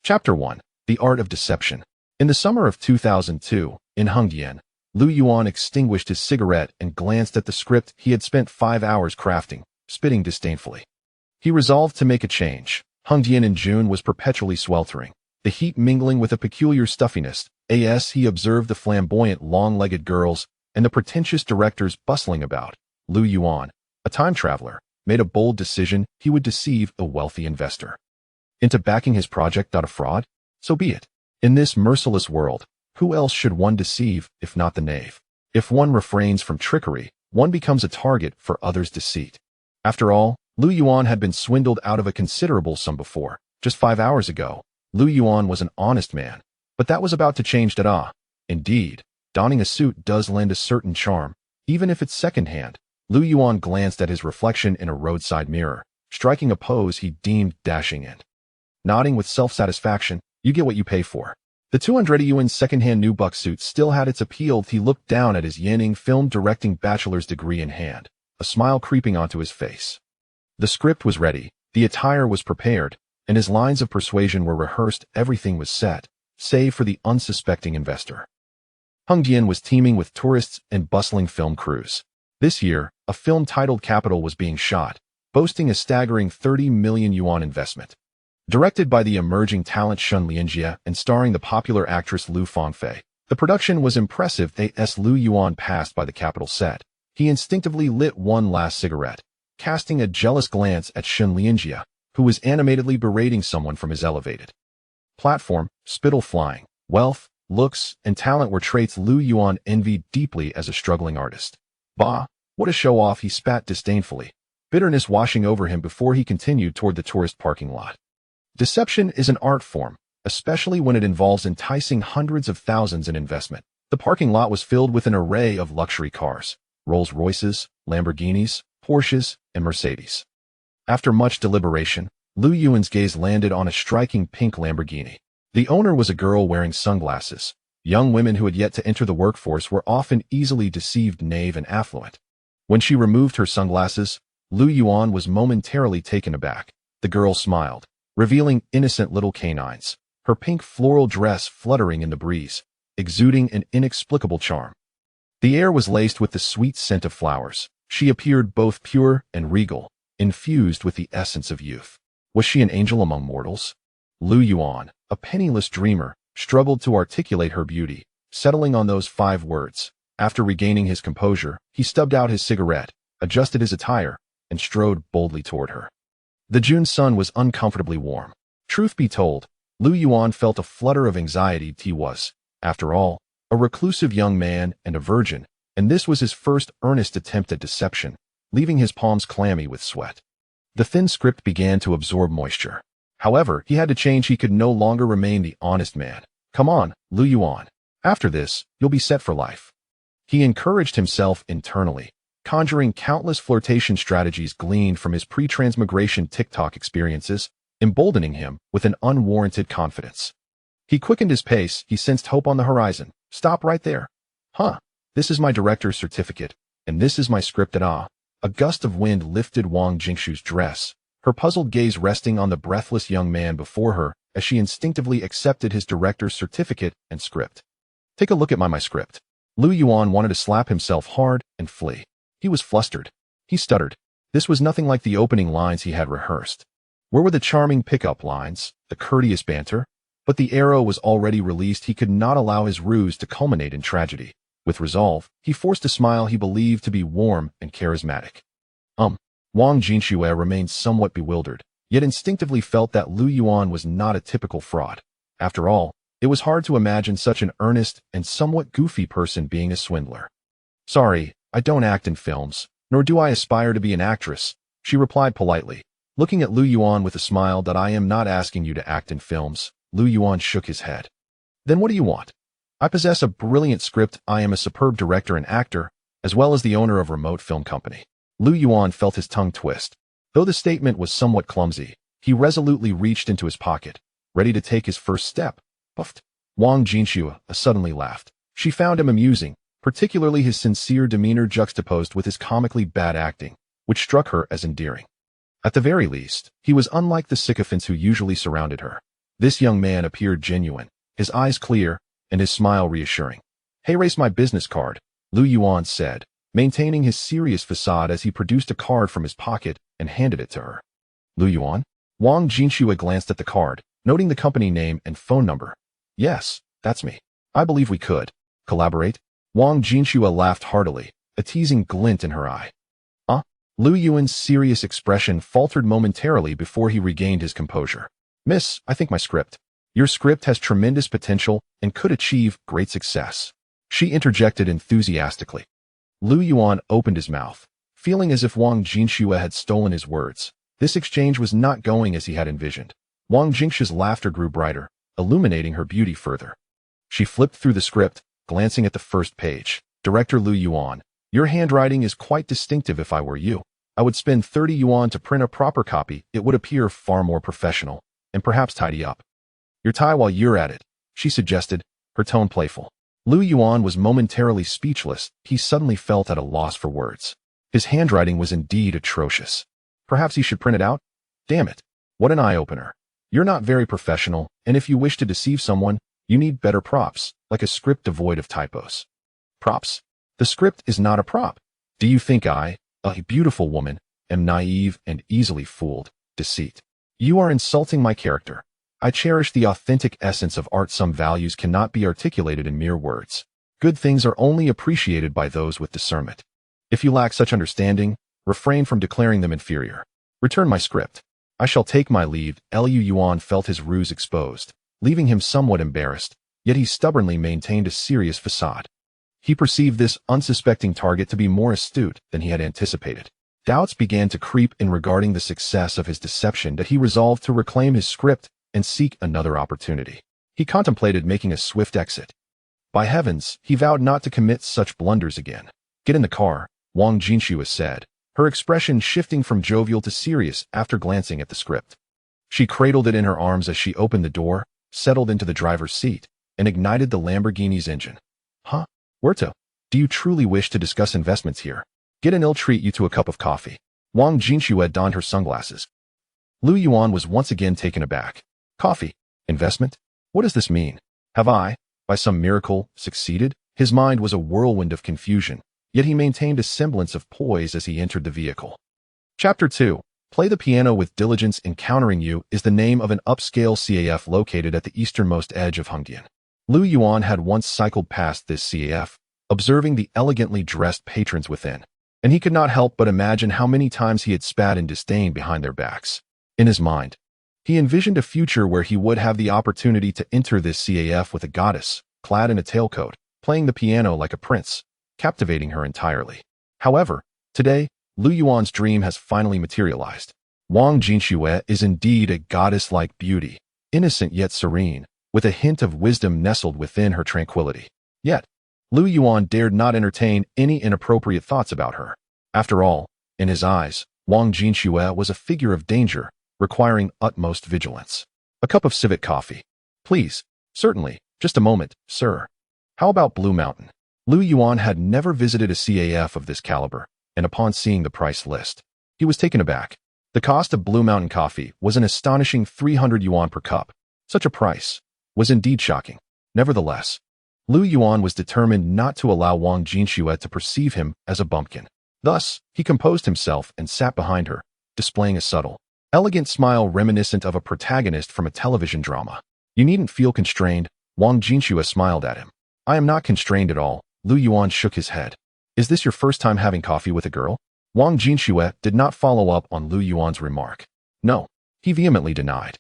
Chapter 1. The Art of Deception. In the summer of 2002, in Hengdian, Lu Yuan extinguished his cigarette and glanced at the script he had spent 5 hours crafting, spitting disdainfully. He resolved to make a change. Hengdian in June was perpetually sweltering, the heat mingling with a peculiar stuffiness. As he observed the flamboyant, long-legged girls and the pretentious directors bustling about, Lu Yuan, a time traveler, made a bold decision. He would deceive a wealthy investor into backing his project. A fraud? So be it. In this merciless world, who else should one deceive if not the knave? If one refrains from trickery, one becomes a target for others' deceit. After all, Lu Yuan had been swindled out of a considerable sum before. Just 5 hours ago, Lu Yuan was an honest man, but that was about to change. Indeed, donning a suit does lend a certain charm, even if it's second-hand. Lu Yuan glanced at his reflection in a roadside mirror, striking a pose he deemed dashing and nodding with self-satisfaction. You get what you pay for. The 200 Yuan second-hand nubuck suit still had its appeal. He looked down at his Yanning film directing bachelor's degree in hand, a smile creeping onto his face. The script was ready, the attire was prepared, and his lines of persuasion were rehearsed. Everything was set, save for the unsuspecting investor. Hengdian was teeming with tourists and bustling film crews. This year, a film titled Capital was being shot, boasting a staggering 30 million yuan investment. Directed by the emerging talent Shen Lianjie and starring the popular actress Lu Fangfei, the production was impressive. As Lu Yuan passed by the Capital set, he instinctively lit one last cigarette, casting a jealous glance at Shen Lianjie, who was animatedly berating someone from his elevated platform. Spittle flying, wealth, looks, and talent were traits Lu Yuan envied deeply as a struggling artist. Bah, what a show-off, he spat disdainfully, bitterness washing over him before he continued toward the tourist parking lot. Deception is an art form, especially when it involves enticing hundreds of thousands in investment. The parking lot was filled with an array of luxury cars, Rolls-Royces, Lamborghinis, Porsches, and Mercedes. After much deliberation, Lu Yuan's gaze landed on a striking pink Lamborghini. The owner was a girl wearing sunglasses. Young women who had yet to enter the workforce were often easily deceived, naive, and affluent. When she removed her sunglasses, Lu Yuan was momentarily taken aback. The girl smiled, revealing innocent little canines, her pink floral dress fluttering in the breeze, exuding an inexplicable charm. The air was laced with the sweet scent of flowers. She appeared both pure and regal, infused with the essence of youth. Was she an angel among mortals? Lu Yuan, a penniless dreamer, struggled to articulate her beauty, settling on those 5 words. After regaining his composure, he stubbed out his cigarette, adjusted his attire, and strode boldly toward her. The June sun was uncomfortably warm. Truth be told, Lu Yuan felt a flutter of anxiety. He was, after all, a reclusive young man and a virgin, and this was his first earnest attempt at deception, leaving his palms clammy with sweat. The thin script began to absorb moisture. However, he had to change. He could no longer remain the honest man. Come on, Lu Yuan. After this, you'll be set for life. He encouraged himself internally, conjuring countless flirtation strategies gleaned from his pre-transmigration TikTok experiences, emboldening him with an unwarranted confidence. He quickened his pace. He sensed hope on the horizon. Stop right there. Huh. This is my director's certificate, and this is my script. A gust of wind lifted Wang Jingshu's dress, her puzzled gaze resting on the breathless young man before her as she instinctively accepted his director's certificate and script. Take a look at my script. Lu Yuan wanted to slap himself hard and flee. He was flustered. He stuttered. This was nothing like the opening lines he had rehearsed. Where were the charming pickup lines, the courteous banter? But the arrow was already released. He could not allow his ruse to culminate in tragedy. With resolve, he forced a smile he believed to be warm and charismatic. Wang Jingshu remained somewhat bewildered, yet instinctively felt that Lu Yuan was not a typical fraud. After all, it was hard to imagine such an earnest and somewhat goofy person being a swindler. Sorry, I don't act in films, nor do I aspire to be an actress, she replied politely, looking at Lu Yuan with a smile. I am not asking you to act in films. Lu Yuan shook his head. Then what do you want? I possess a brilliant script. I am a superb director and actor, as well as the owner of a remote film company. Lu Yuan felt his tongue twist. Though the statement was somewhat clumsy, he resolutely reached into his pocket, ready to take his first step. Puffed. Wang Jingshu suddenly laughed. She found him amusing, particularly his sincere demeanor juxtaposed with his comically bad acting, which struck her as endearing. At the very least, he was unlike the sycophants who usually surrounded her. This young man appeared genuine, his eyes clear, and his smile reassuring. "Heiress my business card," Lu Yuan said, maintaining his serious facade as he produced a card from his pocket and handed it to her. "Lu Yuan?" Wang Jinxue glanced at the card, noting the company name and phone number. "Yes, that's me. I believe we could collaborate." Wang Jinxue laughed heartily, a teasing glint in her eye. Lu Yuan's serious expression faltered momentarily before he regained his composure. "Miss, I think my script. Your script has tremendous potential and could achieve great success," she interjected enthusiastically. Lu Yuan opened his mouth, feeling as if Wang Jinxue had stolen his words. This exchange was not going as he had envisioned. Wang Jinxue's laughter grew brighter, illuminating her beauty further. She flipped through the script, glancing at the first page. "Director Lu Yuan, your handwriting is quite distinctive. If I were you, I would spend 30 yuan to print a proper copy. It would appear far more professional, and perhaps tidy up your tie while you're at it," she suggested, her tone playful. Lu Yuan was momentarily speechless. He suddenly felt at a loss for words. His handwriting was indeed atrocious. Perhaps he should print it out? Damn it. What an eye-opener. You're not very professional, and if you wish to deceive someone, you need better props, like a script devoid of typos. Props? The script is not a prop. Do you think I, a beautiful woman, am naive and easily fooled? Deceit. You are insulting my character. I cherish the authentic essence of art. Some values cannot be articulated in mere words. Good things are only appreciated by those with discernment. If you lack such understanding, refrain from declaring them inferior. Return my script. I shall take my leave. Lu Yuan felt his ruse exposed, leaving him somewhat embarrassed, yet he stubbornly maintained a serious facade. He perceived this unsuspecting target to be more astute than he had anticipated. Doubts began to creep in regarding the success of his deception that he resolved to reclaim his script and seek another opportunity. He contemplated making a swift exit. By heavens, he vowed not to commit such blunders again. "Get in the car," Wang Jinxue said, her expression shifting from jovial to serious after glancing at the script. She cradled it in her arms as she opened the door, settled into the driver's seat, and ignited the Lamborghini's engine. "Huh? Where to? Do you truly wish to discuss investments here? Get and I'll treat you to a cup of coffee." Wang Jinxue donned her sunglasses. Lu Yuan was once again taken aback. "Coffee? Investment? What does this mean? Have I, by some miracle, succeeded?" His mind was a whirlwind of confusion, yet he maintained a semblance of poise as he entered the vehicle. Chapter 2. Play the piano with diligence. Encountering You is the name of an upscale CAF located at the easternmost edge of Hengdian. Lu Yuan had once cycled past this CAF, observing the elegantly dressed patrons within, and he could not help but imagine how many times he had spat in disdain behind their backs. In his mind, he envisioned a future where he would have the opportunity to enter this CAF with a goddess, clad in a tailcoat, playing the piano like a prince, captivating her entirely. However, today, Lu Yuan's dream has finally materialized. Wang Jinxue is indeed a goddess-like beauty, innocent yet serene, with a hint of wisdom nestled within her tranquility. Yet, Lu Yuan dared not entertain any inappropriate thoughts about her. After all, in his eyes, Wang Jinxue was a figure of danger, requiring utmost vigilance. "A cup of civet coffee, please." "Certainly. Just a moment, sir. How about Blue Mountain?" Lu Yuan had never visited a CAF of this caliber, and upon seeing the price list, he was taken aback. The cost of Blue Mountain coffee was an astonishing 300 yuan per cup. Such a price was indeed shocking. Nevertheless, Lu Yuan was determined not to allow Wang Jinxue to perceive him as a bumpkin. Thus, he composed himself and sat behind her, displaying a subtle, elegant smile reminiscent of a protagonist from a television drama. "You needn't feel constrained," Wang Jinxue smiled at him. "I am not constrained at all." Lu Yuan shook his head. "Is this your first time having coffee with a girl?" Wang Jinxue did not follow up on Lu Yuan's remark. "No," he vehemently denied.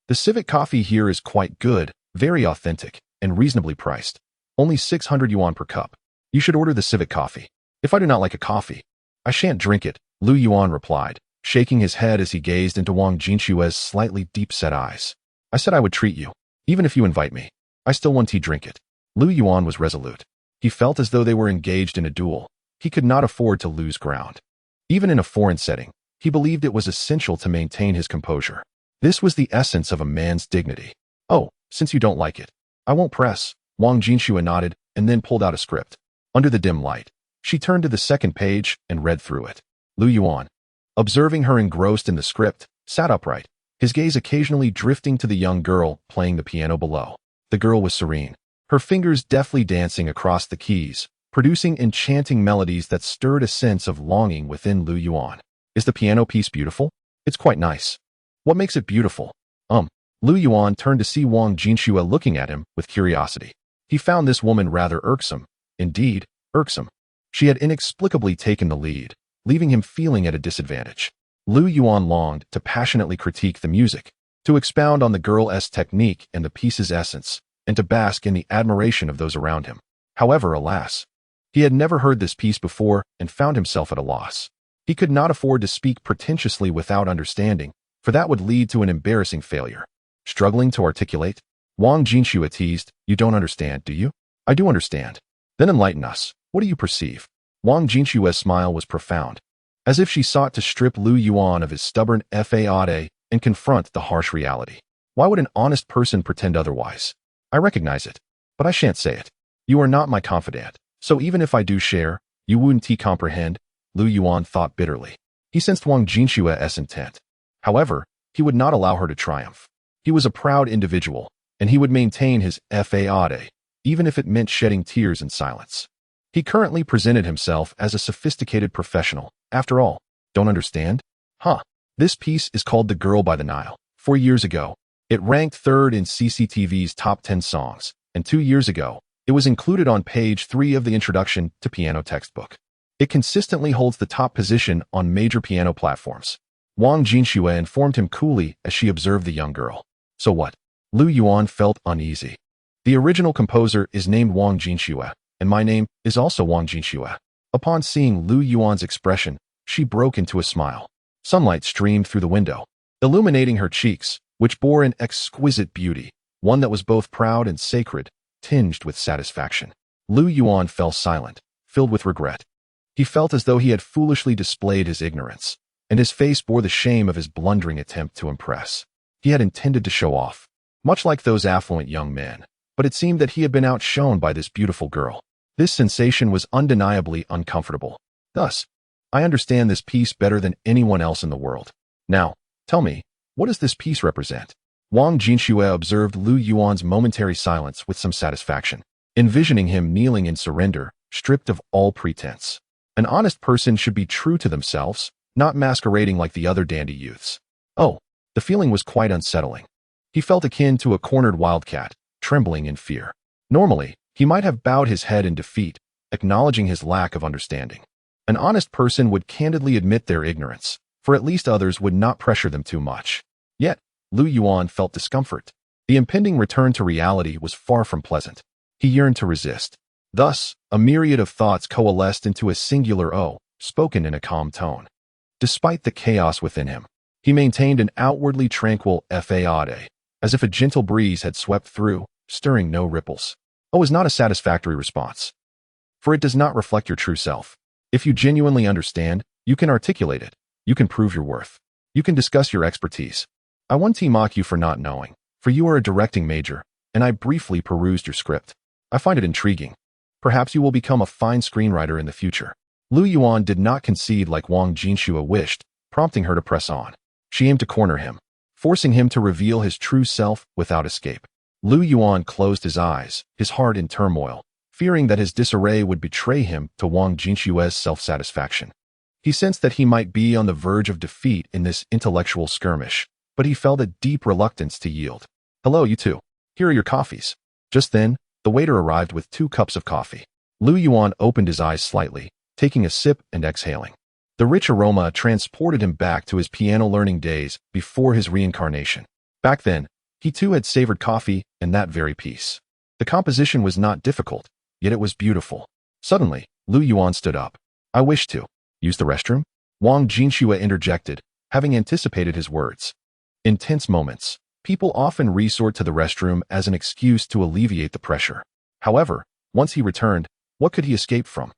"The civet coffee here is quite good, very authentic, and reasonably priced. Only 600 yuan per cup. You should order the civet coffee. If I do not like a coffee, I shan't drink it," Lu Yuan replied, shaking his head as he gazed into Wang Jinxue's slightly deep-set eyes. "I said I would treat you, even if you invite me. I still want to drink it." Lu Yuan was resolute. He felt as though they were engaged in a duel. He could not afford to lose ground. Even in a foreign setting, he believed it was essential to maintain his composure. This was the essence of a man's dignity. "Oh, since you don't like it, I won't press." Wang Jinxue nodded and then pulled out a script. Under the dim light, she turned to the second page and read through it. Lu Yuan, observing her engrossed in the script, sat upright, his gaze occasionally drifting to the young girl playing the piano below. The girl was serene, her fingers deftly dancing across the keys, producing enchanting melodies that stirred a sense of longing within Lu Yuan. Is the piano piece beautiful? It's quite nice. What makes it beautiful? Lu Yuan turned to see Wang Jinxue looking at him with curiosity. He found this woman rather irksome. Indeed, irksome. She had inexplicably taken the lead, leaving him feeling at a disadvantage. Lu Yuan longed to passionately critique the music, to expound on the girl's technique and the piece's essence, and to bask in the admiration of those around him. However, alas, he had never heard this piece before and found himself at a loss. He could not afford to speak pretentiously without understanding, for that would lead to an embarrassing failure. Struggling to articulate, Wang Jinxue teased, "You don't understand, do you?" "I do understand." "Then enlighten us. What do you perceive?" Wang Jinxue's smile was profound, as if she sought to strip Lu Yuan of his stubborn faade and confront the harsh reality. Why would an honest person pretend otherwise? I recognize it, but I shan't say it. You are not my confidant, so even if I do share, you wouldn't comprehend, Lu Yuan thought bitterly. He sensed Wang Jinxue's intent. However, he would not allow her to triumph. He was a proud individual, and he would maintain his faade, even if it meant shedding tears in silence. He currently presented himself as a sophisticated professional. After all, don't understand? This piece is called The Girl by the Nile. 4 years ago, it ranked third in CCTV's top 10 songs, and 2 years ago, it was included on page 3 of the Introduction to Piano textbook. It consistently holds the top position on major piano platforms. Wang Jinxue informed him coolly as she observed the young girl. So what? Lu Yuan felt uneasy. The original composer is named Wang Jinxue, and my name is also Wang Jinxue. Upon seeing Lu Yuan's expression, she broke into a smile. Sunlight streamed through the window, illuminating her cheeks, which bore an exquisite beauty, one that was both proud and sacred, tinged with satisfaction. Lu Yuan fell silent, filled with regret. He felt as though he had foolishly displayed his ignorance, and his face bore the shame of his blundering attempt to impress. He had intended to show off, much like those affluent young men, but it seemed that he had been outshone by this beautiful girl. This sensation was undeniably uncomfortable. Thus, I understand this piece better than anyone else in the world. Now, tell me, what does this piece represent? Wang Jinxue observed Lu Yuan's momentary silence with some satisfaction, envisioning him kneeling in surrender, stripped of all pretense. An honest person should be true to themselves, not masquerading like the other dandy youths. Oh, the feeling was quite unsettling. He felt akin to a cornered wildcat, trembling in fear. Normally, he might have bowed his head in defeat, acknowledging his lack of understanding. An honest person would candidly admit their ignorance, for at least others would not pressure them too much. Yet, Lu Yuan felt discomfort. The impending return to reality was far from pleasant. He yearned to resist. Thus, a myriad of thoughts coalesced into a singular "oh," spoken in a calm tone. Despite the chaos within him, he maintained an outwardly tranquil faade, as if a gentle breeze had swept through, stirring no ripples. "Oh" is not a satisfactory response, for it does not reflect your true self. If you genuinely understand, you can articulate it. You can prove your worth. You can discuss your expertise. I won't mock you for not knowing, for you are a directing major, and I briefly perused your script. I find it intriguing. Perhaps you will become a fine screenwriter in the future. Lu Yuan did not concede like Wang Jinxue wished, prompting her to press on. She aimed to corner him, forcing him to reveal his true self without escape. Lu Yuan closed his eyes, his heart in turmoil, fearing that his disarray would betray him to Wang Jinxue's self-satisfaction. He sensed that he might be on the verge of defeat in this intellectual skirmish, but he felt a deep reluctance to yield. "Hello, you two. Here are your coffees." Just then, the waiter arrived with 2 cups of coffee. Lu Yuan opened his eyes slightly, taking a sip and exhaling. The rich aroma transported him back to his piano learning days before his reincarnation. Back then, he too had savored coffee and that very piece. The composition was not difficult, yet it was beautiful. Suddenly, Lu Yuan stood up. "I wish to use the restroom?" Wang Jinxue interjected, having anticipated his words. In tense moments, people often resort to the restroom as an excuse to alleviate the pressure. However, once he returned, what could he escape from?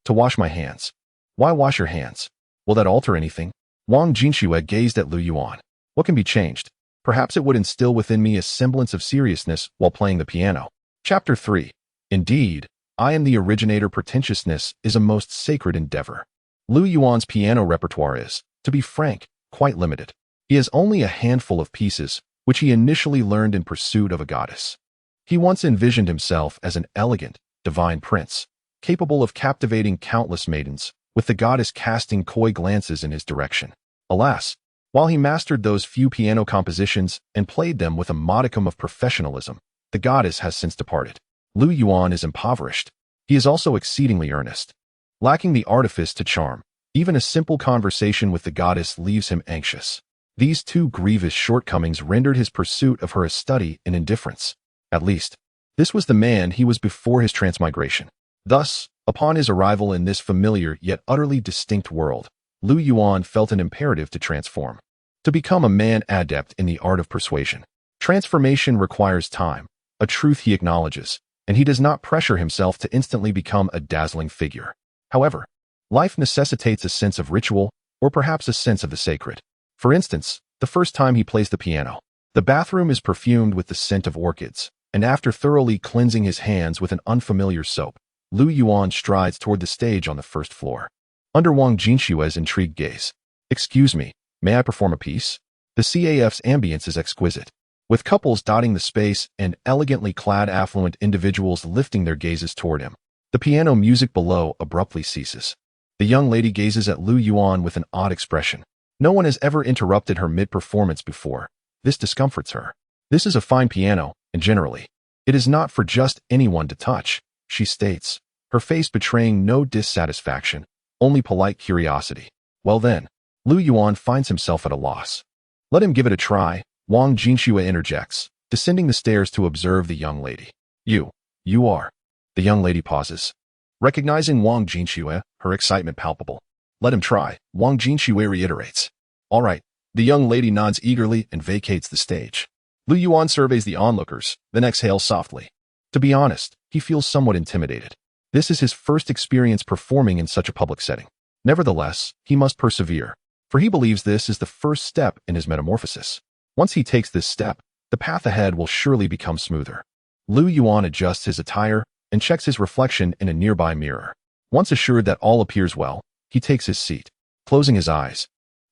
To wash my hands." "Why wash your hands? Will that alter anything?" Wang Jinxue gazed at Lu Yuan. "What can be changed? Perhaps it would instill within me a semblance of seriousness while playing the piano." Chapter 3. Indeed, I am the originator. Pretentiousness is a most sacred endeavor. Lu Yuan's piano repertoire is, to be frank, quite limited. He has only a handful of pieces, which he initially learned in pursuit of a goddess. He once envisioned himself as an elegant, divine prince, capable of captivating countless maidens, with the goddess casting coy glances in his direction. Alas, while he mastered those few piano compositions and played them with a modicum of professionalism, the goddess has since departed. Lu Yuan is impoverished. He is also exceedingly earnest. Lacking the artifice to charm, even a simple conversation with the goddess leaves him anxious. These two grievous shortcomings rendered his pursuit of her a study in indifference. At least, this was the man he was before his transmigration. Thus, upon his arrival in this familiar yet utterly distinct world, Lu Yuan felt an imperative to transform, to become a man adept in the art of persuasion. Transformation requires time, a truth he acknowledges, and he does not pressure himself to instantly become a dazzling figure. However, life necessitates a sense of ritual, or perhaps a sense of the sacred. For instance, the first time he plays the piano, the bathroom is perfumed with the scent of orchids, and after thoroughly cleansing his hands with an unfamiliar soap, Lu Yuan strides toward the stage on the first floor. Under Wang Jinshue's intrigued gaze, "Excuse me, may I perform a piece?" The CAF's ambience is exquisite, with couples dotting the space and elegantly clad affluent individuals lifting their gazes toward him. The piano music below abruptly ceases. The young lady gazes at Lu Yuan with an odd expression. No one has ever interrupted her mid-performance before. This discomforts her. This is a fine piano, and generally, it is not for just anyone to touch, she states, her face betraying no dissatisfaction, only polite curiosity. Well then, Lu Yuan finds himself at a loss. "Let him give it a try," Wang Jinshue interjects, descending the stairs to observe the young lady. You are." The young lady pauses. Recognizing Wang Jinshue, her excitement palpable. "Let him try," Wang Jinshue reiterates. "All right." The young lady nods eagerly and vacates the stage. Lu Yuan surveys the onlookers, then exhales softly. To be honest, he feels somewhat intimidated. This is his first experience performing in such a public setting. Nevertheless, he must persevere, for he believes this is the first step in his metamorphosis. Once he takes this step, the path ahead will surely become smoother. Lu Yuan adjusts his attire and checks his reflection in a nearby mirror. Once assured that all appears well, he takes his seat. Closing his eyes,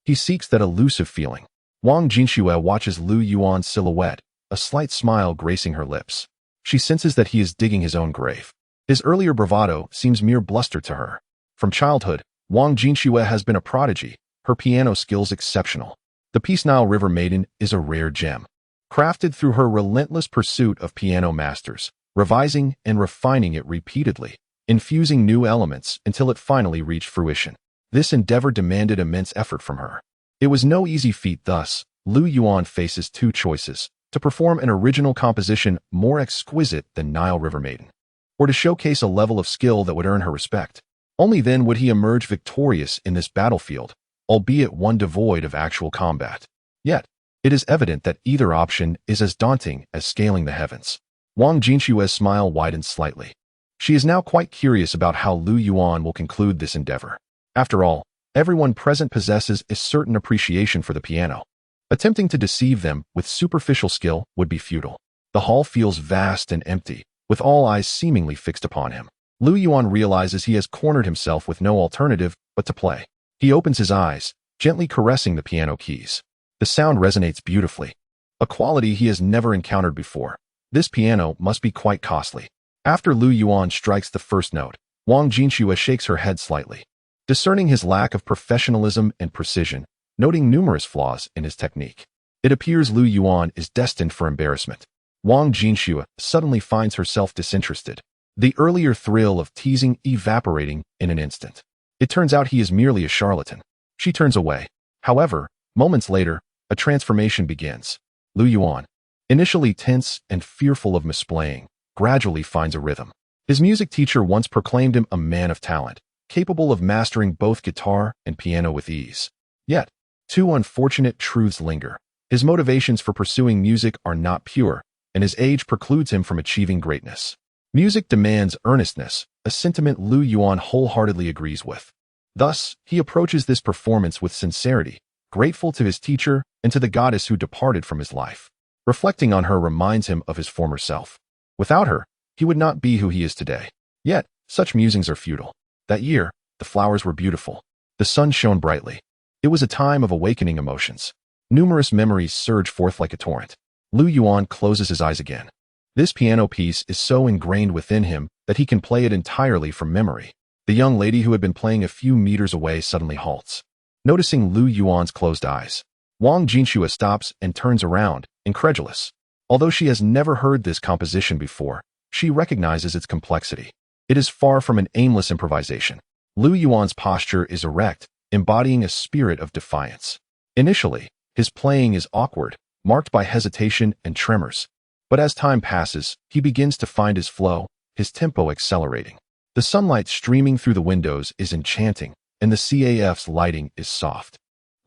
he seeks that elusive feeling. Wang Jinshue watches Lu Yuan's silhouette, a slight smile gracing her lips. She senses that he is digging his own grave. His earlier bravado seems mere bluster to her. From childhood, Wang Jinshue has been a prodigy, her piano skills exceptional. The piece Nile River Maiden is a rare gem, crafted through her relentless pursuit of piano masters, revising and refining it repeatedly, infusing new elements until it finally reached fruition. This endeavor demanded immense effort from her. It was no easy feat. Thus, Lu Yuan faces two choices: to perform an original composition more exquisite than Nile River Maiden, or to showcase a level of skill that would earn her respect. Only then would he emerge victorious in this battlefield, albeit one devoid of actual combat. Yet, it is evident that either option is as daunting as scaling the heavens. Wang Jinshue's smile widens slightly. She is now quite curious about how Lu Yuan will conclude this endeavor. After all, everyone present possesses a certain appreciation for the piano. Attempting to deceive them with superficial skill would be futile. The hall feels vast and empty, with all eyes seemingly fixed upon him. Lu Yuan realizes he has cornered himself with no alternative but to play. He opens his eyes, gently caressing the piano keys. The sound resonates beautifully, a quality he has never encountered before. This piano must be quite costly. After Lu Yuan strikes the first note, Wang Jinshue shakes her head slightly, discerning his lack of professionalism and precision, noting numerous flaws in his technique. It appears Lu Yuan is destined for embarrassment. Wang Jinshue suddenly finds herself disinterested, the earlier thrill of teasing evaporating in an instant. It turns out he is merely a charlatan. She turns away. However, moments later, a transformation begins. Lu Yuan, initially tense and fearful of misplaying, gradually finds a rhythm. His music teacher once proclaimed him a man of talent, capable of mastering both guitar and piano with ease. Yet, two unfortunate truths linger. His motivations for pursuing music are not pure, and his age precludes him from achieving greatness. Music demands earnestness, a sentiment Lu Yuan wholeheartedly agrees with. Thus, he approaches this performance with sincerity, grateful to his teacher and to the goddess who departed from his life. Reflecting on her reminds him of his former self. Without her, he would not be who he is today. Yet, such musings are futile. That year, the flowers were beautiful. The sun shone brightly. It was a time of awakening emotions. Numerous memories surge forth like a torrent. Lu Yuan closes his eyes again. This piano piece is so ingrained within him that he can play it entirely from memory. The young lady who had been playing a few meters away suddenly halts. Noticing Lu Yuan's closed eyes, Wang Jinxue stops and turns around, incredulous. Although she has never heard this composition before, she recognizes its complexity. It is far from an aimless improvisation. Lu Yuan's posture is erect, embodying a spirit of defiance. Initially, his playing is awkward, marked by hesitation and tremors. But as time passes, he begins to find his flow, his tempo accelerating. The sunlight streaming through the windows is enchanting, and the CAF's lighting is soft.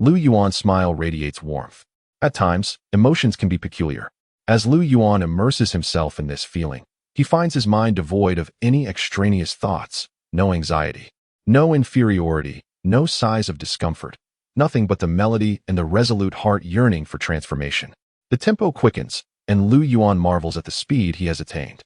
Lu Yuan's smile radiates warmth. At times, emotions can be peculiar. As Lu Yuan immerses himself in this feeling, he finds his mind devoid of any extraneous thoughts, no anxiety, no inferiority, no sighs of discomfort, nothing but the melody and the resolute heart yearning for transformation. The tempo quickens, and Lu Yuan marvels at the speed he has attained.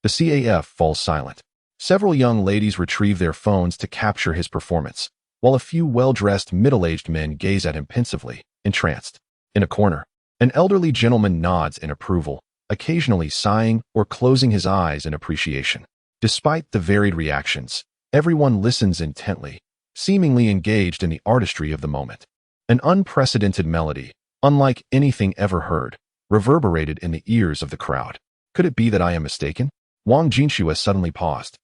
The CAF falls silent. Several young ladies retrieve their phones to capture his performance, while a few well-dressed middle-aged men gaze at him pensively, entranced. In a corner, an elderly gentleman nods in approval, occasionally sighing or closing his eyes in appreciation. Despite the varied reactions, everyone listens intently, seemingly engaged in the artistry of the moment. An unprecedented melody, unlike anything ever heard, reverberated in the ears of the crowd. Could it be that I am mistaken? Wang Jinxue suddenly paused,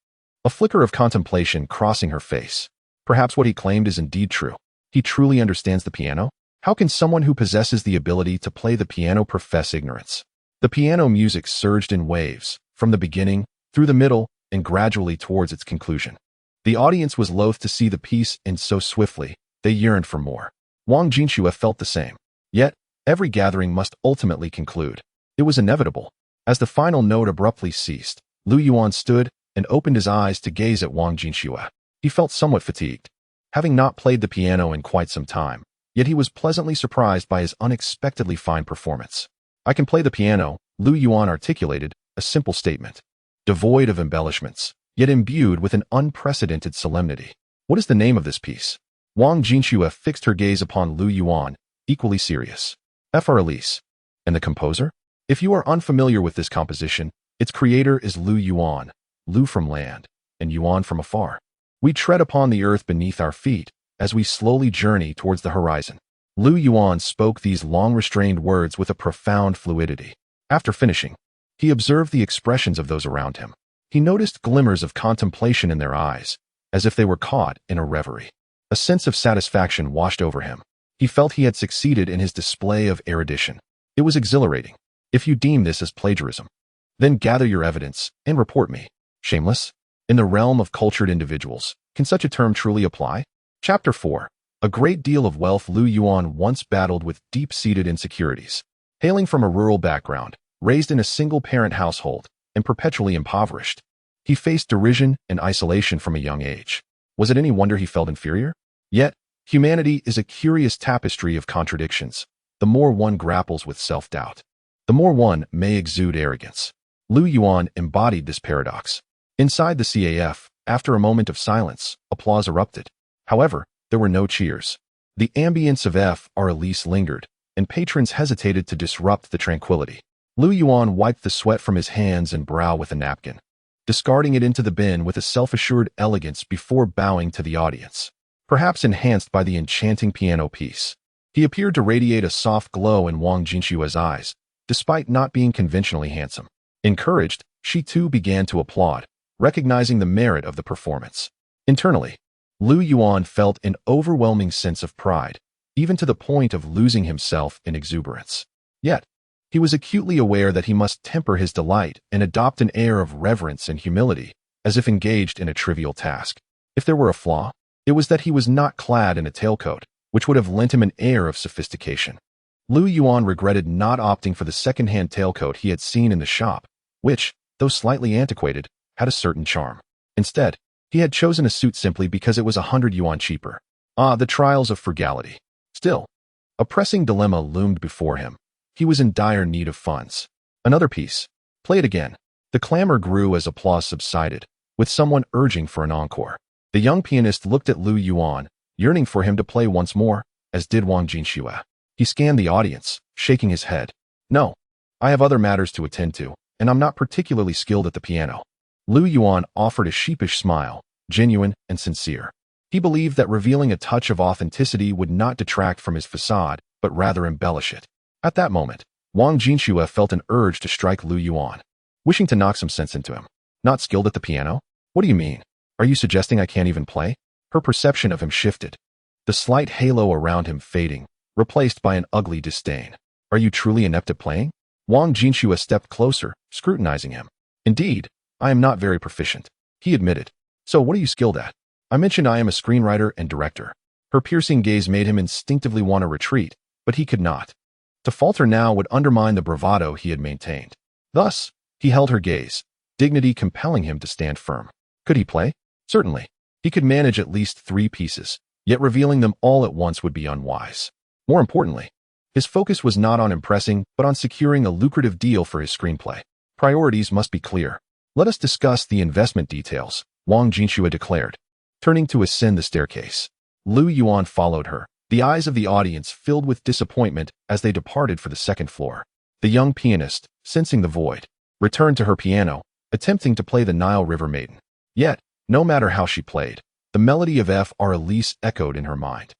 a flicker of contemplation crossing her face. Perhaps what he claimed is indeed true. He truly understands the piano? How can someone who possesses the ability to play the piano profess ignorance? The piano music surged in waves, from the beginning, through the middle, and gradually towards its conclusion. The audience was loath to see the piece end so swiftly, they yearned for more. Wang Jinxue felt the same. Yet, every gathering must ultimately conclude. It was inevitable. As the final note abruptly ceased, Lu Yuan stood and opened his eyes to gaze at Wang Jinxue. He felt somewhat fatigued, having not played the piano in quite some time, yet he was pleasantly surprised by his unexpectedly fine performance. I can play the piano, Lu Yuan articulated, a simple statement, devoid of embellishments, yet imbued with an unprecedented solemnity. What is the name of this piece? Wang Jinxue fixed her gaze upon Lu Yuan, equally serious. Heiress. And the composer? If you are unfamiliar with this composition, its creator is Lu Yuan, Lu from land, and Yuan from afar. We tread upon the earth beneath our feet as we slowly journey towards the horizon. Lu Yuan spoke these long-restrained words with a profound fluidity. After finishing, he observed the expressions of those around him. He noticed glimmers of contemplation in their eyes, as if they were caught in a reverie. A sense of satisfaction washed over him. He felt he had succeeded in his display of erudition. It was exhilarating. If you deem this as plagiarism, then gather your evidence and report me. Shameless? In the realm of cultured individuals, can such a term truly apply? Chapter 4. A great deal of wealth. Lu Yuan once battled with deep-seated insecurities. Hailing from a rural background, raised in a single-parent household, and perpetually impoverished, he faced derision and isolation from a young age. Was it any wonder he felt inferior? Yet, humanity is a curious tapestry of contradictions. The more one grapples with self-doubt, the more one may exude arrogance. Lu Yuan embodied this paradox. Inside the CAF, after a moment of silence, applause erupted. However, there were no cheers. The ambience of FRLs lingered, and patrons hesitated to disrupt the tranquility. Lu Yuan wiped the sweat from his hands and brow with a napkin, discarding it into the bin with a self-assured elegance before bowing to the audience. Perhaps enhanced by the enchanting piano piece, he appeared to radiate a soft glow in Wang Jinxue's eyes, despite not being conventionally handsome. Encouraged, she too began to applaud, recognizing the merit of the performance. Internally, Lu Yuan felt an overwhelming sense of pride, even to the point of losing himself in exuberance. Yet, he was acutely aware that he must temper his delight and adopt an air of reverence and humility, as if engaged in a trivial task. If there were a flaw, it was that he was not clad in a tailcoat, which would have lent him an air of sophistication. Lu Yuan regretted not opting for the second-hand tailcoat he had seen in the shop, which, though slightly antiquated, had a certain charm. Instead, he had chosen a suit simply because it was 100 yuan cheaper. Ah, the trials of frugality. Still, a pressing dilemma loomed before him. He was in dire need of funds. Another piece. Play it again. The clamor grew as applause subsided, with someone urging for an encore. The young pianist looked at Lu Yuan, yearning for him to play once more, as did Wang Jinxue. He scanned the audience, shaking his head. No, I have other matters to attend to, and I'm not particularly skilled at the piano. Lu Yuan offered a sheepish smile, genuine and sincere. He believed that revealing a touch of authenticity would not detract from his facade, but rather embellish it. At that moment, Wang Jinxue felt an urge to strike Lu Yuan, wishing to knock some sense into him. Not skilled at the piano? What do you mean? Are you suggesting I can't even play? Her perception of him shifted, the slight halo around him fading, replaced by an ugly disdain. Are you truly inept at playing? Wang Jinxue stepped closer, scrutinizing him. Indeed, I am not very proficient, he admitted. So what are you skilled at? I mentioned I am a screenwriter and director. Her piercing gaze made him instinctively want to retreat, but he could not. To falter now would undermine the bravado he had maintained. Thus, he held her gaze, dignity compelling him to stand firm. Could he play? Certainly. He could manage at least 3 pieces, yet revealing them all at once would be unwise. More importantly, his focus was not on impressing, but on securing a lucrative deal for his screenplay. Priorities must be clear. Let us discuss the investment details, Wang Jinxue declared, turning to ascend the staircase. Lu Yuan followed her, the eyes of the audience filled with disappointment as they departed for the second floor. The young pianist, sensing the void, returned to her piano, attempting to play the Nile River Maiden. Yet, no matter how she played, the melody of Fr. Elise echoed in her mind,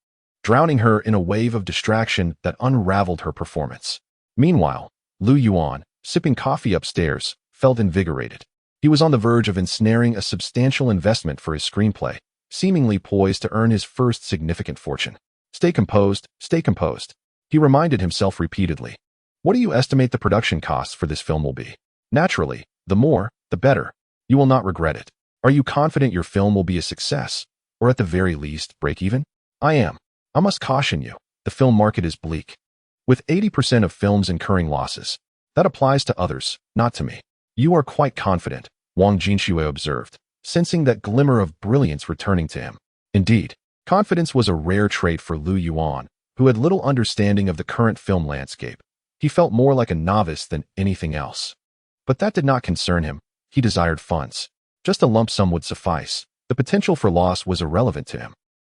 drowning her in a wave of distraction that unraveled her performance. Meanwhile, Lu Yuan, sipping coffee upstairs, felt invigorated. He was on the verge of ensnaring a substantial investment for his screenplay, seemingly poised to earn his first significant fortune. Stay composed, he reminded himself repeatedly. What do you estimate the production costs for this film will be? Naturally, the more, the better. You will not regret it. Are you confident your film will be a success, or at the very least, break even? I am. I must caution you, the film market is bleak. With 80% of films incurring losses, that applies to others, not to me. You are quite confident, Wang Jinxue observed, sensing that glimmer of brilliance returning to him. Indeed, confidence was a rare trait for Lu Yuan, who had little understanding of the current film landscape. He felt more like a novice than anything else. But that did not concern him. He desired funds. Just a lump sum would suffice. The potential for loss was irrelevant to him.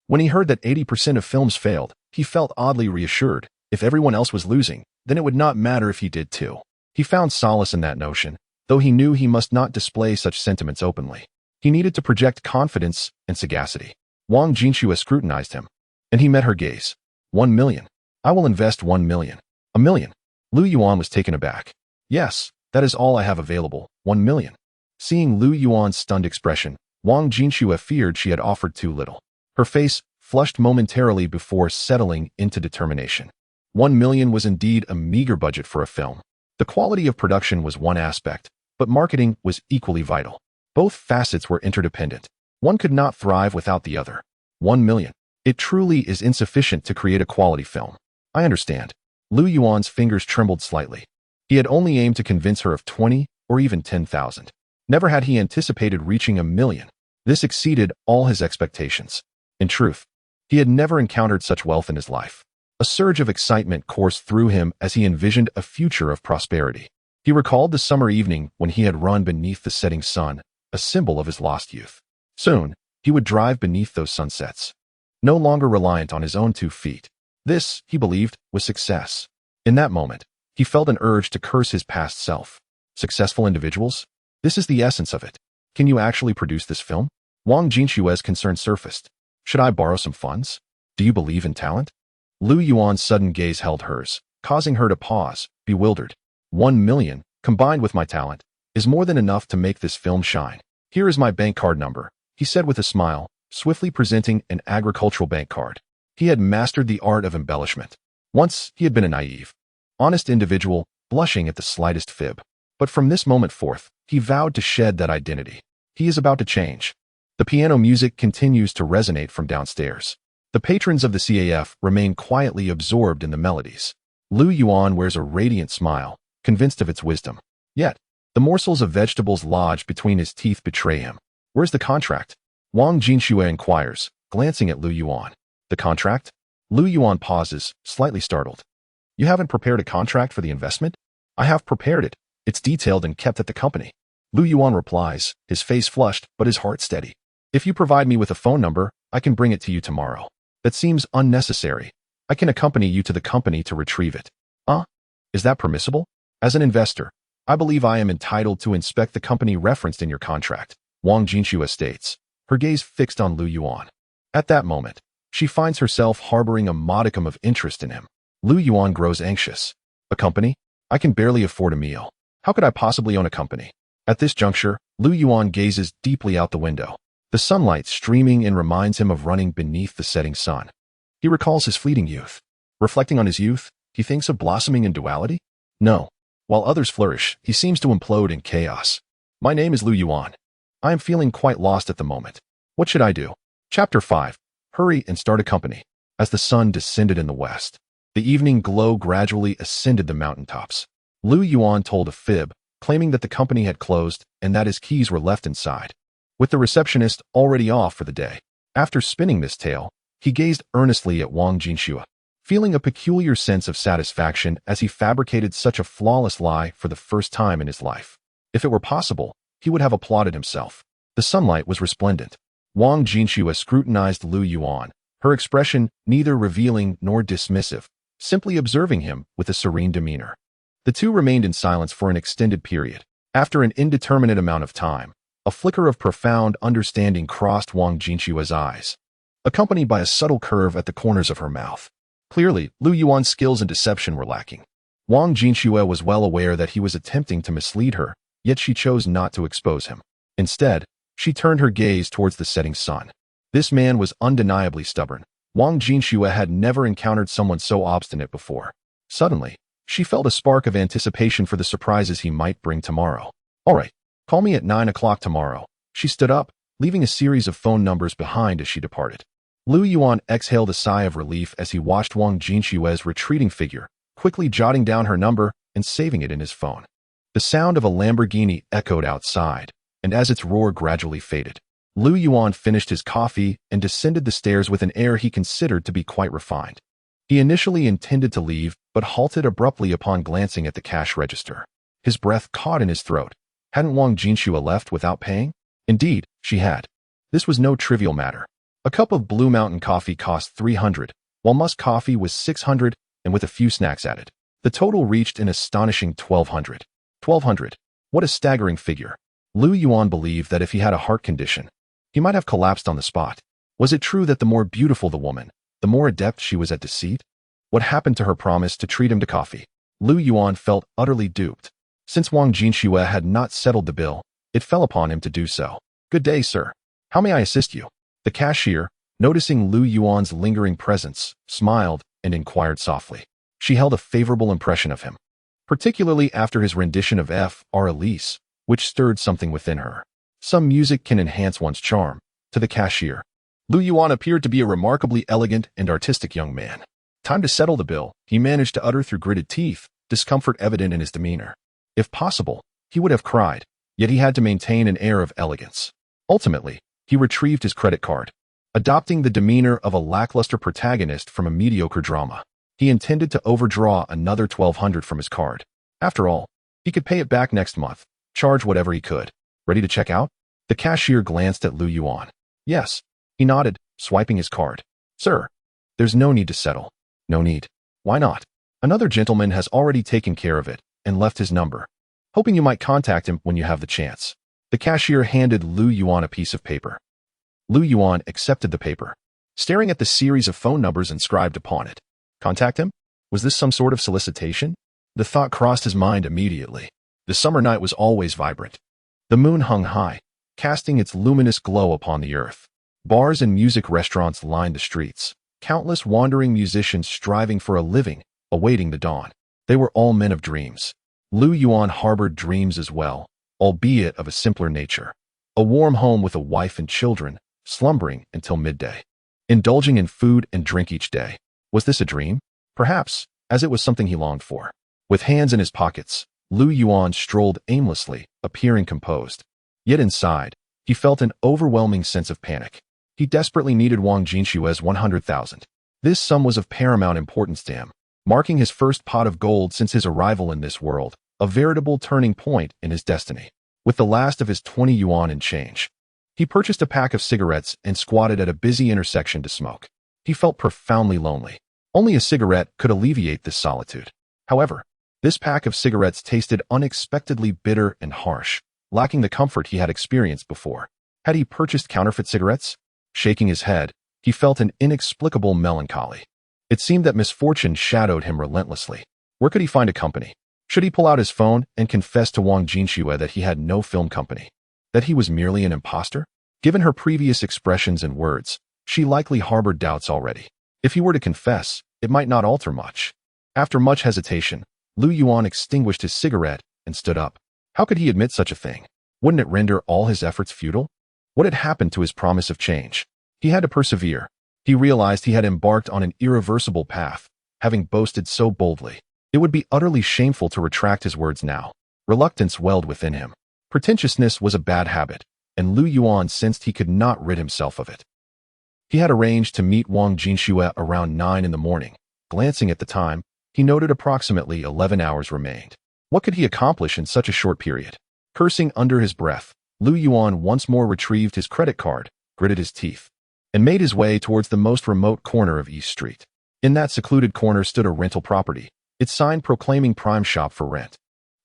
When he heard that 80% of films failed, he felt oddly reassured. If everyone else was losing, then it would not matter if he did too. He found solace in that notion, though he knew he must not display such sentiments openly. He needed to project confidence and sagacity. Wang Jinxue scrutinized him, and he met her gaze. 1 million. I will invest 1 million. A million. Lu Yuan was taken aback. Yes, that is all I have available, 1 million. Seeing Lu Yuan's stunned expression, Wang Jinxue feared she had offered too little. Her face flushed momentarily before settling into determination. 1 million was indeed a meager budget for a film. The quality of production was one aspect, but marketing was equally vital. Both facets were interdependent. One could not thrive without the other. 1 million. It truly is insufficient to create a quality film. I understand. Lu Yuan's fingers trembled slightly. He had only aimed to convince her of 20 or even 10,000. Never had he anticipated reaching 1 million. This exceeded all his expectations. In truth, he had never encountered such wealth in his life. A surge of excitement coursed through him as he envisioned a future of prosperity. He recalled the summer evening when he had run beneath the setting sun, a symbol of his lost youth. Soon, he would drive beneath those sunsets, no longer reliant on his own 2 feet. This, he believed, was success. In that moment, he felt an urge to curse his past self. Successful individuals? This is the essence of it. Can you actually produce this film? Wang Jinxue's concern surfaced. Should I borrow some funds? Do you believe in talent? Lu Yuan's sudden gaze held hers, causing her to pause, bewildered. 1 million, combined with my talent, is more than enough to make this film shine. Here is my bank card number, he said with a smile, swiftly presenting an agricultural bank card. He had mastered the art of embellishment. Once, he had been a naive, honest individual, blushing at the slightest fib. But from this moment forth, he vowed to shed that identity. He is about to change. The piano music continues to resonate from downstairs. The patrons of the CAF remain quietly absorbed in the melodies. Lu Yuan wears a radiant smile, convinced of its wisdom. Yet, the morsels of vegetables lodged between his teeth betray him. Where's the contract? Wang Jinxue inquires, glancing at Lu Yuan. The contract? Lu Yuan pauses, slightly startled. You haven't prepared a contract for the investment? I have prepared it. It's detailed and kept at the company. Lu Yuan replies, his face flushed, but his heart steady. If you provide me with a phone number, I can bring it to you tomorrow. That seems unnecessary, I can accompany you to the company to retrieve it. Is that permissible? As an investor, I believe I am entitled to inspect the company referenced in your contract, Wang Jinxue states, her gaze fixed on Lu Yuan. At that moment, she finds herself harboring a modicum of interest in him. Lu Yuan grows anxious. A company? I can barely afford a meal. How could I possibly own a company? At this juncture, Lu Yuan gazes deeply out the window. The sunlight streaming in reminds him of running beneath the setting sun. He recalls his fleeting youth. Reflecting on his youth, he thinks of blossoming in duality? No. While others flourish, he seems to implode in chaos. My name is Lu Yuan. I am feeling quite lost at the moment. What should I do? Chapter 5. Hurry and start a company. As the sun descended in the west, the evening glow gradually ascended the mountaintops. Lu Yuan told a fib, claiming that the company had closed and that his keys were left inside, with the receptionist already off for the day. After spinning this tale, he gazed earnestly at Wang Jinxue, feeling a peculiar sense of satisfaction as he fabricated such a flawless lie for the first time in his life. If it were possible, he would have applauded himself. The sunlight was resplendent. Wang Jinxue scrutinized Lu Yuan, her expression neither revealing nor dismissive, simply observing him with a serene demeanor. The two remained in silence for an extended period. After an indeterminate amount of time, a flicker of profound understanding crossed Wang Jinxue's eyes, accompanied by a subtle curve at the corners of her mouth. Clearly, Lu Yuan's skills in deception were lacking. Wang Jinxue was well aware that he was attempting to mislead her, yet she chose not to expose him. Instead, she turned her gaze towards the setting sun. This man was undeniably stubborn. Wang Jinxue had never encountered someone so obstinate before. Suddenly, she felt a spark of anticipation for the surprises he might bring tomorrow. All right, call me at 9 o'clock tomorrow. She stood up, leaving a series of phone numbers behind as she departed. Lu Yuan exhaled a sigh of relief as he watched Wang Jinxue's retreating figure, quickly jotting down her number and saving it in his phone. The sound of a Lamborghini echoed outside, and as its roar gradually faded, Lu Yuan finished his coffee and descended the stairs with an air he considered to be quite refined. He initially intended to leave, but halted abruptly upon glancing at the cash register. His breath caught in his throat. Hadn't Wang Jinxue left without paying? Indeed, she had. This was no trivial matter. A cup of Blue Mountain coffee cost 300, while Musk coffee was 600, and with a few snacks added, the total reached an astonishing 1,200. 1,200. What a staggering figure. Lu Yuan believed that if he had a heart condition, he might have collapsed on the spot. Was it true that the more beautiful the woman, the more adept she was at deceit? What happened to her promise to treat him to coffee? Lu Yuan felt utterly duped. Since Wang Jinxue had not settled the bill, it fell upon him to do so. Good day, sir. How may I assist you? The cashier, noticing Lu Yuan's lingering presence, smiled and inquired softly. She held a favorable impression of him, particularly after his rendition of Fr. Elise, which stirred something within her. Some music can enhance one's charm. To the cashier, Lu Yuan appeared to be a remarkably elegant and artistic young man. Time to settle the bill, he managed to utter through gritted teeth, discomfort evident in his demeanor. If possible, he would have cried, yet he had to maintain an air of elegance. Ultimately, he retrieved his credit card. Adopting the demeanor of a lackluster protagonist from a mediocre drama, he intended to overdraw another 1,200 from his card. After all, he could pay it back next month, charge whatever he could. Ready to check out? The cashier glanced at Lu Yuan. Yes. He nodded, swiping his card. Sir, there's no need to settle. No need. Why not? Another gentleman has already taken care of it and left his number, hoping you might contact him when you have the chance. The cashier handed Lu Yuan a piece of paper. Lu Yuan accepted the paper, staring at the series of phone numbers inscribed upon it. Contact him? Was this some sort of solicitation? The thought crossed his mind immediately. The summer night was always vibrant. The moon hung high, casting its luminous glow upon the earth. Bars and music restaurants lined the streets, countless wandering musicians striving for a living, awaiting the dawn. They were all men of dreams. Lu Yuan harbored dreams as well, albeit of a simpler nature. A warm home with a wife and children, slumbering until midday. Indulging in food and drink each day. Was this a dream? Perhaps, as it was something he longed for. With hands in his pockets, Lu Yuan strolled aimlessly, appearing composed. Yet inside, he felt an overwhelming sense of panic. He desperately needed Wang Jinxue's 100,000. This sum was of paramount importance to him, marking his first pot of gold since his arrival in this world, a veritable turning point in his destiny. With the last of his 20 yuan in change, he purchased a pack of cigarettes and squatted at a busy intersection to smoke. He felt profoundly lonely. Only a cigarette could alleviate this solitude. However, this pack of cigarettes tasted unexpectedly bitter and harsh, lacking the comfort he had experienced before. Had he purchased counterfeit cigarettes? Shaking his head, he felt an inexplicable melancholy. It seemed that misfortune shadowed him relentlessly. Where could he find a company? Should he pull out his phone and confess to Wang Jinxue that he had no film company? That he was merely an imposter? Given her previous expressions and words, she likely harbored doubts already. If he were to confess, it might not alter much. After much hesitation, Lu Yuan extinguished his cigarette and stood up. How could he admit such a thing? Wouldn't it render all his efforts futile? What had happened to his promise of change? He had to persevere. He realized he had embarked on an irreversible path, having boasted so boldly. It would be utterly shameful to retract his words now. Reluctance welled within him. Pretentiousness was a bad habit, and Lu Yuan sensed he could not rid himself of it. He had arranged to meet Wang Jinxue around 9 in the morning. Glancing at the time, he noted approximately 11 hours remained. What could he accomplish in such a short period? Cursing under his breath, Lu Yuan once more retrieved his credit card, gritted his teeth, and made his way towards the most remote corner of East Street. In that secluded corner stood a rental property, its sign proclaiming prime shop for rent.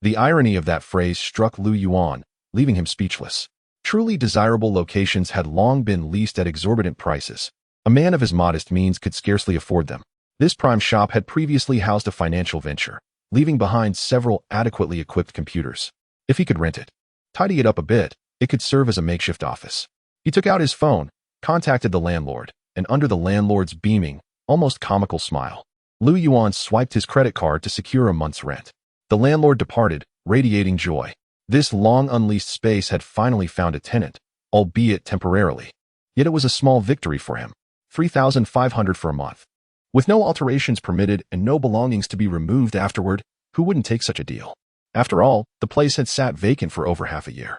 The irony of that phrase struck Lu Yuan, leaving him speechless. Truly desirable locations had long been leased at exorbitant prices. A man of his modest means could scarcely afford them. This prime shop had previously housed a financial venture, leaving behind several adequately equipped computers. If he could rent it, tidy it up a bit, it could serve as a makeshift office. He took out his phone, contacted the landlord, and under the landlord's beaming, almost comical smile, Lu Yuan swiped his credit card to secure a month's rent. The landlord departed, radiating joy. This long unleased space had finally found a tenant, albeit temporarily. Yet it was a small victory for him. 3,500 for a month. With no alterations permitted and no belongings to be removed afterward, who wouldn't take such a deal? After all, the place had sat vacant for over half a year.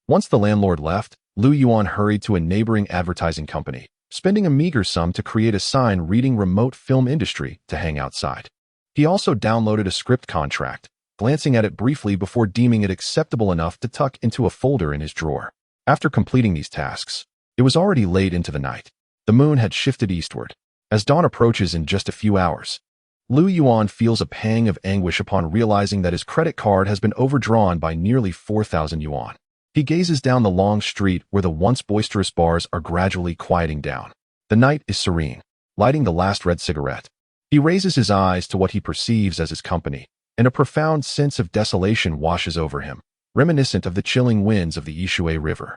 Once the landlord left, Lu Yuan hurried to a neighboring advertising company, spending a meager sum to create a sign reading remote film industry to hang outside. He also downloaded a script contract, glancing at it briefly before deeming it acceptable enough to tuck into a folder in his drawer. After completing these tasks, it was already late into the night. The moon had shifted eastward. As dawn approaches in just a few hours, Lu Yuan feels a pang of anguish upon realizing that his credit card has been overdrawn by nearly 4,000 yuan. He gazes down the long street where the once boisterous bars are gradually quieting down. The night is serene, lighting the last red cigarette. He raises his eyes to what he perceives as his company, and a profound sense of desolation washes over him, reminiscent of the chilling winds of the Yishui River.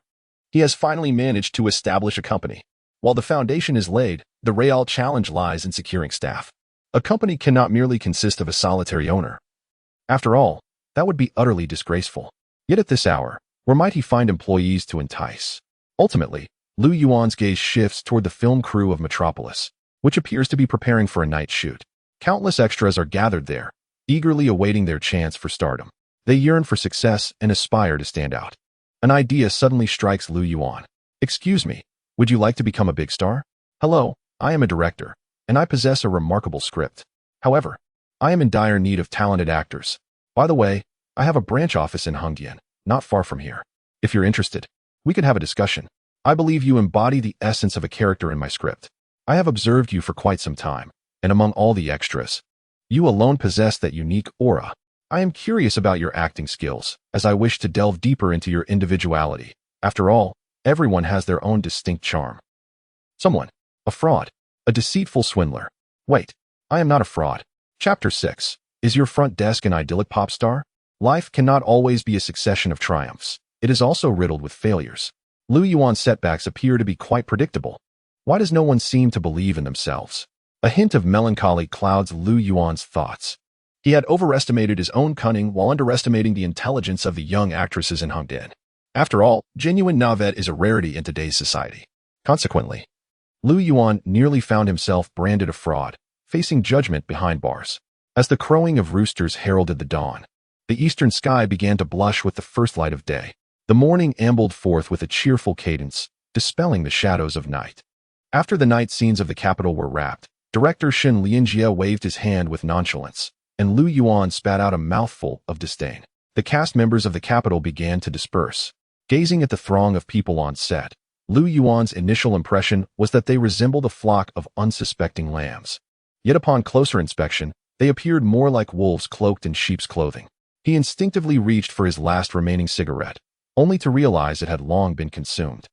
He has finally managed to establish a company. While the foundation is laid, the real challenge lies in securing staff. A company cannot merely consist of a solitary owner. After all, that would be utterly disgraceful. Yet at this hour, where might he find employees to entice? Ultimately, Lu Yuan's gaze shifts toward the film crew of Metropolis, which appears to be preparing for a night shoot. Countless extras are gathered there, eagerly awaiting their chance for stardom. They yearn for success and aspire to stand out. An idea suddenly strikes Lu Yuan. Excuse me, would you like to become a big star? Hello, I am a director, and I possess a remarkable script. However, I am in dire need of talented actors. By the way, I have a branch office in Hengdian, not far from here. If you're interested, we could have a discussion. I believe you embody the essence of a character in my script. I have observed you for quite some time, and among all the extras, you alone possess that unique aura. I am curious about your acting skills, as I wish to delve deeper into your individuality. After all, everyone has their own distinct charm. Someone. A fraud. A deceitful swindler. Wait, I am not a fraud. Chapter 6. Is your front desk an idyllic pop star? Life cannot always be a succession of triumphs. It is also riddled with failures. Lu Yuan's setbacks appear to be quite predictable. Why does no one seem to believe in themselves? A hint of melancholy clouds Lu Yuan's thoughts. He had overestimated his own cunning while underestimating the intelligence of the young actresses in Hengdian. After all, genuine navet is a rarity in today's society. Consequently, Lu Yuan nearly found himself branded a fraud, facing judgment behind bars. As the crowing of roosters heralded the dawn, the eastern sky began to blush with the first light of day. The morning ambled forth with a cheerful cadence, dispelling the shadows of night. After the night scenes of the capital were wrapped, director Shin Lianjie waved his hand with nonchalance, and Lu Yuan spat out a mouthful of disdain. The cast members of the capital began to disperse. Gazing at the throng of people on set, Lu Yuan's initial impression was that they resembled a flock of unsuspecting lambs. Yet upon closer inspection, they appeared more like wolves cloaked in sheep's clothing. He instinctively reached for his last remaining cigarette, only to realize it had long been consumed.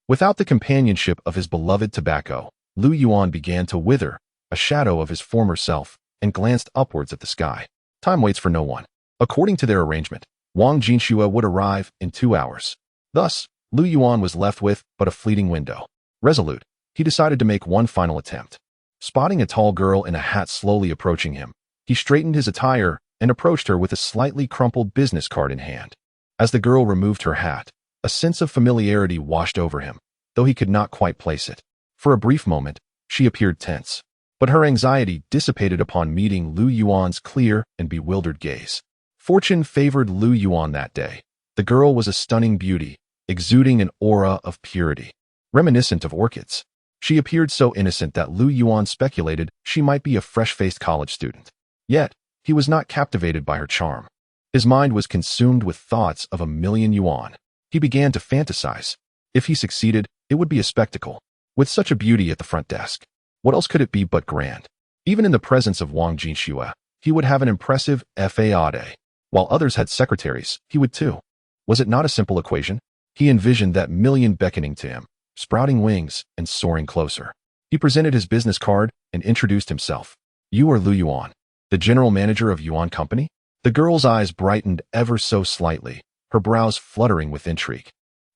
Without the companionship of his beloved tobacco, Lu Yuan began to wither, a shadow of his former self, and glanced upwards at the sky. Time waits for no one. According to their arrangement, Wang Jinxue would arrive in 2 hours. Thus, Lu Yuan was left with but a fleeting window. Resolute, he decided to make one final attempt. Spotting a tall girl in a hat slowly approaching him, he straightened his attire and approached her with a slightly crumpled business card in hand. As the girl removed her hat, a sense of familiarity washed over him, though he could not quite place it. For a brief moment, she appeared tense, but her anxiety dissipated upon meeting Lu Yuan's clear and bewildered gaze. Fortune favored Lu Yuan that day. The girl was a stunning beauty, exuding an aura of purity, reminiscent of orchids. She appeared so innocent that Lu Yuan speculated she might be a fresh-faced college student. Yet, he was not captivated by her charm. His mind was consumed with thoughts of 1,000,000 yuan. He began to fantasize. If he succeeded, it would be a spectacle. With such a beauty at the front desk, what else could it be but grand? Even in the presence of Wang Jinxue, he would have an impressive faade. While others had secretaries, he would too. Was it not a simple equation? He envisioned that million beckoning to him, sprouting wings and soaring closer. He presented his business card and introduced himself. You are Lu Yuan, the general manager of Yuan Company? The girl's eyes brightened ever so slightly, her brows fluttering with intrigue,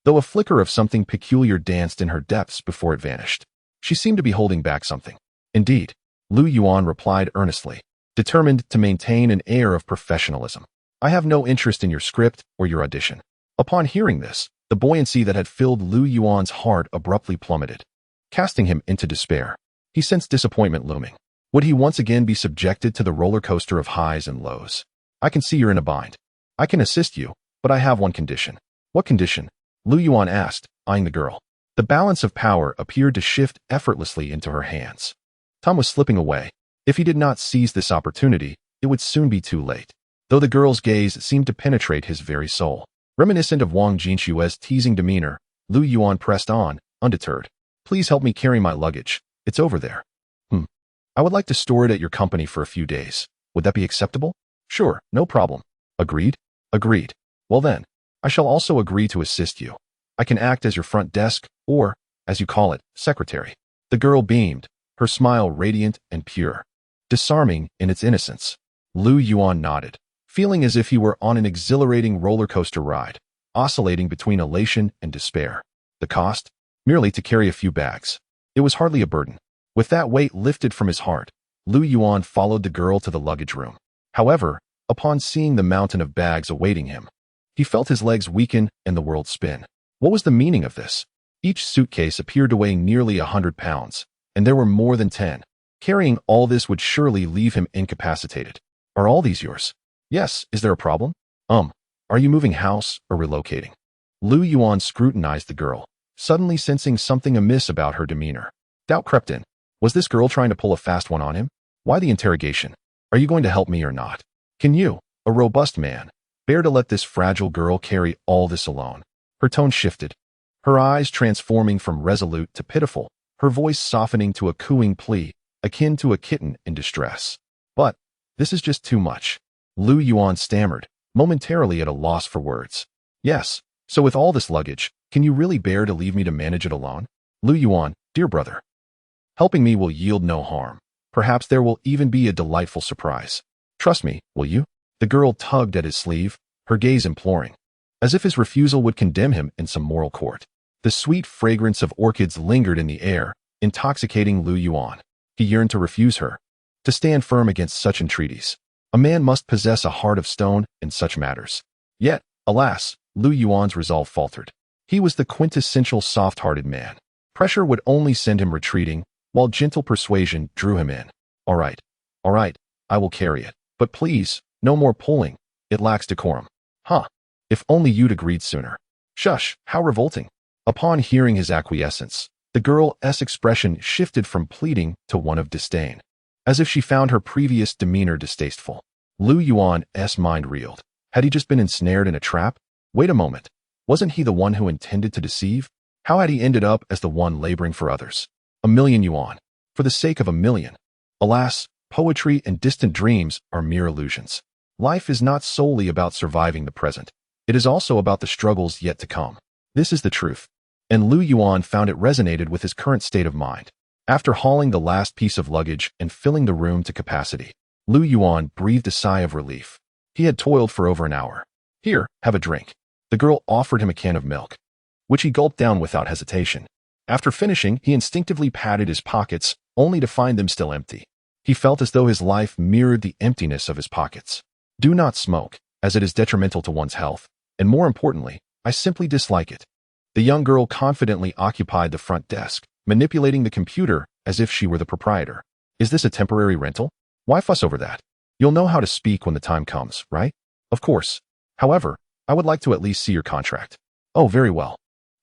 though a flicker of something peculiar danced in her depths before it vanished. She seemed to be holding back something. Indeed, Lu Yuan replied earnestly, determined to maintain an air of professionalism. I have no interest in your script or your audition. Upon hearing this, the buoyancy that had filled Lu Yuan's heart abruptly plummeted, casting him into despair. He sensed disappointment looming. Would he once again be subjected to the roller coaster of highs and lows? I can see you're in a bind. I can assist you, but I have one condition. What condition? Lu Yuan asked, eyeing the girl. The balance of power appeared to shift effortlessly into her hands. Time was slipping away. If he did not seize this opportunity, it would soon be too late. Though the girl's gaze seemed to penetrate his very soul. Reminiscent of Wang Jinxue's teasing demeanor, Lu Yuan pressed on, undeterred. Please help me carry my luggage. It's over there. I would like to store it at your company for a few days. Would that be acceptable? Sure, no problem. Agreed? Agreed. Well then, I shall also agree to assist you. I can act as your front desk, or, as you call it, secretary. The girl beamed, her smile radiant and pure, disarming in its innocence. Lu Yuan nodded, feeling as if he were on an exhilarating roller coaster ride, oscillating between elation and despair. The cost? Merely to carry a few bags. It was hardly a burden. With that weight lifted from his heart, Lu Yuan followed the girl to the luggage room. However, upon seeing the mountain of bags awaiting him, he felt his legs weaken and the world spin. What was the meaning of this? Each suitcase appeared to weigh nearly 100 pounds, and there were more than 10. Carrying all this would surely leave him incapacitated. Are all these yours? Yes. Is there a problem? Are you moving house or relocating? Lu Yuan scrutinized the girl, suddenly sensing something amiss about her demeanor. Doubt crept in. Was this girl trying to pull a fast one on him? Why the interrogation? Are you going to help me or not? Can you, a robust man, bear to let this fragile girl carry all this alone? Her tone shifted, her eyes transforming from resolute to pitiful, her voice softening to a cooing plea, akin to a kitten in distress. But, this is just too much. Lu Yuan stammered, momentarily at a loss for words. Yes, so with all this luggage, can you really bear to leave me to manage it alone? Lu Yuan, dear brother. Helping me will yield no harm. Perhaps there will even be a delightful surprise. Trust me, will you? The girl tugged at his sleeve, her gaze imploring, as if his refusal would condemn him in some moral court. The sweet fragrance of orchids lingered in the air, intoxicating Lu Yuan. He yearned to refuse her, to stand firm against such entreaties. A man must possess a heart of stone in such matters. Yet, alas, Lu Yuan's resolve faltered. He was the quintessential soft-hearted man. Pressure would only send him retreating, while gentle persuasion drew him in. All right, I will carry it. But please, no more pulling. It lacks decorum. If only you'd agreed sooner. Shush, how revolting. Upon hearing his acquiescence, the girl's expression shifted from pleading to one of disdain, as if she found her previous demeanor distasteful. Lu Yuan's mind reeled. Had he just been ensnared in a trap? Wait a moment. Wasn't he the one who intended to deceive? How had he ended up as the one laboring for others? 1,000,000 yuan. For the sake of 1,000,000. Alas, poetry and distant dreams are mere illusions. Life is not solely about surviving the present. It is also about the struggles yet to come. This is the truth. And Lu Yuan found it resonated with his current state of mind. After hauling the last piece of luggage and filling the room to capacity, Lu Yuan breathed a sigh of relief. He had toiled for over an hour. Here, have a drink. The girl offered him a can of milk, which he gulped down without hesitation. After finishing, he instinctively patted his pockets, only to find them still empty. He felt as though his life mirrored the emptiness of his pockets. Do not smoke, as it is detrimental to one's health, and more importantly, I simply dislike it. The young girl confidently occupied the front desk, manipulating the computer as if she were the proprietor. Is this a temporary rental? Why fuss over that? You'll know how to speak when the time comes, right? Of course. However, I would like to at least see your contract. Oh, very well.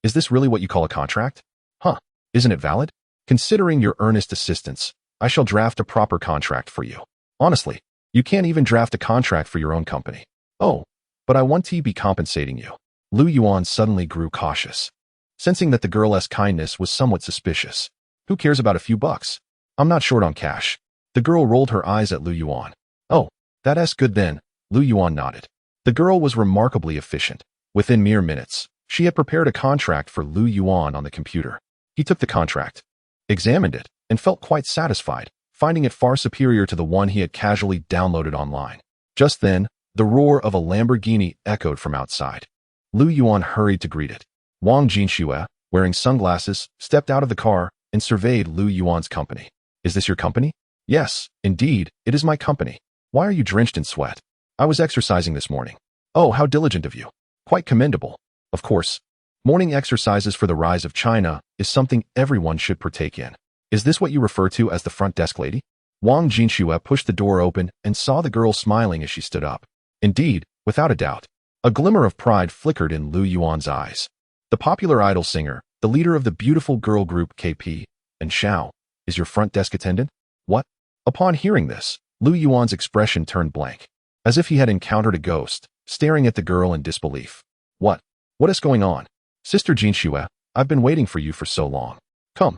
Is this really what you call a contract? Huh. Isn't it valid? Considering your earnest assistance, I shall draft a proper contract for you. Honestly, you can't even draft a contract for your own company. Oh, but I want to be compensating you. Lu Yuan suddenly grew cautious, sensing that the girl's kindness was somewhat suspicious. Who cares about a few bucks? I'm not short on cash. The girl rolled her eyes at Lu Yuan. Oh, that's good then. Lu Yuan nodded. The girl was remarkably efficient. Within mere minutes, she had prepared a contract for Lu Yuan on the computer. He took the contract, examined it, and felt quite satisfied, finding it far superior to the one he had casually downloaded online. Just then, the roar of a Lamborghini echoed from outside. Lu Yuan hurried to greet it. Wang Jinxue, wearing sunglasses, stepped out of the car and surveyed Lu Yuan's company. Is this your company? Yes, indeed, it is my company. Why are you drenched in sweat? I was exercising this morning. Oh, how diligent of you. Quite commendable. Of course, morning exercises for the rise of China is something everyone should partake in. Is this what you refer to as the front desk lady? Wang Jinxue pushed the door open and saw the girl smiling as she stood up. Indeed, without a doubt. A glimmer of pride flickered in Lu Yuan's eyes. The popular idol singer, the leader of the beautiful girl group KP, and Xiao, is your front desk attendant? What? Upon hearing this, Lu Yuan's expression turned blank, as if he had encountered a ghost, staring at the girl in disbelief. What? What is going on? Sister Jinxue, I've been waiting for you for so long. Come,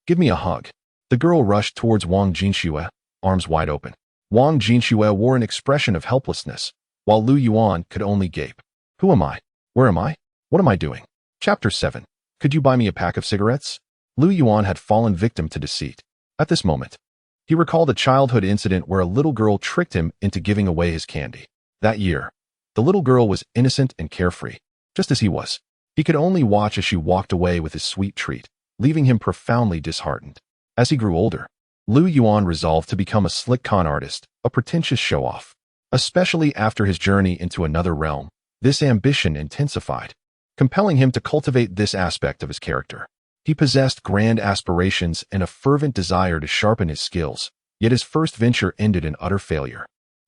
give me a hug. The girl rushed towards Wang Jinxue, arms wide open. Wang Jinxue wore an expression of helplessness, while Lu Yuan could only gape. Who am I? Where am I? What am I doing? Chapter 7. Could you buy me a pack of cigarettes? Lu Yuan had fallen victim to deceit. At this moment, he recalled a childhood incident where a little girl tricked him into giving away his candy. That year, the little girl was innocent and carefree, just as he was. He could only watch as she walked away with his sweet treat, leaving him profoundly disheartened. As he grew older, Lu Yuan resolved to become a slick con artist, a pretentious show-off. Especially after his journey into another realm, this ambition intensified, compelling him to cultivate this aspect of his character. He possessed grand aspirations and a fervent desire to sharpen his skills, yet his first venture ended in utter failure,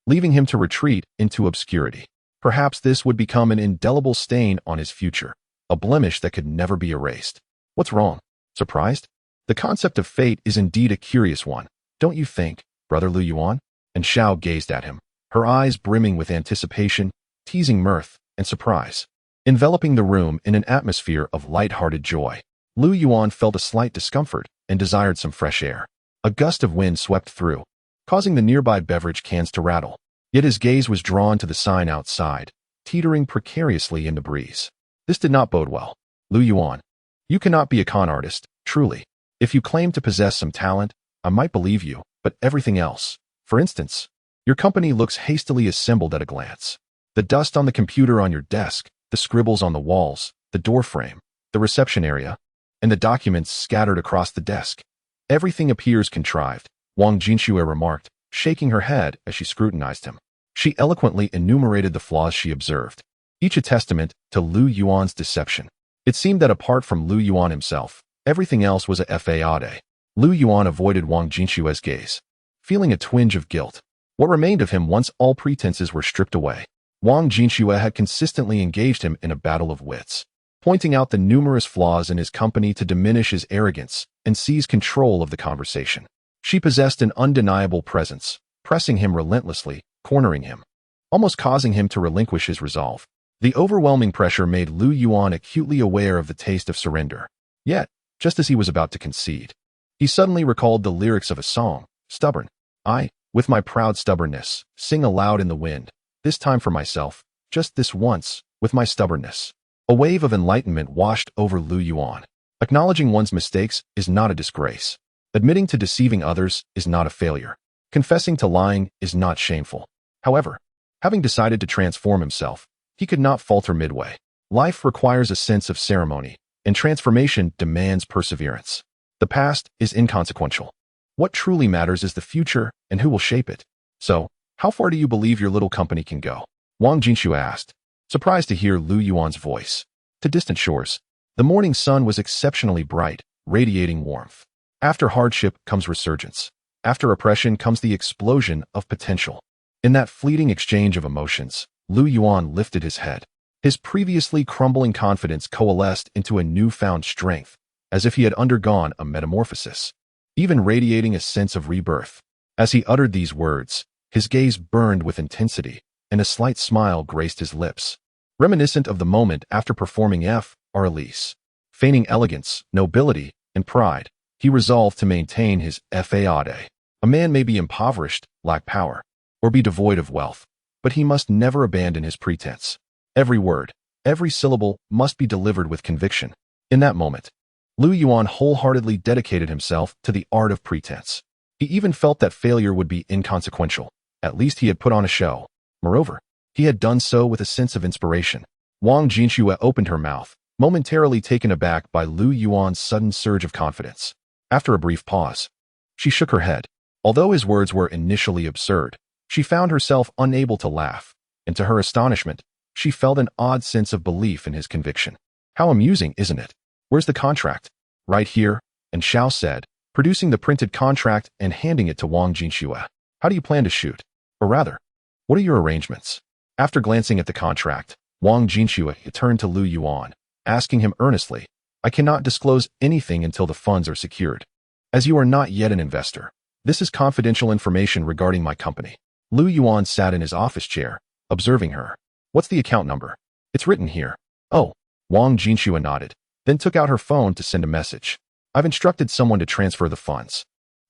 leaving him to retreat into obscurity. Perhaps this would become an indelible stain on his future, a blemish that could never be erased. What's wrong? Surprised? The concept of fate is indeed a curious one, don't you think, brother Lu Yuan? And Xiao gazed at him, her eyes brimming with anticipation, teasing mirth, and surprise, enveloping the room in an atmosphere of light-hearted joy. Lu Yuan felt a slight discomfort and desired some fresh air. A gust of wind swept through, causing the nearby beverage cans to rattle. Yet his gaze was drawn to the sign outside, teetering precariously in the breeze. This did not bode well. Lu Yuan, you cannot be a con artist, truly. If you claim to possess some talent, I might believe you, but everything else, for instance, your company looks hastily assembled at a glance. The dust on the computer on your desk, the scribbles on the walls, the door frame, the reception area, and the documents scattered across the desk. Everything appears contrived, Wang Jinxue remarked, shaking her head as she scrutinized him. She eloquently enumerated the flaws she observed, each a testament to Lu Yuan's deception. It seemed that apart from Lu Yuan himself, everything else was a fade. Lu Yuan avoided Wang Jinxue's gaze, feeling a twinge of guilt. What remained of him once all pretenses were stripped away? Wang Jinxue had consistently engaged him in a battle of wits, pointing out the numerous flaws in his company to diminish his arrogance and seize control of the conversation. She possessed an undeniable presence, pressing him relentlessly, cornering him, almost causing him to relinquish his resolve. The overwhelming pressure made Lu Yuan acutely aware of the taste of surrender. Yet, just as he was about to concede, he suddenly recalled the lyrics of a song, Stubborn. I, with my proud stubbornness, sing aloud in the wind, this time for myself, just this once, with my stubbornness. A wave of enlightenment washed over Lu Yuan. Acknowledging one's mistakes is not a disgrace. Admitting to deceiving others is not a failure. Confessing to lying is not shameful. However, having decided to transform himself, he could not falter midway. Life requires a sense of ceremony, and transformation demands perseverance. The past is inconsequential. What truly matters is the future and who will shape it. So, how far do you believe your little company can go? Wang Jinshu asked, surprised to hear Lu Yuan's voice. To distant shores, the morning sun was exceptionally bright, radiating warmth. After hardship comes resurgence. After oppression comes the explosion of potential. In that fleeting exchange of emotions, Lu Yuan lifted his head. His previously crumbling confidence coalesced into a newfound strength, as if he had undergone a metamorphosis, even radiating a sense of rebirth. As he uttered these words, his gaze burned with intensity, and a slight smile graced his lips, reminiscent of the moment after performing heiress. Feigning elegance, nobility, and pride, he resolved to maintain his faade. A man may be impoverished, lack power, or be devoid of wealth, but he must never abandon his pretense. Every word, every syllable must be delivered with conviction. In that moment, Lu Yuan wholeheartedly dedicated himself to the art of pretense. He even felt that failure would be inconsequential. At least he had put on a show. Moreover, he had done so with a sense of inspiration. Wang Jinshu opened her mouth, momentarily taken aback by Lu Yuan's sudden surge of confidence. After a brief pause, she shook her head. Although his words were initially absurd, she found herself unable to laugh, and to her astonishment, she felt an odd sense of belief in his conviction. How amusing, isn't it? Where's the contract? Right here, and Xiao said, producing the printed contract and handing it to Wang Jinshu. How do you plan to shoot? Or rather, what are your arrangements? After glancing at the contract, Wang Jinshu turned to Lu Yuan, asking him earnestly, I cannot disclose anything until the funds are secured. As you are not yet an investor, this is confidential information regarding my company. Lu Yuan sat in his office chair, observing her. What's the account number? It's written here. Oh, Wang Jinshu nodded, then took out her phone to send a message. I've instructed someone to transfer the funds.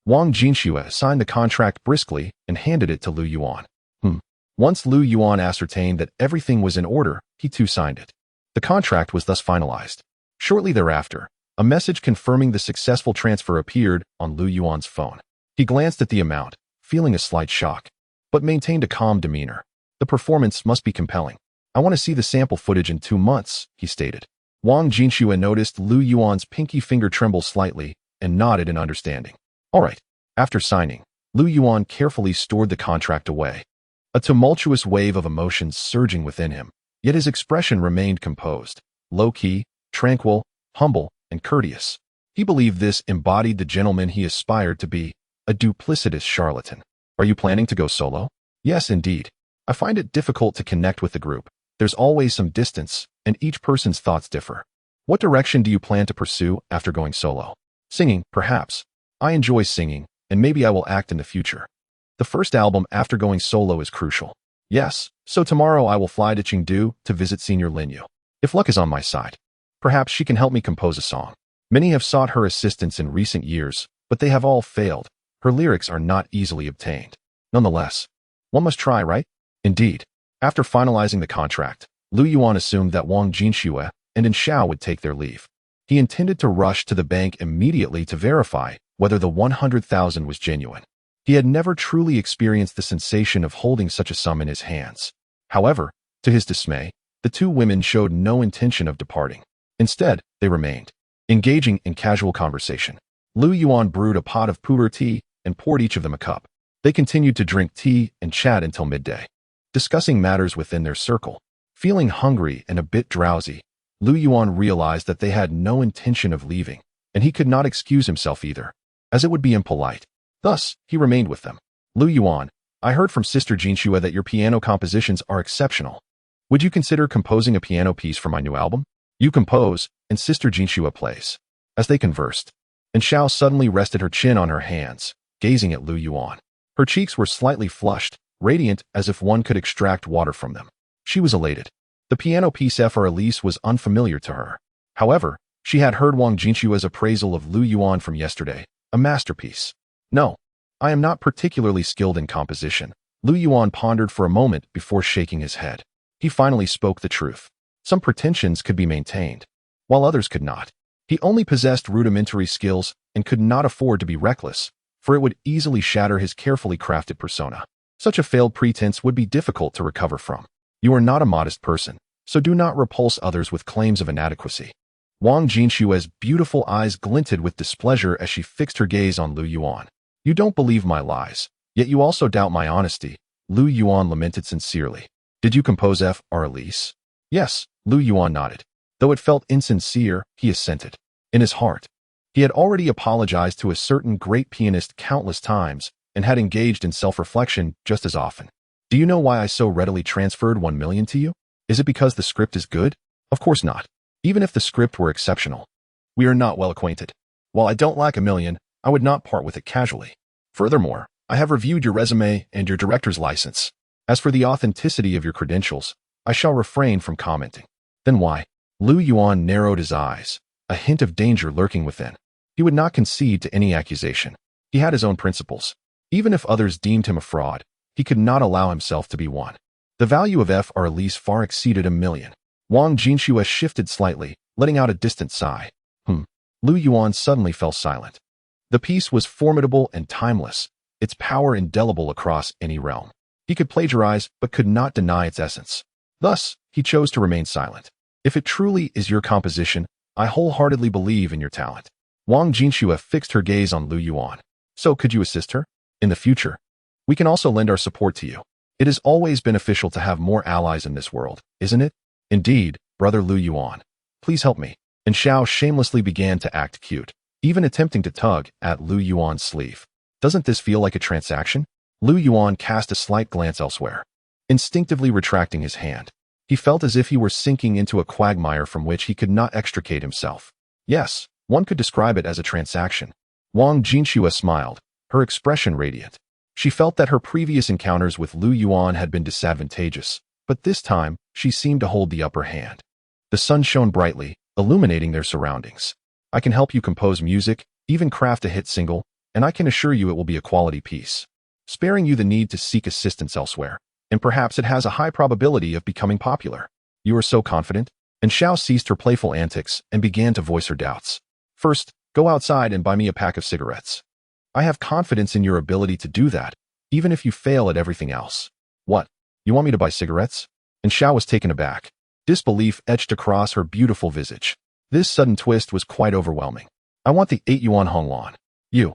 Wang Jinshu signed the contract briskly and handed it to Lu Yuan. Once Lu Yuan ascertained that everything was in order, he too signed it. The contract was thus finalized. Shortly thereafter, a message confirming the successful transfer appeared on Lu Yuan's phone. He glanced at the amount, feeling a slight shock, but maintained a calm demeanor. The performance must be compelling. I want to see the sample footage in 2 months, he stated. Wang Jinshu noticed Lu Yuan's pinky finger tremble slightly and nodded in understanding. All right. After signing, Lu Yuan carefully stored the contract away. A tumultuous wave of emotions surging within him, yet his expression remained composed, low-key, tranquil, humble, and courteous. He believed this embodied the gentleman he aspired to be, a duplicitous charlatan. Are you planning to go solo? Yes, indeed. I find it difficult to connect with the group. There's always some distance, and each person's thoughts differ. What direction do you plan to pursue after going solo? Singing, perhaps. I enjoy singing, and maybe I will act in the future. The first album after going solo is crucial. Yes, so tomorrow I will fly to Chengdu to visit Senior Linyu. If luck is on my side, perhaps she can help me compose a song. Many have sought her assistance in recent years, but they have all failed. Her lyrics are not easily obtained. Nonetheless, one must try, right? Indeed. After finalizing the contract, Lu Yuan assumed that Wang Jinshu and Xiao would take their leave. He intended to rush to the bank immediately to verify whether the 100,000 was genuine. He had never truly experienced the sensation of holding such a sum in his hands. However, to his dismay, the two women showed no intention of departing. Instead, they remained, engaging in casual conversation. Lu Yuan brewed a pot of pu'er tea and poured each of them a cup. They continued to drink tea and chat until midday, discussing matters within their circle. Feeling hungry and a bit drowsy, Lu Yuan realized that they had no intention of leaving, and he could not excuse himself either, as it would be impolite. Thus, he remained with them. Lu Yuan, I heard from Sister Jinshu that your piano compositions are exceptional. Would you consider composing a piano piece for my new album? You compose, and Sister Jinshu plays. As they conversed, and Xiao suddenly rested her chin on her hands, gazing at Lu Yuan. Her cheeks were slightly flushed, radiant as if one could extract water from them. She was elated. The piano piece heiress was unfamiliar to her. However, she had heard Wang Jinshu's appraisal of Lu Yuan from yesterday, a masterpiece. No, I am not particularly skilled in composition. Lu Yuan pondered for a moment before shaking his head. He finally spoke the truth. Some pretensions could be maintained, while others could not. He only possessed rudimentary skills and could not afford to be reckless, for it would easily shatter his carefully crafted persona. Such a failed pretense would be difficult to recover from. You are not a modest person, so do not repulse others with claims of inadequacy. Wang Jinshue's beautiful eyes glinted with displeasure as she fixed her gaze on Lu Yuan. You don't believe my lies, yet you also doubt my honesty, Lu Yuan lamented sincerely. Did you compose heiress? Yes, Lu Yuan nodded. Though it felt insincere, he assented. In his heart, he had already apologized to a certain great pianist countless times and had engaged in self-reflection just as often. Do you know why I so readily transferred 1 million to you? Is it because the script is good? Of course not. Even if the script were exceptional. We are not well acquainted. While I don't lack 1 million, I would not part with it casually. Furthermore, I have reviewed your resume and your director's license. As for the authenticity of your credentials, I shall refrain from commenting. Then why? Lu Yuan narrowed his eyes, a hint of danger lurking within. He would not concede to any accusation. He had his own principles. Even if others deemed him a fraud, he could not allow himself to be one. The value of heiress far exceeded 1 million. Wang Jinshue shifted slightly, letting out a distant sigh. Lu Yuan suddenly fell silent. The piece was formidable and timeless, its power indelible across any realm. He could plagiarize, but could not deny its essence. Thus, he chose to remain silent. If it truly is your composition, I wholeheartedly believe in your talent. Wang Jinshue fixed her gaze on Lu Yuan. So could you assist her? In the future, we can also lend our support to you. It is always beneficial to have more allies in this world, isn't it? Indeed, brother Lu Yuan. Please help me. And Xiao shamelessly began to act cute, even attempting to tug at Lu Yuan's sleeve. Doesn't this feel like a transaction? Lu Yuan cast a slight glance elsewhere, instinctively retracting his hand. He felt as if he were sinking into a quagmire from which he could not extricate himself. Yes, one could describe it as a transaction. Wang Jinshue smiled, her expression radiant. She felt that her previous encounters with Lu Yuan had been disadvantageous, but this time, she seemed to hold the upper hand. The sun shone brightly, illuminating their surroundings. I can help you compose music, even craft a hit single, and I can assure you it will be a quality piece, sparing you the need to seek assistance elsewhere, and perhaps it has a high probability of becoming popular. You are so confident? And Xiao ceased her playful antics and began to voice her doubts. First, go outside and buy me a pack of cigarettes. I have confidence in your ability to do that, even if you fail at everything else. What? You want me to buy cigarettes? And Xiao was taken aback. Disbelief etched across her beautiful visage. This sudden twist was quite overwhelming. I want the 8 yuan hongluan. You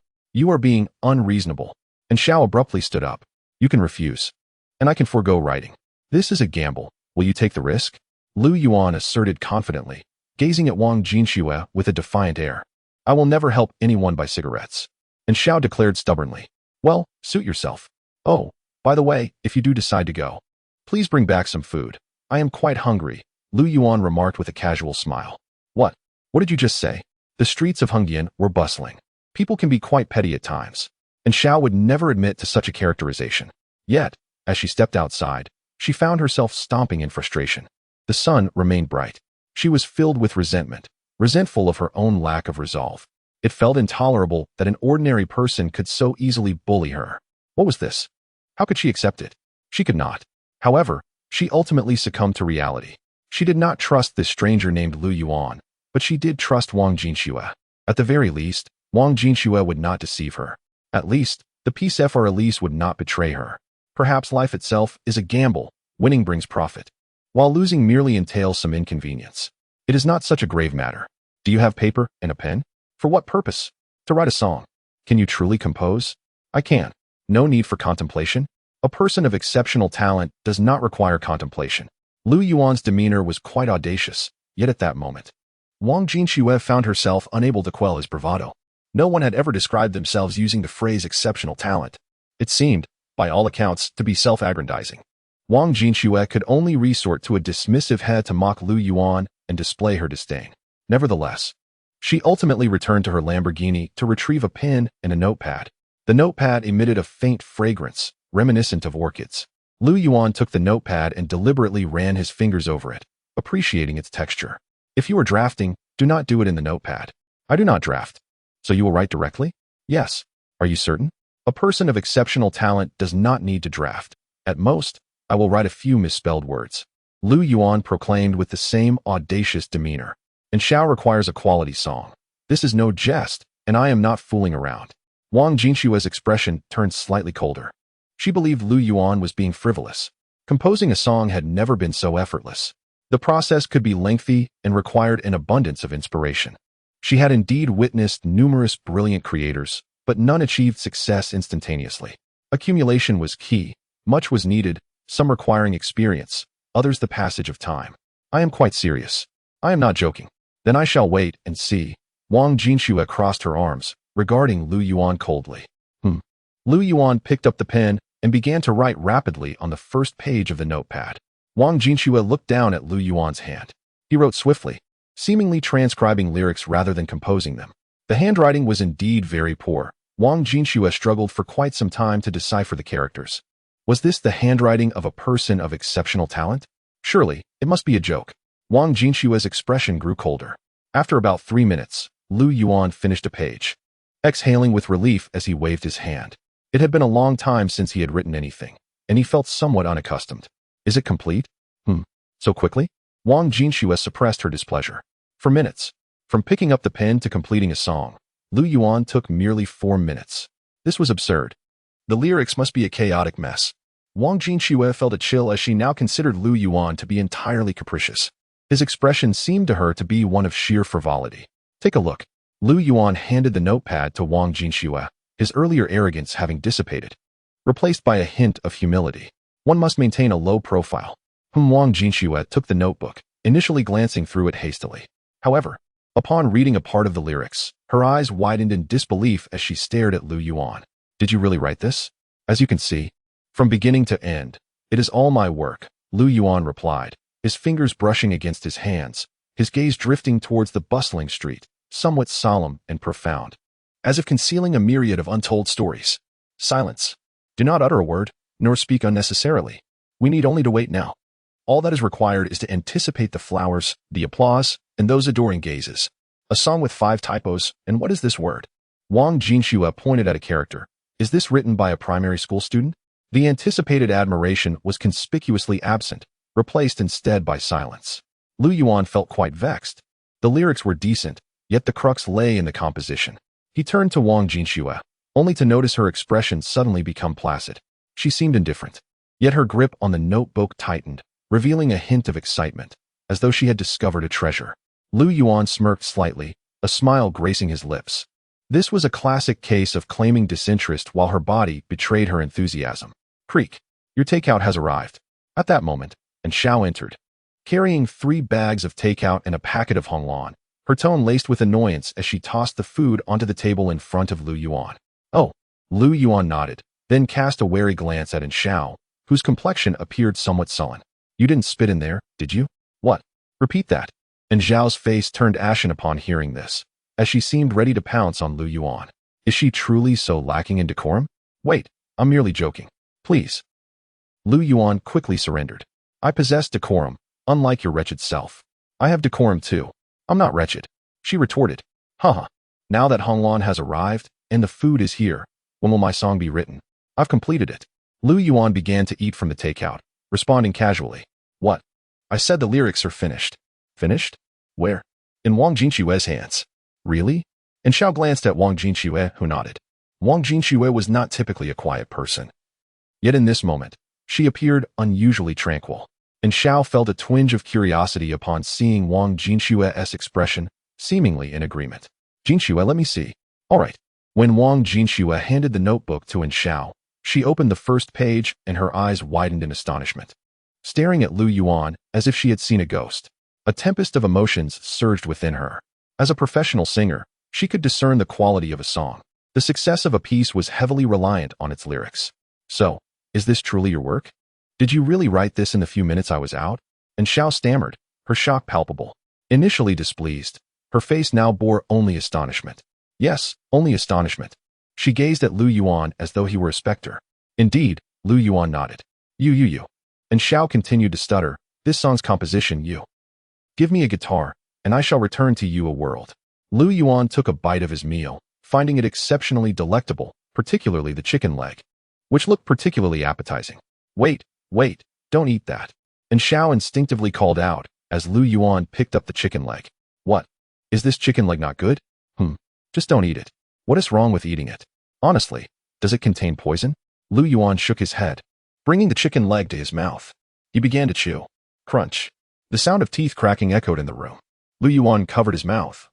are being unreasonable. And Xiao abruptly stood up. You can refuse. And I can forego writing. This is a gamble. Will you take the risk? Lu Yuan asserted confidently, gazing at Wang Jinshue with a defiant air. I will never help anyone buy cigarettes. And Xiao declared stubbornly. Well, suit yourself. Oh, by the way, if you do decide to go, please bring back some food. I am quite hungry, Lu Yuan remarked with a casual smile. What? What did you just say? The streets of Hengdian were bustling. People can be quite petty at times, and Xiao would never admit to such a characterization. Yet, as she stepped outside, she found herself stomping in frustration. The sun remained bright. She was filled with resentment, resentful of her own lack of resolve. It felt intolerable that an ordinary person could so easily bully her. What was this? How could she accept it? She could not. However, she ultimately succumbed to reality. She did not trust this stranger named Lu Yuan, but she did trust Wang Jinshue. At the very least, Wang Jinshue would not deceive her. At least, the piece heiress would not betray her. Perhaps life itself is a gamble, winning brings profit, while losing merely entails some inconvenience. It is not such a grave matter. Do you have paper and a pen? For what purpose? To write a song. Can you truly compose? I can. No need for contemplation. A person of exceptional talent does not require contemplation. Lu Yuan's demeanor was quite audacious, yet at that moment, Wang Jinshue found herself unable to quell his bravado. No one had ever described themselves using the phrase exceptional talent. It seemed, by all accounts, to be self-aggrandizing. Wang Jinshue could only resort to a dismissive head to mock Lu Yuan and display her disdain. Nevertheless, she ultimately returned to her Lamborghini to retrieve a pen and a notepad. The notepad emitted a faint fragrance, reminiscent of orchids. Lu Yuan took the notepad and deliberately ran his fingers over it, appreciating its texture. If you are drafting, do not do it in the notepad. I do not draft. So you will write directly? Yes. Are you certain? A person of exceptional talent does not need to draft. At most, I will write a few misspelled words. Lu Yuan proclaimed with the same audacious demeanor. And Xiao requires a quality song. This is no jest, and I am not fooling around. Wang Jinshua's expression turned slightly colder. She believed Lu Yuan was being frivolous. Composing a song had never been so effortless. The process could be lengthy and required an abundance of inspiration. She had indeed witnessed numerous brilliant creators, but none achieved success instantaneously. Accumulation was key. Much was needed, some requiring experience, others the passage of time. I am quite serious. I am not joking. Then I shall wait and see. Wang Jinshua crossed her arms, regarding Lu Yuan coldly. Lu Yuan picked up the pen and began to write rapidly on the first page of the notepad. Wang Jinshua looked down at Lu Yuan's hand. He wrote swiftly, seemingly transcribing lyrics rather than composing them. The handwriting was indeed very poor. Wang Jinshua struggled for quite some time to decipher the characters. Was this the handwriting of a person of exceptional talent? Surely, it must be a joke. Wang Jinshua's expression grew colder. After about 3 minutes, Lu Yuan finished a page, exhaling with relief as he waved his hand. It had been a long time since he had written anything, and he felt somewhat unaccustomed. Is it complete? So quickly? Wang Jinshua suppressed her displeasure. For minutes, from picking up the pen to completing a song, Lu Yuan took merely 4 minutes. This was absurd. The lyrics must be a chaotic mess. Wang Jinshua felt a chill as she now considered Lu Yuan to be entirely capricious. His expression seemed to her to be one of sheer frivolity. Take a look. Lu Yuan handed the notepad to Wang Jinshua, his earlier arrogance having dissipated, replaced by a hint of humility. One must maintain a low profile. Wang Jinshua took the notebook, initially glancing through it hastily. However, upon reading a part of the lyrics, her eyes widened in disbelief as she stared at Lu Yuan. Did you really write this? As you can see, from beginning to end, it is all my work, Lu Yuan replied, his fingers brushing against his hands, his gaze drifting towards the bustling street, somewhat solemn and profound, as if concealing a myriad of untold stories. Silence. Do not utter a word, nor speak unnecessarily. We need only to wait now. All that is required is to anticipate the flowers, the applause, and those adoring gazes. A song with 5 typos, and what is this word? Wang Jinshua pointed at a character. Is this written by a primary school student? The anticipated admiration was conspicuously absent, replaced instead by silence. Lu Yuan felt quite vexed. The lyrics were decent, yet the crux lay in the composition. He turned to Wang Jinshua, only to notice her expression suddenly become placid. She seemed indifferent, yet her grip on the notebook tightened, revealing a hint of excitement, as though she had discovered a treasure. Lu Yuan smirked slightly, a smile gracing his lips. This was a classic case of claiming disinterest while her body betrayed her enthusiasm. Creak. Your takeout has arrived. At that moment, and Xiao entered, carrying 3 bags of takeout and a packet of Honglan, her tone laced with annoyance as she tossed the food onto the table in front of Lu Yuan. Oh, Lu Yuan nodded, then cast a wary glance at Xiao, whose complexion appeared somewhat sullen. You didn't spit in there, did you? What? Repeat that. And Zhao's face turned ashen upon hearing this, as she seemed ready to pounce on Lu Yuan. Is she truly so lacking in decorum? Wait, I'm merely joking. Please. Lu Yuan quickly surrendered. I possess decorum, unlike your wretched self. I have decorum too. I'm not wretched, she retorted. Haha. Now that Honglan has arrived, and the food is here, when will my song be written? I've completed it. Lu Yuan began to eat from the takeout, responding casually. What? I said the lyrics are finished. Finished? Where? In Wang Jinshua's hands. Really? And Xiao glanced at Wang Jinshua, who nodded. Wang Jinshua was not typically a quiet person. Yet in this moment, she appeared unusually tranquil, and Xiao felt a twinge of curiosity upon seeing Wang Jinshua's expression, seemingly in agreement. Jinshua, let me see. All right. When Wang Jinshua handed the notebook to Xiao, she opened the first page and her eyes widened in astonishment, staring at Lu Yuan as if she had seen a ghost. A tempest of emotions surged within her. As a professional singer, she could discern the quality of a song. The success of a piece was heavily reliant on its lyrics. So, is this truly your work? Did you really write this in the few minutes I was out? And Xiao stammered, her shock palpable. Initially displeased, her face now bore only astonishment. Yes, only astonishment. She gazed at Lu Yuan as though he were a specter. Indeed, Lu Yuan nodded. You. And Xiao continued to stutter, this song's composition, you. Give me a guitar, and I shall return to you a world. Lu Yuan took a bite of his meal, finding it exceptionally delectable, particularly the chicken leg, which looked particularly appetizing. Wait, don't eat that. And Xiao instinctively called out as Lu Yuan picked up the chicken leg. What? Is this chicken leg not good? Just don't eat it. What is wrong with eating it? Honestly, does it contain poison? Lu Yuan shook his head, bringing the chicken leg to his mouth. He began to chew. Crunch. The sound of teeth cracking echoed in the room. Lu Yuan covered his mouth.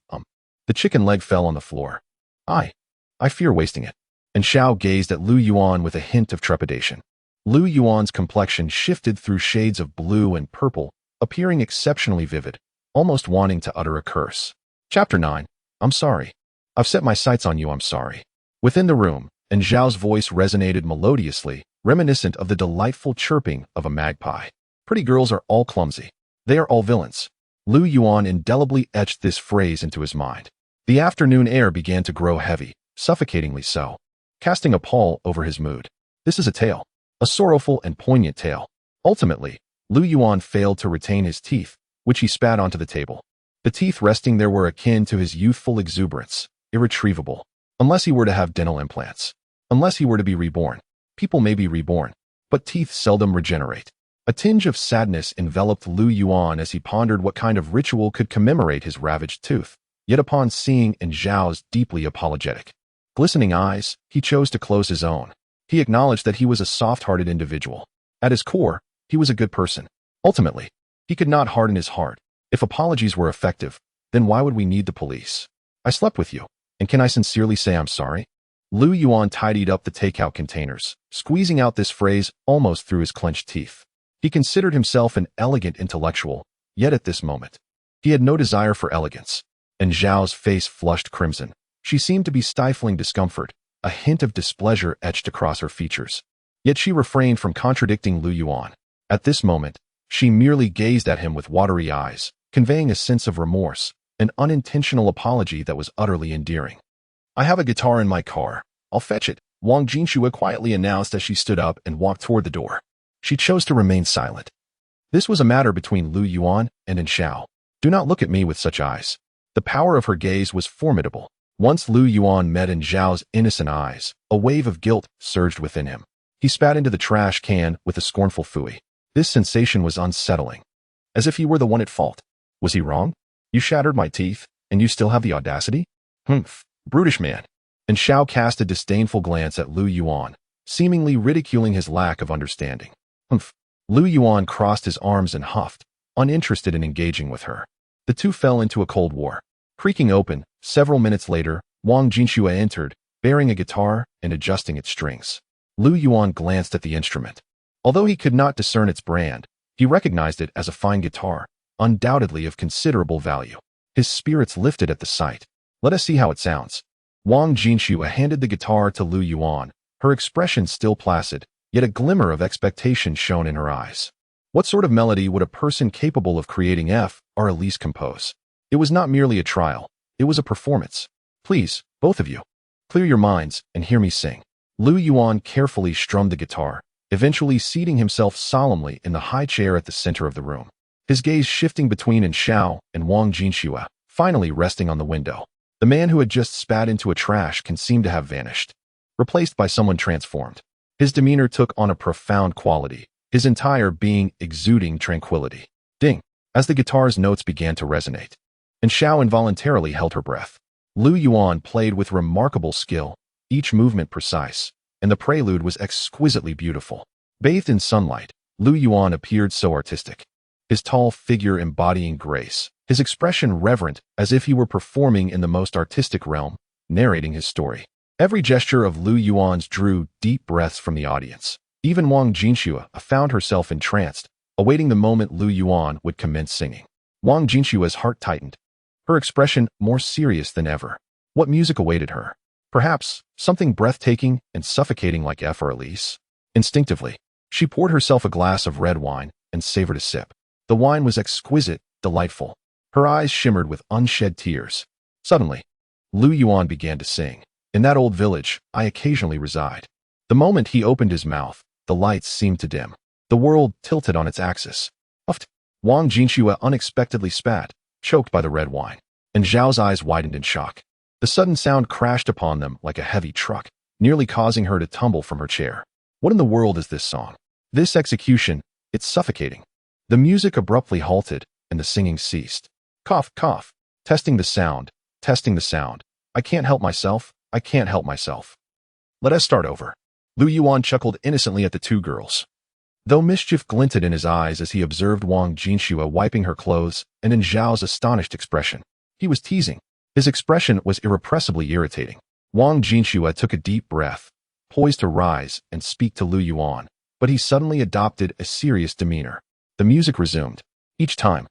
The chicken leg fell on the floor. I fear wasting it. And Xiao gazed at Lu Yuan with a hint of trepidation. Lu Yuan's complexion shifted through shades of blue and purple, appearing exceptionally vivid, almost wanting to utter a curse. Chapter 9. I'm sorry. I've set my sights on you, I'm sorry. Within the room, and Zhao's voice resonated melodiously, reminiscent of the delightful chirping of a magpie. Pretty girls are all clumsy. They are all villains. Lu Yuan indelibly etched this phrase into his mind. The afternoon air began to grow heavy, suffocatingly so, casting a pall over his mood. This is a tale. A sorrowful and poignant tale. Ultimately, Lu Yuan failed to retain his teeth, which he spat onto the table. The teeth resting there were akin to his youthful exuberance, irretrievable. Unless he were to have dental implants. Unless he were to be reborn. People may be reborn, but teeth seldom regenerate. A tinge of sadness enveloped Lu Yuan as he pondered what kind of ritual could commemorate his ravaged tooth. Yet upon seeing in Zhao's deeply apologetic, glistening eyes, he chose to close his own. He acknowledged that he was a soft-hearted individual. At his core, he was a good person. Ultimately, he could not harden his heart. If apologies were effective, then why would we need the police? I slept with you, and can I sincerely say I'm sorry? Lu Yuan tidied up the takeout containers, squeezing out this phrase almost through his clenched teeth. He considered himself an elegant intellectual, yet at this moment, he had no desire for elegance. And Zhao's face flushed crimson. She seemed to be stifling discomfort, a hint of displeasure etched across her features. Yet she refrained from contradicting Lu Yuan. At this moment, she merely gazed at him with watery eyes, conveying a sense of remorse, an unintentional apology that was utterly endearing. I have a guitar in my car. I'll fetch it, Wang Jinxue quietly announced as she stood up and walked toward the door. She chose to remain silent. This was a matter between Lu Yuan and Xiao. Do not look at me with such eyes. The power of her gaze was formidable. Once Lu Yuan met in Zhao's innocent eyes, a wave of guilt surged within him. He spat into the trash can with a scornful phooey. This sensation was unsettling. As if he were the one at fault. Was he wrong? You shattered my teeth, and you still have the audacity? Brutish man. And Xiao cast a disdainful glance at Lu Yuan, seemingly ridiculing his lack of understanding. Lu Yuan crossed his arms and huffed, uninterested in engaging with her. The two fell into a cold war. Creaking open, several minutes later, Wang Jinxue entered, bearing a guitar and adjusting its strings. Lu Yuan glanced at the instrument. Although he could not discern its brand, he recognized it as a fine guitar, undoubtedly of considerable value. His spirits lifted at the sight. Let us see how it sounds. Wang Jinxue handed the guitar to Lu Yuan, her expression still placid, yet a glimmer of expectation shone in her eyes. What sort of melody would a person capable of creating or at least compose? It was not merely a trial, it was a performance. Please, both of you, clear your minds and hear me sing. Lu Yuan carefully strummed the guitar, eventually seating himself solemnly in the high chair at the center of the room. His gaze shifting between Xiao and Wang Jinxue, finally resting on the window. The man who had just spat into a trash can seem to have vanished, replaced by someone transformed. His demeanor took on a profound quality, his entire being exuding tranquility. Ding! As the guitar's notes began to resonate. And Xiao involuntarily held her breath. Lu Yuan played with remarkable skill, each movement precise, and the prelude was exquisitely beautiful. Bathed in sunlight, Lu Yuan appeared so artistic. His tall figure embodying grace, his expression reverent as if he were performing in the most artistic realm, narrating his story. Every gesture of Lu Yuan's drew deep breaths from the audience. Even Wang Jinxue found herself entranced, awaiting the moment Lu Yuan would commence singing. Wang Jinshua's heart tightened, her expression more serious than ever. What music awaited her? Perhaps something breathtaking and suffocating like or Elise. Instinctively, she poured herself a glass of red wine and savored a sip. The wine was exquisite, delightful. Her eyes shimmered with unshed tears. Suddenly, Lu Yuan began to sing. In that old village, I occasionally reside. The moment he opened his mouth, the lights seemed to dim. The world tilted on its axis. Puffed. Wang Jinxue unexpectedly spat, choked by the red wine, and Zhao's eyes widened in shock. The sudden sound crashed upon them like a heavy truck. nearly causing her to tumble from her chair. What in the world is this song? This execution, it's suffocating. The music abruptly halted, and the singing ceased. Cough, cough. Testing the sound. Testing the sound. I can't help myself. I can't help myself. Let us start over. Lu Yuan chuckled innocently at the two girls, though mischief glinted in his eyes as he observed Wang Jinxue wiping her clothes and in Zhao's astonished expression. He was teasing. His expression was irrepressibly irritating. Wang Jinxue took a deep breath, poised to rise and speak to Lu Yuan, but he suddenly adopted a serious demeanor. The music resumed. Each time,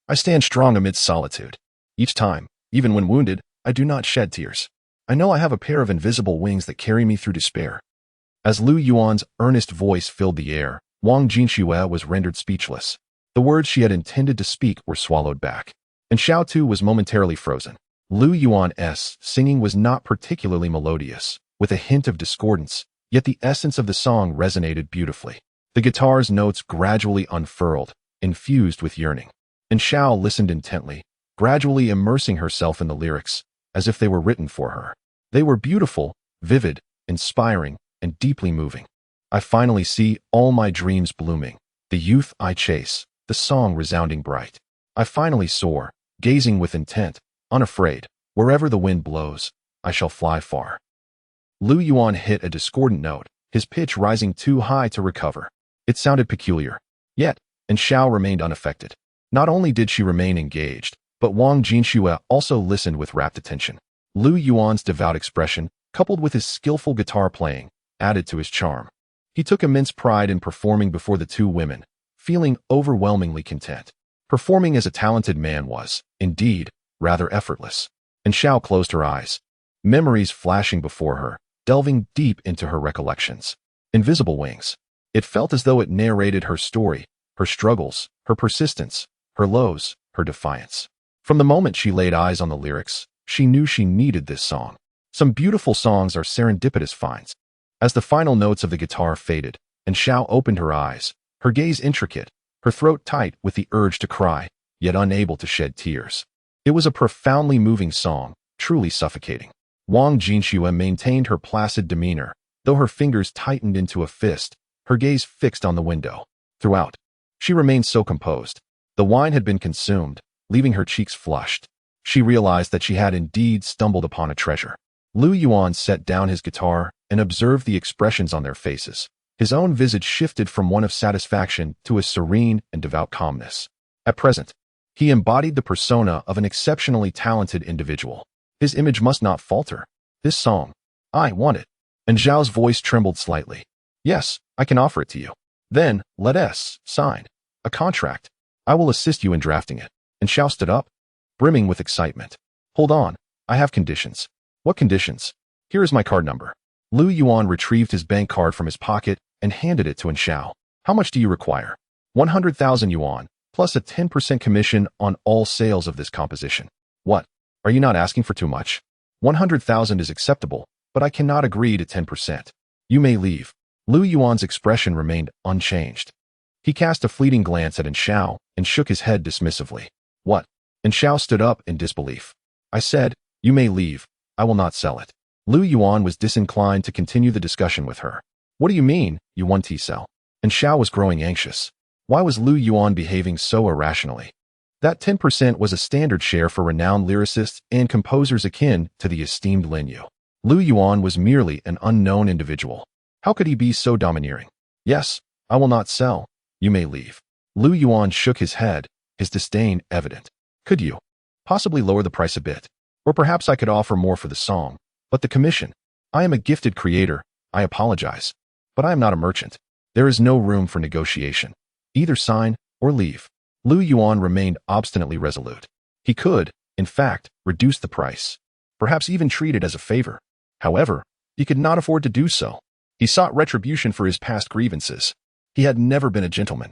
I stand strong amidst solitude. Each time, even when wounded, I do not shed tears. I know I have a pair of invisible wings that carry me through despair. As Lu Yuan's earnest voice filled the air, Wang Jinxue was rendered speechless. The words she had intended to speak were swallowed back, and Xiao too was momentarily frozen. Lu Yuan's singing was not particularly melodious, with a hint of discordance, yet the essence of the song resonated beautifully. The guitar's notes gradually unfurled, infused with yearning, and Xiao listened intently, gradually immersing herself in the lyrics, as if they were written for her. They were beautiful, vivid, inspiring, and deeply moving. I finally see all my dreams blooming, the youth I chase, the song resounding bright. I finally soar, gazing with intent, unafraid. Wherever the wind blows, I shall fly far. Lu Yuan hit a discordant note, his pitch rising too high to recover. It sounded peculiar. Yet, and Xiao remained unaffected. Not only did she remain engaged, but Wang Jinxue also listened with rapt attention. Lu Yuan's devout expression, coupled with his skillful guitar playing, added to his charm. He took immense pride in performing before the two women, feeling overwhelmingly content. Performing as a talented man was, indeed, rather effortless. And Xiao closed her eyes, memories flashing before her, delving deep into her recollections. Invisible wings. It felt as though it narrated her story, her struggles, her persistence, her lows, her defiance. From the moment she laid eyes on the lyrics, she knew she needed this song. Some beautiful songs are serendipitous finds. As the final notes of the guitar faded, and Xiao opened her eyes, her gaze intricate, her throat tight with the urge to cry, yet unable to shed tears. It was a profoundly moving song, truly suffocating. Wang Jinxue maintained her placid demeanor, though her fingers tightened into a fist, her gaze fixed on the window. Throughout, she remained so composed. The wine had been consumed, leaving her cheeks flushed. She realized that she had indeed stumbled upon a treasure. Lu Yuan set down his guitar and observed the expressions on their faces. His own visage shifted from one of satisfaction to a serene and devout calmness. At present, he embodied the persona of an exceptionally talented individual. His image must not falter. This song, I want it. And Zhao's voice trembled slightly. Yes, I can offer it to you. Then, let us sign a contract. I will assist you in drafting it. And Xiao stood up, brimming with excitement. Hold on, I have conditions. What conditions? Here is my card number. Lu Yuan retrieved his bank card from his pocket and handed it to Xiao. How much do you require? 100,000 yuan, plus a 10% commission on all sales of this composition. What? Are you not asking for too much? 100,000 is acceptable, but I cannot agree to 10%. You may leave. Lu Yuan's expression remained unchanged. He cast a fleeting glance at Xiao and shook his head dismissively. What? Xiao stood up in disbelief. I said, you may leave. I will not sell it. Lu Yuan was disinclined to continue the discussion with her. What do you mean, you want to sell? Xiao was growing anxious. Why was Lu Yuan behaving so irrationally? That 10% was a standard share for renowned lyricists and composers akin to the esteemed Lin Yu. Lu Yuan was merely an unknown individual. How could he be so domineering? Yes, I will not sell. You may leave. Lu Yuan shook his head, his disdain evident. Could you possibly lower the price a bit? Or perhaps I could offer more for the song. But the commission. I am a gifted creator. I apologize. But I am not a merchant. There is no room for negotiation. Either sign or leave. Lu Yuan remained obstinately resolute. He could, in fact, reduce the price. Perhaps even treat it as a favor. However, he could not afford to do so. He sought retribution for his past grievances. He had never been a gentleman.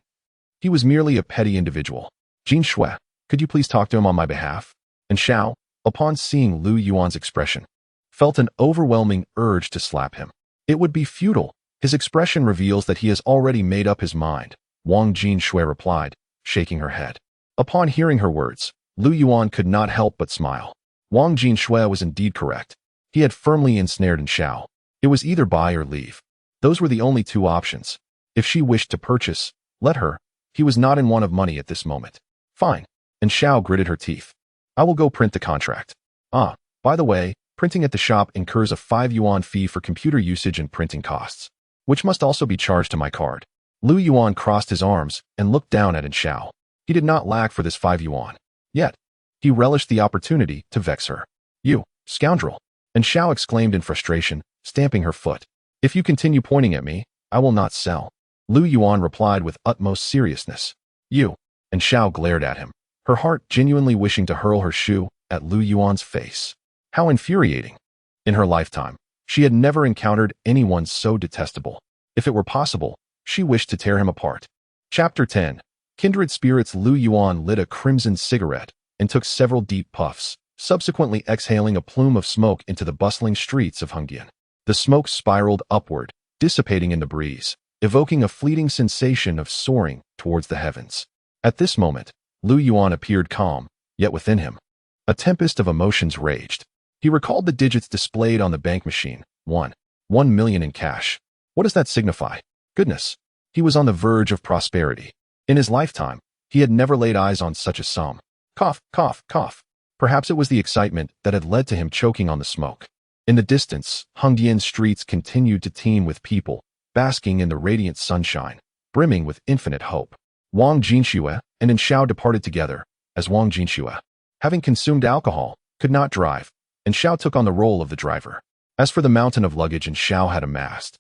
He was merely a petty individual. Jinxue, could you please talk to him on my behalf? And Xiao, upon seeing Lu Yuan's expression, felt an overwhelming urge to slap him. It would be futile. His expression reveals that he has already made up his mind, Wang Jinxue replied, shaking her head. Upon hearing her words, Lu Yuan could not help but smile. Wang Jinxue was indeed correct. He had firmly ensnared Xiao. It was either buy or leave. Those were the only two options. If she wished to purchase, let her. He was not in want of money at this moment. Fine. And Xiao gritted her teeth. I will go print the contract. Ah, by the way, printing at the shop incurs a 5 yuan fee for computer usage and printing costs, which must also be charged to my card. Lu Yuan crossed his arms and looked down at Xiao. He did not lack for this 5 yuan. Yet, he relished the opportunity to vex her. You, scoundrel! And Xiao exclaimed in frustration, stamping her foot. If you continue pointing at me, I will not sell. Lu Yuan replied with utmost seriousness. You. And Xiao glared at him, her heart genuinely wishing to hurl her shoe at Lu Yuan's face. How infuriating. In her lifetime, she had never encountered anyone so detestable. If it were possible, she wished to tear him apart. Chapter 10. Kindred spirits. Lu Yuan lit a crimson cigarette and took several deep puffs, subsequently exhaling a plume of smoke into the bustling streets of Hengdian. The smoke spiraled upward, dissipating in the breeze, evoking a fleeting sensation of soaring towards the heavens. At this moment, Lu Yuan appeared calm, yet within him, a tempest of emotions raged. He recalled the digits displayed on the bank machine. 1 million in cash. What does that signify? Goodness, he was on the verge of prosperity. In his lifetime, he had never laid eyes on such a sum. Cough, cough, cough. Perhaps it was the excitement that had led to him choking on the smoke. In the distance, Hengdian streets continued to teem with people, basking in the radiant sunshine, brimming with infinite hope. Wang Jinxue and Xiao departed together, as Wang Jinxue, having consumed alcohol, could not drive, and Xiao took on the role of the driver. As for the mountain of luggage Xiao had amassed,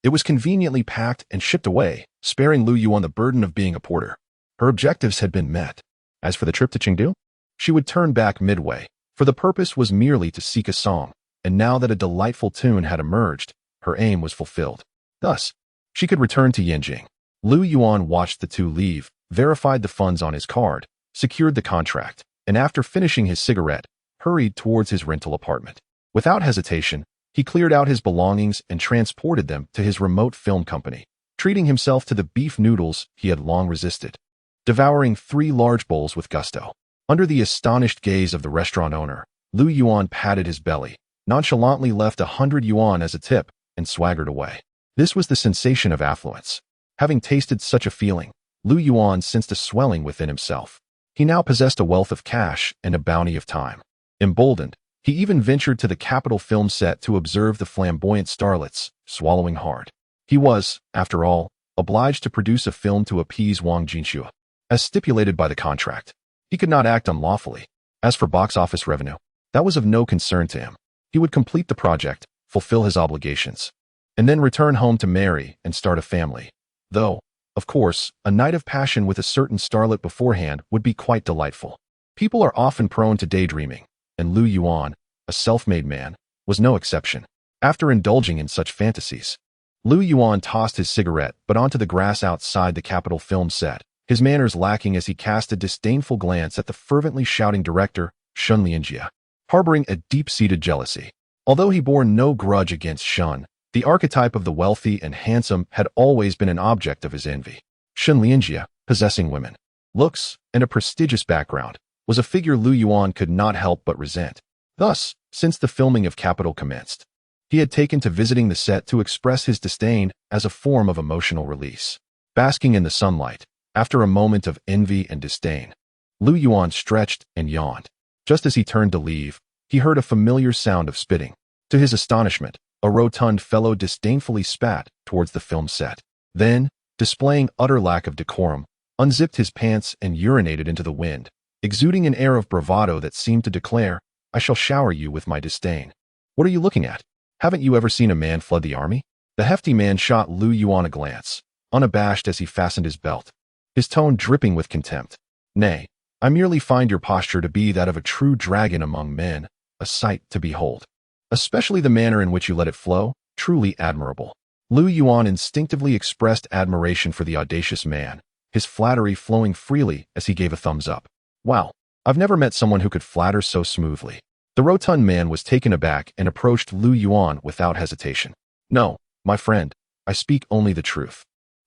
it was conveniently packed and shipped away, sparing Lu Yuan the burden of being a porter. Her objectives had been met. As for the trip to Chengdu, she would turn back midway, for the purpose was merely to seek a song, and now that a delightful tune had emerged, her aim was fulfilled. Thus, she could return to Yanjing. Lu Yuan watched the two leave, verified the funds on his card, secured the contract, and after finishing his cigarette, hurried towards his rental apartment. Without hesitation, he cleared out his belongings and transported them to his remote film company, treating himself to the beef noodles he had long resisted, devouring 3 large bowls with gusto. Under the astonished gaze of the restaurant owner, Lu Yuan patted his belly, nonchalantly left 100 yuan as a tip, and swaggered away. This was the sensation of affluence. Having tasted such a feeling, Lu Yuan sensed a swelling within himself. He now possessed a wealth of cash and a bounty of time. Emboldened, he even ventured to the capital film set to observe the flamboyant starlets, swallowing hard. He was, after all, obliged to produce a film to appease Wang Jinxue, as stipulated by the contract. He could not act unlawfully. As for box office revenue, that was of no concern to him. He would complete the project, fulfill his obligations, and then return home to marry and start a family. Though, of course, a night of passion with a certain starlet beforehand would be quite delightful. People are often prone to daydreaming, and Lu Yuan, a self-made man, was no exception. After indulging in such fantasies, Lu Yuan tossed his cigarette but onto the grass outside the capital film set, his manners lacking as he cast a disdainful glance at the fervently shouting director, Shun Lianjie, harboring a deep-seated jealousy. Although he bore no grudge against Shun, the archetype of the wealthy and handsome had always been an object of his envy. Shun Lianjie, possessing women, looks, and a prestigious background, was a figure Lu Yuan could not help but resent. Thus, since the filming of Capital commenced, he had taken to visiting the set to express his disdain as a form of emotional release. Basking in the sunlight, after a moment of envy and disdain, Lu Yuan stretched and yawned. Just as he turned to leave, he heard a familiar sound of spitting. To his astonishment, a rotund fellow disdainfully spat towards the film set. Then, displaying utter lack of decorum, unzipped his pants and urinated into the wind, exuding an air of bravado that seemed to declare, I shall shower you with my disdain. What are you looking at? Haven't you ever seen a man flood the army? The hefty man shot Lu Yuan a glance, unabashed as he fastened his belt, his tone dripping with contempt. Nay, I merely find your posture to be that of a true dragon among men, a sight to behold. Especially the manner in which you let it flow, truly admirable. Lu Yuan instinctively expressed admiration for the audacious man, his flattery flowing freely as he gave a thumbs up. Wow, I've never met someone who could flatter so smoothly. The rotund man was taken aback and approached Lu Yuan without hesitation. No, my friend, I speak only the truth.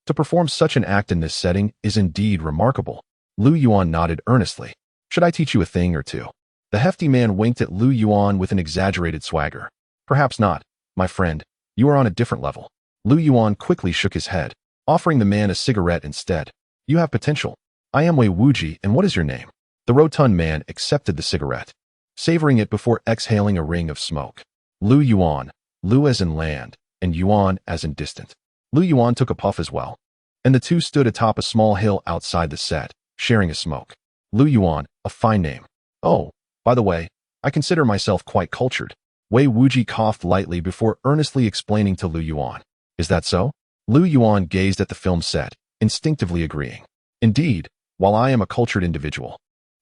To perform such an act in this setting is indeed remarkable. Lu Yuan nodded earnestly. Should I teach you a thing or two? The hefty man winked at Lu Yuan with an exaggerated swagger. Perhaps not, my friend. You are on a different level. Lu Yuan quickly shook his head, offering the man a cigarette instead. You have potential. I am Wei Wuji, and what is your name? The rotund man accepted the cigarette, savoring it before exhaling a ring of smoke. Lu Yuan, Lu as in land, and Yuan as in distant. Lu Yuan took a puff as well, and the two stood atop a small hill outside the set, sharing a smoke. Lu Yuan, a fine name. Oh, by the way, I consider myself quite cultured. Wei Wuji coughed lightly before earnestly explaining to Lu Yuan. Is that so? Lu Yuan gazed at the film set, instinctively agreeing. Indeed, while I am a cultured individual,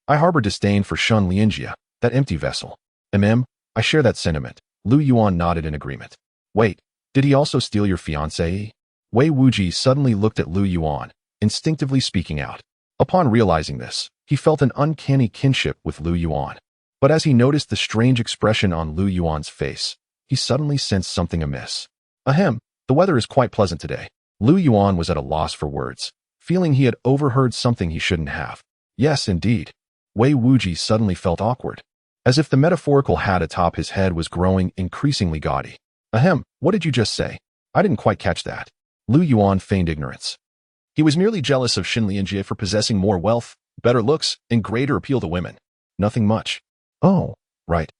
I harbor disdain for Shun Lianjia, that empty vessel. I share that sentiment. Lu Yuan nodded in agreement. Wait, did he also steal your fiancée? Wei Wuji suddenly looked at Lu Yuan, instinctively speaking out. Upon realizing this, he felt an uncanny kinship with Lu Yuan. But as he noticed the strange expression on Lu Yuan's face, he suddenly sensed something amiss. Ahem, the weather is quite pleasant today. Lu Yuan was at a loss for words, feeling he had overheard something he shouldn't have. Yes, indeed. Wei Wuji suddenly felt awkward, as if the metaphorical hat atop his head was growing increasingly gaudy. Ahem, what did you just say? I didn't quite catch that. Lu Yuan feigned ignorance. He was merely jealous of Shun Lianjie for possessing more wealth, better looks, and greater appeal to women. Nothing much. Oh, right.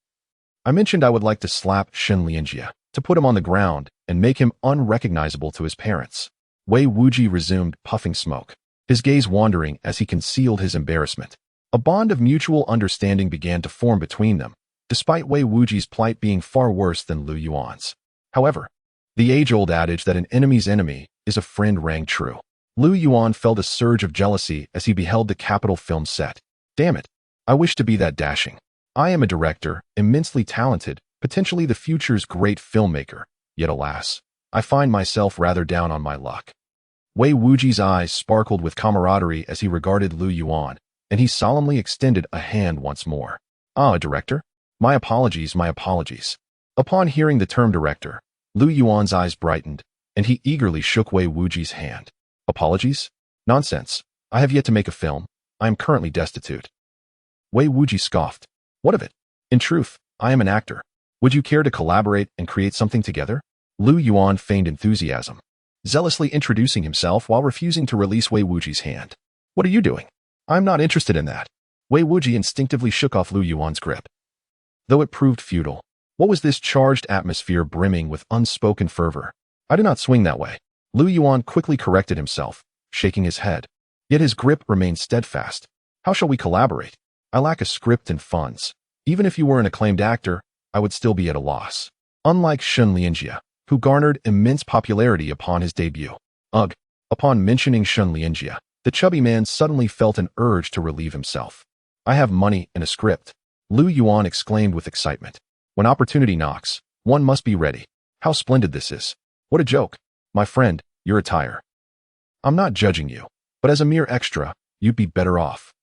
I mentioned I would like to slap Shun Lianjie, to put him on the ground and make him unrecognizable to his parents. Wei Wuji resumed puffing smoke, his gaze wandering as he concealed his embarrassment. A bond of mutual understanding began to form between them, despite Wei Wuji's plight being far worse than Lu Yuan's. However, the age-old adage that an enemy's enemy is a friend rang true. Lu Yuan felt a surge of jealousy as he beheld the capital film set. Damn it, I wish to be that dashing. I am a director, immensely talented, potentially the future's great filmmaker, yet alas, I find myself rather down on my luck. Wei Wuji's eyes sparkled with camaraderie as he regarded Lu Yuan, and he solemnly extended a hand once more. Ah, a director? My apologies, my apologies. Upon hearing the term director, Lu Yuan's eyes brightened, and he eagerly shook Wei Wuji's hand. Apologies? Nonsense. I have yet to make a film. I am currently destitute. Wei Wuji scoffed. What of it? In truth, I am an actor. Would you care to collaborate and create something together? Lu Yuan feigned enthusiasm, zealously introducing himself while refusing to release Wei Wuji's hand. What are you doing? I'm not interested in that. Wei Wuji instinctively shook off Lu Yuan's grip. Though it proved futile, what was this charged atmosphere brimming with unspoken fervor? I do not swing that way. Lu Yuan quickly corrected himself, shaking his head. Yet his grip remained steadfast. How shall we collaborate? I lack a script and funds. Even if you were an acclaimed actor, I would still be at a loss. Unlike Shun Lianjie, who garnered immense popularity upon his debut. Ugh. Upon mentioning Shun Lianjie, the chubby man suddenly felt an urge to relieve himself. I have money and a script. Lu Yuan exclaimed with excitement. When opportunity knocks, one must be ready. How splendid this is. What a joke. My friend, you're a tire. I'm not judging you, but as a mere extra, you'd be better off.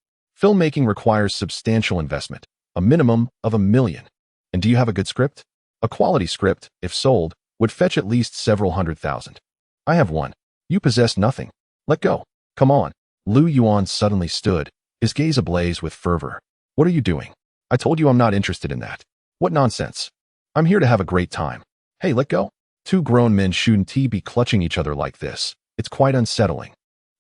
Filmmaking requires substantial investment, a minimum of $1 million. And do you have a good script? A quality script, if sold, would fetch at least several $100,000. I have one. You possess nothing. Let go. Come on. Lu Yuan suddenly stood, his gaze ablaze with fervor. What are you doing? I told you I'm not interested in that. What nonsense. I'm here to have a great time. Hey, let go. Two grown men shouldn't be clutching each other like this. It's quite unsettling.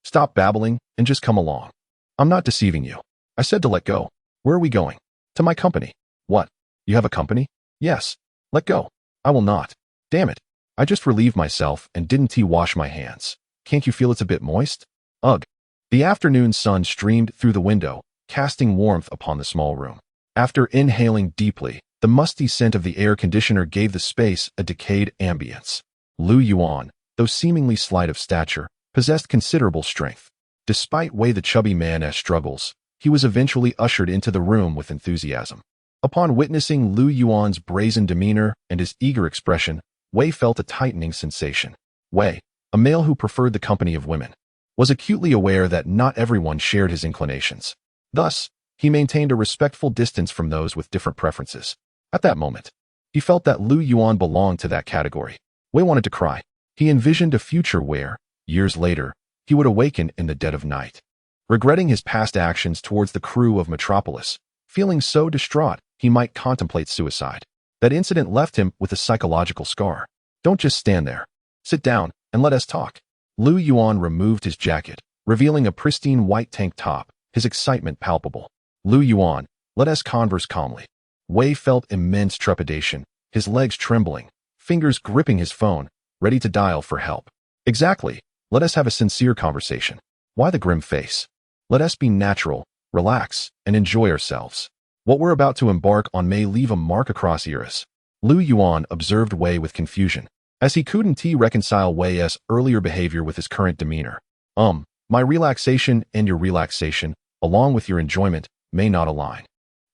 Stop babbling and just come along. I'm not deceiving you. I said to let go. Where are we going? To my company. What? You have a company? Yes. Let go. I will not. Damn it. I just relieved myself and didn't wash my hands. Can't you feel it's a bit moist? Ugh. The afternoon sun streamed through the window, casting warmth upon the small room. After inhaling deeply, the musty scent of the air conditioner gave the space a decayed ambience. Lu Yuan, though seemingly slight of stature, possessed considerable strength. Despite Wei the chubby man's struggles, he was eventually ushered into the room with enthusiasm. Upon witnessing Lu Yuan's brazen demeanor and his eager expression, Wei felt a tightening sensation. Wei, a male who preferred the company of women, was acutely aware that not everyone shared his inclinations. Thus, he maintained a respectful distance from those with different preferences. At that moment, he felt that Lu Yuan belonged to that category. Wei wanted to cry. He envisioned a future where, years later, he would awaken in the dead of night, regretting his past actions towards the crew of Metropolis, feeling so distraught he might contemplate suicide. That incident left him with a psychological scar. Don't just stand there. Sit down and let us talk. Lu Yuan removed his jacket, revealing a pristine white tank top, his excitement palpable. Lu Yuan, let us converse calmly. Wei felt immense trepidation, his legs trembling, fingers gripping his phone, ready to dial for help. Exactly. Let us have a sincere conversation. Why the grim face? Let us be natural, relax, and enjoy ourselves. What we're about to embark on may leave a mark across heiress. Lu Yuan observed Wei with confusion, as he couldn't reconcile Wei's earlier behavior with his current demeanor. My relaxation and your relaxation, along with your enjoyment, may not align.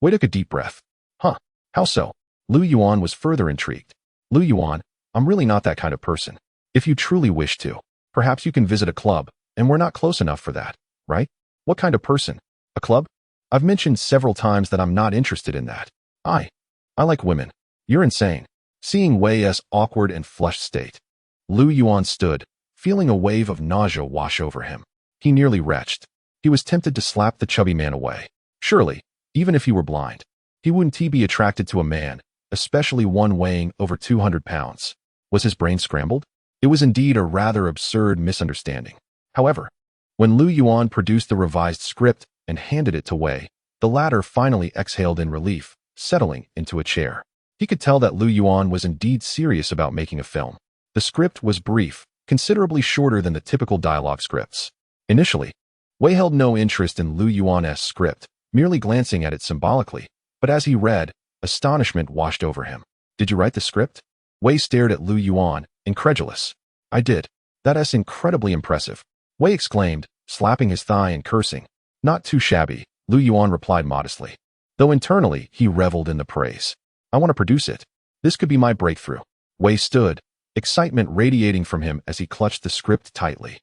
Wei took a deep breath. Huh, how so? Lu Yuan was further intrigued. Lu Yuan, I'm really not that kind of person. If you truly wish to, perhaps you can visit a club, and we're not close enough for that, right? What kind of person? A club? I've mentioned several times that I'm not interested in that. I like women. You're insane. Seeing Wei's awkward and flushed state, Lu Yuan stood, feeling a wave of nausea wash over him. He nearly retched. He was tempted to slap the chubby man away. Surely, even if he were blind, he wouldn't be attracted to a man, especially one weighing over 200 pounds. Was his brain scrambled? It was indeed a rather absurd misunderstanding. However, when Lu Yuan produced the revised script and handed it to Wei, the latter finally exhaled in relief, settling into a chair. He could tell that Lu Yuan was indeed serious about making a film. The script was brief, considerably shorter than the typical dialogue scripts. Initially, Wei held no interest in Lu Yuan's script, merely glancing at it symbolically, but as he read, astonishment washed over him. Did you write the script? Wei stared at Lu Yuan, incredulous. I did. That's incredibly impressive. Wei exclaimed, slapping his thigh and cursing. Not too shabby, Lu Yuan replied modestly. Though internally, he reveled in the praise. I want to produce it. This could be my breakthrough. Wei stood, excitement radiating from him as he clutched the script tightly.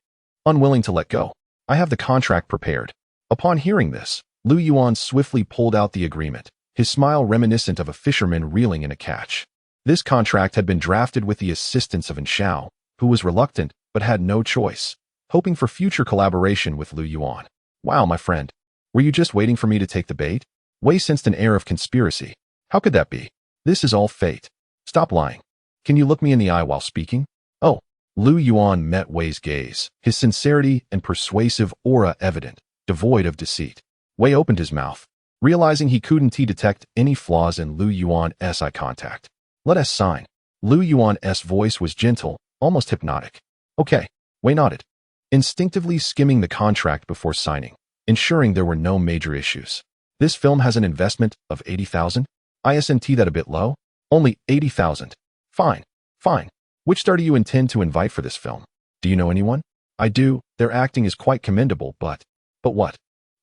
Unwilling to let go. I have the contract prepared. Upon hearing this, Lu Yuan swiftly pulled out the agreement, his smile reminiscent of a fisherman reeling in a catch. This contract had been drafted with the assistance of Shao, who was reluctant but had no choice, hoping for future collaboration with Lu Yuan. Wow, my friend. Were you just waiting for me to take the bait? Wei sensed an air of conspiracy. How could that be? This is all fate. Stop lying. Can you look me in the eye while speaking? Oh. Lu Yuan met Wei's gaze, his sincerity and persuasive aura evident, devoid of deceit. Wei opened his mouth, realizing he couldn't detect any flaws in Lu Yuan's eye contact. Let us sign. Lu Yuan's voice was gentle, almost hypnotic. Okay. Wei nodded, instinctively skimming the contract before signing, ensuring there were no major issues. This film has an investment of 80,000? Isn't that a bit low? Only 80,000. Fine. Which star do you intend to invite for this film? Do you know anyone? I do. Their acting is quite commendable, but what?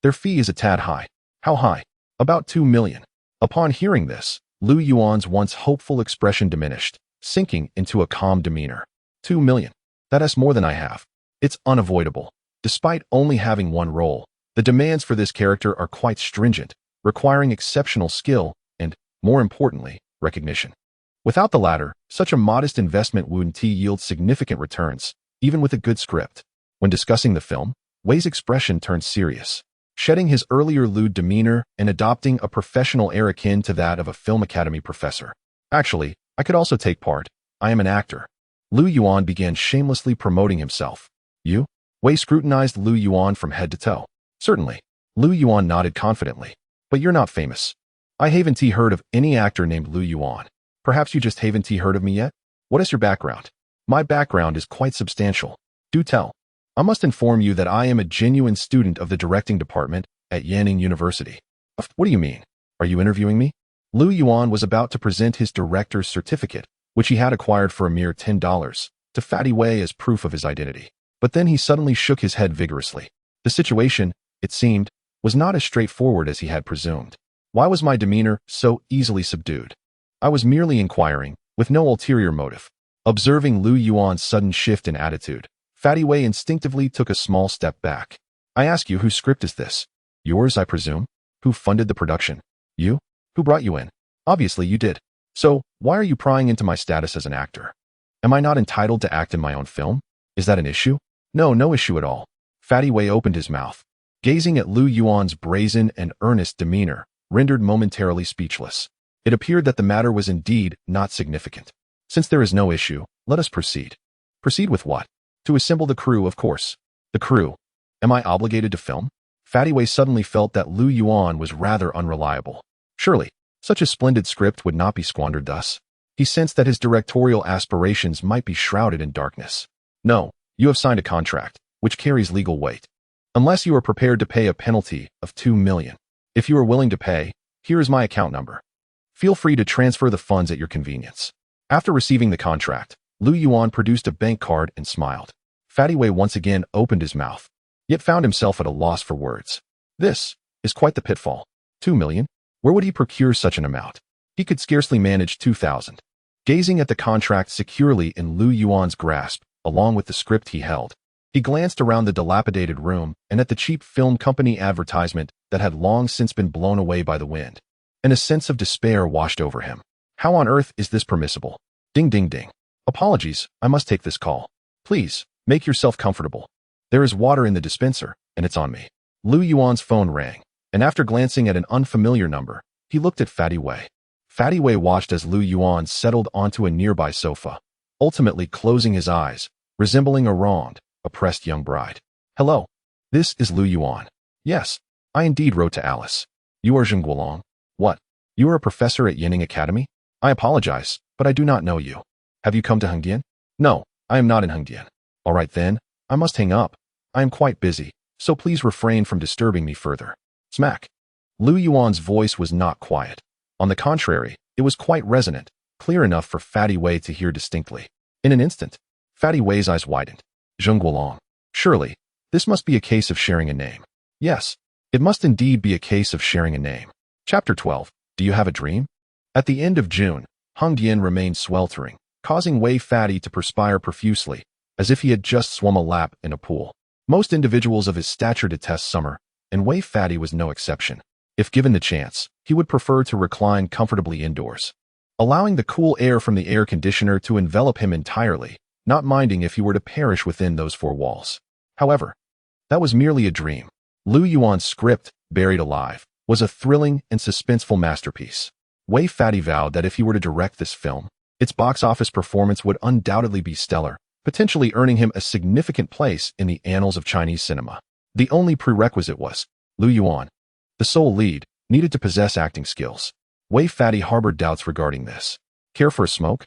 Their fee is a tad high. How high? About 2 million. Upon hearing this, Lu Yuan's once hopeful expression diminished, sinking into a calm demeanor. 2 million. That's more than I have. It's unavoidable. Despite only having one role, the demands for this character are quite stringent, requiring exceptional skill and, more importantly, recognition. Without the latter, such a modest investment wouldn't yield significant returns, even with a good script. When discussing the film, Wei's expression turned serious, shedding his earlier lewd demeanor and adopting a professional air akin to that of a film academy professor. Actually, I could also take part. I am an actor. Lu Yuan began shamelessly promoting himself. You? Wei scrutinized Lu Yuan from head to toe. Certainly. Lu Yuan nodded confidently. But you're not famous. I haven't heard of any actor named Lu Yuan. Perhaps you just haven't heard of me yet? What is your background? My background is quite substantial. Do tell. I must inform you that I am a genuine student of the directing department at Yanning University. What do you mean? Are you interviewing me? Lu Yuan was about to present his director's certificate, which he had acquired for a mere $10, to Fatty Wei as proof of his identity. But then he suddenly shook his head vigorously. The situation, it seemed, was not as straightforward as he had presumed. Why was my demeanor so easily subdued? I was merely inquiring, with no ulterior motive. Observing Lu Yuan's sudden shift in attitude, Fatty Wei instinctively took a small step back. I ask you, whose script is this? Yours, I presume? Who funded the production? You? Who brought you in? Obviously you did. So, why are you prying into my status as an actor? Am I not entitled to act in my own film? Is that an issue? No issue at all. Fatty Wei opened his mouth, gazing at Lu Yuan's brazen and earnest demeanor, rendered momentarily speechless. It appeared that the matter was indeed not significant. Since there is no issue, let us proceed. Proceed with what? To assemble the crew, of course. The crew. Am I obligated to film? Fatty Wei suddenly felt that Lu Yuan was rather unreliable. Surely, such a splendid script would not be squandered thus. He sensed that his directorial aspirations might be shrouded in darkness. No, you have signed a contract, which carries legal weight. Unless you are prepared to pay a penalty of 2 million. If you are willing to pay, here is my account number. Feel free to transfer the funds at your convenience. After receiving the contract, Lu Yuan produced a bank card and smiled. Fatty Wei once again opened his mouth, yet found himself at a loss for words. This is quite the pitfall. 2 million? Where would he procure such an amount? He could scarcely manage 2,000. Gazing at the contract securely in Lu Yuan's grasp, along with the script he held, he glanced around the dilapidated room and at the cheap film company advertisement that had long since been blown away by the wind. And a sense of despair washed over him. How on earth is this permissible? Ding ding ding. Apologies, I must take this call. Please, make yourself comfortable. There is water in the dispenser, and it's on me. Lu Yuan's phone rang, and after glancing at an unfamiliar number, he looked at Fatty Wei. Fatty Wei watched as Lu Yuan settled onto a nearby sofa, ultimately closing his eyes, resembling a wronged, oppressed young bride. Hello. This is Lu Yuan. Yes, I indeed wrote to Alice. You are Zheng Guolong. What? You are a professor at Yanning Academy? I apologize, but I do not know you. Have you come to Hengdian? No, I am not in Hengdian. All right then, I must hang up. I am quite busy, so please refrain from disturbing me further. Smack. Lu Yuan's voice was not quiet. On the contrary, it was quite resonant, clear enough for Fatty Wei to hear distinctly. In an instant, Fatty Wei's eyes widened. Zheng Guolong. Surely, this must be a case of sharing a name. Yes, it must indeed be a case of sharing a name. Chapter 12. Do you have a dream? At the end of June, Hengdian remained sweltering, causing Wei Fatty to perspire profusely, as if he had just swum a lap in a pool. Most individuals of his stature detest summer, and Wei Fatty was no exception. If given the chance, he would prefer to recline comfortably indoors, allowing the cool air from the air conditioner to envelop him entirely, not minding if he were to perish within those four walls. However, that was merely a dream. Lu Yuan's script, Buried Alive, was a thrilling and suspenseful masterpiece. Wei Fatty vowed that if he were to direct this film, its box office performance would undoubtedly be stellar, potentially earning him a significant place in the annals of Chinese cinema. The only prerequisite was, Lu Yuan, the sole lead, needed to possess acting skills. Wei Fatty harbored doubts regarding this. Care for a smoke?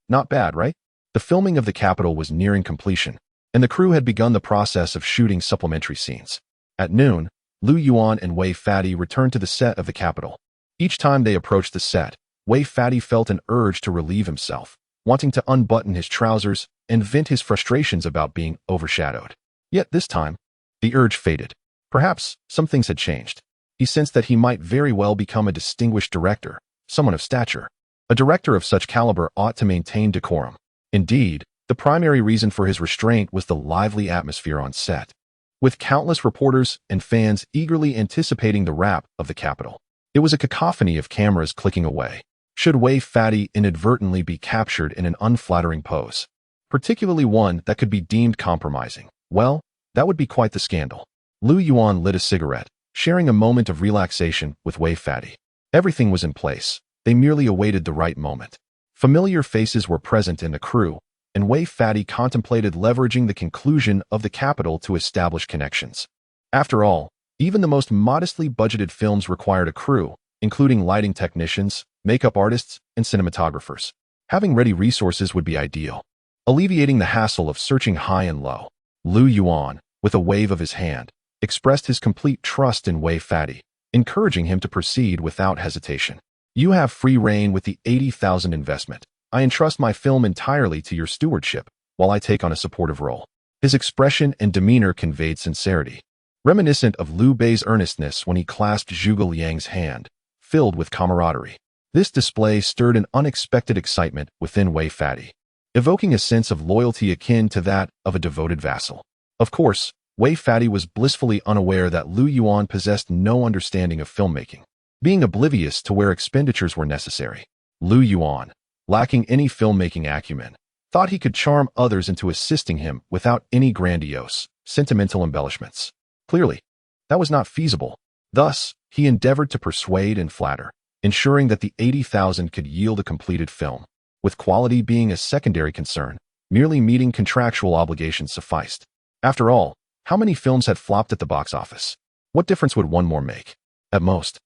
Not bad, right? The filming of The Capital was nearing completion, and the crew had begun the process of shooting supplementary scenes. At noon, Lu Yuan and Wei Fatty returned to the set of The Capital. Each time they approached the set, Wei Fatty felt an urge to relieve himself, wanting to unbutton his trousers and vent his frustrations about being overshadowed. Yet this time, the urge faded. Perhaps some things had changed. He sensed that he might very well become a distinguished director, someone of stature. A director of such caliber ought to maintain decorum. Indeed, the primary reason for his restraint was the lively atmosphere on set, with countless reporters and fans eagerly anticipating the wrap of The Capital. It was a cacophony of cameras clicking away. Should Wei Fatty inadvertently be captured in an unflattering pose, particularly one that could be deemed compromising, well, that would be quite the scandal. Lu Yuan lit a cigarette, sharing a moment of relaxation with Wei Fatty. Everything was in place. They merely awaited the right moment. Familiar faces were present in the crew, and Wei Fatty contemplated leveraging the conclusion of The Capital to establish connections. After all, even the most modestly budgeted films required a crew, including lighting technicians, makeup artists, and cinematographers. Having ready resources would be ideal, alleviating the hassle of searching high and low. Lu Yuan, with a wave of his hand, expressed his complete trust in Wei Fatty, encouraging him to proceed without hesitation. You have free rein with the 80,000 investment. I entrust my film entirely to your stewardship, while I take on a supportive role. His expression and demeanor conveyed sincerity, reminiscent of Liu Bei's earnestness when he clasped Zhuge Liang's hand, filled with camaraderie. This display stirred an unexpected excitement within Wei Fatty, evoking a sense of loyalty akin to that of a devoted vassal. Of course, Wei Fatty was blissfully unaware that Lu Yuan possessed no understanding of filmmaking, being oblivious to where expenditures were necessary. Lu Yuan, lacking any filmmaking acumen, thought he could charm others into assisting him without any grandiose, sentimental embellishments. Clearly, that was not feasible. Thus, he endeavored to persuade and flatter, ensuring that the 80,000 could yield a completed film. with quality being a secondary concern. Merely meeting contractual obligations sufficed. After all, how many films had flopped at the box office? What difference would one more make? At most,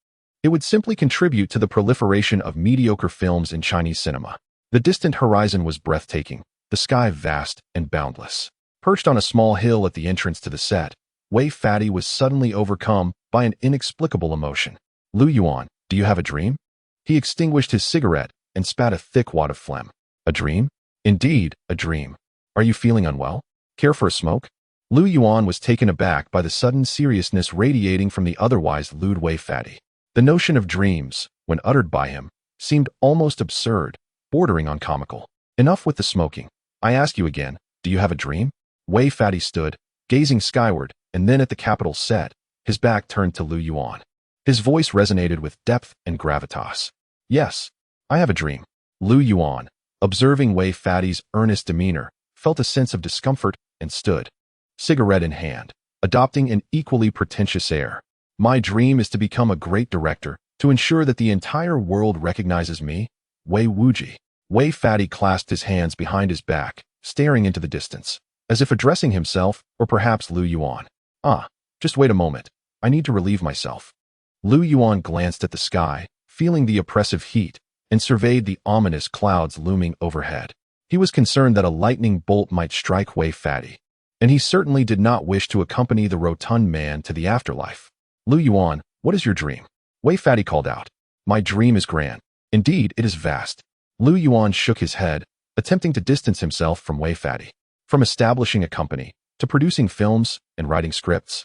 it would simply contribute to the proliferation of mediocre films in Chinese cinema. The distant horizon was breathtaking, the sky vast and boundless. Perched on a small hill at the entrance to the set, Wei Fatty was suddenly overcome by an inexplicable emotion. Lu Yuan, do you have a dream? He extinguished his cigarette and spat a thick wad of phlegm. A dream? Indeed, a dream. Are you feeling unwell? Care for a smoke? Lu Yuan was taken aback by the sudden seriousness radiating from the otherwise lewd Wei Fatty. The notion of dreams, when uttered by him, seemed almost absurd, bordering on comical. Enough with the smoking. I ask you again, do you have a dream? Wei Fatty stood, gazing skyward, and then at the capital set, his back turned to Lu Yuan. His voice resonated with depth and gravitas. Yes, I have a dream. Lu Yuan, observing Wei Fatty's earnest demeanor, felt a sense of discomfort and stood, cigarette in hand, adopting an equally pretentious air. My dream is to become a great director, to ensure that the entire world recognizes me, Wei Wuji. Wei Fatty clasped his hands behind his back, staring into the distance, as if addressing himself or perhaps Lu Yuan. Just wait a moment. I need to relieve myself. Lu Yuan glanced at the sky, feeling the oppressive heat, and surveyed the ominous clouds looming overhead. He was concerned that a lightning bolt might strike Wei Fatty, and he certainly did not wish to accompany the rotund man to the afterlife. Lu Yuan, what is your dream? Wei Fatty called out. My dream is grand. Indeed, it is vast. Lu Yuan shook his head, attempting to distance himself from Wei Fatty. From establishing a company, to producing films and writing scripts.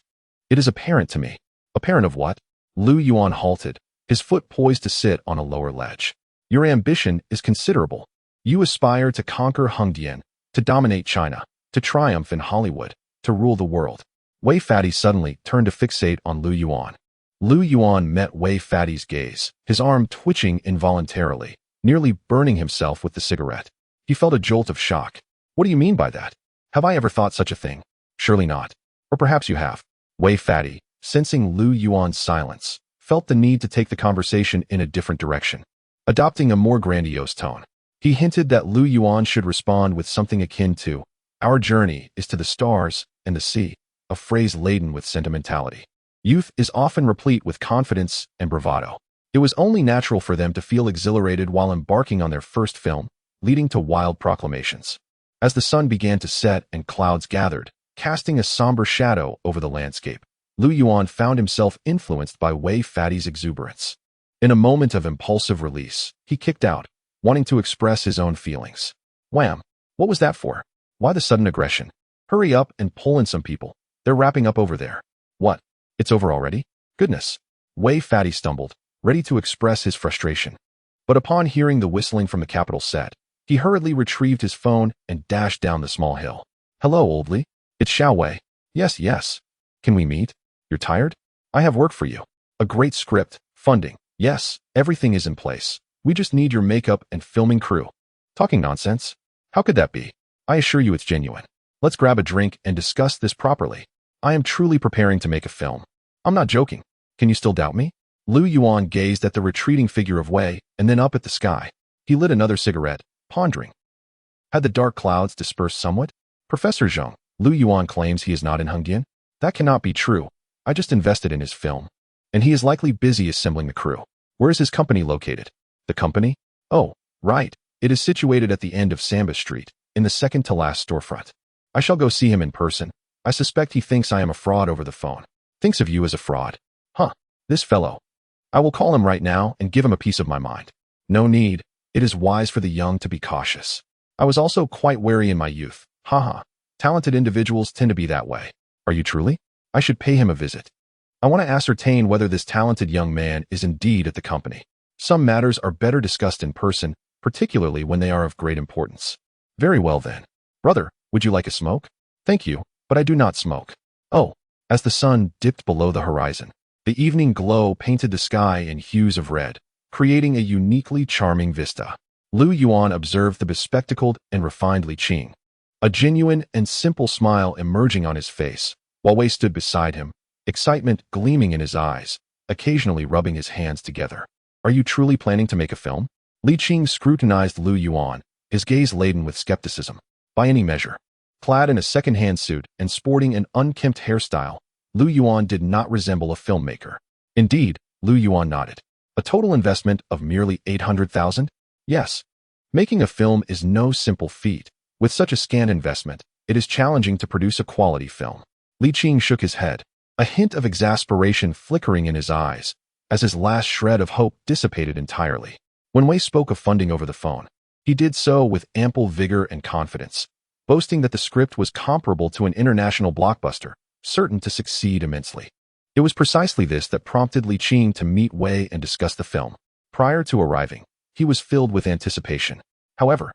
It is apparent to me. Apparent of what? Lu Yuan halted, his foot poised to sit on a lower ledge. Your ambition is considerable. You aspire to conquer Hengdian, to dominate China, to triumph in Hollywood, to rule the world. Wei Fatty suddenly turned to fixate on Lu Yuan. Lu Yuan met Wei Fatty's gaze, his arm twitching involuntarily, nearly burning himself with the cigarette. He felt a jolt of shock. What do you mean by that? Have I ever thought such a thing? Surely not. Or perhaps you have. Wei Fatty, sensing Lu Yuan's silence, felt the need to take the conversation in a different direction. Adopting a more grandiose tone, he hinted that Lu Yuan should respond with something akin to, our journey is to the stars and the sea, a phrase laden with sentimentality. Youth is often replete with confidence and bravado. It was only natural for them to feel exhilarated while embarking on their first film, leading to wild proclamations. As the sun began to set and clouds gathered, casting a somber shadow over the landscape, Lu Yuan found himself influenced by Wei Fatty's exuberance. In a moment of impulsive release, he kicked out, wanting to express his own feelings. Wham! What was that for? Why the sudden aggression? Hurry up and pull in some people. They're wrapping up over there. What? It's over already? Goodness. Wei Fatty stumbled, ready to express his frustration. But upon hearing the whistling from the capital set, he hurriedly retrieved his phone and dashed down the small hill. Hello, Old Li. It's Xiao Wei. Yes. Can we meet? You're tired? I have work for you. A great script, funding. Yes, everything is in place. We just need your makeup and filming crew. Talking nonsense? How could that be? I assure you it's genuine. Let's grab a drink and discuss this properly. I am truly preparing to make a film. I'm not joking. Can you still doubt me? Lu Yuan gazed at the retreating figure of Wei and then up at the sky. He lit another cigarette, pondering. Had the dark clouds dispersed somewhat? Professor Zheng, Lu Yuan claims he is not in Hengdian. That cannot be true. I just invested in his film. And he is likely busy assembling the crew. Where is his company located? The company? Oh, right. It is situated at the end of Samba Street, in the second to last storefront. I shall go see him in person. I suspect he thinks I am a fraud over the phone. Thinks of you as a fraud. Huh, this fellow. I will call him right now and give him a piece of my mind. No need. It is wise for the young to be cautious. I was also quite wary in my youth. Haha. Talented individuals tend to be that way. Are you truly? I should pay him a visit. I want to ascertain whether this talented young man is indeed at the company. Some matters are better discussed in person, particularly when they are of great importance. Very well then. Brother, would you like a smoke? Thank you, but I do not smoke. Oh, as the sun dipped below the horizon, the evening glow painted the sky in hues of red, creating a uniquely charming vista. Lu Yuan observed the bespectacled and refined Li Qing, a genuine and simple smile emerging on his face, while Wei stood beside him, excitement gleaming in his eyes, occasionally rubbing his hands together. Are you truly planning to make a film? Li Qing scrutinized Lu Yuan, his gaze laden with skepticism. By any measure, clad in a second-hand suit and sporting an unkempt hairstyle, Lu Yuan did not resemble a filmmaker. Indeed, Lu Yuan nodded. A total investment of merely 800,000? Yes. Making a film is no simple feat. With such a scant investment, it is challenging to produce a quality film. Li Qing shook his head, a hint of exasperation flickering in his eyes, as his last shred of hope dissipated entirely. When Wei spoke of funding over the phone, he did so with ample vigor and confidence, boasting that the script was comparable to an international blockbuster, certain to succeed immensely. It was precisely this that prompted Li Qing to meet Wei and discuss the film. Prior to arriving, he was filled with anticipation. However,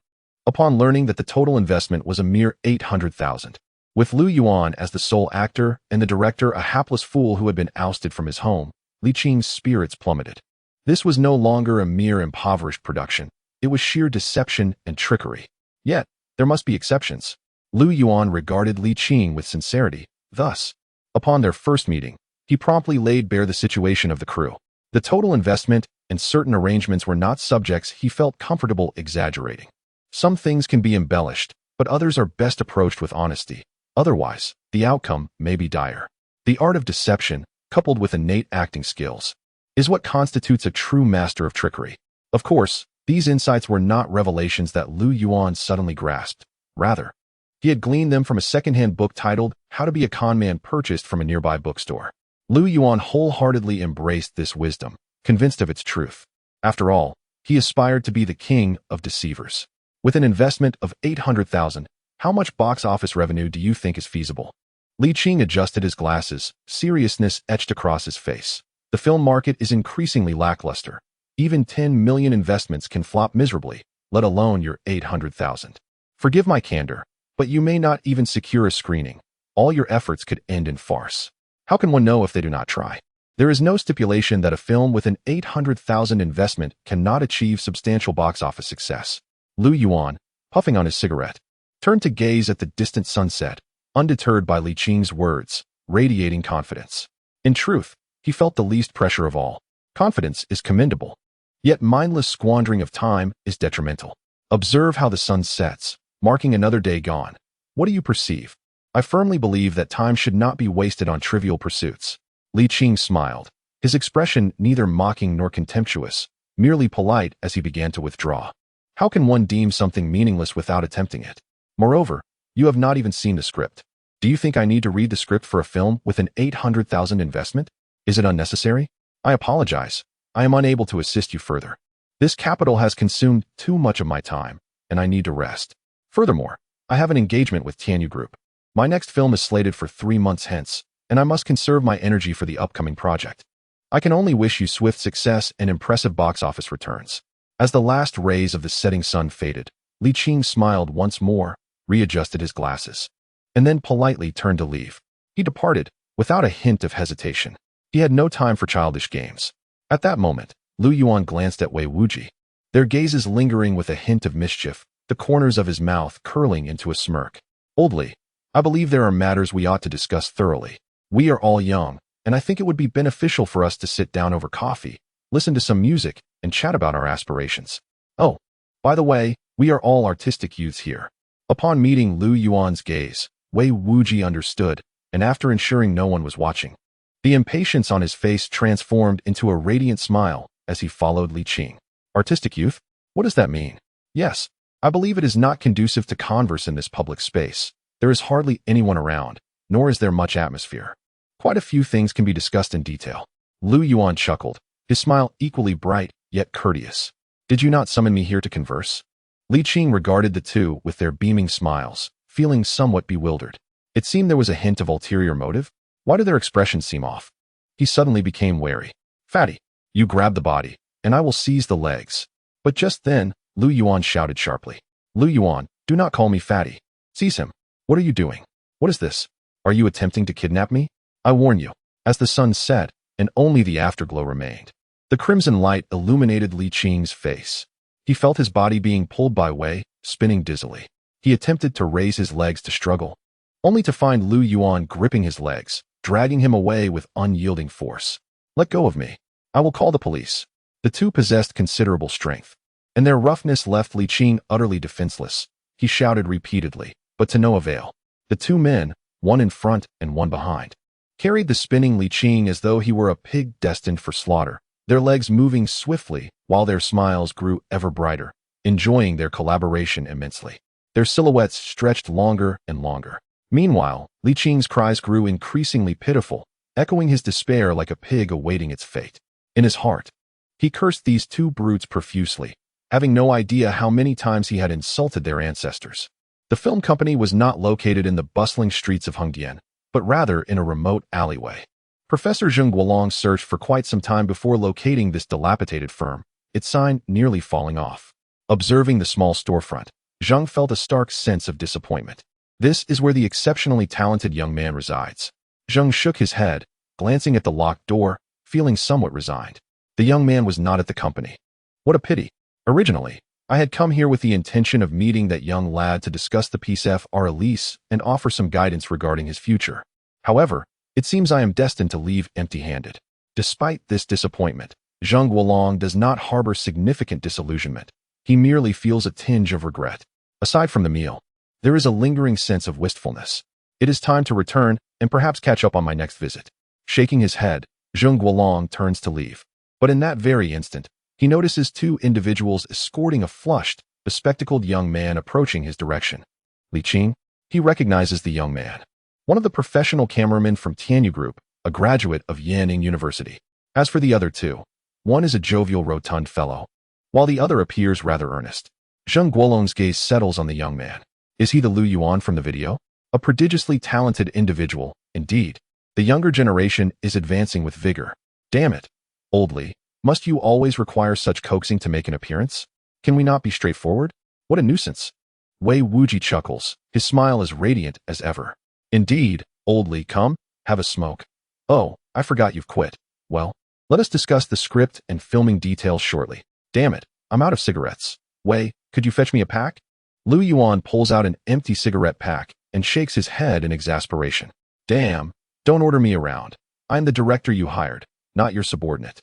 upon learning that the total investment was a mere 800,000, with Lu Yuan as the sole actor and the director a hapless fool who had been ousted from his home, Li Qing's spirits plummeted. This was no longer a mere impoverished production. It was sheer deception and trickery. Yet, there must be exceptions. Lu Yuan regarded Li Qing with sincerity. Thus, upon their first meeting, he promptly laid bare the situation of the crew. The total investment and certain arrangements were not subjects he felt comfortable exaggerating. Some things can be embellished, but others are best approached with honesty. Otherwise, the outcome may be dire. The art of deception, coupled with innate acting skills, is what constitutes a true master of trickery. Of course, these insights were not revelations that Lu Yuan suddenly grasped. Rather, he had gleaned them from a second-hand book titled How to Be a Con Man purchased from a nearby bookstore. Lu Yuan wholeheartedly embraced this wisdom, convinced of its truth. After all, he aspired to be the king of deceivers. With an investment of 800,000, how much box office revenue do you think is feasible? Li Qing adjusted his glasses, seriousness etched across his face. The film market is increasingly lackluster. Even 10 million investments can flop miserably, let alone your 800,000. Forgive my candor, but you may not even secure a screening. All your efforts could end in farce. How can one know if they do not try? There is no stipulation that a film with an 800,000 investment cannot achieve substantial box office success. Lu Yuan, puffing on his cigarette, turned to gaze at the distant sunset, undeterred by Li Qing's words, radiating confidence. In truth, he felt the least pressure of all. Confidence is commendable, yet mindless squandering of time is detrimental. Observe how the sun sets, marking another day gone. What do you perceive? I firmly believe that time should not be wasted on trivial pursuits. Li Qing smiled, his expression neither mocking nor contemptuous, merely polite as he began to withdraw. How can one deem something meaningless without attempting it? Moreover, you have not even seen the script. Do you think I need to read the script for a film with an 800,000 investment? Is it unnecessary? I apologize. I am unable to assist you further. This capital has consumed too much of my time, and I need to rest. Furthermore, I have an engagement with Tianyu Group. My next film is slated for 3 months hence, and I must conserve my energy for the upcoming project. I can only wish you swift success and impressive box office returns. As the last rays of the setting sun faded, Li Qing smiled once more, readjusted his glasses, and then politely turned to leave. He departed, without a hint of hesitation. He had no time for childish games. At that moment, Lu Yuan glanced at Wei Wuji, their gazes lingering with a hint of mischief, the corners of his mouth curling into a smirk. Oldly, I believe there are matters we ought to discuss thoroughly. We are all young, and I think it would be beneficial for us to sit down over coffee, listen to some music, and chat about our aspirations. Oh, by the way, we are all artistic youths here. Upon meeting Lu Yuan's gaze, Wei Wuji understood, and after ensuring no one was watching, the impatience on his face transformed into a radiant smile as he followed Li Qing. Artistic youth? What does that mean? Yes, I believe it is not conducive to converse in this public space. There is hardly anyone around, nor is there much atmosphere. Quite a few things can be discussed in detail. Lu Yuan chuckled, his smile equally bright, yet courteous. Did you not summon me here to converse? Li Qing regarded the two with their beaming smiles, feeling somewhat bewildered. It seemed there was a hint of ulterior motive. Why did their expressions seem off? He suddenly became wary. Fatty, you grab the body, and I will seize the legs. But just then, Lu Yuan shouted sharply. Lu Yuan, do not call me Fatty. Seize him. What are you doing? What is this? Are you attempting to kidnap me? I warn you. As the sun set, and only the afterglow remained, the crimson light illuminated Li Qing's face. He felt his body being pulled by Wei, spinning dizzily. He attempted to raise his legs to struggle, only to find Lu Yuan gripping his legs, dragging him away with unyielding force. Let go of me. I will call the police. The two possessed considerable strength. and their roughness left Li Qing utterly defenseless. He shouted repeatedly, but to no avail. The two men, one in front and one behind, carried the spinning Li Qing as though he were a pig destined for slaughter, their legs moving swiftly while their smiles grew ever brighter, enjoying their collaboration immensely. Their silhouettes stretched longer and longer. Meanwhile, Li Qing's cries grew increasingly pitiful, echoing his despair like a pig awaiting its fate. In his heart, he cursed these two brutes profusely, having no idea how many times he had insulted their ancestors. The film company was not located in the bustling streets of Hengdian, but rather in a remote alleyway. Professor Zheng Guolong searched for quite some time before locating this dilapidated firm, its sign nearly falling off. Observing the small storefront, Zheng felt a stark sense of disappointment. This is where the exceptionally talented young man resides. Zheng shook his head, glancing at the locked door, feeling somewhat resigned. The young man was not at the company. What a pity. Originally, I had come here with the intention of meeting that young lad to discuss the piece heiress and offer some guidance regarding his future. However, it seems I am destined to leave empty-handed. Despite this disappointment, Zheng Guolong does not harbor significant disillusionment. He merely feels a tinge of regret. Aside from the meal, there is a lingering sense of wistfulness. It is time to return and perhaps catch up on my next visit. Shaking his head, Zheng Guolong turns to leave. But in that very instant, he notices two individuals escorting a flushed, bespectacled young man approaching his direction. Li Qing? He recognizes the young man. One of the professional cameramen from Tianyu Group, a graduate of Yanning University. As for the other two, one is a jovial, rotund fellow, while the other appears rather earnest. Zheng Guolong's gaze settles on the young man. Is he the Lu Yuan from the video? A prodigiously talented individual, indeed. The younger generation is advancing with vigor. Damn it, old Li. Must you always require such coaxing to make an appearance? Can we not be straightforward? What a nuisance. Wei Wuji chuckles, his smile as radiant as ever. Indeed, old Li, come, have a smoke. Oh, I forgot you've quit. Well, let us discuss the script and filming details shortly. Damn it, I'm out of cigarettes. Wei, could you fetch me a pack? Lu Yuan pulls out an empty cigarette pack and shakes his head in exasperation. Damn, don't order me around. I'm the director you hired, not your subordinate.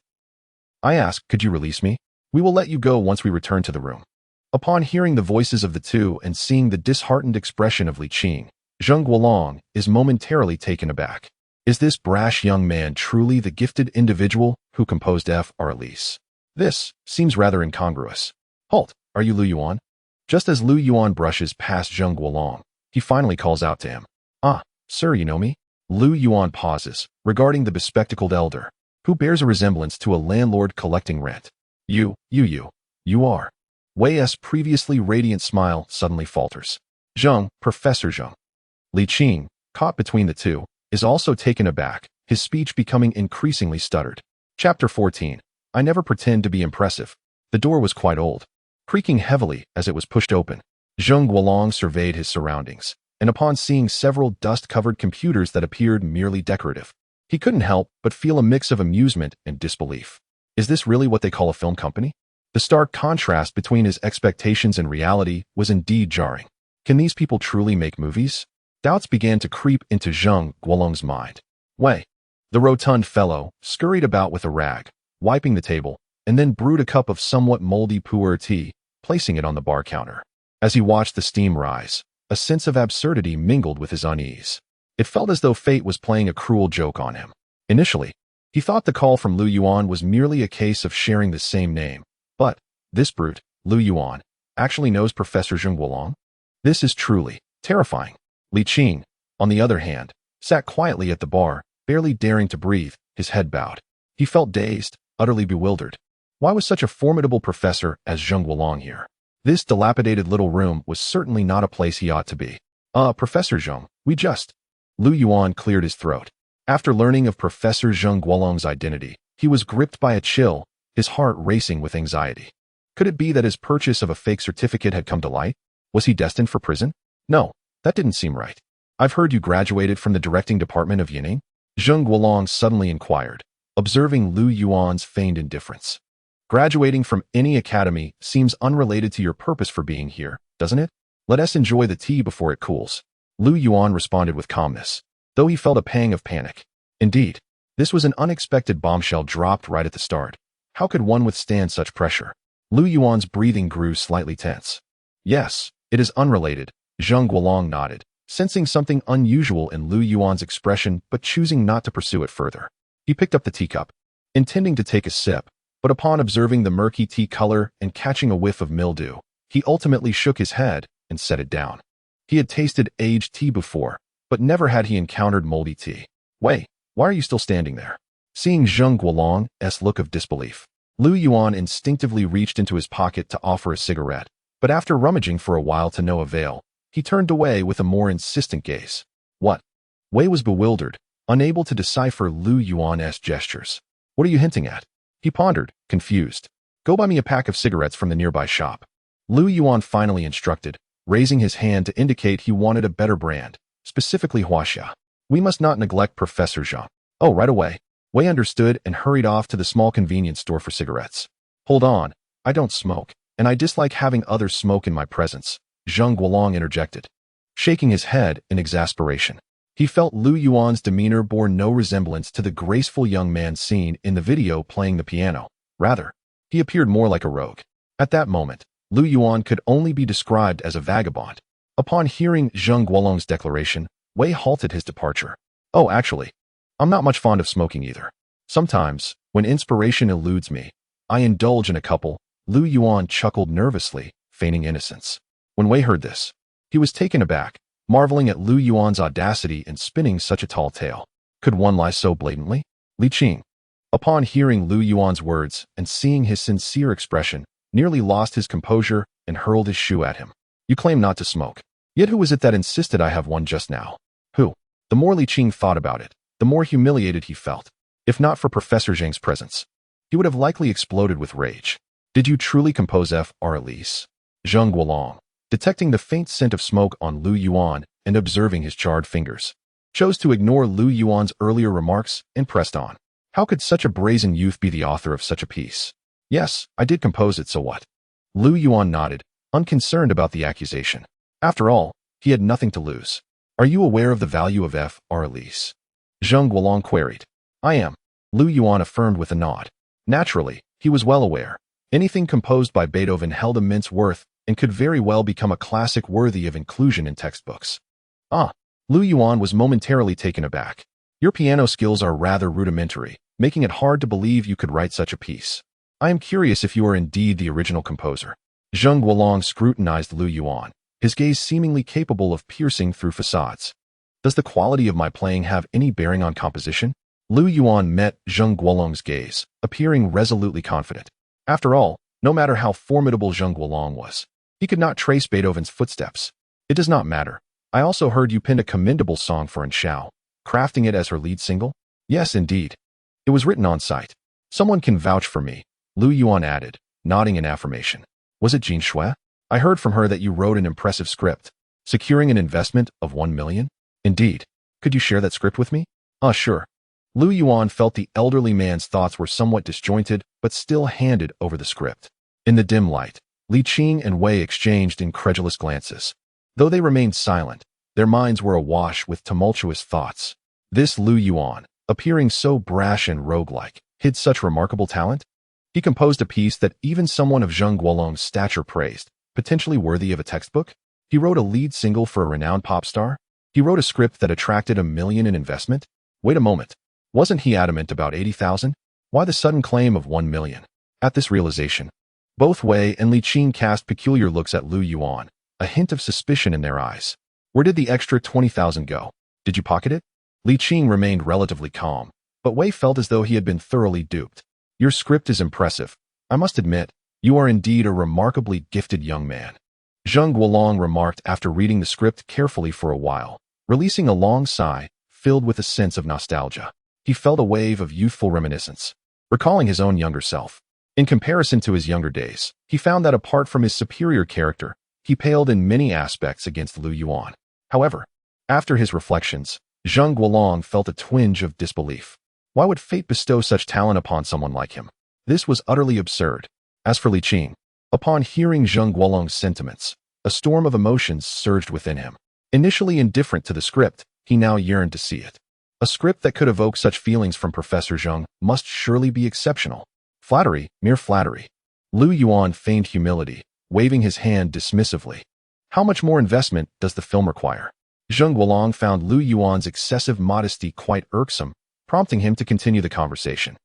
I ask, could you release me? We will let you go once we return to the room. Upon hearing the voices of the two and seeing the disheartened expression of Li Qing, Zheng Guolong is momentarily taken aback. Is this brash young man truly the gifted individual who composed heiress? This seems rather incongruous. Halt, are you Lu Yuan? Just as Lu Yuan brushes past Zheng Guolong, he finally calls out to him. Ah, sir, you know me? Lu Yuan pauses, regarding the bespectacled elder, who bears a resemblance to a landlord collecting rent. You are. Wei's previously radiant smile suddenly falters. Zheng, Professor Zheng. Li Qing, caught between the two, is also taken aback, his speech becoming increasingly stuttered. Chapter 14. I never pretend to be impressive. The door was quite old, creaking heavily as it was pushed open. Zheng Guolong surveyed his surroundings, and upon seeing several dust-covered computers that appeared merely decorative, he couldn't help but feel a mix of amusement and disbelief. Is this really what they call a film company? The stark contrast between his expectations and reality was indeed jarring. Can these people truly make movies? Doubts began to creep into Zheng Guolong's mind. Wei, the rotund fellow, scurried about with a rag, wiping the table, and then brewed a cup of somewhat moldy pu'er tea, placing it on the bar counter. As he watched the steam rise, a sense of absurdity mingled with his unease. It felt as though fate was playing a cruel joke on him. Initially, he thought the call from Lu Yuan was merely a case of sharing the same name. But this brute, Lu Yuan, actually knows Professor Zheng Guolong? This is truly terrifying. Li Qing, on the other hand, sat quietly at the bar, barely daring to breathe, his head bowed. He felt dazed, utterly bewildered. Why was such a formidable professor as Zheng Guolong here? This dilapidated little room was certainly not a place he ought to be. Professor Zheng, Lu Yuan cleared his throat. After learning of Professor Zheng Guolong's identity, he was gripped by a chill, his heart racing with anxiety. Could it be that his purchase of a fake certificate had come to light? Was he destined for prison? No, that didn't seem right. I've heard you graduated from the directing department of Yanning? Zheng Guolong suddenly inquired, observing Lu Yuan's feigned indifference. Graduating from any academy seems unrelated to your purpose for being here, doesn't it? Let us enjoy the tea before it cools. Lu Yuan responded with calmness, though he felt a pang of panic. Indeed, this was an unexpected bombshell dropped right at the start. How could one withstand such pressure? Lu Yuan's breathing grew slightly tense. Yes, it is unrelated, Zheng Guolong nodded, sensing something unusual in Lu Yuan's expression but choosing not to pursue it further. He picked up the teacup, intending to take a sip, but upon observing the murky tea color and catching a whiff of mildew, he ultimately shook his head and set it down. He had tasted aged tea before, but never had he encountered moldy tea. Wei, why are you still standing there? Seeing Zheng Guolong's look of disbelief, Lu Yuan instinctively reached into his pocket to offer a cigarette, but after rummaging for a while to no avail, he turned away with a more insistent gaze. What? Wei was bewildered, unable to decipher Lu Yuan's gestures. What are you hinting at? He pondered, confused. Go buy me a pack of cigarettes from the nearby shop. Lu Yuan finally instructed, raising his hand to indicate he wanted a better brand, specifically Huaxia. We must not neglect Professor Zhang. Oh, right away. Wei understood and hurried off to the small convenience store for cigarettes. Hold on, I don't smoke, and I dislike having others smoke in my presence, Zheng Guolong interjected, shaking his head in exasperation. He felt Lu Yuan's demeanor bore no resemblance to the graceful young man seen in the video playing the piano. Rather, he appeared more like a rogue. At that moment, Lu Yuan could only be described as a vagabond. Upon hearing Zheng Guolong's declaration, Wei halted his departure. Oh, actually, I'm not much fond of smoking either. Sometimes, when inspiration eludes me, I indulge in a couple. Lu Yuan chuckled nervously, feigning innocence. When Wei heard this, he was taken aback, marveling at Lu Yuan's audacity in spinning such a tall tale. Could one lie so blatantly? Li Qing, upon hearing Lu Yuan's words and seeing his sincere expression, nearly lost his composure and hurled his shoe at him. You claim not to smoke. Yet who was it that insisted I have one just now? Who? The more Li Qing thought about it, the more humiliated he felt. If not for Professor Zhang's presence, he would have likely exploded with rage. Did you truly compose F.R.Elise? Zheng Guolong, detecting the faint scent of smoke on Lu Yuan and observing his charred fingers, chose to ignore Lu Yuan's earlier remarks and pressed on. How could such a brazen youth be the author of such a piece? Yes, I did compose it, so what? Lu Yuan nodded, unconcerned about the accusation. After all, he had nothing to lose. Are you aware of the value of F.R.Elise? Zheng Guolong queried. I am, Lu Yuan affirmed with a nod. Naturally, he was well aware. Anything composed by Beethoven held immense worth and could very well become a classic worthy of inclusion in textbooks. Ah, Lu Yuan was momentarily taken aback. Your piano skills are rather rudimentary, making it hard to believe you could write such a piece. I am curious if you are indeed the original composer. Zheng Guolong scrutinized Lu Yuan, his gaze seemingly capable of piercing through facades. Does the quality of my playing have any bearing on composition? Lu Yuan met Zheng Guolong's gaze, appearing resolutely confident. After all, no matter how formidable Zheng Guolong was, he could not trace Beethoven's footsteps. It does not matter. I also heard you penned a commendable song for An Shao, crafting it as her lead single? Yes, indeed. It was written on site. Someone can vouch for me, Lu Yuan added, nodding in affirmation. Was it Jean Shui? I heard from her that you wrote an impressive script, securing an investment of 1 million? Indeed. Could you share that script with me? Sure. Lu Yuan felt the elderly man's thoughts were somewhat disjointed, but still handed over the script. In the dim light, Li Qing and Wei exchanged incredulous glances. Though they remained silent, their minds were awash with tumultuous thoughts. This Lu Yuan, appearing so brash and roguelike, hid such remarkable talent? He composed a piece that even someone of Zheng Guolong's stature praised, potentially worthy of a textbook? He wrote a lead single for a renowned pop star? He wrote a script that attracted 1 million in investment? Wait a moment. Wasn't he adamant about 80,000? Why the sudden claim of 1 million? At this realization, both Wei and Li Qing cast peculiar looks at Lu Yuan, a hint of suspicion in their eyes. Where did the extra 20,000 go? Did you pocket it? Li Qing remained relatively calm, but Wei felt as though he had been thoroughly duped. Your script is impressive. I must admit, you are indeed a remarkably gifted young man. Zheng Guolong remarked after reading the script carefully for a while, releasing a long sigh, filled with a sense of nostalgia. He felt a wave of youthful reminiscence, recalling his own younger self. In comparison to his younger days, he found that apart from his superior character, he paled in many aspects against Lu Yuan. However, after his reflections, Zheng Guolong felt a twinge of disbelief. Why would fate bestow such talent upon someone like him? This was utterly absurd. As for Li Qing, upon hearing Zheng Guolong's sentiments, a storm of emotions surged within him. Initially indifferent to the script, he now yearned to see it. A script that could evoke such feelings from Professor Zheng must surely be exceptional. Flattery, mere flattery. Lu Yuan feigned humility, waving his hand dismissively. How much more investment does the film require? Zheng Guolong found Lu Yuan's excessive modesty quite irksome, prompting him to continue the conversation.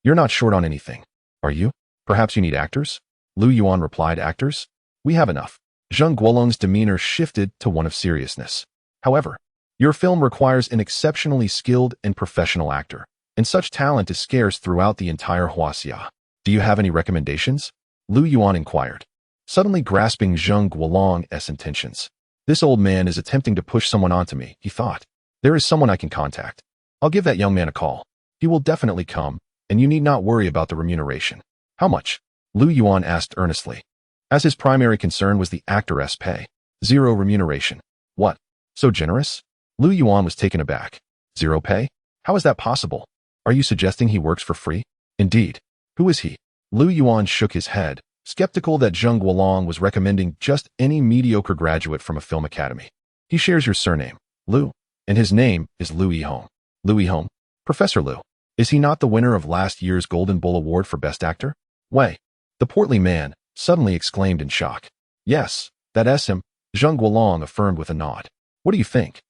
You're not short on anything, are you? Perhaps you need actors? Lu Yuan replied, actors? We have enough. Zheng Guolong's demeanor shifted to one of seriousness. However, your film requires an exceptionally skilled and professional actor, and such talent is scarce throughout the entire Huaxia. Do you have any recommendations? Lu Yuan inquired, suddenly grasping Zheng Guolong's intentions. This old man is attempting to push someone onto me, he thought. There is someone I can contact. I'll give that young man a call. He will definitely come, and you need not worry about the remuneration. How much? Lu Yuan asked earnestly, as his primary concern was the actor's pay. 0 remuneration. What? So generous? Lu Yuan was taken aback. 0 pay? How is that possible? Are you suggesting he works for free? Indeed. Who is he? Lu Yuan shook his head, skeptical that Zheng Guolong was recommending just any mediocre graduate from a film academy. He shares your surname, Lu, and his name is Lu Yihong. Lu Yihong? Professor Lu. Is he not the winner of last year's Golden Bull Award for Best Actor? Wei. The portly man suddenly exclaimed in shock. Yes, that's him, Zheng Guolong affirmed with a nod. What do you think?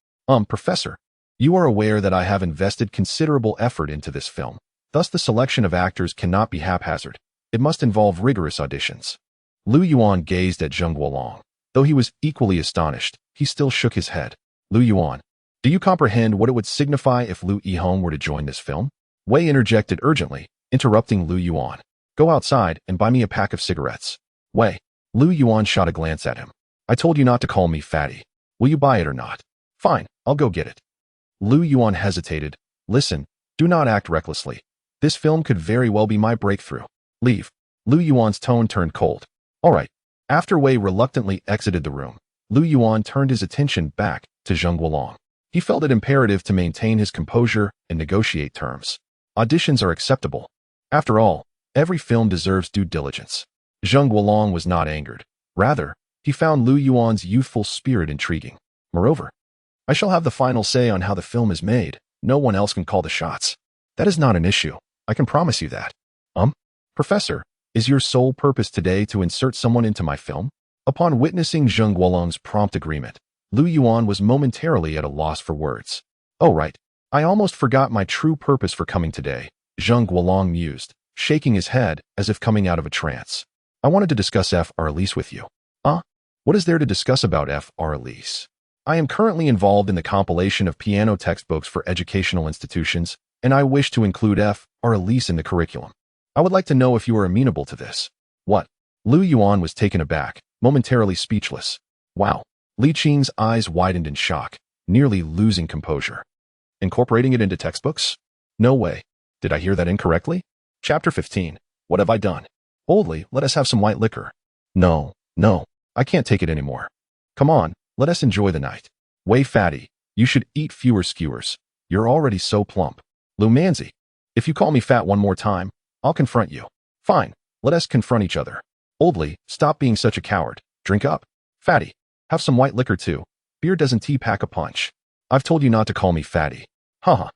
Professor, you are aware that I have invested considerable effort into this film. Thus the selection of actors cannot be haphazard. It must involve rigorous auditions. Lu Yuan gazed at Zheng Guolong. Though he was equally astonished, he still shook his head. Lu Yuan, do you comprehend what it would signify if Lu Yihong were to join this film? Wei interjected urgently, interrupting Lu Yuan. Go outside and buy me a pack of cigarettes. Wei. Lu Yuan shot a glance at him. I told you not to call me fatty. Will you buy it or not? Fine, I'll go get it. Lu Yuan hesitated. Listen, do not act recklessly. This film could very well be my breakthrough. Leave. Lu Yuan's tone turned cold. All right. After Wei reluctantly exited the room, Lu Yuan turned his attention back to Zheng Guolong. He felt it imperative to maintain his composure and negotiate terms. Auditions are acceptable. After all, every film deserves due diligence. Zheng Guolong was not angered. Rather, he found Lu Yuan's youthful spirit intriguing. Moreover, I shall have the final say on how the film is made. No one else can call the shots. That is not an issue. I can promise you that. Professor, is your sole purpose today to insert someone into my film? Upon witnessing Zheng Guolong's prompt agreement, Lu Yuan was momentarily at a loss for words. Oh right, I almost forgot my true purpose for coming today, Zheng Guolong mused, shaking his head as if coming out of a trance. I wanted to discuss Fr. Elise with you. What is there to discuss about Fr. Elise? I am currently involved in the compilation of piano textbooks for educational institutions, and I wish to include Fr. Elise in the curriculum. I would like to know if you are amenable to this. What? Lu Yuan was taken aback, momentarily speechless. Wow. Li Qing's eyes widened in shock, nearly losing composure. Incorporating it into textbooks? No way. Did I hear that incorrectly? Chapter 15. What have I done? Boldly, let us have some white liquor. No, I can't take it anymore. Come on, let us enjoy the night. Wei fatty, you should eat fewer skewers. You're already so plump. Lu Manzi, if you call me fat one more time, I'll confront you. Fine, let us confront each other. Boldly, stop being such a coward. Drink up. Fatty, have some white liquor too. Beer doesn't pack a punch. I've told you not to call me fatty. Haha.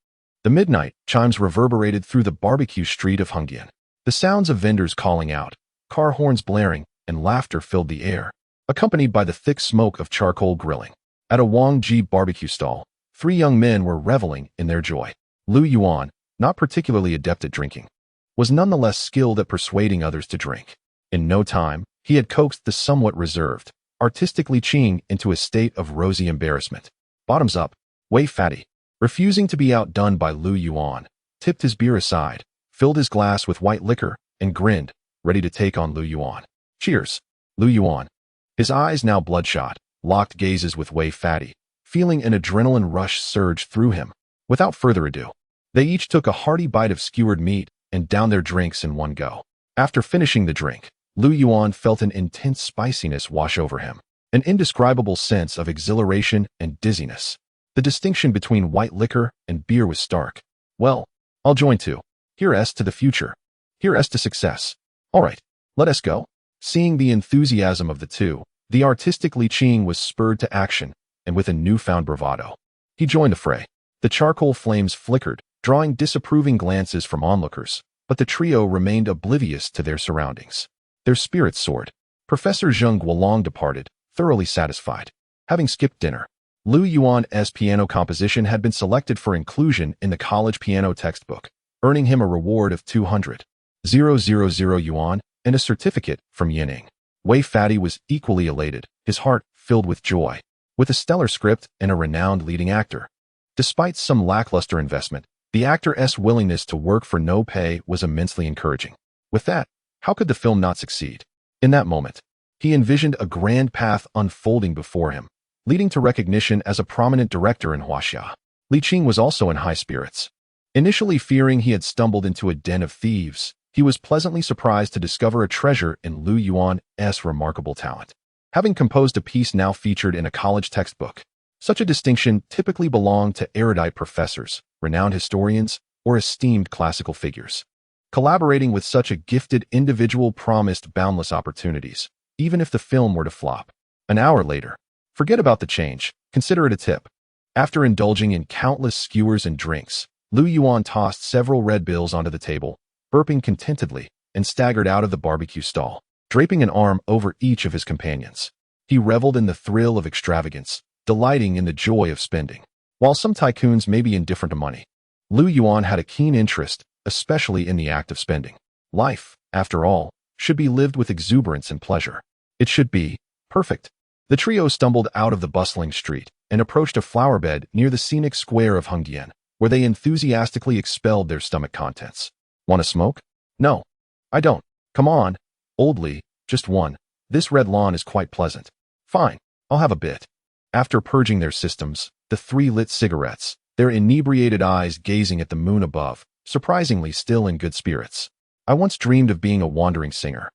The midnight chimes reverberated through the barbecue street of Hengdian. The sounds of vendors calling out, car horns blaring, and laughter filled the air, accompanied by the thick smoke of charcoal grilling. At a Wang Ji barbecue stall, 3 young men were reveling in their joy. Lu Yuan, not particularly adept at drinking, was nonetheless skilled at persuading others to drink. In no time, he had coaxed the somewhat reserved, artistic Li Qing into a state of rosy embarrassment. Bottoms up, Wei fatty, refusing to be outdone by Lu Yuan, tipped his beer aside, filled his glass with white liquor, and grinned, ready to take on Lu Yuan. Cheers, Lu Yuan. His eyes now bloodshot, locked gazes with Wei fatty, feeling an adrenaline rush surge through him. Without further ado, they each took a hearty bite of skewered meat and downed their drinks in one go. After finishing the drink, Lu Yuan felt an intense spiciness wash over him, an indescribable sense of exhilaration and dizziness. The distinction between white liquor and beer was stark. Well, I'll join too. Heiress to the future. Heiress to success. All right, let us go. Seeing the enthusiasm of the two, the artistic Li Qing was spurred to action, and with a newfound bravado, he joined the fray. The charcoal flames flickered, drawing disapproving glances from onlookers, but the trio remained oblivious to their surroundings. Their spirits soared. Professor Zheng Guolong departed, thoroughly satisfied. Having skipped dinner, Lu Yuan's piano composition had been selected for inclusion in the college piano textbook, earning him a reward of 200,000 yuan and a certificate from Yining. Wei Fadi was equally elated, his heart filled with joy. With a stellar script and a renowned leading actor. Despite some lackluster investment, the actor's willingness to work for no pay was immensely encouraging. With that, how could the film not succeed? In that moment, he envisioned a grand path unfolding before him, leading to recognition as a prominent director in Huaxia. Li Qing was also in high spirits. Initially fearing he had stumbled into a den of thieves, he was pleasantly surprised to discover a treasure in Lu Yuan's remarkable talent. Having composed a piece now featured in a college textbook, such a distinction typically belonged to erudite professors, renowned historians, or esteemed classical figures. Collaborating with such a gifted individual promised boundless opportunities, even if the film were to flop. An hour later, forget about the change, consider it a tip. After indulging in countless skewers and drinks, Lu Yuan tossed several red bills onto the table, burping contentedly, and staggered out of the barbecue stall, draping an arm over each of his companions. He reveled in the thrill of extravagance, delighting in the joy of spending. While some tycoons may be indifferent to money, Lu Yuan had a keen interest, especially in the act of spending. Life, after all, should be lived with exuberance and pleasure. It should be perfect. The trio stumbled out of the bustling street and approached a flower bed near the scenic square of Hengdian, where they enthusiastically expelled their stomach contents. Want to smoke? No. I don't. Come on. Old Li, just one. This red lawn is quite pleasant. Fine, I'll have a bit. After purging their systems, the three lit cigarettes, their inebriated eyes gazing at the moon above, surprisingly still in good spirits. I once dreamed of being a wandering singer.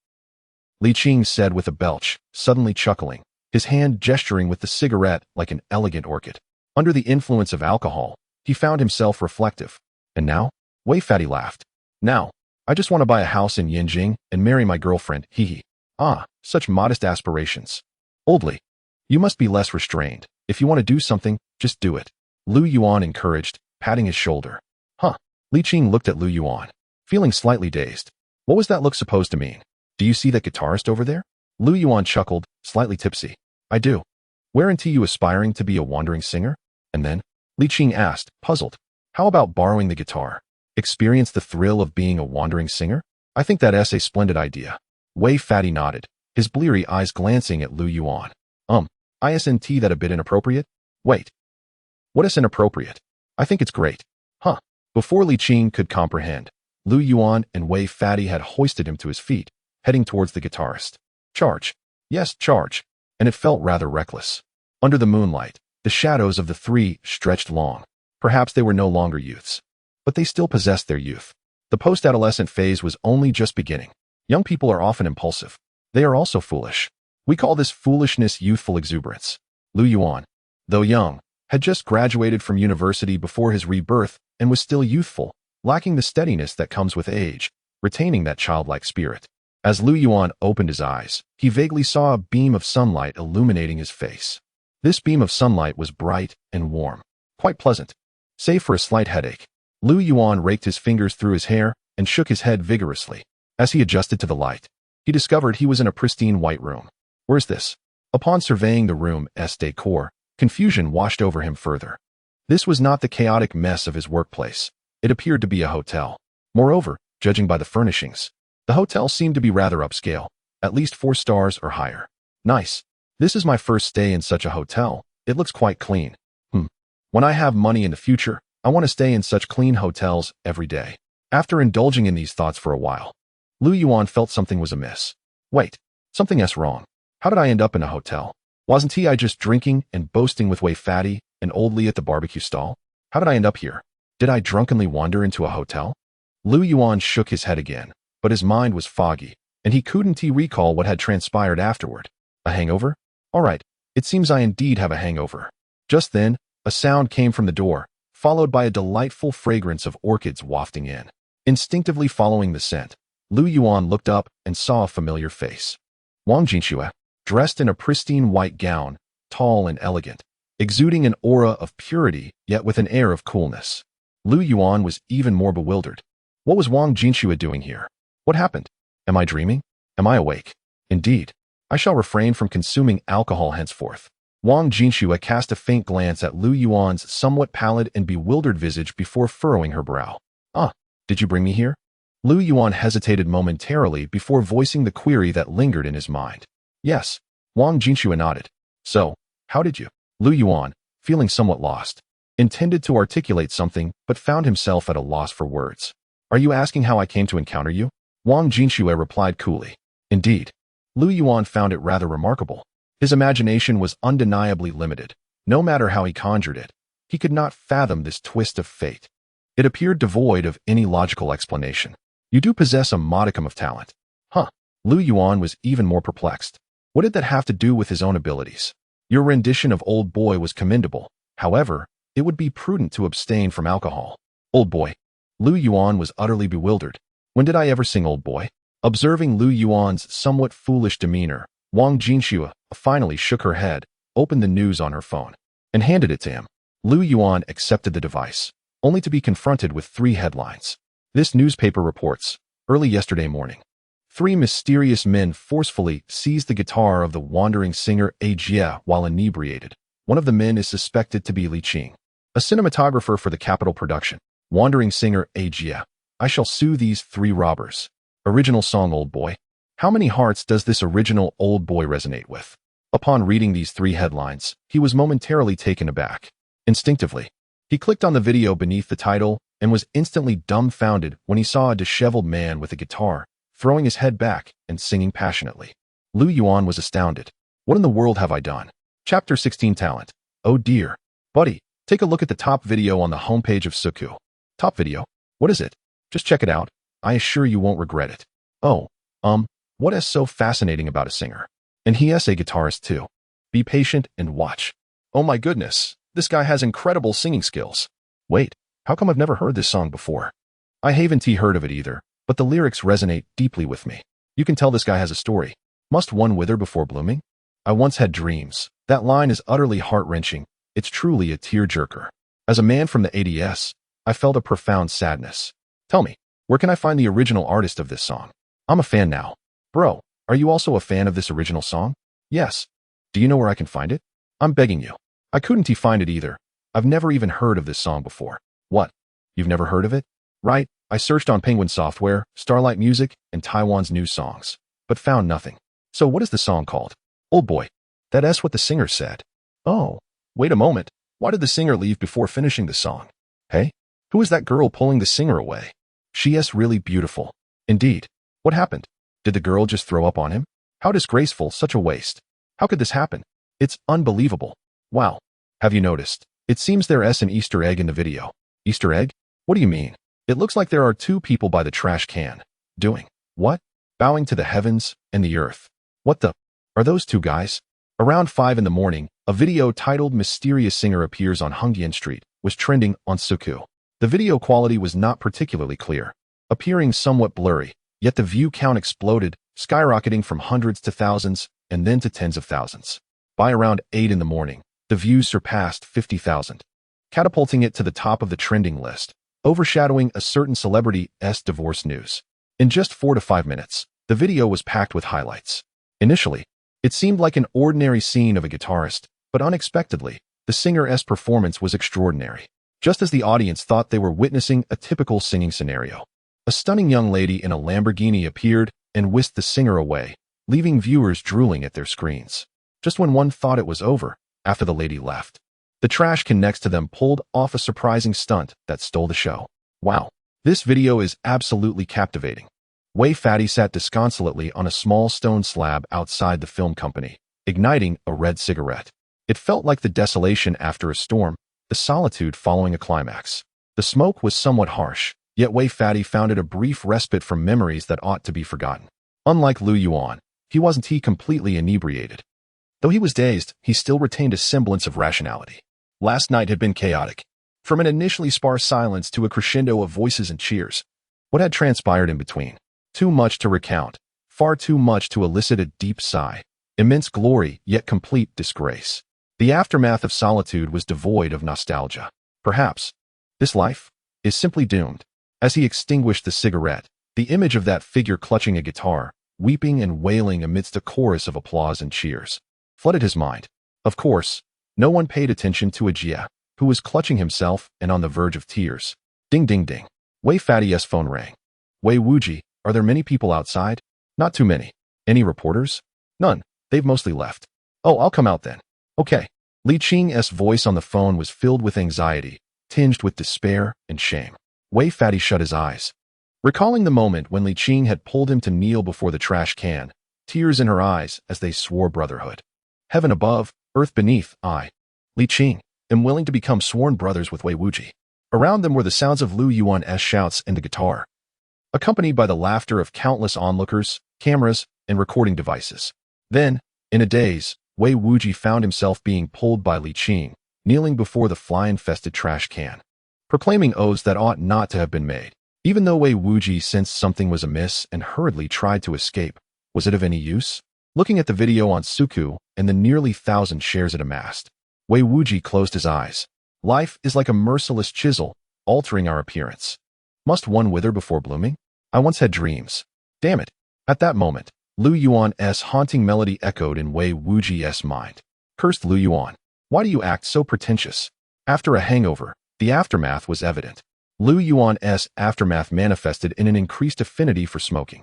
Li Qing said with a belch, suddenly chuckling, his hand gesturing with the cigarette like an elegant orchid. Under the influence of alcohol, he found himself reflective. And now? Wei Fadi laughed. Now, I just want to buy a house in Yinjing and marry my girlfriend, hee. Ah, such modest aspirations. Old Li, you must be less restrained. If you want to do something, just do it. Lu Yuan encouraged, patting his shoulder. Huh. Li Qing looked at Lu Yuan, feeling slightly dazed. What was that look supposed to mean? Do you see that guitarist over there? Lu Yuan chuckled, slightly tipsy. I do. Weren't you aspiring to be a wandering singer? And then, Li Qing asked, puzzled. How about borrowing the guitar? Experience the thrill of being a wandering singer? I think that's a splendid idea. Wei Fadi nodded, his bleary eyes glancing at Lu Yuan. Isn't that a bit inappropriate? Wait. What is inappropriate? I think it's great. Huh. Before Li Qing could comprehend, Lu Yuan and Wei Fadi had hoisted him to his feet, heading towards the guitarist. Charge. Yes, charge. And it felt rather reckless. Under the moonlight, the shadows of the three stretched long. Perhaps they were no longer youths. But they still possessed their youth. The post-adolescent phase was only just beginning. Young people are often impulsive. They are also foolish. We call this foolishness youthful exuberance. Lu Yuan, though young, had just graduated from university before his rebirth and was still youthful, lacking the steadiness that comes with age, retaining that childlike spirit. As Lu Yuan opened his eyes, he vaguely saw a beam of sunlight illuminating his face. This beam of sunlight was bright and warm, quite pleasant, save for a slight headache. Lu Yuan raked his fingers through his hair and shook his head vigorously. As he adjusted to the light, he discovered he was in a pristine white room. Where's this? Upon surveying the room's decor, confusion washed over him further. This was not the chaotic mess of his workplace. It appeared to be a hotel. Moreover, judging by the furnishings, the hotel seemed to be rather upscale, at least 4 stars or higher. Nice. This is my first stay in such a hotel. It looks quite clean. When I have money in the future, I want to stay in such clean hotels every day. After indulging in these thoughts for a while, Lu Yuan felt something was amiss. Wait, something's wrong. How did I end up in a hotel? Wasn't I just drinking and boasting with Wei Fadi and Old Li at the barbecue stall? How did I end up here? Did I drunkenly wander into a hotel? Lu Yuan shook his head again, but his mind was foggy, and he couldn't recall what had transpired afterward. A hangover? All right, it seems I indeed have a hangover. Just then, a sound came from the door, followed by a delightful fragrance of orchids wafting in. Instinctively following the scent, Lu Yuan looked up and saw a familiar face. Wang Jinxue, dressed in a pristine white gown, tall and elegant, exuding an aura of purity yet with an air of coolness. Lu Yuan was even more bewildered. What was Wang Jinxue doing here? What happened? Am I dreaming? Am I awake? Indeed. I shall refrain from consuming alcohol henceforth. Wang Jinxue cast a faint glance at Lu Yuan's somewhat pallid and bewildered visage before furrowing her brow. Ah, did you bring me here? Lu Yuan hesitated momentarily before voicing the query that lingered in his mind. Yes. Wang Jinxue nodded. So, how did you? Lu Yuan, feeling somewhat lost, intended to articulate something but found himself at a loss for words. Are you asking how I came to encounter you? Wang Jinxue replied coolly. Indeed. Lu Yuan found it rather remarkable. His imagination was undeniably limited. No matter how he conjured it, he could not fathom this twist of fate. It appeared devoid of any logical explanation. You do possess a modicum of talent. Huh. Lu Yuan was even more perplexed. What did that have to do with his own abilities? Your rendition of Old Boy was commendable. However, it would be prudent to abstain from alcohol. Old Boy. Lu Yuan was utterly bewildered. When did I ever sing Old Boy? Observing Lu Yuan's somewhat foolish demeanor, Wang Jinxue finally shook her head, opened the news on her phone, and handed it to him. Lu Yuan accepted the device, only to be confronted with 3 headlines. This newspaper reports, early yesterday morning, 3 mysterious men forcefully seized the guitar of the wandering singer Jie while inebriated. One of the men is suspected to be Li Qing, a cinematographer for the Capital production. Wandering singer Jie. I shall sue these 3 robbers. Original song Old Boy. How many hearts does this original Old Boy resonate with? Upon reading these 3 headlines, he was momentarily taken aback. Instinctively, he clicked on the video beneath the title and was instantly dumbfounded when he saw a disheveled man with a guitar, throwing his head back and singing passionately. Lu Yuan was astounded. What in the world have I done? Chapter 16 Talent. Oh dear. Buddy, take a look at the top video on the homepage of Suku. Top video? What is it? Just check it out. I assure you won't regret it. Oh, what is so fascinating about a singer? And he is a guitarist too. Be patient and watch. Oh my goodness, this guy has incredible singing skills. Wait, how come I've never heard this song before? I haven't heard of it either, but the lyrics resonate deeply with me. You can tell this guy has a story. Must one wither before blooming? I once had dreams. That line is utterly heart-wrenching. It's truly a tear-jerker. As a man from the ADS, I felt a profound sadness. Tell me, where can I find the original artist of this song? I'm a fan now. Bro, are you also a fan of this original song? Yes. Do you know where I can find it? I'm begging you. I couldn't find it either. I've never even heard of this song before. What? You've never heard of it? Right, I searched on Penguin Software, Starlight Music, and Taiwan's new songs, but found nothing. So what is the song called? Old Boy. That's what the singer said. Oh, wait a moment. Why did the singer leave before finishing the song? Hey, who is that girl pulling the singer away? She is really beautiful. Indeed. What happened? Did the girl just throw up on him? How disgraceful, such a waste. How could this happen? It's unbelievable. Wow. Have you noticed? It seems there is an Easter egg in the video. Easter egg? What do you mean? It looks like there are 2 people by the trash can. Doing what? Bowing to the heavens and the earth. What the? Are those 2 guys? Around 5 in the morning, a video titled Mysterious Singer Appears on Hengdian Street was trending on Suku. The video quality was not particularly clear, appearing somewhat blurry, yet the view count exploded, skyrocketing from hundreds to thousands and then to tens of thousands. By around 8 in the morning, the views surpassed 50,000, catapulting it to the top of the trending list, overshadowing a certain celebrity's divorce news. In just 4 to 5 minutes, the video was packed with highlights. Initially, it seemed like an ordinary scene of a guitarist, but unexpectedly, the singer's performance was extraordinary. Just as the audience thought they were witnessing a typical singing scenario, a stunning young lady in a Lamborghini appeared and whisked the singer away, leaving viewers drooling at their screens. Just when one thought it was over, after the lady left, the trash can next to them pulled off a surprising stunt that stole the show. Wow, this video is absolutely captivating. Wei Fatty sat disconsolately on a small stone slab outside the film company, igniting a red cigarette. It felt like the desolation after a storm, the solitude following a climax. The smoke was somewhat harsh, yet Wei Fatty found it a brief respite from memories that ought to be forgotten. Unlike Lu Yuan, he wasn't completely inebriated. Though he was dazed, he still retained a semblance of rationality. Last night had been chaotic. From an initially sparse silence to a crescendo of voices and cheers. What had transpired in between? Too much to recount, far too much to elicit a deep sigh. Immense glory, yet complete disgrace. The aftermath of solitude was devoid of nostalgia. Perhaps this life is simply doomed. As he extinguished the cigarette, the image of that figure clutching a guitar, weeping and wailing amidst a chorus of applause and cheers, flooded his mind. Of course, no one paid attention to Ajia, who was clutching himself and on the verge of tears. Ding ding ding. Wei Fatty's phone rang. Wei Wuji, are there many people outside? Not too many. Any reporters? None. They've mostly left. Oh, I'll come out then. Okay. Li Qing's voice on the phone was filled with anxiety, tinged with despair and shame. Wei Fatty shut his eyes. Recalling the moment when Li Qing had pulled him to kneel before the trash can, tears in her eyes as they swore brotherhood. Heaven above, earth beneath, I, Li Qing, am willing to become sworn brothers with Wei Wuji. Around them were the sounds of Lu Yuan's shouts and the guitar, accompanied by the laughter of countless onlookers, cameras, and recording devices. Then, in a daze, Wei Wuji found himself being pulled by Li Qing, kneeling before the fly-infested trash can, proclaiming oaths that ought not to have been made. Even though Wei Wuji sensed something was amiss and hurriedly tried to escape, was it of any use? Looking at the video on Suku and the nearly 1,000 shares it amassed, Wei Wuji closed his eyes. Life is like a merciless chisel, altering our appearance. Must one wither before blooming? I once had dreams. Damn it. At that moment, Lu Yuan's haunting melody echoed in Wei Wuji's mind. Cursed Lu Yuan. Why do you act so pretentious? After a hangover, the aftermath was evident. Lu Yuan's aftermath manifested in an increased affinity for smoking.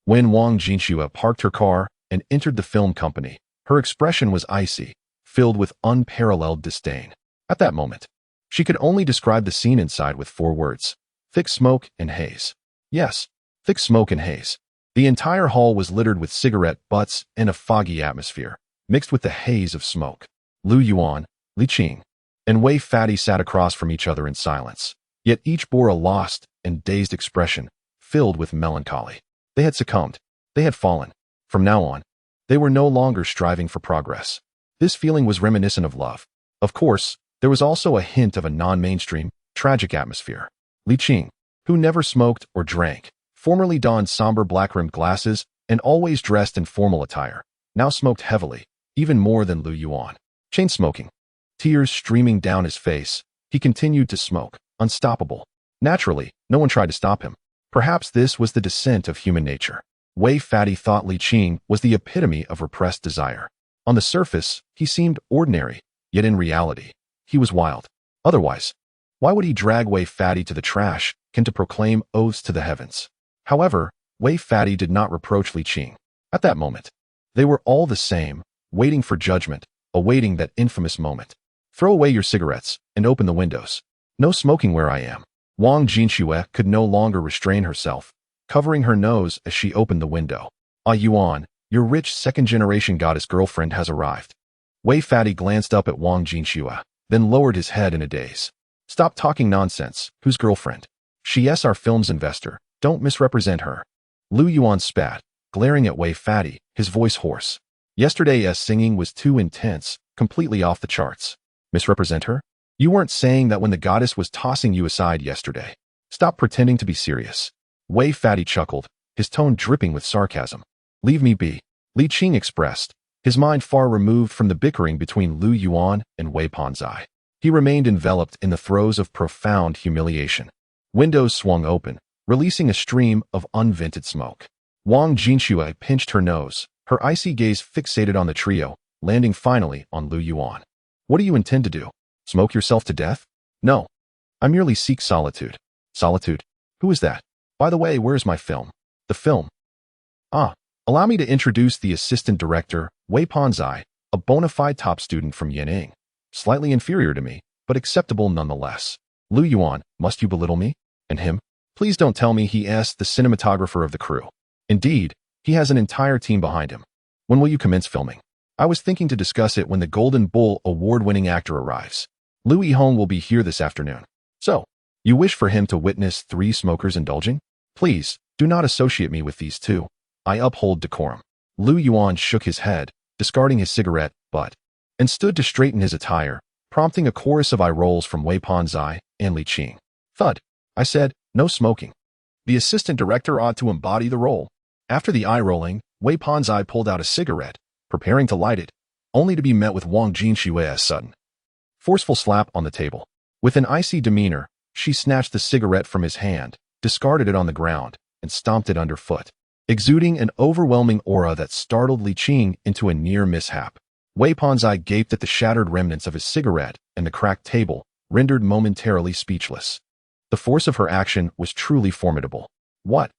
When Wang Jinxue parked her car and entered the film company, her expression was icy, filled with unparalleled disdain. At that moment, she could only describe the scene inside with 4 words: thick smoke and haze. Yes, thick smoke and haze. The entire hall was littered with cigarette butts and a foggy atmosphere, mixed with the haze of smoke. Lu Yuan, Li Qing, and Wei Fatty sat across from each other in silence, yet each bore a lost and dazed expression, filled with melancholy. They had succumbed. They had fallen. From now on, they were no longer striving for progress. This feeling was reminiscent of love. Of course, there was also a hint of a non-mainstream, tragic atmosphere. Li Qing, who never smoked or drank, formerly donned somber black-rimmed glasses and always dressed in formal attire, now smoked heavily, even more than Lu Yuan. Chain smoking. Tears streaming down his face, he continued to smoke, unstoppable. Naturally, no one tried to stop him. Perhaps this was the descent of human nature. Wei Fatty thought Li Qing was the epitome of repressed desire. On the surface, he seemed ordinary, yet in reality, he was wild. Otherwise, why would he drag Wei Fatty to the trash and to proclaim oaths to the heavens? However, Wei Fatty did not reproach Li Qing. At that moment, they were all the same, waiting for judgment, awaiting that infamous moment. Throw away your cigarettes and open the windows. No smoking where I am. Wang Jinxue could no longer restrain herself, covering her nose as she opened the window. Ah Yuan, your rich second-generation goddess girlfriend has arrived. Wei Fatty glanced up at Wang Jinxue, then lowered his head in a daze. Stop talking nonsense. Whose girlfriend? She's our film's investor. Don't misrepresent her. Lu Yuan spat, glaring at Wei Fatty, his voice hoarse. Yesterday's singing was too intense, completely off the charts. Misrepresent her? You weren't saying that when the goddess was tossing you aside yesterday. Stop pretending to be serious. Wei Fatty chuckled, his tone dripping with sarcasm. Leave me be. Li Qing expressed, his mind far removed from the bickering between Lu Yuan and Wei Panzai. He remained enveloped in the throes of profound humiliation. Windows swung open, releasing a stream of unvented smoke. Wang Jinxue pinched her nose, her icy gaze fixated on the trio, landing finally on Lu Yuan. What do you intend to do? Smoke yourself to death? No. I merely seek solitude. Solitude? Who is that? By the way, where's my film? The film? Ah, allow me to introduce the assistant director, Wei Panzai, a bona fide top student from Yanning. Slightly inferior to me, but acceptable nonetheless. Lu Yuan, must you belittle me? And him? Please don't tell me he asked the cinematographer of the crew. Indeed, he has an entire team behind him. When will you commence filming? I was thinking to discuss it when the Golden Bull award-winning actor arrives. Lu Yihong will be here this afternoon. So, you wish for him to witness 3 smokers indulging? Please, do not associate me with these 2. I uphold decorum. Lu Yuan shook his head, discarding his cigarette butt, and stood to straighten his attire, prompting a chorus of eye rolls from Wei Panzai and Li Qing. Thud. I said, no smoking. The assistant director ought to embody the role. After the eye rolling, Wei Panzai pulled out a cigarette, preparing to light it, only to be met with Wang Jinshue's sudden, forceful slap on the table. With an icy demeanor, she snatched the cigarette from his hand, discarded it on the ground, and stomped it underfoot, exuding an overwhelming aura that startled Li Qing into a near mishap. Wei Ponzai gaped at the shattered remnants of his cigarette and the cracked table, rendered momentarily speechless. The force of her action was truly formidable. What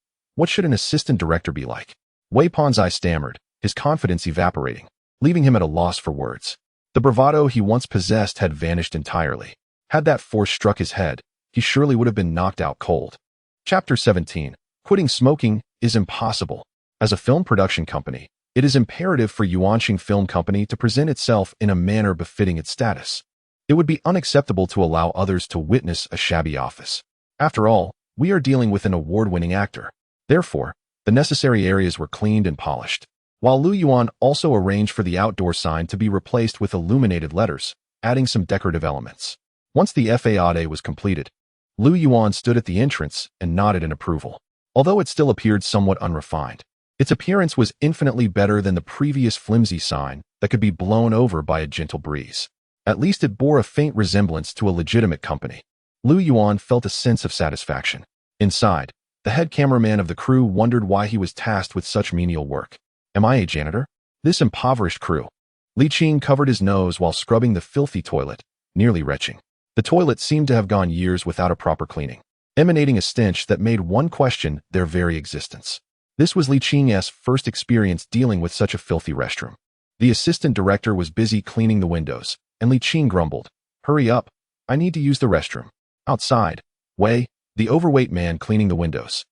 should an assistant director be like? Wei Ponzai stammered, his confidence evaporating, leaving him at a loss for words. The bravado he once possessed had vanished entirely. Had that force struck his head, he surely would have been knocked out cold. Chapter 17. Quitting smoking is impossible. As a film production company, it is imperative for Yuanqing Film Company to present itself in a manner befitting its status. It would be unacceptable to allow others to witness a shabby office. After all, we are dealing with an award-winning actor. Therefore, the necessary areas were cleaned and polished, while Lu Yuan also arranged for the outdoor sign to be replaced with illuminated letters, adding some decorative elements. Once the faade was completed, Lu Yuan stood at the entrance and nodded in approval. Although it still appeared somewhat unrefined, its appearance was infinitely better than the previous flimsy sign that could be blown over by a gentle breeze. At least it bore a faint resemblance to a legitimate company. Lu Yuan felt a sense of satisfaction. Inside, the head cameraman of the crew wondered why he was tasked with such menial work. Am I a janitor? This impoverished crew. Li Qing covered his nose while scrubbing the filthy toilet, nearly retching. The toilet seemed to have gone years without a proper cleaning, emanating a stench that made one question their very existence. This was Li Qing's first experience dealing with such a filthy restroom. The assistant director was busy cleaning the windows, and Li Qing grumbled, "Hurry up, I need to use the restroom." Outside, Wei, the overweight man cleaning the windows,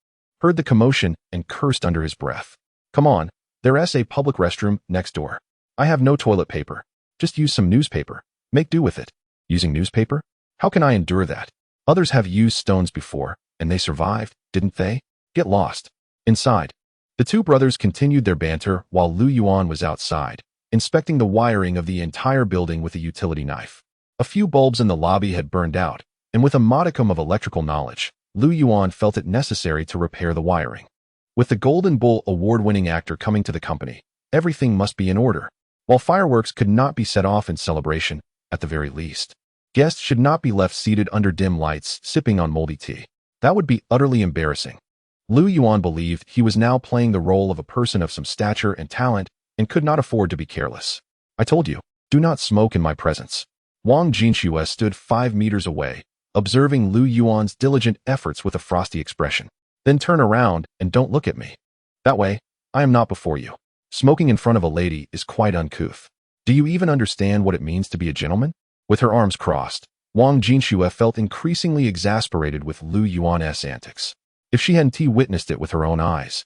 heard the commotion and cursed under his breath. "Come on, there's a public restroom next door. I have no toilet paper. Just use some newspaper. Make do with it." Using newspaper? How can I endure that? Others have used stones before, and they survived, didn't they? Get lost. Inside, the two brothers continued their banter while Lu Yuan was outside, inspecting the wiring of the entire building with a utility knife. A few bulbs in the lobby had burned out, and with a modicum of electrical knowledge, Lu Yuan felt it necessary to repair the wiring. With the Golden Bull award-winning actor coming to the company, everything must be in order. While fireworks could not be set off in celebration, at the very least, guests should not be left seated under dim lights, sipping on moldy tea. That would be utterly embarrassing. Lu Yuan believed he was now playing the role of a person of some stature and talent and could not afford to be careless. "I told you, do not smoke in my presence." Wang Jinxue stood 5 meters away, observing Lu Yuan's diligent efforts with a frosty expression. "Then turn around and don't look at me. That way, I am not before you. Smoking in front of a lady is quite uncouth. Do you even understand what it means to be a gentleman?" With her arms crossed, Wang Jinxue felt increasingly exasperated with Lu Yuan's antics. If she hadn't witnessed it with her own eyes,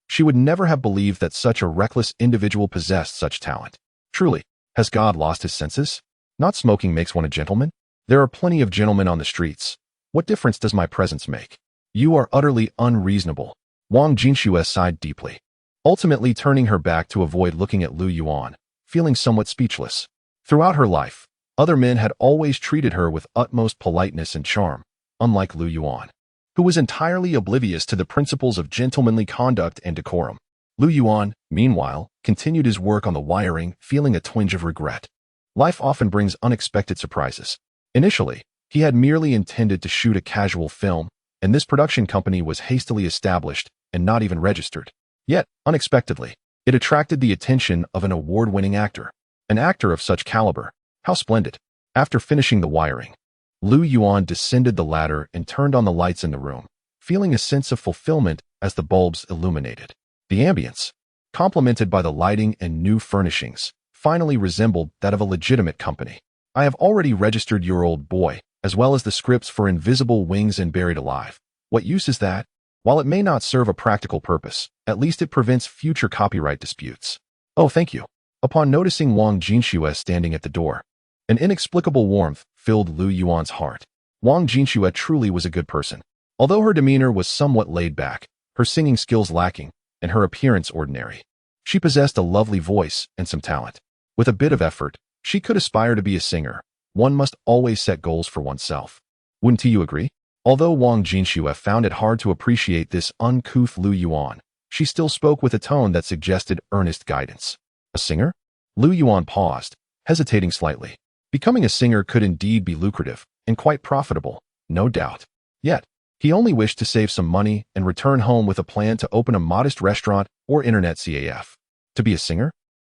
she would never have believed that such a reckless individual possessed such talent. Truly, has God lost his senses? Not smoking makes one a gentleman? There are plenty of gentlemen on the streets. What difference does my presence make? You are utterly unreasonable. Wang Jinxue sighed deeply, ultimately turning her back to avoid looking at Lu Yuan, feeling somewhat speechless. Throughout her life, other men had always treated her with utmost politeness and charm, unlike Lu Yuan, who was entirely oblivious to the principles of gentlemanly conduct and decorum. Lu Yuan, meanwhile, continued his work on the wiring, feeling a twinge of regret. Life often brings unexpected surprises. Initially, he had merely intended to shoot a casual film, and this production company was hastily established and not even registered. Yet, unexpectedly, it attracted the attention of an award-winning actor. An actor of such caliber. How splendid. After finishing the wiring, Lu Yuan descended the ladder and turned on the lights in the room, feeling a sense of fulfillment as the bulbs illuminated. The ambience, complemented by the lighting and new furnishings, finally resembled that of a legitimate company. "I have already registered your old boy, as well as the scripts for Invisible Wings and Buried Alive. What use is that? While it may not serve a practical purpose, at least it prevents future copyright disputes." "Oh, thank you." Upon noticing Wang Jinxue standing at the door, an inexplicable warmth filled Lu Yuan's heart. Wang Jinxue truly was a good person. Although her demeanor was somewhat laid back, her singing skills lacking, and her appearance ordinary, she possessed a lovely voice and some talent. With a bit of effort, she could aspire to be a singer. One must always set goals for oneself. Wouldn't you agree? Although Wang Jinxue found it hard to appreciate this uncouth Lu Yuan, she still spoke with a tone that suggested earnest guidance. "A singer?" Lu Yuan paused, hesitating slightly. Becoming a singer could indeed be lucrative and quite profitable, no doubt. Yet, He only wished to save some money and return home with a plan to open a modest restaurant or internet CAF. To be a singer?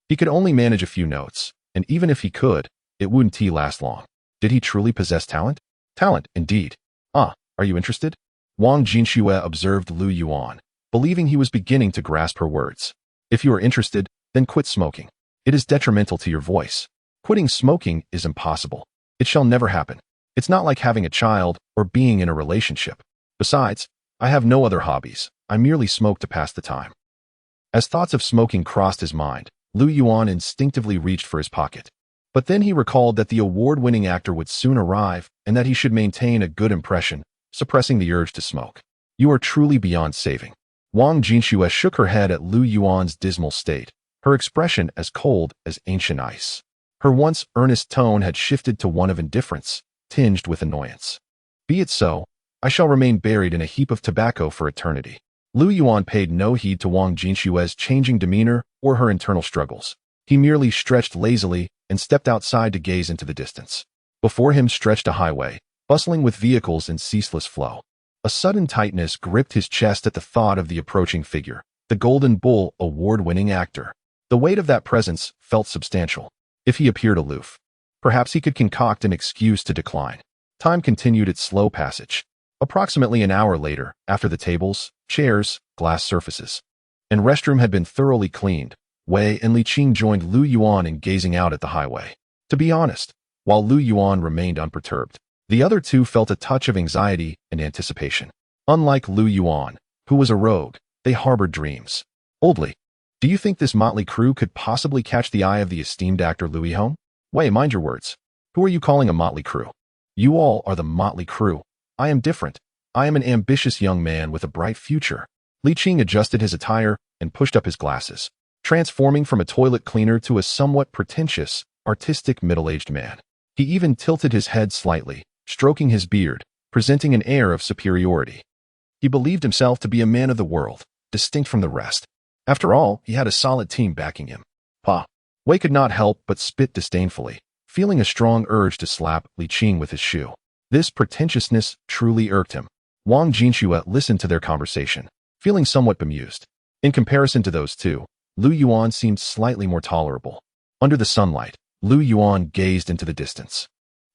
He could only manage a few notes, and even if he could, it wouldn't last long. Did he truly possess talent? Talent, indeed. Ah, are you interested? Wang Jinxue observed Lu Yuan, believing he was beginning to grasp her words. If you are interested, then quit smoking. It is detrimental to your voice. Quitting smoking is impossible. It shall never happen. It's not like having a child or being in a relationship. Besides, I have no other hobbies. I merely smoke to pass the time. As thoughts of smoking crossed his mind, Lu Yuan instinctively reached for his pocket. But then he recalled that the award-winning actor would soon arrive and that he should maintain a good impression, suppressing the urge to smoke. You are truly beyond saving. Wang Jinxue shook her head at Lu Yuan's dismal state, her expression as cold as ancient ice. Her once earnest tone had shifted to one of indifference, tinged with annoyance. Be it so. I shall remain buried in a heap of tobacco for eternity. Lu Yuan paid no heed to Wang Jinxue's changing demeanor or her internal struggles. He merely stretched lazily and stepped outside to gaze into the distance. Before him stretched a highway, bustling with vehicles in ceaseless flow. A sudden tightness gripped his chest at the thought of the approaching figure, the Golden Bull award-winning actor. The weight of that presence felt substantial. If he appeared aloof, perhaps he could concoct an excuse to decline. Time continued its slow passage. Approximately an hour later, after the tables, chairs, glass surfaces, and restroom had been thoroughly cleaned, Wei and Li Qing joined Lu Yuan in gazing out at the highway. To be honest, while Lu Yuan remained unperturbed, the other two felt a touch of anxiety and anticipation. Unlike Lu Yuan, who was a rogue, they harbored dreams. Oldly, do you think this motley crew could possibly catch the eye of the esteemed actor Lu Yuan? Wei, mind your words. Who are you calling a motley crew? You all are the motley crew. I am different. I am an ambitious young man with a bright future. Li Qing adjusted his attire and pushed up his glasses, transforming from a toilet cleaner to a somewhat pretentious, artistic middle-aged man. He even tilted his head slightly, stroking his beard, presenting an air of superiority. He believed himself to be a man of the world, distinct from the rest. After all, he had a solid team backing him. Pa. Wei could not help but spit disdainfully, feeling a strong urge to slap Li Qing with his shoe. This pretentiousness truly irked him. Wang Jinxue listened to their conversation, feeling somewhat bemused. In comparison to those two, Lu Yuan seemed slightly more tolerable. Under the sunlight, Lu Yuan gazed into the distance.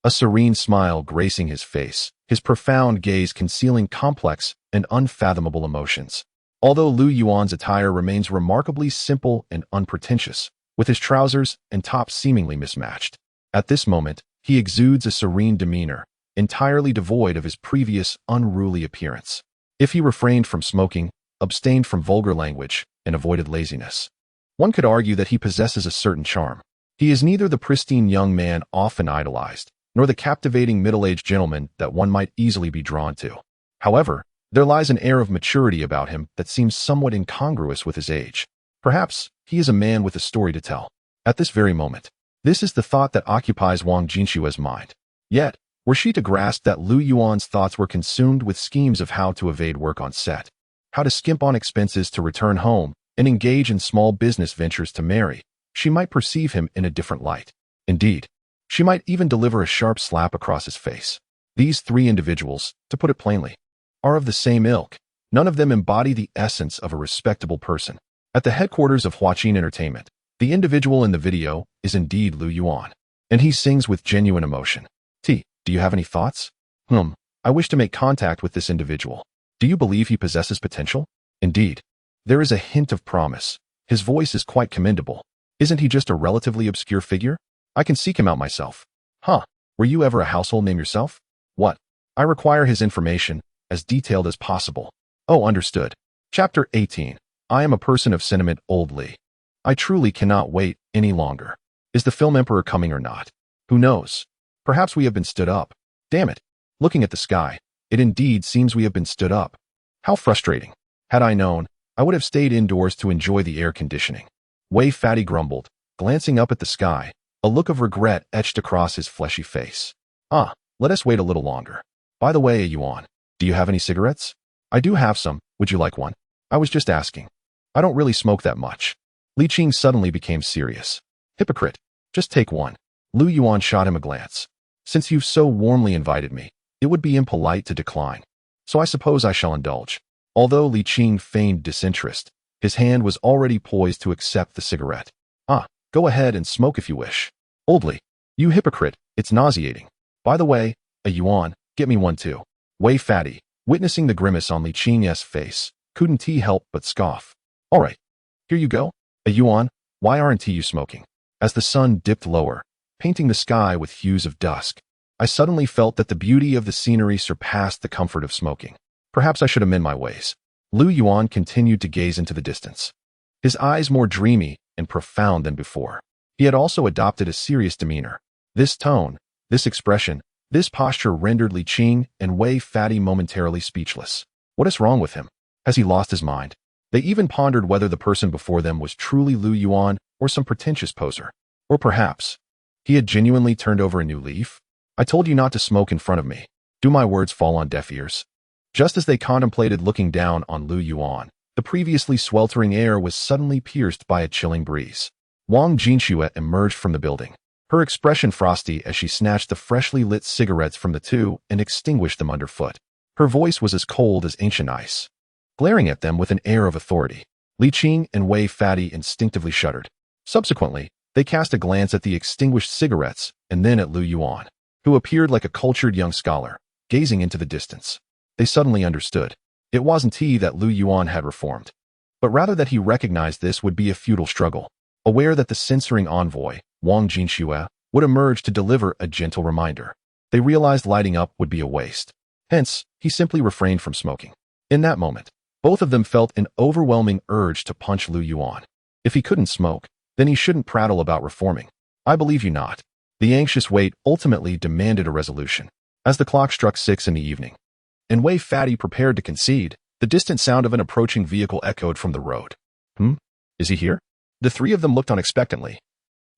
A serene smile gracing his face, his profound gaze concealing complex and unfathomable emotions. Although Lu Yuan's attire remains remarkably simple and unpretentious, with his trousers and top seemingly mismatched. At this moment, he exudes a serene demeanor, entirely devoid of his previous unruly appearance. If he refrained from smoking, abstained from vulgar language, and avoided laziness, one could argue that he possesses a certain charm. He is neither the pristine young man often idolized, nor the captivating middle-aged gentleman that one might easily be drawn to. However, there lies an air of maturity about him that seems somewhat incongruous with his age. Perhaps he is a man with a story to tell. At this very moment, this is the thought that occupies Wang Jinxue's mind. Yet, were she to grasp that Lu Yuan's thoughts were consumed with schemes of how to evade work on set, how to skimp on expenses to return home, and engage in small business ventures to marry, she might perceive him in a different light. Indeed, she might even deliver a sharp slap across his face. These three individuals, to put it plainly, are of the same ilk. None of them embody the essence of a respectable person. At the headquarters of Huaqin Entertainment, the individual in the video is indeed Lu Yuan, and he sings with genuine emotion. Do you have any thoughts? I wish to make contact with this individual. Do you believe he possesses potential? Indeed. There is a hint of promise. His voice is quite commendable. Isn't he just a relatively obscure figure? I can seek him out myself. Were you ever a household name yourself? What? I require his information, as detailed as possible. Oh, understood. Chapter 18. I am a person of sentiment, Old Li. I truly cannot wait any longer. Is the film emperor coming or not? Who knows? Perhaps we have been stood up. Damn it. Looking at the sky, it indeed seems we have been stood up. How frustrating. Had I known, I would have stayed indoors to enjoy the air conditioning. Wei Fatty grumbled, glancing up at the sky, a look of regret etched across his fleshy face. Let us wait a little longer. By the way, Yuan, do you have any cigarettes? I do have some. Would you like one? I was just asking. I don't really smoke that much. Li Qing suddenly became serious. Hypocrite. Just take one. Lu Yuan shot him a glance. Since you've so warmly invited me, it would be impolite to decline. so I suppose I shall indulge. Although Li Qing feigned disinterest, his hand was already poised to accept the cigarette. Ah, go ahead and smoke if you wish. Oldly, you hypocrite, it's nauseating. By the way, a yuan, get me one too. Wei Fatty, witnessing the grimace on Li Qing's face, couldn't he help but scoff. All right, here you go. A yuan, why aren't you smoking? As the sun dipped lower, painting the sky with hues of dusk, I suddenly felt that the beauty of the scenery surpassed the comfort of smoking. Perhaps I should amend my ways. Lu Yuan continued to gaze into the distance, his eyes more dreamy and profound than before. He had also adopted a serious demeanor. This tone, this expression, this posture rendered Li Qing and Wei Fatty momentarily speechless. What is wrong with him? Has he lost his mind? They even pondered whether the person before them was truly Lu Yuan or some pretentious poser. Or perhaps he had genuinely turned over a new leaf. I told you not to smoke in front of me. Do my words fall on deaf ears? Just as they contemplated looking down on Lu Yuan, the previously sweltering air was suddenly pierced by a chilling breeze. Wang Jinxue emerged from the building, her expression frosty as she snatched the freshly lit cigarettes from the two and extinguished them underfoot. Her voice was as cold as ancient ice, glaring at them with an air of authority. Li Qing and Wei Fatty instinctively shuddered. Subsequently, they cast a glance at the extinguished cigarettes and then at Lu Yuan, who appeared like a cultured young scholar, gazing into the distance. They suddenly understood. It wasn't he that Lu Yuan had reformed, but rather that he recognized this would be a futile struggle, aware that the censoring envoy, Wang Jinxue, would emerge to deliver a gentle reminder. They realized lighting up would be a waste. Hence, he simply refrained from smoking. In that moment, both of them felt an overwhelming urge to punch Lu Yuan. If he couldn't smoke, then he shouldn't prattle about reforming. I believe you not. The anxious wait ultimately demanded a resolution. As the clock struck 6 in the evening, and Wei Fatty prepared to concede, the distant sound of an approaching vehicle echoed from the road. Is he here? The three of them looked on expectantly,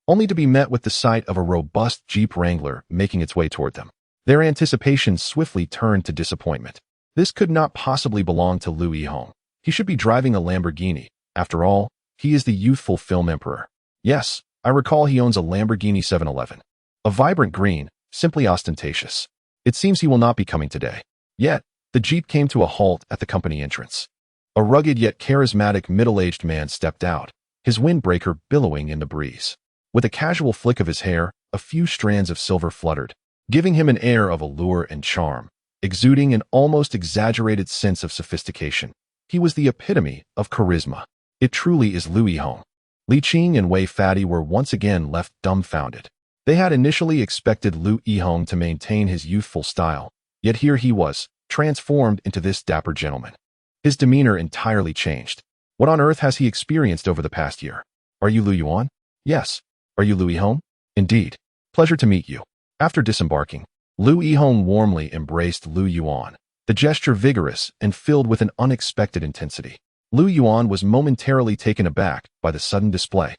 only to be met with the sight of a robust Jeep Wrangler making its way toward them. Their anticipation swiftly turned to disappointment. This could not possibly belong to Lu Yihong. He should be driving a Lamborghini. After all, he is the youthful film emperor. Yes, I recall he owns a Lamborghini 711. A vibrant green, simply ostentatious. It seems he will not be coming today. Yet, the Jeep came to a halt at the company entrance. A rugged yet charismatic middle-aged man stepped out, his windbreaker billowing in the breeze. With a casual flick of his hair, a few strands of silver fluttered, giving him an air of allure and charm, exuding an almost exaggerated sense of sophistication. He was the epitome of charisma. It truly is Lu Yihong. Li Qing and Wei Fatty were once again left dumbfounded. They had initially expected Lu Yihong to maintain his youthful style, yet here he was, transformed into this dapper gentleman. His demeanor entirely changed. What on earth has he experienced over the past year? Are you Lu Yuan? Yes. Are you Lu Yihong? Indeed. Pleasure to meet you. After disembarking, Lu Yihong warmly embraced Lu Yuan, the gesture vigorous and filled with an unexpected intensity. Lu Yuan was momentarily taken aback by the sudden display.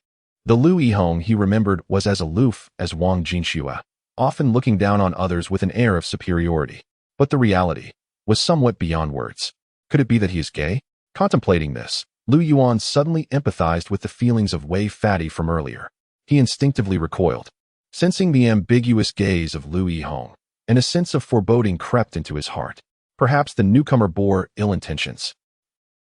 The Lu Yihong he remembered was as aloof as Wang Jinxue, often looking down on others with an air of superiority. But the reality was somewhat beyond words. Could it be that he is gay? Contemplating this, Lu Yuan suddenly empathized with the feelings of Wei Fatty from earlier. He instinctively recoiled, sensing the ambiguous gaze of Lu Yihong, and a sense of foreboding crept into his heart. Perhaps the newcomer bore ill intentions.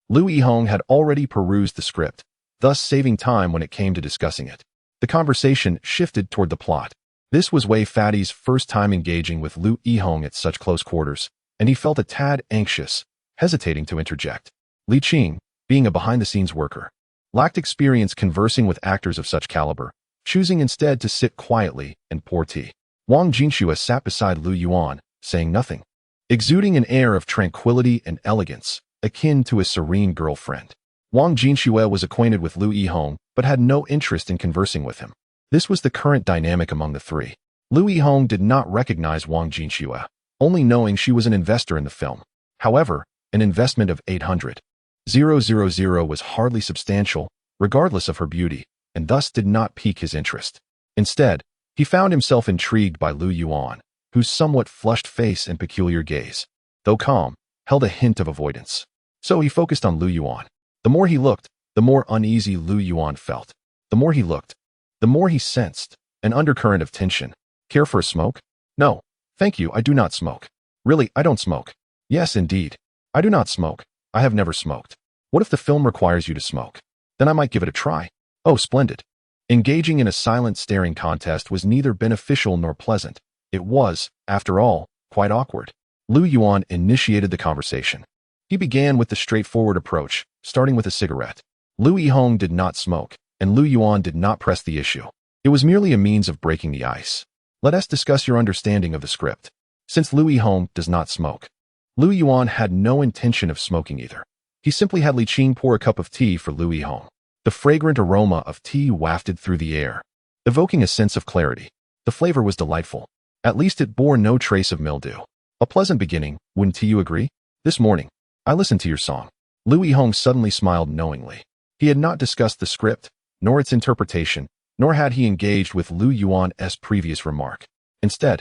Lu Yihong had already perused the script, thus saving time when it came to discussing it. The conversation shifted toward the plot. This was Wei Fatty's first time engaging with Lu Yihong at such close quarters, and he felt a tad anxious, hesitating to interject. Li Qing, being a behind-the-scenes worker, lacked experience conversing with actors of such caliber, choosing instead to sit quietly and pour tea. Wang Jinxue sat beside Lu Yuan, saying nothing, exuding an air of tranquility and elegance, akin to a serene girlfriend. Wang Jinxue was acquainted with Lu Yihong, but had no interest in conversing with him. This was the current dynamic among the three. Lu Yihong did not recognize Wang Jinxue, only knowing she was an investor in the film. However, an investment of 800,000 was hardly substantial, regardless of her beauty, and thus did not pique his interest. Instead, he found himself intrigued by Lu Yuan, whose somewhat flushed face and peculiar gaze, though calm, held a hint of avoidance. So he focused on Lu Yuan. The more he looked, the more uneasy Lu Yuan felt. The more he looked, the more he sensed an undercurrent of tension. Care for a smoke? No, thank you, I do not smoke. Really, I don't smoke. Yes, indeed. I do not smoke. I have never smoked. What if the film requires you to smoke? Then I might give it a try. Oh, splendid. Engaging in a silent staring contest was neither beneficial nor pleasant. It was, after all, quite awkward. Lu Yuan initiated the conversation. He began with the straightforward approach, starting with a cigarette. Lu Yihong did not smoke, and Lu Yuan did not press the issue. It was merely a means of breaking the ice. Let us discuss your understanding of the script. Since Lu Yihong does not smoke, Lu Yuan had no intention of smoking either. He simply had Li Qing pour a cup of tea for Lu Yihong. The fragrant aroma of tea wafted through the air, evoking a sense of clarity. The flavor was delightful. At least it bore no trace of mildew. A pleasant beginning, wouldn't you agree? This morning, I listened to your song. Lu Yihong suddenly smiled knowingly. He had not discussed the script, nor its interpretation, nor had he engaged with Lu Yuan's previous remark. Instead,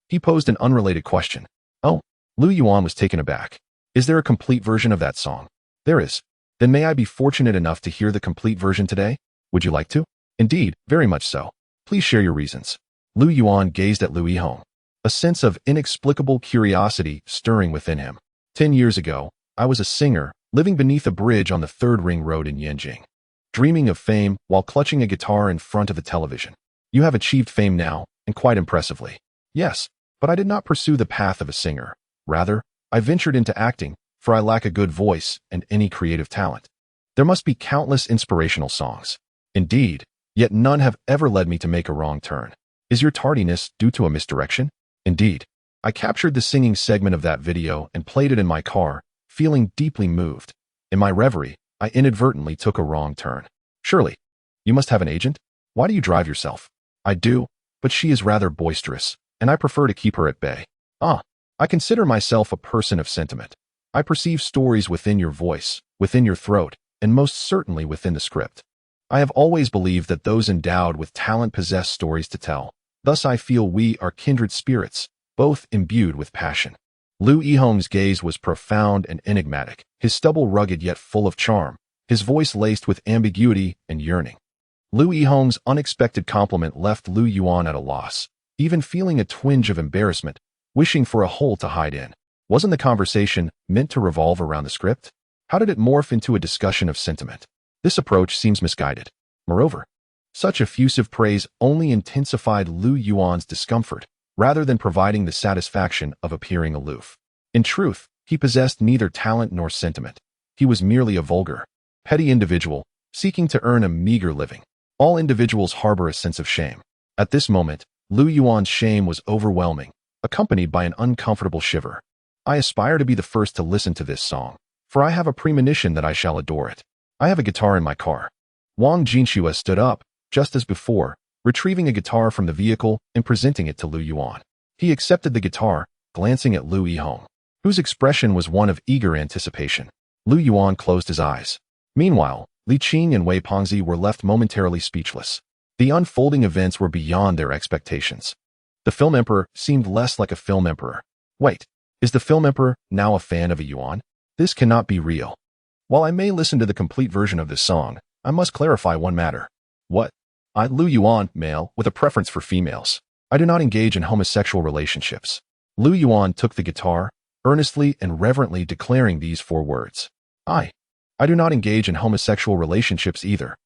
he posed an unrelated question. Oh, Lu Yuan was taken aback. Is there a complete version of that song? There is. Then may I be fortunate enough to hear the complete version today? Would you like to? Indeed, very much so. Please share your reasons. Lu Yuan gazed at Lu Yihong, a sense of inexplicable curiosity stirring within him. 10 years ago, I was a singer, living beneath a bridge on the Third Ring Road in Yanjing, dreaming of fame while clutching a guitar in front of a television. You have achieved fame now, and quite impressively. Yes, but I did not pursue the path of a singer. Rather, I ventured into acting, for I lack a good voice and any creative talent. There must be countless inspirational songs. Indeed, yet none have ever led me to make a wrong turn. Is your tardiness due to a misdirection? Indeed. I captured the singing segment of that video and played it in my car, feeling deeply moved. In my reverie, I inadvertently took a wrong turn. Surely, you must have an agent? Why do you drive yourself? I do, but she is rather boisterous, and I prefer to keep her at bay. I consider myself a person of sentiment. I perceive stories within your voice, within your throat, and most certainly within the script. I have always believed that those endowed with talent possess stories to tell. Thus I feel we are kindred spirits, both imbued with passion. Lu Yihong's gaze was profound and enigmatic, his stubble rugged yet full of charm, his voice laced with ambiguity and yearning. Lu Yihong's unexpected compliment left Lu Yuan at a loss, even feeling a twinge of embarrassment, wishing for a hole to hide in. Wasn't the conversation meant to revolve around the script? How did it morph into a discussion of sentiment? This approach seems misguided. Moreover, such effusive praise only intensified Lu Yuan's discomfort, rather than providing the satisfaction of appearing aloof. In truth, he possessed neither talent nor sentiment. He was merely a vulgar, petty individual, seeking to earn a meager living. All individuals harbor a sense of shame. At this moment, Lu Yuan's shame was overwhelming, accompanied by an uncomfortable shiver. I aspire to be the first to listen to this song, for I have a premonition that I shall adore it. I have a guitar in my car. Wang Jinxue stood up, just as before, retrieving a guitar from the vehicle and presenting it to Lu Yuan. He accepted the guitar, glancing at Lu Yihong, whose expression was one of eager anticipation. Lu Yuan closed his eyes. Meanwhile, Li Qing and Wei Pengzi were left momentarily speechless. The unfolding events were beyond their expectations. The film emperor seemed less like a film emperor. Wait, is the film emperor now a fan of a Yuan? This cannot be real. While I may listen to the complete version of this song, I must clarify one matter. What? I, Lu Yuan, male, with a preference for females. I do not engage in homosexual relationships. Lu Yuan took the guitar, earnestly and reverently declaring these 4 words. I do not engage in homosexual relationships either.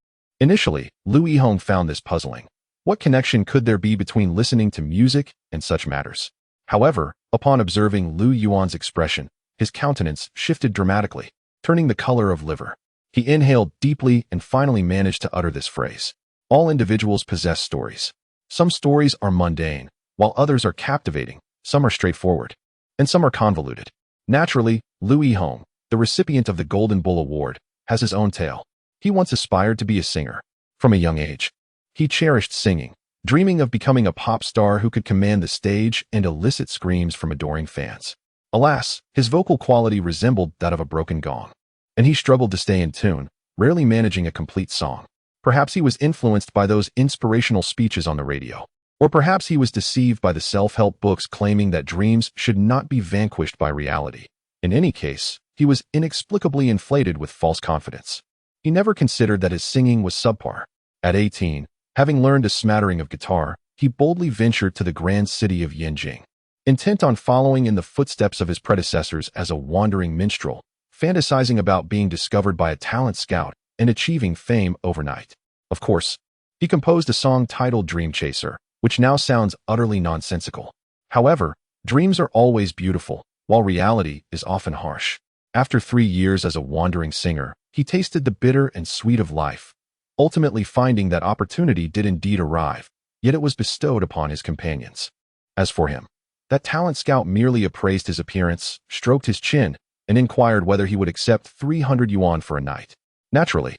Initially, Lu Yihong found this puzzling. What connection could there be between listening to music and such matters? However, upon observing Lu Yuan's expression, his countenance shifted dramatically, turning the color of liver. He inhaled deeply and finally managed to utter this phrase. All individuals possess stories. Some stories are mundane, while others are captivating, some are straightforward, and some are convoluted. Naturally, Lu Yihong, the recipient of the Golden Bull Award, has his own tale. He once aspired to be a singer. From a young age, he cherished singing, dreaming of becoming a pop star who could command the stage and elicit screams from adoring fans. Alas, his vocal quality resembled that of a broken gong, and he struggled to stay in tune, rarely managing a complete song. Perhaps he was influenced by those inspirational speeches on the radio, or perhaps he was deceived by the self-help books claiming that dreams should not be vanquished by reality. In any case, he was inexplicably inflated with false confidence. He never considered that his singing was subpar. At 18, having learned a smattering of guitar, he boldly ventured to the grand city of Yanjing. intent on following in the footsteps of his predecessors as a wandering minstrel, fantasizing about being discovered by a talent scout and achieving fame overnight. Of course, he composed a song titled Dream Chaser, which now sounds utterly nonsensical. However, dreams are always beautiful, while reality is often harsh. After 3 years as a wandering singer, he tasted the bitter and sweet of life, ultimately finding that opportunity did indeed arrive, yet it was bestowed upon his companions. As for him, that talent scout merely appraised his appearance, stroked his chin, and inquired whether he would accept 300 yuan for a night. Naturally,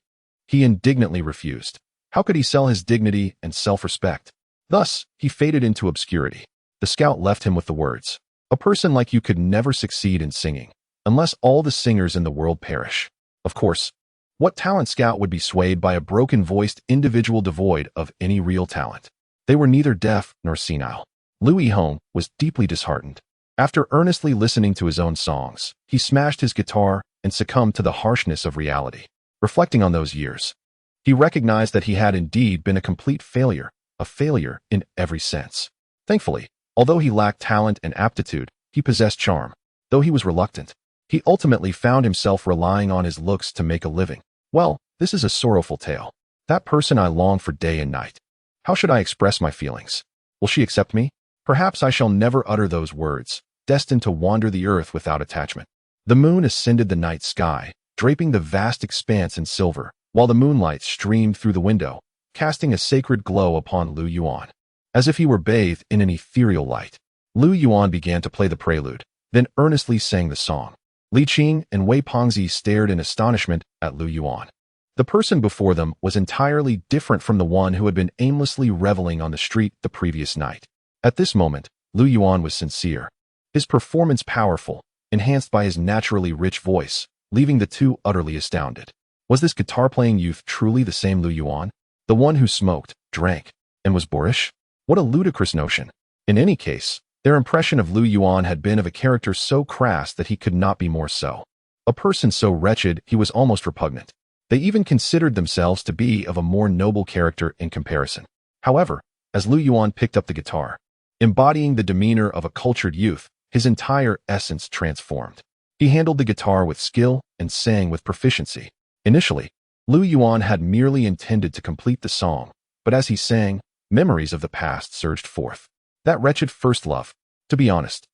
he indignantly refused. How could he sell his dignity and self-respect? Thus, he faded into obscurity. The scout left him with the words, "A person like you could never succeed in singing, unless all the singers in the world perish." Of course, what talent scout would be swayed by a broken-voiced individual devoid of any real talent? They were neither deaf nor senile. Lu Yuan was deeply disheartened. After earnestly listening to his own songs, he smashed his guitar and succumbed to the harshness of reality. Reflecting on those years, he recognized that he had indeed been a complete failure, a failure in every sense. Thankfully, although he lacked talent and aptitude, he possessed charm. Though he was reluctant, he ultimately found himself relying on his looks to make a living. Well, this is a sorrowful tale. That person I long for day and night. How should I express my feelings? Will she accept me? Perhaps I shall never utter those words, destined to wander the earth without attachment. The moon ascended the night sky, draping the vast expanse in silver, while the moonlight streamed through the window, casting a sacred glow upon Lu Yuan. As if he were bathed in an ethereal light, Lu Yuan began to play the prelude, then earnestly sang the song. Li Qing and Wei Pengzi stared in astonishment at Lu Yuan. The person before them was entirely different from the one who had been aimlessly reveling on the street the previous night. At this moment, Lu Yuan was sincere, his performance powerful, enhanced by his naturally rich voice, leaving the two utterly astounded. Was this guitar-playing youth truly the same Lu Yuan? The one who smoked, drank, and was boorish? What a ludicrous notion. In any case, their impression of Lu Yuan had been of a character so crass that he could not be more so. A person so wretched he was almost repugnant. They even considered themselves to be of a more noble character in comparison. However, as Lu Yuan picked up the guitar, embodying the demeanor of a cultured youth, his entire essence transformed. He handled the guitar with skill and sang with proficiency. Initially, Lu Yuan had merely intended to complete the song, but as he sang, memories of the past surged forth. That wretched first love. To be honest,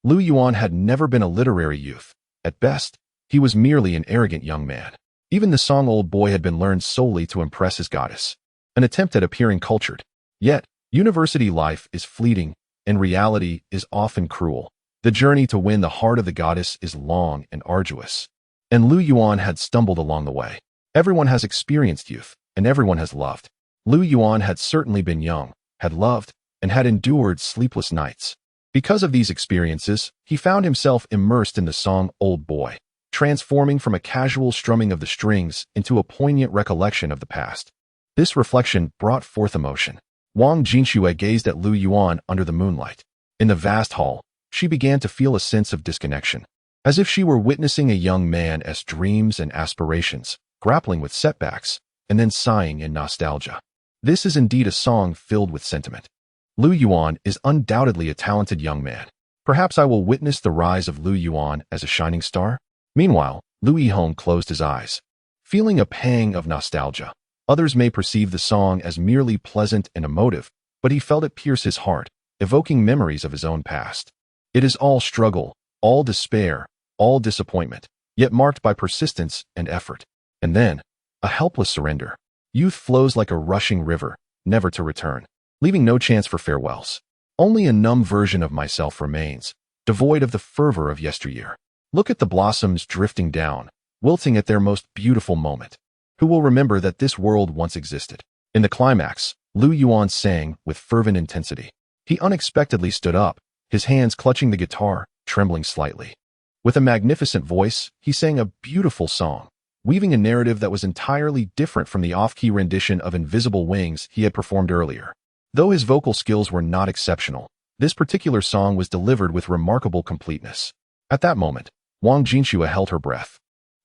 Lu Yuan had never been a literary youth. At best, he was merely an arrogant young man. Even the song Old Boy had been learned solely to impress his goddess, an attempt at appearing cultured. Yet, university life is fleeting, and reality is often cruel. The journey to win the heart of the goddess is long and arduous. And Lu Yuan had stumbled along the way. Everyone has experienced youth, and everyone has loved. Lu Yuan had certainly been young, had loved, and had endured sleepless nights. Because of these experiences, he found himself immersed in the song Old Boy, transforming from a casual strumming of the strings into a poignant recollection of the past. This reflection brought forth emotion. Wang Jinxue gazed at Lu Yuan under the moonlight. In the vast hall, she began to feel a sense of disconnection, as if she were witnessing a young man's dreams and aspirations, grappling with setbacks, and then sighing in nostalgia. This is indeed a song filled with sentiment. Lu Yuan is undoubtedly a talented young man. Perhaps I will witness the rise of Lu Yuan as a shining star? Meanwhile, Lu Yuan closed his eyes, feeling a pang of nostalgia. Others may perceive the song as merely pleasant and emotive, but he felt it pierce his heart, evoking memories of his own past. It is all struggle, all despair, all disappointment, yet marked by persistence and effort. And then, a helpless surrender. Youth flows like a rushing river, never to return, leaving no chance for farewells. Only a numb version of myself remains, devoid of the fervor of yesteryear. Look at the blossoms drifting down, wilting at their most beautiful moment. Who will remember that this world once existed? In the climax, Lu Yuan sang with fervent intensity. He unexpectedly stood up, his hands clutching the guitar, trembling slightly. With a magnificent voice, he sang a beautiful song, weaving a narrative that was entirely different from the off-key rendition of Invisible Wings he had performed earlier. Though his vocal skills were not exceptional, this particular song was delivered with remarkable completeness. At that moment, Wang Jinxue held her breath,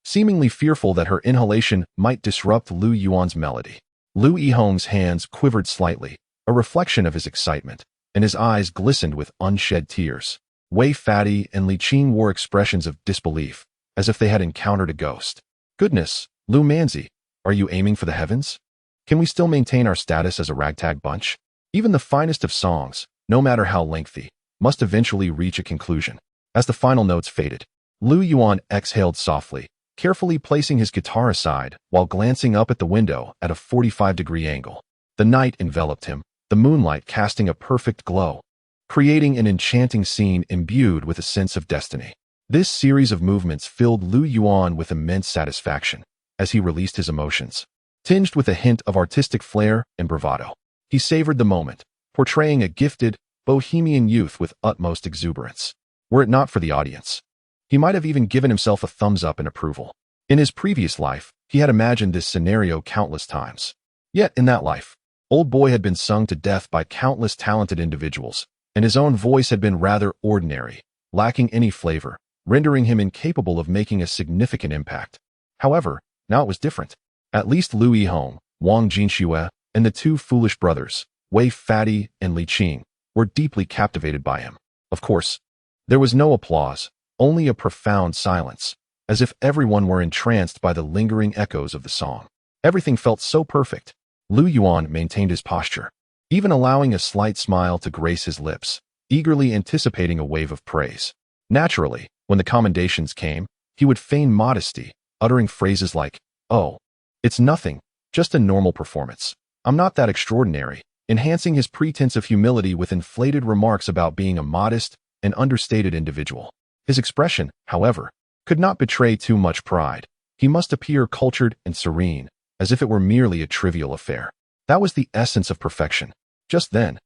seemingly fearful that her inhalation might disrupt Lu Yuan's melody. Lu Yuan's hands quivered slightly, a reflection of his excitement. and his eyes glistened with unshed tears. Wei Fatty and Li Qing wore expressions of disbelief, as if they had encountered a ghost. Goodness, Lu Manzi, are you aiming for the heavens? Can we still maintain our status as a ragtag bunch? Even the finest of songs, no matter how lengthy, must eventually reach a conclusion. As the final notes faded, Lu Yuan exhaled softly, carefully placing his guitar aside while glancing up at the window at a 45-degree angle. The night enveloped him, the moonlight casting a perfect glow, creating an enchanting scene imbued with a sense of destiny. This series of movements filled Lu Yuan with immense satisfaction as he released his emotions, tinged with a hint of artistic flair and bravado. He savored the moment, portraying a gifted, bohemian youth with utmost exuberance. Were it not for the audience, he might have even given himself a thumbs up in approval. In his previous life, he had imagined this scenario countless times. Yet in that life, Old Boy had been sung to death by countless talented individuals, and his own voice had been rather ordinary, lacking any flavor, rendering him incapable of making a significant impact. However, now it was different. At least Lu Yihong, Wang Jinxue, and the two foolish brothers, Wei Fatty and Li Qing, were deeply captivated by him. Of course, there was no applause, only a profound silence, as if everyone were entranced by the lingering echoes of the song. Everything felt so perfect. Lu Yuan maintained his posture, even allowing a slight smile to grace his lips, eagerly anticipating a wave of praise. Naturally, when the commendations came, he would feign modesty, uttering phrases like, "Oh, it's nothing, just a normal performance. I'm not that extraordinary," enhancing his pretense of humility with inflated remarks about being a modest and understated individual. His expression, however, could not betray too much pride. He must appear cultured and serene, as if it were merely a trivial affair. That was the essence of perfection. Just then,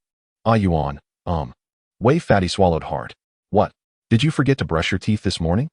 Yuan, Wei Fatty swallowed hard. "What? Did you forget to brush your teeth this morning?"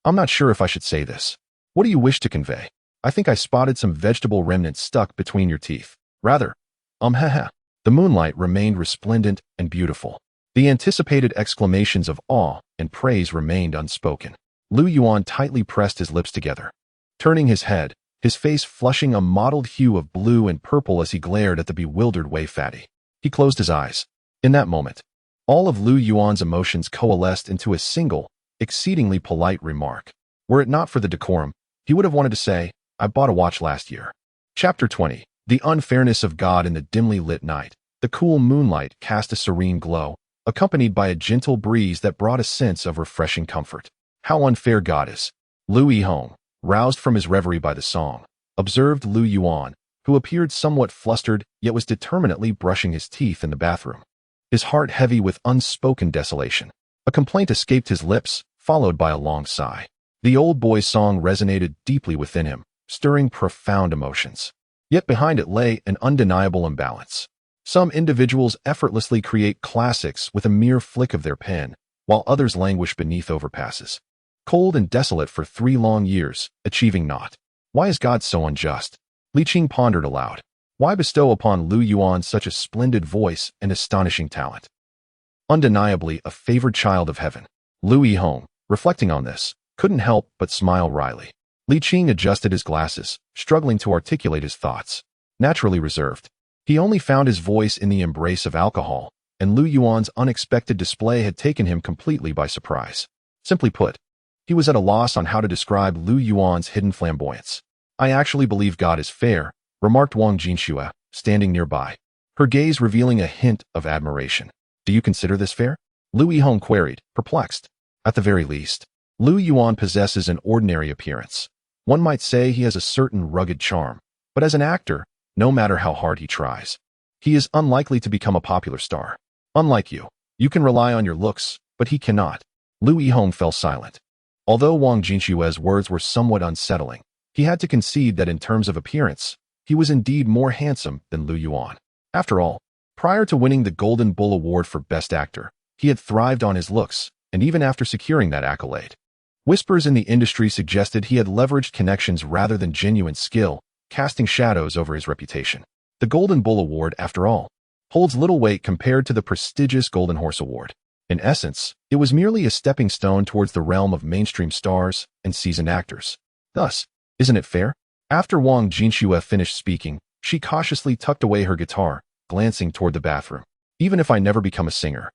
I'm not sure if I should say this. What do you wish to convey? I think I spotted some vegetable remnants stuck between your teeth. Rather, haha." The moonlight remained resplendent and beautiful. The anticipated exclamations of awe and praise remained unspoken. Lu Yuan tightly pressed his lips together, turning his head, his face flushing a mottled hue of blue and purple as he glared at the bewildered Wei Fatty. He closed his eyes. In that moment, all of Lu Yuan's emotions coalesced into a single, exceedingly polite remark. Were it not for the decorum, he would have wanted to say, "I bought a watch last year." Chapter 20. The unfairness of God in the dimly lit night. The cool moonlight cast a serene glow, accompanied by a gentle breeze that brought a sense of refreshing comfort. How unfair God is. Lu Yihong, roused from his reverie by the song, observed Lu Yuan, who appeared somewhat flustered yet was determinedly brushing his teeth in the bathroom, his heart heavy with unspoken desolation. A complaint escaped his lips, followed by a long sigh. The old boy's song resonated deeply within him, stirring profound emotions. Yet behind it lay an undeniable imbalance. Some individuals effortlessly create classics with a mere flick of their pen, while others languish beneath overpasses, cold and desolate for 3 long years, achieving naught. Why is God so unjust? Li Qing pondered aloud. Why bestow upon Lu Yuan such a splendid voice and astonishing talent? Undeniably a favored child of heaven. Lu Yihong, reflecting on this, couldn't help but smile wryly. Li Qing adjusted his glasses, struggling to articulate his thoughts. Naturally reserved, he only found his voice in the embrace of alcohol, and Lu Yuan's unexpected display had taken him completely by surprise. Simply put, he was at a loss on how to describe Lu Yuan's hidden flamboyance. "I actually believe God is fair," remarked Wang Jinxue, standing nearby, her gaze revealing a hint of admiration. "Do you consider this fair?" Lu Yihong queried, perplexed. At the very least, Lu Yuan possesses an ordinary appearance. One might say he has a certain rugged charm, but as an actor, no matter how hard he tries, he is unlikely to become a popular star. Unlike you, you can rely on your looks, but he cannot. Lu Yihong fell silent. Although Wang Jinxue's words were somewhat unsettling, he had to concede that in terms of appearance, he was indeed more handsome than Lu Yuan. After all, prior to winning the Golden Bull Award for Best Actor, he had thrived on his looks, and even after securing that accolade, whispers in the industry suggested he had leveraged connections rather than genuine skill, casting shadows over his reputation. The Golden Bull Award, after all, holds little weight compared to the prestigious Golden Horse Award. In essence, it was merely a stepping stone towards the realm of mainstream stars and seasoned actors. Thus, isn't it fair? After Wang Jinxue finished speaking, she cautiously tucked away her guitar, glancing toward the bathroom. even if I never become a singer.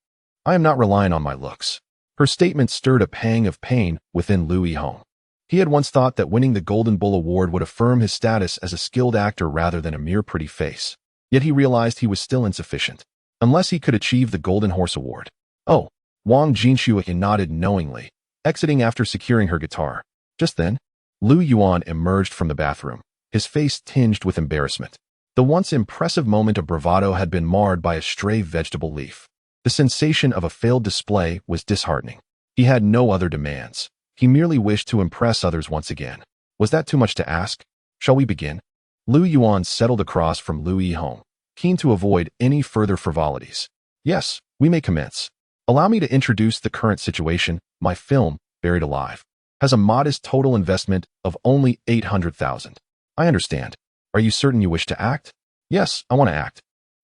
I am not relying on my looks. Her statement stirred a pang of pain within Lu Yuan. He had once thought that winning the Golden Bull Award would affirm his status as a skilled actor rather than a mere pretty face. Yet he realized he was still insufficient, unless he could achieve the Golden Horse Award. Oh, Wang Jinshui nodded knowingly, exiting after securing her guitar. Just then, Lu Yuan emerged from the bathroom, his face tinged with embarrassment. The once impressive moment of bravado had been marred by a stray vegetable leaf. The sensation of a failed display was disheartening. He had no other demands. He merely wished to impress others once again. Was that too much to ask? Shall we begin? Lu Yuan settled across from Lu Yuan, keen to avoid any further frivolities. Yes, we may commence. Allow me to introduce the current situation. My film, Buried Alive, has a modest total investment of only 800,000. I understand. Are you certain you wish to act? Yes, I want to act.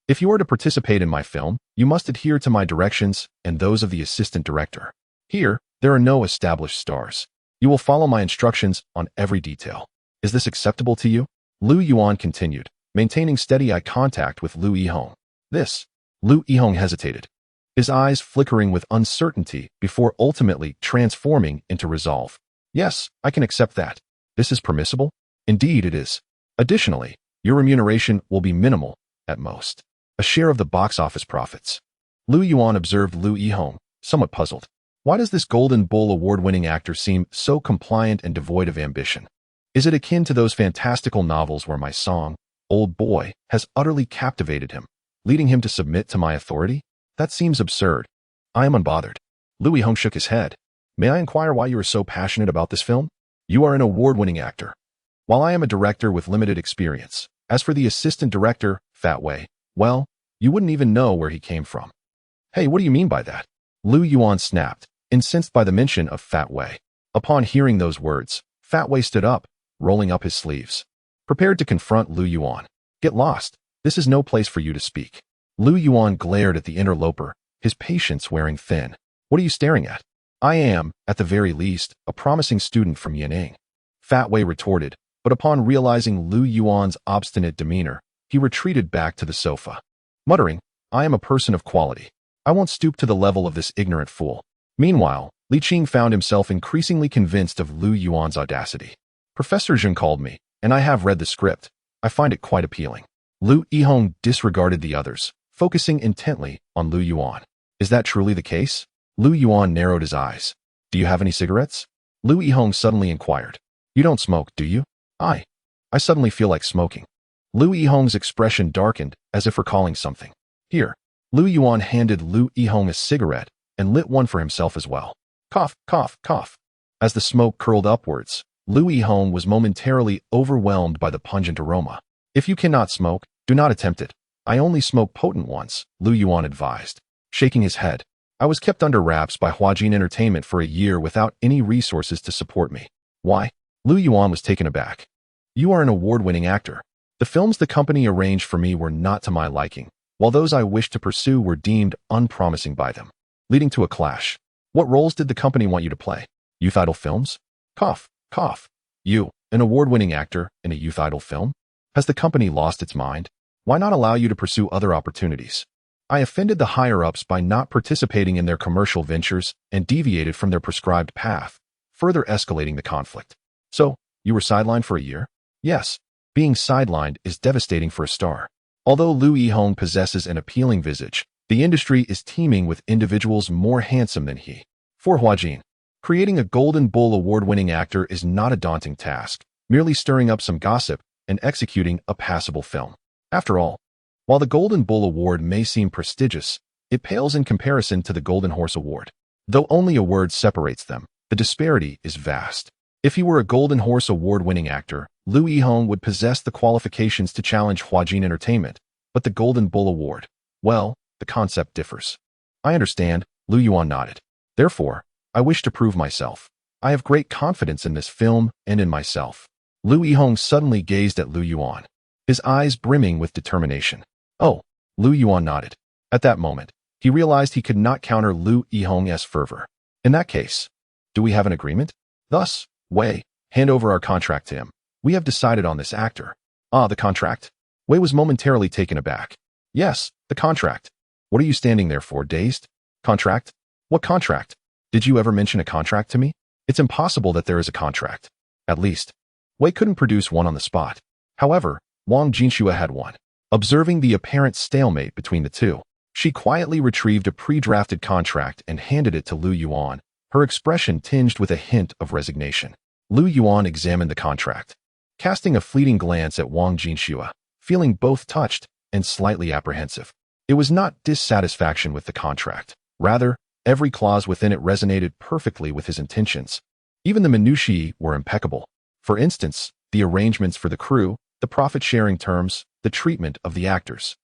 If you are to participate in my film, you must adhere to my directions and those of the assistant director. Here, there are no established stars. You will follow my instructions on every detail. Is this acceptable to you? Lu Yuan continued, maintaining steady eye contact with Lu Yuan. Lu Yuan hesitated, his eyes flickering with uncertainty before ultimately transforming into resolve. Yes, I can accept that. This is permissible? Indeed it is. Additionally, your remuneration will be minimal, at most. A share of the box office profits. Lu Yuan observed Lu Yuan, somewhat puzzled. Why does this Golden Bull Award-winning actor seem so compliant and devoid of ambition? Is it akin to those fantastical novels where my song, Old Boy, has utterly captivated him, leading him to submit to my authority? That seems absurd. I am unbothered. Lu Yuan shook his head. May I inquire why you are so passionate about this film? You are an award-winning actor, while I am a director with limited experience. As for the assistant director, Fat Wei, well, you wouldn't even know where he came from. Hey, what do you mean by that? Lu Yuan snapped, incensed by the mention of Fat Wei. Upon hearing those words, Fat Wei stood up, rolling up his sleeves, prepared to confront Lu Yuan. Get lost. This is no place for you to speak. Lu Yuan glared at the interloper, his patience wearing thin. What are you staring at? I am, at the very least, a promising student from Yanning. Fat Wei retorted, but upon realizing Lu Yuan's obstinate demeanor, he retreated back to the sofa, muttering, I am a person of quality. I won't stoop to the level of this ignorant fool. Meanwhile, Li Qing found himself increasingly convinced of Lu Yuan's audacity. Professor Zheng called me, and I have read the script. I find it quite appealing. Lu Yuan disregarded the others, focusing intently on Lu Yuan. Is that truly the case? Lu Yuan narrowed his eyes. Do you have any cigarettes? Lu Yuan suddenly inquired. You don't smoke, do you? I suddenly feel like smoking. Lu Yuan's expression darkened, as if recalling something. Here. Lu Yuan handed Lu Yuan a cigarette and lit one for himself as well. Cough, cough, cough. As the smoke curled upwards, Lu Yuan was momentarily overwhelmed by the pungent aroma. If you cannot smoke, do not attempt it. I only smoke potent ones, Lu Yuan advised, shaking his head. I was kept under wraps by Huajin Entertainment for a year without any resources to support me. Why? Lu Yuan was taken aback. You are an award-winning actor. The films the company arranged for me were not to my liking, while those I wished to pursue were deemed unpromising by them, leading to a clash. What roles did the company want you to play? Youth idol films? Cough, cough. You, an award-winning actor in a youth idol film? Has the company lost its mind? Why not allow you to pursue other opportunities? I offended the higher-ups by not participating in their commercial ventures and deviated from their prescribed path, further escalating the conflict. So, you were sidelined for a year? Yes. Being sidelined is devastating for a star. Although Lu Yuan possesses an appealing visage, the industry is teeming with individuals more handsome than he. For Huajin, creating a Golden Bull Award-winning actor is not a daunting task, merely stirring up some gossip and executing a passable film. After all, while the Golden Bull Award may seem prestigious, it pales in comparison to the Golden Horse Award. Though only a word separates them, the disparity is vast. If he were a Golden Horse Award-winning actor, Lu Yuan would possess the qualifications to challenge Huajin Entertainment, but the Golden Bull Award, well, the concept differs. I understand, Lu Yuan nodded. Therefore, I wish to prove myself. I have great confidence in this film and in myself. Lu Yuan suddenly gazed at Lu Yuan, his eyes brimming with determination. Oh, Lu Yuan nodded. At that moment, he realized he could not counter Lu Yuan's fervor. In that case, do we have an agreement? Thus, Wei, hand over our contract to him. We have decided on this actor. Ah, the contract? Wei was momentarily taken aback. Yes, the contract. What are you standing there for, dazed? Contract? What contract? Did you ever mention a contract to me? It's impossible that there is a contract. At least, Wei couldn't produce one on the spot. However, Wang Jinxue had one. Observing the apparent stalemate between the two, she quietly retrieved a pre-drafted contract and handed it to Lu Yuan, her expression tinged with a hint of resignation. Lu Yuan examined the contract, casting a fleeting glance at Wang Jinxue, feeling both touched and slightly apprehensive. It was not dissatisfaction with the contract. Rather, every clause within it resonated perfectly with his intentions. Even the minutiae were impeccable. For instance, the arrangements for the crew, the profit-sharing terms, the treatment of the actors.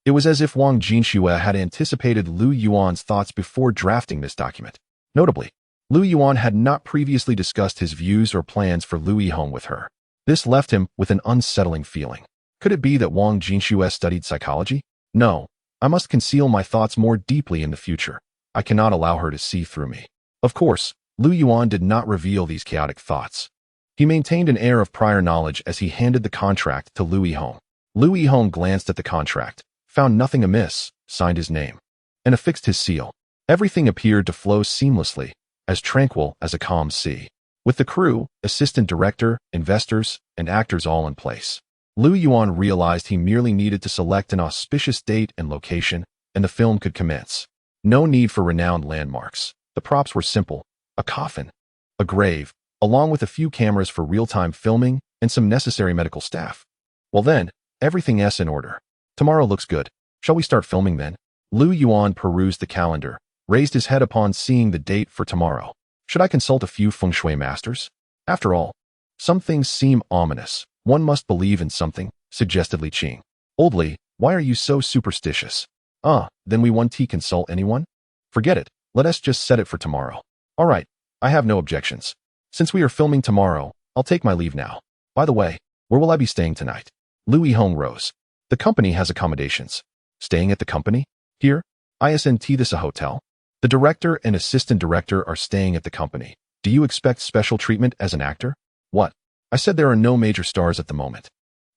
It was as if Wang Jinxue had anticipated Lu Yuan's thoughts before drafting this document. Notably, Lu Yuan had not previously discussed his views or plans for Lu Yihong with her. This left him with an unsettling feeling. Could it be that Wang Jinxue studied psychology? No, I must conceal my thoughts more deeply in the future. I cannot allow her to see through me. Of course, Lu Yuan did not reveal these chaotic thoughts. He maintained an air of prior knowledge as he handed the contract to Lu Yihong. Lu Yihong glanced at the contract, found nothing amiss, signed his name, and affixed his seal. Everything appeared to flow seamlessly, as tranquil as a calm sea. With the crew, assistant director, investors, and actors all in place, Lu Yuan realized he merely needed to select an auspicious date and location, and the film could commence. No need for renowned landmarks. The props were simple: a coffin, a grave, along with a few cameras for real-time filming and some necessary medical staff. Well then, everything's in order. Tomorrow looks good. Shall we start filming then? Lu Yuan perused the calendar, raised his head upon seeing the date for tomorrow. Should I consult a few feng shui masters? After all, some things seem ominous. One must believe in something, suggested Li Qing. Old Li, why are you so superstitious? Then we won't consult anyone? Forget it. Let us just set it for tomorrow. All right, I have no objections. Since we are filming tomorrow, I'll take my leave now. By the way, where will I be staying tonight? Lu Yihong rose. The company has accommodations. Staying at the company? Here? Isn't this a hotel? The director and assistant director are staying at the company. Do you expect special treatment as an actor? What? I said there are no major stars at the moment.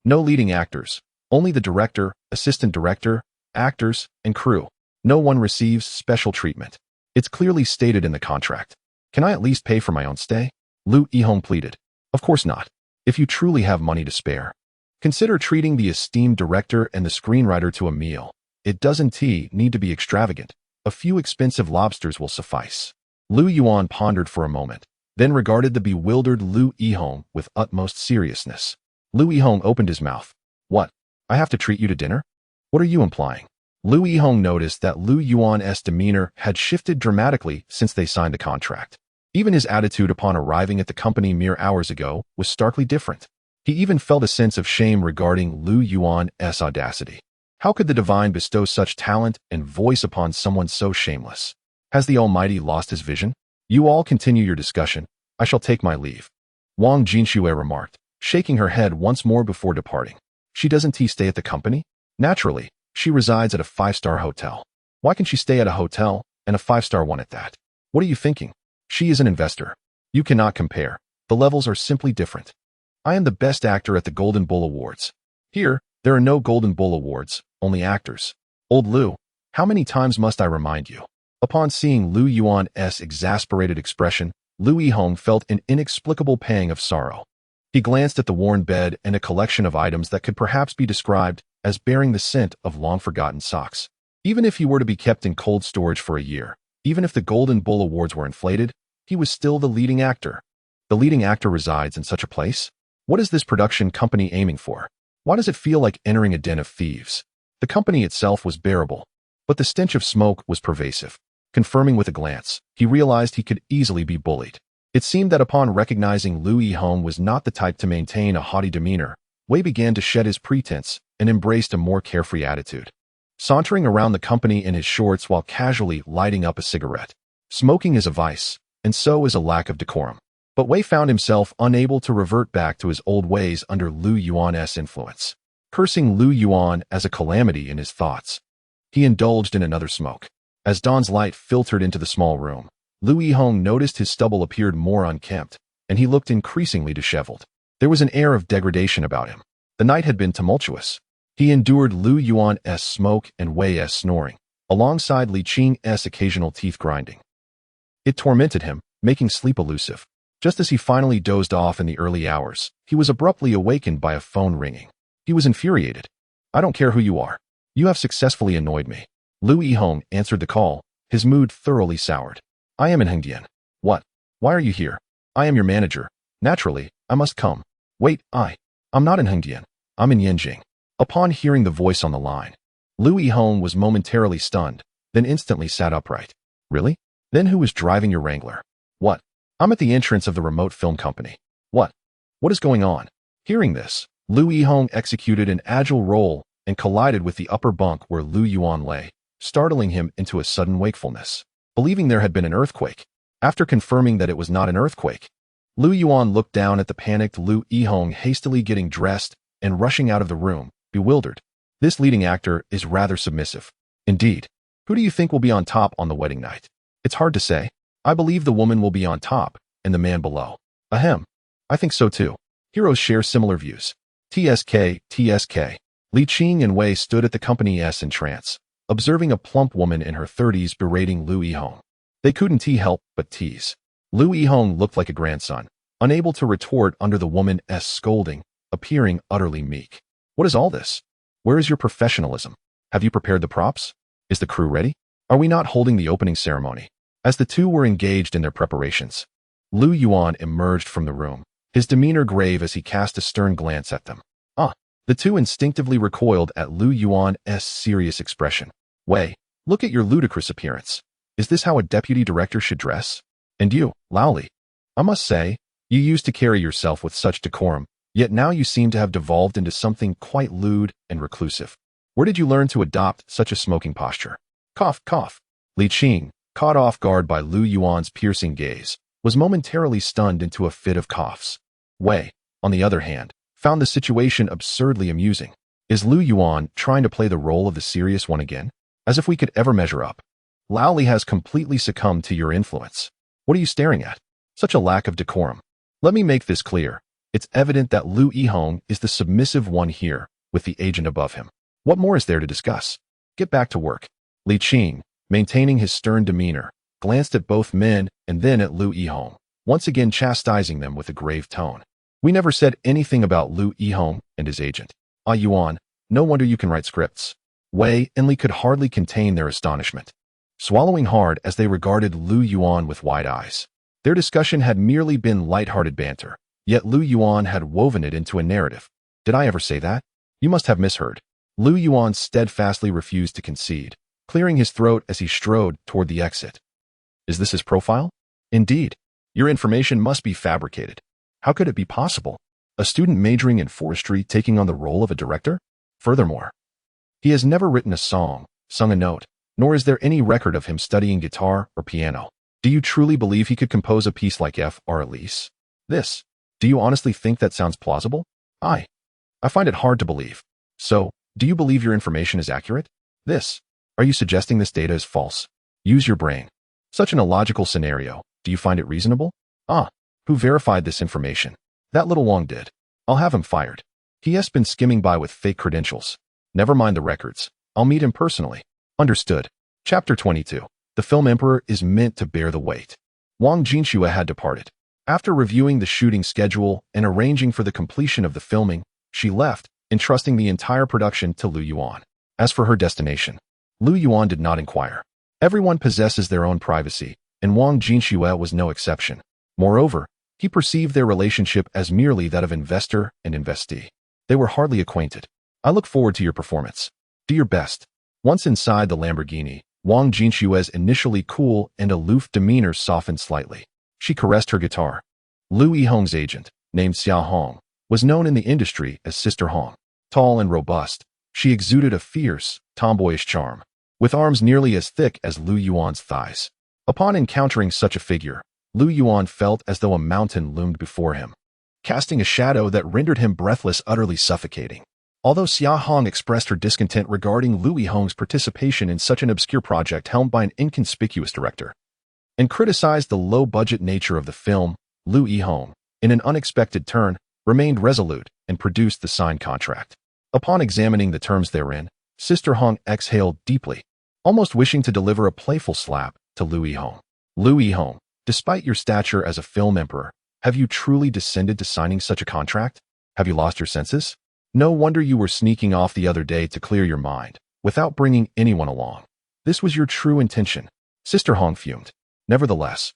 No leading actors. Only the director, assistant director, actors, and crew. No one receives special treatment. It's clearly stated in the contract. Can I at least pay for my own stay? Lu Yihong pleaded. Of course not. If you truly have money to spare, consider treating the esteemed director and the screenwriter to a meal. It doesn't need to be extravagant. A few expensive lobsters will suffice. Lu Yuan pondered for a moment, then regarded the bewildered Lu Yihong with utmost seriousness. Lu Yihong opened his mouth. What? I have to treat you to dinner? What are you implying? Lu Yihong noticed that Lu Yuan's demeanor had shifted dramatically since they signed the contract. Even his attitude upon arriving at the company mere hours ago was starkly different. He even felt a sense of shame regarding Lu Yuan's audacity. How could the divine bestow such talent and voice upon someone so shameless? Has the Almighty lost his vision? You all continue your discussion. I shall take my leave. Wang Jinxue remarked, shaking her head once more before departing. She doesn't stay at the company? Naturally, she resides at a 5-star hotel. Why can she stay at a hotel, and a 5-star one at that? What are you thinking? She is an investor. You cannot compare. The levels are simply different. I am the best actor at the Golden Bull Awards. Here, there are no Golden Bull Awards, only actors. Old Lu, how many times must I remind you? Upon seeing Lu Yuan's exasperated expression, Lu Yihong felt an inexplicable pang of sorrow. He glanced at the worn bed and a collection of items that could perhaps be described as bearing the scent of long-forgotten socks. Even if he were to be kept in cold storage for a year, even if the Golden Bull Awards were inflated, he was still the leading actor. The leading actor resides in such a place? What is this production company aiming for? Why does it feel like entering a den of thieves? The company itself was bearable, but the stench of smoke was pervasive. Confirming with a glance, he realized he could easily be bullied. It seemed that upon recognizing Lu Yihong was not the type to maintain a haughty demeanor, Wei began to shed his pretense and embraced a more carefree attitude. Sauntering around the company in his shorts while casually lighting up a cigarette. Smoking is a vice, and so is a lack of decorum. But Wei found himself unable to revert back to his old ways under Lu Yuan's influence. Cursing Lu Yuan as a calamity in his thoughts, he indulged in another smoke. As dawn's light filtered into the small room, Lu Yihong noticed his stubble appeared more unkempt, and he looked increasingly disheveled. There was an air of degradation about him. The night had been tumultuous. He endured Lu Yuan's smoke and Wei's snoring, alongside Li Qing's occasional teeth grinding. It tormented him, making sleep elusive. Just as he finally dozed off in the early hours, he was abruptly awakened by a phone ringing. He was infuriated. "I don't care who you are. You have successfully annoyed me." Lu Yihong answered the call, his mood thoroughly soured. "I am in Hengdian." "What? Why are you here?" "I am your manager. Naturally, I must come." "Wait, I'm not in Hengdian. I'm in Yanjing." Upon hearing the voice on the line, Lu Yihong was momentarily stunned, then instantly sat upright. "Really? Then who is driving your Wrangler?" "What? I'm at the entrance of the remote film company." "What? What is going on?" Hearing this, Lu Yihong executed an agile roll and collided with the upper bunk where Lu Yuan lay, startling him into a sudden wakefulness, believing there had been an earthquake. After confirming that it was not an earthquake, Lu Yuan looked down at the panicked Lu Yihong hastily getting dressed and rushing out of the room, bewildered. This leading actor is rather submissive. Indeed. Who do you think will be on top on the wedding night? It's hard to say. I believe the woman will be on top, and the man below. Ahem. I think so too. Heroes share similar views. TSK. Li Qing and Wei stood at the company's entrance, observing a plump woman in her 30s berating Lu Yihong. They couldn't help but tease. Lu Yihong looked like a grandson, unable to retort under the woman's scolding, appearing utterly meek. What is all this? Where is your professionalism? Have you prepared the props? Is the crew ready? Are we not holding the opening ceremony? As the two were engaged in their preparations, Lu Yuan emerged from the room, his demeanor grave as he cast a stern glance at them. The two instinctively recoiled at Lu Yuan's serious expression. "Wei, look at your ludicrous appearance. Is this how a deputy director should dress? And you, Laoli, I must say, you used to carry yourself with such decorum, yet now you seem to have devolved into something quite lewd and reclusive. Where did you learn to adopt such a smoking posture?" Cough. Li Qing, caught off guard by Lu Yuan's piercing gaze, was momentarily stunned into a fit of coughs. Wei, on the other hand, found the situation absurdly amusing. Is Lu Yuan trying to play the role of the serious one again? As if we could ever measure up. Laoli has completely succumbed to your influence. What are you staring at? Such a lack of decorum. Let me make this clear. It's evident that Lu Yihong is the submissive one here, with the agent above him. What more is there to discuss? Get back to work. Li Qing, maintaining his stern demeanor, glanced at both men and then at Lu Yihong, once again chastising them with a grave tone. "We never said anything about Lu Yihong and his agent. Yuan, no wonder you can write scripts." Wei and Li could hardly contain their astonishment, swallowing hard as they regarded Lu Yuan with wide eyes. Their discussion had merely been light-hearted banter, yet Lu Yuan had woven it into a narrative. "Did I ever say that? You must have misheard." Lu Yuan steadfastly refused to concede, clearing his throat as he strode toward the exit. "Is this his profile?" "Indeed. Your information must be fabricated. How could it be possible? A student majoring in forestry taking on the role of a director? Furthermore, he has never written a song, sung a note, nor is there any record of him studying guitar or piano. Do you truly believe he could compose a piece like F. R. Elise? This. Do you honestly think that sounds plausible?" I find it hard to believe. So, do you believe your information is accurate? This. Are you suggesting this data is false? Use your brain. Such an illogical scenario. Do you find it reasonable? Who verified this information? That little Wong did. I'll have him fired. He has been skimming by with fake credentials. Never mind the records. I'll meet him personally. Understood. Chapter 22. The film emperor is meant to bear the weight. Wang Jinxue had departed. After reviewing the shooting schedule and arranging for the completion of the filming, she left, entrusting the entire production to Lu Yuan. As for her destination, Lu Yuan did not inquire. Everyone possesses their own privacy, and Wang Jinxue was no exception. Moreover, he perceived their relationship as merely that of investor and investee. They were hardly acquainted. "I look forward to your performance. Do your best." Once inside the Lamborghini, Wang Jinxue's initially cool and aloof demeanor softened slightly. She caressed her guitar. Lu Yihong's agent, named Xia Hong, was known in the industry as Sister Hong. Tall and robust, she exuded a fierce, tomboyish charm, with arms nearly as thick as Lu Yuan's thighs. Upon encountering such a figure, Lu Yuan felt as though a mountain loomed before him, casting a shadow that rendered him breathless, utterly suffocating. Although Xia Hong expressed her discontent regarding Lu Yihong's participation in such an obscure project helmed by an inconspicuous director, and criticized the low-budget nature of the film, Lu Yihong, in an unexpected turn, remained resolute and produced the signed contract. Upon examining the terms therein, Sister Hong exhaled deeply. almost wishing to deliver a playful slap to Lu Yuan. Lu Yuan, despite your stature as a film emperor, have you truly descended to signing such a contract? Have you lost your senses? No wonder you were sneaking off the other day to clear your mind, without bringing anyone along. This was your true intention. Sister Hong fumed. Nevertheless,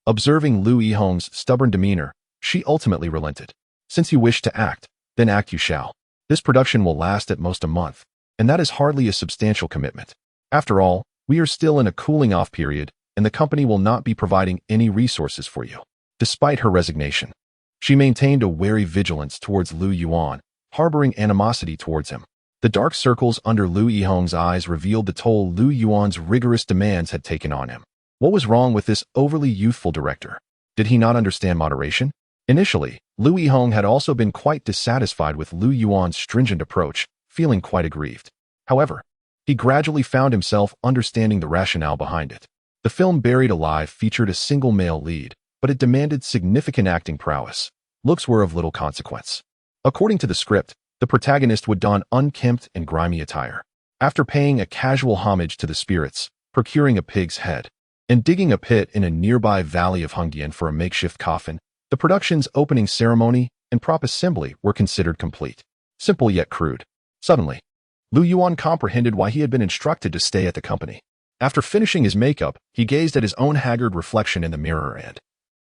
observing Lu Yuan's stubborn demeanor, she ultimately relented. Since you wish to act, then act you shall. This production will last at most a month, and that is hardly a substantial commitment. After all, we are still in a cooling-off period, and the company will not be providing any resources for you. Despite her resignation, she maintained a wary vigilance towards Lu Yuan, harboring animosity towards him. The dark circles under Lu Yuan's eyes revealed the toll Lu Yuan's rigorous demands had taken on him. What was wrong with this overly youthful director? Did he not understand moderation? Initially, Lu Yuan had also been quite dissatisfied with Lu Yuan's stringent approach, feeling quite aggrieved. However, he gradually found himself understanding the rationale behind it. The film Buried Alive featured a single male lead, but it demanded significant acting prowess. Looks were of little consequence. According to the script, the protagonist would don unkempt and grimy attire. After paying a casual homage to the spirits, procuring a pig's head, and digging a pit in a nearby valley of Hengdian for a makeshift coffin, the production's opening ceremony and prop assembly were considered complete. Simple yet crude. Suddenly, Lu Yuan comprehended why he had been instructed to stay at the company. After finishing his makeup, he gazed at his own haggard reflection in the mirror and,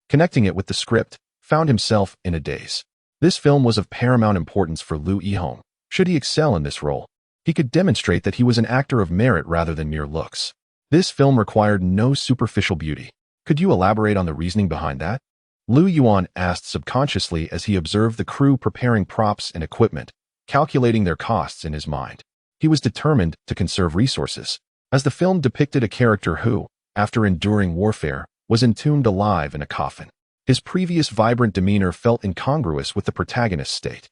connecting it with the script, found himself in a daze. This film was of paramount importance for Lu Yuan. Should he excel in this role, he could demonstrate that he was an actor of merit rather than mere looks. This film required no superficial beauty. Could you elaborate on the reasoning behind that? Lu Yuan asked subconsciously as he observed the crew preparing props and equipment, calculating their costs in his mind. He was determined to conserve resources, as the film depicted a character who, after enduring warfare, was entombed alive in a coffin. His previous vibrant demeanor felt incongruous with the protagonist's state.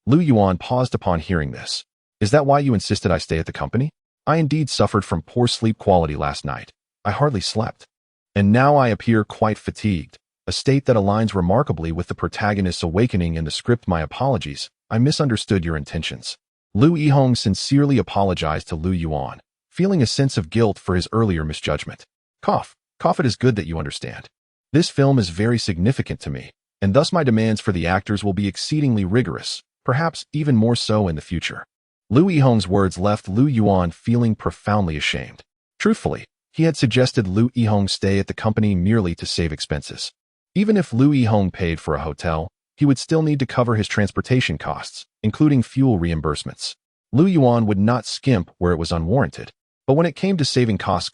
Lu Yuan paused upon hearing this. Is that why you insisted I stay at the company? I indeed suffered from poor sleep quality last night. I hardly slept. And now I appear quite fatigued, a state that aligns remarkably with the protagonist's awakening in the script. My apologies, I misunderstood your intentions. Lu Yuan sincerely apologized to Lu Yuan, feeling a sense of guilt for his earlier misjudgment. Cough, it is good that you understand. This film is very significant to me, and thus my demands for the actors will be exceedingly rigorous, perhaps even more so in the future. Lu Yuan's words left Lu Yuan feeling profoundly ashamed. Truthfully, he had suggested Lu Yuan stay at the company merely to save expenses. Even if Lu Yuan paid for a hotel, he would still need to cover his transportation costs, including fuel reimbursements. Lu Yuan would not skimp where it was unwarranted, but when it came to saving costs,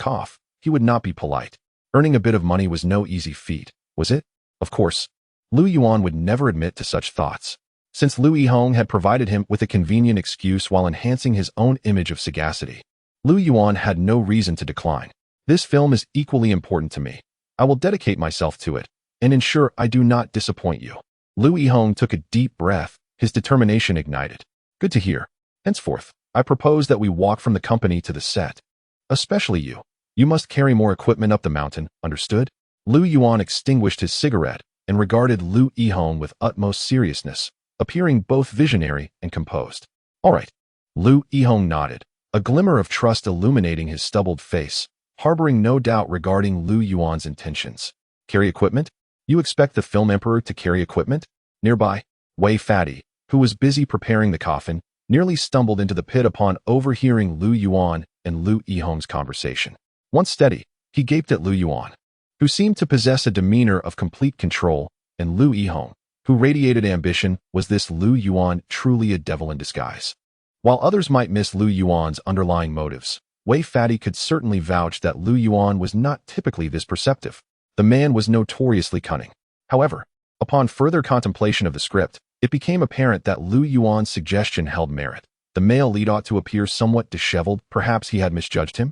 he would not be polite. Earning a bit of money was no easy feat, was it? Of course, Lu Yuan would never admit to such thoughts. Since Lu Yuan had provided him with a convenient excuse while enhancing his own image of sagacity, Lu Yuan had no reason to decline. This film is equally important to me. I will dedicate myself to it, and ensure I do not disappoint you. Lu Yuan took a deep breath, his determination ignited. Good to hear. Henceforth, I propose that we walk from the company to the set. Especially you. You must carry more equipment up the mountain, understood? Lu Yuan extinguished his cigarette and regarded Lu Yuan with utmost seriousness, appearing both visionary and composed. All right. Lu Yuan nodded, a glimmer of trust illuminating his stubbled face, harboring no doubt regarding Lu Yuan's intentions. Carry equipment? You expect the film emperor to carry equipment? Nearby, Wei Fatty, who was busy preparing the coffin, nearly stumbled into the pit upon overhearing Lu Yuan and Lu Yuan's conversation. Once steady, he gaped at Lu Yuan, who seemed to possess a demeanor of complete control, and Lu Yuan, who radiated ambition. Was this Lu Yuan truly a devil in disguise? While others might miss Lu Yuan's underlying motives, Wei Fatty could certainly vouch that Lu Yuan was not typically this perceptive. The man was notoriously cunning. However, upon further contemplation of the script, it became apparent that Lu Yuan's suggestion held merit. The male lead ought to appear somewhat disheveled. Perhaps he had misjudged him?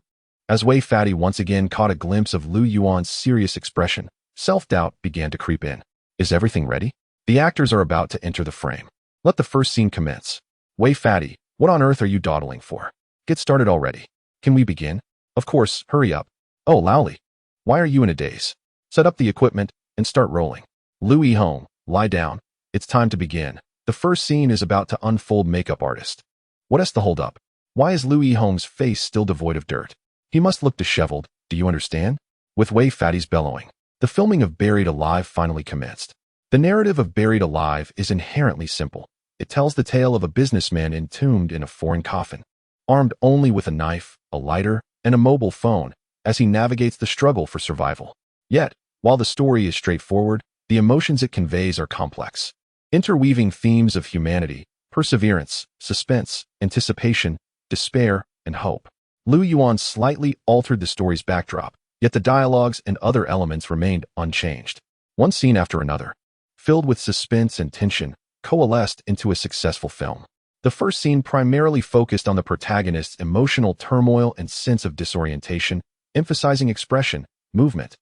As Wei Fatty once again caught a glimpse of Lu Yuan's serious expression, self-doubt began to creep in. Is everything ready? The actors are about to enter the frame. Let the first scene commence. Wei Fatty, what on earth are you dawdling for? Get started already. Can we begin? Of course, hurry up. Oh, Lowly. Why are you in a daze? Set up the equipment and start rolling. Lu Yuan, lie down. It's time to begin. The first scene is about to unfold. Makeup artist. What has to hold up? Why is Lu Yihong's face still devoid of dirt? He must look disheveled, do you understand? With Wei Fatty's bellowing, the filming of Buried Alive finally commenced. The narrative of Buried Alive is inherently simple. It tells the tale of a businessman entombed in a foreign coffin, armed only with a knife, a lighter, and a mobile phone, as he navigates the struggle for survival. Yet, while the story is straightforward, the emotions it conveys are complex, interweaving themes of humanity, perseverance, suspense, anticipation, despair, and hope. Lu Yuan slightly altered the story's backdrop, yet the dialogues and other elements remained unchanged. One scene after another, filled with suspense and tension, coalesced into a successful film. The first scene primarily focused on the protagonist's emotional turmoil and sense of disorientation, emphasizing expression, movement,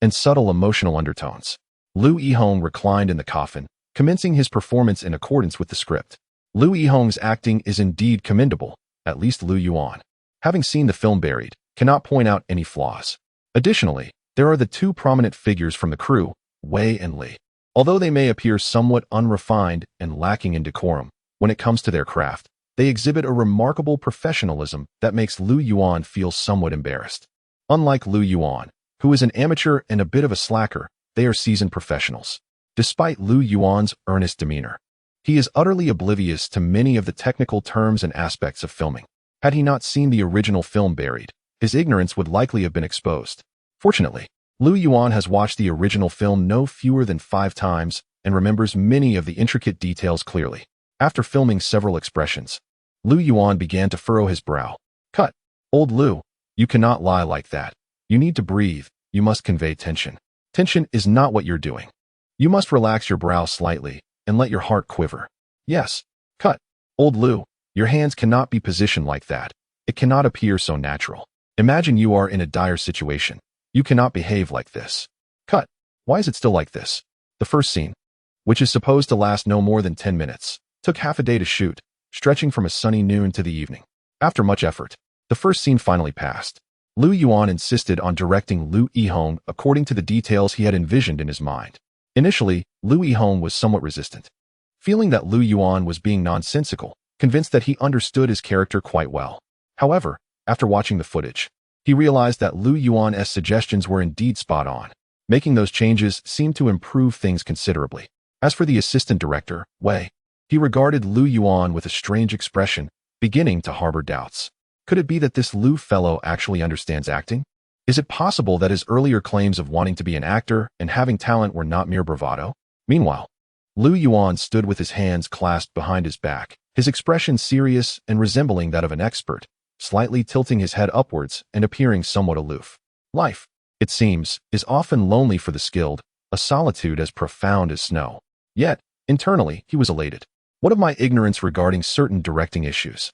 and subtle emotional undertones. Lu Yihong reclined in the coffin, commencing his performance in accordance with the script. Lu Yihong's acting is indeed commendable, at least Lu Yuan, having seen the film Buried, cannot point out any flaws. Additionally, there are the two prominent figures from the crew, Wei and Li. Although they may appear somewhat unrefined and lacking in decorum when it comes to their craft, they exhibit a remarkable professionalism that makes Lu Yuan feel somewhat embarrassed. Unlike Lu Yuan, who is an amateur and a bit of a slacker, they are seasoned professionals. Despite Lu Yuan's earnest demeanor, he is utterly oblivious to many of the technical terms and aspects of filming. Had he not seen the original film Buried, his ignorance would likely have been exposed. Fortunately, Lu Yuan has watched the original film no fewer than 5 times and remembers many of the intricate details clearly. After filming several expressions, Lu Yuan began to furrow his brow. Cut. Old Lu, you cannot lie like that. You need to breathe. You must convey tension. Tension is not what you're doing. You must relax your brow slightly and let your heart quiver. Yes. Cut. Old Lu, your hands cannot be positioned like that. It cannot appear so natural. Imagine you are in a dire situation. You cannot behave like this. Cut. Why is it still like this? The first scene, which is supposed to last no more than 10 minutes, took half a day to shoot, stretching from a sunny noon to the evening. After much effort, the first scene finally passed. Lu Yuan insisted on directing Lu Yihong according to the details he had envisioned in his mind. Initially, Lu Yihong was somewhat resistant, feeling that Lu Yuan was being nonsensical, convinced that he understood his character quite well. However, after watching the footage, he realized that Lu Yuan's suggestions were indeed spot on. Making those changes seemed to improve things considerably. As for the assistant director, Wei, he regarded Lu Yuan with a strange expression, beginning to harbor doubts. Could it be that this Lu fellow actually understands acting? Is it possible that his earlier claims of wanting to be an actor and having talent were not mere bravado? Meanwhile, Lu Yuan stood with his hands clasped behind his back, his expression serious and resembling that of an expert, slightly tilting his head upwards and appearing somewhat aloof. Life, it seems, is often lonely for the skilled, a solitude as profound as snow. Yet, internally, he was elated. What of my ignorance regarding certain directing issues?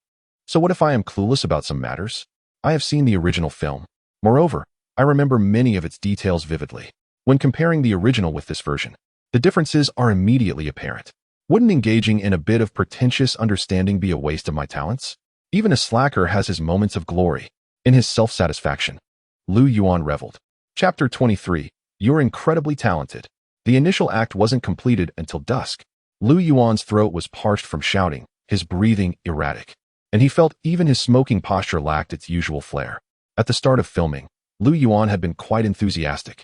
So what if I am clueless about some matters? I have seen the original film. Moreover, I remember many of its details vividly. When comparing the original with this version, the differences are immediately apparent. Wouldn't engaging in a bit of pretentious understanding be a waste of my talents? Even a slacker has his moments of glory. In his self-satisfaction, Lu Yuan reveled. Chapter 23. You're incredibly talented. The initial act wasn't completed until dusk. Lu Yuan's throat was parched from shouting, his breathing erratic, and he felt even his smoking posture lacked its usual flair. At the start of filming, Lu Yuan had been quite enthusiastic,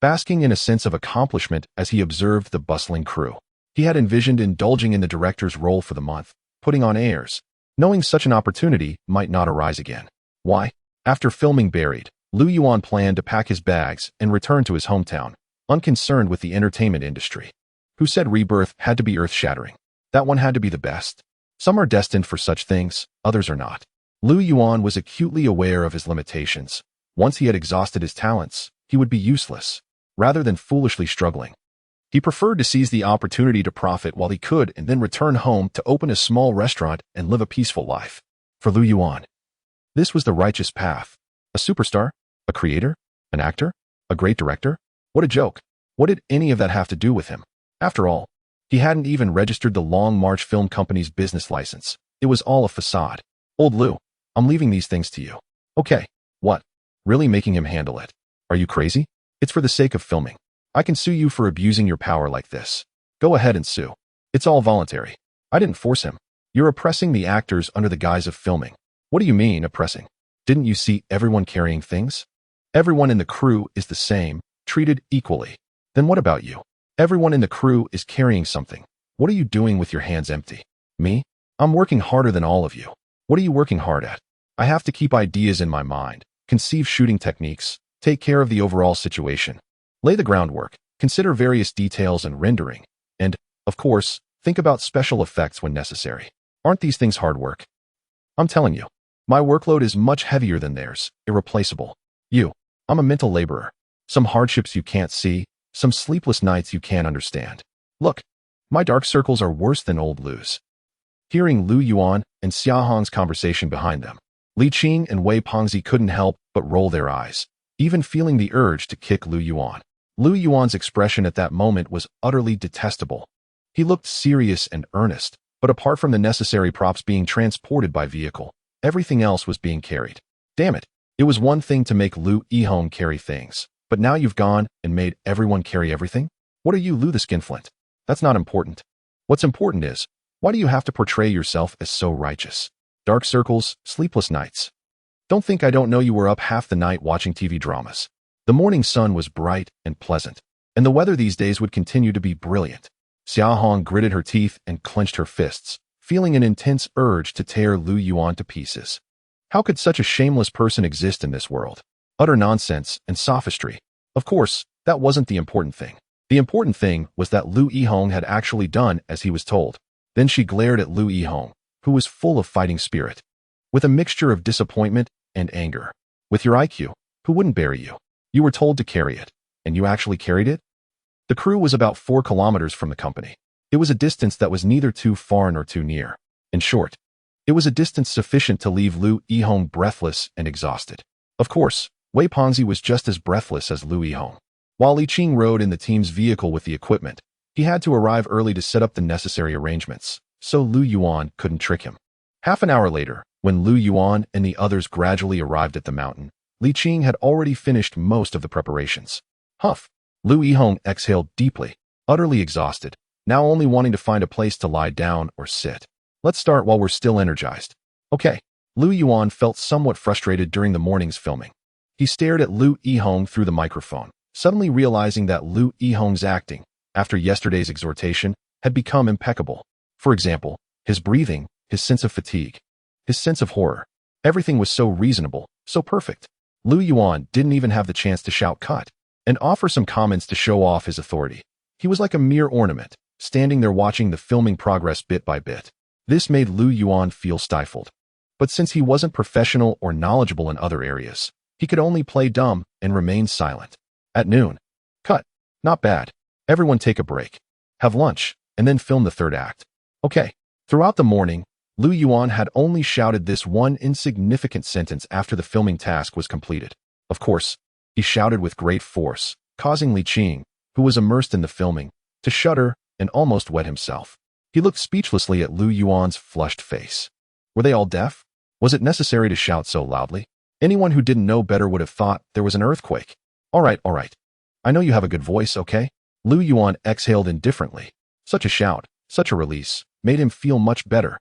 basking in a sense of accomplishment as he observed the bustling crew. He had envisioned indulging in the director's role for the month, putting on airs, knowing such an opportunity might not arise again. Why? After filming Buried, Lu Yuan planned to pack his bags and return to his hometown, unconcerned with the entertainment industry. Who said Rebirth had to be earth-shattering? That one had to be the best. Some are destined for such things, others are not. Lu Yuan was acutely aware of his limitations. Once he had exhausted his talents, he would be useless, rather than foolishly struggling. He preferred to seize the opportunity to profit while he could and then return home to open a small restaurant and live a peaceful life. For Lu Yuan, this was the righteous path. A superstar? A creator? An actor? A great director? What a joke. What did any of that have to do with him? After all, he hadn't even registered the Long March Film Company's business license. It was all a facade. Old Lu, I'm leaving these things to you. Okay. What? Really making him handle it? Are you crazy? It's for the sake of filming. I can sue you for abusing your power like this. Go ahead and sue. It's all voluntary. I didn't force him. You're oppressing the actors under the guise of filming. What do you mean, oppressing? Didn't you see everyone carrying things? Everyone in the crew is the same, treated equally. Then what about you? Everyone in the crew is carrying something. What are you doing with your hands empty? Me? I'm working harder than all of you. What are you working hard at? I have to keep ideas in my mind, conceive shooting techniques, take care of the overall situation, lay the groundwork, consider various details and rendering, and, of course, think about special effects when necessary. Aren't these things hard work? I'm telling you, my workload is much heavier than theirs, irreplaceable. I'm a mental laborer. Some hardships you can't see, some sleepless nights you can't understand. Look, my dark circles are worse than old Lu's. Hearing Lu Yuan and Xia Hong's conversation behind them, Li Qing and Wei Pengzi couldn't help but roll their eyes, even feeling the urge to kick Lu Yuan. Lu Yuan's expression at that moment was utterly detestable. He looked serious and earnest, but apart from the necessary props being transported by vehicle, everything else was being carried. Damn it, it was one thing to make Lu Yihong carry things, but now you've gone and made everyone carry everything? What are you, Lu the Skinflint? That's not important. What's important is, why do you have to portray yourself as so righteous? Dark circles, sleepless nights. Don't think I don't know you were up half the night watching TV dramas. The morning sun was bright and pleasant, and the weather these days would continue to be brilliant. Xia Hong gritted her teeth and clenched her fists, feeling an intense urge to tear Lu Yuan to pieces. How could such a shameless person exist in this world? Utter nonsense and sophistry. Of course, that wasn't the important thing. The important thing was that Lu Yihong had actually done as he was told. Then she glared at Lu Yihong, who was full of fighting spirit, with a mixture of disappointment and anger. With your IQ, who wouldn't bury you? You were told to carry it, and you actually carried it? The crew was about 4 kilometers from the company. It was a distance that was neither too far nor too near. In short, it was a distance sufficient to leave Lu Yihong breathless and exhausted. Of course, Wei Pengzi was just as breathless as Lu Yihong. While Li Qing rode in the team's vehicle with the equipment, he had to arrive early to set up the necessary arrangements, so Lu Yuan couldn't trick him. Half an hour later, when Lu Yuan and the others gradually arrived at the mountain, Li Qing had already finished most of the preparations. Huff! Lu Yihong exhaled deeply, utterly exhausted, now only wanting to find a place to lie down or sit. Let's start while we're still energized. Okay. Lu Yuan felt somewhat frustrated during the morning's filming. He stared at Lu Yihong through the microphone, suddenly realizing that Lu Yihong's acting, after yesterday's exhortation, had become impeccable. For example, his breathing, his sense of fatigue, his sense of horror. Everything was so reasonable, so perfect. Lu Yuan didn't even have the chance to shout cut and offer some comments to show off his authority. He was like a mere ornament, standing there watching the filming progress bit by bit. This made Lu Yuan feel stifled. But since he wasn't professional or knowledgeable in other areas, he could only play dumb and remain silent. At noon. Cut. Not bad. Everyone take a break. Have lunch, and then film the third act. Okay. Throughout the morning, Lu Yuan had only shouted this one insignificant sentence after the filming task was completed. Of course, he shouted with great force, causing Li Qing, who was immersed in the filming, to shudder and almost wet himself. He looked speechlessly at Lu Yuan's flushed face. Were they all deaf? Was it necessary to shout so loudly? Anyone who didn't know better would have thought there was an earthquake. All right. I know you have a good voice, okay? Lu Yuan exhaled indifferently. Such a shout, such a release, made him feel much better.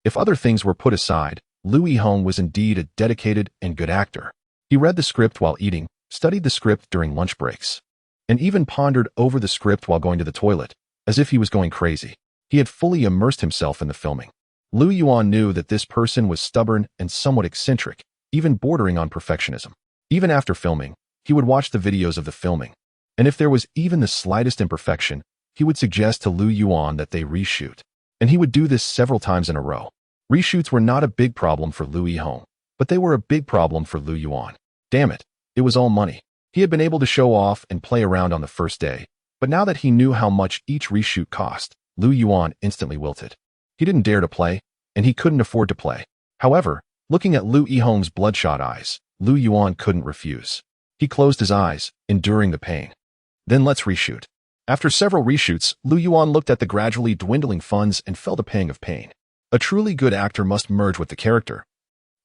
If other things were put aside, Lu Yihong was indeed a dedicated and good actor. He read the script while eating, studied the script during lunch breaks, and even pondered over the script while going to the toilet, as if he was going crazy. He had fully immersed himself in the filming. Lu Yuan knew that this person was stubborn and somewhat eccentric, even bordering on perfectionism. Even after filming, he would watch the videos of the filming, and if there was even the slightest imperfection, he would suggest to Lu Yuan that they reshoot. And he would do this several times in a row. Reshoots were not a big problem for Lu Yihong, but they were a big problem for Lu Yuan. Damn it, it was all money. He had been able to show off and play around on the first day, but now that he knew how much each reshoot cost, Lu Yuan instantly wilted. He didn't dare to play, and he couldn't afford to play. However, looking at Lu Yihong's bloodshot eyes, Lu Yuan couldn't refuse. He closed his eyes, enduring the pain. Then let's reshoot. After several reshoots, Lu Yuan looked at the gradually dwindling funds and felt a pang of pain. A truly good actor must merge with the character,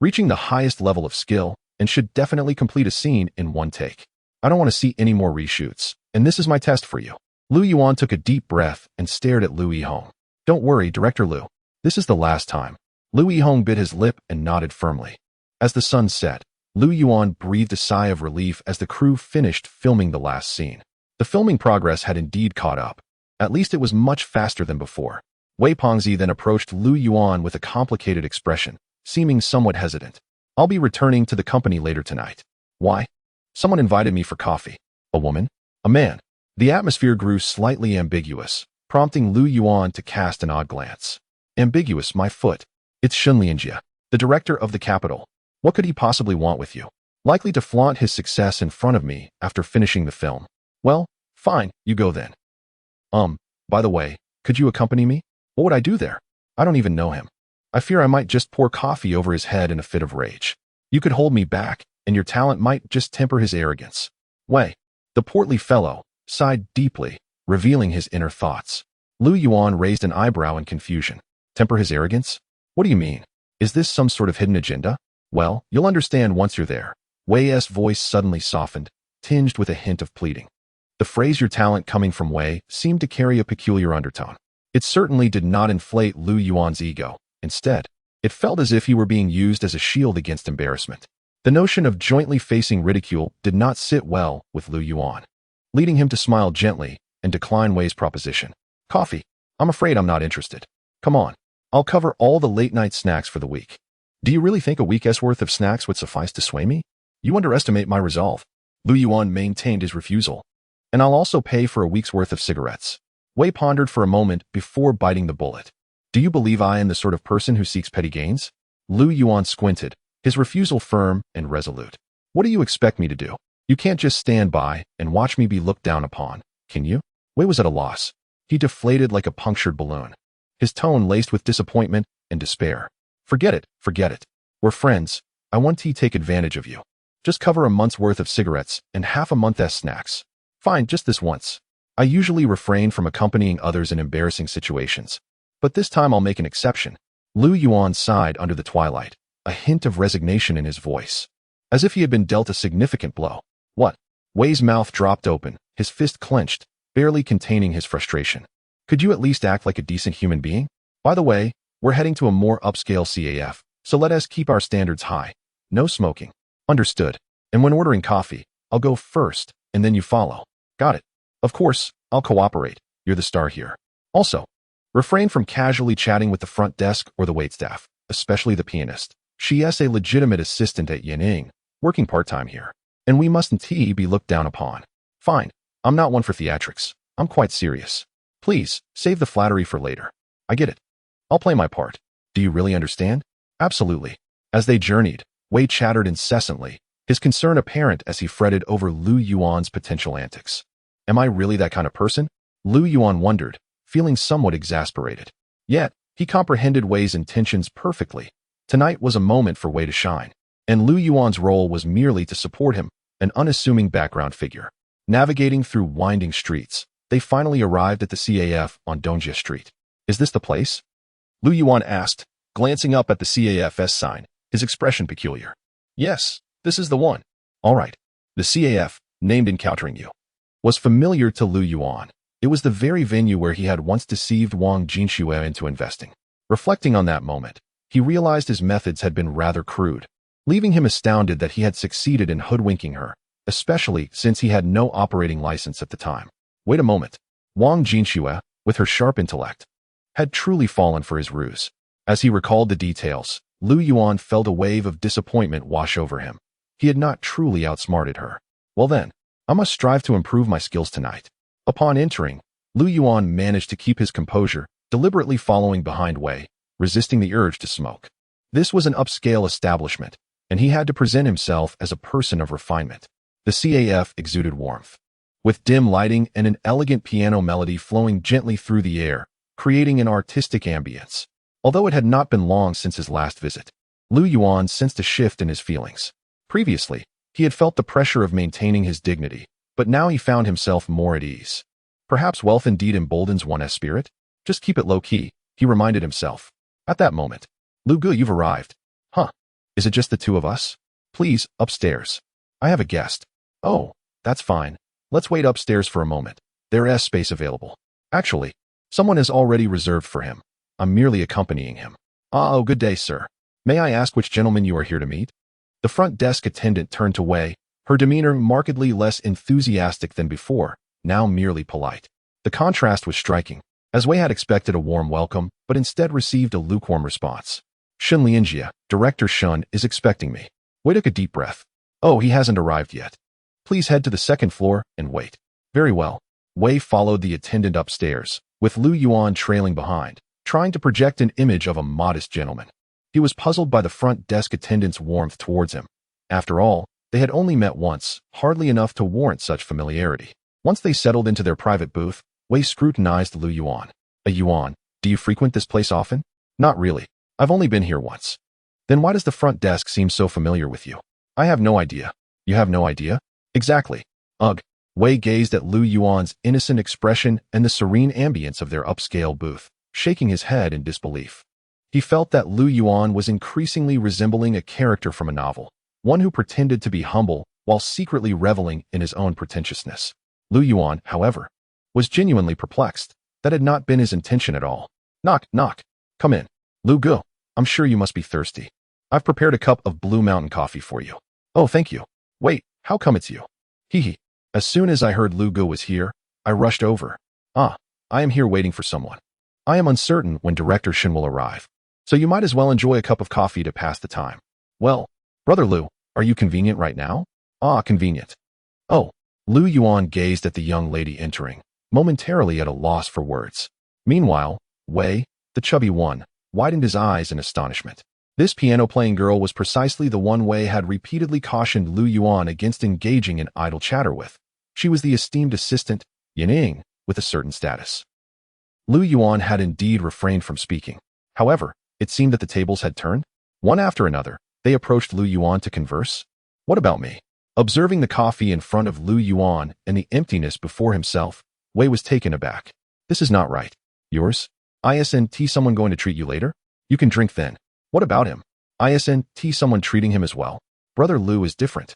reaching the highest level of skill, and should definitely complete a scene in one take. I don't want to see any more reshoots, and this is my test for you. Lu Yuan took a deep breath and stared at Lu Yihong. Don't worry, Director Lu. This is the last time. Lu Yihong bit his lip and nodded firmly. As the sun set, Lu Yuan breathed a sigh of relief as the crew finished filming the last scene. The filming progress had indeed caught up. At least it was much faster than before. Wei Pengzi then approached Lu Yuan with a complicated expression, seeming somewhat hesitant. I'll be returning to the company later tonight. Why? Someone invited me for coffee. A woman? A man? The atmosphere grew slightly ambiguous, prompting Lu Yuan to cast an odd glance. Ambiguous, my foot. It's Shunlianjia, the director of the capital. What could he possibly want with you? Likely to flaunt his success in front of me after finishing the film. Well, fine, you go then. By the way, could you accompany me? What would I do there? I don't even know him. I fear I might just pour coffee over his head in a fit of rage. You could hold me back, and your talent might just temper his arrogance. Wei, the portly fellow, sighed deeply, revealing his inner thoughts. Lu Yuan raised an eyebrow in confusion. Temper his arrogance? What do you mean? Is this some sort of hidden agenda? Well, you'll understand once you're there. Wei's voice suddenly softened, tinged with a hint of pleading. The phrase your talent coming from Wei seemed to carry a peculiar undertone. It certainly did not inflate Lu Yuan's ego. Instead, it felt as if he were being used as a shield against embarrassment. The notion of jointly facing ridicule did not sit well with Lu Yuan, leading him to smile gently and decline Wei's proposition. Coffee? I'm afraid I'm not interested. Come on, I'll cover all the late-night snacks for the week. Do you really think a week's worth of snacks would suffice to sway me? You underestimate my resolve. Lu Yuan maintained his refusal. And I'll also pay for a week's worth of cigarettes. Wei pondered for a moment before biting the bullet. Do you believe I am the sort of person who seeks petty gains? Lu Yuan squinted, his refusal firm and resolute. What do you expect me to do? You can't just stand by and watch me be looked down upon, can you? Wei was at a loss. He deflated like a punctured balloon, his tone laced with disappointment and despair. Forget it, forget it. We're friends. I want to take advantage of you. Just cover a month's worth of cigarettes and half a month's snacks. Fine, just this once. I usually refrain from accompanying others in embarrassing situations, but this time I'll make an exception. Lu Yuan sighed under the twilight, a hint of resignation in his voice, as if he had been dealt a significant blow. What? Wei's mouth dropped open, his fist clenched, barely containing his frustration. Could you at least act like a decent human being? By the way, we're heading to a more upscale CAF, so let us keep our standards high. No smoking. Understood. And when ordering coffee, I'll go first, and then you follow. Got it. Of course, I'll cooperate. You're the star here. Also, refrain from casually chatting with the front desk or the waitstaff, especially the pianist. She is a legitimate assistant at Yining, working part-time here, and we mustn't be looked down upon. Fine, I'm not one for theatrics. I'm quite serious. Please, save the flattery for later. I get it. I'll play my part. Do you really understand? Absolutely. As they journeyed, Wei chattered incessantly, his concern apparent as he fretted over Lu Yuan's potential antics. Am I really that kind of person? Lu Yuan wondered, feeling somewhat exasperated. Yet, he comprehended Wei's intentions perfectly. Tonight was a moment for Wei to shine, and Lu Yuan's role was merely to support him, an unassuming background figure. Navigating through winding streets, they finally arrived at the CAF on Dongjie Street. Is this the place? Lu Yuan asked, glancing up at the CAF's sign, his expression peculiar. Yes, this is the one. All right. The CAF, named Encountering You, was familiar to Lu Yuan. It was the very venue where he had once deceived Wang Jinxue into investing. Reflecting on that moment, he realized his methods had been rather crude, leaving him astounded that he had succeeded in hoodwinking her, especially since he had no operating license at the time. Wait a moment. Wang Jinxue, with her sharp intellect, had truly fallen for his ruse. As he recalled the details, Lu Yuan felt a wave of disappointment wash over him. He had not truly outsmarted her. Well then, I must strive to improve my skills tonight. Upon entering, Lu Yuan managed to keep his composure, deliberately following behind Wei, resisting the urge to smoke. This was an upscale establishment, and he had to present himself as a person of refinement. The CAF exuded warmth, with dim lighting and an elegant piano melody flowing gently through the air, creating an artistic ambience. Although it had not been long since his last visit, Lu Yuan sensed a shift in his feelings. Previously, he had felt the pressure of maintaining his dignity, but now he found himself more at ease. Perhaps wealth indeed emboldens one's spirit? Just keep it low-key, he reminded himself. At that moment, Lu Gu, you've arrived. Huh? Is it just the two of us? Please, upstairs. I have a guest. Oh, that's fine. Let's wait upstairs for a moment. There is space available. Actually, someone has already reserved for him. I'm merely accompanying him. "Ah, oh, good day, sir. May I ask which gentleman you are here to meet?" The front desk attendant turned to Wei, her demeanor markedly less enthusiastic than before, now merely polite. The contrast was striking, as Wei had expected a warm welcome, but instead received a lukewarm response. "Shun Lianjia, Director Shun, is expecting me." Wei took a deep breath. "Oh, he hasn't arrived yet. Please head to the second floor and wait." "Very well." Wei followed the attendant upstairs, with Lu Yuan trailing behind, trying to project an image of a modest gentleman. He was puzzled by the front desk attendant's warmth towards him. After all, they had only met once, hardly enough to warrant such familiarity. Once they settled into their private booth, Wei scrutinized Lu Yuan. "A Yuan, do you frequent this place often?" "Not really. I've only been here once." "Then why does the front desk seem so familiar with you?" "I have no idea." "You have no idea?" "Exactly." "Ugh." Wei gazed at Lu Yuan's innocent expression and the serene ambience of their upscale booth, shaking his head in disbelief. He felt that Lu Yuan was increasingly resembling a character from a novel, one who pretended to be humble while secretly reveling in his own pretentiousness. Lu Yuan, however, was genuinely perplexed. That had not been his intention at all. "Knock, knock. Come in. Lu Gu, I'm sure you must be thirsty. I've prepared a cup of Blue Mountain coffee for you." "Oh, thank you. Wait, how come it's you?" "Hee. As soon as I heard Lu Gu was here, I rushed over." "Ah, I am here waiting for someone. I am uncertain when Director Shin will arrive, so you might as well enjoy a cup of coffee to pass the time." "Well, Brother Lu, are you convenient right now?" "Ah, convenient." "Oh." Lu Yuan gazed at the young lady entering, momentarily at a loss for words. Meanwhile, Wei, the chubby one, widened his eyes in astonishment. This piano-playing girl was precisely the one Wei had repeatedly cautioned Lu Yuan against engaging in idle chatter with. She was the esteemed assistant, Yaning, with a certain status. Lu Yuan had indeed refrained from speaking. However, it seemed that the tables had turned. One after another, they approached Lu Yuan to converse. "What about me?" Observing the coffee in front of Lu Yuan and the emptiness before himself, Wei was taken aback. "This is not right." "Yours? Isn't someone going to treat you later? You can drink then." "What about him? Isn't someone treating him as well?" "Brother Lu is different."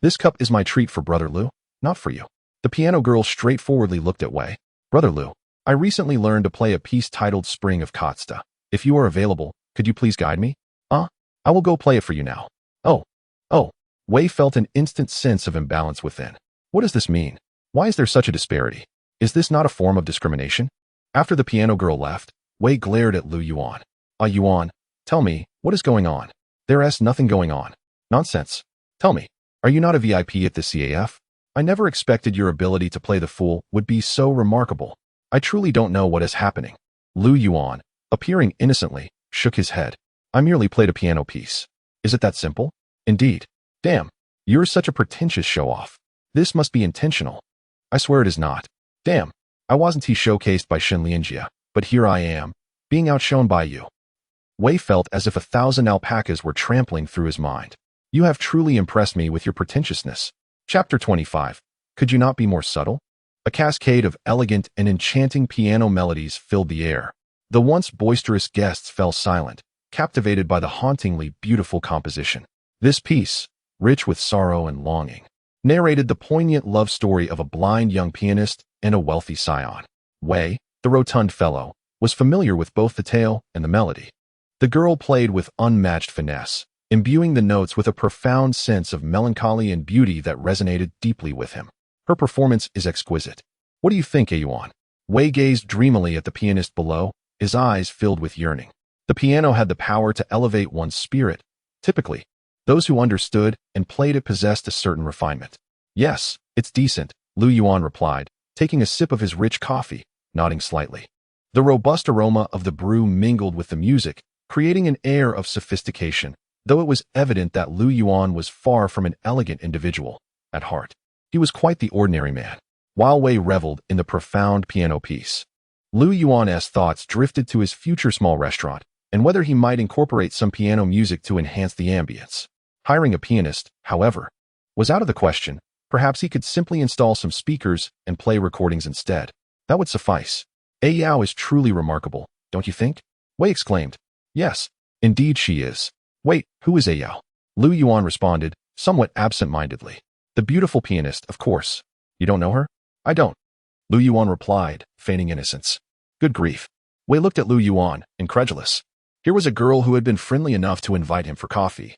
"This cup is my treat for Brother Lu, not for you." The piano girl straightforwardly looked at Wei. "Brother Lu, I recently learned to play a piece titled Spring of Katsta. If you are available, could you please guide me?" I will go play it for you now." Oh. Wei felt an instant sense of imbalance within. What does this mean? Why is there such a disparity? Is this not a form of discrimination? After the piano girl left, Wei glared at Lu Yuan. Yuan, tell me, what is going on?" "There's nothing going on." "Nonsense. Tell me, are you not a VIP at the CAF? I never expected your ability to play the fool would be so remarkable. I truly don't know what is happening." Lu Yuan, appearing innocently, shook his head. "I merely played a piano piece." "Is it that simple?" "Indeed." "Damn, you're such a pretentious show-off. This must be intentional." "I swear it is not." "Damn, I wasn't showcased by Shin Lianjia, but here I am, being outshone by you." Wei felt as if 1,000 alpacas were trampling through his mind. "You have truly impressed me with your pretentiousness." Chapter 25. Could you not be more subtle? A cascade of elegant and enchanting piano melodies filled the air. The once boisterous guests fell silent, captivated by the hauntingly beautiful composition. This piece, rich with sorrow and longing, narrated the poignant love story of a blind young pianist and a wealthy scion. Wei, the rotund fellow, was familiar with both the tale and the melody. The girl played with unmatched finesse, imbuing the notes with a profound sense of melancholy and beauty that resonated deeply with him. Her performance is exquisite. What do you think, Yuan? Wei gazed dreamily at the pianist below, his eyes filled with yearning. The piano had the power to elevate one's spirit. Typically, those who understood and played it possessed a certain refinement. "Yes, it's decent," Lu Yuan replied, taking a sip of his rich coffee, nodding slightly. The robust aroma of the brew mingled with the music, creating an air of sophistication, though it was evident that Lu Yuan was far from an elegant individual. At heart, he was quite the ordinary man. While Wei reveled in the profound piano piece, Lu Yuan's thoughts drifted to his future small restaurant, and whether he might incorporate some piano music to enhance the ambience. Hiring a pianist, however, was out of the question. Perhaps he could simply install some speakers and play recordings instead. That would suffice. Yao is truly remarkable, don't you think? Wei exclaimed. Yes, indeed she is. Wait, who is Yao? Lu Yuan responded, somewhat absent-mindedly. The beautiful pianist, of course. You don't know her? I don't. Lu Yuan replied, feigning innocence. Good grief. Wei looked at Lu Yuan, incredulous. Here was a girl who had been friendly enough to invite him for coffee.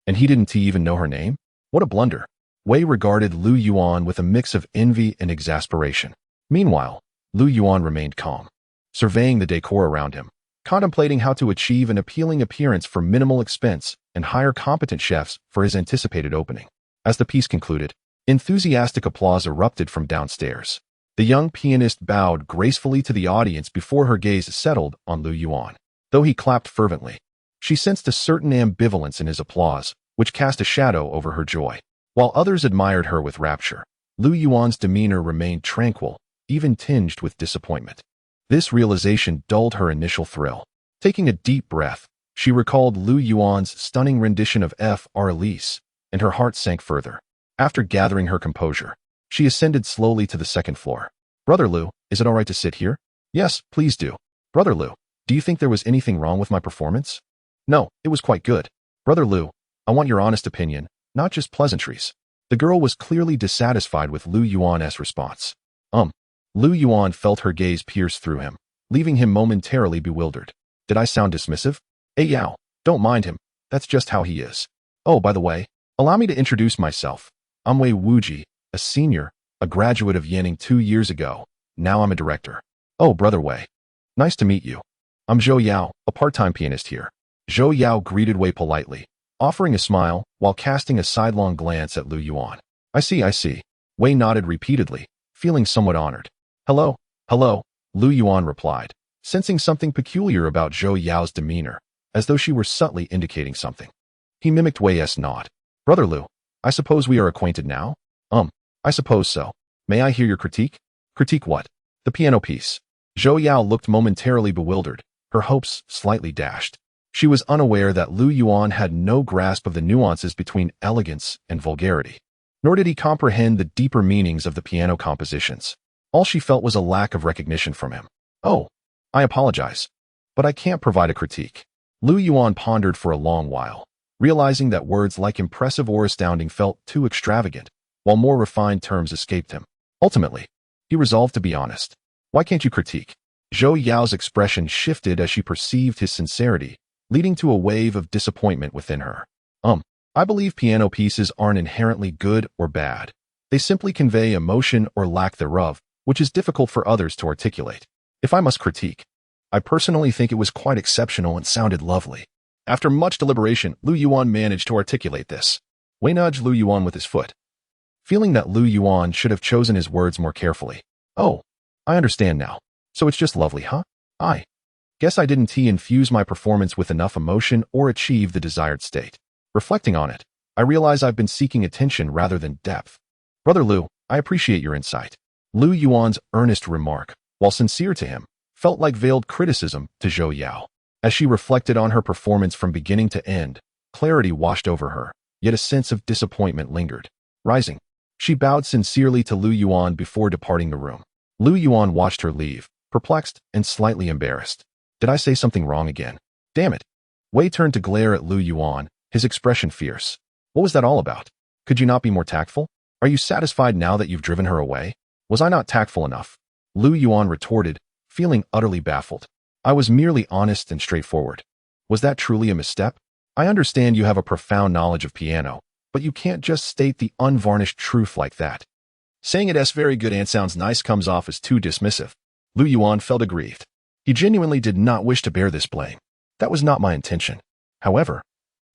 And he didn't even know her name? What a blunder. Wei regarded Lu Yuan with a mix of envy and exasperation. Meanwhile, Lu Yuan remained calm, surveying the decor around him, contemplating how to achieve an appealing appearance for minimal expense and hire competent chefs for his anticipated opening. As the piece concluded, enthusiastic applause erupted from downstairs. The young pianist bowed gracefully to the audience before her gaze settled on Lu Yuan. Though he clapped fervently, she sensed a certain ambivalence in his applause, which cast a shadow over her joy. While others admired her with rapture, Lu Yuan's demeanor remained tranquil, even tinged with disappointment. This realization dulled her initial thrill. Taking a deep breath, she recalled Lu Yuan's stunning rendition of heiress, and her heart sank further. After gathering her composure, she ascended slowly to the second floor. "Brother Lu, is it all right to sit here?" "Yes, please do." "Brother Lu, do you think there was anything wrong with my performance?" "No, it was quite good." "Brother Lu, I want your honest opinion, not just pleasantries." The girl was clearly dissatisfied with Lu Yuan's response. Lu Yuan felt her gaze pierce through him, leaving him momentarily bewildered. "Did I sound dismissive?" "Hey Yao, don't mind him, that's just how he is. Oh, by the way, allow me to introduce myself. I'm Wei Wuji, a senior, a graduate of Yanning 2 years ago. Now I'm a director." "Oh, Brother Wei. Nice to meet you. I'm Zhou Yao, a part-time pianist here." Zhou Yao greeted Wei politely, offering a smile while casting a sidelong glance at Lu Yuan. I see. Wei nodded repeatedly, feeling somewhat honored. Hello, Lu Yuan replied, sensing something peculiar about Zhou Yao's demeanor, as though she were subtly indicating something. He mimicked Wei's nod. "Brother Lu, I suppose we are acquainted now?" I suppose so. May I hear your critique?" "Critique what?" "The piano piece." Zhou Yao looked momentarily bewildered, her hopes slightly dashed. She was unaware that Lu Yuan had no grasp of the nuances between elegance and vulgarity, nor did he comprehend the deeper meanings of the piano compositions. All she felt was a lack of recognition from him. "Oh, I apologize, but I can't provide a critique." Lu Yuan pondered for a long while, realizing that words like impressive or astounding felt too extravagant, while more refined terms escaped him. Ultimately, he resolved to be honest. "Why can't you critique?" Zhou Yao's expression shifted as she perceived his sincerity, leading to a wave of disappointment within her. I believe piano pieces aren't inherently good or bad. They simply convey emotion or lack thereof, which is difficult for others to articulate. If I must critique, I personally think it was quite exceptional and sounded lovely." After much deliberation, Lu Yuan managed to articulate this. Wei nudged Lu Yuan with his foot, feeling that Lu Yuan should have chosen his words more carefully. "Oh, I understand now. So it's just lovely, huh? I guess I didn't infuse my performance with enough emotion or achieve the desired state. Reflecting on it, I realize I've been seeking attention rather than depth." "Brother Lu, I appreciate your insight." Lu Yuan's earnest remark, while sincere to him, felt like veiled criticism to Zhou Yao. As she reflected on her performance from beginning to end, clarity washed over her, yet a sense of disappointment lingered. Rising, she bowed sincerely to Lu Yuan before departing the room. Lu Yuan watched her leave, perplexed and slightly embarrassed. Did I say something wrong again? Damn it. Wei turned to glare at Lu Yuan, his expression fierce. What was that all about? Could you not be more tactful? Are you satisfied now that you've driven her away? Was I not tactful enough? Lu Yuan retorted, feeling utterly baffled. I was merely honest and straightforward. Was that truly a misstep? I understand you have a profound knowledge of piano, but you can't just state the unvarnished truth like that. Saying it as very good and sounds nice comes off as too dismissive. Lu Yuan felt aggrieved. He genuinely did not wish to bear this blame. That was not my intention. However,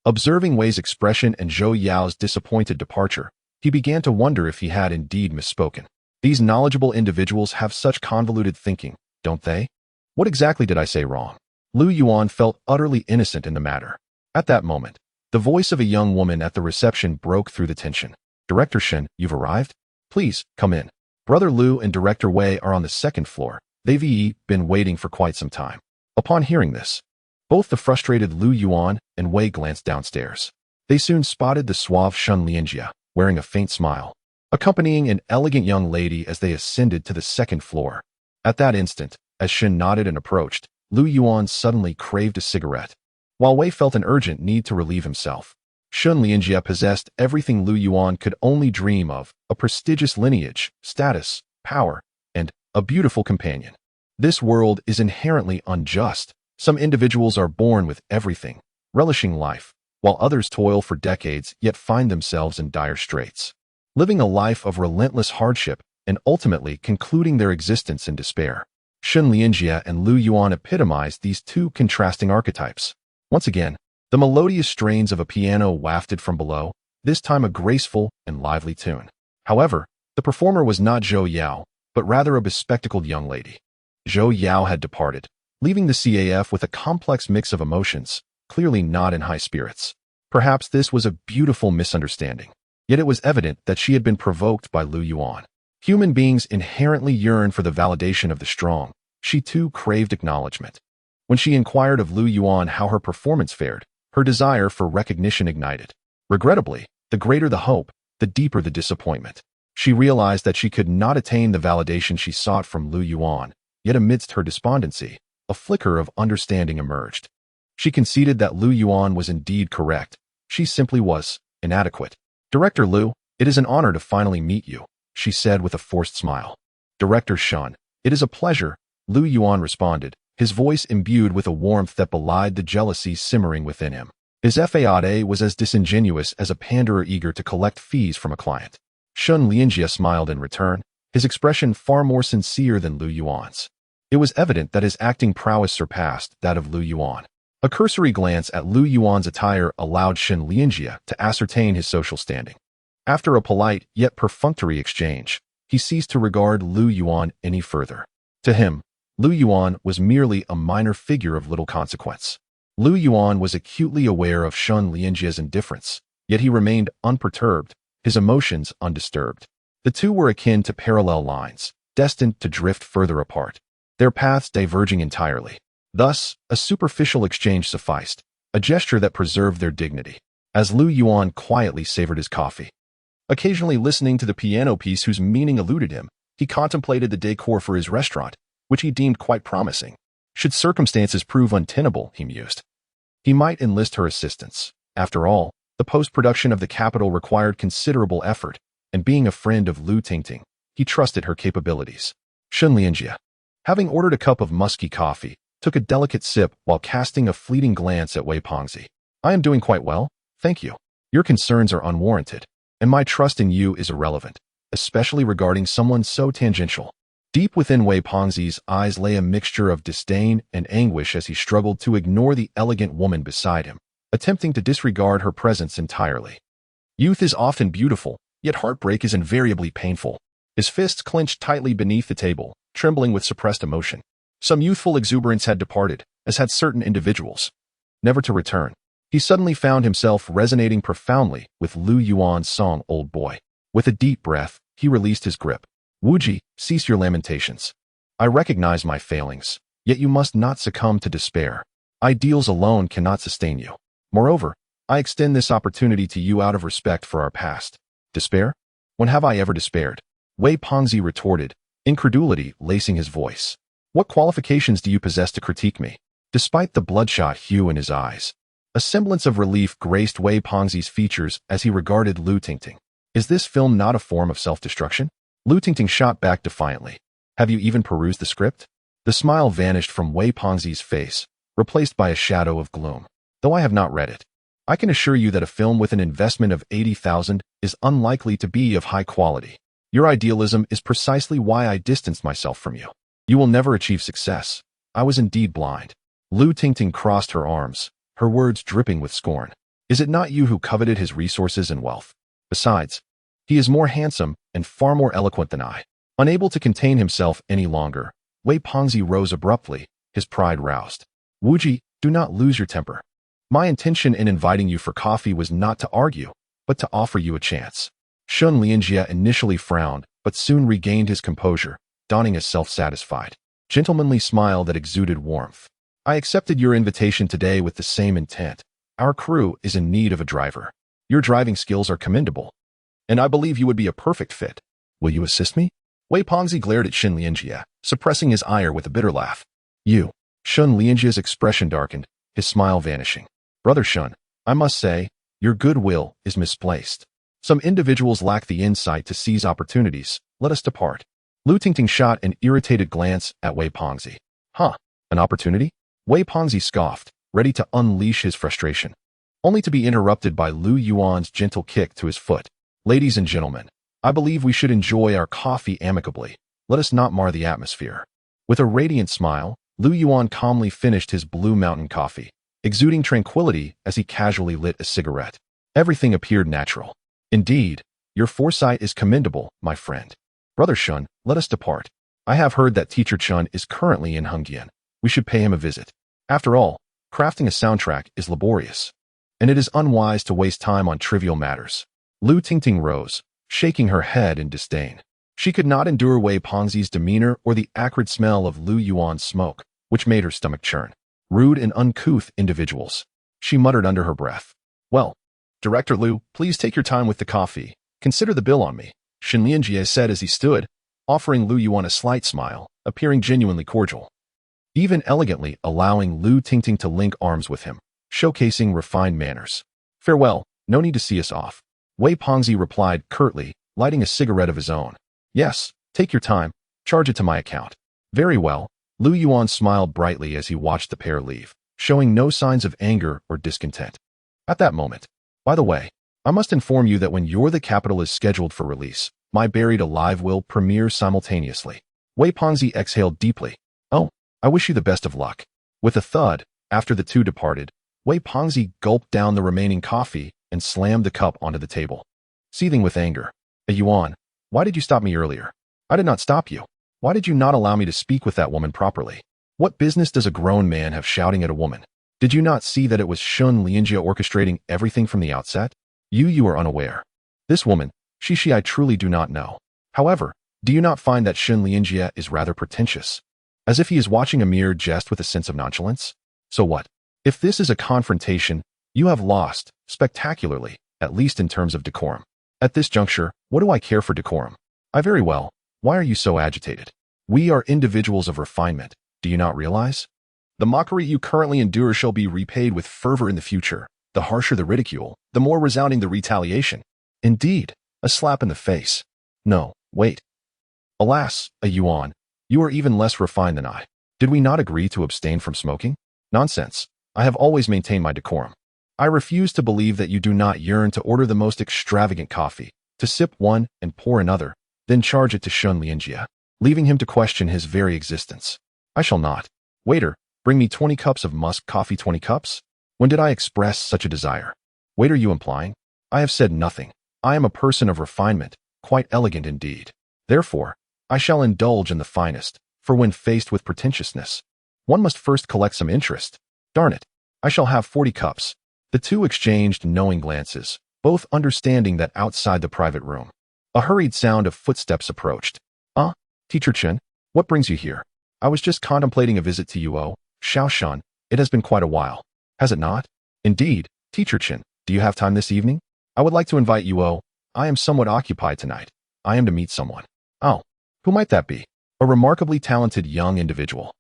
observing Wei's expression and Zhou Yao's disappointed departure, he began to wonder if he had indeed misspoken. These knowledgeable individuals have such convoluted thinking, don't they? What exactly did I say wrong? Lu Yuan felt utterly innocent in the matter. At that moment, the voice of a young woman at the reception broke through the tension. Director Shen, you've arrived? Please, come in. Brother Lu and Director Wei are on the second floor. They've been waiting for quite some time. Upon hearing this, both the frustrated Lu Yuan and Wei glanced downstairs. They soon spotted the suave Shun Lianjia, wearing a faint smile, accompanying an elegant young lady as they ascended to the second floor. At that instant, as Shen nodded and approached, Lu Yuan suddenly craved a cigarette, while Wei felt an urgent need to relieve himself. Shun Lianjia possessed everything Lu Yuan could only dream of: a prestigious lineage, status, power, and a beautiful companion. This world is inherently unjust, Some individuals are born with everything, relishing life, while others toil for decades yet find themselves in dire straits, living a life of relentless hardship and ultimately concluding their existence in despair. Shun Lianjie and Lu Yuan epitomized these two contrasting archetypes. Once again, the melodious strains of a piano wafted from below, this time a graceful and lively tune. However, the performer was not Zhou Yao, but rather a bespectacled young lady. Zhou Yao had departed, leaving the CAF with a complex mix of emotions, clearly not in high spirits. Perhaps this was a beautiful misunderstanding, yet it was evident that she had been provoked by Lu Yuan. Human beings inherently yearn for the validation of the strong. She too craved acknowledgement. When she inquired of Lu Yuan how her performance fared, her desire for recognition ignited. Regrettably, the greater the hope, the deeper the disappointment. She realized that she could not attain the validation she sought from Lu Yuan, yet amidst her despondency, a flicker of understanding emerged. She conceded that Lu Yuan was indeed correct. She simply was inadequate. "Director Lu, it is an honor to finally meet you," she said with a forced smile. "Director Shun, it is a pleasure," Lu Yuan responded, his voice imbued with a warmth that belied the jealousy simmering within him. His faade was as disingenuous as a panderer eager to collect fees from a client. Shun Lianjie smiled in return, his expression far more sincere than Lu Yuan's. It was evident that his acting prowess surpassed that of Lu Yuan. A cursory glance at Lu Yuan's attire allowed Shun Lianjie to ascertain his social standing. After a polite yet perfunctory exchange, he ceased to regard Lu Yuan any further. To him, Lu Yuan was merely a minor figure of little consequence. Lu Yuan was acutely aware of Shun Lianjie's indifference, yet he remained unperturbed, his emotions undisturbed. The two were akin to parallel lines, destined to drift further apart, their paths diverging entirely. Thus, a superficial exchange sufficed, a gesture that preserved their dignity, as Lu Yuan quietly savored his coffee. Occasionally listening to the piano piece whose meaning eluded him, he contemplated the decor for his restaurant, which he deemed quite promising. Should circumstances prove untenable, he mused, he might enlist her assistance. After all, the post-production of the capital required considerable effort, and being a friend of Lu Tingting, he trusted her capabilities. Shun Lianjie, having ordered a cup of musky coffee, took a delicate sip while casting a fleeting glance at Wei Pengzi. "I am doing quite well, thank you. Your concerns are unwarranted, and my trust in you is irrelevant, especially regarding someone so tangential." Deep within Wei Pengzi's eyes lay a mixture of disdain and anguish as he struggled to ignore the elegant woman beside him, attempting to disregard her presence entirely. Youth is often beautiful, yet heartbreak is invariably painful. His fists clenched tightly beneath the table, trembling with suppressed emotion. Some youthful exuberance had departed, as had certain individuals, never to return. He suddenly found himself resonating profoundly with Lu Yuan's song "Old Boy." With a deep breath, he released his grip. "Wuji, cease your lamentations. I recognize my failings, yet you must not succumb to despair. Ideals alone cannot sustain you. Moreover, I extend this opportunity to you out of respect for our past." "Despair? When have I ever despaired?" Wei Pengzi retorted, incredulity lacing his voice. "What qualifications do you possess to critique me?" Despite the bloodshot hue in his eyes, a semblance of relief graced Wei Pengzi's features as he regarded Lu Tingting. "Is this film not a form of self-destruction?" Lu Tingting shot back defiantly. "Have you even perused the script?" The smile vanished from Wei Pengzi's face, replaced by a shadow of gloom. "Though I have not read it, I can assure you that a film with an investment of 80,000 is unlikely to be of high quality. Your idealism is precisely why I distanced myself from you. You will never achieve success. I was indeed blind." Lu Tingting crossed her arms, her words dripping with scorn. "Is it not you who coveted his resources and wealth? Besides, he is more handsome and far more eloquent than I." Unable to contain himself any longer, Wei Pengzi rose abruptly, his pride roused. "Wuji, do not lose your temper. My intention in inviting you for coffee was not to argue, but to offer you a chance." Shun Lianjie initially frowned, but soon regained his composure, donning a self-satisfied, gentlemanly smile that exuded warmth. "I accepted your invitation today with the same intent. Our crew is in need of a driver. Your driving skills are commendable, and I believe you would be a perfect fit. Will you assist me?" Wei Pengzi glared at Shun Lianjie, suppressing his ire with a bitter laugh. "You?" Shun Lianjie's expression darkened, his smile vanishing. "Brother Shun, I must say, your goodwill is misplaced. Some individuals lack the insight to seize opportunities. Let us depart." Lu Tingting shot an irritated glance at Wei Pengzi. "Huh? An opportunity? Wei Pengzi scoffed, ready to unleash his frustration, only to be interrupted by Lu Yuan's gentle kick to his foot. Ladies and gentlemen, I believe we should enjoy our coffee amicably. Let us not mar the atmosphere. With a radiant smile, Lu Yuan calmly finished his Blue Mountain coffee, exuding tranquility as he casually lit a cigarette. Everything appeared natural. Indeed, your foresight is commendable, my friend. Brother Shun, let us depart. I have heard that Teacher Chun is currently in Hengdian. We should pay him a visit. After all, crafting a soundtrack is laborious, and it is unwise to waste time on trivial matters. Lu Tingting rose, shaking her head in disdain. She could not endure Wei Pengzi's demeanor or the acrid smell of Lu Yuan's smoke, which made her stomach churn. Rude and uncouth individuals. She muttered under her breath. Well, Director Lu, please take your time with the coffee. Consider the bill on me, Shen Lianjie said as he stood, offering Lu Yuan a slight smile, appearing genuinely cordial, even elegantly allowing Lu Tingting to link arms with him, showcasing refined manners. Farewell, no need to see us off. Wei Pengzi replied curtly, lighting a cigarette of his own. Yes, take your time, charge it to my account. Very well. Lu Yuan smiled brightly as he watched the pair leave, showing no signs of anger or discontent. At that moment, by the way, I must inform you that when You're the Capital is scheduled for release, My Buried Alive will premiere simultaneously. Wei Pengzi exhaled deeply. Oh, I wish you the best of luck. With a thud, after the two departed, Wei Pengzi gulped down the remaining coffee and slammed the cup onto the table. Seething with anger. Yuan, why did you stop me earlier? I did not stop you. Why did you not allow me to speak with that woman properly? What business does a grown man have shouting at a woman? Did you not see that it was Shen Lianjie orchestrating everything from the outset? You are unaware. This woman, she I truly do not know. However, do you not find that Shen Lianjie is rather pretentious? As if he is watching a mere jest with a sense of nonchalance? So what? If this is a confrontation, you have lost, spectacularly, at least in terms of decorum. At this juncture, what do I care for decorum? Very well. Why are you so agitated? We are individuals of refinement, do you not realize? The mockery you currently endure shall be repaid with fervor in the future. The harsher the ridicule, the more resounding the retaliation. Indeed, a slap in the face. No, wait. Alas, Yuan, you are even less refined than I. Did we not agree to abstain from smoking? Nonsense. I have always maintained my decorum. I refuse to believe that you do not yearn to order the most extravagant coffee, to sip one and pour another, then charge it to Shen Lianjie, leaving him to question his very existence. I shall not. Waiter, bring me 20 cups of musk coffee. 20 cups? When did I express such a desire? Waiter, you implying? I have said nothing. I am a person of refinement, quite elegant indeed. Therefore, I shall indulge in the finest, for when faced with pretentiousness, one must first collect some interest. Darn it, I shall have 40 cups. The two exchanged knowing glances, both understanding that outside the private room, a hurried sound of footsteps approached. Teacher Chen, what brings you here? I was just contemplating a visit to Yuo, Shaoshan. It has been quite a while. Has it not? Indeed, Teacher Chen, do you have time this evening? I would like to invite Yuo. I am somewhat occupied tonight. I am to meet someone. Oh, who might that be? A remarkably talented young individual.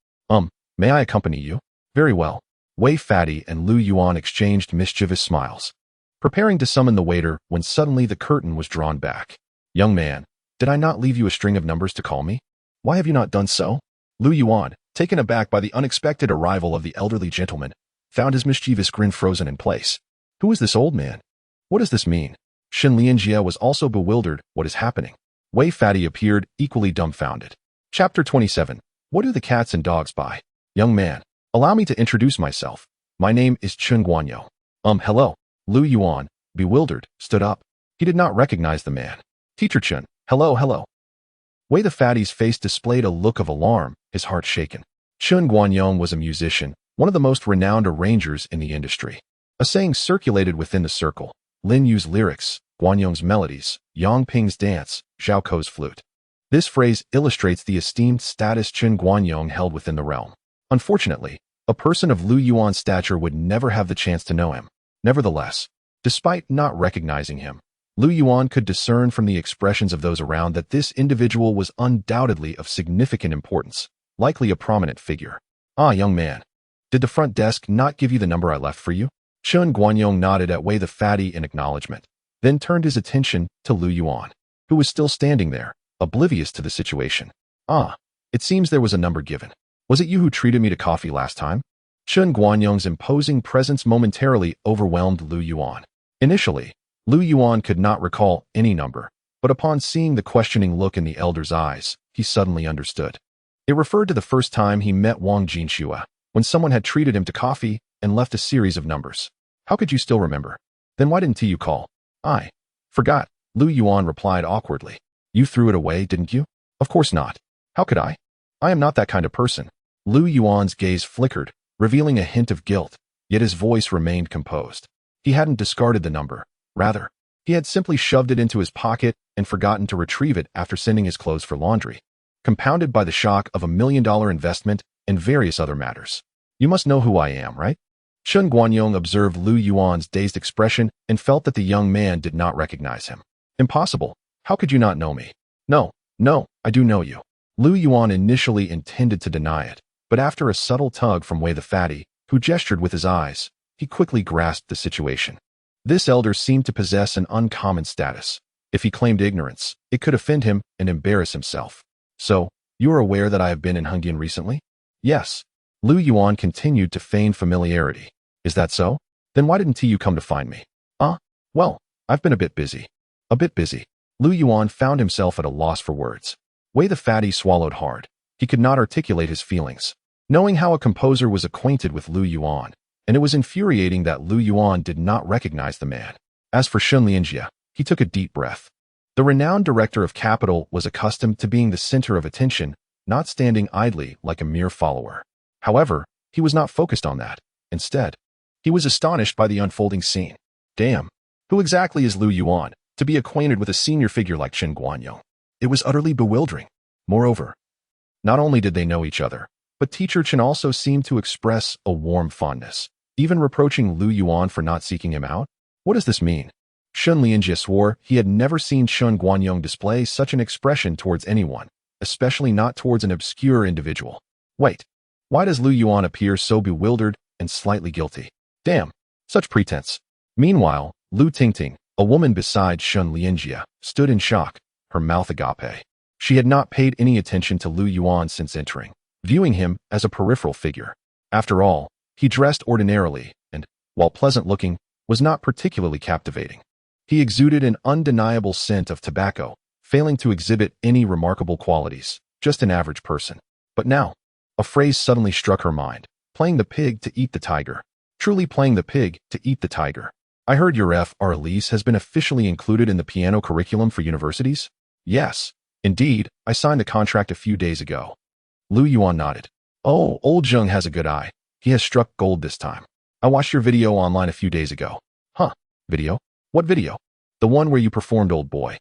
May I accompany you? Very well. Wei Fatty and Lu Yuan exchanged mischievous smiles, preparing to summon the waiter when suddenly the curtain was drawn back. Young man, did I not leave you a string of numbers to call me? Why have you not done so? Lu Yuan, taken aback by the unexpected arrival of the elderly gentleman, found his mischievous grin frozen in place. Who is this old man? What does this mean? Shen Lianjie was also bewildered. What is happening? Wei Fatty appeared equally dumbfounded. Chapter 27. What do the cats and dogs buy? Young man, allow me to introduce myself. My name is Chen Guanyo. Hello. Lu Yuan, bewildered, stood up. He did not recognize the man. Teacher Chen, hello. Wei the Fatty's face displayed a look of alarm, his heart shaken. Chen Guanyo was a musician, one of the most renowned arrangers in the industry. A saying circulated within the circle: Lin Yu's lyrics, Guanyong's melodies, Yang Ping's dance, Zhao Kou's flute. This phrase illustrates the esteemed status Chen Guanyong held within the realm. Unfortunately, a person of Lu Yuan's stature would never have the chance to know him. Nevertheless, despite not recognizing him, Lu Yuan could discern from the expressions of those around that this individual was undoubtedly of significant importance, likely a prominent figure. Young man, did the front desk not give you the number I left for you? Chen Guanyong nodded at Wei the Fatty in acknowledgement, then turned his attention to Lu Yuan, who was still standing there, oblivious to the situation. It seems there was a number given. Was it you who treated me to coffee last time? Chen Guanyong's imposing presence momentarily overwhelmed Lu Yuan. Initially, Lu Yuan could not recall any number, but upon seeing the questioning look in the elder's eyes, he suddenly understood. It referred to the first time he met Wang Jinxue, when someone had treated him to coffee and left a series of numbers. How could you still remember? Then why didn't you call? I forgot, Lu Yuan replied awkwardly. You threw it away, didn't you? Of course not. How could I? I am not that kind of person. Lu Yuan's gaze flickered, revealing a hint of guilt, yet his voice remained composed. He hadn't discarded the number. Rather, he had simply shoved it into his pocket and forgotten to retrieve it after sending his clothes for laundry, compounded by the shock of $1 million investment and various other matters. You must know who I am, right? Chen Guanyong observed Lu Yuan's dazed expression and felt that the young man did not recognize him. Impossible. How could you not know me? No, I do know you. Lu Yuan initially intended to deny it, but after a subtle tug from Wei the Fatty, who gestured with his eyes, he quickly grasped the situation. This elder seemed to possess an uncommon status. If he claimed ignorance, it could offend him and embarrass himself. So, you are aware that I have been in Hengdian recently? Yes. Lu Yuan continued to feign familiarity. Is that so? Then why didn't you come to find me? Well, I've been a bit busy. A bit busy. Lu Yuan found himself at a loss for words. Wei the Fatty swallowed hard. He could not articulate his feelings. Knowing how a composer was acquainted with Lu Yuan, and it was infuriating that Lu Yuan did not recognize the man. As for Shun Lianjie, he took a deep breath. The renowned director of Capital was accustomed to being the center of attention, not standing idly like a mere follower. However, he was not focused on that. Instead, he was astonished by the unfolding scene. Damn, who exactly is Lu Yuan to be acquainted with a senior figure like Chen Guanyong? It was utterly bewildering. Moreover, not only did they know each other, but teacher Chen also seemed to express a warm fondness, even reproaching Lu Yuan for not seeking him out. What does this mean? Shun Lianjie swore he had never seen Chen Guanyong display such an expression towards anyone, especially not towards an obscure individual. Wait, why does Lu Yuan appear so bewildered and slightly guilty? Damn, such pretense. Meanwhile, Lu Tingting, a woman beside Shun Lianjie, stood in shock, her mouth agape. She had not paid any attention to Lu Yuan since entering, viewing him as a peripheral figure. After all, he dressed ordinarily and, while pleasant-looking, was not particularly captivating. He exuded an undeniable scent of tobacco, failing to exhibit any remarkable qualities, just an average person. But now, a phrase suddenly struck her mind, playing the pig to eat the tiger. Truly playing the pig to eat the tiger. I heard your heiress has been officially included in the piano curriculum for universities? Yes. Indeed, I signed the contract a few days ago. Lu Yuan nodded. Oh, old Zheng has a good eye. He has struck gold this time. I watched your video online a few days ago. Huh, video? What video? The one where you performed Old Boy.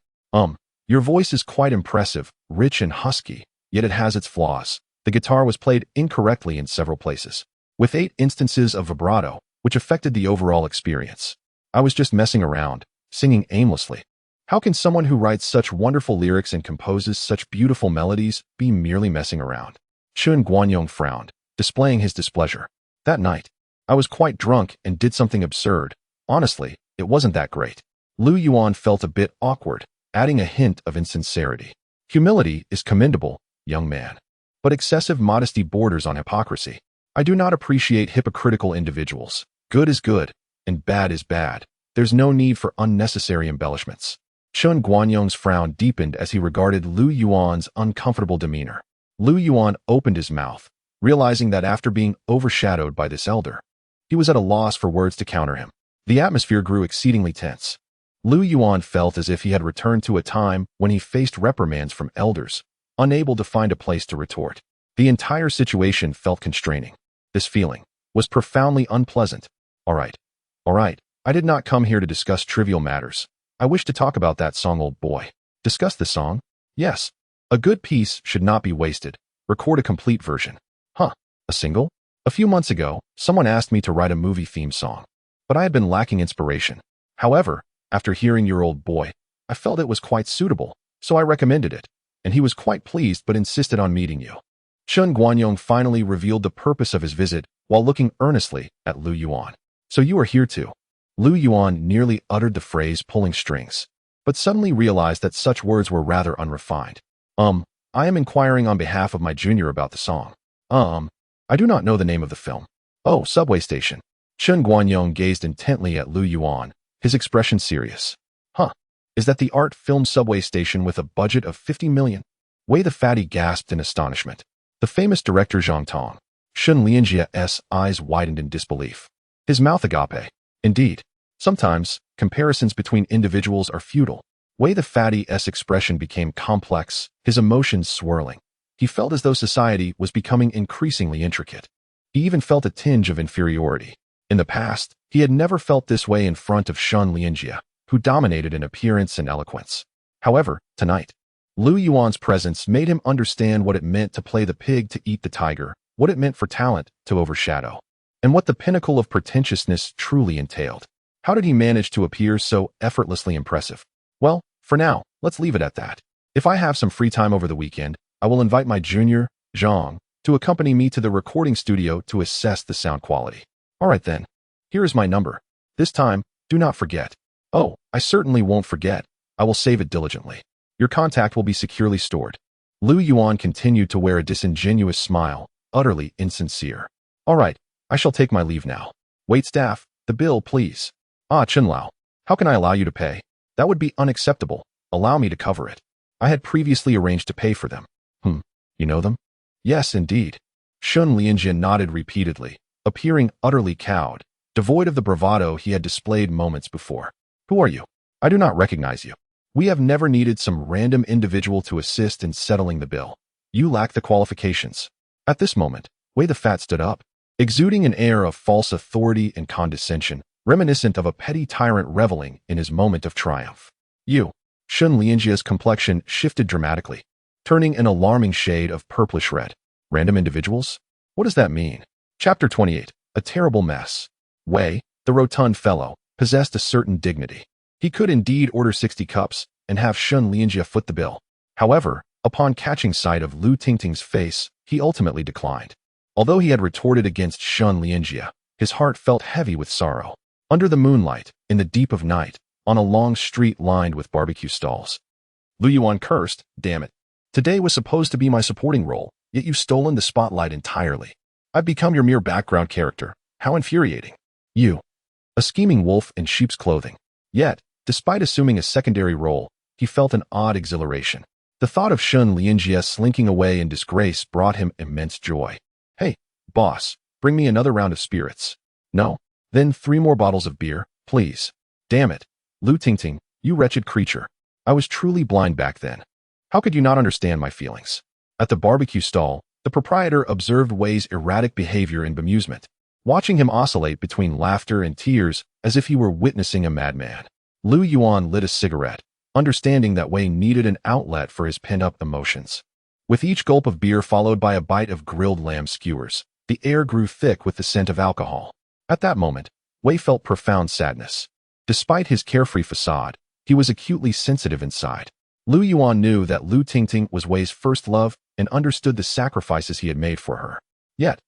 Your voice is quite impressive, rich and husky, yet it has its flaws. The guitar was played incorrectly in several places, with 8 instances of vibrato, which affected the overall experience. I was just messing around, singing aimlessly. How can someone who writes such wonderful lyrics and composes such beautiful melodies be merely messing around? Chen Guanyong frowned, displaying his displeasure. That night, I was quite drunk and did something absurd. Honestly, it wasn't that great. Lu Yuan felt a bit awkward, adding a hint of insincerity. Humility is commendable, young man. But excessive modesty borders on hypocrisy. I do not appreciate hypocritical individuals. Good is good, and bad is bad. There's no need for unnecessary embellishments. Chen Guanyong's frown deepened as he regarded Lu Yuan's uncomfortable demeanor. Lu Yuan opened his mouth, realizing that after being overshadowed by this elder, he was at a loss for words to counter him. The atmosphere grew exceedingly tense. Lu Yuan felt as if he had returned to a time when he faced reprimands from elders, unable to find a place to retort. The entire situation felt constraining. This feeling was profoundly unpleasant. All right. I did not come here to discuss trivial matters. I wish to talk about that song Old Boy. Discuss the song? Yes. A good piece should not be wasted. Record a complete version. Huh. A single? A few months ago, someone asked me to write a movie theme song, but I had been lacking inspiration. However, after hearing your Old Boy, I felt it was quite suitable, so I recommended it, and he was quite pleased but insisted on meeting you. Chen Guanyong finally revealed the purpose of his visit while looking earnestly at Lu Yuan. So you are here too. Lu Yuan nearly uttered the phrase pulling strings, but suddenly realized that such words were rather unrefined. I am inquiring on behalf of my junior about the song. I do not know the name of the film. Oh, subway station. Chen Guanyong gazed intently at Lu Yuan, his expression serious. Huh. Is that the art film subway station with a budget of 50 million? Wei the fatty gasped in astonishment. The famous director Zhang Tong. Shun Lianjia's eyes widened in disbelief. His mouth agape. Indeed. Sometimes, comparisons between individuals are futile. Wei the fatty's expression became complex, his emotions swirling. He felt as though society was becoming increasingly intricate. He even felt a tinge of inferiority. In the past, he had never felt this way in front of Shun Lianjia, who dominated in appearance and eloquence. However, tonight, Lu Yuan's presence made him understand what it meant to play the pig to eat the tiger, what it meant for talent to overshadow, and what the pinnacle of pretentiousness truly entailed. How did he manage to appear so effortlessly impressive? Well, for now, let's leave it at that. If I have some free time over the weekend, I will invite my junior, Zhang, to accompany me to the recording studio to assess the sound quality. All right then. Here is my number. This time, do not forget. Oh, I certainly won't forget. I will save it diligently. Your contact will be securely stored. Lu Yuan continued to wear a disingenuous smile, utterly insincere. All right, I shall take my leave now. Wait staff, the bill please. Ah, Chenlao, how can I allow you to pay? That would be unacceptable. Allow me to cover it. I had previously arranged to pay for them. You know them? Yes, indeed. Shun Lianjia nodded repeatedly, appearing utterly cowed, devoid of the bravado he had displayed moments before. Who are you? I do not recognize you. We have never needed some random individual to assist in settling the bill. You lack the qualifications. At this moment, Wei the Fat stood up, exuding an air of false authority and condescension, reminiscent of a petty tyrant reveling in his moment of triumph. You. Shun Lianjia's complexion shifted dramatically, turning an alarming shade of purplish red. Random individuals? What does that mean? Chapter 28. A terrible mess. Wei, the rotund fellow, possessed a certain dignity. He could indeed order 60 cups and have Shun Lianjia foot the bill. However, upon catching sight of Lu Tingting's face, he ultimately declined. Although he had retorted against Shun Lianjia, his heart felt heavy with sorrow. Under the moonlight, in the deep of night, on a long street lined with barbecue stalls. Lu Yuan cursed, damn it. Today was supposed to be my supporting role, yet you've stolen the spotlight entirely. I've become your mere background character. How infuriating. You. A scheming wolf in sheep's clothing. Yet, despite assuming a secondary role, he felt an odd exhilaration. The thought of Shun Lianjia slinking away in disgrace brought him immense joy. Hey, boss, bring me another round of spirits. No? Then 3 more bottles of beer, please. Damn it. Lu Tingting, you wretched creature. I was truly blind back then. How could you not understand my feelings? At the barbecue stall, the proprietor observed Wei's erratic behavior in bemusement, watching him oscillate between laughter and tears as if he were witnessing a madman. Lu Yuan lit a cigarette, understanding that Wei needed an outlet for his pent-up emotions. With each gulp of beer followed by a bite of grilled lamb skewers, the air grew thick with the scent of alcohol. At that moment, Wei felt profound sadness. Despite his carefree facade, he was acutely sensitive inside. Lu Yuan knew that Lu Tingting was Wei's first love and understood the sacrifices he had made for her. Yet,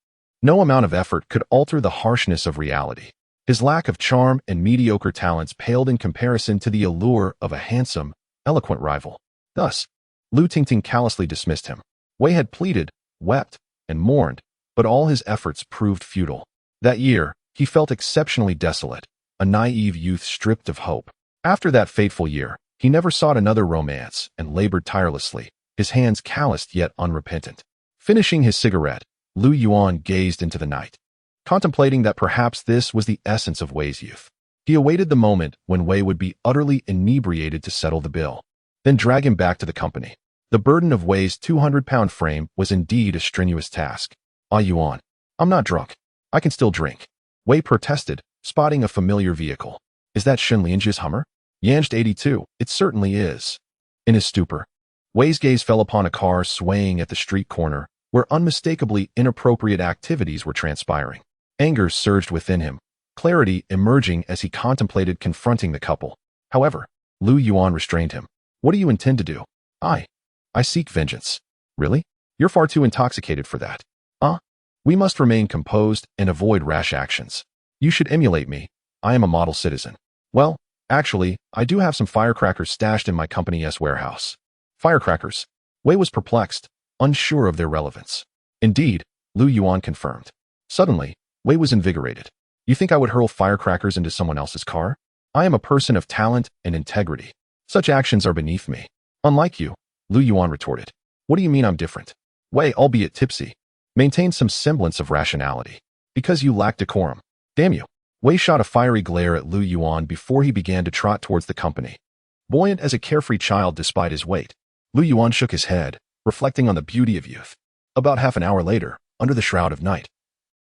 no amount of effort could alter the harshness of reality. His lack of charm and mediocre talents paled in comparison to the allure of a handsome, eloquent rival. Thus, Lu Tingting callously dismissed him. Wei had pleaded, wept, and mourned, but all his efforts proved futile. That year, he felt exceptionally desolate, a naive youth stripped of hope. After that fateful year, he never sought another romance and labored tirelessly, his hands calloused yet unrepentant. Finishing his cigarette, Lu Yuan gazed into the night, contemplating that perhaps this was the essence of Wei's youth. He awaited the moment when Wei would be utterly inebriated to settle the bill, then drag him back to the company. The burden of Wei's 200-pound frame was indeed a strenuous task. Ah, Yuan, I'm not drunk. I can still drink. Wei protested, spotting a familiar vehicle. Is that Shun Lianjia's Hummer? Yanjed 82, it certainly is. In his stupor, Wei's gaze fell upon a car swaying at the street corner, where unmistakably inappropriate activities were transpiring. Anger surged within him, clarity emerging as he contemplated confronting the couple. However, Lu Yuan restrained him. What do you intend to do? I seek vengeance. Really? You're far too intoxicated for that. We must remain composed and avoid rash actions. You should emulate me. I am a model citizen. Well, actually, I do have some firecrackers stashed in my company's warehouse. Firecrackers? Wei was perplexed, unsure of their relevance. Indeed, Lu Yuan confirmed. Suddenly, Wei was invigorated. You think I would hurl firecrackers into someone else's car? I am a person of talent and integrity. Such actions are beneath me. Unlike you, Lu Yuan retorted. What do you mean I'm different? Wei, albeit tipsy, maintained some semblance of rationality. Because you lack decorum. Damn you. Wei shot a fiery glare at Lu Yuan before he began to trot towards the company. Buoyant as a carefree child despite his weight, Lu Yuan shook his head, reflecting on the beauty of youth. About half an hour later, under the shroud of night,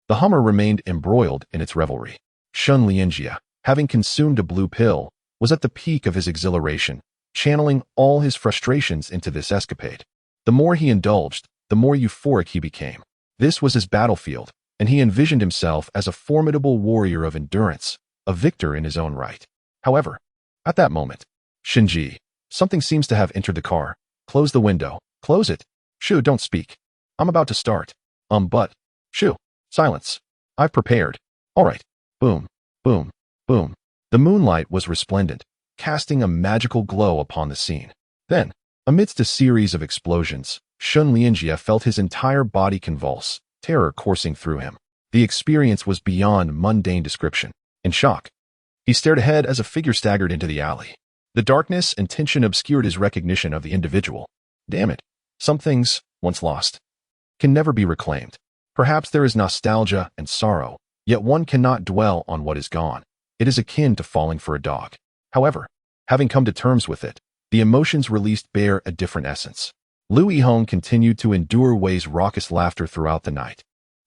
the Hummer remained embroiled in its revelry. Shun Lianjia, having consumed a blue pill, was at the peak of his exhilaration, channeling all his frustrations into this escapade. The more he indulged, the more euphoric he became. This was his battlefield, and he envisioned himself as a formidable warrior of endurance, a victor in his own right. However, at that moment, Shinji, something seems to have entered the car. Close the window. Close it. Shu, don't speak. I'm about to start. But. Shu. Silence. I've prepared. All right. Boom. Boom. Boom. The moonlight was resplendent, casting a magical glow upon the scene. Then, amidst a series of explosions, Shun Lianjia felt his entire body convulse, terror coursing through him. The experience was beyond mundane description. In shock, he stared ahead as a figure staggered into the alley. The darkness and tension obscured his recognition of the individual. Damn it. Some things, once lost, can never be reclaimed. Perhaps there is nostalgia and sorrow, yet one cannot dwell on what is gone. It is akin to falling for a dog. However, having come to terms with it, the emotions released bear a different essence. Lu Yihong continued to endure Wei's raucous laughter throughout the night.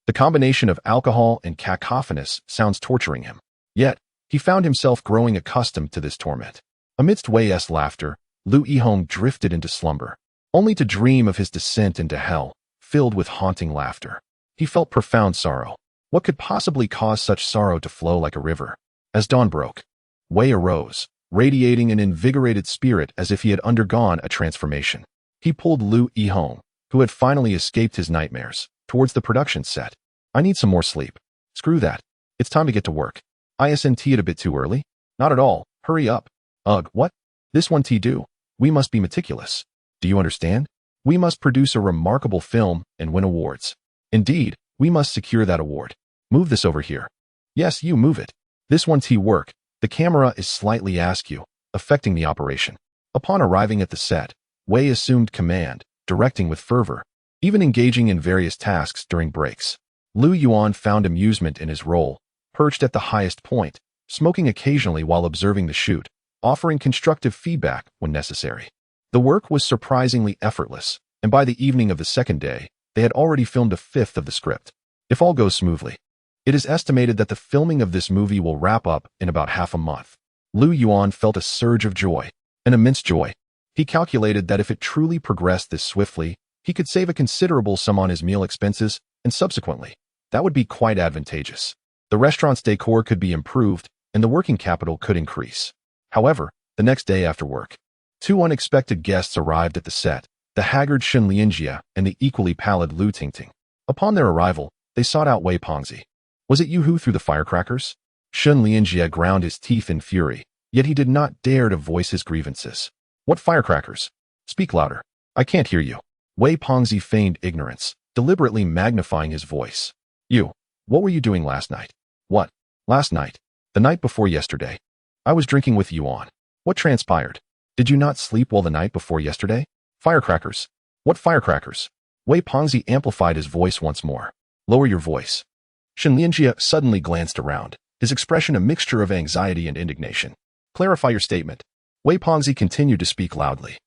The combination of alcohol and cacophonous sounds torturing him. Yet, he found himself growing accustomed to this torment. Amidst Wei's laughter, Lu Yihong drifted into slumber, only to dream of his descent into hell, filled with haunting laughter. He felt profound sorrow. What could possibly cause such sorrow to flow like a river? As dawn broke, Wei arose, radiating an invigorated spirit as if he had undergone a transformation. He pulled Lu Yihong, who had finally escaped his nightmares, towards the production set. I need some more sleep. Screw that. It's time to get to work. Isn't it a bit too early? Not at all. Hurry up. Ugh, what? This one do. We must be meticulous. Do you understand? We must produce a remarkable film and win awards. Indeed, we must secure that award. Move this over here. Yes, you move it. This one work. The camera is slightly askew, affecting the operation. Upon arriving at the set, Wei assumed command, directing with fervor, even engaging in various tasks during breaks. Lu Yuan found amusement in his role, perched at the highest point, smoking occasionally while observing the shoot, offering constructive feedback when necessary. The work was surprisingly effortless, and by the evening of the second day, they had already filmed a fifth of the script. If all goes smoothly, it is estimated that the filming of this movie will wrap up in about half a month. Lu Yuan felt a surge of joy, an immense joy. He calculated that if it truly progressed this swiftly, he could save a considerable sum on his meal expenses, and subsequently, that would be quite advantageous. The restaurant's decor could be improved, and the working capital could increase. However, the next day after work, two unexpected guests arrived at the set, the haggard Shun Lianjia and the equally pallid Lu Tingting. Upon their arrival, they sought out Wei Pongzi. Was it you who threw the firecrackers? Shun Lianjia ground his teeth in fury, yet he did not dare to voice his grievances. What firecrackers? Speak louder. I can't hear you. Wei Pongzi feigned ignorance, deliberately magnifying his voice. You. What were you doing last night? What? Last night? The night before yesterday? I was drinking with Yuan. What transpired? Did you not sleep well the night before yesterday? Firecrackers. What firecrackers? Wei Pongzi amplified his voice once more. Lower your voice. Shun Lianjia suddenly glanced around, his expression a mixture of anxiety and indignation. Clarify your statement. Wei Pongzi continued to speak loudly,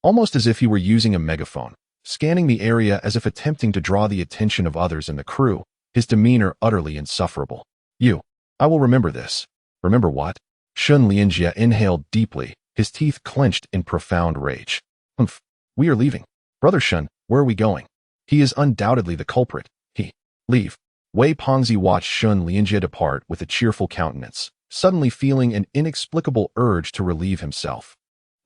almost as if he were using a megaphone, scanning the area as if attempting to draw the attention of others in the crew, his demeanor utterly insufferable. You. I will remember this. Remember what? Shun Lianjia inhaled deeply, his teeth clenched in profound rage. Humph. We are leaving. Brother Shun, where are we going? He is undoubtedly the culprit. Leave. Wei Pongzi watched Shun Lianjia depart with a cheerful countenance, suddenly feeling an inexplicable urge to relieve himself.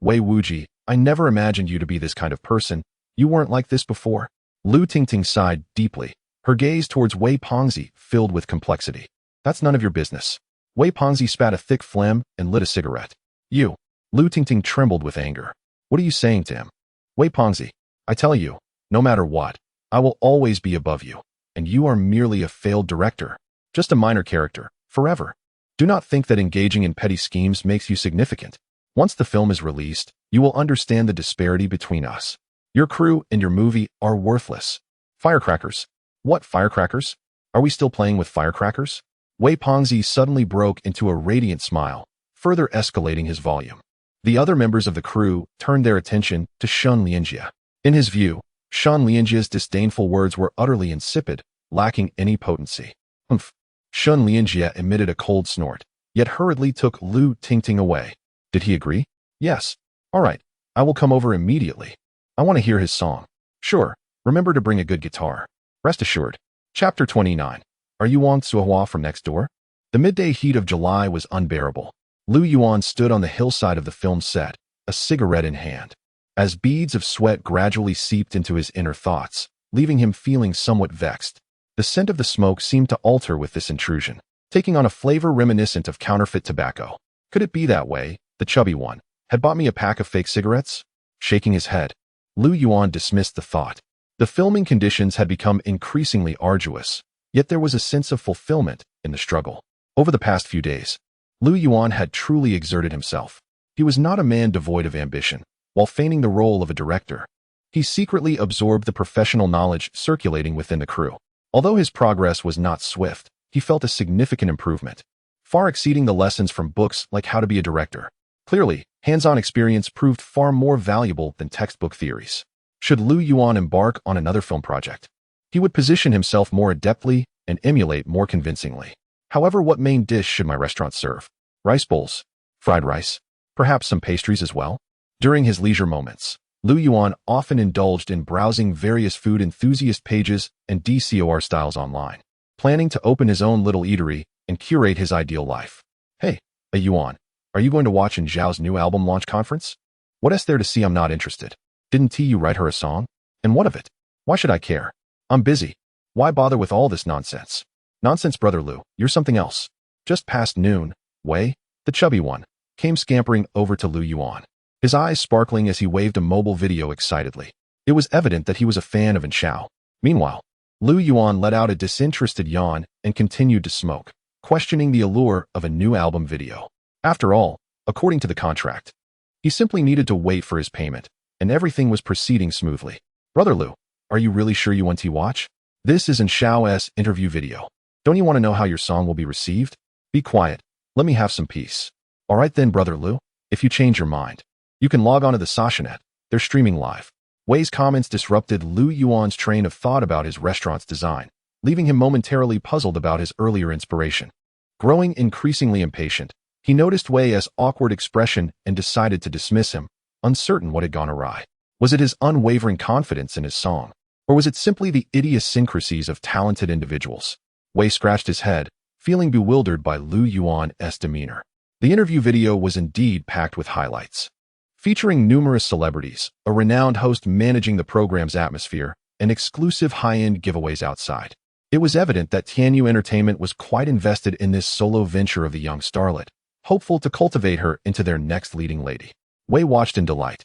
Wei Wuji, I never imagined you to be this kind of person. You weren't like this before. Lu Tingting sighed deeply, her gaze towards Wei Pongzi filled with complexity. That's none of your business. Wei Pongzi spat a thick phlegm and lit a cigarette. You. Lu Tingting trembled with anger. What are you saying to him? Wei Pongzi, I tell you, no matter what, I will always be above you, and you are merely a failed director. Just a minor character, forever. Do not think that engaging in petty schemes makes you significant. Once the film is released, you will understand the disparity between us. Your crew and your movie are worthless. Firecrackers. What firecrackers? Are we still playing with firecrackers? Wei Pengzi suddenly broke into a radiant smile, further escalating his volume. The other members of the crew turned their attention to Shen Lianjie. In his view, Shen Lianjie's disdainful words were utterly insipid, lacking any potency. Humph. Shen Lianjie emitted a cold snort, yet hurriedly took Lu Tingting away. Did he agree? Yes. All right, I will come over immediately. I want to hear his song. Sure, remember to bring a good guitar. Rest assured. Chapter 29. Are you Wang Suhua from next door? The midday heat of July was unbearable. Lu Yuan stood on the hillside of the film set, a cigarette in hand. As beads of sweat gradually seeped into his inner thoughts, leaving him feeling somewhat vexed. The scent of the smoke seemed to alter with this intrusion, taking on a flavor reminiscent of counterfeit tobacco. Could it be that way? The chubby one had bought me a pack of fake cigarettes? Shaking his head, Lu Yuan dismissed the thought. The filming conditions had become increasingly arduous, yet there was a sense of fulfillment in the struggle. Over the past few days, Lu Yuan had truly exerted himself. He was not a man devoid of ambition. While feigning the role of a director, he secretly absorbed the professional knowledge circulating within the crew. Although his progress was not swift, he felt a significant improvement, far exceeding the lessons from books like How to Be a Director. Clearly, hands-on experience proved far more valuable than textbook theories. Should Lu Yuan embark on another film project, he would position himself more adeptly and emulate more convincingly. However, what main dish should my restaurant serve? Rice bowls? Fried rice? Perhaps some pastries as well? During his leisure moments, Lu Yuan often indulged in browsing various food enthusiast pages and DCOR styles online, planning to open his own little eatery and curate his ideal life. Hey, Yuan, are you going to watch in Zhao's new album launch conference? What is there to see? I'm not interested. Didn't T.U. write her a song? And what of it? Why should I care? I'm busy. Why bother with all this nonsense? Nonsense, brother Lu, you're something else. Just past noon, Wei, the chubby one, came scampering over to Lu Yuan, his eyes sparkling as he waved a mobile video excitedly. It was evident that he was a fan of Zhao. Meanwhile, Lu Yuan let out a disinterested yawn and continued to smoke, questioning the allure of a new album video. After all, according to the contract, he simply needed to wait for his payment, and everything was proceeding smoothly. Brother Lu, are you really sure you want to watch? This is Zhao's interview video. Don't you want to know how your song will be received? Be quiet. Let me have some peace. All right then, brother Lu, if you change your mind, you can log on to the Sashanet. They're streaming live. Wei's comments disrupted Lu Yuan's train of thought about his restaurant's design, leaving him momentarily puzzled about his earlier inspiration. Growing increasingly impatient, he noticed Wei's awkward expression and decided to dismiss him, uncertain what had gone awry. Was it his unwavering confidence in his song, or was it simply the idiosyncrasies of talented individuals? Wei scratched his head, feeling bewildered by Lu Yuan's demeanor. The interview video was indeed packed with highlights, featuring numerous celebrities, a renowned host managing the program's atmosphere, and exclusive high-end giveaways outside. It was evident that Tianyu Entertainment was quite invested in this solo venture of the young starlet, hopeful to cultivate her into their next leading lady. Wei watched in delight,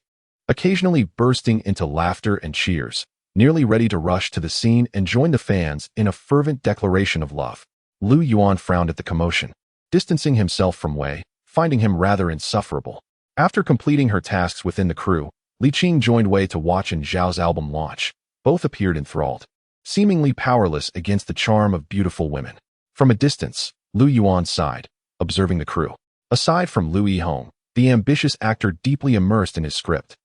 occasionally bursting into laughter and cheers, nearly ready to rush to the scene and join the fans in a fervent declaration of love. Lu Yuan frowned at the commotion, distancing himself from Wei, finding him rather insufferable. After completing her tasks within the crew, Li Qing joined Wei to watch Zhao's album launch. Both appeared enthralled, seemingly powerless against the charm of beautiful women. From a distance, Lu Yuan sighed, observing the crew. Aside from Lu Yihong, the ambitious actor deeply immersed in his script,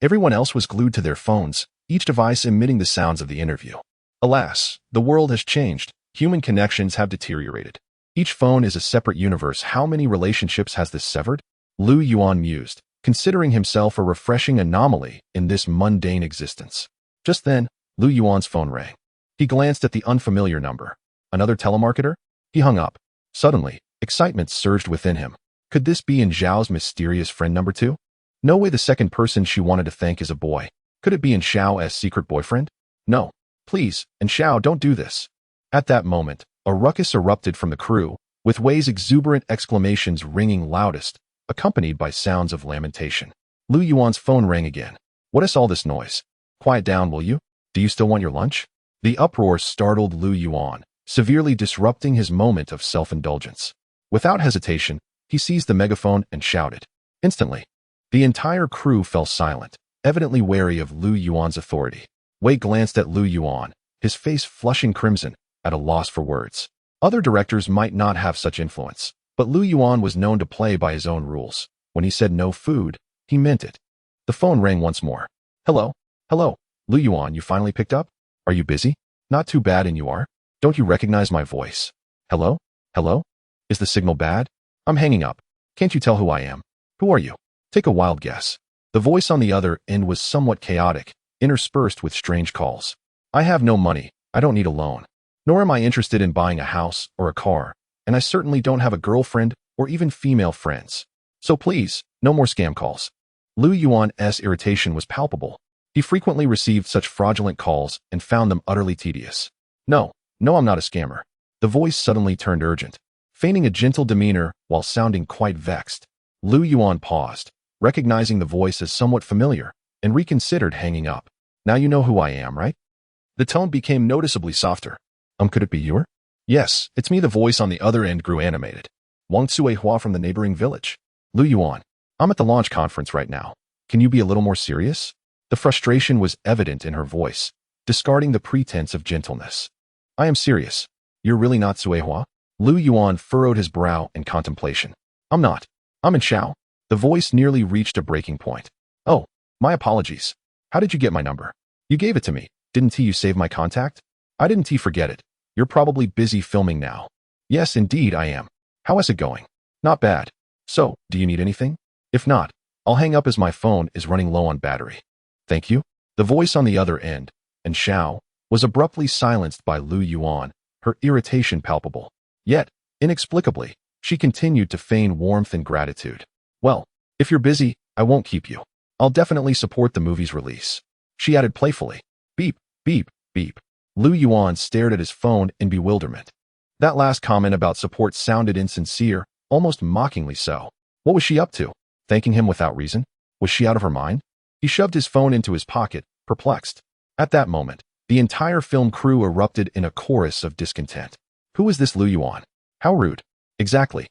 everyone else was glued to their phones, each device emitting the sounds of the interview. Alas, the world has changed. Human connections have deteriorated. Each phone is a separate universe. How many relationships has this severed? Lu Yuan mused, considering himself a refreshing anomaly in this mundane existence. Just then, Lu Yuan's phone rang. He glanced at the unfamiliar number. Another telemarketer? He hung up. Suddenly, excitement surged within him. Could this be Zhao's mysterious friend number 2? No way. The second person she wanted to thank is a boy. Could it be Zhao's secret boyfriend? No. Please, Zhao, don't do this. At that moment, a ruckus erupted from the crew, with Wei's exuberant exclamations ringing loudest, accompanied by sounds of lamentation. Lu Yuan's phone rang again. What is all this noise? Quiet down, will you? Do you still want your lunch? The uproar startled Lu Yuan, severely disrupting his moment of self-indulgence. Without hesitation, he seized the megaphone and shouted. Instantly, the entire crew fell silent, evidently wary of Lu Yuan's authority. Wei glanced at Lu Yuan, his face flushing crimson, at a loss for words. Other directors might not have such influence, but Lu Yuan was known to play by his own rules. When he said no food, he meant it. The phone rang once more. Hello? Hello? Lu Yuan, you finally picked up? Are you busy? Not too bad, and you are? Don't you recognize my voice? Hello? Hello? Is the signal bad? I'm hanging up. Can't you tell who I am? Who are you? Take a wild guess. The voice on the other end was somewhat chaotic, interspersed with strange calls. I have no money. I don't need a loan. Nor am I interested in buying a house or a car, and I certainly don't have a girlfriend or even female friends. So please, no more scam calls. Lu Yuan's irritation was palpable. He frequently received such fraudulent calls and found them utterly tedious. No, I'm not a scammer. The voice suddenly turned urgent, feigning a gentle demeanor while sounding quite vexed. Lu Yuan paused, recognizing the voice as somewhat familiar, and reconsidered hanging up. Now you know who I am, right? The tone became noticeably softer. Could it be you? Yes, it's me. The voice on the other end grew animated. Wang Cuihua from the neighboring village. Lu Yuan, I'm at the launch conference right now. Can you be a little more serious? The frustration was evident in her voice, discarding the pretense of gentleness. I am serious. You're really not Cuihua? Lu Yuan furrowed his brow in contemplation. I'm not. I'm in Shao. The voice nearly reached a breaking point. Oh, my apologies. How did you get my number? You gave it to me. Didn't you save my contact? I didn't forget it. You're probably busy filming now. Yes, indeed I am. How is it going? Not bad. So, do you need anything? If not, I'll hang up as my phone is running low on battery. Thank you. The voice on the other end, and Shao, was abruptly silenced by Lu Yuan, her irritation palpable. Yet, inexplicably, she continued to feign warmth and gratitude. Well, if you're busy, I won't keep you. I'll definitely support the movie's release. She added playfully. Beep, beep, beep. Lu Yuan stared at his phone in bewilderment. That last comment about support sounded insincere, almost mockingly so. What was she up to? Thanking him without reason? Was she out of her mind? He shoved his phone into his pocket, perplexed. At that moment, the entire film crew erupted in a chorus of discontent. Who is this Lu Yuan? How rude. Exactly.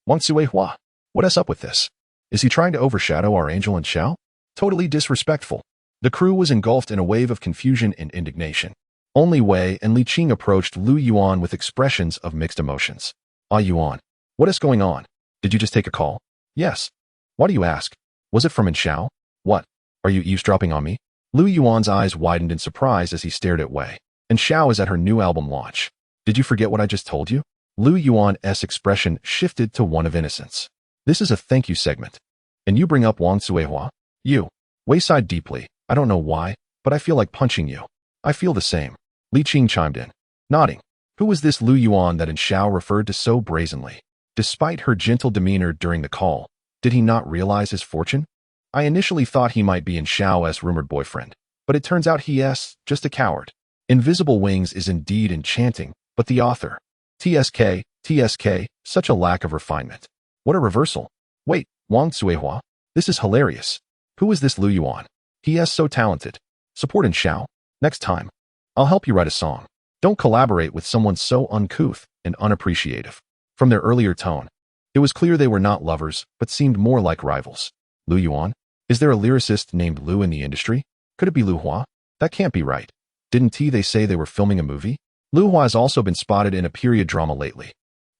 Wang Cuihua. What is up with this? Is he trying to overshadow our angel and Shao? Totally disrespectful. The crew was engulfed in a wave of confusion and indignation. Only Wei and Li Qing approached Lu Yuan with expressions of mixed emotions. Ah, Yuan, what is going on? Did you just take a call? Yes. Why do you ask? Was it from In Shao? What? Are you eavesdropping on me? Lu Yuan's eyes widened in surprise as he stared at Wei. And Shao is at her new album launch. Did you forget what I just told you? Lu Yuan's expression shifted to one of innocence. This is a thank you segment. And you bring up Wang Cuihua? You. Wei sighed deeply. I don't know why, but I feel like punching you. I feel the same. Li Qing chimed in, nodding. Who was this Lu Yuan that In Shao referred to so brazenly? Despite her gentle demeanor during the call, did he not realize his fortune? I initially thought he might be In Shao's rumored boyfriend, but it turns out he's just a coward. Invisible Wings is indeed enchanting, but the author. TSK, such a lack of refinement. What a reversal. Wait, Wang Cuihua? This is hilarious. Who is this Lu Yuan? He is so talented. Support In Shao. Next time, I'll help you write a song. Don't collaborate with someone so uncouth and unappreciative. From their earlier tone, it was clear they were not lovers, but seemed more like rivals. Lu Yuan? Is there a lyricist named Lu in the industry? Could it be Lu Hua? That can't be right. Didn't they say they were filming a movie? Lu Hua has also been spotted in a period drama lately.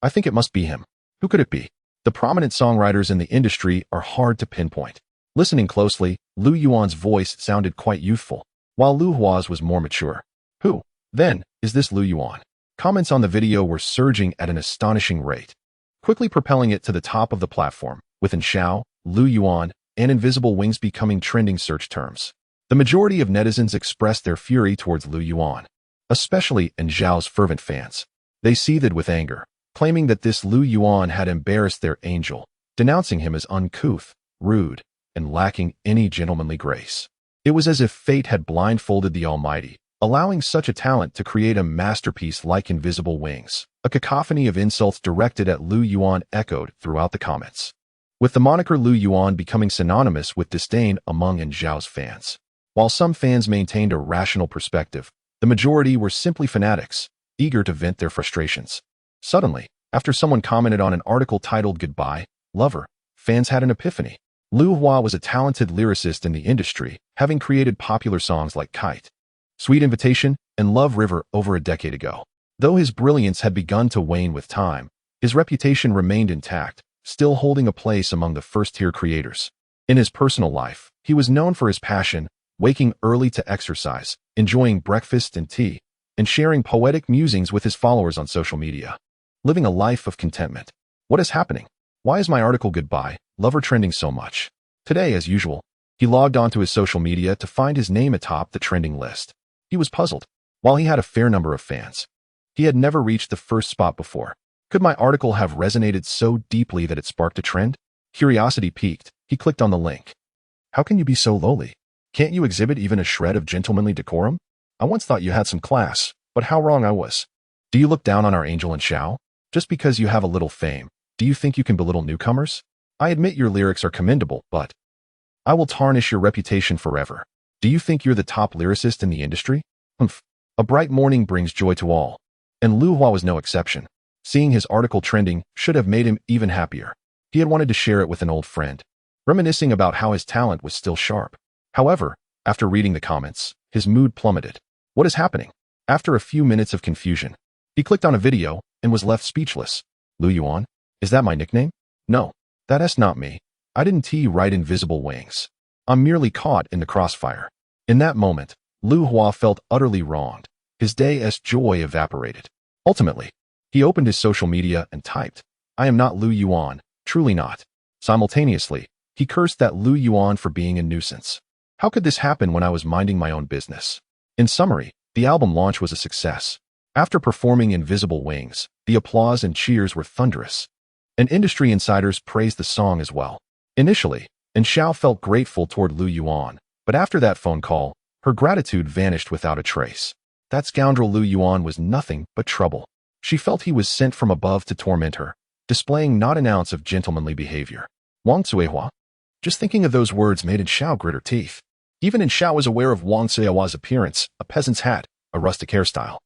I think it must be him. Who could it be? The prominent songwriters in the industry are hard to pinpoint. Listening closely, Lu Yuan's voice sounded quite youthful, while Lu Hua's was more mature. Who, then, is this Lu Yuan? Comments on the video were surging at an astonishing rate, quickly propelling it to the top of the platform, with In Shao, Lu Yuan, and Invisible Wings becoming trending search terms. The majority of netizens expressed their fury towards Lu Yuan, especially In Shao's fervent fans. They seethed with anger, claiming that this Lu Yuan had embarrassed their angel, denouncing him as uncouth, rude, and lacking any gentlemanly grace. It was as if fate had blindfolded the Almighty, allowing such a talent to create a masterpiece like Invisible Wings. A cacophony of insults directed at Lu Yuan echoed throughout the comments, with the moniker Lu Yuan becoming synonymous with disdain among In Shao's fans. While some fans maintained a rational perspective, the majority were simply fanatics, eager to vent their frustrations. Suddenly, after someone commented on an article titled "Goodbye, Lover," fans had an epiphany. Lu Yuan was a talented lyricist in the industry, having created popular songs like Kite, Sweet Invitation, and Love River over a decade ago. Though his brilliance had begun to wane with time, his reputation remained intact, still holding a place among the first-tier creators. In his personal life, he was known for his passion, waking early to exercise, enjoying breakfast and tea, and sharing poetic musings with his followers on social media. Living a life of contentment. What is happening? Why is my article "Goodbye, Lover" trending so much? Today, as usual, he logged onto his social media to find his name atop the trending list. He was puzzled. While he had a fair number of fans, he had never reached the first spot before. Could my article have resonated so deeply that it sparked a trend? Curiosity piqued. He clicked on the link. How can you be so lowly? Can't you exhibit even a shred of gentlemanly decorum? I once thought you had some class, but how wrong I was. Do you look down on our angel and Xiao? Just because you have a little fame, do you think you can belittle newcomers? I admit your lyrics are commendable, but I will tarnish your reputation forever. Do you think you're the top lyricist in the industry? Humph. A bright morning brings joy to all. And Lu Yuan was no exception. Seeing his article trending should have made him even happier. He had wanted to share it with an old friend, reminiscing about how his talent was still sharp. However, after reading the comments, his mood plummeted. What is happening? After a few minutes of confusion, he clicked on a video and was left speechless. Lu Yuan? Is that my nickname? No, that's not me. I didn't write invisible wings. I'm merely caught in the crossfire. In that moment, Lu Yuan felt utterly wronged. His day's joy evaporated. Ultimately, he opened his social media and typed, "I am not Lu Yuan, truly not." Simultaneously, he cursed that Lu Yuan for being a nuisance. How could this happen when I was minding my own business? In summary, the album launch was a success. After performing Invisible Wings, the applause and cheers were thunderous, and industry insiders praised the song as well. Initially, Xiao felt grateful toward Lu Yuan, but after that phone call, her gratitude vanished without a trace. That scoundrel Lu Yuan was nothing but trouble. She felt he was sent from above to torment her, displaying not an ounce of gentlemanly behavior. Wang Cuihua? Just thinking of those words made Xiao grit her teeth. Even Xiao was aware of Wang Cuihua's appearance, a peasant's hat, a rustic hairstyle,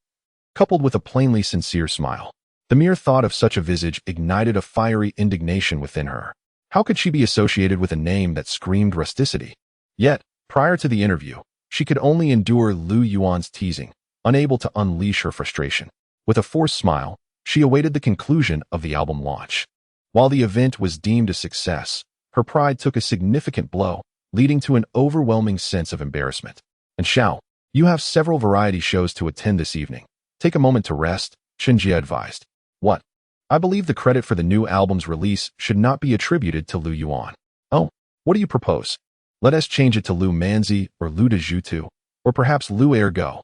coupled with a plainly sincere smile. The mere thought of such a visage ignited a fiery indignation within her. How could she be associated with a name that screamed rusticity? Yet, prior to the interview, she could only endure Lu Yuan's teasing, unable to unleash her frustration. With a forced smile, she awaited the conclusion of the album launch. While the event was deemed a success, her pride took a significant blow, leading to an overwhelming sense of embarrassment. And Xiao, you have several variety shows to attend this evening. Take a moment to rest, Shenjia advised. What? I believe the credit for the new album's release should not be attributed to Lu Yuan. Oh, what do you propose? Let us change it to Lu Manzi or Lu de Zhutu, or perhaps Lu Ergo.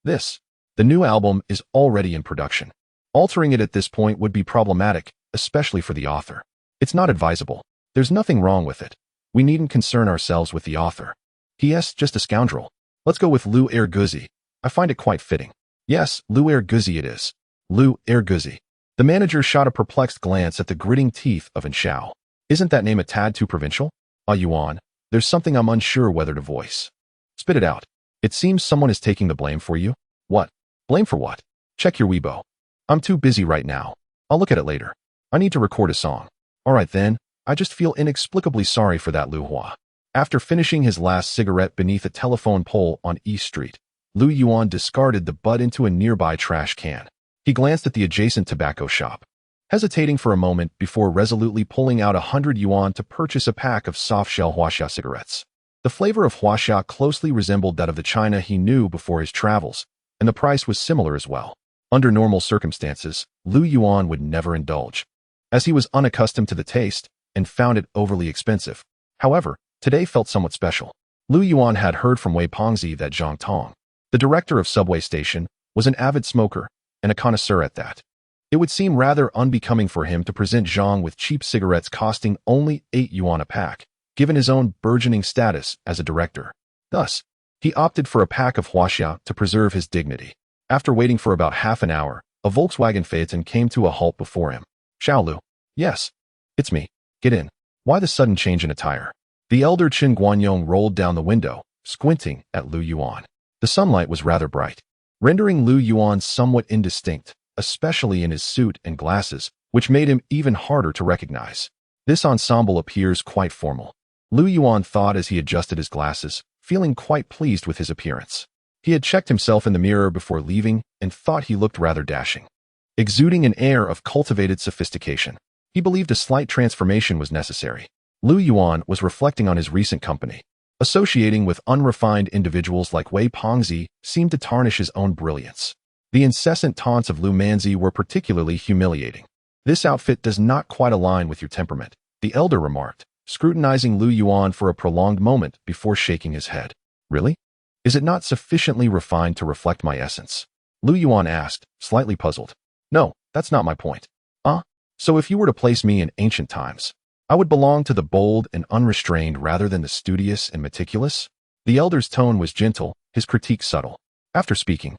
This. The new album is already in production. Altering it at this point would be problematic, especially for the author. It's not advisable. There's nothing wrong with it. We needn't concern ourselves with the author. He.S. just a scoundrel. Let's go with Lu Erguzi. I find it quite fitting. Yes, Lu Erguzi it is. Lu Erguzi. The manager shot a perplexed glance at the gritting teeth of Xiao. Isn't that name a tad too provincial? Yuan, there's something I'm unsure whether to voice. Spit it out. It seems someone is taking the blame for you. What? Blame for what? Check your Weibo. I'm too busy right now. I'll look at it later. I need to record a song. Alright then, I just feel inexplicably sorry for that Lu Yuan. After finishing his last cigarette beneath a telephone pole on East Street, Lu Yuan discarded the butt into a nearby trash can. He glanced at the adjacent tobacco shop, hesitating for a moment before resolutely pulling out 100 yuan to purchase a pack of soft-shell Huaxia cigarettes. The flavor of Huaxia closely resembled that of the China he knew before his travels, and the price was similar as well. Under normal circumstances, Lu Yuan would never indulge, as he was unaccustomed to the taste and found it overly expensive. However, today felt somewhat special. Lu Yuan had heard from Wei Pengzi that Zhang Tong, the director of Subway Station, was an avid smoker and a connoisseur at that. It would seem rather unbecoming for him to present Zhang with cheap cigarettes costing only 8 yuan a pack, given his own burgeoning status as a director. Thus, he opted for a pack of Huaxia to preserve his dignity. After waiting for about half an hour, a Volkswagen Phaeton came to a halt before him. Xiaolu. Yes. It's me. Get in. Why the sudden change in attire? The elder Qin Guanyong rolled down the window, squinting at Lu Yuan. The sunlight was rather bright. rendering Lu Yuan somewhat indistinct, especially in his suit and glasses, which made him even harder to recognize. This ensemble appears quite formal. Lu Yuan thought as he adjusted his glasses, feeling quite pleased with his appearance. He had checked himself in the mirror before leaving and thought he looked rather dashing, exuding an air of cultivated sophistication. He believed a slight transformation was necessary. Lu Yuan was reflecting on his recent company. Associating with unrefined individuals like Wei Pengzi seemed to tarnish his own brilliance. The incessant taunts of Lu Manzi were particularly humiliating. This outfit does not quite align with your temperament, the elder remarked, scrutinizing Lu Yuan for a prolonged moment before shaking his head. Really? Is it not sufficiently refined to reflect my essence? Lu Yuan asked, slightly puzzled. No, that's not my point. So if you were to place me in ancient times, I would belong to the bold and unrestrained rather than the studious and meticulous? The elder's tone was gentle, his critique subtle. After speaking,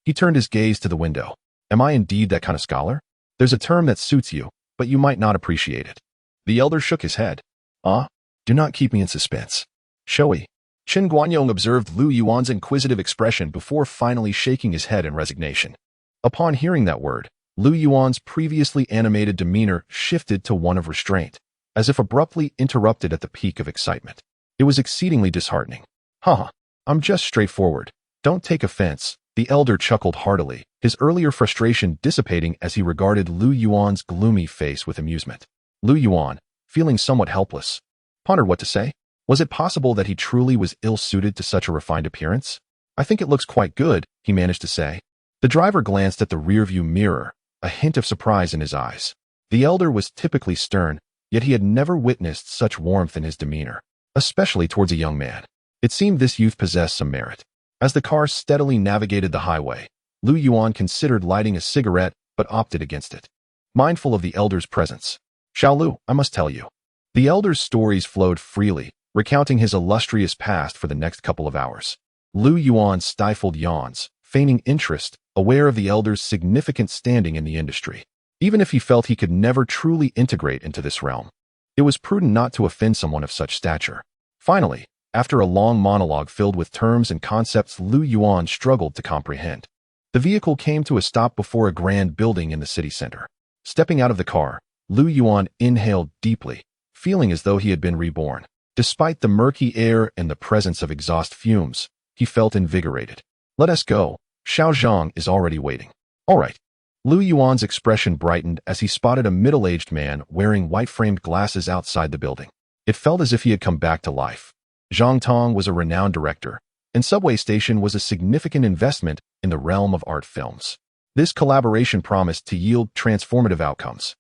he turned his gaze to the window. Am I indeed that kind of scholar? There's a term that suits you, but you might not appreciate it. The elder shook his head. Do not keep me in suspense. Showy. Qin Guanyong observed Lu Yuan's inquisitive expression before finally shaking his head in resignation. Upon hearing that word, Lu Yuan's previously animated demeanor shifted to one of restraint, as if abruptly interrupted at the peak of excitement. It was exceedingly disheartening. I'm just straightforward. Don't take offense. The elder chuckled heartily, his earlier frustration dissipating as he regarded Lu Yuan's gloomy face with amusement. Lu Yuan, feeling somewhat helpless, pondered what to say. Was it possible that he truly was ill-suited to such a refined appearance? I think it looks quite good, he managed to say. The driver glanced at the rearview mirror, a hint of surprise in his eyes. The elder was typically stern, yet he had never witnessed such warmth in his demeanor, especially towards a young man. It seemed this youth possessed some merit. As the car steadily navigated the highway, Lu Yuan considered lighting a cigarette but opted against it, mindful of the elder's presence. Xiao Lu, I must tell you. The elder's stories flowed freely, recounting his illustrious past for the next couple of hours. Lu Yuan stifled yawns, feigning interest, aware of the elder's significant standing in the industry. Even if he felt he could never truly integrate into this realm, it was prudent not to offend someone of such stature. Finally, after a long monologue filled with terms and concepts Lu Yuan struggled to comprehend, the vehicle came to a stop before a grand building in the city center. Stepping out of the car, Lu Yuan inhaled deeply, feeling as though he had been reborn. Despite the murky air and the presence of exhaust fumes, he felt invigorated. Let us go. Xiao Zhang is already waiting. All right. Lu Yuan's expression brightened as he spotted a middle-aged man wearing white-framed glasses outside the building. It felt as if he had come back to life. Zhang Tong was a renowned director, and Subway Station was a significant investment in the realm of art films. This collaboration promised to yield transformative outcomes.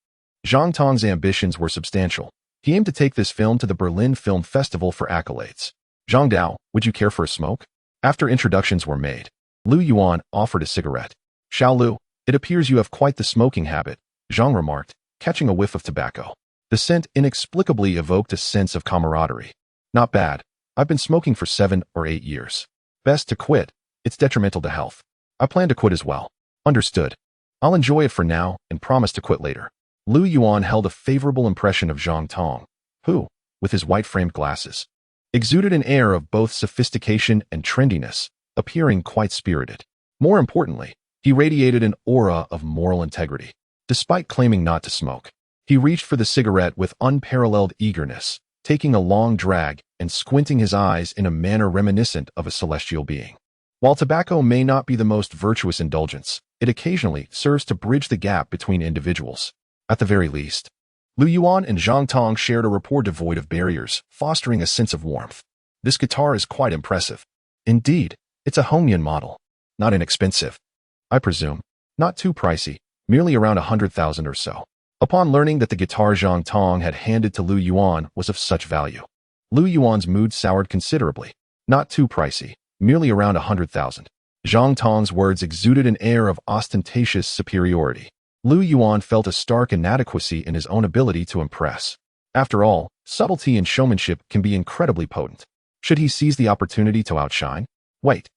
Zhang Tong's ambitions were substantial. He aimed to take this film to the Berlin Film Festival for accolades. Zhang Dao, would you care for a smoke? After introductions were made, Lu Yuan offered a cigarette. Xiao Lu, it appears you have quite the smoking habit, Zhang remarked, catching a whiff of tobacco. The scent inexplicably evoked a sense of camaraderie. Not bad. I've been smoking for 7 or 8 years. Best to quit. It's detrimental to health. I plan to quit as well. Understood. I'll enjoy it for now and promise to quit later. Lu Yuan held a favorable impression of Zhang Tong, who, with his white-framed glasses, exuded an air of both sophistication and trendiness, appearing quite spirited. More importantly, he radiated an aura of moral integrity. Despite claiming not to smoke, he reached for the cigarette with unparalleled eagerness, taking a long drag and squinting his eyes in a manner reminiscent of a celestial being. While tobacco may not be the most virtuous indulgence, it occasionally serves to bridge the gap between individuals. At the very least, Lu Yuan and Zhang Tong shared a rapport devoid of barriers, fostering a sense of warmth. This guitar is quite impressive. Indeed, it's a Hengdian model. Not inexpensive, I presume. Not too pricey, merely around 100,000 or so. Upon learning that the guitar Zhang Tong had handed to Lu Yuan was of such value, Lu Yuan's mood soured considerably. Not too pricey, merely around 100,000. Zhang Tong's words exuded an air of ostentatious superiority. Lu Yuan felt a stark inadequacy in his own ability to impress. After all, subtlety and showmanship can be incredibly potent. Should he seize the opportunity to outshine? Wait,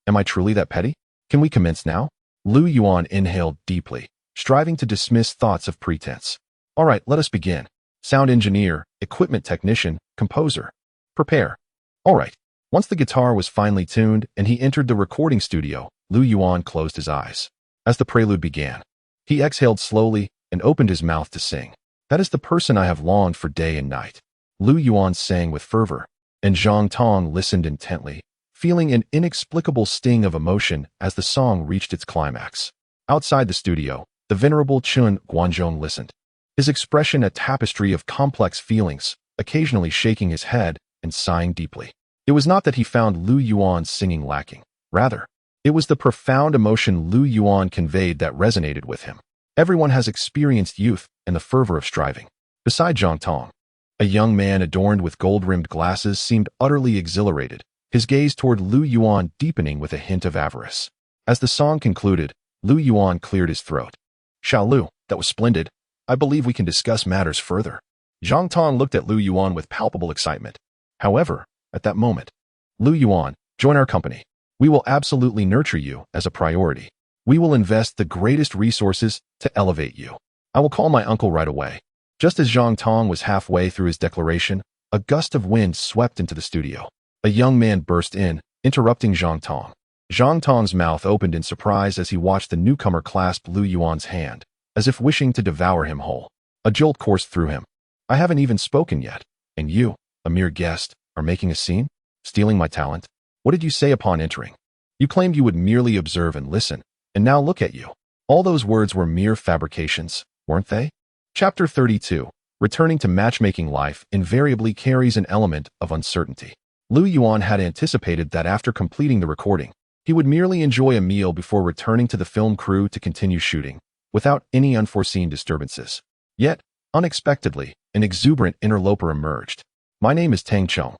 am I truly that petty? Can we commence now? Lu Yuan inhaled deeply, striving to dismiss thoughts of pretense. All right, let us begin. Sound engineer, equipment technician, composer. Prepare. All right. Once the guitar was finally tuned and he entered the recording studio, Lu Yuan closed his eyes. As the prelude began, he exhaled slowly and opened his mouth to sing. That is the person I have longed for day and night. Lu Yuan sang with fervor, and Zhang Tong listened intently, feeling an inexplicable sting of emotion as the song reached its climax. Outside the studio, the venerable Chun Guanzhong listened, his expression a tapestry of complex feelings, occasionally shaking his head and sighing deeply. It was not that he found Lu Yuan's singing lacking. Rather, it was the profound emotion Lu Yuan conveyed that resonated with him. Everyone has experienced youth and the fervor of striving. Beside Zhang Tong, a young man adorned with gold-rimmed glasses seemed utterly exhilarated, his gaze toward Lu Yuan deepening with a hint of avarice. As the song concluded, Lu Yuan cleared his throat. "Xiao Lu, that was splendid. I believe we can discuss matters further." Zhang Tong looked at Lu Yuan with palpable excitement. However, at that moment, "Lu Yuan, join our company. We will absolutely nurture you as a priority. We will invest the greatest resources to elevate you. I will call my uncle right away." Just as Zhang Tong was halfway through his declaration, a gust of wind swept into the studio. A young man burst in, interrupting Zhang Tong. Zhang Tong's mouth opened in surprise as he watched the newcomer clasp Lu Yuan's hand, as if wishing to devour him whole. A jolt coursed through him. "I haven't even spoken yet, and you, a mere guest, are making a scene? Stealing my talent? What did you say upon entering? You claimed you would merely observe and listen, and now look at you. All those words were mere fabrications, weren't they?" Chapter 32. Returning to matchmaking life invariably carries an element of uncertainty. Lu Yuan had anticipated that after completing the recording, he would merely enjoy a meal before returning to the film crew to continue shooting, without any unforeseen disturbances. Yet, unexpectedly, an exuberant interloper emerged. "My name is Tang Chong.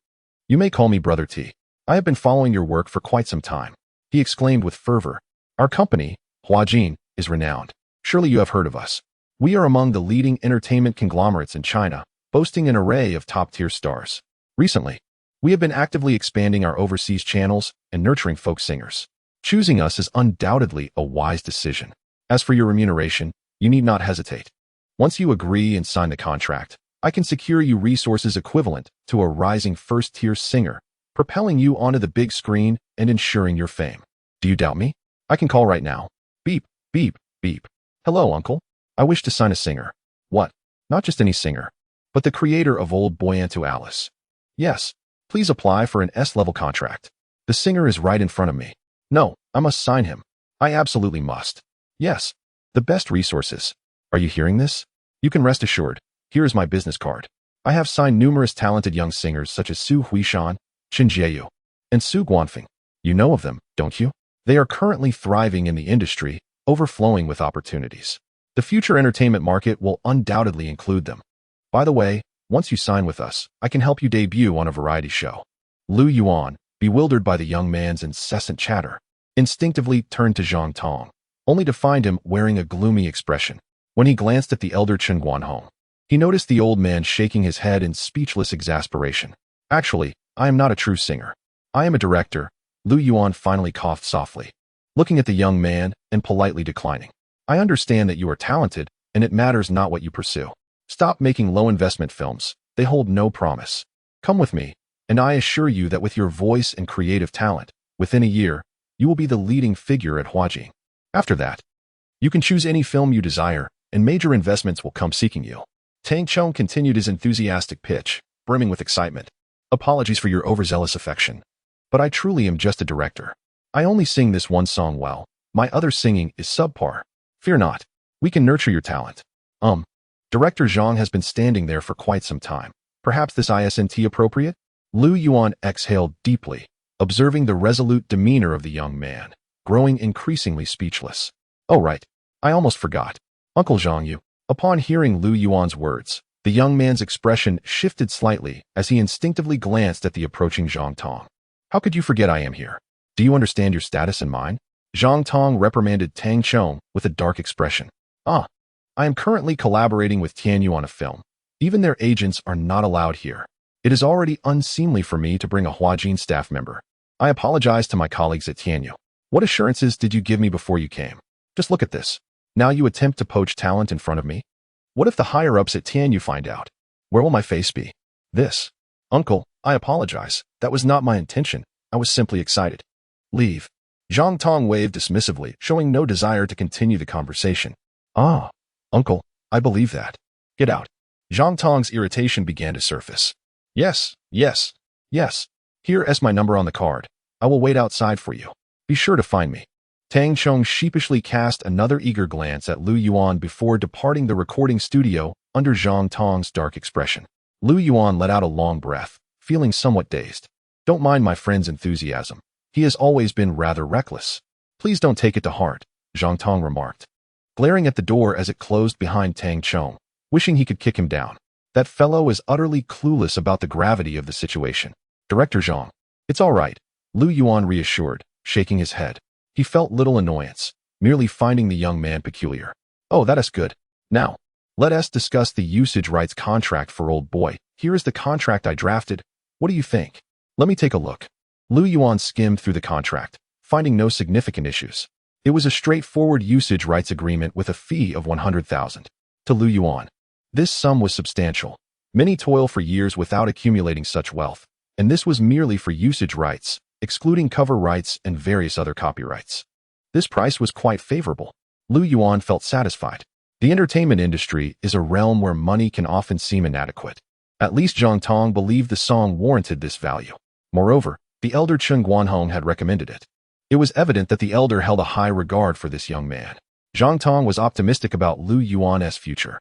You may call me Brother T. I have been following your work for quite some time," he exclaimed with fervor. "Our company, Huajin, is renowned. Surely you have heard of us. We are among the leading entertainment conglomerates in China, boasting an array of top-tier stars. Recently, we have been actively expanding our overseas channels and nurturing folk singers. Choosing us is undoubtedly a wise decision. As for your remuneration, you need not hesitate. Once you agree and sign the contract, I can secure you resources equivalent to a rising first-tier singer, propelling you onto the big screen and ensuring your fame. Do you doubt me? I can call right now. Beep, beep, beep. Hello, uncle. I wish to sign a singer." "What? Not just any singer, but the creator of Old Boy Into Alice." "Yes. Please apply for an S-level contract. The singer is right in front of me." "No, I must sign him. I absolutely must." "Yes. The best resources. Are you hearing this? You can rest assured. Here is my business card. I have signed numerous talented young singers such as Su Huishan, Qin Jieyu, and Su Guanfeng. You know of them, don't you? They are currently thriving in the industry, overflowing with opportunities. The future entertainment market will undoubtedly include them. By the way, once you sign with us, I can help you debut on a variety show." Lu Yuan, bewildered by the young man's incessant chatter, instinctively turned to Zhang Tong, only to find him wearing a gloomy expression. When he glanced at the elder Chen Guanhong, he noticed the old man shaking his head in speechless exasperation. "Actually, I am not a true singer. I am a director." Lu Yuan finally coughed softly, looking at the young man and politely declining. "I understand that you are talented, and it matters not what you pursue. Stop making low-investment films. They hold no promise. Come with me, and I assure you that with your voice and creative talent, within a year, you will be the leading figure at Huajin. After that, you can choose any film you desire, and major investments will come seeking you." Tang Chong continued his enthusiastic pitch, brimming with excitement. "Apologies for your overzealous affection, but I truly am just a director. I only sing this one song well. My other singing is subpar. Fear not. We can nurture your talent." Director Zhang has been standing there for quite some time. "Perhaps this isn't appropriate?" Lu Yuan exhaled deeply, observing the resolute demeanor of the young man, growing increasingly speechless. "Oh right, I almost forgot. Uncle Zhang you." Upon hearing Lu Yuan's words, the young man's expression shifted slightly as he instinctively glanced at the approaching Zhang Tong. "How could you forget I am here? Do you understand your status and mine?" Zhang Tong reprimanded Tang Chong with a dark expression. "I am currently collaborating with Tianyu on a film. Even their agents are not allowed here. It is already unseemly for me to bring a Huajin staff member. I apologize to my colleagues at Tianyu. What assurances did you give me before you came? Just look at this. Now you attempt to poach talent in front of me? What if the higher-ups at Tianyu find out? Where will my face be?" "This. Uncle, I apologize. That was not my intention. I was simply excited." "Leave. Zhang Tong waved dismissively, showing no desire to continue the conversation. Ah, uncle, I believe that. Get out. Zhang Tong's irritation began to surface. Yes, yes, yes. Here is my number on the card. I will wait outside for you. Be sure to find me. Tang Chong sheepishly cast another eager glance at Lu Yuan before departing the recording studio under Zhang Tong's dark expression. Lu Yuan let out a long breath, feeling somewhat dazed. Don't mind my friend's enthusiasm. He has always been rather reckless. Please don't take it to heart, Zhang Tong remarked, glaring at the door as it closed behind Tang Chong, wishing he could kick him down. That fellow is utterly clueless about the gravity of the situation. Director Zhang. It's all right, Lu Yuan reassured, shaking his head. He felt little annoyance, merely finding the young man peculiar. Oh, that is good. Now, let us discuss the usage rights contract for old boy. Here is the contract I drafted. What do you think? Let me take a look. Lu Yuan skimmed through the contract, finding no significant issues. It was a straightforward usage rights agreement with a fee of 100,000. To Lu Yuan, this sum was substantial. Many toil for years without accumulating such wealth, and this was merely for usage rights, excluding cover rights and various other copyrights. This price was quite favorable. Lu Yuan felt satisfied. The entertainment industry is a realm where money can often seem inadequate. At least Zhang Tong believed the song warranted this value. Moreover, the elder Chen Guanhong had recommended it. It was evident that the elder held a high regard for this young man. Zhang Tong was optimistic about Lu Yuan's future.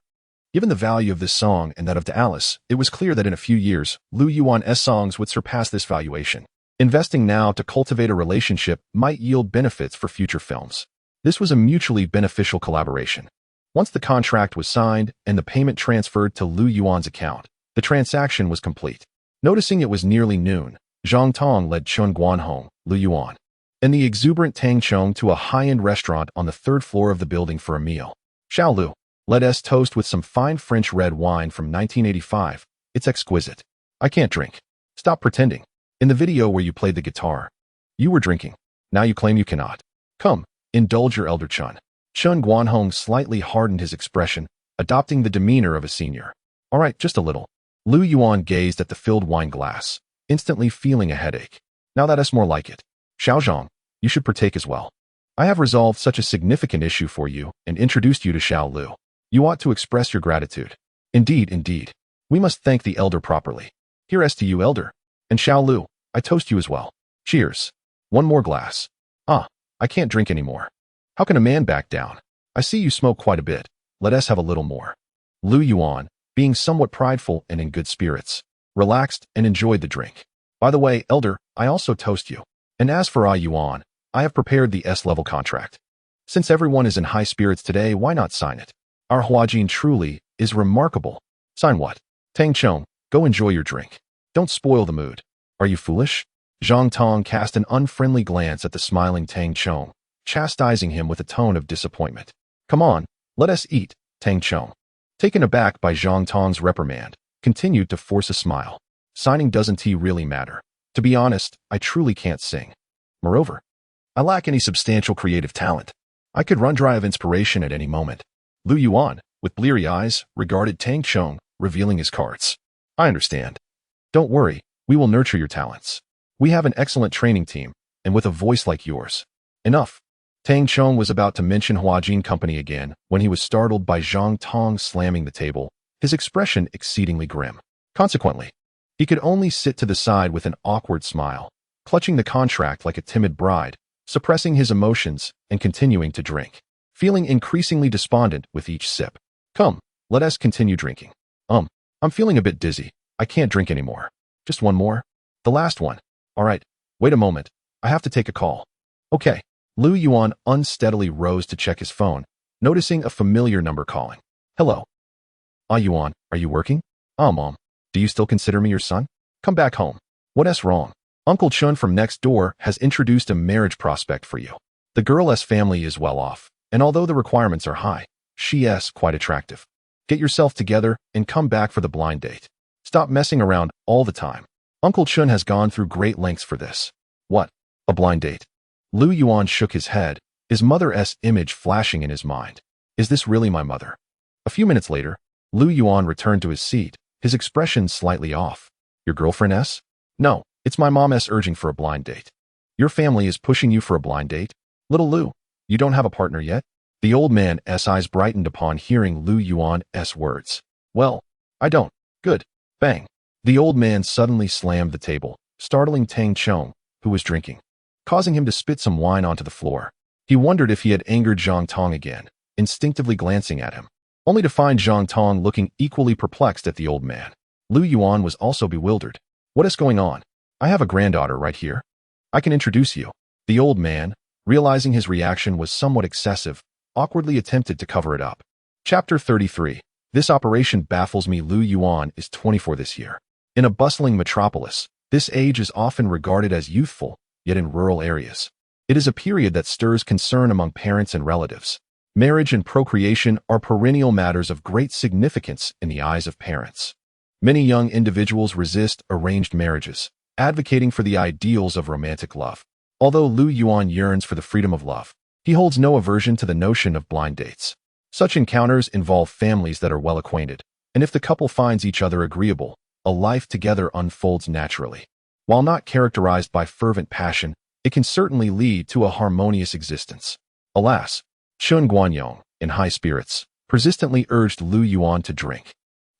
Given the value of this song and that of Penniless, it was clear that in a few years, Lu Yuan's songs would surpass this valuation. Investing now to cultivate a relationship might yield benefits for future films. This was a mutually beneficial collaboration. Once the contract was signed and the payment transferred to Lu Yuan's account, the transaction was complete. Noticing it was nearly noon, Zhang Tong led Chen Guanhong, Lu Yuan, and the exuberant Tang Chong to a high-end restaurant on the third floor of the building for a meal. Xiao Lu, let us toast with some fine French red wine from 1985. It's exquisite. I can't drink. Stop pretending. In the video where you played the guitar, you were drinking. Now you claim you cannot. Come, indulge your elder Chen. Chen Guanhong slightly hardened his expression, adopting the demeanor of a senior. All right, just a little. Lu Yuan gazed at the filled wine glass, instantly feeling a headache. Now that is more like it. Xiaozhong, you should partake as well. I have resolved such a significant issue for you and introduced you to Xiao Lu. You ought to express your gratitude. Indeed, indeed. We must thank the elder properly. Here as to you, elder. And Xiao Lu, I toast you as well. Cheers. One more glass. Ah, I can't drink anymore. How can a man back down? I see you smoke quite a bit. Let us have a little more. Lu Yuan, being somewhat prideful and in good spirits, relaxed and enjoyed the drink. By the way, elder, I also toast you. And as for Yuan, I have prepared the S-level contract. Since everyone is in high spirits today, why not sign it? Our Huajin truly is remarkable. Sign what? Tang Chong, go enjoy your drink. Don't spoil the mood. Are you foolish? Zhang Tong cast an unfriendly glance at the smiling Tang Chong, chastising him with a tone of disappointment. Come on, let us eat, Tang Chong, taken aback by Zhang Tong's reprimand, continued to force a smile. Signing doesn't really matter. To be honest, I truly can't sing. Moreover, I lack any substantial creative talent. I could run dry of inspiration at any moment. Lu Yuan, with bleary eyes, regarded Tang Chong, revealing his cards. I understand. Don't worry, we will nurture your talents. We have an excellent training team, and with a voice like yours. Enough. Tang Chong was about to mention Huajin Company again when he was startled by Zhang Tong slamming the table, his expression exceedingly grim. Consequently, he could only sit to the side with an awkward smile, clutching the contract like a timid bride, suppressing his emotions and continuing to drink, feeling increasingly despondent with each sip. Come, let us continue drinking. I'm feeling a bit dizzy. I can't drink anymore. Just one more? The last one. All right, wait a moment. I have to take a call. Okay. Lu Yuan unsteadily rose to check his phone, noticing a familiar number calling. Hello. Yuan, are you working? Mom. Do you still consider me your son? Come back home. What's wrong? Uncle Chun from next door has introduced a marriage prospect for you. The girl's family is well off, and although the requirements are high, she's quite attractive. Get yourself together and come back for the blind date. Stop messing around all the time. Uncle Chun has gone through great lengths for this. What? A blind date? Lu Yuan shook his head, his mother's image flashing in his mind. Is this really my mother? A few minutes later, Lu Yuan returned to his seat, his expression slightly off. Your girlfriend? No, it's my mom's urging for a blind date. Your family is pushing you for a blind date? Little Lu, you don't have a partner yet? The old man's eyes brightened upon hearing Lu Yuan's words. Well, I don't. Good. Bang. The old man suddenly slammed the table, startling Tang Chong, who was drinking, causing him to spit some wine onto the floor. He wondered if he had angered Zhang Tong again, instinctively glancing at him, only to find Zhang Tong looking equally perplexed at the old man. Lu Yuan was also bewildered. What is going on? I have a granddaughter right here. I can introduce you. The old man, realizing his reaction was somewhat excessive, awkwardly attempted to cover it up. Chapter 33. This operation baffles me. Lu Yuan is 24 this year. In a bustling metropolis, this age is often regarded as youthful, yet in rural areas, it is a period that stirs concern among parents and relatives. Marriage and procreation are perennial matters of great significance in the eyes of parents. Many young individuals resist arranged marriages, advocating for the ideals of romantic love. Although Lu Yuan yearns for the freedom of love, he holds no aversion to the notion of blind dates. Such encounters involve families that are well acquainted, and if the couple finds each other agreeable, a life together unfolds naturally. While not characterized by fervent passion, it can certainly lead to a harmonious existence. Alas, Chun Guanyong, in high spirits, persistently urged Lu Yuan to drink,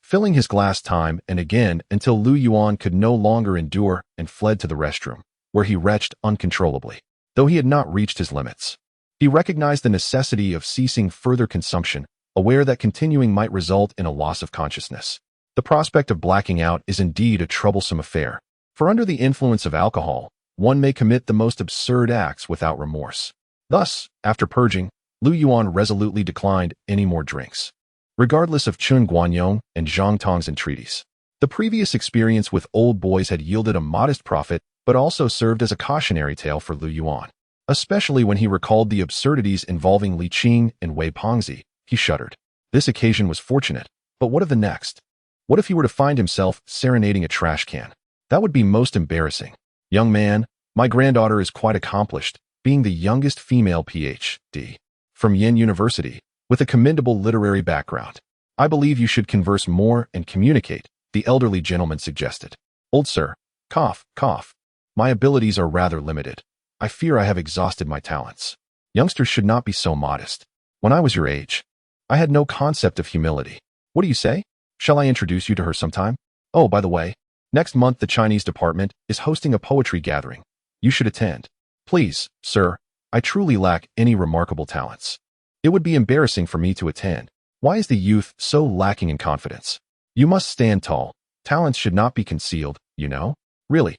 filling his glass time and again until Lu Yuan could no longer endure and fled to the restroom, where he retched uncontrollably. Though he had not reached his limits, he recognized the necessity of ceasing further consumption, aware that continuing might result in a loss of consciousness. The prospect of blacking out is indeed a troublesome affair, for under the influence of alcohol, one may commit the most absurd acts without remorse. Thus, after purging, Lu Yuan resolutely declined any more drinks. Regardless of Chun Guanyong and Zhang Tong's entreaties, the previous experience with old boys had yielded a modest profit, but also served as a cautionary tale for Lu Yuan. Especially when he recalled the absurdities involving Li Qing and Wei Pengzi, he shuddered. This occasion was fortunate, but what of the next? What if he were to find himself serenading a trash can? That would be most embarrassing. Young man, my granddaughter is quite accomplished, being the youngest female Ph.D. from Yen University, with a commendable literary background. I believe you should converse more and communicate, the elderly gentleman suggested. Old sir, cough, cough. My abilities are rather limited. I fear I have exhausted my talents. Youngsters should not be so modest. When I was your age, I had no concept of humility. What do you say? Shall I introduce you to her sometime? Oh, by the way, next month the Chinese department is hosting a poetry gathering. You should attend. Please, sir, I truly lack any remarkable talents. It would be embarrassing for me to attend. Why is the youth so lacking in confidence? You must stand tall. Talents should not be concealed, you know? Really.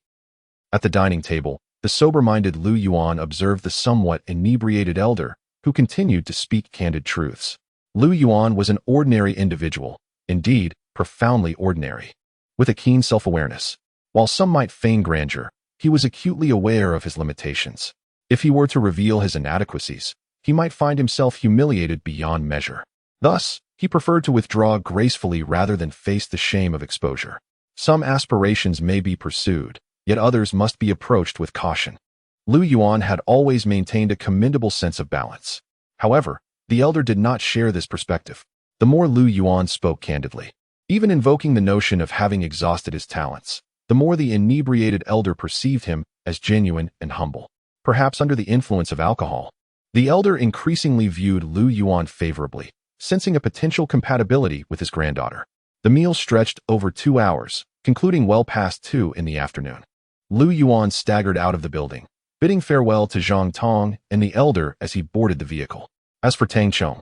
At the dining table, the sober-minded Lu Yuan observed the somewhat inebriated elder, who continued to speak candid truths. Lu Yuan was an ordinary individual, indeed, profoundly ordinary, with a keen self-awareness. While some might feign grandeur, he was acutely aware of his limitations. If he were to reveal his inadequacies, he might find himself humiliated beyond measure. Thus, he preferred to withdraw gracefully rather than face the shame of exposure. Some aspirations may be pursued, yet others must be approached with caution. Lu Yuan had always maintained a commendable sense of balance. However, the elder did not share this perspective. The more Lu Yuan spoke candidly, even invoking the notion of having exhausted his talents, the more the inebriated elder perceived him as genuine and humble. Perhaps under the influence of alcohol, the elder increasingly viewed Lu Yuan favorably, sensing a potential compatibility with his granddaughter. The meal stretched over 2 hours, concluding well past 2 in the afternoon. Lu Yuan staggered out of the building, bidding farewell to Zhang Tong and the elder as he boarded the vehicle. As for Tang Chong,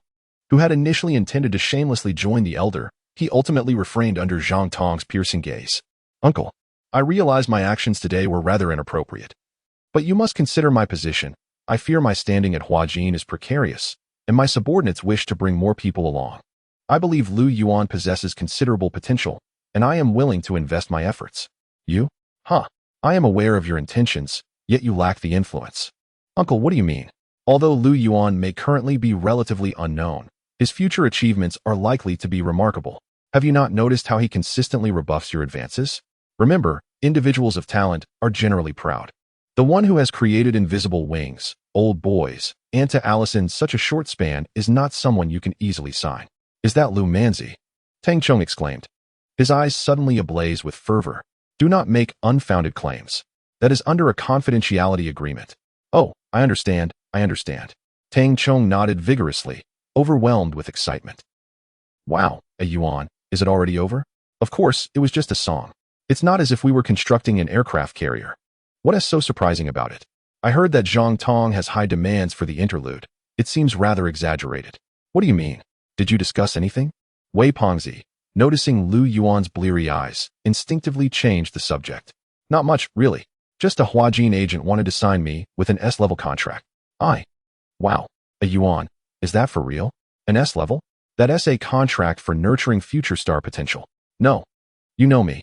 who had initially intended to shamelessly join the elder, he ultimately refrained under Zhang Tong's piercing gaze. Uncle, I realize my actions today were rather inappropriate. But you must consider my position. I fear my standing at Huajin is precarious, and my subordinates wish to bring more people along. I believe Lu Yuan possesses considerable potential, and I am willing to invest my efforts. You? Huh. I am aware of your intentions, yet you lack the influence. Uncle, what do you mean? Although Lu Yuan may currently be relatively unknown, his future achievements are likely to be remarkable. Have you not noticed how he consistently rebuffs your advances? Remember, individuals of talent are generally proud. The one who has created invisible wings, old boys, and to Alice in such a short span is not someone you can easily sign. Is that Lu Manzi? Tang Chong exclaimed, his eyes suddenly ablaze with fervor. Do not make unfounded claims. That is under a confidentiality agreement. Oh, I understand, I understand. Tang Chong nodded vigorously, overwhelmed with excitement. Wow, a Yuan, is it already over? Of course, it was just a song. It's not as if we were constructing an aircraft carrier. What is so surprising about it? I heard that Zhang Tong has high demands for the interlude. It seems rather exaggerated. What do you mean? Did you discuss anything? Wei Pengzi, noticing Lu Yuan's bleary eyes, instinctively changed the subject. Not much, really. Just a Huajin agent wanted to sign me with an S-level contract. Wow, a Yuan. Is that for real? An S-level? That SA contract for nurturing future star potential. No. You know me.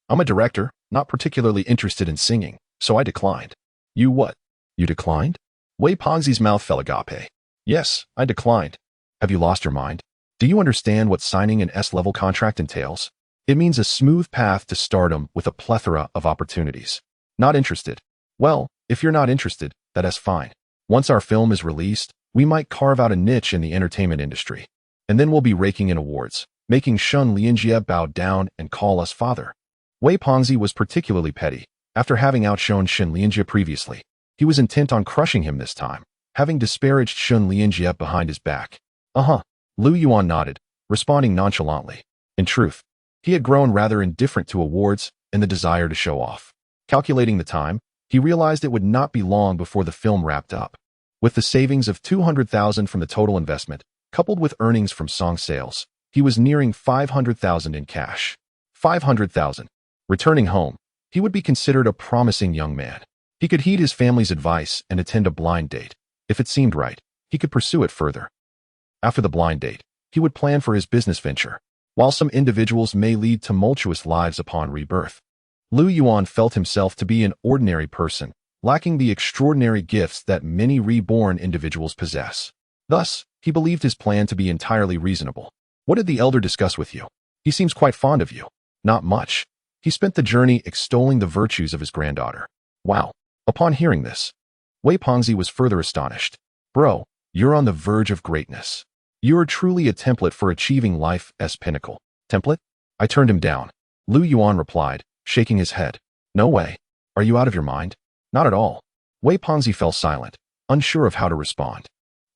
I'm a director, not particularly interested in singing, so I declined. You what? You declined? Wei Pengzi's mouth fell agape. Yes, I declined. Have you lost your mind? Do you understand what signing an S-level contract entails? It means a smooth path to stardom with a plethora of opportunities. Not interested. Well, if you're not interested, that's fine. Once our film is released, we might carve out a niche in the entertainment industry. And then we'll be raking in awards, making Shun Lianjie bow down and call us father. Wei Pengzi was particularly petty. After having outshone Shun Lianjie previously, he was intent on crushing him this time, having disparaged Shun Lianjie behind his back. Lu Yuan nodded, responding nonchalantly. In truth, he had grown rather indifferent to awards and the desire to show off. Calculating the time, he realized it would not be long before the film wrapped up. With the savings of 200,000 from the total investment, coupled with earnings from song sales, he was nearing 500,000 in cash. 500,000. Returning home, he would be considered a promising young man. He could heed his family's advice and attend a blind date. If it seemed right, he could pursue it further. After the blind date, he would plan for his business venture. While some individuals may lead tumultuous lives upon rebirth, Lu Yuan felt himself to be an ordinary person, lacking the extraordinary gifts that many reborn individuals possess. Thus, he believed his plan to be entirely reasonable. What did the elder discuss with you? He seems quite fond of you. Not much. He spent the journey extolling the virtues of his granddaughter. Wow. Upon hearing this, Wei Pengzi was further astonished. Bro, you're on the verge of greatness. You're truly a template for achieving life's pinnacle. Template? I turned him down. Lu Yuan replied, shaking his head. No way. Are you out of your mind? Not at all. Wei Pengzi fell silent, unsure of how to respond.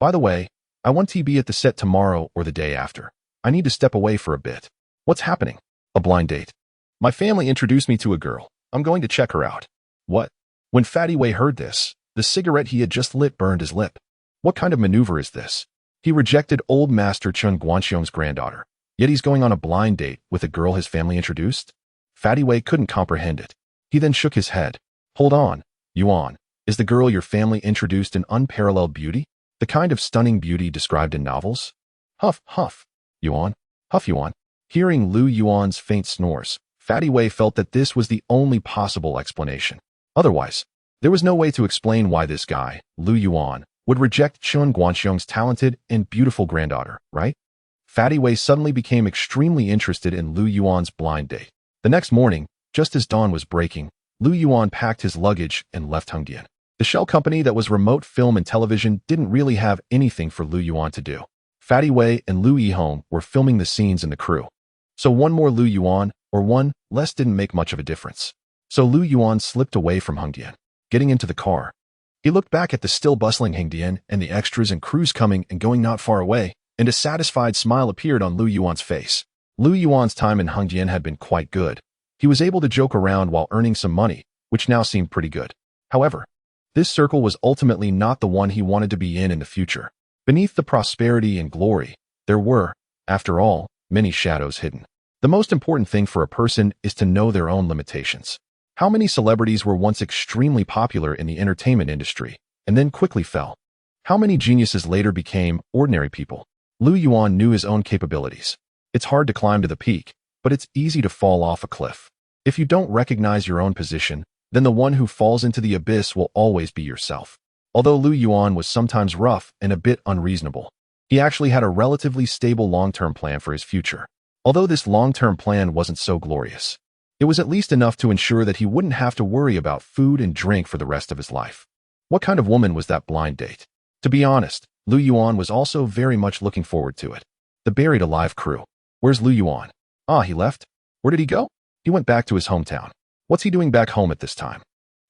By the way, I want to be at the set tomorrow or the day after. I need to step away for a bit. What's happening? A blind date. My family introduced me to a girl. I'm going to check her out. What? When Fatty Wei heard this, the cigarette he had just lit burned his lip. What kind of maneuver is this? He rejected old master Chun Guanxiong's granddaughter, yet he's going on a blind date with a girl his family introduced? Fatty Wei couldn't comprehend it. He then shook his head. Hold on, Yuan. Is the girl your family introduced an unparalleled beauty? The kind of stunning beauty described in novels? Huff, huff. Yuan. Huff Yuan. Hearing Lu Yuan's faint snores, Fatty Wei felt that this was the only possible explanation. Otherwise, there was no way to explain why this guy, Lu Yuan, would reject Chun Guanxiong's talented and beautiful granddaughter, right? Fatty Wei suddenly became extremely interested in Lu Yuan's blind date. The next morning, just as dawn was breaking, Lu Yuan packed his luggage and left Hengdian. The shell company that was remote film and television didn't really have anything for Lu Yuan to do. Fatty Wei and Lu Yihong were filming the scenes and the crew. So one more Lu Yuan, or one less, didn't make much of a difference. So Lu Yuan slipped away from Hengdian. Getting into the car, he looked back at the still bustling Hengdian and the extras and crews coming and going not far away, and a satisfied smile appeared on Lu Yuan's face. Lu Yuan's time in Hengdian had been quite good. He was able to joke around while earning some money, which now seemed pretty good. However, this circle was ultimately not the one he wanted to be in the future. Beneath the prosperity and glory, there were, after all, many shadows hidden. The most important thing for a person is to know their own limitations. How many celebrities were once extremely popular in the entertainment industry and then quickly fell? How many geniuses later became ordinary people? Lu Yuan knew his own capabilities. It's hard to climb to the peak, but it's easy to fall off a cliff. If you don't recognize your own position, then the one who falls into the abyss will always be yourself. Although Lu Yuan was sometimes rough and a bit unreasonable, he actually had a relatively stable long-term plan for his future. Although this long-term plan wasn't so glorious, it was at least enough to ensure that he wouldn't have to worry about food and drink for the rest of his life. What kind of woman was that blind date? To be honest, Lu Yuan was also very much looking forward to it. The buried alive crew. Where's Lu Yuan? He left. Where did he go? He went back to his hometown. What's he doing back home at this time?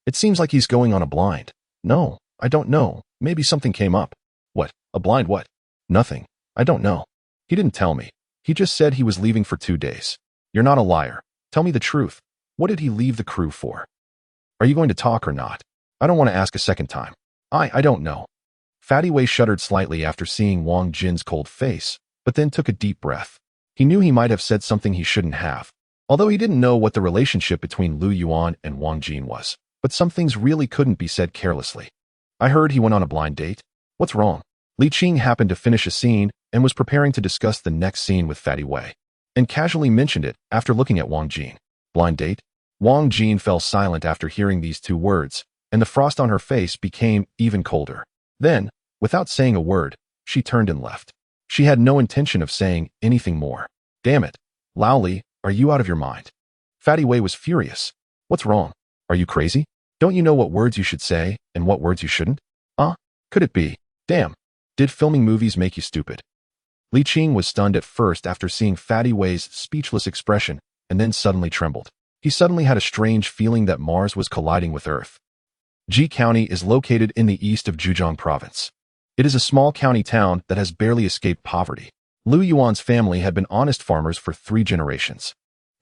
It seems like he's going on a blind. No, I don't know. Maybe something came up. What? A blind what? Nothing. I don't know. He didn't tell me. He just said he was leaving for 2 days. You're not a liar. Tell me the truth. What did he leave the crew for? Are you going to talk or not? I don't want to ask a second time. I don't know. Fatty Wei shuddered slightly after seeing Wang Jin's cold face, but then took a deep breath. He knew he might have said something he shouldn't have, although he didn't know what the relationship between Lu Yuan and Wang Jin was. But some things really couldn't be said carelessly. I heard he went on a blind date. What's wrong? Li Qing happened to finish a scene and was preparing to discuss the next scene with Fatty Wei, and casually mentioned it after looking at Wang Jin. Blind date? Wang Jin fell silent after hearing these 2 words, and the frost on her face became even colder. Then, without saying a word, she turned and left. She had no intention of saying anything more. Damn it. Lao Li, are you out of your mind? Fatty Wei was furious. What's wrong? Are you crazy? Don't you know what words you should say and what words you shouldn't? Could it be? Damn. Did filming movies make you stupid? Li Qing was stunned at first after seeing Fatty Wei's speechless expression, and then suddenly trembled. He suddenly had a strange feeling that Mars was colliding with Earth. Ji County is located in the east of Zhejiang Province. It is a small county town that has barely escaped poverty. Lu Yuan's family had been honest farmers for 3 generations.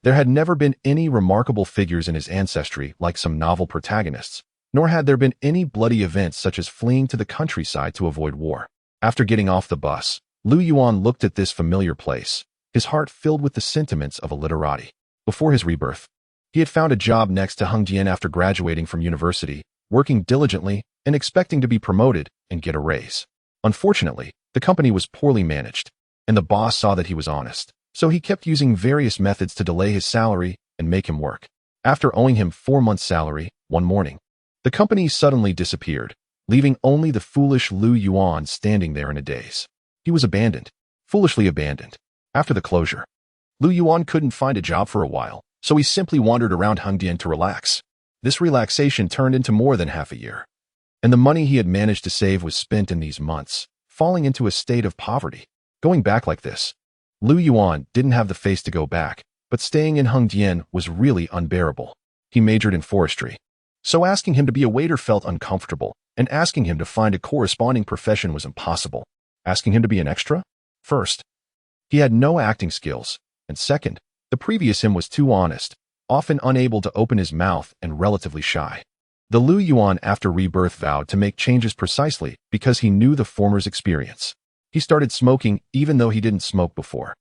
There had never been any remarkable figures in his ancestry like some novel protagonists, nor had there been any bloody events such as fleeing to the countryside to avoid war. After getting off the bus, Lu Yuan looked at this familiar place, his heart filled with the sentiments of a literati. Before his rebirth, he had found a job next to Hengdian after graduating from university, working diligently and expecting to be promoted and get a raise. Unfortunately, the company was poorly managed, and the boss saw that he was honest, so he kept using various methods to delay his salary and make him work. After owing him 4 months' salary, one morning, the company suddenly disappeared, leaving only the foolish Lu Yuan standing there in a daze. He was abandoned, foolishly abandoned. After the closure, Lu Yuan couldn't find a job for a while, so he simply wandered around Hengdian to relax. This relaxation turned into more than half a year, and the money he had managed to save was spent in these months, falling into a state of poverty. Going back like this, Lu Yuan didn't have the face to go back, but staying in Hengdian was really unbearable. He majored in forestry, so asking him to be a waiter felt uncomfortable, and asking him to find a corresponding profession was impossible. Asking him to be an extra? First, he had no acting skills, and second, the previous him was too honest, often unable to open his mouth and relatively shy. The Lu Yuan after rebirth vowed to make changes precisely because he knew the former's experience. He started smoking even though he didn't smoke before.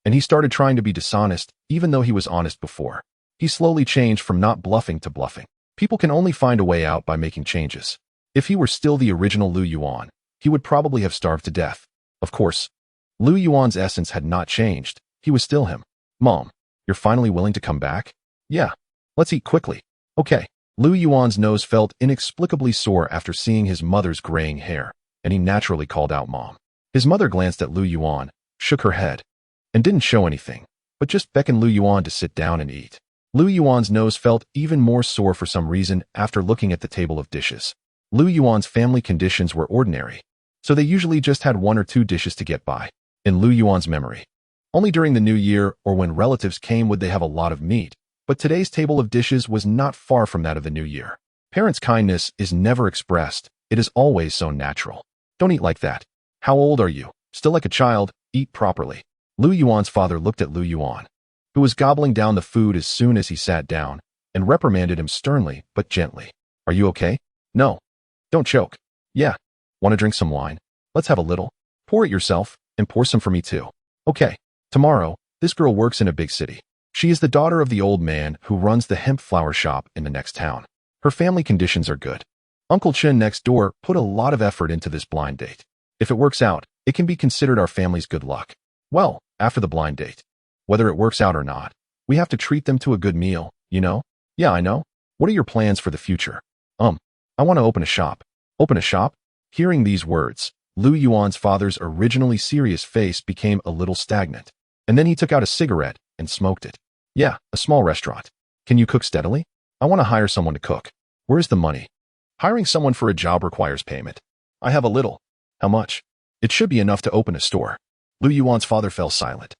And he started trying to be dishonest even though he was honest before. He slowly changed from not bluffing to bluffing. People can only find a way out by making changes. If he were still the original Lu Yuan, he would probably have starved to death. Of course, Lu Yuan's essence had not changed. He was still him. Mom, you're finally willing to come back? Yeah. Let's eat quickly. Okay. Lu Yuan's nose felt inexplicably sore after seeing his mother's graying hair, and he naturally called out Mom. His mother glanced at Lu Yuan, shook her head, and didn't show anything, but just beckoned Lu Yuan to sit down and eat. Lu Yuan's nose felt even more sore for some reason after looking at the table of dishes. Lu Yuan's family conditions were ordinary, so they usually just had 1 or 2 dishes to get by. In Lu Yuan's memory, only during the New Year or when relatives came would they have a lot of meat, but today's table of dishes was not far from that of the New Year. Parents' kindness is never expressed, it is always so natural. Don't eat like that. How old are you? Still like a child, eat properly. Lu Yuan's father looked at Lu Yuan, who was gobbling down the food as soon as he sat down, and reprimanded him sternly but gently. Are you okay? No. Don't choke. Yeah. Want to drink some wine? Let's have a little. Pour it yourself, and pour some for me too. Okay. Tomorrow, this girl works in a big city. She is the daughter of the old man who runs the hemp flower shop in the next town. Her family conditions are good. Uncle Chen next door put a lot of effort into this blind date. If it works out, it can be considered our family's good luck. Well, after the blind date, whether it works out or not, we have to treat them to a good meal, you know? Yeah, I know. What are your plans for the future? I want to open a shop. Open a shop? Hearing these words, Lu Yuan's father's originally serious face became a little stagnant, and then he took out a cigarette and smoked it. Yeah, a small restaurant. Can you cook steadily? I want to hire someone to cook. Where's the money? Hiring someone for a job requires payment. I have a little. How much? It should be enough to open a store. Lu Yuan's father fell silent,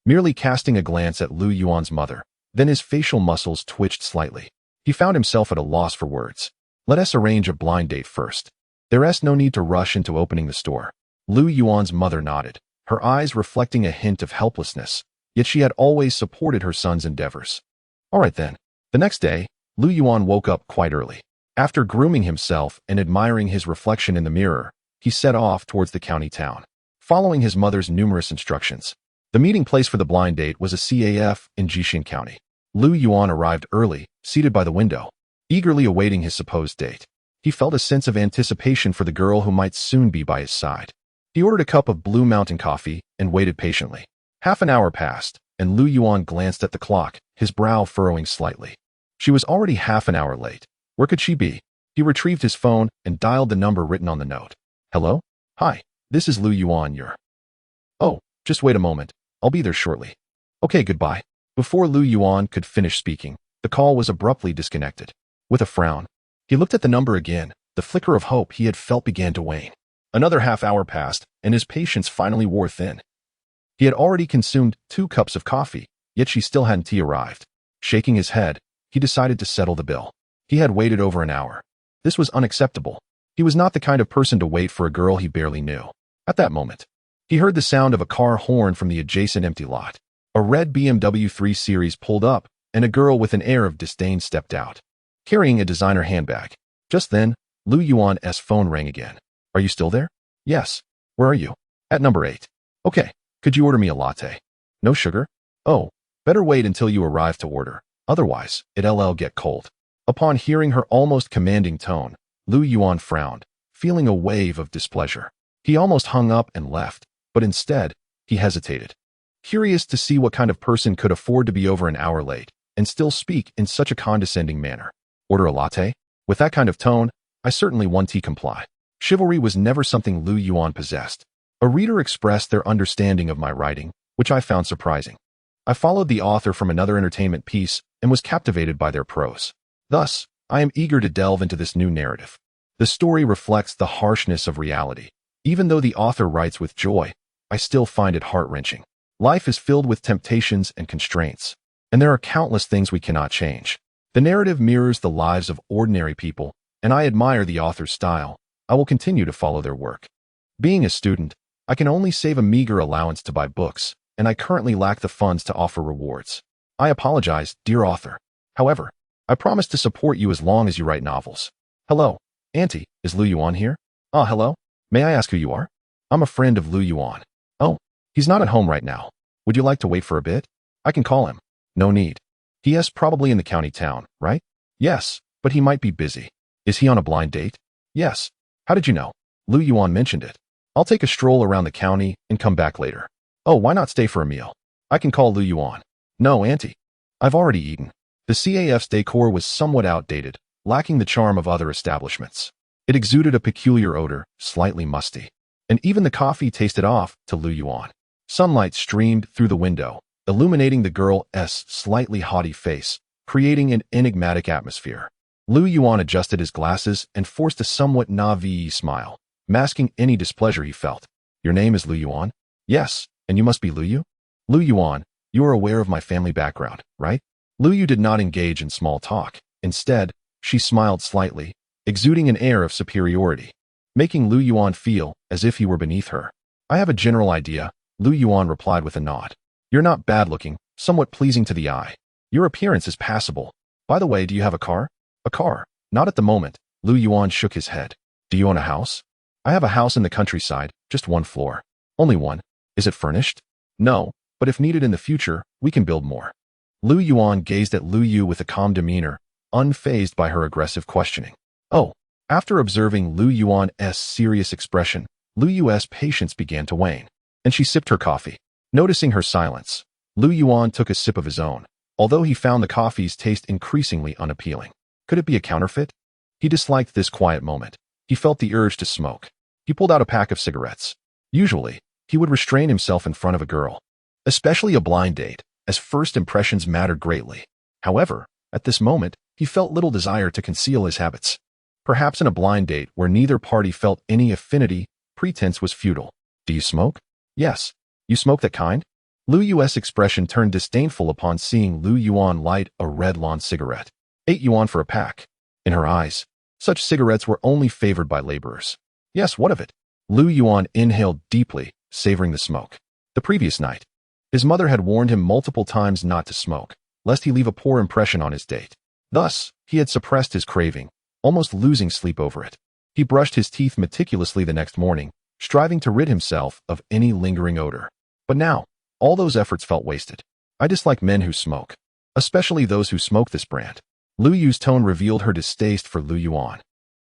merely casting a glance at Lu Yuan's mother. Then his facial muscles twitched slightly. He found himself at a loss for words. Let us arrange a blind date first. There's no need to rush into opening the store. Lu Yuan's mother nodded, her eyes reflecting a hint of helplessness, yet she had always supported her son's endeavors. All right then. The next day, Lu Yuan woke up quite early. After grooming himself and admiring his reflection in the mirror, he set off towards the county town. Following his mother's numerous instructions, the meeting place for the blind date was a CAF in Jixin County. Lu Yuan arrived early, seated by the window, eagerly awaiting his supposed date. He felt a sense of anticipation for the girl who might soon be by his side. He ordered a cup of Blue Mountain coffee and waited patiently. Half an hour passed, and Lu Yuan glanced at the clock, his brow furrowing slightly. She was already half an hour late. Where could she be? He retrieved his phone and dialed the number written on the note. Hello? Hi, this is Lu Yuan, Oh, just wait a moment. I'll be there shortly. Okay, goodbye. Before Lu Yuan could finish speaking, the call was abruptly disconnected. With a frown, he looked at the number again. The flicker of hope he had felt began to wane. Another half hour passed, and his patience finally wore thin. He had already consumed 2 cups of coffee, yet she still hadn't arrived. Shaking his head, he decided to settle the bill. He had waited over an hour. This was unacceptable. He was not the kind of person to wait for a girl he barely knew. At that moment, he heard the sound of a car horn from the adjacent empty lot. A red BMW 3 Series pulled up, and a girl with an air of disdain stepped out, carrying a designer handbag. Just then, Lu Yuan's phone rang again. Are you still there? Yes. Where are you? At number 8. Okay. Could you order me a latte? No sugar? Oh, better wait until you arrive to order. Otherwise, it'll get cold. Upon hearing her almost commanding tone, Lu Yuan frowned, feeling a wave of displeasure. He almost hung up and left, but instead, he hesitated, curious to see what kind of person could afford to be over an hour late and still speak in such a condescending manner. Order a latte? With that kind of tone, I certainly won't comply. Chivalry was never something Lu Yuan possessed. A reader expressed their understanding of my writing, which I found surprising. I followed the author from another entertainment piece and was captivated by their prose. Thus, I am eager to delve into this new narrative. The story reflects the harshness of reality. Even though the author writes with joy, I still find it heart-wrenching. Life is filled with temptations and constraints, and there are countless things we cannot change. The narrative mirrors the lives of ordinary people, and I admire the author's style. I will continue to follow their work. Being a student, I can only save a meager allowance to buy books, and I currently lack the funds to offer rewards. I apologize, dear author. However, I promise to support you as long as you write novels. Hello, Auntie, is Lu Yuan here? Ah, hello. May I ask who you are? I'm a friend of Lu Yuan. Oh, he's not at home right now. Would you like to wait for a bit? I can call him. No need. He is probably in the county town, right? Yes, but he might be busy. Is he on a blind date? Yes. How did you know? Lu Yuan mentioned it. I'll take a stroll around the county and come back later. Oh, why not stay for a meal? I can call Lu Yuan. No, Auntie. I've already eaten. The CAF's decor was somewhat outdated, lacking the charm of other establishments. It exuded a peculiar odor, slightly musty. And even the coffee tasted off to Lu Yuan. Sunlight streamed through the window, illuminating the girl's slightly haughty face, creating an enigmatic atmosphere. Lu Yuan adjusted his glasses and forced a somewhat naive smile, masking any displeasure he felt. Your name is Lu Yuan? Yes, and you must be Lu Yu? Lu Yuan, you are aware of my family background, right? Lu Yu did not engage in small talk. Instead, she smiled slightly, exuding an air of superiority, making Lu Yuan feel as if he were beneath her. I have a general idea, Lu Yuan replied with a nod. You're not bad-looking, somewhat pleasing to the eye. Your appearance is passable. By the way, do you have a car? A car? Not at the moment. Lu Yuan shook his head. Do you own a house? I have a house in the countryside, just 1 floor. Only one. Is it furnished? No, but if needed in the future, we can build more. Lu Yuan gazed at Lu Yu with a calm demeanor, unfazed by her aggressive questioning. Oh, after observing Lu Yuan's serious expression, Lu Yu's patience began to wane, and she sipped her coffee. Noticing her silence, Lu Yuan took a sip of his own, although he found the coffee's taste increasingly unappealing. Could it be a counterfeit? He disliked this quiet moment. He felt the urge to smoke. He pulled out a pack of cigarettes. Usually, he would restrain himself in front of a girl, especially a blind date, as first impressions mattered greatly. However, at this moment, he felt little desire to conceal his habits. Perhaps in a blind date where neither party felt any affinity, pretense was futile. Do you smoke? Yes. You smoke that kind? Lu Yu's expression turned disdainful upon seeing Lu Yuan light a red lawn cigarette. 8 yuan for a pack. In her eyes, such cigarettes were only favored by laborers. Yes, what of it? Lu Yuan inhaled deeply, savoring the smoke. The previous night, his mother had warned him multiple times not to smoke, lest he leave a poor impression on his date. Thus, he had suppressed his craving, almost losing sleep over it. He brushed his teeth meticulously the next morning, striving to rid himself of any lingering odor. But now, all those efforts felt wasted. I dislike men who smoke, especially those who smoke this brand. Lu Yu's tone revealed her distaste for Lu Yuan,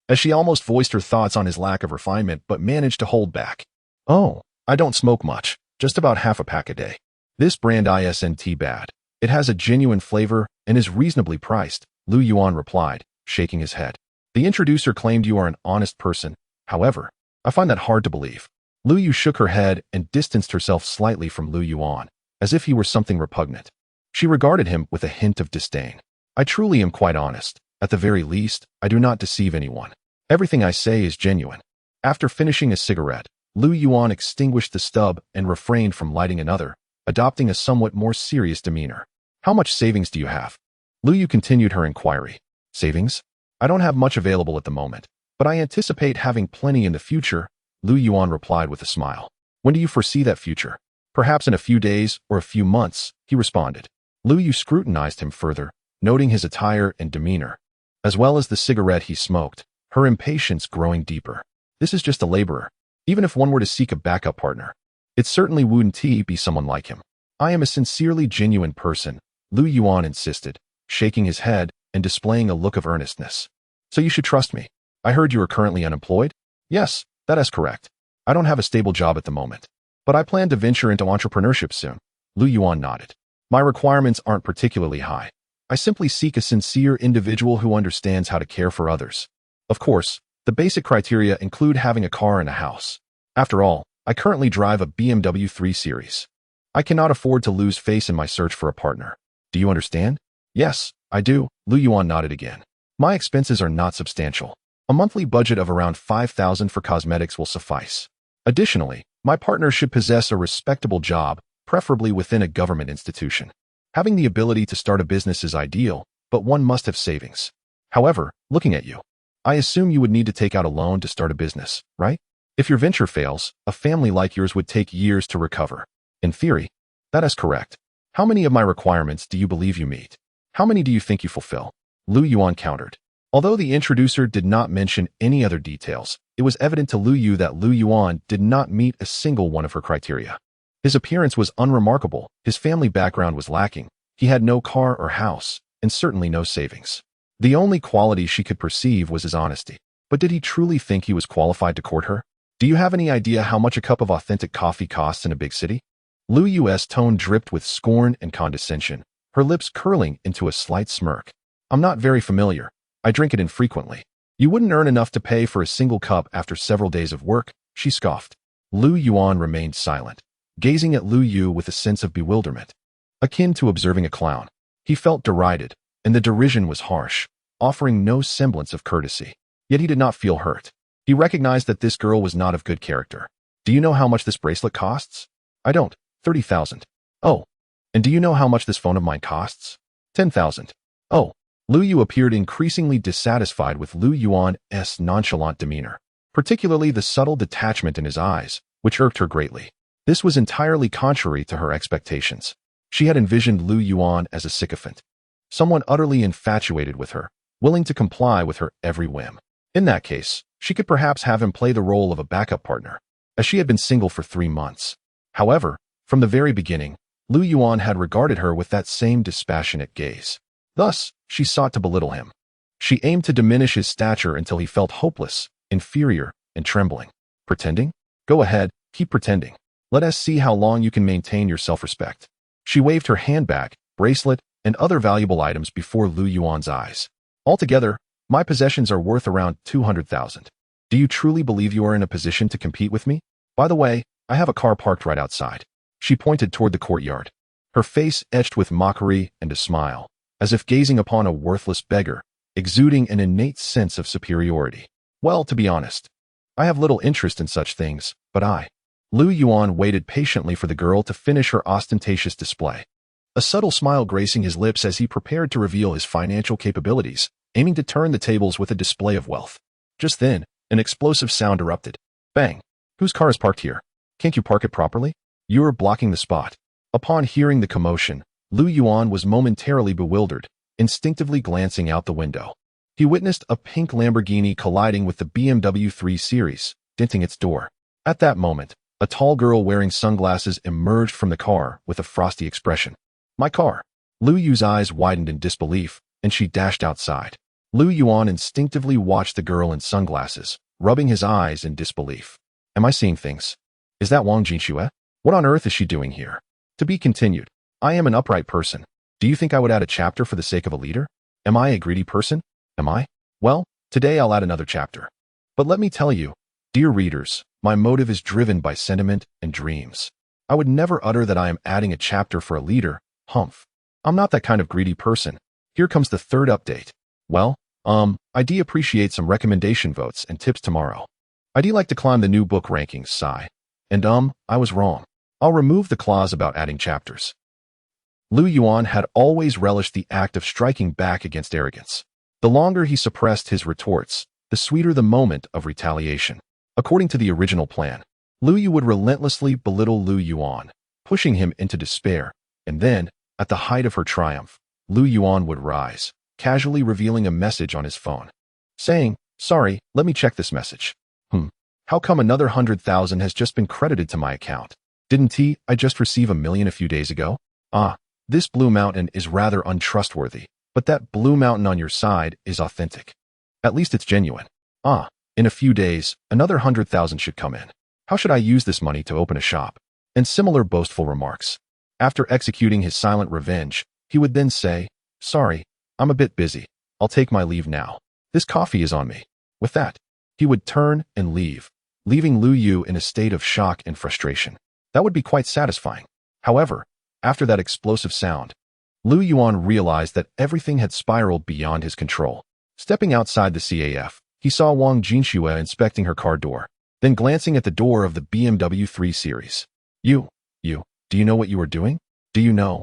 as she almost voiced her thoughts on his lack of refinement but managed to hold back. Oh, I don't smoke much, just about half a pack a day. This brand isn't bad. It has a genuine flavor and is reasonably priced, Lu Yuan replied, shaking his head. The introducer claimed you are an honest person. However, I find that hard to believe. Lu Yu shook her head and distanced herself slightly from Lu Yuan, as if he were something repugnant. She regarded him with a hint of disdain. I truly am quite honest. At the very least, I do not deceive anyone. Everything I say is genuine. After finishing a cigarette, Lu Yuan extinguished the stub and refrained from lighting another, adopting a somewhat more serious demeanor. How much savings do you have? Lu Yu continued her inquiry. Savings? I don't have much available at the moment, but I anticipate having plenty in the future, Lu Yuan replied with a smile. When do you foresee that future? Perhaps in a few days or a few months, he responded. Lu Yu scrutinized him further, noting his attire and demeanor, as well as the cigarette he smoked, her impatience growing deeper. This is just a laborer. Even if one were to seek a backup partner, it certainly wouldn't be someone like him. I am a sincerely genuine person, Lu Yuan insisted, shaking his head and displaying a look of earnestness. So you should trust me. I heard you are currently unemployed? Yes, that is correct. I don't have a stable job at the moment, but I plan to venture into entrepreneurship soon. Lu Yuan nodded. My requirements aren't particularly high. I simply seek a sincere individual who understands how to care for others. Of course, the basic criteria include having a car and a house. After all, I currently drive a BMW 3 Series. I cannot afford to lose face in my search for a partner. Do you understand? Yes, I do, Lu Yuan nodded again. My expenses are not substantial. A monthly budget of around 5,000 for cosmetics will suffice. Additionally, my partner should possess a respectable job, preferably within a government institution. Having the ability to start a business is ideal, but one must have savings. However, looking at you, I assume you would need to take out a loan to start a business, right? If your venture fails, a family like yours would take years to recover. In theory, that is correct. How many of my requirements do you believe you meet? How many do you think you fulfill? Lu Yuan countered. Although the introducer did not mention any other details, it was evident to Lu Yu that Lu Yuan did not meet a single one of her criteria. His appearance was unremarkable, his family background was lacking, he had no car or house, and certainly no savings. The only quality she could perceive was his honesty. But did he truly think he was qualified to court her? Do you have any idea how much a cup of authentic coffee costs in a big city? Lu Yu's tone dripped with scorn and condescension, her lips curling into a slight smirk. I'm not very familiar. I drink it infrequently. You wouldn't earn enough to pay for a single cup after several days of work, she scoffed. Lu Yuan remained silent, gazing at Lu Yu with a sense of bewilderment, akin to observing a clown. He felt derided, and the derision was harsh, offering no semblance of courtesy. Yet he did not feel hurt. He recognized that this girl was not of good character. Do you know how much this bracelet costs? I don't. 30,000. Oh. And do you know how much this phone of mine costs? 10,000. Oh. Lu Yu appeared increasingly dissatisfied with Lu Yuan's nonchalant demeanor, particularly the subtle detachment in his eyes, which irked her greatly. This was entirely contrary to her expectations. She had envisioned Lu Yuan as a sycophant, someone utterly infatuated with her, willing to comply with her every whim. In that case, she could perhaps have him play the role of a backup partner, as she had been single for 3 months. However, from the very beginning, Lu Yuan had regarded her with that same dispassionate gaze. Thus, she sought to belittle him. She aimed to diminish his stature until he felt hopeless, inferior, and trembling. Pretending? Go ahead, keep pretending. Let us see how long you can maintain your self-respect. She waved her handbag, bracelet, and other valuable items before Lu Yuan's eyes. Altogether, my possessions are worth around 200,000. Do you truly believe you are in a position to compete with me? By the way, I have a car parked right outside. She pointed toward the courtyard, her face etched with mockery and a smile, as if gazing upon a worthless beggar, exuding an innate sense of superiority. Well, to be honest, I have little interest in such things, but Lu Yuan waited patiently for the girl to finish her ostentatious display. a subtle smile gracing his lips as he prepared to reveal his financial capabilities, aiming to turn the tables with a display of wealth. Just then, an explosive sound erupted. Bang! Whose car is parked here? Can't you park it properly? You are blocking the spot. Upon hearing the commotion, Lu Yuan was momentarily bewildered, instinctively glancing out the window. He witnessed a pink Lamborghini colliding with the BMW 3 Series, denting its door. At that moment, a tall girl wearing sunglasses emerged from the car with a frosty expression. My car. Lu Yu's eyes widened in disbelief, and she dashed outside. Lu Yuan instinctively watched the girl in sunglasses, rubbing his eyes in disbelief. Am I seeing things? Is that Wang Jinxue? What on earth is she doing here? To be continued. I am an upright person. Do you think I would add a chapter for the sake of a leader? Am I a greedy person? Am I? Well, today I'll add another chapter. But let me tell you, dear readers, my motive is driven by sentiment and dreams. I would never utter that I am adding a chapter for a leader. Humph. I'm not that kind of greedy person. Here comes the third update. Well, I'd appreciate some recommendation votes and tips tomorrow. I'd like to climb the new book rankings, sigh. And I was wrong. I'll remove the clause about adding chapters. Lu Yuan had always relished the act of striking back against arrogance. The longer he suppressed his retorts, the sweeter the moment of retaliation. According to the original plan, Lu Yu would relentlessly belittle Lu Yuan, pushing him into despair, and then, at the height of her triumph, Lu Yuan would rise, casually revealing a message on his phone, saying, sorry, let me check this message. How come another 100,000 has just been credited to my account? Didn't I just receive 1 million a few days ago? This blue mountain is rather untrustworthy, but that blue mountain on your side is authentic. At least it's genuine. In a few days, another 100,000 should come in. How should I use this money to open a shop? And similar boastful remarks. After executing his silent revenge, he would then say, sorry, I'm a bit busy. I'll take my leave now. This coffee is on me. With that, he would turn and leave, leaving Lu Yu in a state of shock and frustration. That would be quite satisfying. However, after that explosive sound, Lu Yuan realized that everything had spiraled beyond his control. Stepping outside the CAF, he saw Wang Jinxue inspecting her car door, then glancing at the door of the BMW 3 Series. Do you know what you are doing? Do you know?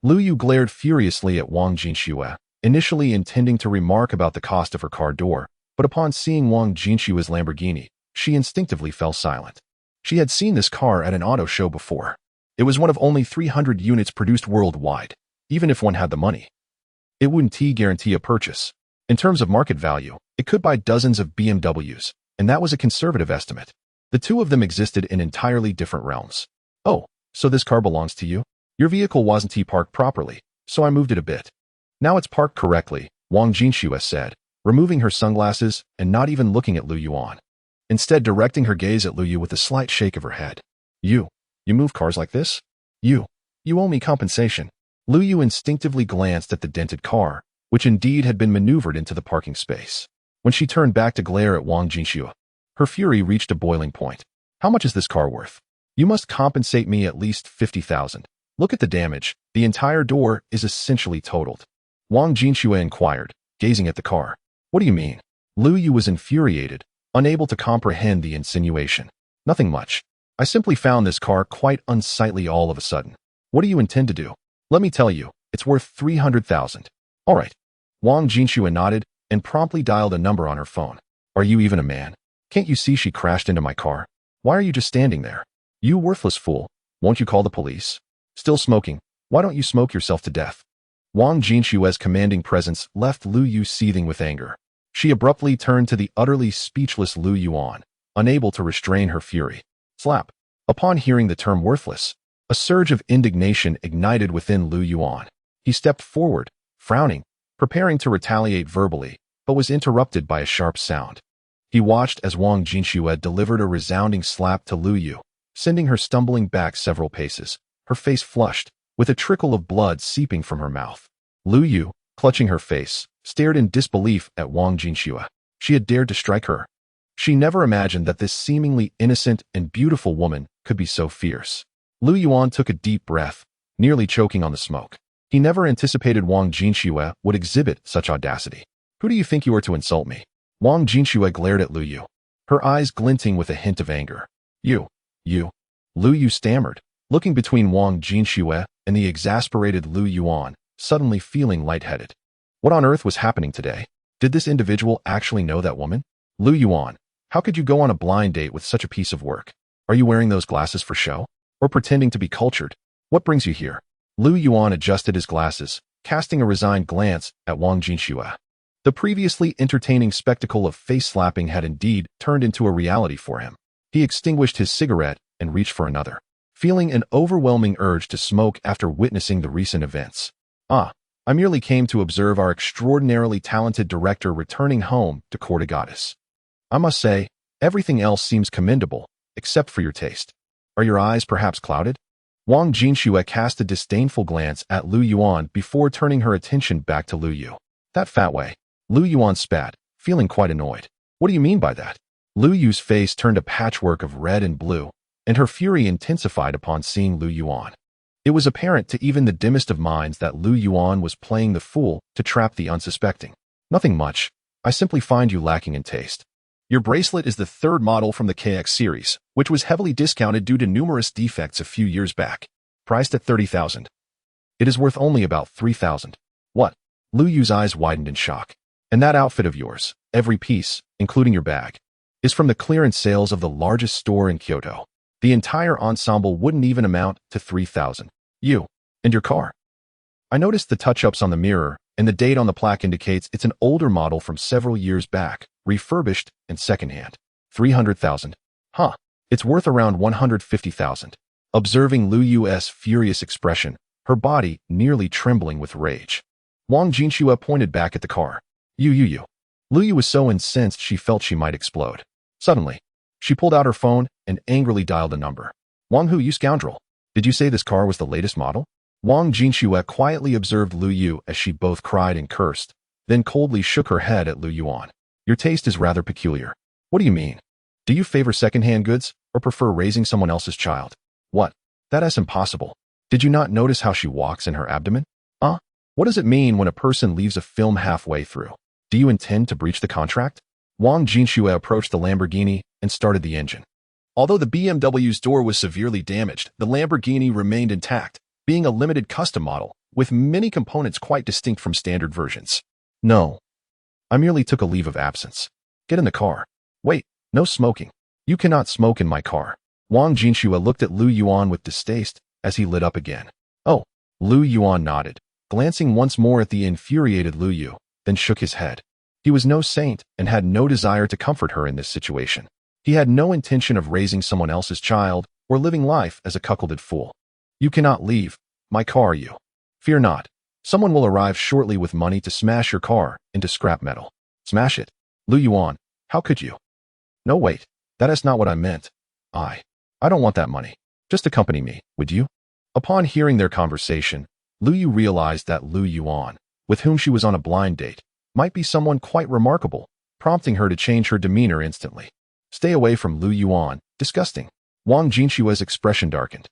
Lu Yu glared furiously at Wang Jinxue, initially intending to remark about the cost of her car door, but upon seeing Wang Jinxue's Lamborghini, she instinctively fell silent. She had seen this car at an auto show before. It was one of only 300 units produced worldwide. Even if one had the money, it wouldn't guarantee a purchase. In terms of market value, it could buy dozens of BMWs, and that was a conservative estimate. The two of them existed in entirely different realms. Oh, so this car belongs to you? Your vehicle wasn't parked properly, so I moved it a bit. Now it's parked correctly, Wang Jinxue said, removing her sunglasses and not even looking at Lu Yuan. Instead directing her gaze at Lu Yu with a slight shake of her head. You move cars like this? You owe me compensation. Lu Yu instinctively glanced at the dented car, which indeed had been maneuvered into the parking space. When she turned back to glare at Wang Jinxue, her fury reached a boiling point. How much is this car worth? You must compensate me at least 50,000. Look at the damage. The entire door is essentially totaled. Wang Jinxue inquired, gazing at the car. What do you mean? Lu Yu was infuriated, unable to comprehend the insinuation. Nothing much. I simply found this car quite unsightly all of a sudden. What do you intend to do? Let me tell you, it's worth 300,000. All right. Wang Jinxue nodded and promptly dialed a number on her phone. Are you even a man? Can't you see she crashed into my car? Why are you just standing there? You worthless fool. Won't you call the police? Still smoking. Why don't you smoke yourself to death? Wang Jinxue's commanding presence left Lu Yu seething with anger. She abruptly turned to the utterly speechless Lu Yuan, unable to restrain her fury. Slap. Upon hearing the term worthless, a surge of indignation ignited within Lu Yuan. He stepped forward, frowning, preparing to retaliate verbally, but was interrupted by a sharp sound. He watched as Wang Jinxue delivered a resounding slap to Lu Yu, sending her stumbling back several paces, her face flushed, with a trickle of blood seeping from her mouth. Lu Yu, clutching her face, stared in disbelief at Wang Jinxue. She had dared to strike her. She never imagined that this seemingly innocent and beautiful woman could be so fierce. Lu Yuan took a deep breath, nearly choking on the smoke. He never anticipated Wang Jinxue would exhibit such audacity. Who do you think you are to insult me? Wang Jinxue glared at Lu Yu, her eyes glinting with a hint of anger. You. Lu Yu stammered, looking between Wang Jinxue and the exasperated Lu Yuan, suddenly feeling lightheaded. What on earth was happening today? Did this individual actually know that woman? Lu Yuan, how could you go on a blind date with such a piece of work? Are you wearing those glasses for show? Or pretending to be cultured? What brings you here? Lu Yuan adjusted his glasses, casting a resigned glance at Wang Jinxue. The previously entertaining spectacle of face-slapping had indeed turned into a reality for him. He extinguished his cigarette and reached for another, feeling an overwhelming urge to smoke after witnessing the recent events. I merely came to observe our extraordinarily talented director returning home to court a goddess. I must say, everything else seems commendable, except for your taste. Are your eyes perhaps clouded? Wang Jinxue cast a disdainful glance at Lu Yuan before turning her attention back to Lu Yu. That fat way. Lu Yuan spat, feeling quite annoyed. What do you mean by that? Lu Yu's face turned a patchwork of red and blue, and her fury intensified upon seeing Lu Yuan. It was apparent to even the dimmest of minds that Lu Yuan was playing the fool to trap the unsuspecting. Nothing much. I simply find you lacking in taste. Your bracelet is the third model from the KX series, which was heavily discounted due to numerous defects a few years back. Priced at 30,000. It is worth only about 3,000. What? Lu Yu's eyes widened in shock. And that outfit of yours, every piece, including your bag, is from the clearance sales of the largest store in Kyoto. The entire ensemble wouldn't even amount to 3,000. You. And your car. I noticed the touch-ups on the mirror, and the date on the plaque indicates it's an older model from several years back, refurbished and secondhand. 300,000. Huh. It's worth around 150,000. Observing Lu Yu's furious expression, her body nearly trembling with rage, Wang Jinxue pointed back at the car. You. Lu Yu was so incensed she felt she might explode. Suddenly, she pulled out her phone and angrily dialed a number. Wang Hu, you scoundrel. Did you say this car was the latest model? Wang Jinxue quietly observed Lu Yu as she both cried and cursed, then coldly shook her head at Lu Yuan. Your taste is rather peculiar. What do you mean? Do you favor second-hand goods or prefer raising someone else's child? What? That is impossible. Did you not notice how she walks in her abdomen? What does it mean when a person leaves a film halfway through? Do you intend to breach the contract? Wang Jinxue approached the Lamborghini and started the engine. Although the BMW's door was severely damaged, the Lamborghini remained intact, being a limited custom model, with many components quite distinct from standard versions. No. I merely took a leave of absence. Get in the car. Wait, no smoking. You cannot smoke in my car. Wang Jinxue looked at Lu Yuan with distaste as he lit up again. Oh, Lu Yuan nodded, glancing once more at the infuriated Lu Yu, then shook his head. He was no saint and had no desire to comfort her in this situation. He had no intention of raising someone else's child or living life as a cuckolded fool. You cannot leave my car, you. Fear not. Someone will arrive shortly with money to smash your car into scrap metal. Smash it. Lu Yuan, how could you? No, wait. That is not what I meant. I don't want that money. Just accompany me, would you? Upon hearing their conversation, Lu Yu realized that Lu Yuan, with whom she was on a blind date, might be someone quite remarkable, prompting her to change her demeanor instantly. Stay away from Lu Yuan, disgusting. Wang Jinxue's expression darkened.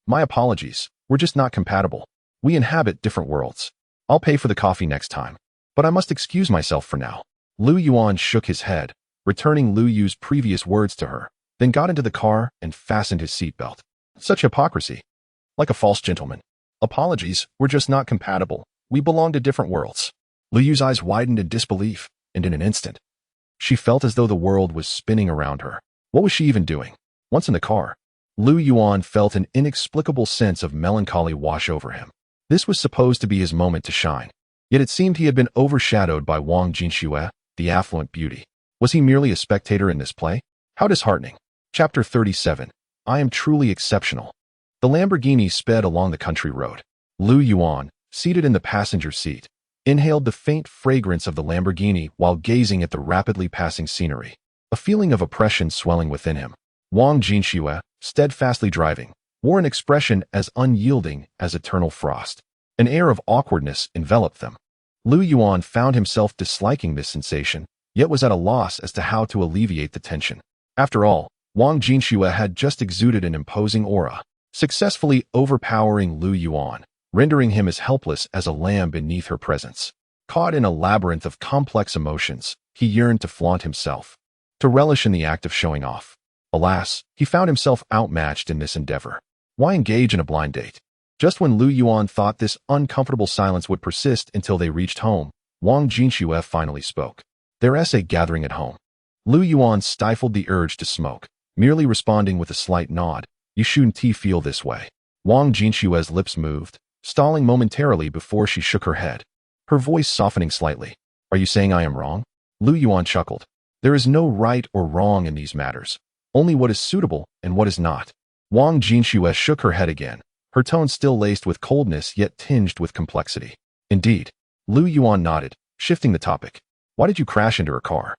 My apologies, we're just not compatible. We inhabit different worlds. I'll pay for the coffee next time. But I must excuse myself for now. Lu Yuan shook his head, returning Lu Yu's previous words to her, then got into the car and fastened his seatbelt. Such hypocrisy. Like a false gentleman. Apologies, we're just not compatible. We belong to different worlds. Lu Yu's eyes widened in disbelief, and in an instant, she felt as though the world was spinning around her. What was she even doing? Once in the car, Lu Yuan felt an inexplicable sense of melancholy wash over him. This was supposed to be his moment to shine. Yet it seemed he had been overshadowed by Wang Jinxue, the affluent beauty. Was he merely a spectator in this play? How disheartening. Chapter 37. I am truly exceptional. The Lamborghini sped along the country road. Lu Yuan, seated in the passenger seat, inhaled the faint fragrance of the Lamborghini while gazing at the rapidly passing scenery. A feeling of oppression swelling within him. Wang Jinxue, steadfastly driving, wore an expression as unyielding as eternal frost. An air of awkwardness enveloped them. Lu Yuan found himself disliking this sensation, yet was at a loss as to how to alleviate the tension. After all, Wang Jinxue had just exuded an imposing aura, successfully overpowering Lu Yuan, rendering him as helpless as a lamb beneath her presence. Caught in a labyrinth of complex emotions, he yearned to flaunt himself, to relish in the act of showing off. Alas, he found himself outmatched in this endeavor. Why engage in a blind date? Just when Lu Yuan thought this uncomfortable silence would persist until they reached home, Wang Jinxue finally spoke. Their essay gathering at home. Lu Yuan stifled the urge to smoke, merely responding with a slight nod. You shouldn't feel this way. Wang Jinshue's lips moved, stalling momentarily before she shook her head, her voice softening slightly. Are you saying I am wrong? Lu Yuan chuckled. There is no right or wrong in these matters, only what is suitable and what is not. Wang Jinxue shook her head again, her tone still laced with coldness yet tinged with complexity. Indeed. Lu Yuan nodded, shifting the topic. Why did you crash into her car?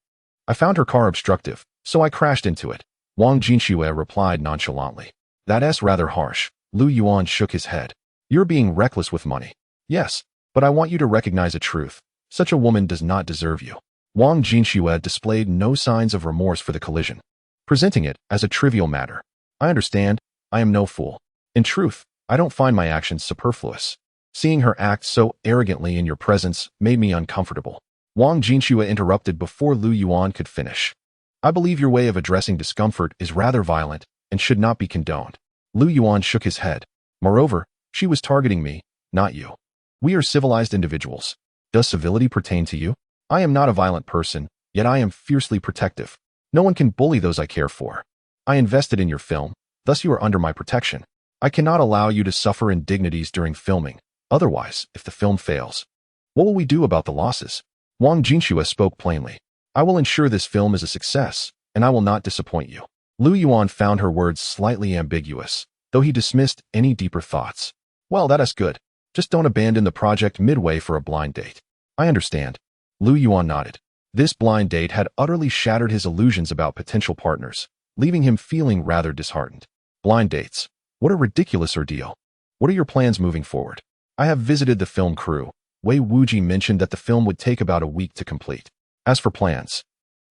I found her car obstructive, so I crashed into it. Wang Jinxue replied nonchalantly. That's rather harsh. Lu Yuan shook his head. You're being reckless with money. Yes, but I want you to recognize a truth. Such a woman does not deserve you. Wang Jinxue displayed no signs of remorse for the collision, presenting it as a trivial matter. I understand. I am no fool. In truth, I don't find my actions superfluous. Seeing her act so arrogantly in your presence made me uncomfortable. Wang Jinxue interrupted before Lu Yuan could finish. I believe your way of addressing discomfort is rather violent and should not be condoned. Lu Yuan shook his head. Moreover, she was targeting me, not you. We are civilized individuals. Does civility pertain to you? I am not a violent person, yet I am fiercely protective. No one can bully those I care for. I invested in your film, thus you are under my protection. I cannot allow you to suffer indignities during filming. Otherwise, if the film fails, what will we do about the losses? Wang Jinxue spoke plainly. I will ensure this film is a success, and I will not disappoint you. Lu Yuan found her words slightly ambiguous, though he dismissed any deeper thoughts. Well, that is good. Just don't abandon the project midway for a blind date. I understand. Lu Yuan nodded. This blind date had utterly shattered his illusions about potential partners, leaving him feeling rather disheartened. Blind dates. What a ridiculous ordeal. What are your plans moving forward? I have visited the film crew. Wei Wuji mentioned that the film would take about a week to complete. As for plans,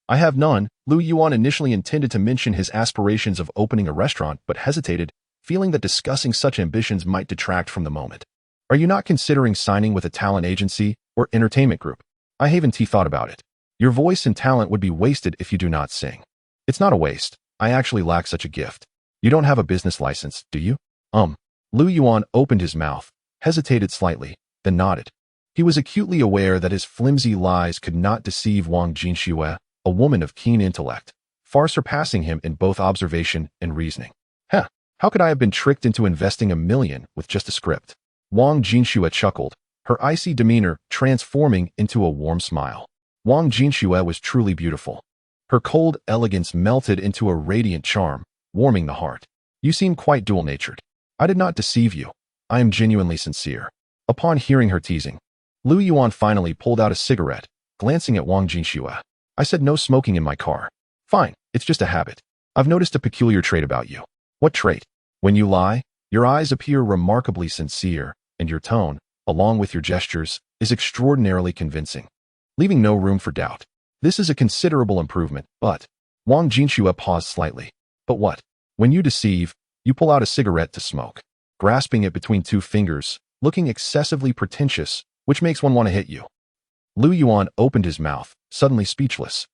I have none. Lu Yuan initially intended to mention his aspirations of opening a restaurant but hesitated, feeling that discussing such ambitions might detract from the moment. Are you not considering signing with a talent agency or entertainment group? I haven't thought about it. Your voice and talent would be wasted if you do not sing. It's not a waste. I actually lack such a gift. You don't have a business license, do you? Lu Yuan opened his mouth, hesitated slightly, then nodded. He was acutely aware that his flimsy lies could not deceive Wang Jinxue, a woman of keen intellect, far surpassing him in both observation and reasoning. How could I have been tricked into investing $1 million with just a script? Wang Jinxue chuckled, her icy demeanor transforming into a warm smile. Wang Jinxue was truly beautiful. Her cold elegance melted into a radiant charm, warming the heart. You seem quite dual-natured. I did not deceive you. I am genuinely sincere. Upon hearing her teasing, Lu Yuan finally pulled out a cigarette, glancing at Wang Jinxue. I said no smoking in my car. Fine, it's just a habit. I've noticed a peculiar trait about you. What trait? When you lie, your eyes appear remarkably sincere, and your tone, along with your gestures, is extraordinarily convincing, leaving no room for doubt. This is a considerable improvement, but... Wang Jinxue paused slightly. But what? When you deceive, you pull out a cigarette to smoke, grasping it between two fingers, looking excessively pretentious, which makes one want to hit you. Lu Yuan opened his mouth, suddenly speechless.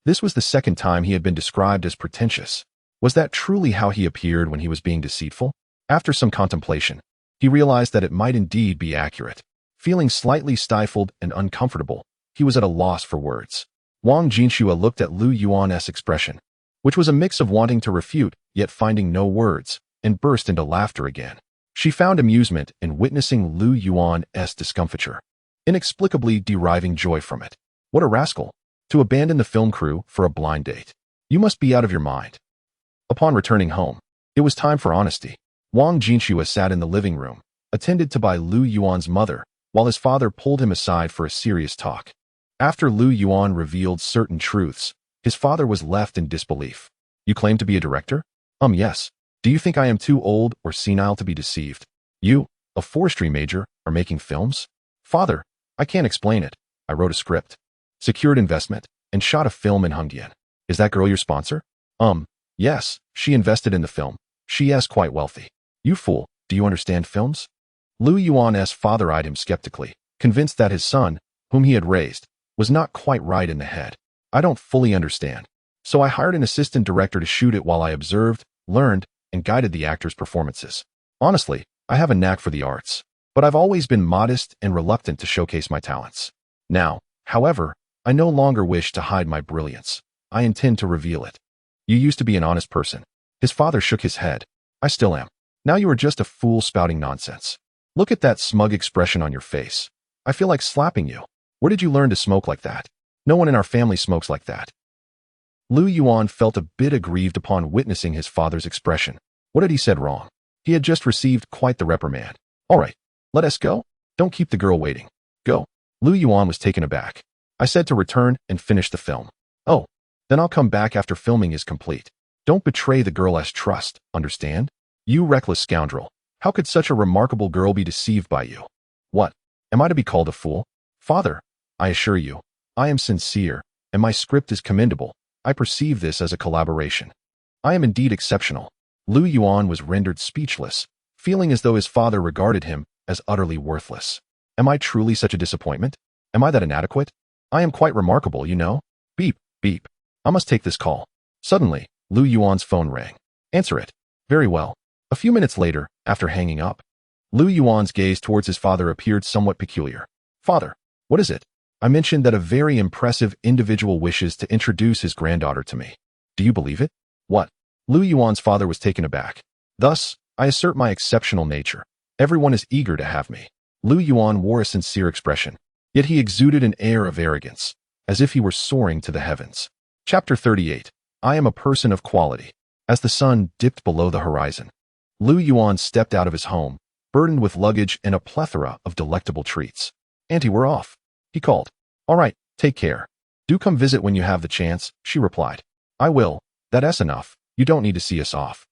This was the second time he had been described as pretentious. Was that truly how he appeared when he was being deceitful? After some contemplation, he realized that it might indeed be accurate. Feeling slightly stifled and uncomfortable, he was at a loss for words. Wang Jinxue looked at Lu Yuan's expression, which was a mix of wanting to refute, yet finding no words, and burst into laughter again. She found amusement in witnessing Lu Yuan's discomfiture, inexplicably deriving joy from it. What a rascal! To abandon the film crew for a blind date. You must be out of your mind. Upon returning home, it was time for honesty. Wang Jinxue sat in the living room, attended to by Lu Yuan's mother, while his father pulled him aside for a serious talk. After Lu Yuan revealed certain truths, his father was left in disbelief. You claim to be a director? Yes. Do you think I am too old or senile to be deceived? You, a forestry major, are making films? Father, I can't explain it. I wrote a script, secured investment, and shot a film in Hengdian. Is that girl your sponsor? Yes, she invested in the film. She is quite wealthy. You fool, do you understand films? Lu Yuan's father eyed him skeptically, convinced that his son, whom he had raised, was not quite right in the head. I don't fully understand. So I hired an assistant director to shoot it while I observed, learned, and guided the actors' performances. Honestly, I have a knack for the arts, but I've always been modest and reluctant to showcase my talents. Now, however, I no longer wish to hide my brilliance. I intend to reveal it. You used to be an honest person. His father shook his head. I still am. Now you are just a fool spouting nonsense. Look at that smug expression on your face. I feel like slapping you. Where did you learn to smoke like that? No one in our family smokes like that. Lu Yuan felt a bit aggrieved upon witnessing his father's expression. What had he said wrong? He had just received quite the reprimand. All right, let us go. Don't keep the girl waiting. Go. Lu Yuan was taken aback. I said to return and finish the film. Oh, then I'll come back after filming is complete. Don't betray the girl's trust, understand? You reckless scoundrel. How could such a remarkable girl be deceived by you? What? Am I to be called a fool? Father, I assure you, I am sincere, and my script is commendable. I perceive this as a collaboration. I am indeed exceptional. Lu Yuan was rendered speechless, feeling as though his father regarded him as utterly worthless. Am I truly such a disappointment? Am I that inadequate? I am quite remarkable, you know. Beep, beep. I must take this call. Suddenly, Lu Yuan's phone rang. Answer it. Very well. A few minutes later, after hanging up, Lu Yuan's gaze towards his father appeared somewhat peculiar. Father, what is it? I mentioned that a very impressive individual wishes to introduce his granddaughter to me. Do you believe it? What? Lu Yuan's father was taken aback. Thus, I assert my exceptional nature. Everyone is eager to have me. Lu Yuan wore a sincere expression, yet he exuded an air of arrogance, as if he were soaring to the heavens. Chapter 38. I am a person of quality. As the sun dipped below the horizon, Lu Yuan stepped out of his home, burdened with luggage and a plethora of delectable treats. Auntie, we're off. He called. All right, take care. Do come visit when you have the chance, she replied. I will. That's enough. You don't need to see us off.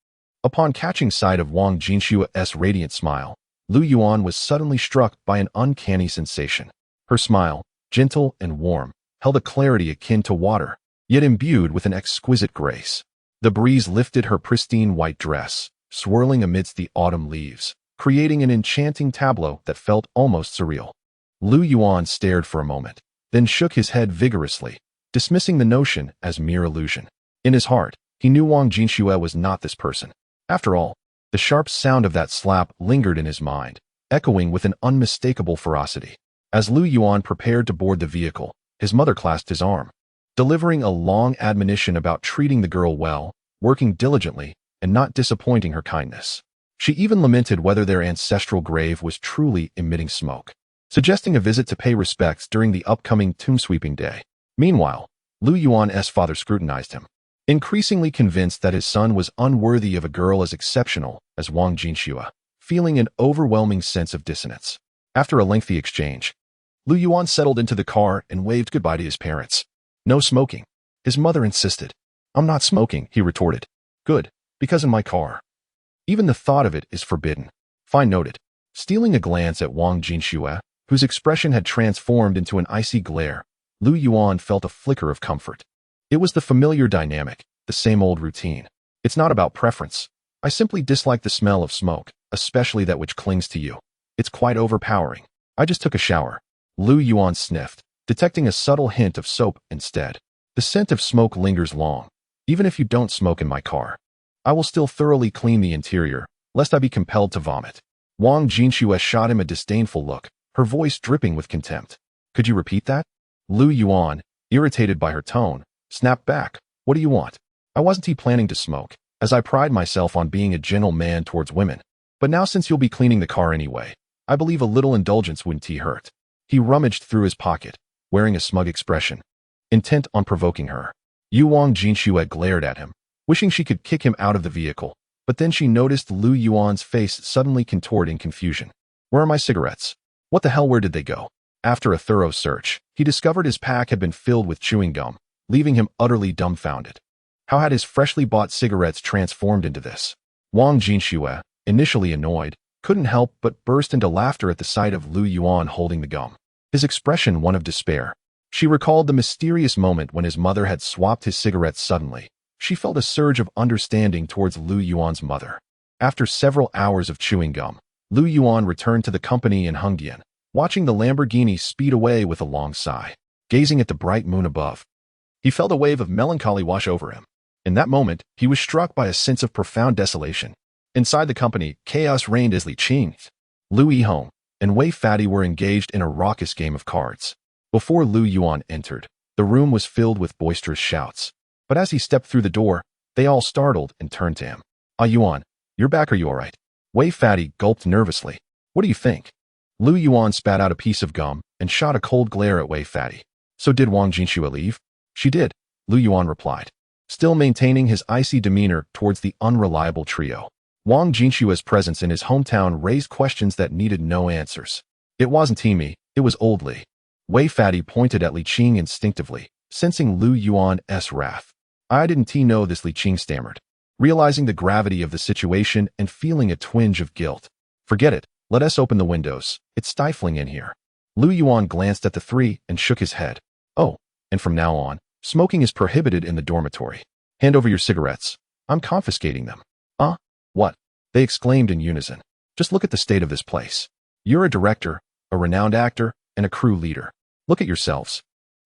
Upon catching sight of Wang Jinshua's radiant smile, Lu Yuan was suddenly struck by an uncanny sensation. Her smile, gentle and warm, held a clarity akin to water, yet imbued with an exquisite grace. The breeze lifted her pristine white dress, swirling amidst the autumn leaves, creating an enchanting tableau that felt almost surreal. Lu Yuan stared for a moment, then shook his head vigorously, dismissing the notion as mere illusion. In his heart, he knew Wang Jinshue was not this person. After all, the sharp sound of that slap lingered in his mind, echoing with an unmistakable ferocity. As Lu Yuan prepared to board the vehicle, his mother clasped his arm, delivering a long admonition about treating the girl well, working diligently, and not disappointing her kindness. She even lamented whether their ancestral grave was truly emitting smoke, suggesting a visit to pay respects during the upcoming tomb-sweeping day. Meanwhile, Lu Yuan's father scrutinized him, increasingly convinced that his son was unworthy of a girl as exceptional as Wang Jinshue, feeling an overwhelming sense of dissonance. After a lengthy exchange, Lu Yuan settled into the car and waved goodbye to his parents. No smoking. His mother insisted. I'm not smoking, he retorted. Good, because in my car. Even the thought of it is forbidden. Fine noted. Stealing a glance at Wang Jinshue, whose expression had transformed into an icy glare, Lu Yuan felt a flicker of comfort. It was the familiar dynamic, the same old routine. It's not about preference. I simply dislike the smell of smoke, especially that which clings to you. It's quite overpowering. I just took a shower. Lu Yuan sniffed, detecting a subtle hint of soap instead. The scent of smoke lingers long. Even if you don't smoke in my car, I will still thoroughly clean the interior, lest I be compelled to vomit. Wang Jinshue shot him a disdainful look, her voice dripping with contempt. Could you repeat that? Lu Yuan, irritated by her tone, snapped back. What do you want? I wasn't planning to smoke, as I pride myself on being a gentle man towards women. But now since you'll be cleaning the car anyway, I believe a little indulgence wouldn't hurt. He rummaged through his pocket, wearing a smug expression, intent on provoking her. Wang Jinshue glared at him, wishing she could kick him out of the vehicle, but then she noticed Lu Yuan's face suddenly contort in confusion. Where are my cigarettes? What the hell, where did they go? After a thorough search, he discovered his pack had been filled with chewing gum, leaving him utterly dumbfounded. How had his freshly bought cigarettes transformed into this? Wang Jinshue, initially annoyed, couldn't help but burst into laughter at the sight of Lu Yuan holding the gum, his expression one of despair. She recalled the mysterious moment when his mother had swapped his cigarettes suddenly. She felt a surge of understanding towards Lu Yuan's mother. After several hours of chewing gum, Lu Yuan returned to the company in Hengdian, watching the Lamborghini speed away with a long sigh. Gazing at the bright moon above, he felt a wave of melancholy wash over him. In that moment, he was struck by a sense of profound desolation. Inside the company, chaos reigned as Li Qing, Lu Yuan, and Wei Fadi were engaged in a raucous game of cards. Before Lu Yuan entered, the room was filled with boisterous shouts. But as he stepped through the door, they all startled and turned to him. "Ah, Yuan, you're back, are you all right?" Wei Fadi gulped nervously. "What do you think?" Lu Yuan spat out a piece of gum and shot a cold glare at Wei Fadi. "So did Wang Jinxue leave?" "She did," Lu Yuan replied, still maintaining his icy demeanor towards the unreliable trio. Wang Jinxue's presence in his hometown raised questions that needed no answers. "It wasn't me, it was old Li." Wei Fadi pointed at Li Qing instinctively, sensing Lu Yuan's wrath. "I didn't know this," Li Qing stammered, realizing the gravity of the situation and feeling a twinge of guilt. "Forget it, let us open the windows, it's stifling in here." Lu Yuan glanced at the three and shook his head. "Oh, and from now on, smoking is prohibited in the dormitory. Hand over your cigarettes. I'm confiscating them." What?" they exclaimed in unison. "Just look at the state of this place. You're a director, a renowned actor, and a crew leader. Look at yourselves."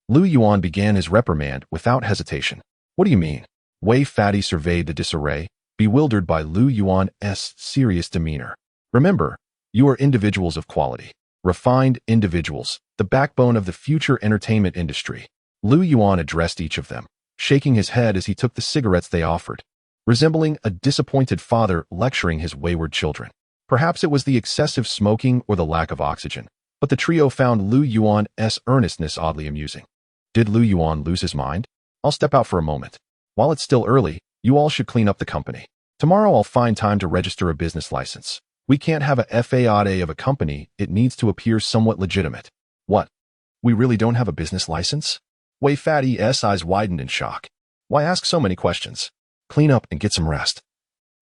Lu Yuan began his reprimand without hesitation. "What do you mean?" Wei Fadi surveyed the disarray, bewildered by Lu Yuan's serious demeanor. "Remember, you are individuals of quality, refined individuals, the backbone of the future entertainment industry." Lu Yuan addressed each of them, shaking his head as he took the cigarettes they offered, resembling a disappointed father lecturing his wayward children. Perhaps it was the excessive smoking or the lack of oxygen, but the trio found Lu Yuan's earnestness oddly amusing. Did Lu Yuan lose his mind? "I'll step out for a moment. While it's still early, you all should clean up the company. Tomorrow I'll find time to register a business license. We can't have a FAA of a company, it needs to appear somewhat legitimate." "What? We really don't have a business license?" Wei Fadi's eyes widened in shock. "Why ask so many questions? Clean up and get some rest.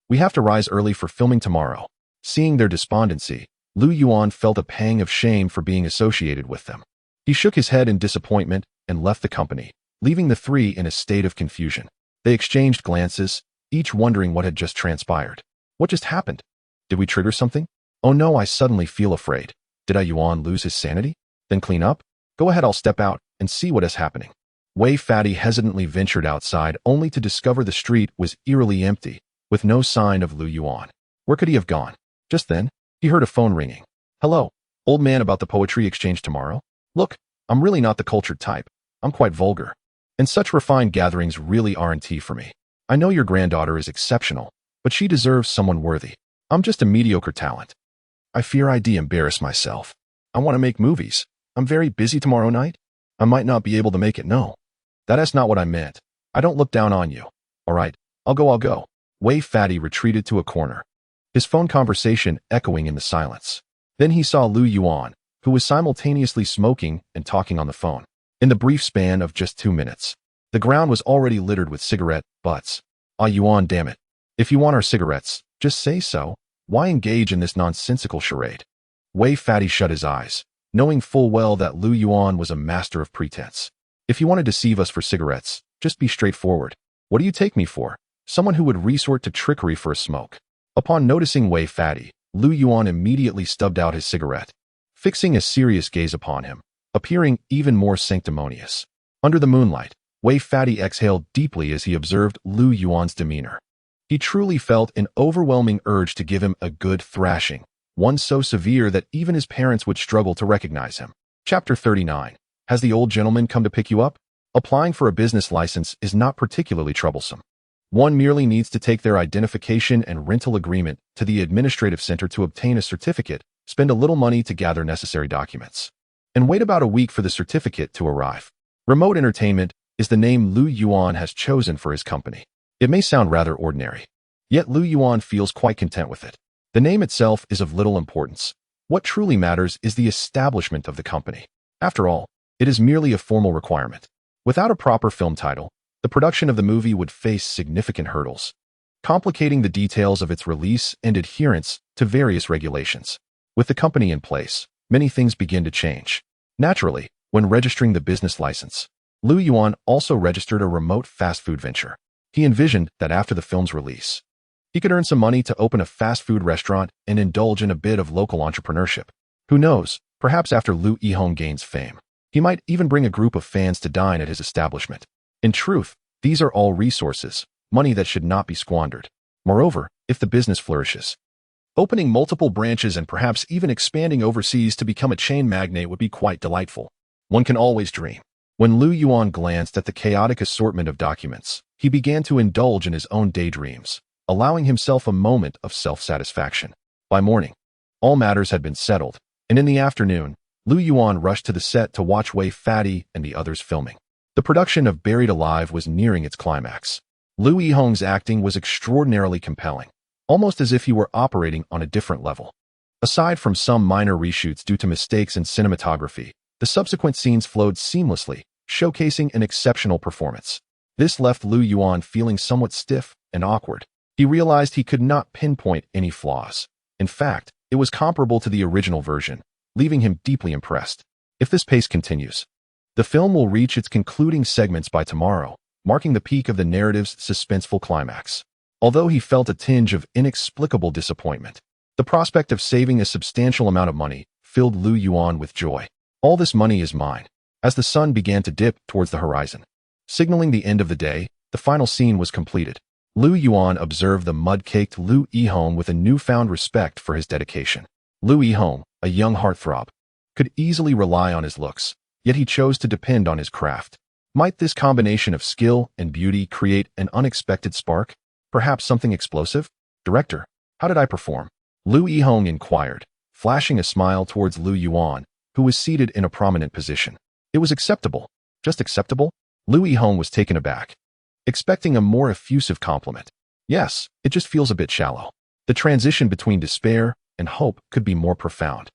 We have to rise early for filming tomorrow." Seeing their despondency, Lu Yuan felt a pang of shame for being associated with them. He shook his head in disappointment and left the company, leaving the three in a state of confusion. They exchanged glances, each wondering what had just transpired. What just happened? Did we trigger something? Oh no, I suddenly feel afraid. Did Yuan lose his sanity? Then clean up? Go ahead, I'll step out and see what is happening. Wei Fadi hesitantly ventured outside only to discover the street was eerily empty, with no sign of Lu Yuan. Where could he have gone? Just then, he heard a phone ringing. "Hello, old man, about the poetry exchange tomorrow? Look, I'm really not the cultured type. I'm quite vulgar. And such refined gatherings really aren't for me. I know your granddaughter is exceptional, but she deserves someone worthy. I'm just a mediocre talent. I fear I'd embarrass myself. I want to make movies. I'm very busy tomorrow night. I might not be able to make it, no. That's not what I meant. I don't look down on you. All right, I'll go. Wei Fadi retreated to a corner, his phone conversation echoing in the silence. Then he saw Lu Yuan, who was simultaneously smoking and talking on the phone. In the brief span of just 2 minutes, the ground was already littered with cigarette butts. "Ah, Yuan, damn it. If you want our cigarettes, just say so. Why engage in this nonsensical charade?" Wei Fadi shut his eyes, knowing full well that Lu Yuan was a master of pretense. "If you want to deceive us for cigarettes, just be straightforward. What do you take me for? Someone who would resort to trickery for a smoke?" Upon noticing Wei Fadi, Lu Yuan immediately stubbed out his cigarette, fixing a serious gaze upon him, appearing even more sanctimonious. Under the moonlight, Wei Fadi exhaled deeply as he observed Lu Yuan's demeanor. He truly felt an overwhelming urge to give him a good thrashing, one so severe that even his parents would struggle to recognize him. Chapter 39. Has the old gentleman come to pick you up? Applying for a business license is not particularly troublesome. One merely needs to take their identification and rental agreement to the administrative center to obtain a certificate, spend a little money to gather necessary documents, and wait about a week for the certificate to arrive. Remote entertainment is the name Lu Yuan has chosen for his company. It may sound rather ordinary, yet Lu Yuan feels quite content with it. The name itself is of little importance. What truly matters is the establishment of the company. After all, it is merely a formal requirement. Without a proper film title, the production of the movie would face significant hurdles, complicating the details of its release and adherence to various regulations. With the company in place, many things begin to change. Naturally, when registering the business license, Lu Yuan also registered a remote fast food venture. He envisioned that after the film's release, he could earn some money to open a fast food restaurant and indulge in a bit of local entrepreneurship. Who knows, perhaps after Lu Yuan gains fame, he might even bring a group of fans to dine at his establishment. In truth, these are all resources, money that should not be squandered. Moreover, if the business flourishes. Opening multiple branches and perhaps even expanding overseas to become a chain magnate would be quite delightful. One can always dream. When Lu Yuan glanced at the chaotic assortment of documents, he began to indulge in his own daydreams, allowing himself a moment of self-satisfaction. By morning, all matters had been settled, and in the afternoon, Lu Yuan rushed to the set to watch Wei Fatty and the others filming. The production of Buried Alive was nearing its climax. Lu Yihong's acting was extraordinarily compelling, almost as if he were operating on a different level. Aside from some minor reshoots due to mistakes in cinematography, the subsequent scenes flowed seamlessly, showcasing an exceptional performance. This left Lu Yuan feeling somewhat stiff and awkward. He realized he could not pinpoint any flaws. In fact, it was comparable to the original version, leaving him deeply impressed. If this pace continues, the film will reach its concluding segments by tomorrow, marking the peak of the narrative's suspenseful climax. Although he felt a tinge of inexplicable disappointment, the prospect of saving a substantial amount of money filled Lu Yuan with joy. All this money is mine. As the sun began to dip towards the horizon, signaling the end of the day, the final scene was completed. Lu Yuan observed the mud-caked Lu Yihong with a newfound respect for his dedication. Lu Yihong, a young heartthrob, could easily rely on his looks, yet he chose to depend on his craft. Might this combination of skill and beauty create an unexpected spark? Perhaps something explosive? Director, how did I perform? Lu Yihong inquired, flashing a smile towards Lu Yuan, who was seated in a prominent position. It was acceptable. Just acceptable? Lu Yihong was taken aback, expecting a more effusive compliment. Yes, it just feels a bit shallow. The transition between despair and hope could be more profound.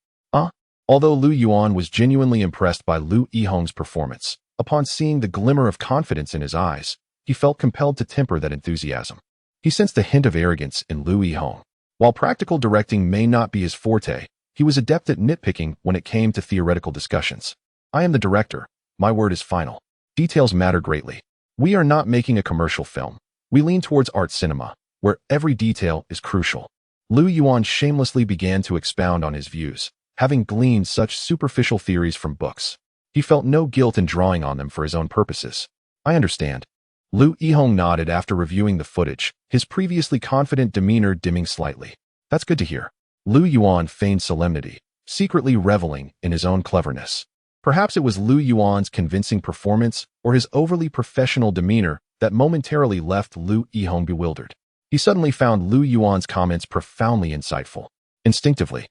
Although Lu Yuan was genuinely impressed by Lu Yihong's performance, upon seeing the glimmer of confidence in his eyes, he felt compelled to temper that enthusiasm. He sensed a hint of arrogance in Lu Yihong. While practical directing may not be his forte, he was adept at nitpicking when it came to theoretical discussions. I am the director. My word is final. Details matter greatly. We are not making a commercial film. We lean towards art cinema, where every detail is crucial. Lu Yuan shamelessly began to expound on his views, having gleaned such superficial theories from books. He felt no guilt in drawing on them for his own purposes. I understand. Lu Yihong nodded after reviewing the footage, his previously confident demeanor dimming slightly. That's good to hear. Lu Yuan feigned solemnity, secretly reveling in his own cleverness. Perhaps it was Lu Yuan's convincing performance or his overly professional demeanor that momentarily left Lu Yihong bewildered. He suddenly found Lu Yuan's comments profoundly insightful. Instinctively,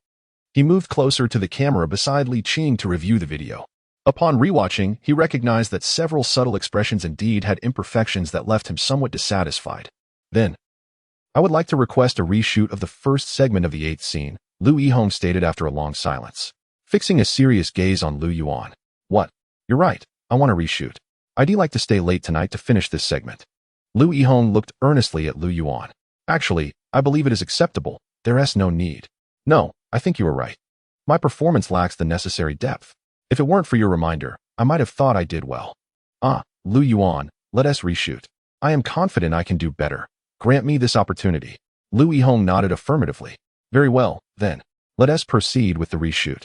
he moved closer to the camera beside Li Qing to review the video. Upon rewatching, he recognized that several subtle expressions indeed had imperfections that left him somewhat dissatisfied. Then, I would like to request a reshoot of the first segment of the 8th scene, Lu Yihong stated after a long silence, fixing a serious gaze on Lu Yuan. What? You're right. I want a reshoot. I'd like to stay late tonight to finish this segment. Lu Yihong looked earnestly at Lu Yuan. Actually, I believe it is acceptable. There is no need. No, I think you are right. My performance lacks the necessary depth. If it weren't for your reminder, I might have thought I did well. Lu Yuan, let us reshoot. I am confident I can do better. Grant me this opportunity. Lu Yihong nodded affirmatively. Very well, then. Let us proceed with the reshoot.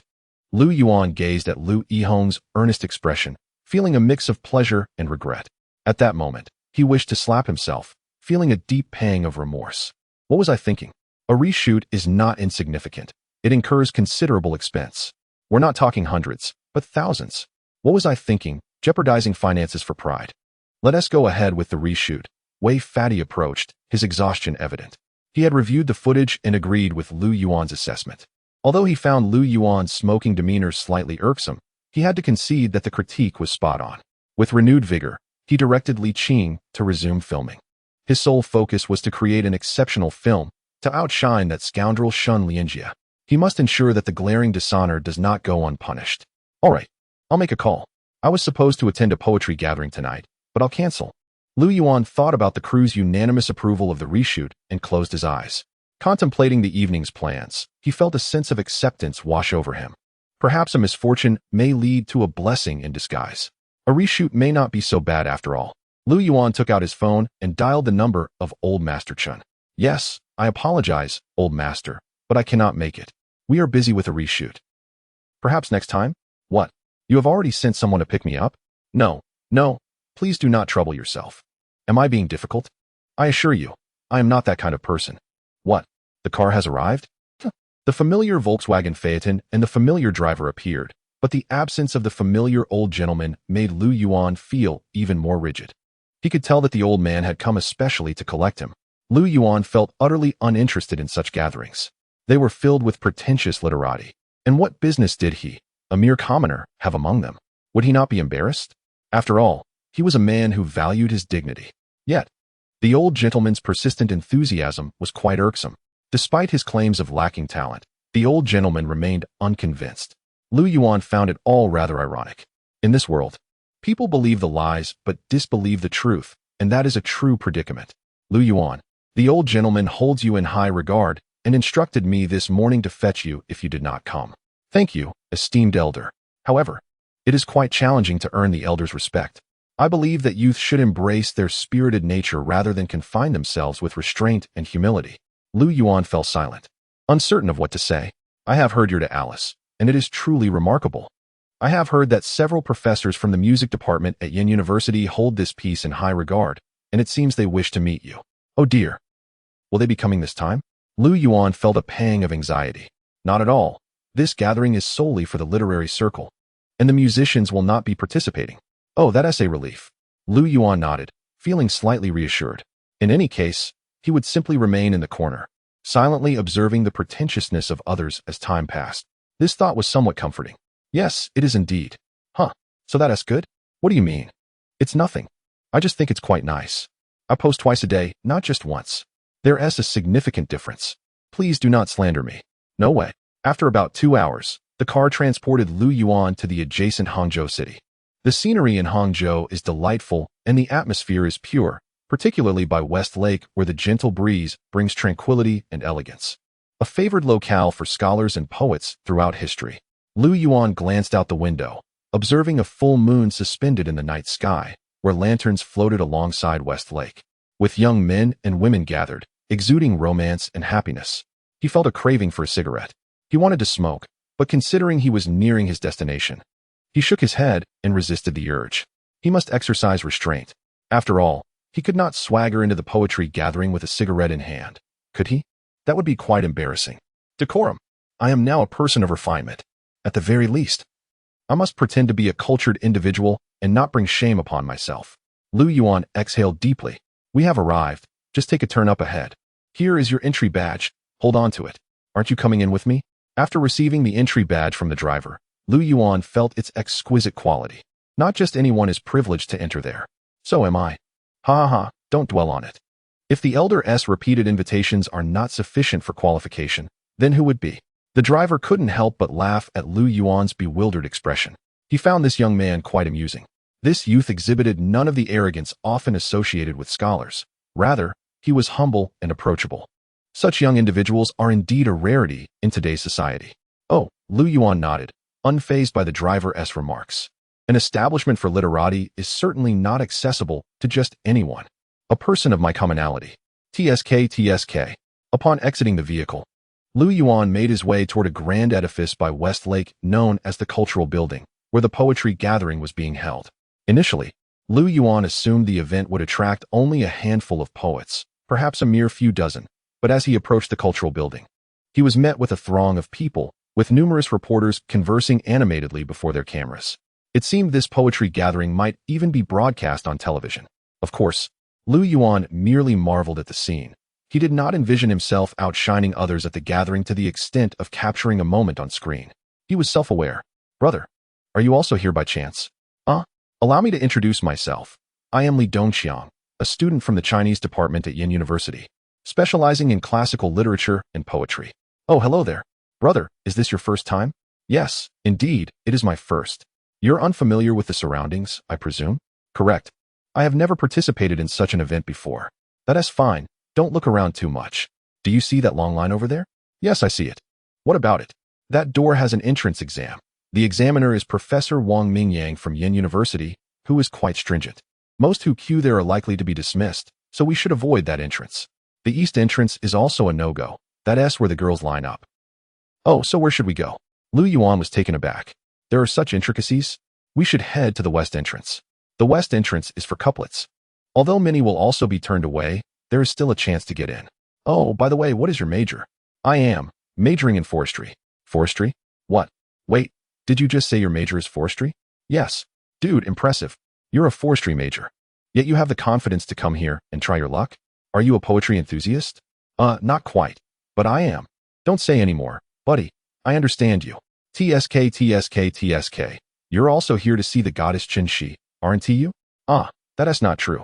Lu Yuan gazed at Lu Yihong's earnest expression, feeling a mix of pleasure and regret. At that moment, he wished to slap himself, feeling a deep pang of remorse. What was I thinking? A reshoot is not insignificant. It incurs considerable expense. We're not talking hundreds, but thousands. What was I thinking, jeopardizing finances for pride? Let us go ahead with the reshoot. Wei Fatty approached, his exhaustion evident. He had reviewed the footage and agreed with Lu Yuan's assessment. Although he found Lu Yuan's smoking demeanor slightly irksome, he had to concede that the critique was spot on. With renewed vigor, he directed Li Qing to resume filming. His sole focus was to create an exceptional film, to outshine that scoundrel Shun Lianjia. He must ensure that the glaring dishonor does not go unpunished. All right, I'll make a call. I was supposed to attend a poetry gathering tonight, but I'll cancel. Lu Yuan thought about the crew's unanimous approval of the reshoot and closed his eyes. Contemplating the evening's plans, he felt a sense of acceptance wash over him. Perhaps a misfortune may lead to a blessing in disguise. A reshoot may not be so bad after all. Lu Yuan took out his phone and dialed the number of Old Master Chun. Yes, I apologize, Old Master, but I cannot make it. We are busy with a reshoot. Perhaps next time? What? You have already sent someone to pick me up? No, please do not trouble yourself. Am I being difficult? I assure you, I am not that kind of person. What? The car has arrived? The familiar Volkswagen Phaeton and the familiar driver appeared, but the absence of the familiar old gentleman made Lu Yuan feel even more rigid. He could tell that the old man had come especially to collect him. Lu Yuan felt utterly uninterested in such gatherings. They were filled with pretentious literati. And what business did he, a mere commoner, have among them? Would he not be embarrassed? After all, he was a man who valued his dignity. Yet, the old gentleman's persistent enthusiasm was quite irksome. Despite his claims of lacking talent, the old gentleman remained unconvinced. Lu Yuan found it all rather ironic. In this world, people believe the lies but disbelieve the truth, and that is a true predicament. Lu Yuan, the old gentleman holds you in high regard and instructed me this morning to fetch you if you did not come. Thank you, esteemed elder. However, it is quite challenging to earn the elder's respect. I believe that youth should embrace their spirited nature rather than confine themselves with restraint and humility. Lu Yuan fell silent, uncertain of what to say. I have heard your to Alice, and it is truly remarkable. I have heard that several professors from the music department at Yin University hold this piece in high regard, and it seems they wish to meet you. Oh dear. Will they be coming this time? Lu Yuan felt a pang of anxiety. Not at all. This gathering is solely for the literary circle, and the musicians will not be participating. Oh, that is a relief. Lu Yuan nodded, feeling slightly reassured. In any case, he would simply remain in the corner, silently observing the pretentiousness of others as time passed. This thought was somewhat comforting. Yes, it is indeed. Huh, so that is good? What do you mean? It's nothing. I just think it's quite nice. I post twice a day, not just once. There is a significant difference. Please do not slander me. No way. After about 2 hours, the car transported Lu Yuan to the adjacent Hangzhou city. The scenery in Hangzhou is delightful and the atmosphere is pure, particularly by West Lake where the gentle breeze brings tranquility and elegance. A favored locale for scholars and poets throughout history. Lu Yuan glanced out the window, observing a full moon suspended in the night sky, where lanterns floated alongside West Lake. With young men and women gathered, exuding romance and happiness. He felt a craving for a cigarette. He wanted to smoke, but considering he was nearing his destination, he shook his head and resisted the urge. He must exercise restraint. After all, he could not swagger into the poetry gathering with a cigarette in hand. Could he? That would be quite embarrassing. Decorum. I am now a person of refinement. At the very least, I must pretend to be a cultured individual and not bring shame upon myself. Lu Yuan exhaled deeply. We have arrived. Just take a turn up ahead. Here is your entry badge. Hold on to it. Aren't you coming in with me? After receiving the entry badge from the driver, Lu Yuan felt its exquisite quality. Not just anyone is privileged to enter there. So am I. Ha ha ha, don't dwell on it. If the elder's repeated invitations are not sufficient for qualification, then who would be? The driver couldn't help but laugh at Lu Yuan's bewildered expression. He found this young man quite amusing. This youth exhibited none of the arrogance often associated with scholars. Rather, he was humble and approachable. Such young individuals are indeed a rarity in today's society. Oh, Lu Yuan nodded, unfazed by the driver's remarks. An establishment for literati is certainly not accessible to just anyone. A person of my commonality. TSK. Upon exiting the vehicle, Lu Yuan made his way toward a grand edifice by West Lake known as the Cultural Building, where the poetry gathering was being held. Initially, Lu Yuan assumed the event would attract only a handful of poets, perhaps a mere few dozen, but as he approached the Cultural Building, he was met with a throng of people, with numerous reporters conversing animatedly before their cameras. It seemed this poetry gathering might even be broadcast on television. Of course, Lu Yuan merely marveled at the scene. He did not envision himself outshining others at the gathering to the extent of capturing a moment on screen. He was self-aware. Brother, are you also here by chance? Allow me to introduce myself. I am Li Dongqiang, a student from the Chinese department at Yin University, specializing in classical literature and poetry. Oh, hello there. Brother, is this your first time? Yes, indeed, it is my first. You're unfamiliar with the surroundings, I presume? Correct. I have never participated in such an event before. That is fine. Don't look around too much. Do you see that long line over there? Yes, I see it. What about it? That door has an entrance exam. The examiner is Professor Wang Mingyang from Yin University, who is quite stringent. Most who queue there are likely to be dismissed, so we should avoid that entrance. The east entrance is also a no-go. That's where the girls line up. Oh, so where should we go? Lu Yuan was taken aback. There are such intricacies. We should head to the west entrance. The west entrance is for couplets. Although many will also be turned away, there is still a chance to get in. Oh, by the way, what is your major? I am majoring in forestry. Forestry? What? Wait, did you just say your major is forestry? Yes. Dude, impressive. You're a forestry major. Yet you have the confidence to come here and try your luck? Are you a poetry enthusiast? Not quite. But I am. Don't say any more, buddy. I understand you. TSK, TSK, TSK. You're also here to see the goddess Qin, aren't you? That is not true.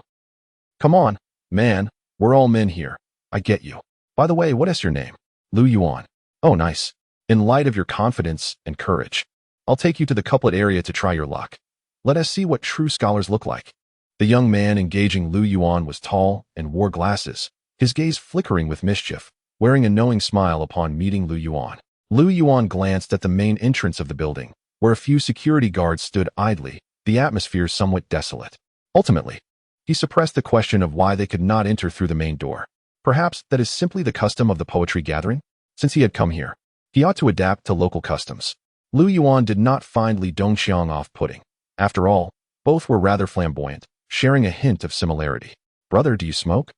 Come on, man. We're all men here. I get you. By the way, what is your name? Lu Yuan. Oh, nice. In light of your confidence and courage, I'll take you to the couplet area to try your luck. Let us see what true scholars look like. The young man engaging Lu Yuan was tall and wore glasses, his gaze flickering with mischief, wearing a knowing smile upon meeting Lu Yuan. Lu Yuan glanced at the main entrance of the building, where a few security guards stood idly, the atmosphere somewhat desolate. Ultimately, he suppressed the question of why they could not enter through the main door. Perhaps that is simply the custom of the poetry gathering? Since he had come here, he ought to adapt to local customs. Lu Yuan did not find Li Dongxiang off-putting. After all, both were rather flamboyant, sharing a hint of similarity. Brother, do you smoke?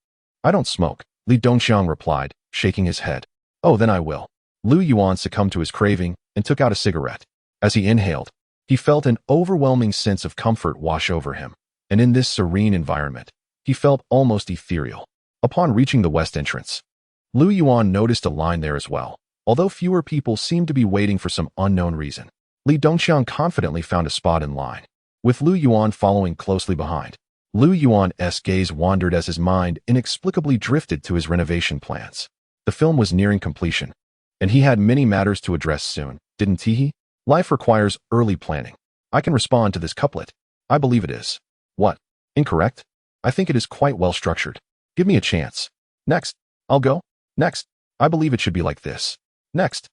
I don't smoke, Li Dongxiang replied, shaking his head. Oh, then I will. Lu Yuan succumbed to his craving and took out a cigarette. As he inhaled, he felt an overwhelming sense of comfort wash over him, and in this serene environment, he felt almost ethereal. Upon reaching the west entrance, Lu Yuan noticed a line there as well. Although fewer people seemed to be waiting for some unknown reason, Li Dongxiang confidently found a spot in line, with Lu Yuan following closely behind. Lu Yuan's gaze wandered as his mind inexplicably drifted to his renovation plans. The film was nearing completion, and he had many matters to address soon, didn't he? Life requires early planning. I can respond to this couplet. I believe it is. What? Incorrect? I think it is quite well structured. Give me a chance. Next. I'll go. Next. I believe it should be like this. Next.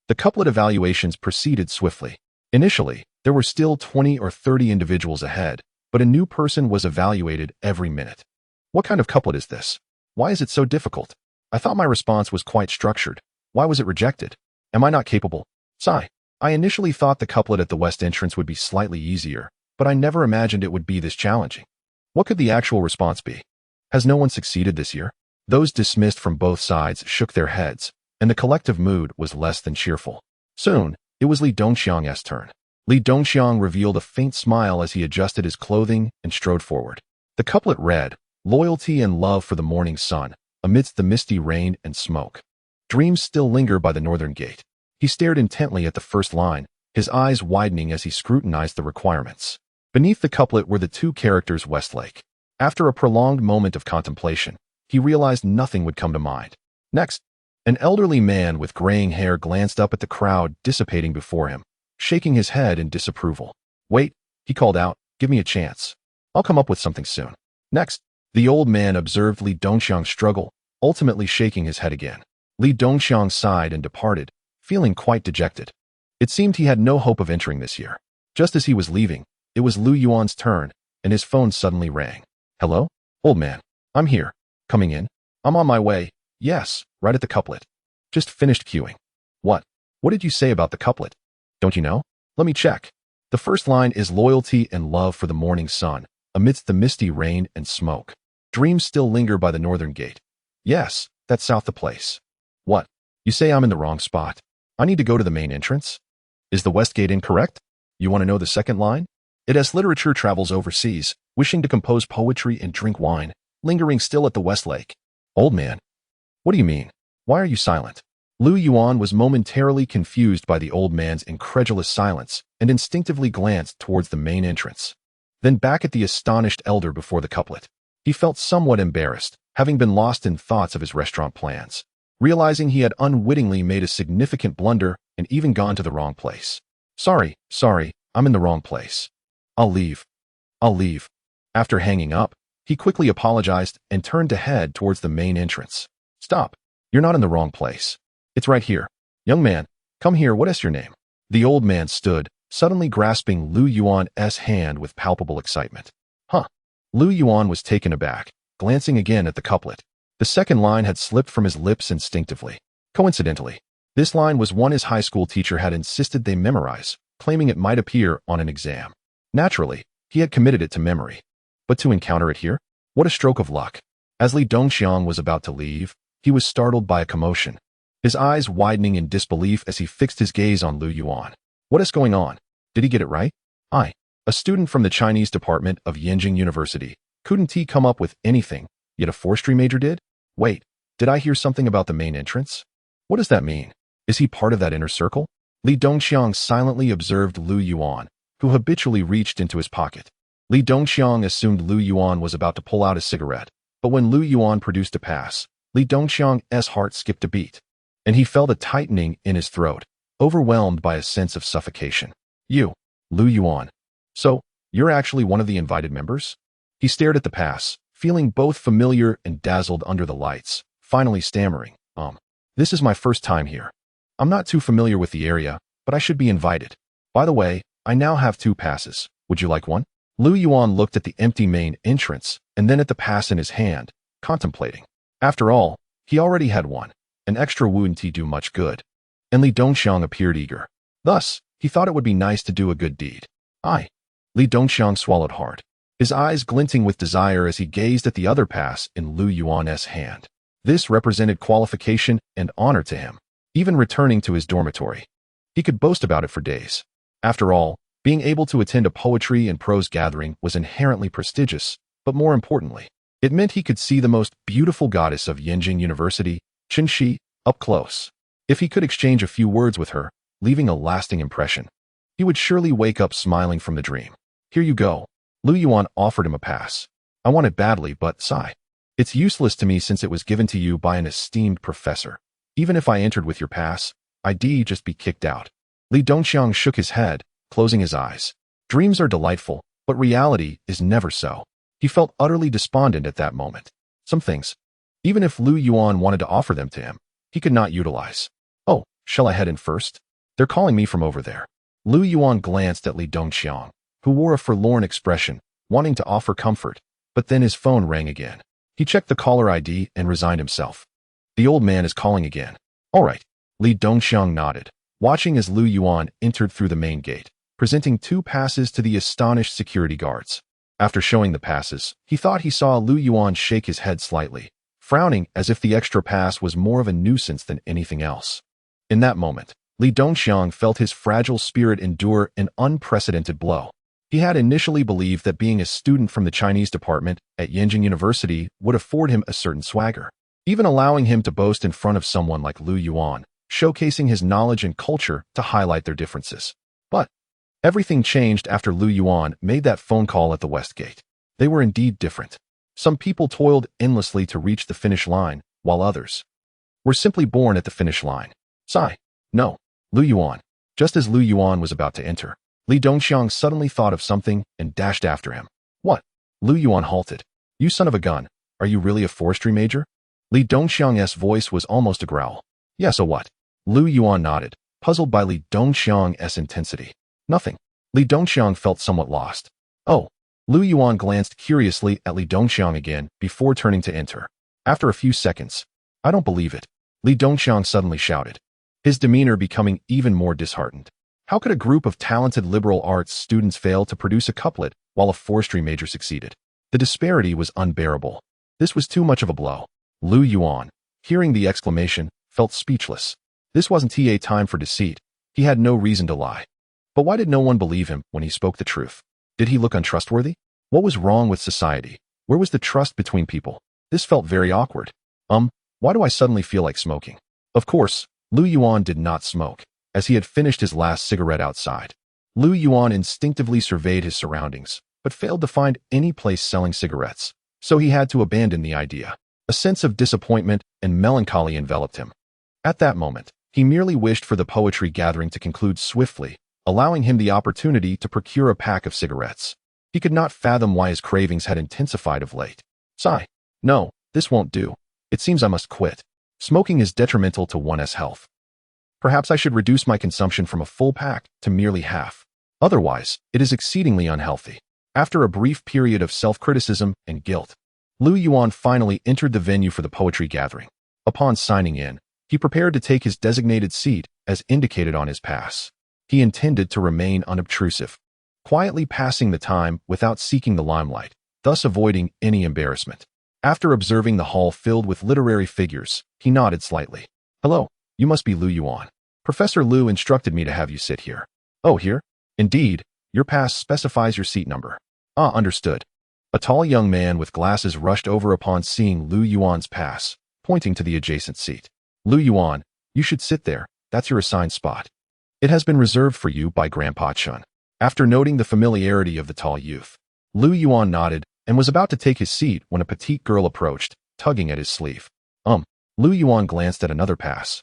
The couplet evaluations proceeded swiftly. Initially, there were still 20 or 30 individuals ahead, but a new person was evaluated every minute. What kind of couplet is this? Why is it so difficult? I thought my response was quite structured. Why was it rejected? Am I not capable? Sigh. I initially thought the couplet at the west entrance would be slightly easier, but I never imagined it would be this challenging. What could the actual response be? Has no one succeeded this year? Those dismissed from both sides shook their heads, and the collective mood was less than cheerful. Soon, it was Li Dongxiang's turn. Li Dongxiang revealed a faint smile as he adjusted his clothing and strode forward. The couplet read, "Loyalty and love for the morning sun, amidst the misty rain and smoke. Dreams still linger by the northern gate." He stared intently at the first line, his eyes widening as he scrutinized the requirements. Beneath the couplet were the two characters Westlake. After a prolonged moment of contemplation, he realized nothing would come to mind. Next, an elderly man with graying hair glanced up at the crowd dissipating before him, shaking his head in disapproval. Wait, he called out, give me a chance. I'll come up with something soon. Next, the old man observed Li Dongxiang struggle, ultimately shaking his head again. Li Dongxiang sighed and departed, feeling quite dejected. It seemed he had no hope of entering this year. Just as he was leaving, it was Lu Yuan's turn, and his phone suddenly rang. Hello? Old man. I'm here. Coming in? I'm on my way. Yes, right at the couplet. Just finished queuing. What? What did you say about the couplet? Don't you know? Let me check. The first line is loyalty and love for the morning sun, amidst the misty rain and smoke. Dreams still linger by the northern gate. Yes, that's south the place. What? You say I'm in the wrong spot. I need to go to the main entrance? Is the west gate incorrect? You want to know the second line? It as literature travels overseas, wishing to compose poetry and drink wine, lingering still at the West Lake. Old man. What do you mean? Why are you silent? Lu Yuan was momentarily confused by the old man's incredulous silence and instinctively glanced towards the main entrance. Then back at the astonished elder before the couplet. He felt somewhat embarrassed, having been lost in thoughts of his restaurant plans, realizing he had unwittingly made a significant blunder and even gone to the wrong place. Sorry, I'm in the wrong place. I'll leave. After hanging up, he quickly apologized and turned to head towards the main entrance. Stop. You're not in the wrong place. It's right here. Young man, come here. What is your name? The old man stood, suddenly grasping Lu Yuan's hand with palpable excitement. Huh. Lu Yuan was taken aback, glancing again at the couplet. The second line had slipped from his lips instinctively. Coincidentally, this line was one his high school teacher had insisted they memorize, claiming it might appear on an exam. Naturally, he had committed it to memory. But to encounter it here? What a stroke of luck. As Li Dongxiang was about to leave, he was startled by a commotion, his eyes widening in disbelief as he fixed his gaze on Lu Yuan. What is going on? Did he get it right? A student from the Chinese department of Hengdian University. Couldn't he come up with anything, yet a forestry major did? Wait, did I hear something about the main entrance? What does that mean? Is he part of that inner circle? Li Dongxiang silently observed Lu Yuan, who habitually reached into his pocket. Li Dongxiang assumed Lu Yuan was about to pull out a cigarette, but when Lu Yuan produced a pass, Li Dongxiang's heart skipped a beat, and he felt a tightening in his throat, overwhelmed by a sense of suffocation. You, Lu Yuan. So, you're actually one of the invited members? He stared at the pass, feeling both familiar and dazzled under the lights, finally stammering, This is my first time here. I'm not too familiar with the area, but I should be invited. By the way, I now have 2 passes. Would you like one? Lu Yuan looked at the empty main entrance and then at the pass in his hand, contemplating. After all, he already had one. An extra wouldn't do much good. And Li Dongxiang appeared eager. Thus, he thought it would be nice to do a good deed. Li Dongxiang swallowed hard, his eyes glinting with desire as he gazed at the other pass in Lu Yuan's hand. This represented qualification and honor to him. Even returning to his dormitory, he could boast about it for days. After all, being able to attend a poetry and prose gathering was inherently prestigious, but more importantly, it meant he could see the most beautiful goddess of Hengdian University, Qinshi, up close. If he could exchange a few words with her, leaving a lasting impression, he would surely wake up smiling from the dream. Here you go. Lu Yuan offered him a pass. I want it badly, but it's useless to me since it was given to you by an esteemed professor. Even if I entered with your pass, I'd just be kicked out. Li Dongxiang shook his head, closing his eyes. Dreams are delightful, but reality is never so. He felt utterly despondent at that moment. Some things, even if Lu Yuan wanted to offer them to him, he could not utilize. Oh, shall I head in first? They're calling me from over there. Lu Yuan glanced at Li Dongxiang, who wore a forlorn expression, wanting to offer comfort, but then his phone rang again. He checked the caller ID and resigned himself. The old man is calling again. All right. Li Dongxiang nodded, watching as Lu Yuan entered through the main gate, presenting 2 passes to the astonished security guards. After showing the passes, he thought he saw Lu Yuan shake his head slightly, frowning as if the extra pass was more of a nuisance than anything else. In that moment, Li Dongxiang felt his fragile spirit endure an unprecedented blow. He had initially believed that being a student from the Chinese department at Hengdian University would afford him a certain swagger, even allowing him to boast in front of someone like Lu Yuan, showcasing his knowledge and culture to highlight their differences. But everything changed after Lu Yuan made that phone call at the West Gate. They were indeed different. Some people toiled endlessly to reach the finish line, while others were simply born at the finish line. No, Lu Yuan. Just as Lu Yuan was about to enter, Li Dongxiang suddenly thought of something and dashed after him. What? Lu Yuan halted. You son of a gun, are you really a forestry major? Li Dongxiang's voice was almost a growl. Yeah, so what? Lu Yuan nodded, puzzled by Li Dongxiang's intensity. Nothing. Li Dongxiang felt somewhat lost. Oh. Lu Yuan glanced curiously at Li Dongxiang again before turning to enter. After a few seconds, I don't believe it. Li Dongxiang suddenly shouted, his demeanor becoming even more disheartened. How could a group of talented liberal arts students fail to produce a couplet while a forestry major succeeded? The disparity was unbearable. This was too much of a blow. Lu Yuan, hearing the exclamation, felt speechless. This wasn't a time for deceit. He had no reason to lie. But why did no one believe him when he spoke the truth? Did he look untrustworthy? What was wrong with society? Where was the trust between people? This felt very awkward. Why do I suddenly feel like smoking? Of course, Lu Yuan did not smoke, as he had finished his last cigarette outside. Lu Yuan instinctively surveyed his surroundings, but failed to find any place selling cigarettes, so he had to abandon the idea. A sense of disappointment and melancholy enveloped him. At that moment, he merely wished for the poetry gathering to conclude swiftly, allowing him the opportunity to procure a pack of cigarettes. He could not fathom why his cravings had intensified of late. No, this won't do. It seems I must quit. Smoking is detrimental to one's health. Perhaps I should reduce my consumption from a full pack to merely half. Otherwise, it is exceedingly unhealthy. After a brief period of self-criticism and guilt, Lu Yuan finally entered the venue for the poetry gathering. Upon signing in, he prepared to take his designated seat as indicated on his pass. He intended to remain unobtrusive, quietly passing the time without seeking the limelight, thus avoiding any embarrassment. After observing the hall filled with literary figures, he nodded slightly. Hello, you must be Lu Yuan. Professor Lu instructed me to have you sit here. Oh, here? Indeed, your pass specifies your seat number. Ah, understood. A tall young man with glasses rushed over upon seeing Lu Yuan's pass, pointing to the adjacent seat. Lu Yuan, you should sit there, that's your assigned spot. It has been reserved for you by Grandpa Chun. After noting the familiarity of the tall youth, Lu Yuan nodded and was about to take his seat when a petite girl approached, tugging at his sleeve. Lu Yuan glanced at another pass.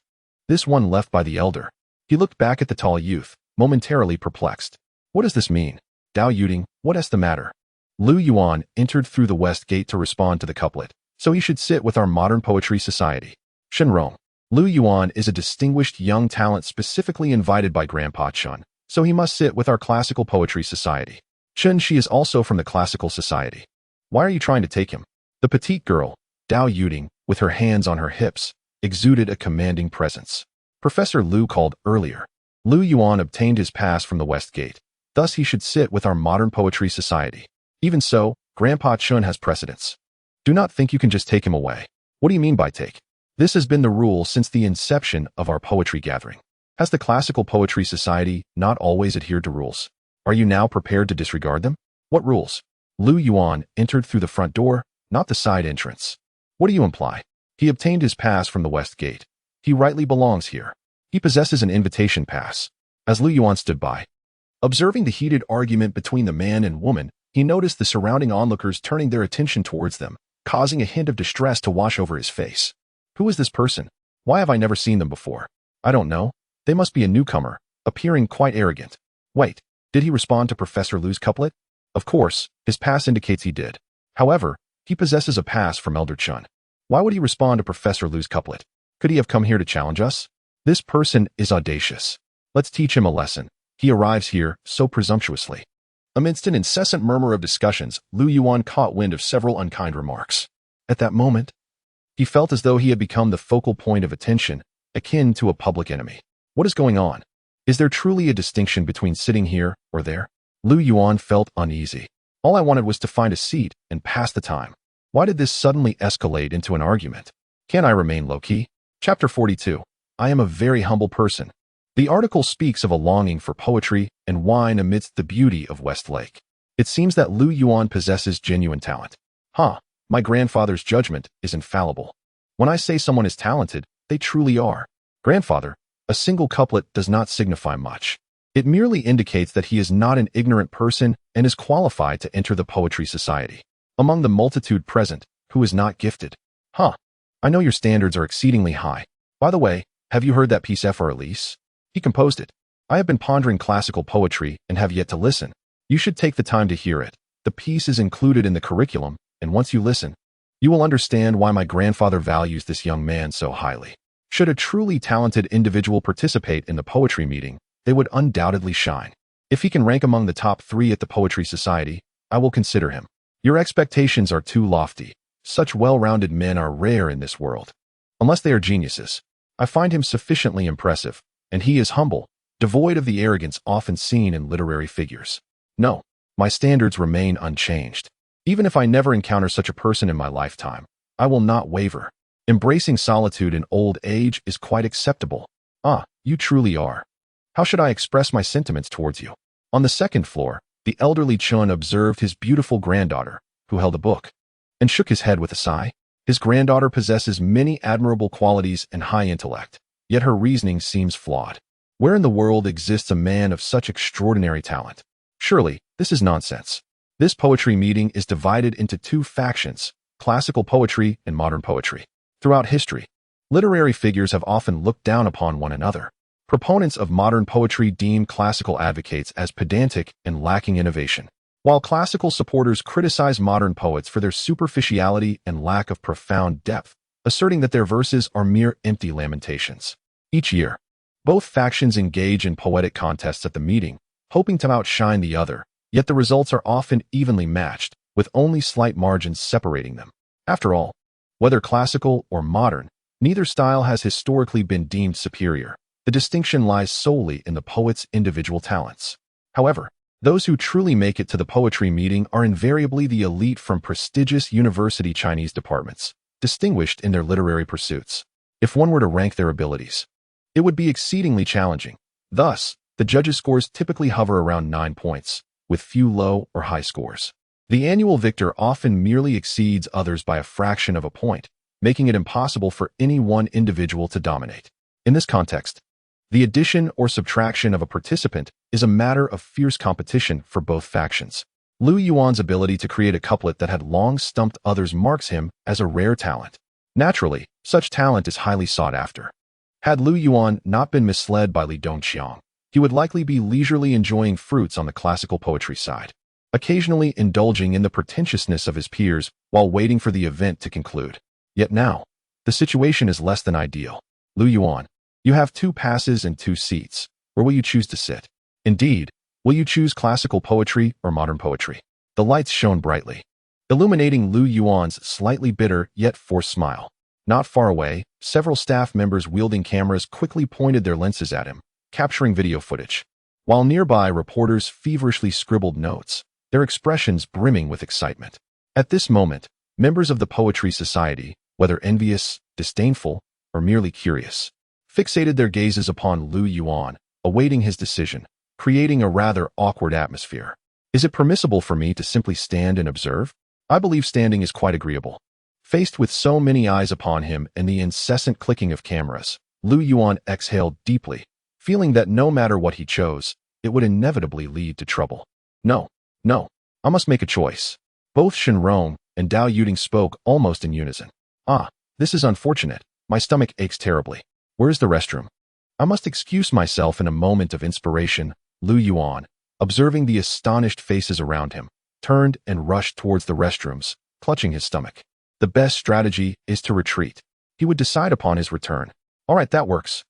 This one left by the elder. He looked back at the tall youth, momentarily perplexed. What does this mean? Dao Yuding, what is the matter? Lu Yuan entered through the west gate to respond to the couplet, so he should sit with our modern poetry society. Shenrong. Lu Yuan is a distinguished young talent specifically invited by Grandpa Chun, so he must sit with our classical poetry society. Chun, she is also from the classical society. Why are you trying to take him? The petite girl, Dao Yuding, with her hands on her hips, exuded a commanding presence. Professor Lu called earlier. Lu Yuan obtained his pass from the west gate, thus he should sit with our modern poetry society. Even so, Grandpa Chun has precedence. Do not think you can just take him away. What do you mean by take? This has been the rule since the inception of our poetry gathering. Has the classical poetry society not always adhered to rules? Are you now prepared to disregard them? What rules? Lu Yuan entered through the front door, not the side entrance. What do you imply? He obtained his pass from the west gate. He rightly belongs here. He possesses an invitation pass. As Lu Yuan stood by, observing the heated argument between the man and woman, he noticed the surrounding onlookers turning their attention towards them, causing a hint of distress to wash over his face. Who is this person? Why have I never seen them before? I don't know. They must be a newcomer, appearing quite arrogant. Wait, did he respond to Professor Lu's couplet? Of course, his pass indicates he did. However, he possesses a pass from Elder Chun. Why would he respond to Professor Lu's couplet? Could he have come here to challenge us? This person is audacious. Let's teach him a lesson. He arrives here so presumptuously. Amidst an incessant murmur of discussions, Lu Yuan caught wind of several unkind remarks. At that moment, he felt as though he had become the focal point of attention, akin to a public enemy. What is going on? Is there truly a distinction between sitting here or there? Lu Yuan felt uneasy. All I wanted was to find a seat and pass the time. Why did this suddenly escalate into an argument? Can I remain low-key? Chapter 42. I am a very humble person. The article speaks of a longing for poetry and wine amidst the beauty of Westlake. It seems that Lu Yuan possesses genuine talent. My grandfather's judgment is infallible. When I say someone is talented, they truly are. Grandfather, a single couplet does not signify much. It merely indicates that he is not an ignorant person and is qualified to enter the poetry society. Among the multitude present, who is not gifted? I know your standards are exceedingly high. By the way, have you heard that piece for Elise? He composed it. I have been pondering classical poetry and have yet to listen. You should take the time to hear it. The piece is included in the curriculum, and once you listen, you will understand why my grandfather values this young man so highly. Should a truly talented individual participate in the poetry meeting, they would undoubtedly shine. If he can rank among the top 3 at the Poetry Society, I will consider him. Your expectations are too lofty. Such well-rounded men are rare in this world. Unless they are geniuses. I find him sufficiently impressive, and he is humble, devoid of the arrogance often seen in literary figures. No, my standards remain unchanged. Even if I never encounter such a person in my lifetime, I will not waver. Embracing solitude in old age is quite acceptable. You truly are. How should I express my sentiments towards you? On the second floor, the elderly Chun observed his beautiful granddaughter, who held a book, and shook his head with a sigh. His granddaughter possesses many admirable qualities and high intellect, yet her reasoning seems flawed. Where in the world exists a man of such extraordinary talent? Surely, this is nonsense. This poetry meeting is divided into 2 factions, classical poetry and modern poetry. Throughout history, literary figures have often looked down upon one another. Proponents of modern poetry deem classical advocates as pedantic and lacking innovation, while classical supporters criticize modern poets for their superficiality and lack of profound depth, asserting that their verses are mere empty lamentations. Each year, both factions engage in poetic contests at the meeting, hoping to outshine the other, yet the results are often evenly matched, with only slight margins separating them. After all, whether classical or modern, neither style has historically been deemed superior. The distinction lies solely in the poet's individual talents. However, Those who truly make it to the poetry meeting are invariably the elite from prestigious university Chinese departments, distinguished in their literary pursuits. If one were to rank their abilities, it would be exceedingly challenging. Thus, the judges' scores typically hover around 9 points, with few low or high scores. The annual victor often merely exceeds others by a fraction of a point, making it impossible for any one individual to dominate. In this context, the addition or subtraction of a participant is a matter of fierce competition for both factions. Lu Yuan's ability to create a couplet that had long stumped others marks him as a rare talent. Naturally, such talent is highly sought after. Had Lu Yuan not been misled by Li Dongqiang, he would likely be leisurely enjoying fruits on the classical poetry side, occasionally indulging in the pretentiousness of his peers while waiting for the event to conclude. Yet now, the situation is less than ideal. Lu Yuan, you have 2 passes and 2 seats. Where will you choose to sit? Indeed, will you choose classical poetry or modern poetry? The lights shone brightly, illuminating Lu Yuan's slightly bitter yet forced smile. Not far away, several staff members wielding cameras quickly pointed their lenses at him, capturing video footage, while nearby reporters feverishly scribbled notes, their expressions brimming with excitement. At this moment, members of the Poetry Society, whether envious, disdainful, or merely curious, fixated their gazes upon Lu Yuan, awaiting his decision, creating a rather awkward atmosphere. Is it permissible for me to simply stand and observe? I believe standing is quite agreeable. Faced with so many eyes upon him and the incessant clicking of cameras, Lu Yuan exhaled deeply, feeling that no matter what he chose, it would inevitably lead to trouble. No, I must make a choice. Both Shenrong and Dao Yuding spoke almost in unison. This is unfortunate. My stomach aches terribly. Where's the restroom? I must excuse myself in a moment of inspiration. Lu Yuan, observing the astonished faces around him, turned and rushed towards the restrooms, clutching his stomach. The best strategy is to retreat. He would decide upon his return. All right, that works.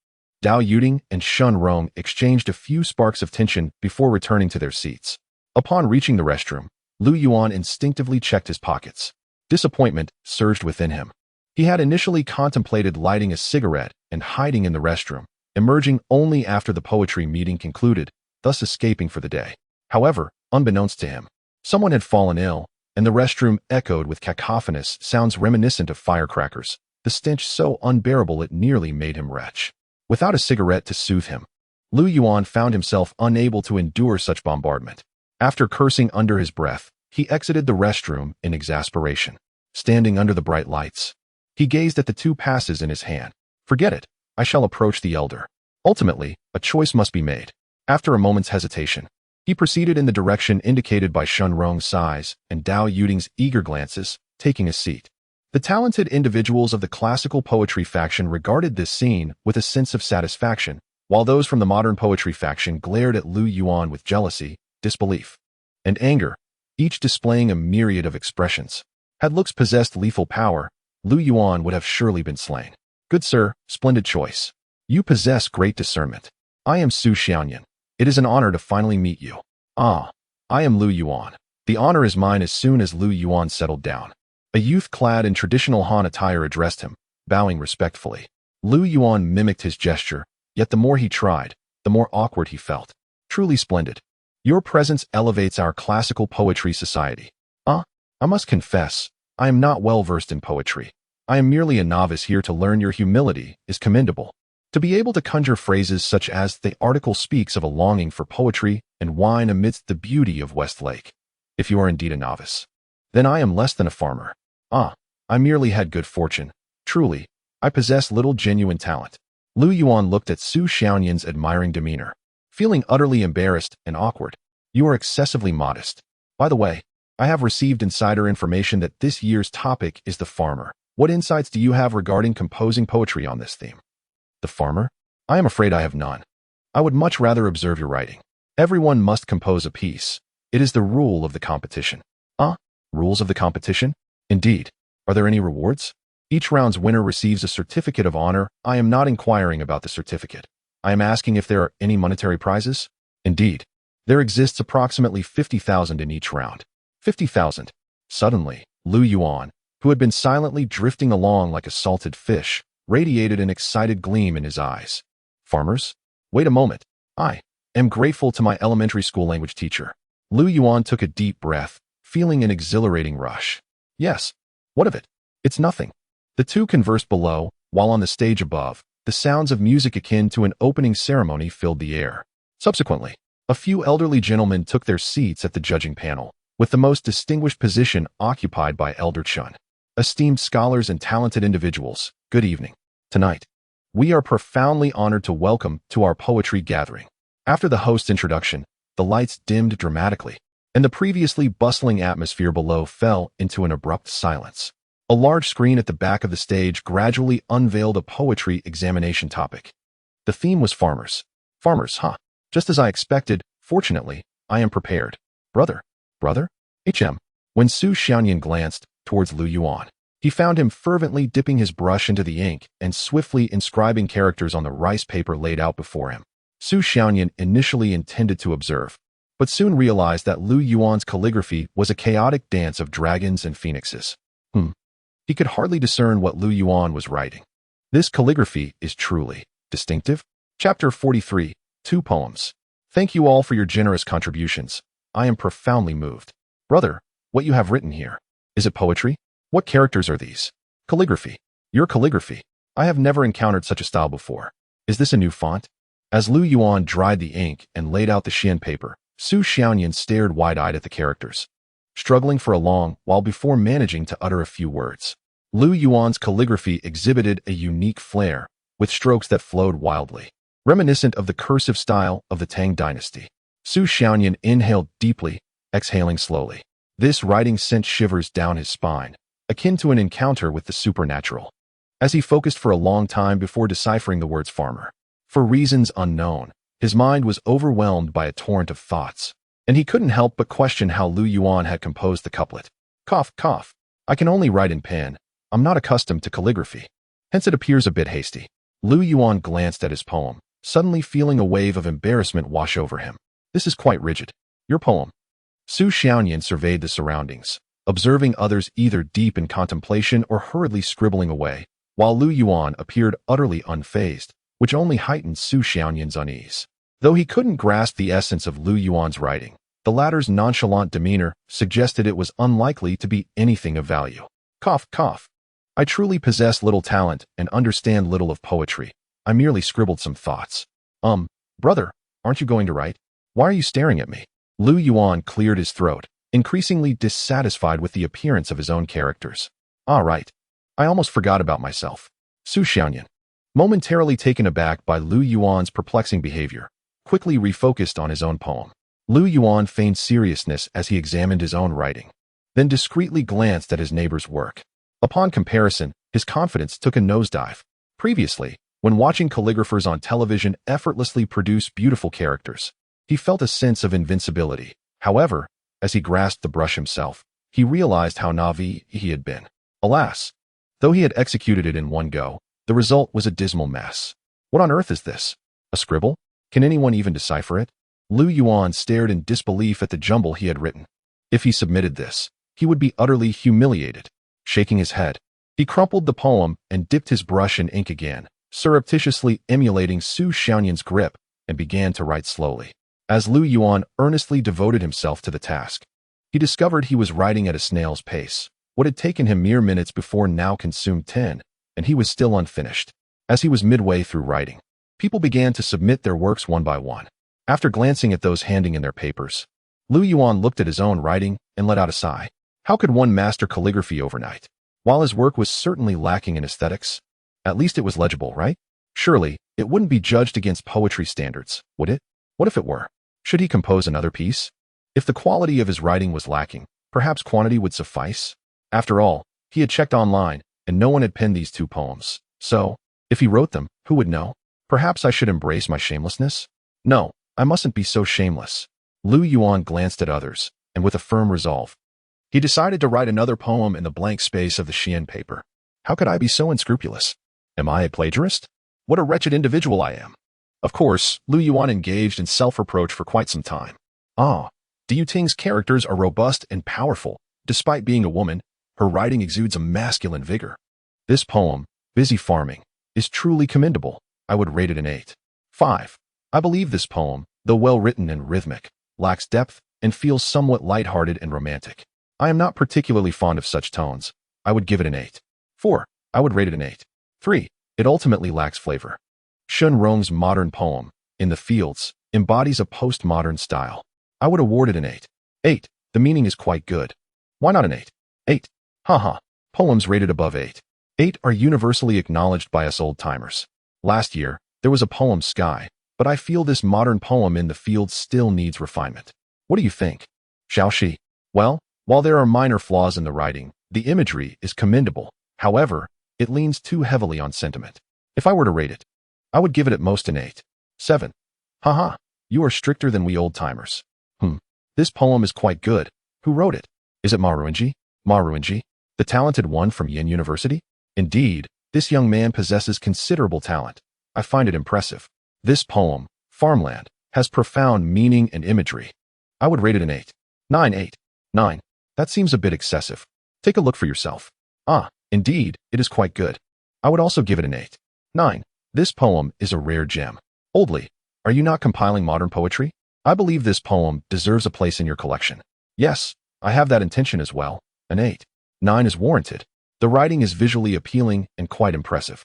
Dao Yuding and Shun Rong exchanged a few sparks of tension before returning to their seats. Upon reaching the restroom, Lu Yuan instinctively checked his pockets. Disappointment surged within him. He had initially contemplated lighting a cigarette and hiding in the restroom, emerging only after the poetry meeting concluded, thus escaping for the day. However, unbeknownst to him, someone had fallen ill, and the restroom echoed with cacophonous sounds reminiscent of firecrackers, the stench so unbearable it nearly made him retch. Without a cigarette to soothe him, Lu Yuan found himself unable to endure such bombardment. After cursing under his breath, he exited the restroom in exasperation. Standing under the bright lights, he gazed at the 2 passes in his hand. Forget it, I shall approach the elder. Ultimately, a choice must be made. After a moment's hesitation, he proceeded in the direction indicated by Shun Rong's sighs and Dao Yuding's eager glances, taking a seat. The talented individuals of the classical poetry faction regarded this scene with a sense of satisfaction, while those from the modern poetry faction glared at Lu Yuan with jealousy, disbelief, and anger, each displaying a myriad of expressions. Had looks possessed lethal power, Lu Yuan would have surely been slain. Good sir, splendid choice. You possess great discernment. I am Su Xiaoyan. It is an honor to finally meet you. I am Lu Yuan. The honor is mine. As soon as Lu Yuan settled down, a youth clad in traditional Han attire addressed him, bowing respectfully. Lu Yuan mimicked his gesture, yet the more he tried, the more awkward he felt. Truly splendid. Your presence elevates our classical poetry society. I must confess, I am not well versed in poetry. I am merely a novice here to learn. Your humility is commendable. To be able to conjure phrases such as the article speaks of a longing for poetry and wine amidst the beauty of Westlake. If you are indeed a novice, then I am less than a farmer. I merely had good fortune. Truly, I possess little genuine talent. Lu Yuan looked at Su Xiaoyan's admiring demeanor, feeling utterly embarrassed and awkward. You are excessively modest. By the way, I have received insider information that this year's topic is the farmer. What insights do you have regarding composing poetry on this theme? The farmer? I am afraid I have none. I would much rather observe your writing. Everyone must compose a piece. It is the rule of the competition. Rules of the competition? Indeed. Are there any rewards? Each round's winner receives a certificate of honor. I am not inquiring about the certificate. I am asking if there are any monetary prizes. Indeed. There exists approximately 50,000 in each round. 50,000. Suddenly, Lu Yuan, who had been silently drifting along like a salted fish, radiated an excited gleam in his eyes. Farmers? Wait a moment. am grateful to my elementary school language teacher. Lu Yuan took a deep breath, feeling an exhilarating rush. Yes. What of it? It's nothing. The two conversed below, while on the stage above, the sounds of music akin to an opening ceremony filled the air. Subsequently, a few elderly gentlemen took their seats at the judging panel, with the most distinguished position occupied by Elder Chun. Esteemed scholars and talented individuals, good evening. Tonight, we are profoundly honored to welcome to our poetry gathering. After the host's introduction, the lights dimmed dramatically, and the previously bustling atmosphere below fell into an abrupt silence. A large screen at the back of the stage gradually unveiled a poetry examination topic. The theme was farmers. Farmers, huh? Just as I expected. Fortunately, I am prepared. Brother? When Su Xiaoyan glanced towards Lu Yuan, he found him fervently dipping his brush into the ink and swiftly inscribing characters on the rice paper laid out before him. Su Xiaoyan initially intended to observe, but soon realized that Lu Yuan's calligraphy was a chaotic dance of dragons and phoenixes. He could hardly discern what Lu Yuan was writing. This calligraphy is truly distinctive. Chapter 43, 2 poems. Thank you all for your generous contributions. I am profoundly moved. Brother, what you have written here. Is it poetry? What characters are these? Calligraphy. Your calligraphy. I have never encountered such a style before. Is this a new font? As Lu Yuan dried the ink and laid out the xian paper, Su Xiaoyan stared wide-eyed at the characters, struggling for a long while before managing to utter a few words. Lu Yuan's calligraphy exhibited a unique flair, with strokes that flowed wildly, reminiscent of the cursive style of the Tang dynasty. Su Xiaoyan inhaled deeply, exhaling slowly. This writing sent shivers down his spine, akin to an encounter with the supernatural, as he focused for a long time before deciphering the words farmer. For reasons unknown, his mind was overwhelmed by a torrent of thoughts, and he couldn't help but question how Lu Yuan had composed the couplet. Cough, cough. I can only write in pen. I'm not accustomed to calligraphy. Hence it appears a bit hasty. Lu Yuan glanced at his poem, suddenly feeling a wave of embarrassment wash over him. This is quite rigid. Your poem. Su Xiaoyan surveyed the surroundings, observing others either deep in contemplation or hurriedly scribbling away, while Lu Yuan appeared utterly unfazed, which only heightened Su Xiaoyan's unease. Though he couldn't grasp the essence of Lu Yuan's writing, the latter's nonchalant demeanor suggested it was unlikely to be anything of value. Cough, cough. I truly possess little talent and understand little of poetry. I merely scribbled some thoughts. Brother, aren't you going to write? Why are you staring at me? Lu Yuan cleared his throat, increasingly dissatisfied with the appearance of his own characters. Ah, right. I almost forgot about myself. Su Xiaoyan, momentarily taken aback by Lu Yuan's perplexing behavior, quickly refocused on his own poem. Lu Yuan feigned seriousness as he examined his own writing, then discreetly glanced at his neighbor's work. Upon comparison, his confidence took a nosedive. Previously, when watching calligraphers on television effortlessly produce beautiful characters, he felt a sense of invincibility. However, as he grasped the brush himself, he realized how naive he had been. Alas, though he had executed it in one go, the result was a dismal mess. What on earth is this? A scribble? Can anyone even decipher it? Lu Yuan stared in disbelief at the jumble he had written. If he submitted this, he would be utterly humiliated. Shaking his head, he crumpled the poem and dipped his brush in ink again, surreptitiously emulating Su Xiaoyan's grip, and began to write slowly. As Lu Yuan earnestly devoted himself to the task, he discovered he was writing at a snail's pace. What had taken him mere minutes before now consumed 10, and he was still unfinished. As he was midway through writing, people began to submit their works one by one. After glancing at those handing in their papers, Lu Yuan looked at his own writing and let out a sigh. How could one master calligraphy overnight? While his work was certainly lacking in aesthetics, at least it was legible, right? Surely, it wouldn't be judged against poetry standards, would it? What if it were? Should he compose another piece? If the quality of his writing was lacking, perhaps quantity would suffice? After all, he had checked online, and no one had penned these 2 poems. So, if he wrote them, who would know? Perhaps I should embrace my shamelessness? No, I mustn't be so shameless. Lu Yuan glanced at others, and with a firm resolve, he decided to write another poem in the blank space of the xian paper. How could I be so unscrupulous? Am I a plagiarist? What a wretched individual I am. Of course, Lu Yuan engaged in self-reproach for quite some time. Diu Ting's characters are robust and powerful. Despite being a woman, her writing exudes a masculine vigor. This poem, Busy Farming, is truly commendable. I would rate it an 8. 5. I believe this poem, though well-written and rhythmic, lacks depth and feels somewhat light-hearted and romantic. I am not particularly fond of such tones. I would give it an 8. 4. I would rate it an 8. 3. It ultimately lacks flavor. Shun Rong's modern poem, In the Fields, embodies a postmodern style. I would award it an 8. 8. The meaning is quite good. Why not an 8? 8. Haha. Poems rated above 8. 8 are universally acknowledged by us old-timers. Last year, there was a poem Sky, but I feel this modern poem In the Fields still needs refinement. What do you think? Xiaoxi? Well, while there are minor flaws in the writing, the imagery is commendable. However, it leans too heavily on sentiment. If I were to rate it, I would give it at most an 8. 7. Haha. You are stricter than we old-timers. This poem is quite good. Who wrote it? Is it Ma Ruanji? Ma Ruanji? The talented one from Yin University? Indeed, this young man possesses considerable talent. I find it impressive. This poem, Farmland, has profound meaning and imagery. I would rate it an 8. 9. 8. 9. That seems a bit excessive. Take a look for yourself. Indeed, it is quite good. I would also give it an 8. 9. This poem is a rare gem. Oldly, are you not compiling modern poetry? I believe this poem deserves a place in your collection. Yes, I have that intention as well. An 8. 9 is warranted. The writing is visually appealing and quite impressive.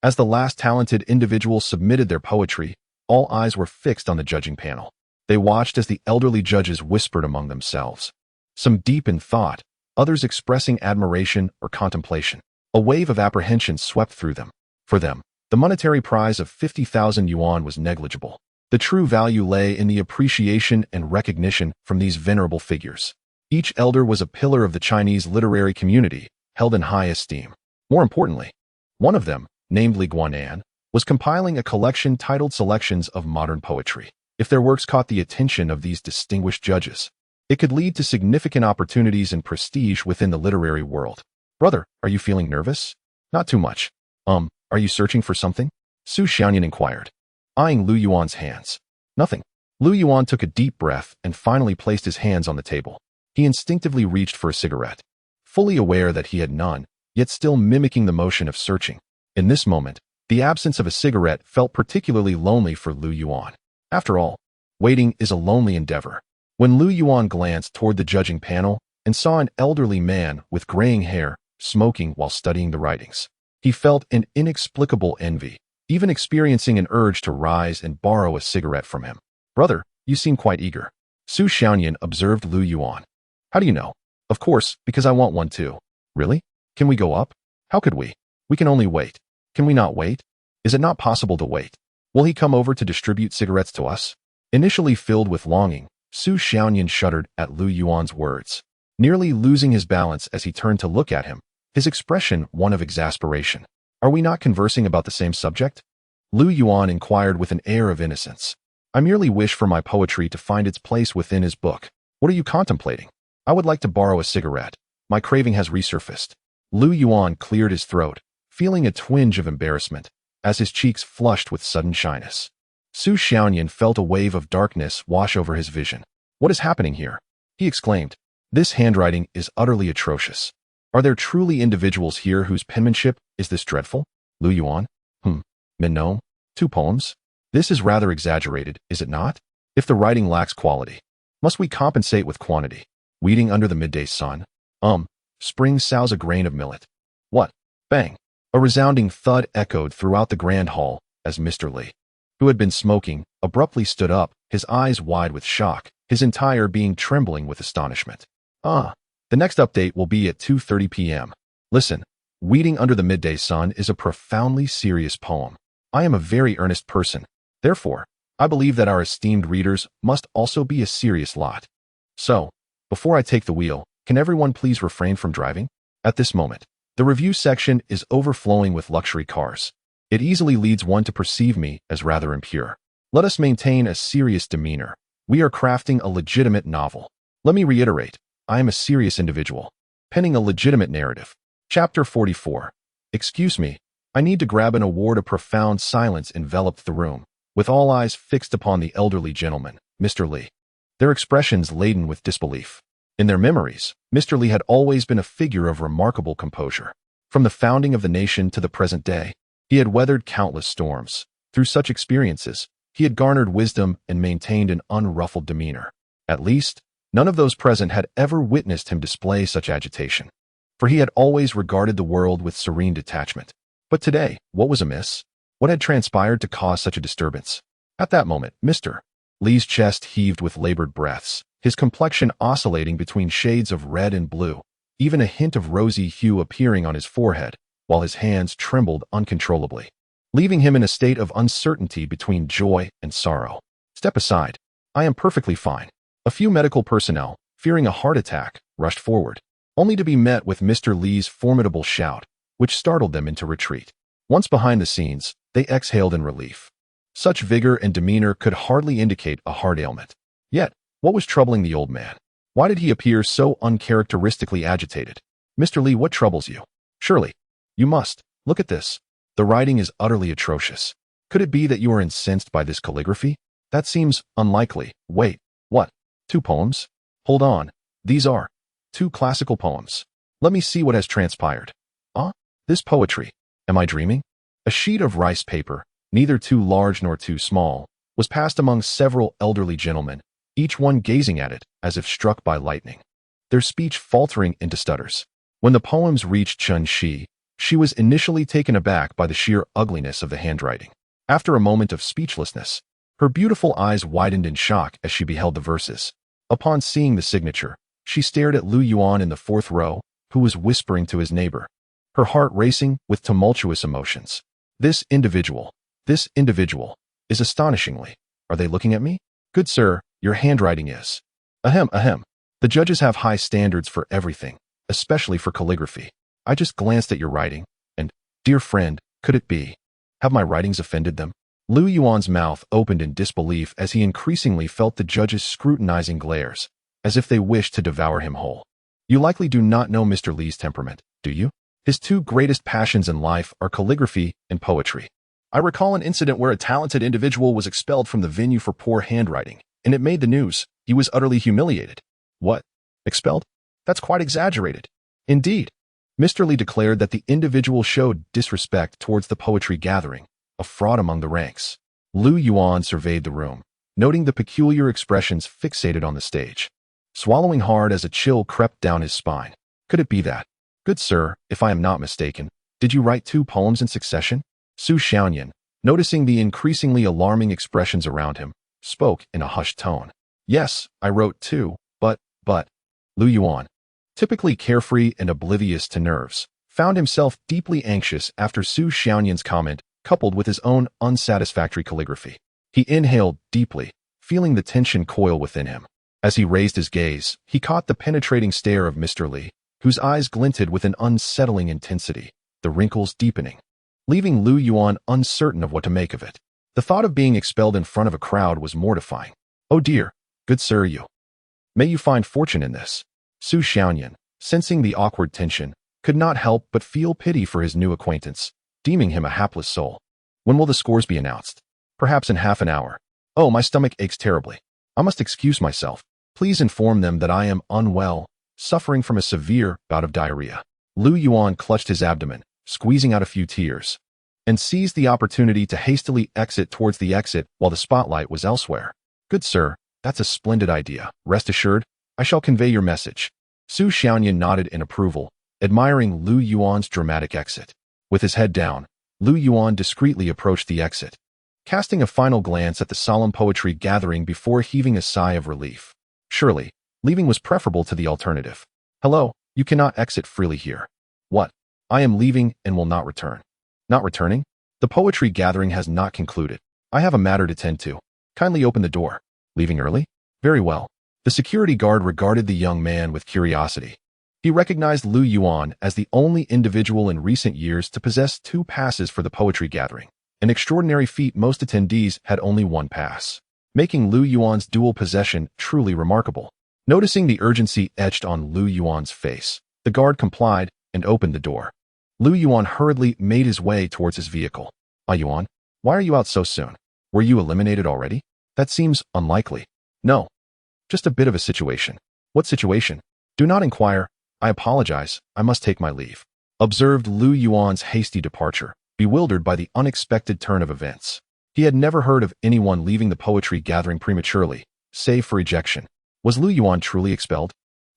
As the last talented individual submitted their poetry, all eyes were fixed on the judging panel. They watched as the elderly judges whispered among themselves. Some deep in thought, others expressing admiration or contemplation. A wave of apprehension swept through them. For them, the monetary prize of 50,000 yuan was negligible. The true value lay in the appreciation and recognition from these venerable figures. Each elder was a pillar of the Chinese literary community, held in high esteem. More importantly, one of them, named Lu Yuan, was compiling a collection titled Selections of Modern Poetry. If their works caught the attention of these distinguished judges, it could lead to significant opportunities and prestige within the literary world. Brother, are you feeling nervous? Not too much. Are you searching for something? Su Xiaoyan inquired, eyeing Lu Yuan's hands. Nothing. Lu Yuan took a deep breath and finally placed his hands on the table. He instinctively reached for a cigarette, fully aware that he had none, yet still mimicking the motion of searching. In this moment, the absence of a cigarette felt particularly lonely for Lu Yuan. After all, waiting is a lonely endeavor. When Lu Yuan glanced toward the judging panel and saw an elderly man with graying hair smoking while studying the writings, he felt an inexplicable envy, even experiencing an urge to rise and borrow a cigarette from him. Brother, you seem quite eager. Su Xiaoyan observed Lu Yuan. How do you know? Of course, because I want one too. Really? Can we go up? How could we? We can only wait. Can we not wait? Is it not possible to wait? Will he come over to distribute cigarettes to us? Initially filled with longing, Su Xiaoyan shuddered at Lu Yuan's words, nearly losing his balance as he turned to look at him, his expression one of exasperation. Are we not conversing about the same subject? Lu Yuan inquired with an air of innocence. I merely wish for my poetry to find its place within his book. What are you contemplating? I would like to borrow a cigarette. My craving has resurfaced. Lu Yuan cleared his throat, feeling a twinge of embarrassment, as his cheeks flushed with sudden shyness. Su Xiaoyan felt a wave of darkness wash over his vision. What is happening here? He exclaimed. This handwriting is utterly atrocious. Are there truly individuals here whose penmanship is this dreadful? Lu Yuan? Minnom? 2 poems? This is rather exaggerated, is it not? If the writing lacks quality, must we compensate with quantity? Weeding under the midday sun? Spring sows a grain of millet. What? Bang! A resounding thud echoed throughout the grand hall as Mr. Li, who had been smoking, abruptly stood up, his eyes wide with shock, his entire being trembling with astonishment. The next update will be at 2:30 p.m. Listen, Weeding Under the Midday Sun is a profoundly serious poem. I am a very earnest person. Therefore, I believe that our esteemed readers must also be a serious lot. So, before I take the wheel, can everyone please refrain from driving? At this moment, the review section is overflowing with luxury cars. It easily leads one to perceive me as rather impure. Let us maintain a serious demeanor. We are crafting a legitimate novel. Let me reiterate, I am a serious individual, penning a legitimate narrative. Chapter 44. Excuse me, I need to grab an award. A profound silence enveloped the room, with all eyes fixed upon the elderly gentleman, Mr. Li, their expressions laden with disbelief. In their memories, Mr. Li had always been a figure of remarkable composure. From the founding of the nation to the present day, he had weathered countless storms. Through such experiences, He had garnered wisdom and maintained an unruffled demeanor. At least, none of those present had ever witnessed him display such agitation, for he had always regarded the world with serene detachment. But today, what was amiss? What had transpired to cause such a disturbance? At that moment, Mr. Li's chest heaved with labored breaths, his complexion oscillating between shades of red and blue, even a hint of rosy hue appearing on his forehead, while his hands trembled uncontrollably, leaving him in a state of uncertainty between joy and sorrow. Step aside. I am perfectly fine. A few medical personnel, fearing a heart attack, rushed forward, only to be met with Mr. Li's formidable shout, which startled them into retreat. Once behind the scenes, they exhaled in relief. Such vigor and demeanor could hardly indicate a heart ailment. Yet, what was troubling the old man? Why did he appear so uncharacteristically agitated? Mr. Li, what troubles you? Surely, you must. Look at this. The writing is utterly atrocious. Could it be that you are incensed by this calligraphy? That seems unlikely. Wait, what? 2 poems? Hold on. These are 2 classical poems. Let me see what has transpired. This poetry. Am I dreaming? A sheet of rice paper, neither too large nor too small, was passed among several elderly gentlemen, each one gazing at it as if struck by lightning, their speech faltering into stutters. When the poems reached Chun Shi, she was initially taken aback by the sheer ugliness of the handwriting. After a moment of speechlessness, her beautiful eyes widened in shock as she beheld the verses. Upon seeing the signature, she stared at Lu Yuan in the 4th row, who was whispering to his neighbor, her heart racing with tumultuous emotions. This individual is astonishingly. Are they looking at me? Good sir, your handwriting is. Ahem. The judges have high standards for everything, especially for calligraphy. I just glanced at your writing, and, dear friend, could it be? Have my writings offended them? Lu Yuan's mouth opened in disbelief as he increasingly felt the judges' scrutinizing glares, as if they wished to devour him whole. You likely do not know Mr. Li's temperament, do you? His 2 greatest passions in life are calligraphy and poetry. I recall an incident where a talented individual was expelled from the venue for poor handwriting, and it made the news. He was utterly humiliated. What? Expelled? That's quite exaggerated. Indeed. Mr. Li declared that the individual showed disrespect towards the poetry gathering, a fraud among the ranks. Lu Yuan surveyed the room, noting the peculiar expressions fixated on the stage. Swallowing hard as a chill crept down his spine. Could it be that? Good sir, if I am not mistaken, did you write 2 poems in succession? Su Xiaoyan, noticing the increasingly alarming expressions around him, spoke in a hushed tone. Yes, I wrote 2, but, Lu Yuan, typically carefree and oblivious to nerves, found himself deeply anxious after Su Xiaoyan's comment, coupled with his own unsatisfactory calligraphy. He inhaled deeply, feeling the tension coil within him. As he raised his gaze, he caught the penetrating stare of Mr. Li, whose eyes glinted with an unsettling intensity, the wrinkles deepening, leaving Lu Yuan uncertain of what to make of it. The thought of being expelled in front of a crowd was mortifying. Oh dear, good sir, may you find fortune in this. Su Xiaoyan, sensing the awkward tension, could not help but feel pity for his new acquaintance, deeming him a hapless soul. When will the scores be announced? Perhaps in half an hour. Oh, my stomach aches terribly. I must excuse myself. Please inform them that I am unwell, suffering from a severe bout of diarrhea. Lu Yuan clutched his abdomen, squeezing out a few tears, and seized the opportunity to hastily exit towards the exit while the spotlight was elsewhere. Good sir, that's a splendid idea. Rest assured, I shall convey your message. Su Xiaoyan nodded in approval, admiring Lu Yuan's dramatic exit. With his head down, Lu Yuan discreetly approached the exit, casting a final glance at the solemn poetry gathering before heaving a sigh of relief. Surely, leaving was preferable to the alternative. Hello, you cannot exit freely here. What? I am leaving and will not return. Not returning? The poetry gathering has not concluded. I have a matter to tend to. Kindly open the door. Leaving early? Very well. The security guard regarded the young man with curiosity. He recognized Lu Yuan as the only individual in recent years to possess 2 passes for the poetry gathering, an extraordinary feat. Most attendees had only 1 pass, making Lu Yuan's dual possession truly remarkable. Noticing the urgency etched on Lu Yuan's face, the guard complied and opened the door. Lu Yuan hurriedly made his way towards his vehicle. Yuan, why are you out so soon? Were you eliminated already? That seems unlikely. No. Just a bit of a situation. What situation? Do not inquire. I apologize. I must take my leave. Observed Lu Yuan's hasty departure, bewildered by the unexpected turn of events. He had never heard of anyone leaving the poetry gathering prematurely, save for ejection. Was Lu Yuan truly expelled?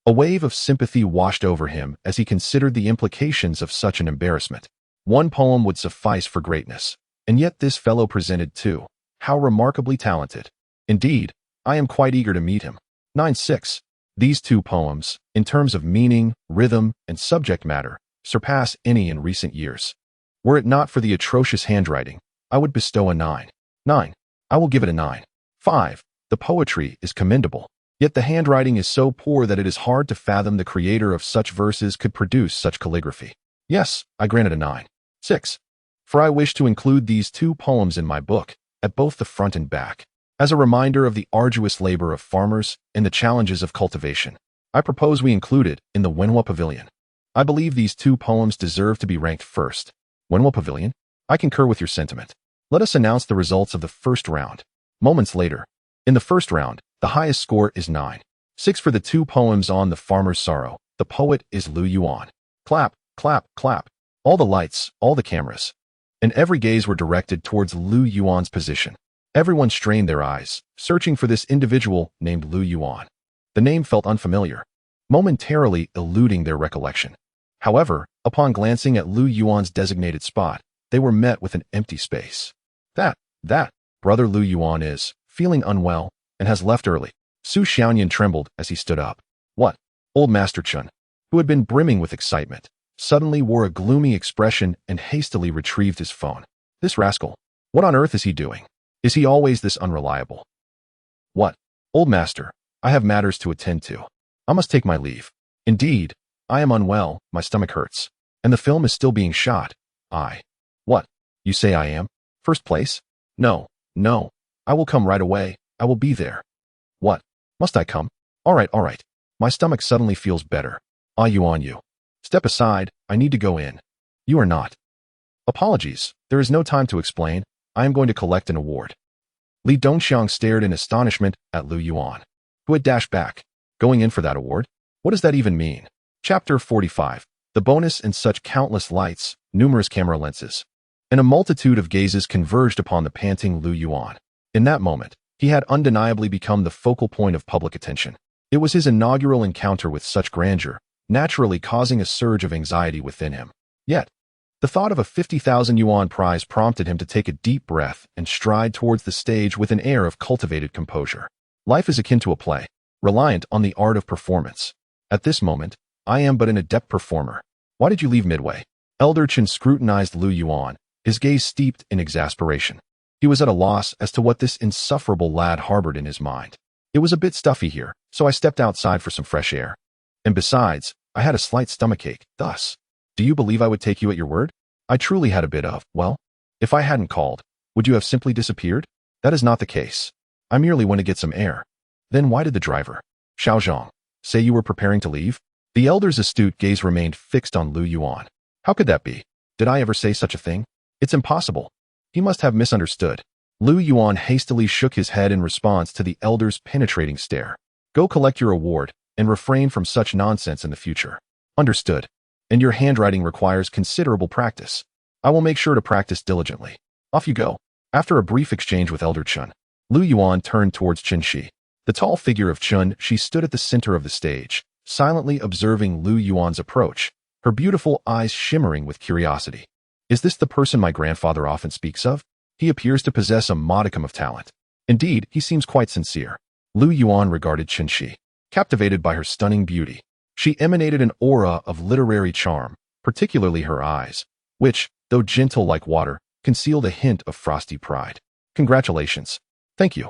A wave of sympathy washed over him as he considered the implications of such an embarrassment. One poem would suffice for greatness, and yet this fellow presented two. How remarkably talented. Indeed, I am quite eager to meet him. 9-6. These two poems, in terms of meaning, rhythm, and subject matter, surpass any in recent years. Were it not for the atrocious handwriting, I would bestow a 9. 9. I will give it a 9. 5. The poetry is commendable, yet the handwriting is so poor that it is hard to fathom the creator of such verses could produce such calligraphy. Yes, I grant it a 9. 6. For I wish to include these two poems in my book, at both the front and back, as a reminder of the arduous labor of farmers and the challenges of cultivation. I propose we include it in the Wenhua Pavilion. I believe these two poems deserve to be ranked first. Wenhua Pavilion? I concur with your sentiment. Let us announce the results of the first round. Moments later. In the first round, the highest score is 9. 6 for the two poems on the farmer's sorrow. The poet is Lu Yuan. Clap, clap, clap. All the lights, all the cameras, and every gaze were directed towards Lu Yuan's position. Everyone strained their eyes, searching for this individual named Lu Yuan. The name felt unfamiliar, momentarily eluding their recollection. However, upon glancing at Lu Yuan's designated spot, they were met with an empty space. That, brother Lu Yuan is feeling unwell and has left early. Su Xiaoyan trembled as he stood up. What? Old Master Chun, who had been brimming with excitement, suddenly wore a gloomy expression and hastily retrieved his phone. This rascal, what on earth is he doing? Is he always this unreliable? What? Old master, I have matters to attend to. I must take my leave. Indeed, I am unwell, my stomach hurts, and the film is still being shot. What? You say I am? First place? No, I will come right away. I will be there. What? Must I come? All right. My stomach suddenly feels better. You. Step aside, I need to go in. You are not. Apologies, there is no time to explain. I am going to collect an award. Li Dongxiang stared in astonishment at Lu Yuan, who had dashed back. Going in for that award? What does that even mean? Chapter 45. The bonus and such countless lights, numerous camera lenses, and a multitude of gazes converged upon the panting Lu Yuan. In that moment, he had undeniably become the focal point of public attention. It was his inaugural encounter with such grandeur, naturally causing a surge of anxiety within him. Yet, the thought of a 50,000 yuan prize prompted him to take a deep breath and stride towards the stage with an air of cultivated composure. Life is akin to a play, reliant on the art of performance. At this moment, I am but an adept performer. Why did you leave midway? Elder Chen scrutinized Lu Yuan, his gaze steeped in exasperation. He was at a loss as to what this insufferable lad harbored in his mind. It was a bit stuffy here, so I stepped outside for some fresh air. And besides, I had a slight stomachache, thus. Do you believe I would take you at your word? I truly had a bit of, well, if I hadn't called, would you have simply disappeared? That is not the case. I merely went to get some air. Then why did the driver, Xiaozhong, say you were preparing to leave? The elder's astute gaze remained fixed on Lu Yuan. How could that be? Did I ever say such a thing? It's impossible. He must have misunderstood. Lu Yuan hastily shook his head in response to the elder's penetrating stare. Go collect your award and refrain from such nonsense in the future. Understood. And your handwriting requires considerable practice. I will make sure to practice diligently. Off you go. After a brief exchange with Elder Chun, Lu Yuan turned towards Chen Shi. The tall figure of Chun Shi stood at the center of the stage, silently observing Lu Yuan's approach, her beautiful eyes shimmering with curiosity. Is this the person my grandfather often speaks of? He appears to possess a modicum of talent. Indeed, he seems quite sincere. Lu Yuan regarded Chen Shi, captivated by her stunning beauty. She emanated an aura of literary charm, particularly her eyes, which, though gentle like water, concealed a hint of frosty pride. Congratulations. Thank you.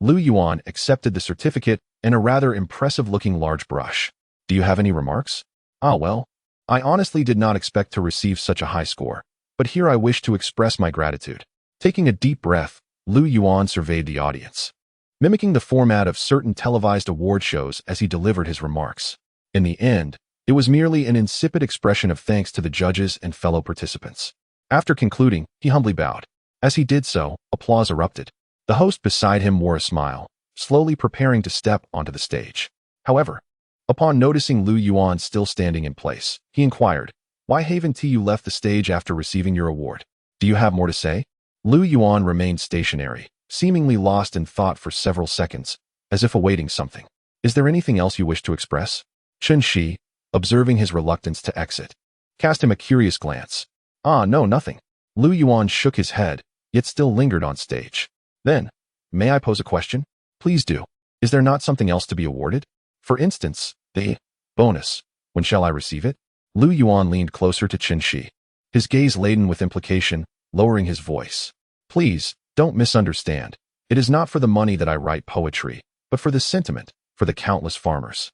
Lu Yuan accepted the certificate and a rather impressive-looking large brush. Do you have any remarks? Well, I honestly did not expect to receive such a high score, but here I wish to express my gratitude. Taking a deep breath, Lu Yuan surveyed the audience, mimicking the format of certain televised award shows as he delivered his remarks. In the end, it was merely an insipid expression of thanks to the judges and fellow participants. After concluding, he humbly bowed. As he did so, applause erupted. The host beside him wore a smile, slowly preparing to step onto the stage. However, upon noticing Lu Yuan still standing in place, he inquired, "Why haven't you left the stage after receiving your award? Do you have more to say?" Lu Yuan remained stationary, seemingly lost in thought for several seconds, as if awaiting something. Is there anything else you wish to express? Chen Shi, observing his reluctance to exit, cast him a curious glance. Ah, no, nothing. Lu Yuan shook his head, yet still lingered on stage. Then, may I pose a question? Please do. Is there not something else to be awarded? For instance, the bonus. When shall I receive it? Lu Yuan leaned closer to Chen Shi, his gaze laden with implication, lowering his voice. Please, don't misunderstand. It is not for the money that I write poetry, but for the sentiment, for the countless farmers.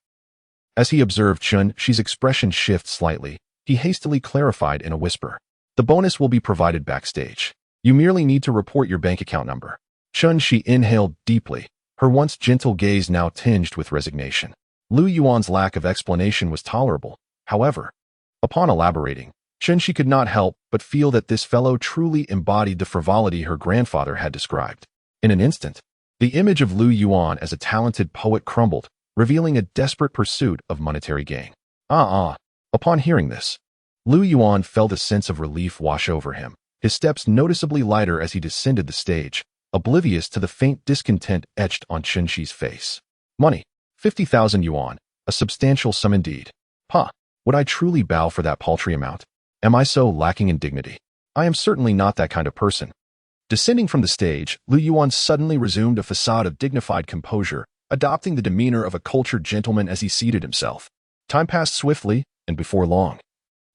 As he observed Chen Shi's expression shift slightly, he hastily clarified in a whisper. The bonus will be provided backstage. You merely need to report your bank account number. Chen Shi inhaled deeply, her once gentle gaze now tinged with resignation. Lu Yuan's lack of explanation was tolerable, however. Upon elaborating, Chen Shi could not help but feel that this fellow truly embodied the frivolity her grandfather had described. In an instant, the image of Lu Yuan as a talented poet crumbled, revealing a desperate pursuit of monetary gain. Upon hearing this, Lu Yuan felt a sense of relief wash over him, his steps noticeably lighter as he descended the stage, oblivious to the faint discontent etched on Chen Shi's face. Money. 50,000 yuan, a substantial sum indeed. Would I truly bow for that paltry amount? Am I so lacking in dignity? I am certainly not that kind of person. Descending from the stage, Lu Yuan suddenly resumed a facade of dignified composure, adopting the demeanor of a cultured gentleman as he seated himself. Time passed swiftly, and before long,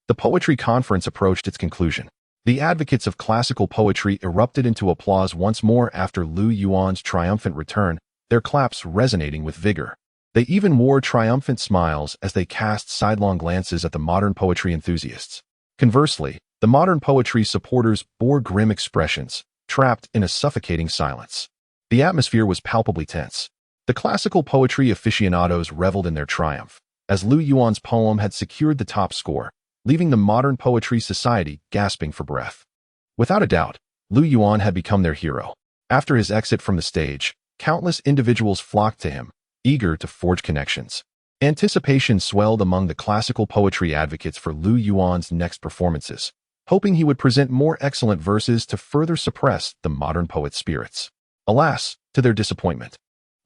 the poetry conference approached its conclusion. The advocates of classical poetry erupted into applause once more after Lu Yuan's triumphant return, their claps resonating with vigor. They even wore triumphant smiles as they cast sidelong glances at the modern poetry enthusiasts. Conversely, the modern poetry supporters bore grim expressions, trapped in a suffocating silence. The atmosphere was palpably tense. The classical poetry aficionados reveled in their triumph, as Lu Yuan's poem had secured the top score, leaving the modern poetry society gasping for breath. Without a doubt, Lu Yuan had become their hero. After his exit from the stage, countless individuals flocked to him, eager to forge connections. Anticipation swelled among the classical poetry advocates for Lu Yuan's next performances, hoping he would present more excellent verses to further suppress the modern poet's spirits. Alas, to their disappointment,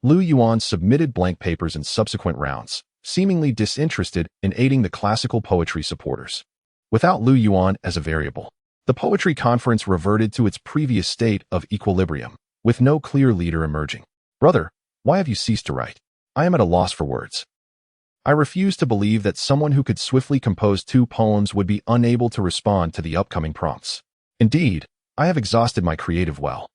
Lu Yuan submitted blank papers in subsequent rounds, seemingly disinterested in aiding the classical poetry supporters. Without Lu Yuan as a variable, the poetry conference reverted to its previous state of equilibrium, with no clear leader emerging. Brother, why have you ceased to write? I am at a loss for words. I refuse to believe that someone who could swiftly compose 2 poems would be unable to respond to the upcoming prompts. Indeed, I have exhausted my creative well.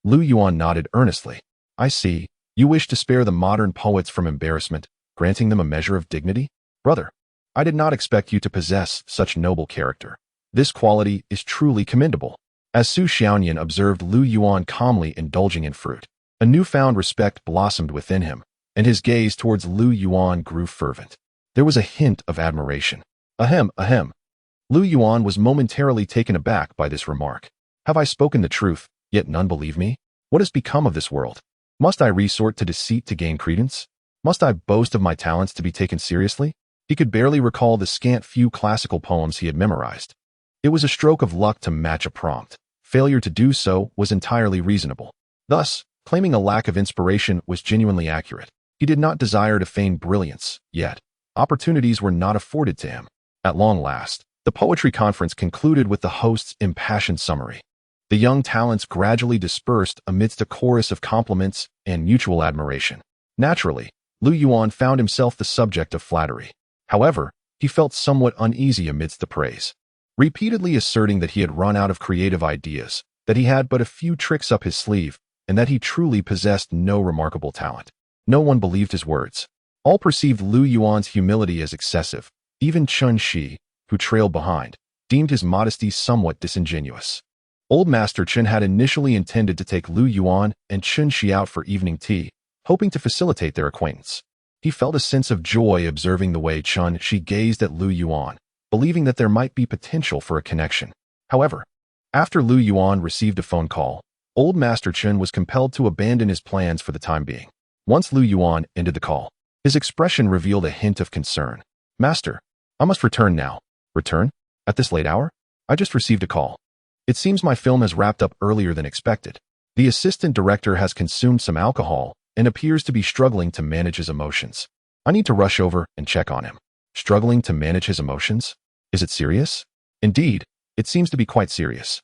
Lu Yuan nodded earnestly. I see. You wish to spare the modern poets from embarrassment, granting them a measure of dignity? Brother, I did not expect you to possess such noble character. This quality is truly commendable. As Su Xiaoyan observed Lu Yuan calmly indulging in fruit, a newfound respect blossomed within him, and his gaze towards Lu Yuan grew fervent. There was a hint of admiration. Ahem. Lu Yuan was momentarily taken aback by this remark. Have I spoken the truth, yet none believe me? What has become of this world? Must I resort to deceit to gain credence? Must I boast of my talents to be taken seriously? He could barely recall the scant few classical poems he had memorized. It was a stroke of luck to match a prompt. Failure to do so was entirely reasonable. Thus, claiming a lack of inspiration was genuinely accurate. He did not desire to feign brilliance, yet opportunities were not afforded to him. At long last, the poetry conference concluded with the host's impassioned summary. The young talents gradually dispersed amidst a chorus of compliments and mutual admiration. Naturally, Lu Yuan found himself the subject of flattery. However, he felt somewhat uneasy amidst the praise. Repeatedly asserting that he had run out of creative ideas, that he had but a few tricks up his sleeve, and that he truly possessed no remarkable talent. No one believed his words. All perceived Lu Yuan's humility as excessive. Even Chen Shi, who trailed behind, deemed his modesty somewhat disingenuous. Old Master Chen had initially intended to take Lu Yuan and Chen Shi out for evening tea, hoping to facilitate their acquaintance. He felt a sense of joy observing the way Chen Shi gazed at Lu Yuan, believing that there might be potential for a connection. However, after Lu Yuan received a phone call, Old Master Chen was compelled to abandon his plans for the time being. Once Lu Yuan ended the call, his expression revealed a hint of concern. Master, I must return now. Return? At this late hour? I just received a call. It seems my film has wrapped up earlier than expected. The assistant director has consumed some alcohol and appears to be struggling to manage his emotions. I need to rush over and check on him. Struggling to manage his emotions? Is it serious? Indeed, it seems to be quite serious.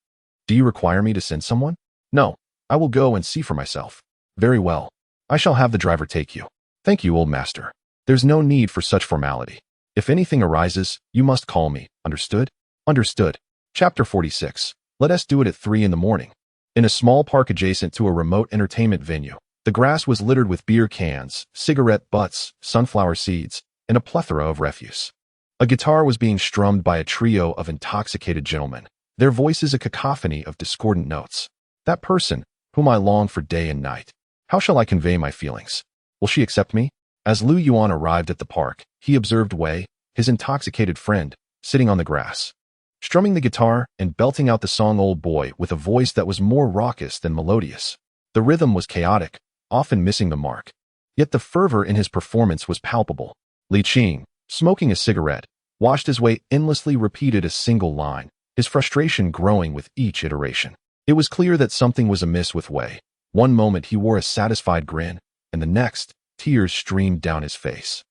Do you require me to send someone? No, I will go and see for myself. Very well. I shall have the driver take you. Thank you, old master. There's no need for such formality. If anything arises, you must call me. Understood? Understood. Chapter 46. Let us do it at 3 in the morning. In a small park adjacent to a remote entertainment venue, the grass was littered with beer cans, cigarette butts, sunflower seeds, and a plethora of refuse. A guitar was being strummed by a trio of intoxicated gentlemen, their voices a cacophony of discordant notes. That person, whom I long for day and night. How shall I convey my feelings? Will she accept me? As Lu Yuan arrived at the park, he observed Wei, his intoxicated friend, sitting on the grass, strumming the guitar and belting out the song Old Boy with a voice that was more raucous than melodious. The rhythm was chaotic, often missing the mark. Yet the fervor in his performance was palpable. Li Qing, smoking a cigarette, watched as Wei endlessly repeated a single line, his frustration growing with each iteration. It was clear that something was amiss with Wei. One moment he wore a satisfied grin, and the next, tears streamed down his face.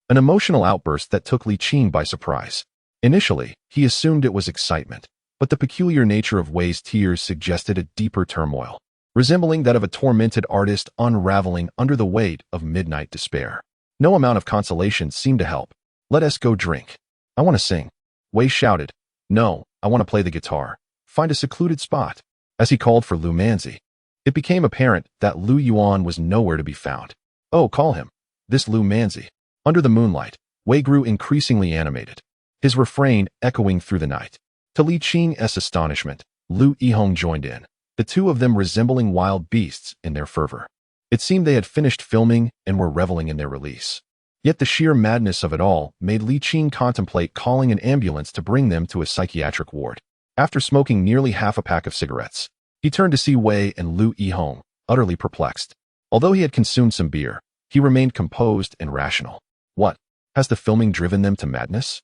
An emotional outburst that took Li Qing by surprise. Initially, he assumed it was excitement, but the peculiar nature of Wei's tears suggested a deeper turmoil, resembling that of a tormented artist unraveling under the weight of midnight despair. No amount of consolation seemed to help. Let us go drink. I want to sing. Wei shouted. No, I want to play the guitar. Find a secluded spot. As he called for Lu Manzi, it became apparent that Lu Yuan was nowhere to be found. Oh, call him. This Lu Manzi. Under the moonlight, Wei grew increasingly animated, his refrain echoing through the night. To Li Qing's astonishment, Lu Yihong joined in, the two of them resembling wild beasts in their fervor. It seemed they had finished filming and were reveling in their release. Yet the sheer madness of it all made Li Qing contemplate calling an ambulance to bring them to a psychiatric ward. After smoking nearly half a pack of cigarettes, he turned to see Wei and Lu Yihong, utterly perplexed. Although he had consumed some beer, he remained composed and rational. What? Has the filming driven them to madness?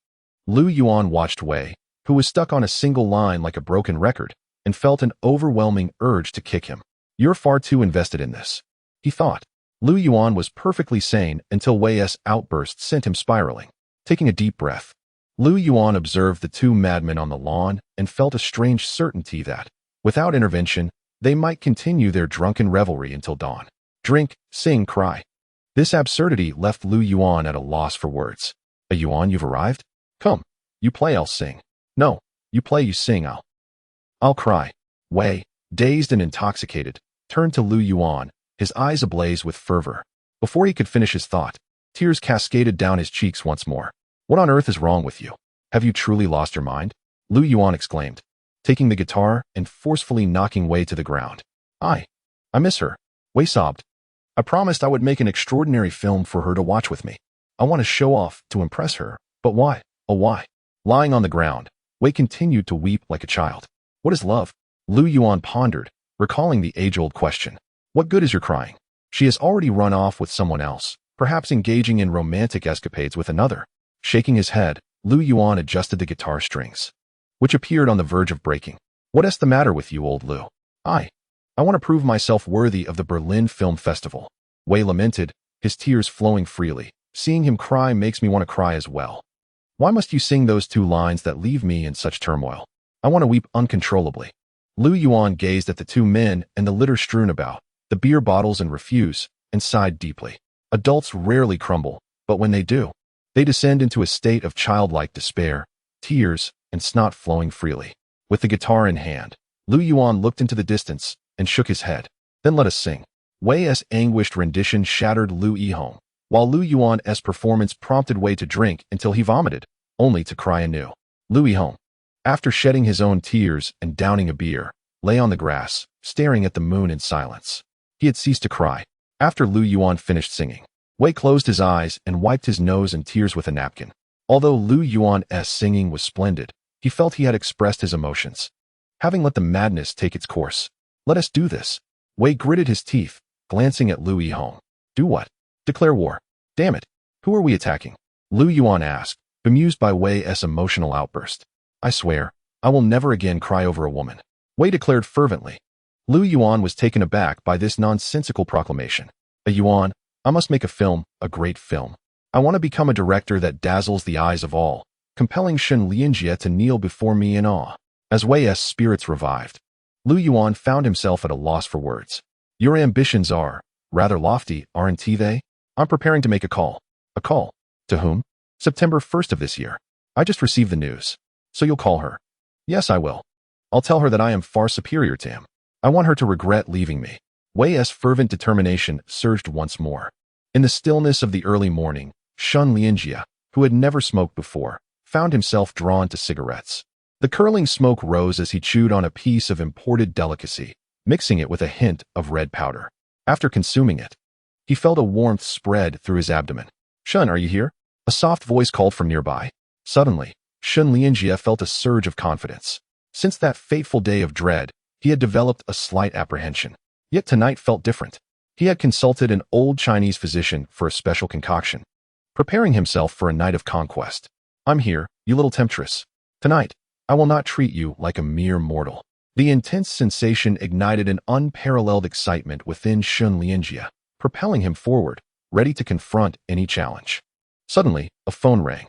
Lu Yuan watched Wei, who was stuck on a single line like a broken record, and felt an overwhelming urge to kick him. You're far too invested in this, he thought. Lu Yuan was perfectly sane until Wei's outburst sent him spiraling. Taking a deep breath, Lu Yuan observed the two madmen on the lawn and felt a strange certainty that, without intervention, they might continue their drunken revelry until dawn. Drink, sing, cry. This absurdity left Lu Yuan at a loss for words. A Yuan, you've arrived? Come. You play, I'll sing. No. You play, you sing, I'll cry. Wei, dazed and intoxicated, turned to Lu Yuan, his eyes ablaze with fervor. Before he could finish his thought, tears cascaded down his cheeks once more. What on earth is wrong with you? Have you truly lost your mind? Lu Yuan exclaimed, taking the guitar and forcefully knocking Wei to the ground. I miss her. Wei sobbed. I promised I would make an extraordinary film for her to watch with me. I want to show off, to impress her. But why? Oh, why? Lying on the ground, Wei continued to weep like a child. What is love? Lu Yuan pondered, recalling the age-old question. What good is your crying? She has already run off with someone else, perhaps engaging in romantic escapades with another. Shaking his head, Lu Yuan adjusted the guitar strings, which appeared on the verge of breaking. What is the matter with you, old Lu? I want to prove myself worthy of the Berlin Film Festival. Wei lamented, his tears flowing freely. Seeing him cry makes me want to cry as well. Why must you sing those two lines that leave me in such turmoil? I want to weep uncontrollably. Lu Yuan gazed at the two men and the litter strewn about, the beer bottles and refuse, and sighed deeply. Adults rarely crumble, but when they do, they descend into a state of childlike despair, tears, and snot flowing freely. With the guitar in hand, Lu Yuan looked into the distance and shook his head. Then let us sing. Wei's anguished rendition shattered Lu Yihong, while Lu Yuan's performance prompted Wei to drink until he vomited, only to cry anew. Lu Yihong, after shedding his own tears and downing a beer, lay on the grass, staring at the moon in silence. He had ceased to cry. After Lu Yuan finished singing, Wei closed his eyes and wiped his nose and tears with a napkin. Although Lu Yuan's singing was splendid, he felt he had expressed his emotions. Having let the madness take its course. Let us do this. Wei gritted his teeth, glancing at Lu Yihong. Do what? Declare war. Damn it. Who are we attacking? Lu Yuan asked, bemused by Wei's emotional outburst. I swear, I will never again cry over a woman. Wei declared fervently. Lu Yuan was taken aback by this nonsensical proclamation. A Yuan, I must make a film, a great film. I want to become a director that dazzles the eyes of all, compelling Shen Lianjie to kneel before me in awe. As Wei's spirits revived, Lu Yuan found himself at a loss for words. Your ambitions are rather lofty, aren't they? I'm preparing to make a call. A call? To whom? September 1st of this year. I just received the news. So you'll call her? Yes, I will. I'll tell her that I am far superior to him. I want her to regret leaving me. Wei's fervent determination surged once more. In the stillness of the early morning, Shen Lianjie, who had never smoked before, found himself drawn to cigarettes. The curling smoke rose as he chewed on a piece of imported delicacy, mixing it with a hint of red powder. After consuming it, he felt a warmth spread through his abdomen. Shen, are you here? A soft voice called from nearby. Suddenly, Shen Lianjie felt a surge of confidence. Since that fateful day of dread, he had developed a slight apprehension. Yet tonight felt different. He had consulted an old Chinese physician for a special concoction, preparing himself for a night of conquest. I'm here, you little temptress. Tonight, I will not treat you like a mere mortal. The intense sensation ignited an unparalleled excitement within Shen Lianjie, propelling him forward, ready to confront any challenge. Suddenly, a phone rang.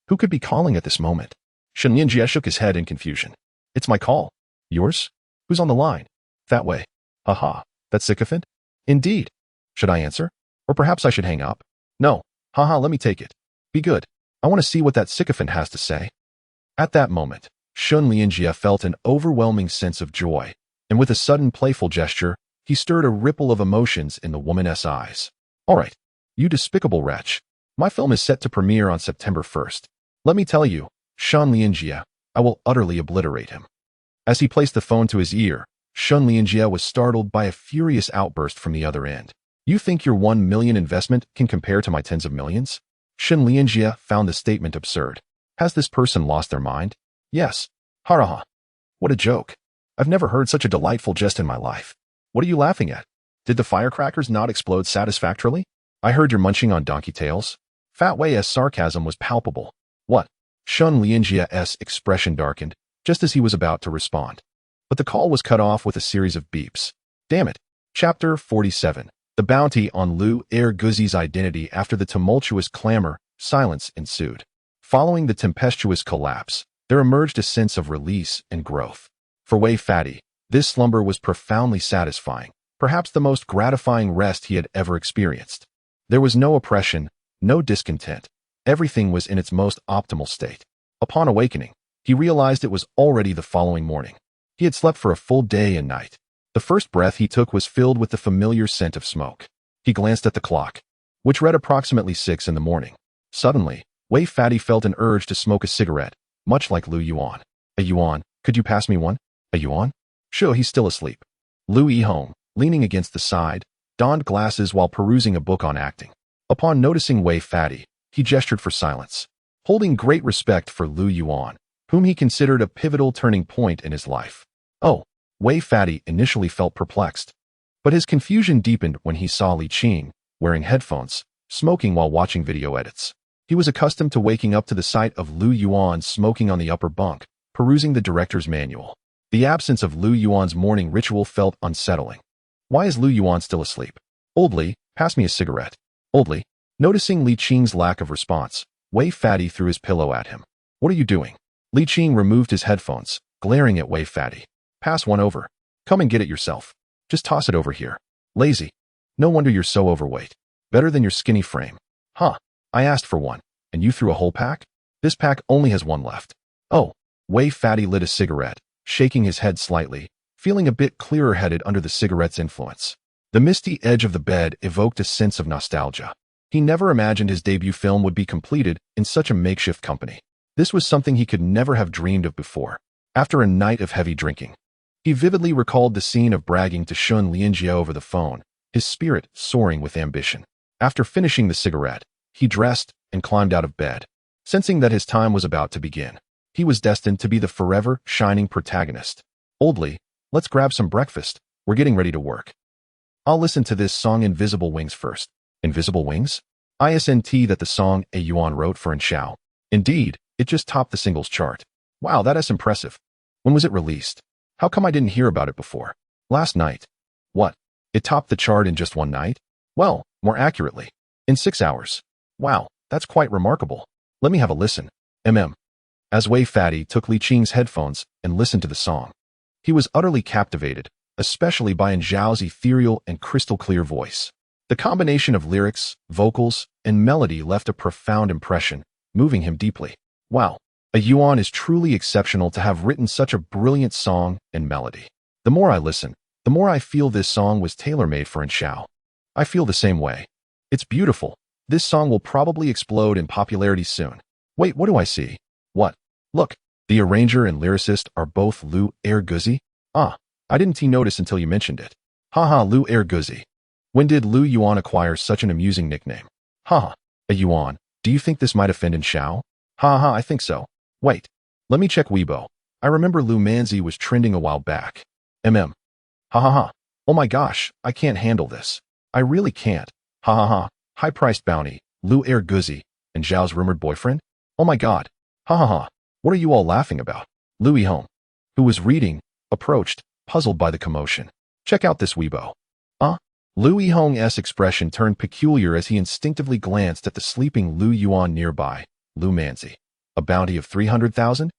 Who could be calling at this moment? Shen Lianjie shook his head in confusion. It's my call. Yours? Who's on the line? That way. Haha, that sycophant? Indeed. Should I answer? Or perhaps I should hang up? No. Haha, let me take it. Be good. I want to see what that sycophant has to say. At that moment, Shen Lianjie felt an overwhelming sense of joy, and with a sudden playful gesture, he stirred a ripple of emotions in the woman's eyes. All right, you despicable wretch. My film is set to premiere on September 1st. Let me tell you, Shen Lianjie, I will utterly obliterate him. As he placed the phone to his ear, Shen Lianjie was startled by a furious outburst from the other end. You think your 1 million investment can compare to my tens of millions? Shen Lianjie found the statement absurd. Has this person lost their mind? Yes. Haraha. What a joke. I've never heard such a delightful jest in my life. What are you laughing at? Did the firecrackers not explode satisfactorily? I heard you're munching on donkey tails. Fat Wei's sarcasm was palpable. What? Shen Lianjie's expression darkened, just as he was about to respond. But the call was cut off with a series of beeps. Damn it. Chapter 47. The bounty on Lu Guzi's identity. After the tumultuous clamor, silence ensued. Following the tempestuous collapse, there emerged a sense of release and growth. For Wei Fatty, this slumber was profoundly satisfying, perhaps the most gratifying rest he had ever experienced. There was no oppression, no discontent. Everything was in its most optimal state. Upon awakening, he realized it was already the following morning. He had slept for a full day and night. The first breath he took was filled with the familiar scent of smoke. He glanced at the clock, which read approximately 6 in the morning. Suddenly, Wei Fatty felt an urge to smoke a cigarette, much like Lu Yuan. A Yuan, could you pass me one? A Yuan? Sure, he's still asleep. Lu Yihong, leaning against the side, donned glasses while perusing a book on acting. Upon noticing Wei Fatty, he gestured for silence, holding great respect for Lu Yuan, whom he considered a pivotal turning point in his life. Oh, Wei Fatty initially felt perplexed, but his confusion deepened when he saw Li Qing, wearing headphones, smoking while watching video edits. He was accustomed to waking up to the sight of Lu Yuan smoking on the upper bunk, perusing the director's manual. The absence of Lu Yuan's morning ritual felt unsettling. Why is Lu Yuan still asleep? Old Li, pass me a cigarette. Old Li. Noticing Li Qing's lack of response, Wei Fatty threw his pillow at him. What are you doing? Li Qing removed his headphones, glaring at Wei Fatty. Pass one over. Come and get it yourself. Just toss it over here. Lazy. No wonder you're so overweight. Better than your skinny frame. Huh. I asked for one, and you threw a whole pack? This pack only has one left. Oh. Wei Fatty lit a cigarette, shaking his head slightly, feeling a bit clearer-headed under the cigarette's influence. The misty edge of the bed evoked a sense of nostalgia. He never imagined his debut film would be completed in such a makeshift company. This was something he could never have dreamed of before. After a night of heavy drinking, he vividly recalled the scene of bragging to Shen Lianjie over the phone, his spirit soaring with ambition. After finishing the cigarette, he dressed and climbed out of bed, sensing that his time was about to begin. He was destined to be the forever shining protagonist. Old Li, let's grab some breakfast. We're getting ready to work. I'll listen to this song Invisible Wings first. Invisible Wings? ISNT that the song A Yuan wrote for Xiao. Indeed, it just topped the singles chart. Wow, that is impressive. When was it released? How come I didn't hear about it before? Last night. What? It topped the chart in just one night? Well, more accurately, in 6 hours. Wow, that's quite remarkable. Let me have a listen. As Wei Fatty took Li Qing's headphones and listened to the song. He was utterly captivated, especially by Zhao's ethereal and crystal-clear voice. The combination of lyrics, vocals, and melody left a profound impression, moving him deeply. Wow, Yuan is truly exceptional to have written such a brilliant song and melody. The more I listen, the more I feel this song was tailor-made for Zhao. I feel the same way. It's beautiful. This song will probably explode in popularity soon. Wait, what do I see? What? Look, the arranger and lyricist are both Lu Yuan. Ah, I didn't notice until you mentioned it. Haha, Lu Yuan. When did Lu Yuan acquire such an amusing nickname? Haha, Yuan, do you think this might offend Zhao? Haha, I think so. Wait, let me check Weibo. I remember Lu Manzi was trending a while back. Ha ha ha. Oh my gosh, I can't handle this. I really can't. Ha ha ha. High-priced bounty, Lu Yuan, and Zhao's rumored boyfriend? Oh my god. Ha ha ha. What are you all laughing about? Lu Yuan, who was reading, approached, puzzled by the commotion. Check out this Weibo. Lu Yuan's expression turned peculiar as he instinctively glanced at the sleeping Lu Yuan nearby, Lu Manzi. A bounty of 300,000?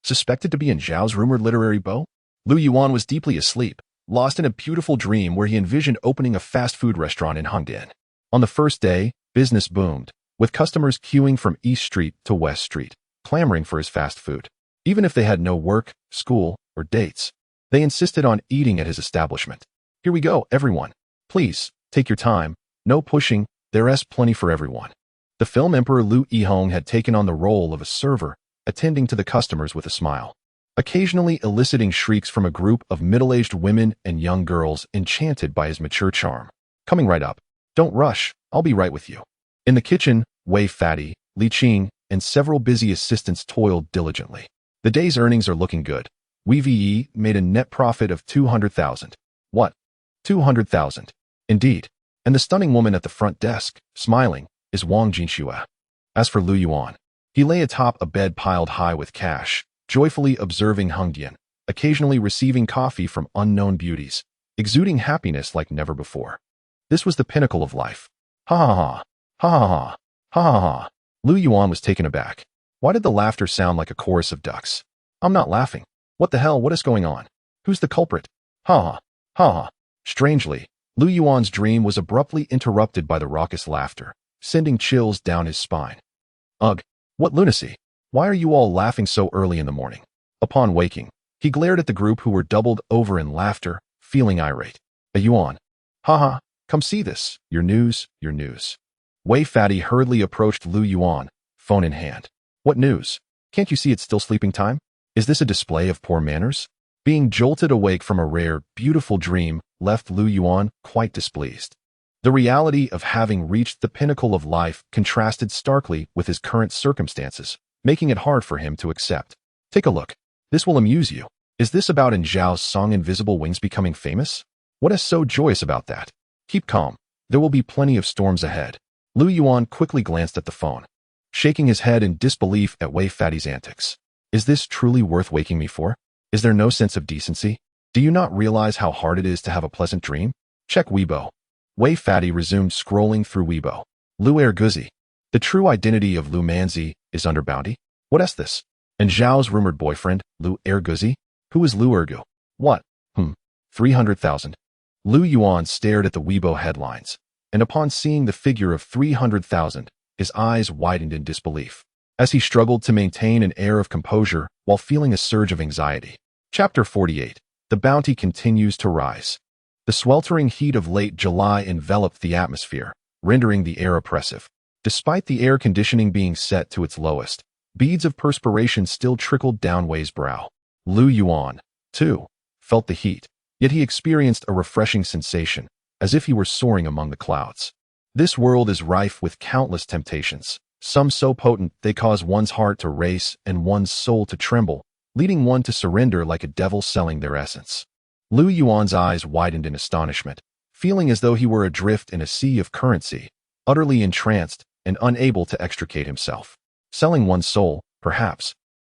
Suspected to be in Zhao's rumored literary beau? Lu Yuan was deeply asleep, lost in a beautiful dream where he envisioned opening a fast food restaurant in Hengdian. On the first day, business boomed, with customers queuing from East Street to West Street, clamoring for his fast food. Even if they had no work, school, or dates, they insisted on eating at his establishment. Here we go, everyone. Please, take your time. No pushing, there's plenty for everyone. The film emperor Lu Yuan had taken on the role of a server, attending to the customers with a smile, occasionally eliciting shrieks from a group of middle-aged women and young girls enchanted by his mature charm. Coming right up. Don't rush, I'll be right with you. In the kitchen, Wei Fatty, Li Qing, and several busy assistants toiled diligently. The day's earnings are looking good. Wei made a net profit of 200,000. What? 200,000. Indeed. And the stunning woman at the front desk, smiling, is Wang Jinxue. As for Lu Yuan, he lay atop a bed piled high with cash, joyfully observing Hengdian, occasionally receiving coffee from unknown beauties, exuding happiness like never before. This was the pinnacle of life. Ha ha ha. Ha ha ha. Ha ha ha. Lu Yuan was taken aback. Why did the laughter sound like a chorus of ducks? I'm not laughing. What the hell, what is going on? Who's the culprit? Ha ha. Ha ha. Strangely, Lu Yuan's dream was abruptly interrupted by the raucous laughter, sending chills down his spine. Ugh, what lunacy! Why are you all laughing so early in the morning? Upon waking, he glared at the group who were doubled over in laughter, feeling irate. Yuan. Ha, come see this, your news. Wei Fatty hurriedly approached Lu Yuan, phone in hand. What news? Can't you see it's still sleeping time? Is this a display of poor manners? Being jolted awake from a rare, beautiful dream left Lu Yuan quite displeased. The reality of having reached the pinnacle of life contrasted starkly with his current circumstances, making it hard for him to accept. Take a look. This will amuse you. Is this about Zhao's song Invisible Wings becoming famous? What is so joyous about that? Keep calm. There will be plenty of storms ahead. Lu Yuan quickly glanced at the phone, shaking his head in disbelief at Wei Fatty's antics. Is this truly worth waking me for? Is there no sense of decency? Do you not realize how hard it is to have a pleasant dream? Check Weibo. Wei Fatty resumed scrolling through Weibo. Lu Yuan. The true identity of Lu Manzi is under bounty? What is this? And Zhao's rumored boyfriend, Lu Yuan? Who is Lu Yuan? What? 300,000. Lu Yuan stared at the Weibo headlines, and upon seeing the figure of 300,000, his eyes widened in disbelief, as he struggled to maintain an air of composure while feeling a surge of anxiety. Chapter 48. The bounty continues to rise. The sweltering heat of late July enveloped the atmosphere, rendering the air oppressive. Despite the air conditioning being set to its lowest, beads of perspiration still trickled down Wei's brow. Lu Yuan, too, felt the heat, yet he experienced a refreshing sensation, as if he were soaring among the clouds. This world is rife with countless temptations, some so potent they cause one's heart to race and one's soul to tremble, leading one to surrender like a devil selling their essence. Lu Yuan's eyes widened in astonishment, feeling as though he were adrift in a sea of currency, utterly entranced and unable to extricate himself. Selling one's soul, perhaps,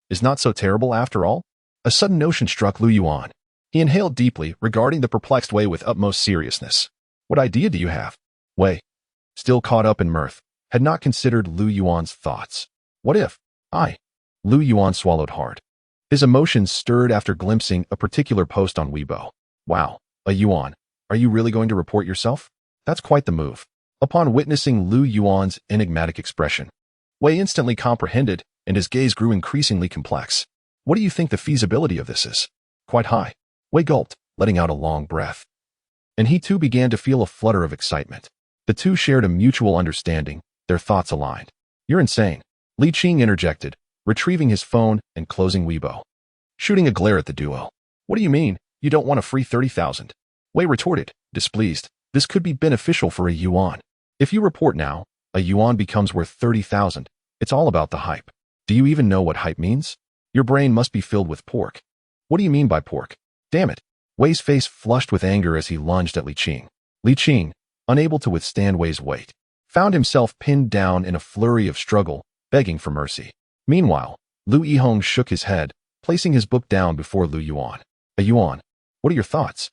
is not so terrible after all? A sudden notion struck Lu Yuan. He inhaled deeply, regarding the perplexed Wei with utmost seriousness. What idea do you have? Wei, still caught up in mirth, had not considered Lu Yuan's thoughts. What if Lu Yuan swallowed hard. His emotions stirred after glimpsing a particular post on Weibo. Wow, a Yuan, are you really going to report yourself? That's quite the move. Upon witnessing Lu Yuan's enigmatic expression, Wei instantly comprehended, and his gaze grew increasingly complex. What do you think the feasibility of this is? Quite high. Wei gulped, letting out a long breath. And he too began to feel a flutter of excitement. The two shared a mutual understanding, their thoughts aligned. You're insane, Li Qing interjected, retrieving his phone and closing Weibo. Shooting a glare at the duo. What do you mean, you don't want a free 30,000? Wei retorted, displeased. This could be beneficial for a Yuan. If you report now, a Yuan becomes worth 30,000. It's all about the hype. Do you even know what hype means? Your brain must be filled with pork. What do you mean by pork? Damn it. Wei's face flushed with anger as he lunged at Li Qing. Li Qing, unable to withstand Wei's weight, found himself pinned down in a flurry of struggle, begging for mercy. Meanwhile, Lu Yihong shook his head, placing his book down before Lu Yuan. A Yuan, what are your thoughts?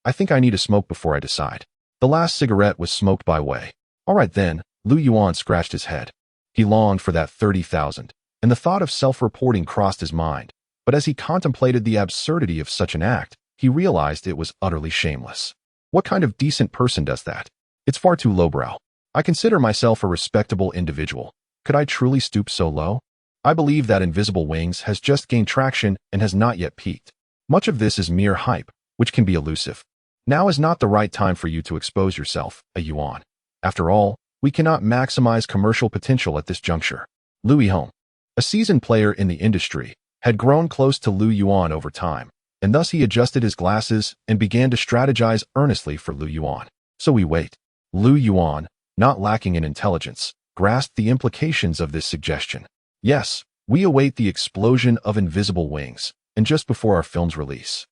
I think I need a smoke before I decide. The last cigarette was smoked by Wei. All right then, Lu Yuan scratched his head. He longed for that 30,000, and the thought of self-reporting crossed his mind. But as he contemplated the absurdity of such an act, he realized it was utterly shameless. What kind of decent person does that? It's far too lowbrow. I consider myself a respectable individual. Could I truly stoop so low? I believe that Invisible Wings has just gained traction and has not yet peaked. Much of this is mere hype, which can be elusive. Now is not the right time for you to expose yourself, a Yuan. After all, we cannot maximize commercial potential at this juncture. Lu Yihong, a seasoned player in the industry, had grown close to Lu Yuan over time, and thus he adjusted his glasses and began to strategize earnestly for Lu Yuan. So we wait. Lu Yuan, not lacking in intelligence, grasped the implications of this suggestion. Yes, we await the explosion of Invisible Wings, and just before our film's release,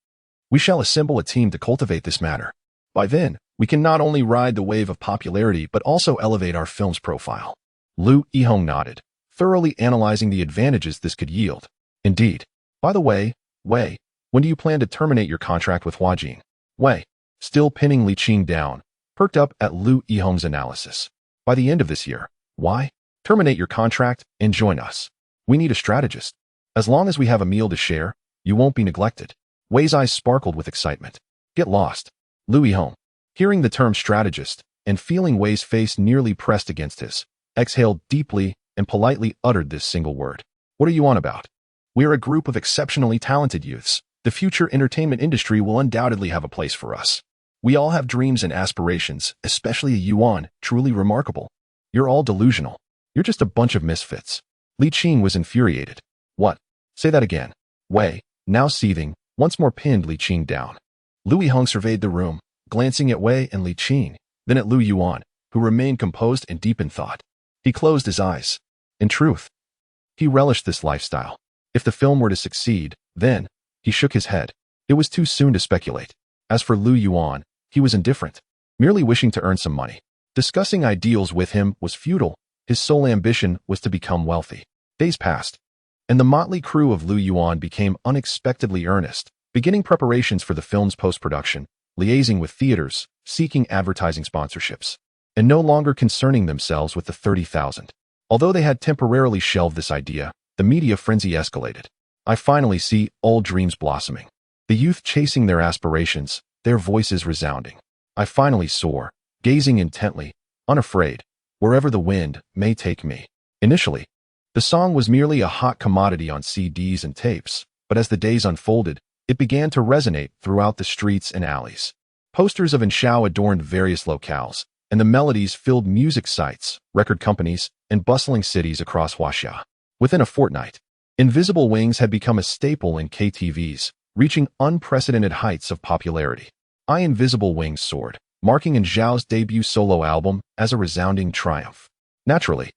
we shall assemble a team to cultivate this matter. By then, we can not only ride the wave of popularity but also elevate our film's profile. Lu Yihong nodded, thoroughly analyzing the advantages this could yield. Indeed. By the way, Wei, when do you plan to terminate your contract with Huajin? Wei, still pinning Li Qing down, perked up at Lu Yihong's analysis. By the end of this year. Why? Terminate your contract and join us. We need a strategist. As long as we have a meal to share, you won't be neglected. Wei's eyes sparkled with excitement. Get lost. Lu Yihong, hearing the term strategist and feeling Wei's face nearly pressed against his, exhaled deeply and politely uttered this single word. What are you on about? We're a group of exceptionally talented youths. The future entertainment industry will undoubtedly have a place for us. We all have dreams and aspirations, especially a Yuan, truly remarkable. You're all delusional. You're just a bunch of misfits. Li Qing was infuriated. What? Say that again. Wei, now seething, once more pinned Li Qing down. Lu Yihong surveyed the room, glancing at Wei and Li Qing, then at Lu Yuan, who remained composed and deep in thought. He closed his eyes. In truth, he relished this lifestyle. If the film were to succeed, then, he shook his head. It was too soon to speculate. As for Lu Yuan, he was indifferent, merely wishing to earn some money. Discussing ideals with him was futile. His sole ambition was to become wealthy. Days passed, and the motley crew of Lu Yuan became unexpectedly earnest, beginning preparations for the film's post-production, liaising with theaters, seeking advertising sponsorships, and no longer concerning themselves with the 30,000. Although they had temporarily shelved this idea, the media frenzy escalated. I finally see old dreams blossoming. The youth chasing their aspirations, their voices resounding. I finally soar, gazing intently, unafraid, wherever the wind may take me. Initially, the song was merely a hot commodity on CDs and tapes, but as the days unfolded, it began to resonate throughout the streets and alleys. Posters of Inshao adorned various locales, and the melodies filled music sites, record companies, and bustling cities across Huaxia. Within a fortnight, Invisible Wings had become a staple in KTVs, reaching unprecedented heights of popularity. Invisible Wings soared, marking Zhao's debut solo album as a resounding triumph. Naturally,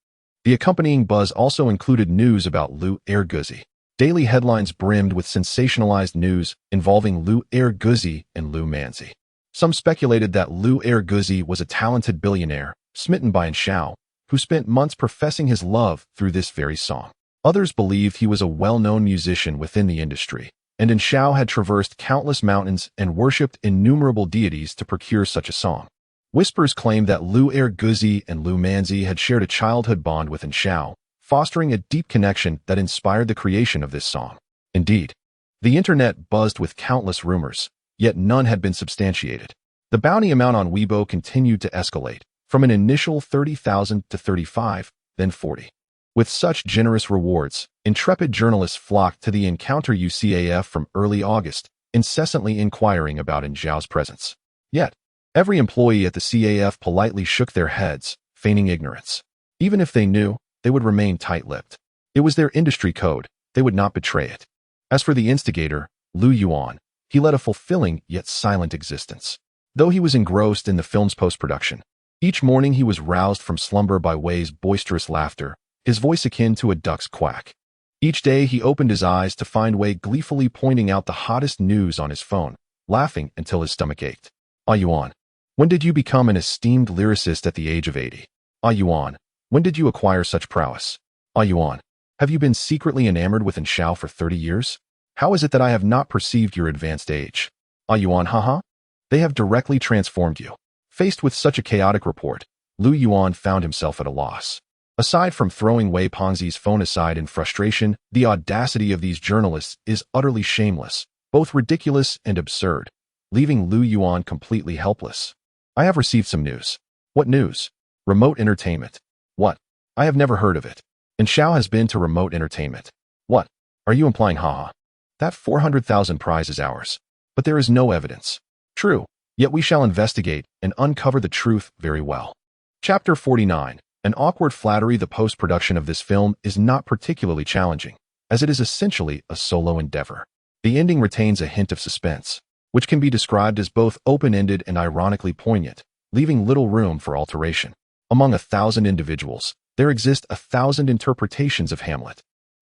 the accompanying buzz also included news about Lu Erguzi. Daily headlines brimmed with sensationalized news involving Lu Erguzi and Lu Manzi. Some speculated that Lu Erguzi was a talented billionaire, smitten by Inshao, who spent months professing his love through this very song. Others believed he was a well-known musician within the industry, and Shao had traversed countless mountains and worshipped innumerable deities to procure such a song. Whispers claimed that Lu Erguzi and Lu Manzi had shared a childhood bond with Shao, fostering a deep connection that inspired the creation of this song. Indeed, the internet buzzed with countless rumors, yet none had been substantiated. The bounty amount on Weibo continued to escalate, from an initial 30,000 to 35, then 40. With such generous rewards, intrepid journalists flocked to the Encounter UCAF from early August, incessantly inquiring about Zhao's presence. Yet, every employee at the CAF politely shook their heads, feigning ignorance. Even if they knew, they would remain tight-lipped. It was their industry code, they would not betray it. As for the instigator, Lu Yuan, he led a fulfilling yet silent existence. Though he was engrossed in the film's post-production, each morning he was roused from slumber by Wei's boisterous laughter, his voice akin to a duck's quack. Each day he opened his eyes to find Wei gleefully pointing out the hottest news on his phone, laughing until his stomach ached. Ah Yuan, when did you become an esteemed lyricist at the age of 80? Ah Yuan, when did you acquire such prowess? Ah Yuan, have you been secretly enamored with Shao for 30 years? How is it that I have not perceived your advanced age? Ah Yuan, haha? They have directly transformed you. Faced with such a chaotic report, Lu Yuan found himself at a loss. Aside from throwing Wei Pengzi's phone aside in frustration, the audacity of these journalists is utterly shameless, both ridiculous and absurd, leaving Lu Yuan completely helpless. I have received some news. What news? Remote entertainment. What? I have never heard of it. And Shao has been to remote entertainment. What? Are you implying haha? That 400,000 prize is ours. But there is no evidence. True, yet we shall investigate and uncover the truth very well. Chapter 49. An awkward flattery. The post-production of this film is not particularly challenging, as it is essentially a solo endeavor. The ending retains a hint of suspense, which can be described as both open-ended and ironically poignant, leaving little room for alteration. Among 1,000 individuals, there exist 1,000 interpretations of Hamlet.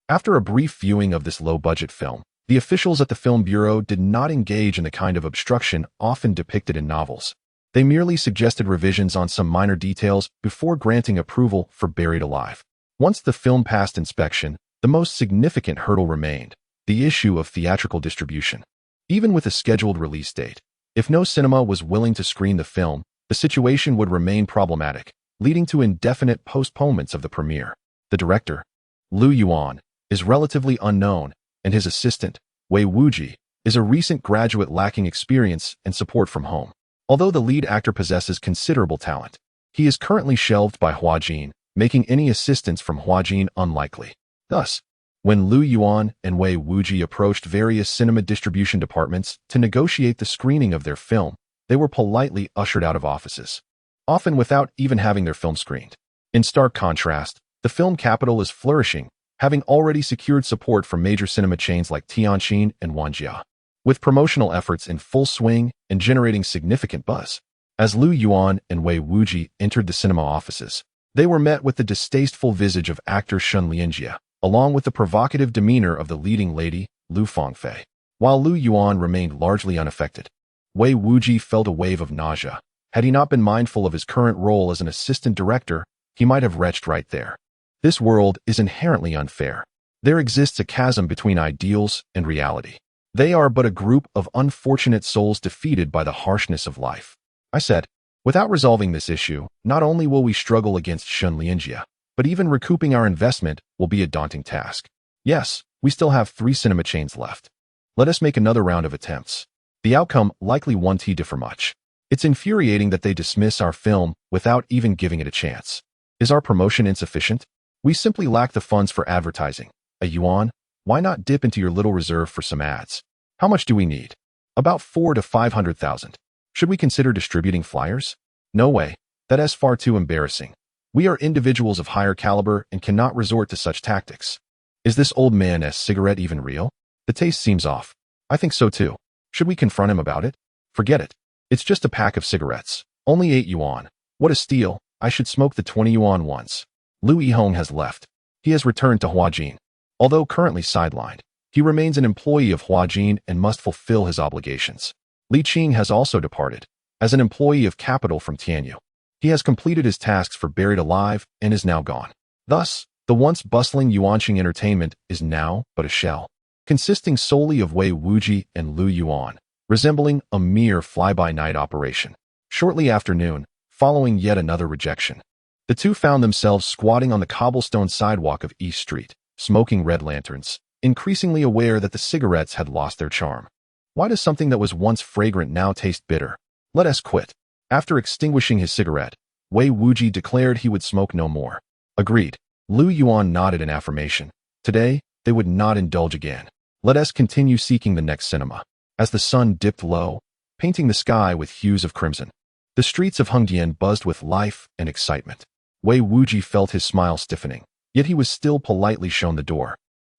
After a brief viewing of this low-budget film, the officials at the Film Bureau did not engage in the kind of obstruction often depicted in novels. They merely suggested revisions on some minor details before granting approval for Buried Alive. Once the film passed inspection, the most significant hurdle remained, the issue of theatrical distribution. Even with a scheduled release date, if no cinema was willing to screen the film, the situation would remain problematic, leading to indefinite postponements of the premiere. The director, Lu Yuan, is relatively unknown, and his assistant, Wei Wuji, is a recent graduate lacking experience and support from home. Although the lead actor possesses considerable talent, he is currently shelved by Hua Jin, making any assistance from Hua Jin unlikely. Thus, when Lu Yuan and Wei Wuji approached various cinema distribution departments to negotiate the screening of their film, they were politely ushered out of offices, often without even having their film screened. In stark contrast, the film capital is flourishing, having already secured support from major cinema chains like Tianjin and Wanjia, with promotional efforts in full swing and generating significant buzz. As Lu Yuan and Wei Wuji entered the cinema offices, they were met with the distasteful visage of actor Shun Lianjia, along with the provocative demeanor of the leading lady, Lu Fangfei. While Lu Yuan remained largely unaffected, Wei Wuji felt a wave of nausea. Had he not been mindful of his current role as an assistant director, he might have retched right there. This world is inherently unfair. There exists a chasm between ideals and reality. They are but a group of unfortunate souls defeated by the harshness of life. I said, without resolving this issue, not only will we struggle against Shun Lianjia, but even recouping our investment will be a daunting task. Yes, we still have 3 cinema chains left. Let us make another round of attempts. The outcome likely won't differ much. It's infuriating that they dismiss our film without even giving it a chance. Is our promotion insufficient? We simply lack the funds for advertising. A yuan? Why not dip into your little reserve for some ads? How much do we need? About 400,000 to 500,000. Should we consider distributing flyers? No way. That is far too embarrassing. We are individuals of higher caliber and cannot resort to such tactics. Is this old man's cigarette even real? The taste seems off. I think so too. Should we confront him about it? Forget it. It's just a pack of cigarettes. Only 8 yuan. What a steal. I should smoke the 20 yuan ones. Lu Yihong has left. He has returned to Huajin. Although currently sidelined, he remains an employee of Huajin and must fulfill his obligations. Li Qing has also departed, as an employee of Capital from Tianyu. He has completed his tasks for Buried Alive and is now gone. Thus, the once bustling Yuanqing Entertainment is now but a shell. consisting solely of Wei Wuji and Lu Yuan, resembling a mere fly-by-night operation. Shortly after noon, following yet another rejection, the two found themselves squatting on the cobblestone sidewalk of East Street, smoking red lanterns, increasingly aware that the cigarettes had lost their charm. Why does something that was once fragrant now taste bitter? Let us quit. After extinguishing his cigarette, Wei Wuji declared he would smoke no more. Agreed. Lu Yuan nodded in affirmation. Today, they would not indulge again. Let us continue seeking the next cinema. As the sun dipped low, painting the sky with hues of crimson, the streets of Hengdian buzzed with life and excitement. Wei Wuji felt his smile stiffening, yet he was still politely shown the door.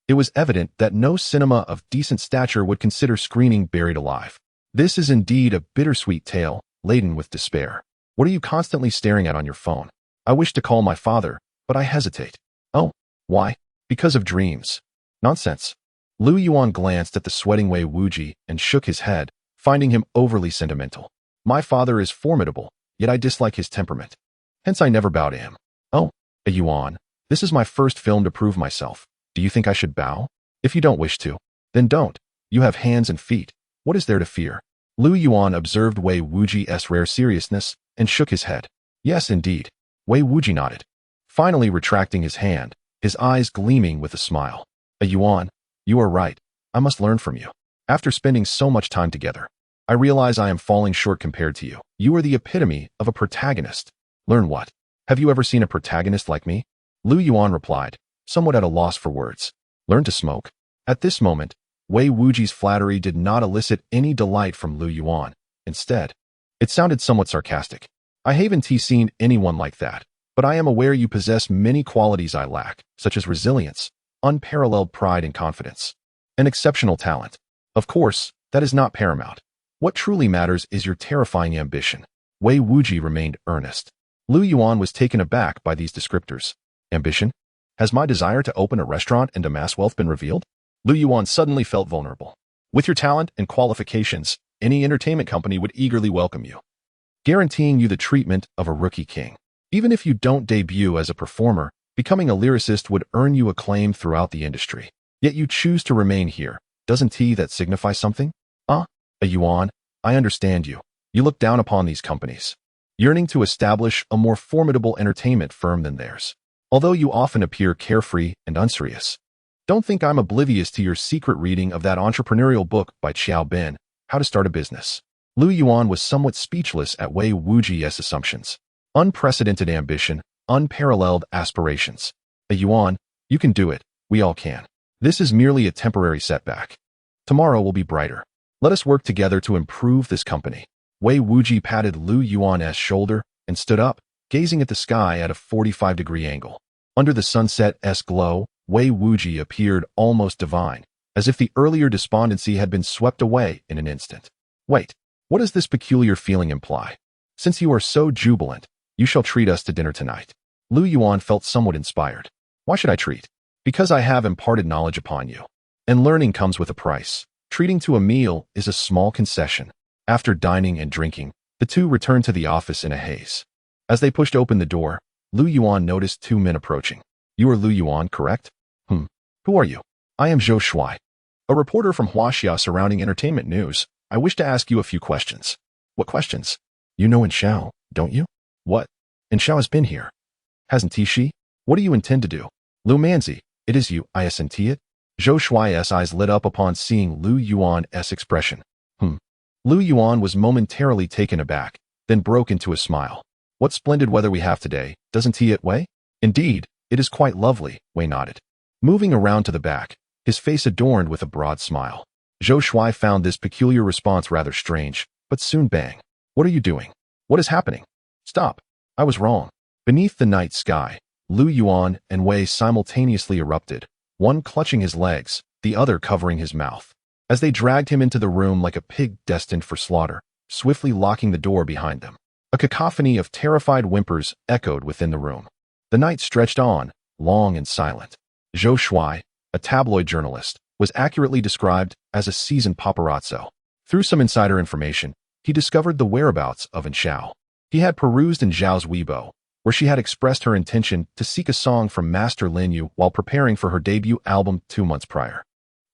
It was evident that no cinema of decent stature would consider screening Buried Alive. This is indeed a bittersweet tale, laden with despair. What are you constantly staring at on your phone? I wish to call my father, but I hesitate. Oh, why? Because of dreams. Nonsense. Lu Yuan glanced at the sweating Wei Wuji and shook his head, finding him overly sentimental. My father is formidable, yet I dislike his temperament. Hence I never bow to him. Oh, Yuan, this is my first film to prove myself. Do you think I should bow? If you don't wish to, then don't. You have hands and feet. What is there to fear? Lu Yuan observed Wei Wuji's rare seriousness and shook his head. Yes, indeed. Wei Wuji nodded, finally retracting his hand, his eyes gleaming with a smile. Yuan, you are right. I must learn from you. After spending so much time together, I realize I am falling short compared to you. You are the epitome of a protagonist. Learn what? Have you ever seen a protagonist like me? Lu Yuan replied, somewhat at a loss for words. Learn to smoke. At this moment, Wei Wuji's flattery did not elicit any delight from Lu Yuan. Instead, it sounded somewhat sarcastic. I haven't seen anyone like that, but I am aware you possess many qualities I lack, such as resilience, unparalleled pride and confidence, and exceptional talent. Of course, that is not paramount. What truly matters is your terrifying ambition. Wei Wuji remained earnest. Lu Yuan was taken aback by these descriptors. Ambition? Has my desire to open a restaurant and amass wealth been revealed? Lu Yuan suddenly felt vulnerable. With your talent and qualifications, any entertainment company would eagerly welcome you, guaranteeing you the treatment of a rookie king. Even if you don't debut as a performer, becoming a lyricist would earn you acclaim throughout the industry. Yet you choose to remain here. Doesn't that signify something? Yuan, I understand you. You look down upon these companies, yearning to establish a more formidable entertainment firm than theirs. Although you often appear carefree and unserious, don't think I'm oblivious to your secret reading of that entrepreneurial book by Xiao Ben, How to Start a Business. Lu Yuan was somewhat speechless at Wei Wuji's assumptions. Unprecedented ambition, unparalleled aspirations. Yuan, you can do it. We all can. This is merely a temporary setback. Tomorrow will be brighter. Let us work together to improve this company. Wei Wuji patted Lu Yuan's shoulder and stood up, gazing at the sky at a 45-degree angle. Under the sunset's glow, Wei Wuji appeared almost divine, as if the earlier despondency had been swept away in an instant. Wait, what does this peculiar feeling imply? Since you are so jubilant, you shall treat us to dinner tonight. Lu Yuan felt somewhat inspired. Why should I treat? Because I have imparted knowledge upon you. And learning comes with a price. Treating to a meal is a small concession. After dining and drinking, the two returned to the office in a haze. As they pushed open the door, Lu Yuan noticed two men approaching. You are Lu Yuan, correct? Who are you? I am Zhou Shuai, a reporter from Huaxia surrounding entertainment news. I wish to ask you a few questions. What questions? You know Xiao, don't you? What? Xiao has been here. Hasn't she? What do you intend to do? Lu Manzi, it is you, isn't it? Zhou Shuai's eyes lit up upon seeing Lu Yuan's expression. Lu Yuan was momentarily taken aback, then broke into a smile. What splendid weather we have today, doesn't it, Wei? Indeed, it is quite lovely, Wei nodded. Moving around to the back, his face adorned with a broad smile. Zhou Shuai found this peculiar response rather strange, but soon bang. What are you doing? What is happening? Stop. I was wrong. Beneath the night sky, Lu Yuan and Wei simultaneously erupted, one clutching his legs, the other covering his mouth, as they dragged him into the room like a pig destined for slaughter, swiftly locking the door behind them. A cacophony of terrified whimpers echoed within the room. The night stretched on, long and silent. Zhou Shuai, a tabloid journalist, was accurately described as a seasoned paparazzo. Through some insider information, he discovered the whereabouts of Xiao. He had perused in Zhao's Weibo, where she had expressed her intention to seek a song from Master Lin Yu while preparing for her debut album 2 months prior.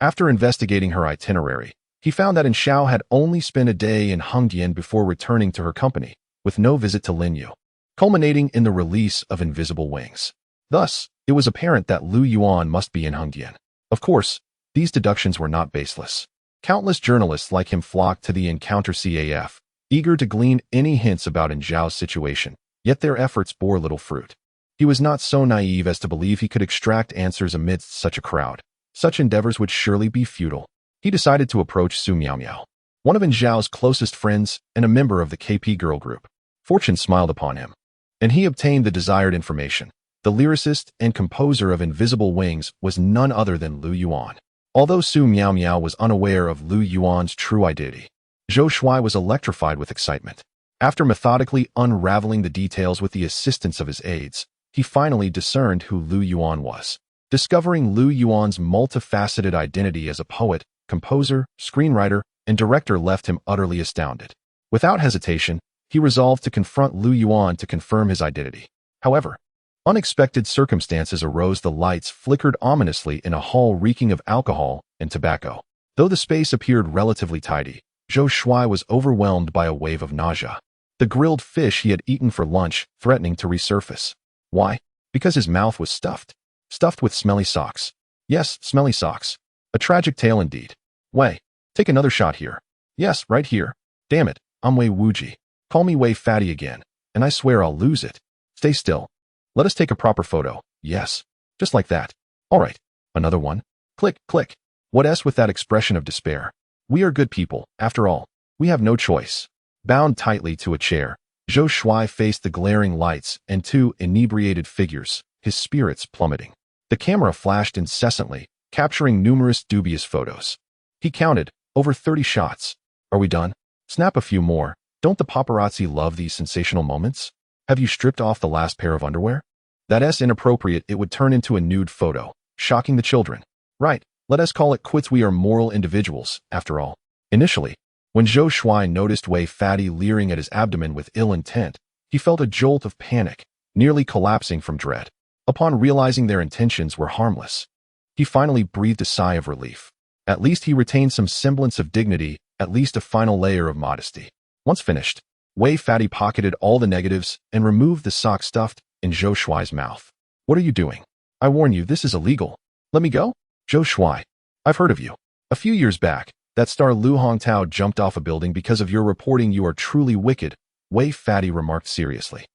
After investigating her itinerary, he found that Xiao had only spent a day in Hengdian before returning to her company, with no visit to Linyu, culminating in the release of invisible wings. Thus, it was apparent that Lu Yuan must be in Hengdian. Of course, these deductions were not baseless. Countless journalists like him flocked to the encounter CAF, eager to glean any hints about Zhao's situation, yet their efforts bore little fruit. He was not so naive as to believe he could extract answers amidst such a crowd. Such endeavors would surely be futile. He decided to approach Su Miao, one of Zhao's closest friends and a member of the KP girl group. Fortune smiled upon him, and he obtained the desired information. The lyricist and composer of Invisible Wings was none other than Lu Yuan. Although Su Miao was unaware of Lu Yuan's true identity, Zhou Shuai was electrified with excitement. After methodically unraveling the details with the assistance of his aides, he finally discerned who Lu Yuan was. Discovering Lu Yuan's multifaceted identity as a poet, composer, screenwriter, and director left him utterly astounded. Without hesitation, he resolved to confront Lu Yuan to confirm his identity. However, unexpected circumstances arose. The lights flickered ominously in a hall reeking of alcohol and tobacco. Though the space appeared relatively tidy, Zhou Shuai was overwhelmed by a wave of nausea. The grilled fish he had eaten for lunch threatening to resurface. Why? Because his mouth was stuffed. Stuffed with smelly socks. Yes, smelly socks. A tragic tale indeed. Wei, take another shot here. Yes, right here. Damn it, I'm Wei Wuji. Call me Wei Fatty again, and I swear I'll lose it. Stay still. Let us take a proper photo. Yes. Just like that. All right. Another one. Click, click. What s with that expression of despair? We are good people, after all. We have no choice. Bound tightly to a chair, Zhou Shuai faced the glaring lights and two inebriated figures, his spirits plummeting. The camera flashed incessantly, capturing numerous dubious photos. He counted, over 30 shots. Are we done? Snap a few more. Don't the paparazzi love these sensational moments? Have you stripped off the last pair of underwear? That's inappropriate. It would turn into a nude photo, shocking the children. Right, let us call it quits. We are moral individuals, after all. Initially, when Zhou Shuai noticed Wei Fatty leering at his abdomen with ill intent, he felt a jolt of panic, nearly collapsing from dread. Upon realizing their intentions were harmless, he finally breathed a sigh of relief. At least he retained some semblance of dignity, at least a final layer of modesty. Once finished, Wei Fatty pocketed all the negatives and removed the sock stuffed in Zhou Shuai's mouth. What are you doing? I warn you, this is illegal. Let me go? Zhou Shuai, I've heard of you. A few years back, that star Lu Hongtao jumped off a building because of your reporting. You are truly wicked, Wei Fatty remarked seriously.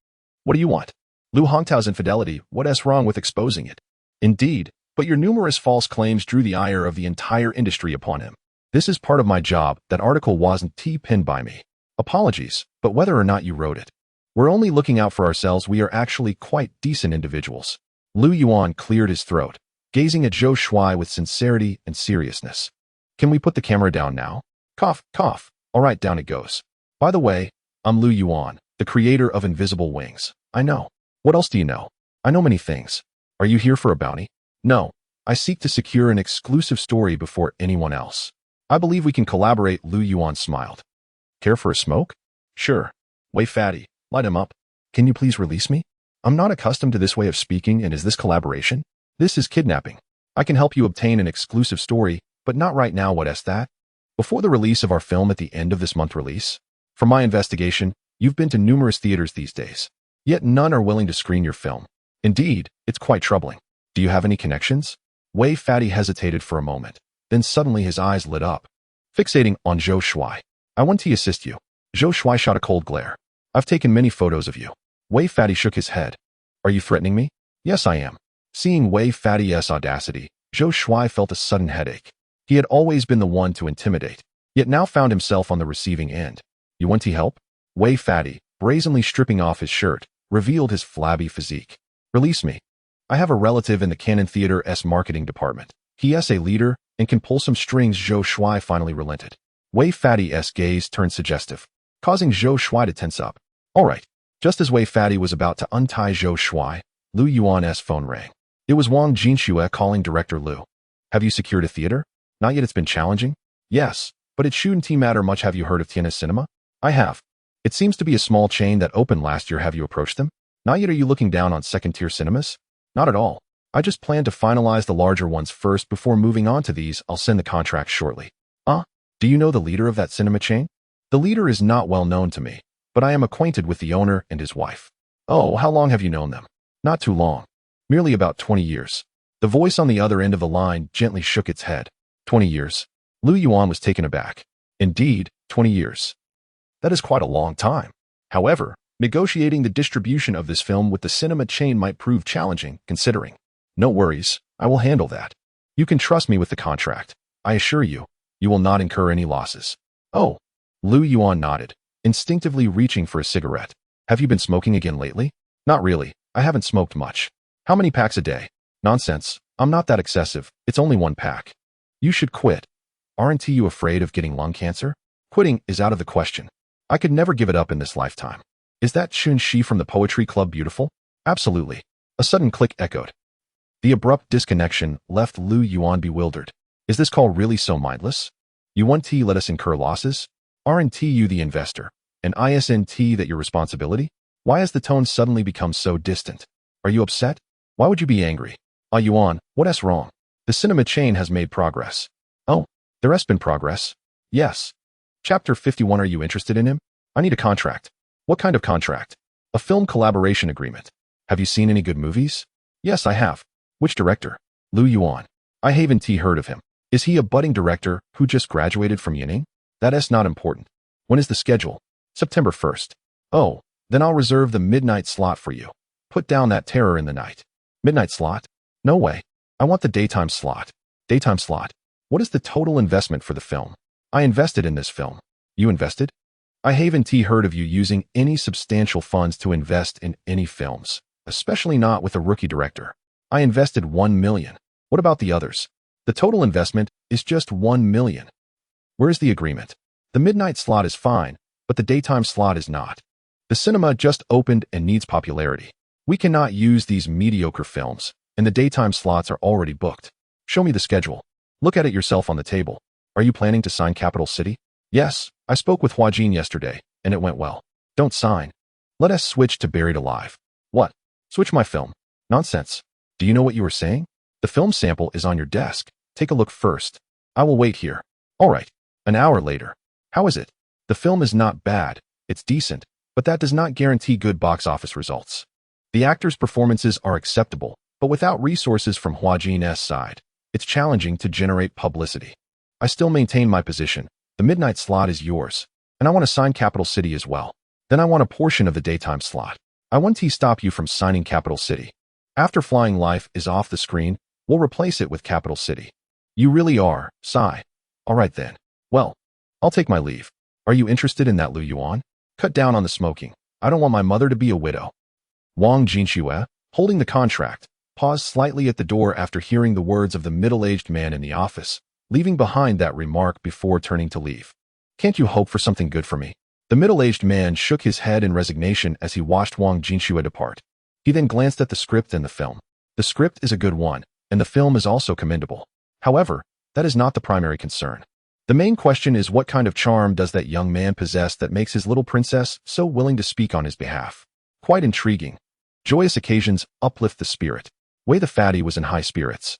What do you want? Lu Hongtao's infidelity, what's wrong with exposing it? Indeed, but your numerous false claims drew the ire of the entire industry upon him. This is part of my job. That article wasn't pinned by me. Apologies, but whether or not you wrote it, we're only looking out for ourselves. We are actually quite decent individuals. Lu Yuan cleared his throat, gazing at Zhou Shuai with sincerity and seriousness. Can we put the camera down now? Cough, cough. All right, down it goes. By the way, I'm Lu Yuan, the creator of Invisible Wings. I know. What else do you know? I know many things. Are you here for a bounty? No. I seek to secure an exclusive story before anyone else. I believe we can collaborate. Lu Yuan smiled. Care for a smoke? Sure. Wei Fatty, light him up. Can you please release me? I'm not accustomed to this way of speaking, and is this collaboration? This is kidnapping. I can help you obtain an exclusive story, but not right now. What's that? Before the release of our film at the end of this month release? From my investigation, you've been to numerous theaters these days, yet none are willing to screen your film. Indeed, it's quite troubling. Do you have any connections? Wei Fatty hesitated for a moment, then suddenly his eyes lit up, fixating on Zhou Shuai. I want to assist you. Zhou Shuai shot a cold glare. I've taken many photos of you. Wei Fatty shook his head. Are you threatening me? Yes, I am. Seeing Wei Fatty's audacity, Zhou Shuai felt a sudden headache. He had always been the one to intimidate, yet now found himself on the receiving end. You want to help? Wei Fatty, brazenly stripping off his shirt, revealed his flabby physique. Release me. I have a relative in the Canon Theater's marketing department. He is a leader and can pull some strings. Zhou Shuai finally relented. Wei Fatty's gaze turned suggestive, causing Zhou Shuai to tense up. All right. Just as Wei Fatty was about to untie Zhou Shuai, Lu Yuan's phone rang. It was Wang Jinxue calling director Lu. Have you secured a theater? Not yet. It's been challenging? Yes, but it shouldn't matter much. Have you heard of Tian's Cinema? I have. It seems to be a small chain that opened last year. Have you approached them? Not yet. Are you looking down on second-tier cinemas? Not at all. I just plan to finalize the larger ones first before moving on to these. I'll send the contract shortly. Do you know the leader of that cinema chain? The leader is not well known to me, but I am acquainted with the owner and his wife. Oh, how long have you known them? Not too long. Merely about 20 years. The voice on the other end of the line gently shook its head. 20 years. Lu Yuan was taken aback. Indeed, 20 years. That is quite a long time. However, negotiating the distribution of this film with the cinema chain might prove challenging, considering. No worries, I will handle that. You can trust me with the contract. I assure you, you will not incur any losses. Oh, Lu Yuan nodded, instinctively reaching for a cigarette. Have you been smoking again lately? Not really, I haven't smoked much. How many packs a day? Nonsense, I'm not that excessive, it's only 1 pack. You should quit. Aren't you afraid of getting lung cancer? Quitting is out of the question. I could never give it up in this lifetime. Is that Chun Shi from the Poetry Club beautiful? Absolutely. A sudden click echoed. The abrupt disconnection left Lu Yuan bewildered. Is this call really so mindless? You want to let us incur losses? Aren't you the investor? And isn't that your responsibility? Why has the tone suddenly become so distant? Are you upset? Why would you be angry? Yuan, what's wrong? The cinema chain has made progress. Oh, there has been progress? Yes. Chapter 51. Are you interested in him? I need a contract. What kind of contract? A film collaboration agreement. Have you seen any good movies? Yes, I have. Which director? Lu Yuan. I haven't heard of him. Is he a budding director who just graduated from Yining? That is not important. When is the schedule? September 1st. Oh, then I'll reserve the midnight slot for you. Put down that terror in the night. Midnight slot? No way. I want the daytime slot. Daytime slot. What is the total investment for the film? I invested in this film. You invested? I haven't heard of you using any substantial funds to invest in any films, especially not with a rookie director. I invested 1 million. What about the others? The total investment is just 1 million. Where's the agreement? The midnight slot is fine, but the daytime slot is not. The cinema just opened and needs popularity. We cannot use these mediocre films, and the daytime slots are already booked. Show me the schedule. Look at it yourself on the table. Are you planning to sign Capital City? Yes, I spoke with Huajin yesterday, and it went well. Don't sign. Let us switch to Buried Alive. What? Switch my film? Nonsense. Do you know what you were saying? The film sample is on your desk. Take a look first. I will wait here. All right. An hour later. How is it? The film is not bad. It's decent, but that does not guarantee good box office results. The actors' performances are acceptable, but without resources from Huajin's side, it's challenging to generate publicity. I still maintain my position. The midnight slot is yours, and I want to sign Capital City as well. Then I want a portion of the daytime slot. I want to stop you from signing Capital City. After Flying Life is off the screen, we'll replace it with Capital City. You really are, sigh. All right then. Well, I'll take my leave. Are you interested in that, Lu Yuan? Cut down on the smoking. I don't want my mother to be a widow. Wang Jinxue, holding the contract, paused slightly at the door after hearing the words of the middle-aged man in the office, leaving behind that remark before turning to leave. Can't you hope for something good for me? The middle-aged man shook his head in resignation as he watched Wang Jinxue depart. He then glanced at the script and the film. The script is a good one, and the film is also commendable. However, that is not the primary concern. The main question is what kind of charm does that young man possess that makes his little princess so willing to speak on his behalf? Quite intriguing. Joyous occasions uplift the spirit. Wei the fatty was in high spirits.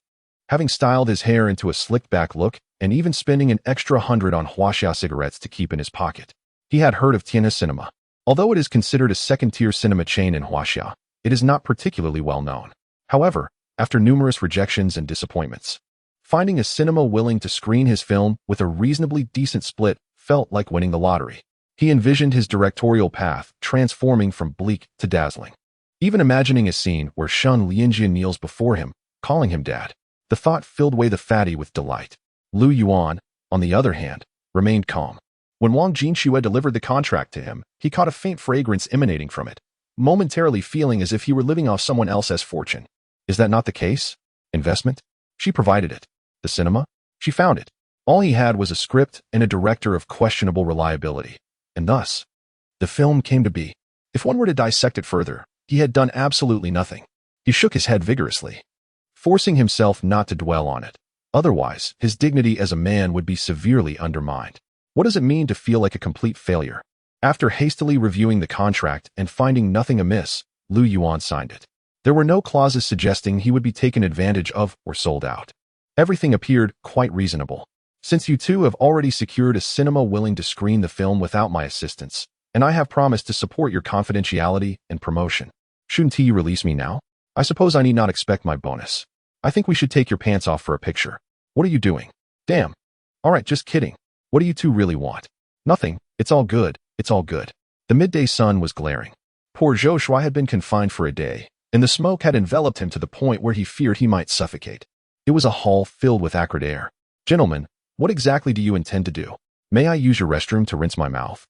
Having styled his hair into a slicked-back look and even spending an extra 100 on Huaxia cigarettes to keep in his pocket, he had heard of Tianhe Cinema. Although it is considered a second-tier cinema chain in Huaxia, it is not particularly well known. However, after numerous rejections and disappointments, finding a cinema willing to screen his film with a reasonably decent split felt like winning the lottery. He envisioned his directorial path transforming from bleak to dazzling. Even imagining a scene where Shun Lianjia kneels before him, calling him dad, the thought filled Wei the fatty with delight. Lu Yuan, on the other hand, remained calm. When Wang Jinxue delivered the contract to him, he caught a faint fragrance emanating from it, momentarily feeling as if he were living off someone else's fortune. Is that not the case? Investment? She provided it. The cinema? She found it. All he had was a script and a director of questionable reliability. And thus, the film came to be. If one were to dissect it further, he had done absolutely nothing. He shook his head vigorously, forcing himself not to dwell on it. Otherwise, his dignity as a man would be severely undermined. What does it mean to feel like a complete failure? After hastily reviewing the contract and finding nothing amiss, Lu Yuan signed it. There were no clauses suggesting he would be taken advantage of or sold out. Everything appeared quite reasonable. Since you two have already secured a cinema willing to screen the film without my assistance, and I have promised to support your confidentiality and promotion, shouldn't you release me now? I suppose I need not expect my bonus. I think we should take your pants off for a picture. What are you doing? Damn. All right, just kidding. What do you two really want? Nothing. It's all good. It's all good. The midday sun was glaring. Poor Zhou Shuai had been confined for a day, and the smoke had enveloped him to the point where he feared he might suffocate. It was a hall filled with acrid air. Gentlemen, what exactly do you intend to do? May I use your restroom to rinse my mouth?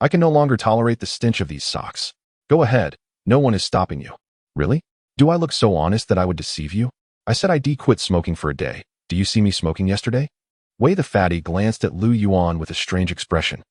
I can no longer tolerate the stench of these socks. Go ahead. No one is stopping you. Really? Do I look so honest that I would deceive you? I said I'd quit smoking for a day. Do you see me smoking yesterday? Wei the fatty glanced at Lu Yuan with a strange expression.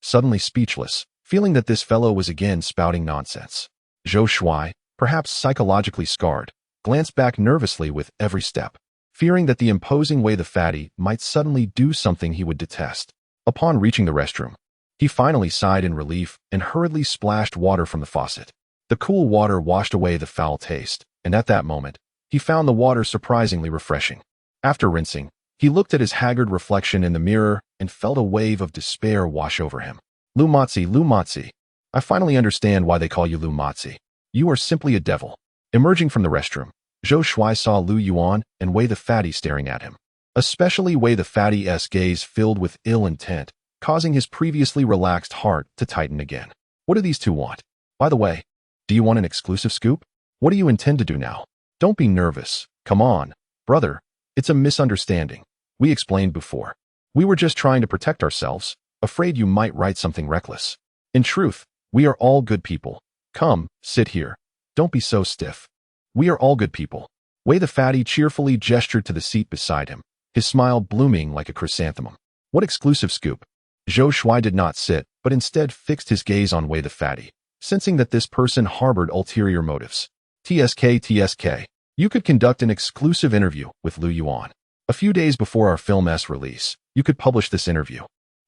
Suddenly speechless, feeling that this fellow was again spouting nonsense. Zhou Shuai, perhaps psychologically scarred, glanced back nervously with every step, fearing that the imposing Wei the fatty might suddenly do something he would detest. Upon reaching the restroom, he finally sighed in relief and hurriedly splashed water from the faucet. The cool water washed away the foul taste, and at that moment, he found the water surprisingly refreshing. After rinsing, he looked at his haggard reflection in the mirror and felt a wave of despair wash over him. Lu Matzi, I finally understand why they call you Lu Matzi. You are simply a devil. Emerging from the restroom, Zhou Shuai saw Lu Yuan and Wei the fatty staring at him. Especially Wei the fatty's gaze filled with ill intent, causing his previously relaxed heart to tighten again. What do these two want? By the way, do you want an exclusive scoop? What do you intend to do now? Don't be nervous. Come on, brother. It's a misunderstanding. We explained before. We were just trying to protect ourselves, afraid you might write something reckless. In truth, we are all good people. Come, sit here. Don't be so stiff. We are all good people. Wei the fatty cheerfully gestured to the seat beside him, his smile blooming like a chrysanthemum. What exclusive scoop? Zhou Shuai did not sit, but instead fixed his gaze on Wei the fatty, sensing that this person harbored ulterior motives. TSK. You could conduct an exclusive interview with Lu Yuan. A few days before our film's release, you could publish this interview.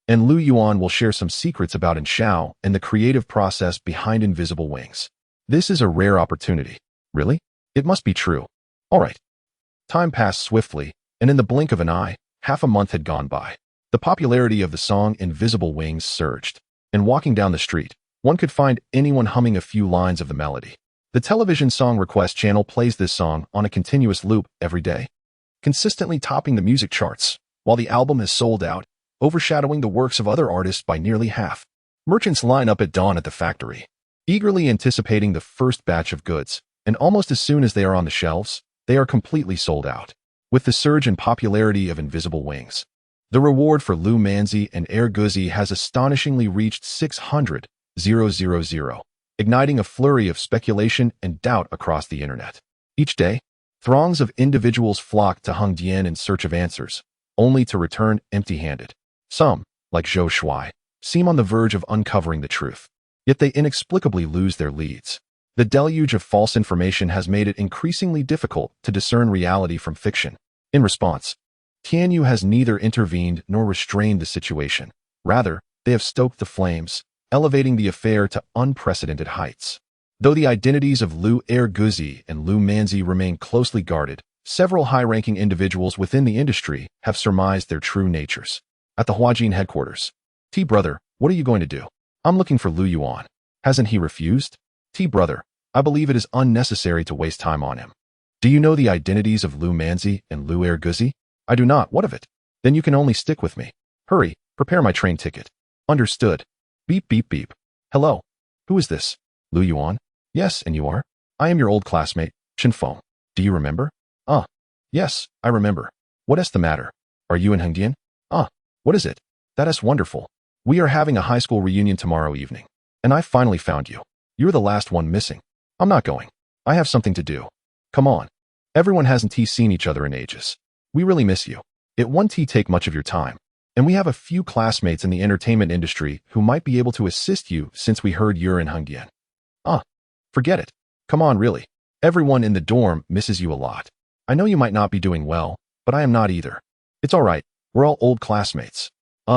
And Lu Yuan will share some secrets about Shao and the creative process behind Invisible Wings. This is a rare opportunity. Really? It must be true. All right. Time passed swiftly, and in the blink of an eye, half a month had gone by. The popularity of the song Invisible Wings surged, and walking down the street, one could find anyone humming a few lines of the melody. The television song request channel plays this song on a continuous loop every day, consistently topping the music charts, while the album is sold out, overshadowing the works of other artists by nearly half. Merchants line up at dawn at the factory, eagerly anticipating the first batch of goods, and almost as soon as they are on the shelves, they are completely sold out. With the surge in popularity of Invisible Wings, the reward for Lu Manzi and Air Guzi has astonishingly reached 600,000, igniting a flurry of speculation and doubt across the internet. Each day, throngs of individuals flock to Hengdian in search of answers, only to return empty-handed. Some, like Zhou Shuai, seem on the verge of uncovering the truth, yet they inexplicably lose their leads. The deluge of false information has made it increasingly difficult to discern reality from fiction. In response, Tianyu has neither intervened nor restrained the situation. Rather, they have stoked the flames, elevating the affair to unprecedented heights. Though the identities of Lu Guzi and Lu Manzi remain closely guarded, several high-ranking individuals within the industry have surmised their true natures. At the Huajin headquarters, Brother, what are you going to do? I'm looking for Lu Yuan. Hasn't he refused? Brother, I believe it is unnecessary to waste time on him. Do you know the identities of Lu Manzi and Lu Guzi? I do not. What of it? Then you can only stick with me. Hurry, prepare my train ticket. Understood. Beep. Hello. Who is this? Lu Yuan? Yes, and you are? I am your old classmate, Chen Feng. Do you remember? Yes, I remember. What is the matter? Are you in Hengdian? What is it? That is wonderful. We are having a high school reunion tomorrow evening, and I finally found you. You're the last one missing. I'm not going. I have something to do. Come on. Everyone hasn't seen each other in ages. We really miss you. It won't take much of your time. And we have a few classmates in the entertainment industry who might be able to assist you since we heard you're in Hengdian. Forget it. Come on, really. Everyone in the dorm misses you a lot. I know you might not be doing well, but I am not either. It's all right. We're all old classmates.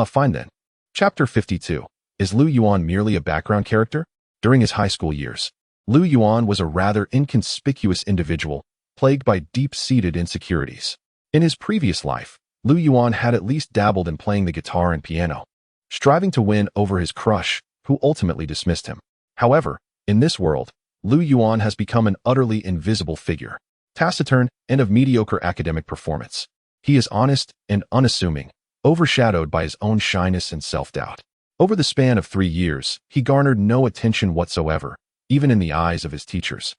Fine then. Chapter 52. Is Lu Yuan merely a background character? During his high school years, Lu Yuan was a rather inconspicuous individual, plagued by deep-seated insecurities. In his previous life, Lu Yuan had at least dabbled in playing the guitar and piano, striving to win over his crush, who ultimately dismissed him. However, in this world, Lu Yuan has become an utterly invisible figure, taciturn and of mediocre academic performance. He is honest and unassuming, overshadowed by his own shyness and self-doubt. Over the span of 3 years, he garnered no attention whatsoever, even in the eyes of his teachers,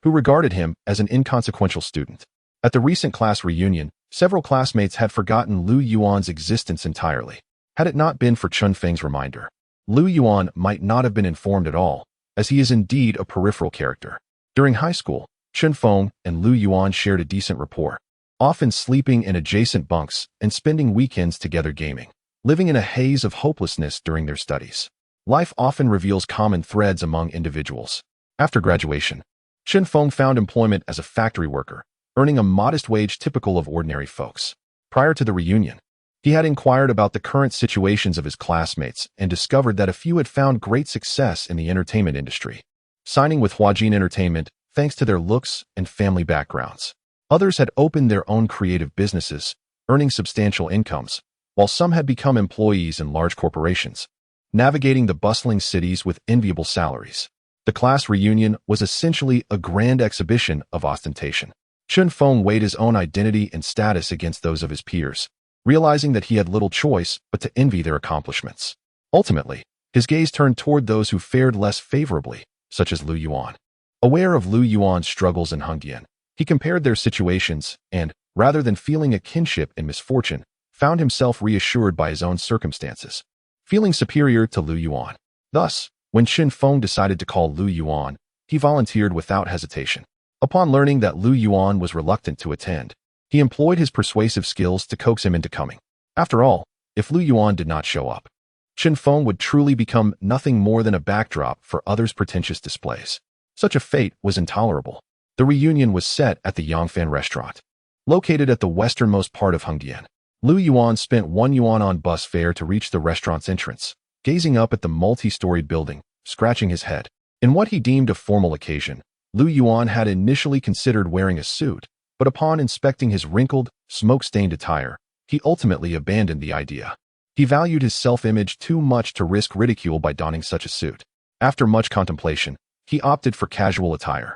who regarded him as an inconsequential student. At the recent class reunion, several classmates had forgotten Lu Yuan's existence entirely. Had it not been for Chun Feng's reminder, Lu Yuan might not have been informed at all, as he is indeed a peripheral character. During high school, Chun Feng and Lu Yuan shared a decent rapport, often sleeping in adjacent bunks and spending weekends together gaming, living in a haze of hopelessness during their studies. Life often reveals common threads among individuals. After graduation, Chun Feng found employment as a factory worker, earning a modest wage typical of ordinary folks. Prior to the reunion, he had inquired about the current situations of his classmates and discovered that a few had found great success in the entertainment industry, signing with Huajin Entertainment thanks to their looks and family backgrounds. Others had opened their own creative businesses, earning substantial incomes, while some had become employees in large corporations, navigating the bustling cities with enviable salaries. The class reunion was essentially a grand exhibition of ostentation. Chun Feng weighed his own identity and status against those of his peers, realizing that he had little choice but to envy their accomplishments. Ultimately, his gaze turned toward those who fared less favorably, such as Lu Yuan. Aware of Lu Yuan's struggles in Hengdian, he compared their situations and, rather than feeling a kinship in misfortune, found himself reassured by his own circumstances, feeling superior to Lu Yuan. Thus, when Chun Feng decided to call Lu Yuan, he volunteered without hesitation. Upon learning that Lu Yuan was reluctant to attend, he employed his persuasive skills to coax him into coming. After all, if Lu Yuan did not show up, Chun Feng would truly become nothing more than a backdrop for others' pretentious displays. Such a fate was intolerable. The reunion was set at the Yangfan restaurant, located at the westernmost part of Hengdian. Lu Yuan spent 1 yuan on bus fare to reach the restaurant's entrance, gazing up at the multi-storied building, scratching his head. In what he deemed a formal occasion, Lu Yuan had initially considered wearing a suit, but upon inspecting his wrinkled, smoke-stained attire, he ultimately abandoned the idea. He valued his self-image too much to risk ridicule by donning such a suit. After much contemplation, he opted for casual attire,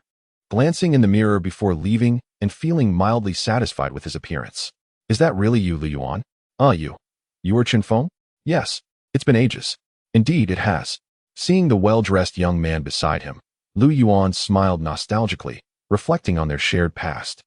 glancing in the mirror before leaving and feeling mildly satisfied with his appearance. Is that really you, Lu Yuan? You are Chun Feng? Yes, it's been ages. Indeed, it has. Seeing the well-dressed young man beside him, Lu Yuan smiled nostalgically, reflecting on their shared past.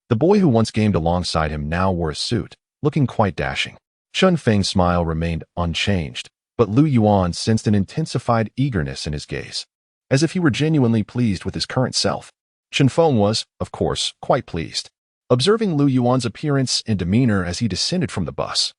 The boy who once gamed alongside him now wore a suit, looking quite dashing. Chun Feng's smile remained unchanged, but Lu Yuan sensed an intensified eagerness in his gaze, as if he were genuinely pleased with his current self. Chun Feng was, of course, quite pleased, observing Lu Yuan's appearance and demeanor as he descended from the bus.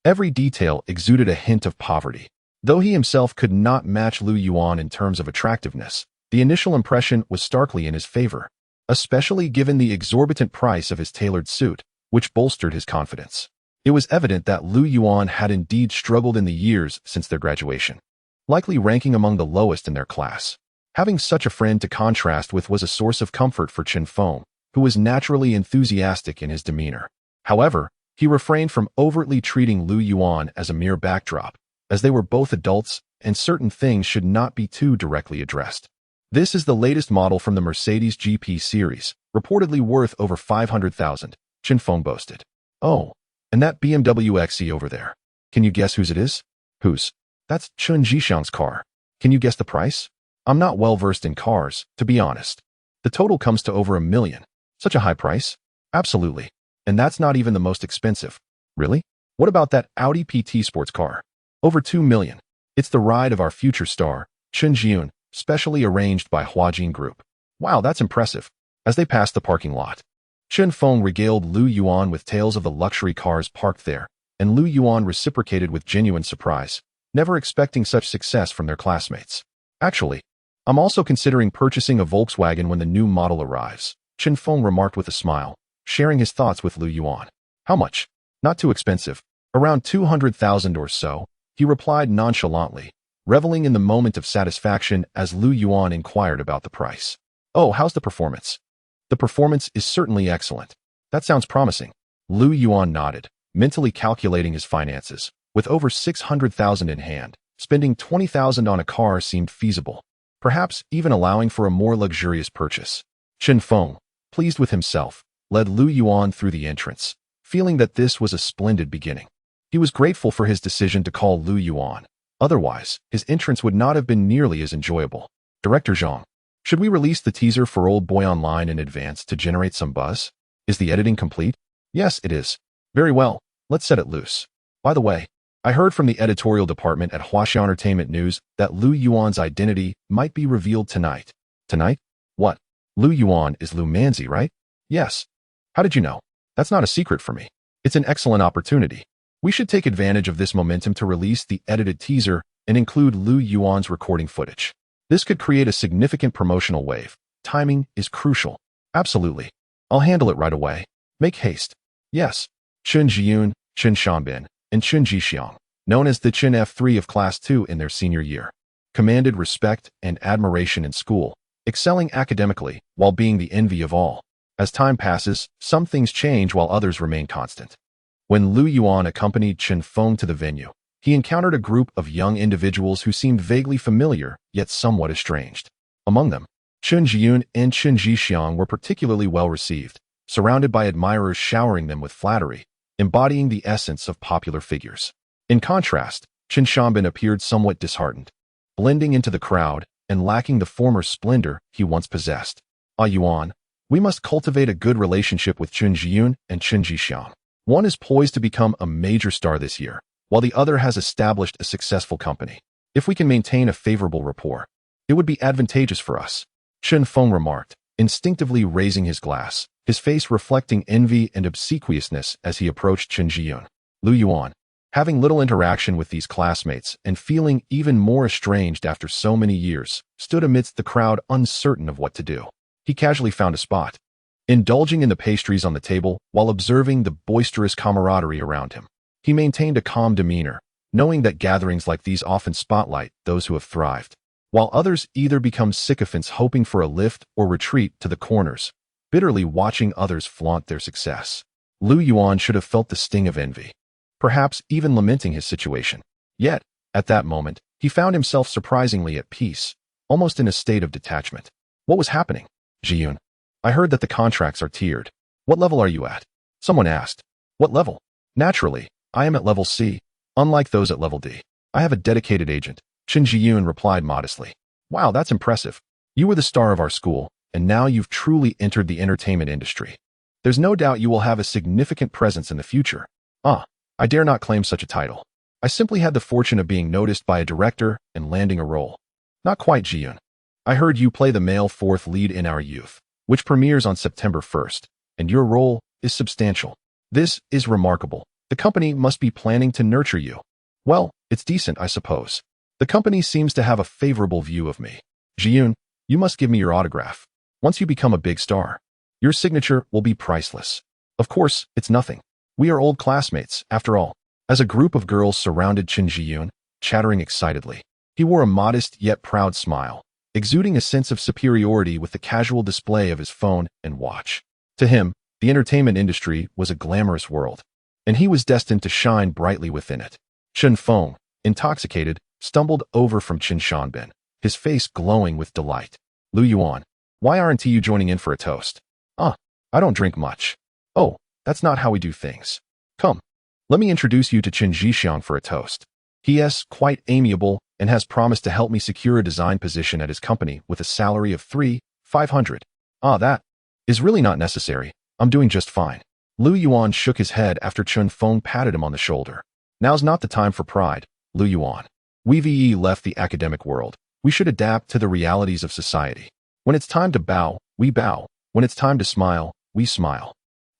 Every detail exuded a hint of poverty. Though he himself could not match Lu Yuan in terms of attractiveness, the initial impression was starkly in his favor, especially given the exorbitant price of his tailored suit, which bolstered his confidence. It was evident that Lu Yuan had indeed struggled in the years since their graduation, likely ranking among the lowest in their class. Having such a friend to contrast with was a source of comfort for Chun Feng, who was naturally enthusiastic in his demeanor. However, he refrained from overtly treating Lu Yuan as a mere backdrop, as they were both adults and certain things should not be too directly addressed. This is the latest model from the Mercedes GP series, reportedly worth over 500,000, Chun Feng boasted. Oh, and that BMW XE over there. Can you guess whose it is? Whose? That's Chun Zhixiang's car. Can you guess the price? I'm not well versed in cars, to be honest. The total comes to over 1 million. Such a high price? Absolutely. And that's not even the most expensive. Really? What about that Audi PT sports car? Over 2 million. It's the ride of our future star, Chun Jiun, specially arranged by Huajin Group. Wow, that's impressive. As they passed the parking lot, Chun Feng regaled Lu Yuan with tales of the luxury cars parked there, and Lu Yuan reciprocated with genuine surprise, never expecting such success from their classmates. Actually, I'm also considering purchasing a Volkswagen when the new model arrives, Chun Feng remarked with a smile, sharing his thoughts with Lu Yuan. How much? Not too expensive. Around 200,000 or so, he replied nonchalantly, reveling in the moment of satisfaction as Lu Yuan inquired about the price. "Oh, how's the performance?" "The performance is certainly excellent." "That sounds promising." Lu Yuan nodded, mentally calculating his finances. With over 600,000 in hand, spending 20,000 on a car seemed feasible, perhaps even allowing for a more luxurious purchase. Chen Feng, pleased with himself, led Lu Yuan through the entrance, feeling that this was a splendid beginning. He was grateful for his decision to call Lu Yuan. Otherwise, his entrance would not have been nearly as enjoyable. "Director Zhang, should we release the teaser for Old Boy online in advance to generate some buzz? Is the editing complete?" "Yes, it is." "Very well, let's set it loose. By the way, I heard from the editorial department at Huaxia Entertainment News that Lu Yuan's identity might be revealed tonight." "Tonight? What? Lu Yuan is Lu Manzi, right?" "Yes." "How did you know?" "That's not a secret for me. It's an excellent opportunity. We should take advantage of this momentum to release the edited teaser and include Lu Yuan's recording footage. This could create a significant promotional wave. Timing is crucial." "Absolutely. I'll handle it right away. Make haste." "Yes." Chen Jiyun, Chen Shanbin, and Chen Jixiang, known as the Chen F3 of Class 2 in their senior year, commanded respect and admiration in school, excelling academically while being the envy of all. As time passes, some things change while others remain constant. When Lu Yuan accompanied Chen Feng to the venue, he encountered a group of young individuals who seemed vaguely familiar, yet somewhat estranged. Among them, Chen Jiyun and Chen Jixiang were particularly well received, surrounded by admirers showering them with flattery, embodying the essence of popular figures. In contrast, Chen Shanbin appeared somewhat disheartened, blending into the crowd and lacking the former splendor he once possessed. "Ah Yuan, we must cultivate a good relationship with Chen Jiyun and Chen Jixiang. One is poised to become a major star this year, while the other has established a successful company. If we can maintain a favorable rapport, it would be advantageous for us," Chen Feng remarked, instinctively raising his glass, his face reflecting envy and obsequiousness as he approached Chen Jiyun. Lu Yuan, having little interaction with these classmates and feeling even more estranged after so many years, stood amidst the crowd uncertain of what to do. He casually found a spot, indulging in the pastries on the table while observing the boisterous camaraderie around him. He maintained a calm demeanor, knowing that gatherings like these often spotlight those who have thrived, while others either become sycophants hoping for a lift or retreat to the corners, bitterly watching others flaunt their success. Lu Yuan should have felt the sting of envy, perhaps even lamenting his situation. Yet, at that moment, he found himself surprisingly at peace, almost in a state of detachment. What was happening? "Jiyun, I heard that the contracts are tiered. What level are you at?" Someone asked. "What level?" "Naturally, I am at level C, unlike those at level D. I have a dedicated agent," Chen Jiyun replied modestly. "Wow, that's impressive. You were the star of our school, and now you've truly entered the entertainment industry. There's no doubt you will have a significant presence in the future." "Ah, I dare not claim such a title. I simply had the fortune of being noticed by a director and landing a role." "Not quite, Jiyun. I heard you play the male fourth lead in Our Youth, which premieres on September 1st, and your role is substantial. This is remarkable. The company must be planning to nurture you." "Well, it's decent, I suppose. The company seems to have a favorable view of me." "Jiyun, you must give me your autograph. Once you become a big star, your signature will be priceless." "Of course, it's nothing. We are old classmates, after all." As a group of girls surrounded Chen Jiyun, chattering excitedly, he wore a modest yet proud smile, exuding a sense of superiority with the casual display of his phone and watch. To him, the entertainment industry was a glamorous world, and he was destined to shine brightly within it. Chen Feng, intoxicated, stumbled over from Chen Shanbin, his face glowing with delight. "Lu Yuan, why aren't you joining in for a toast?" I don't drink much." "Oh, that's not how we do things. Come, let me introduce you to Chen Jixiang for a toast. He is quite amiable and has promised to help me secure a design position at his company with a salary of 3,500. That is really not necessary. I'm doing just fine." Lu Yuan shook his head after Chen Feng patted him on the shoulder. "Now's not the time for pride, Lu Yuan. We've left the academic world. We should adapt to the realities of society. When it's time to bow, we bow. When it's time to smile, we smile.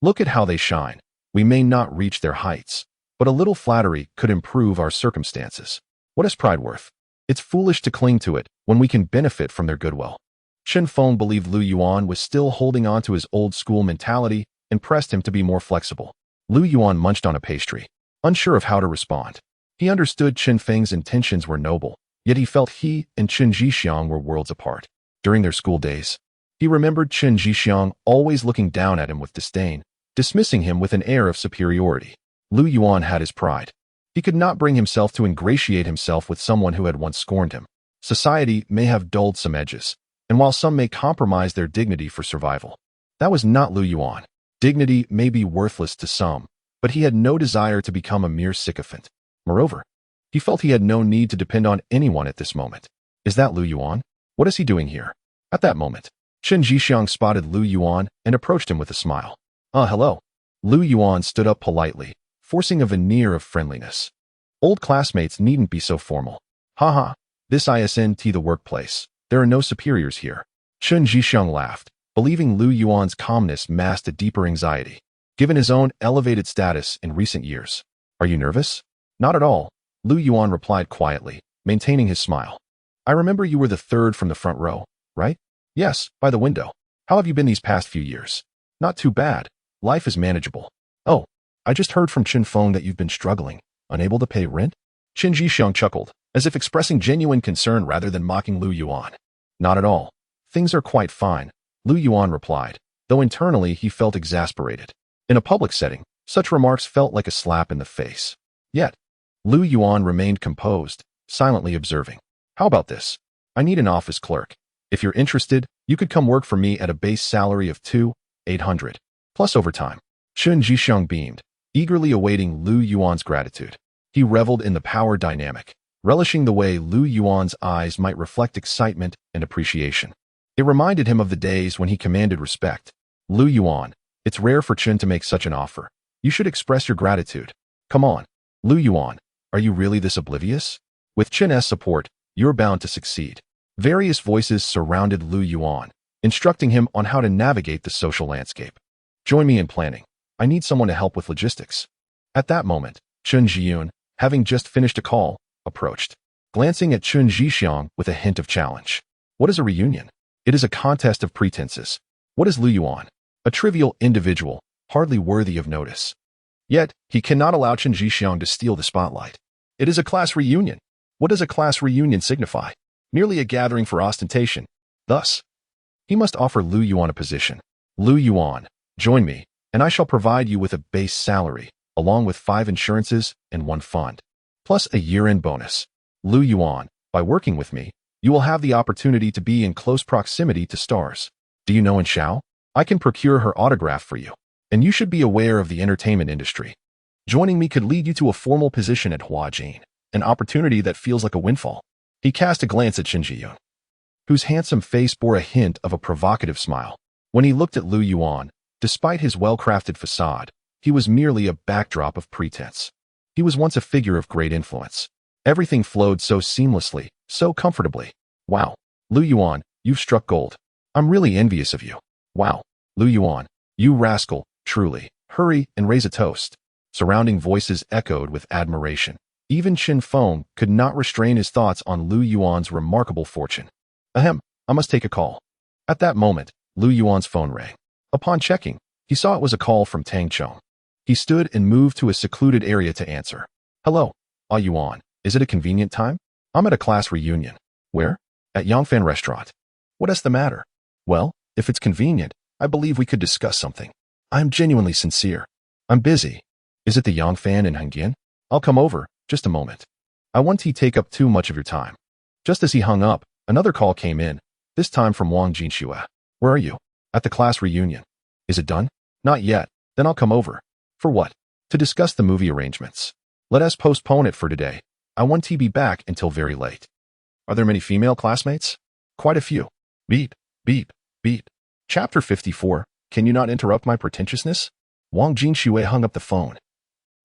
Look at how they shine. We may not reach their heights, but a little flattery could improve our circumstances. What is pride worth? It's foolish to cling to it when we can benefit from their goodwill." Chen Feng believed Lu Yuan was still holding on to his old school mentality and pressed him to be more flexible. Lu Yuan munched on a pastry, unsure of how to respond. He understood Chen Feng's intentions were noble, Yet he felt he and Chen Zhixiang were worlds apart. During their school days, he remembered Chen Zhixiang always looking down at him with disdain, dismissing him with an air of superiority. Lu Yuan had his pride. He could not bring himself to ingratiate himself with someone who had once scorned him. Society may have dulled some edges, and while some may compromise their dignity for survival, that was not Lu Yuan. Dignity may be worthless to some, but he had no desire to become a mere sycophant. Moreover, he felt he had no need to depend on anyone at this moment. Is that Lu Yuan? What is he doing here? At that moment, Chen Zhixiang spotted Lu Yuan and approached him with a smile. Hello. Lu Yuan stood up politely, forcing a veneer of friendliness. Old classmates needn't be so formal. Haha, this isn't the workplace. There are no superiors here. Chen Zhixiang laughed, believing Lu Yuan's calmness masked a deeper anxiety, given his own elevated status in recent years. Are you nervous? Not at all, Lu Yuan replied quietly, maintaining his smile. I remember you were the third from the front row, right? Yes, by the window. How have you been these past few years? Not too bad. Life is manageable. Oh, I just heard from Chen Feng that you've been struggling, unable to pay rent? Chen Zhixiang chuckled, as if expressing genuine concern rather than mocking Lu Yuan. Not at all. Things are quite fine, Lu Yuan replied, though internally he felt exasperated. In a public setting, such remarks felt like a slap in the face. Yet, Lu Yuan remained composed, silently observing. How about this? I need an office clerk. If you're interested, you could come work for me at a base salary of 2,800, plus overtime. Chen Zhixiang beamed, eagerly awaiting Lu Yuan's gratitude. He reveled in the power dynamic, relishing the way Lu Yuan's eyes might reflect excitement and appreciation. It reminded him of the days when he commanded respect. Lu Yuan, it's rare for Chen to make such an offer. You should express your gratitude. Come on, Lu Yuan, are you really this oblivious? With Chen's support, you're bound to succeed. Various voices surrounded Lu Yuan, instructing him on how to navigate the social landscape. Join me in planning. I need someone to help with logistics. At that moment, Chen Zhiyun, having just finished a call, approached, glancing at Chen Zhixiang with a hint of challenge. What is a reunion? It is a contest of pretenses. What is Lu Yuan? A trivial individual, hardly worthy of notice. Yet, he cannot allow Chen Zhixiang to steal the spotlight. It is a class reunion. What does a class reunion signify? Merely a gathering for ostentation. Thus, he must offer Lu Yuan a position. Lu Yuan, join me, and I shall provide you with a base salary, along with 5 insurances and 1 fund, plus a year-end bonus. Lu Yuan, by working with me, you will have the opportunity to be in close proximity to stars. Do you know in Shao? I can procure her autograph for you, and you should be aware of the entertainment industry. Joining me could lead you to a formal position at Huajin, an opportunity that feels like a windfall. He cast a glance at Chen Zhiyun, whose handsome face bore a hint of a provocative smile. When he looked at Lu Yuan, despite his well-crafted facade, he was merely a backdrop of pretense. He was once a figure of great influence. Everything flowed so seamlessly, so comfortably. Wow, Lu Yuan, you've struck gold. I'm really envious of you. Wow, Lu Yuan, you rascal, truly. Hurry and raise a toast. Surrounding voices echoed with admiration. Even Chen Feng could not restrain his thoughts on Lu Yuan's remarkable fortune. Ahem, I must take a call. At that moment, Lu Yuan's phone rang. Upon checking, he saw it was a call from Tang Chong. He stood and moved to a secluded area to answer. Hello, Yuan, is it a convenient time? I'm at a class reunion. Where? At Yangfan restaurant. What is the matter? Well, if it's convenient, I believe we could discuss something. I'm genuinely sincere. I'm busy. Is it the Yangfan in Hengdian? I'll come over. Just a moment. I won't take up too much of your time. Just as he hung up, another call came in, this time from Wang Jinxue. Where are you? At the class reunion. Is it done? Not yet. Then I'll come over. For what? To discuss the movie arrangements. Let us postpone it for today. I won't be back until very late. Are there many female classmates? Quite a few. Beep, beep, beep. Chapter 54. Can you not interrupt my pretentiousness? Wang Jinxue hung up the phone,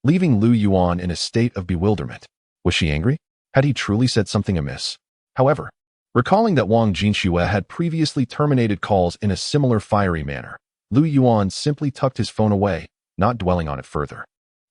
leaving Lu Yuan in a state of bewilderment. Was she angry? Had he truly said something amiss? However, recalling that Wang Jinxue had previously terminated calls in a similar fiery manner, Lu Yuan simply tucked his phone away, not dwelling on it further.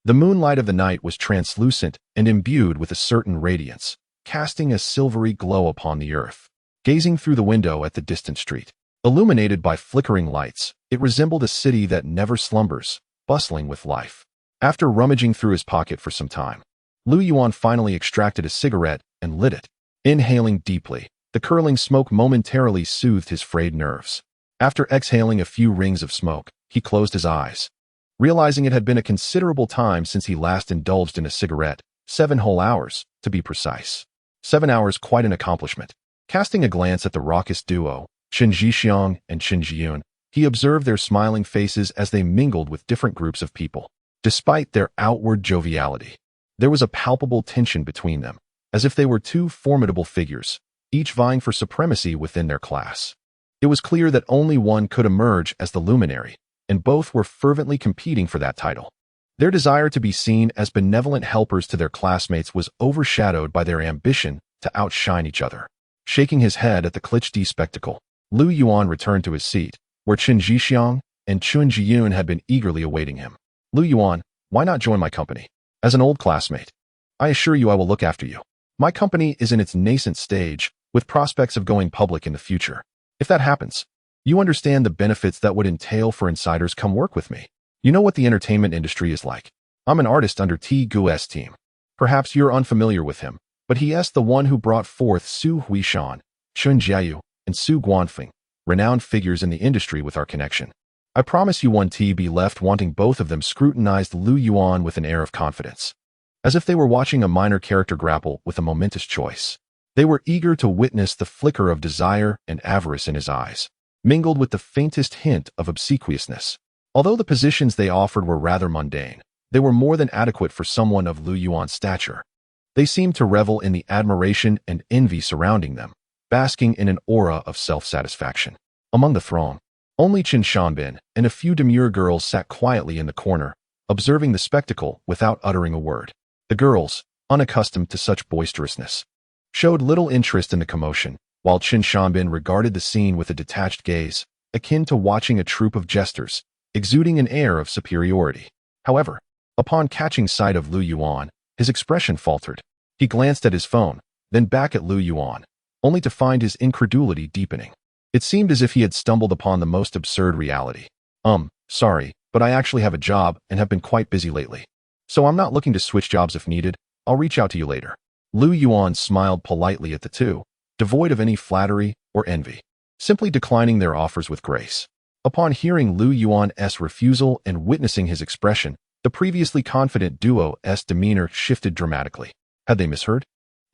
The moonlight of the night was translucent and imbued with a certain radiance, casting a silvery glow upon the earth. Gazing through the window at the distant street, illuminated by flickering lights, it resembled a city that never slumbers, bustling with life. After rummaging through his pocket for some time, Lu Yuan finally extracted a cigarette and lit it. Inhaling deeply, the curling smoke momentarily soothed his frayed nerves. After exhaling a few rings of smoke, he closed his eyes. Realizing it had been a considerable time since he last indulged in a cigarette, 7 whole hours, to be precise. 7 hours, quite an accomplishment. Casting a glance at the raucous duo, Chen Zhixiang and Chen Zhiyun, he observed their smiling faces as they mingled with different groups of people. Despite their outward joviality, there was a palpable tension between them, as if they were two formidable figures, each vying for supremacy within their class. It was clear that only one could emerge as the luminary, and both were fervently competing for that title. Their desire to be seen as benevolent helpers to their classmates was overshadowed by their ambition to outshine each other. Shaking his head at the cliché spectacle, Lu Yuan returned to his seat, where Chen Zhixiang and Chen Zhiyun had been eagerly awaiting him. Lu Yuan, why not join my company? As an old classmate, I assure you I will look after you. My company is in its nascent stage, with prospects of going public in the future. If that happens, you understand the benefits that would entail for insiders. Come work with me. You know what the entertainment industry is like. I'm an artist under T. Gu's team. Perhaps you're unfamiliar with him, but he is the one who brought forth Su Huishan, Chun Jiayu, and Su Guanfeng, renowned figures in the industry with our connection. I promise you one T. be left wanting. Both of them scrutinized Lu Yuan with an air of confidence, as if they were watching a minor character grapple with a momentous choice. They were eager to witness the flicker of desire and avarice in his eyes, mingled with the faintest hint of obsequiousness. Although the positions they offered were rather mundane, they were more than adequate for someone of Lu Yuan's stature. They seemed to revel in the admiration and envy surrounding them, basking in an aura of self-satisfaction. Among the throng, only Qin Shanbin and a few demure girls sat quietly in the corner, observing the spectacle without uttering a word. The girls, unaccustomed to such boisterousness, showed little interest in the commotion, while Qin Shanbin regarded the scene with a detached gaze, akin to watching a troupe of jesters, exuding an air of superiority. However, upon catching sight of Lu Yuan, his expression faltered. He glanced at his phone, then back at Lu Yuan, only to find his incredulity deepening. It seemed as if he had stumbled upon the most absurd reality. Sorry, but I actually have a job and have been quite busy lately. So I'm not looking to switch jobs if needed. I'll reach out to you later. Lu Yuan smiled politely at the two, devoid of any flattery or envy, simply declining their offers with grace. Upon hearing Lu Yuan's refusal and witnessing his expression, the previously confident duo's demeanor shifted dramatically. Had they misheard?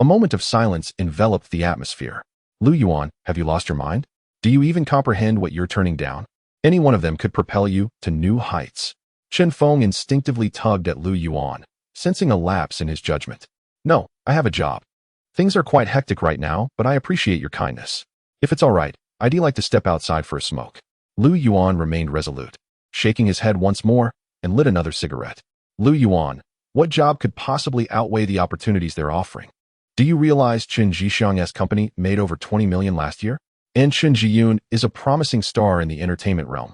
A moment of silence enveloped the atmosphere. Lu Yuan, have you lost your mind? Do you even comprehend what you're turning down? Any one of them could propel you to new heights. Chen Feng instinctively tugged at Lu Yuan, sensing a lapse in his judgment. No, I have a job. Things are quite hectic right now, but I appreciate your kindness. If it's all right, I'd like to step outside for a smoke. Lu Yuan remained resolute, shaking his head once more, and lit another cigarette. Lu Yuan, what job could possibly outweigh the opportunities they're offering? Do you realize Chen Zhixiang's company made over 20 million last year? And Chen Zhiyun is a promising star in the entertainment realm,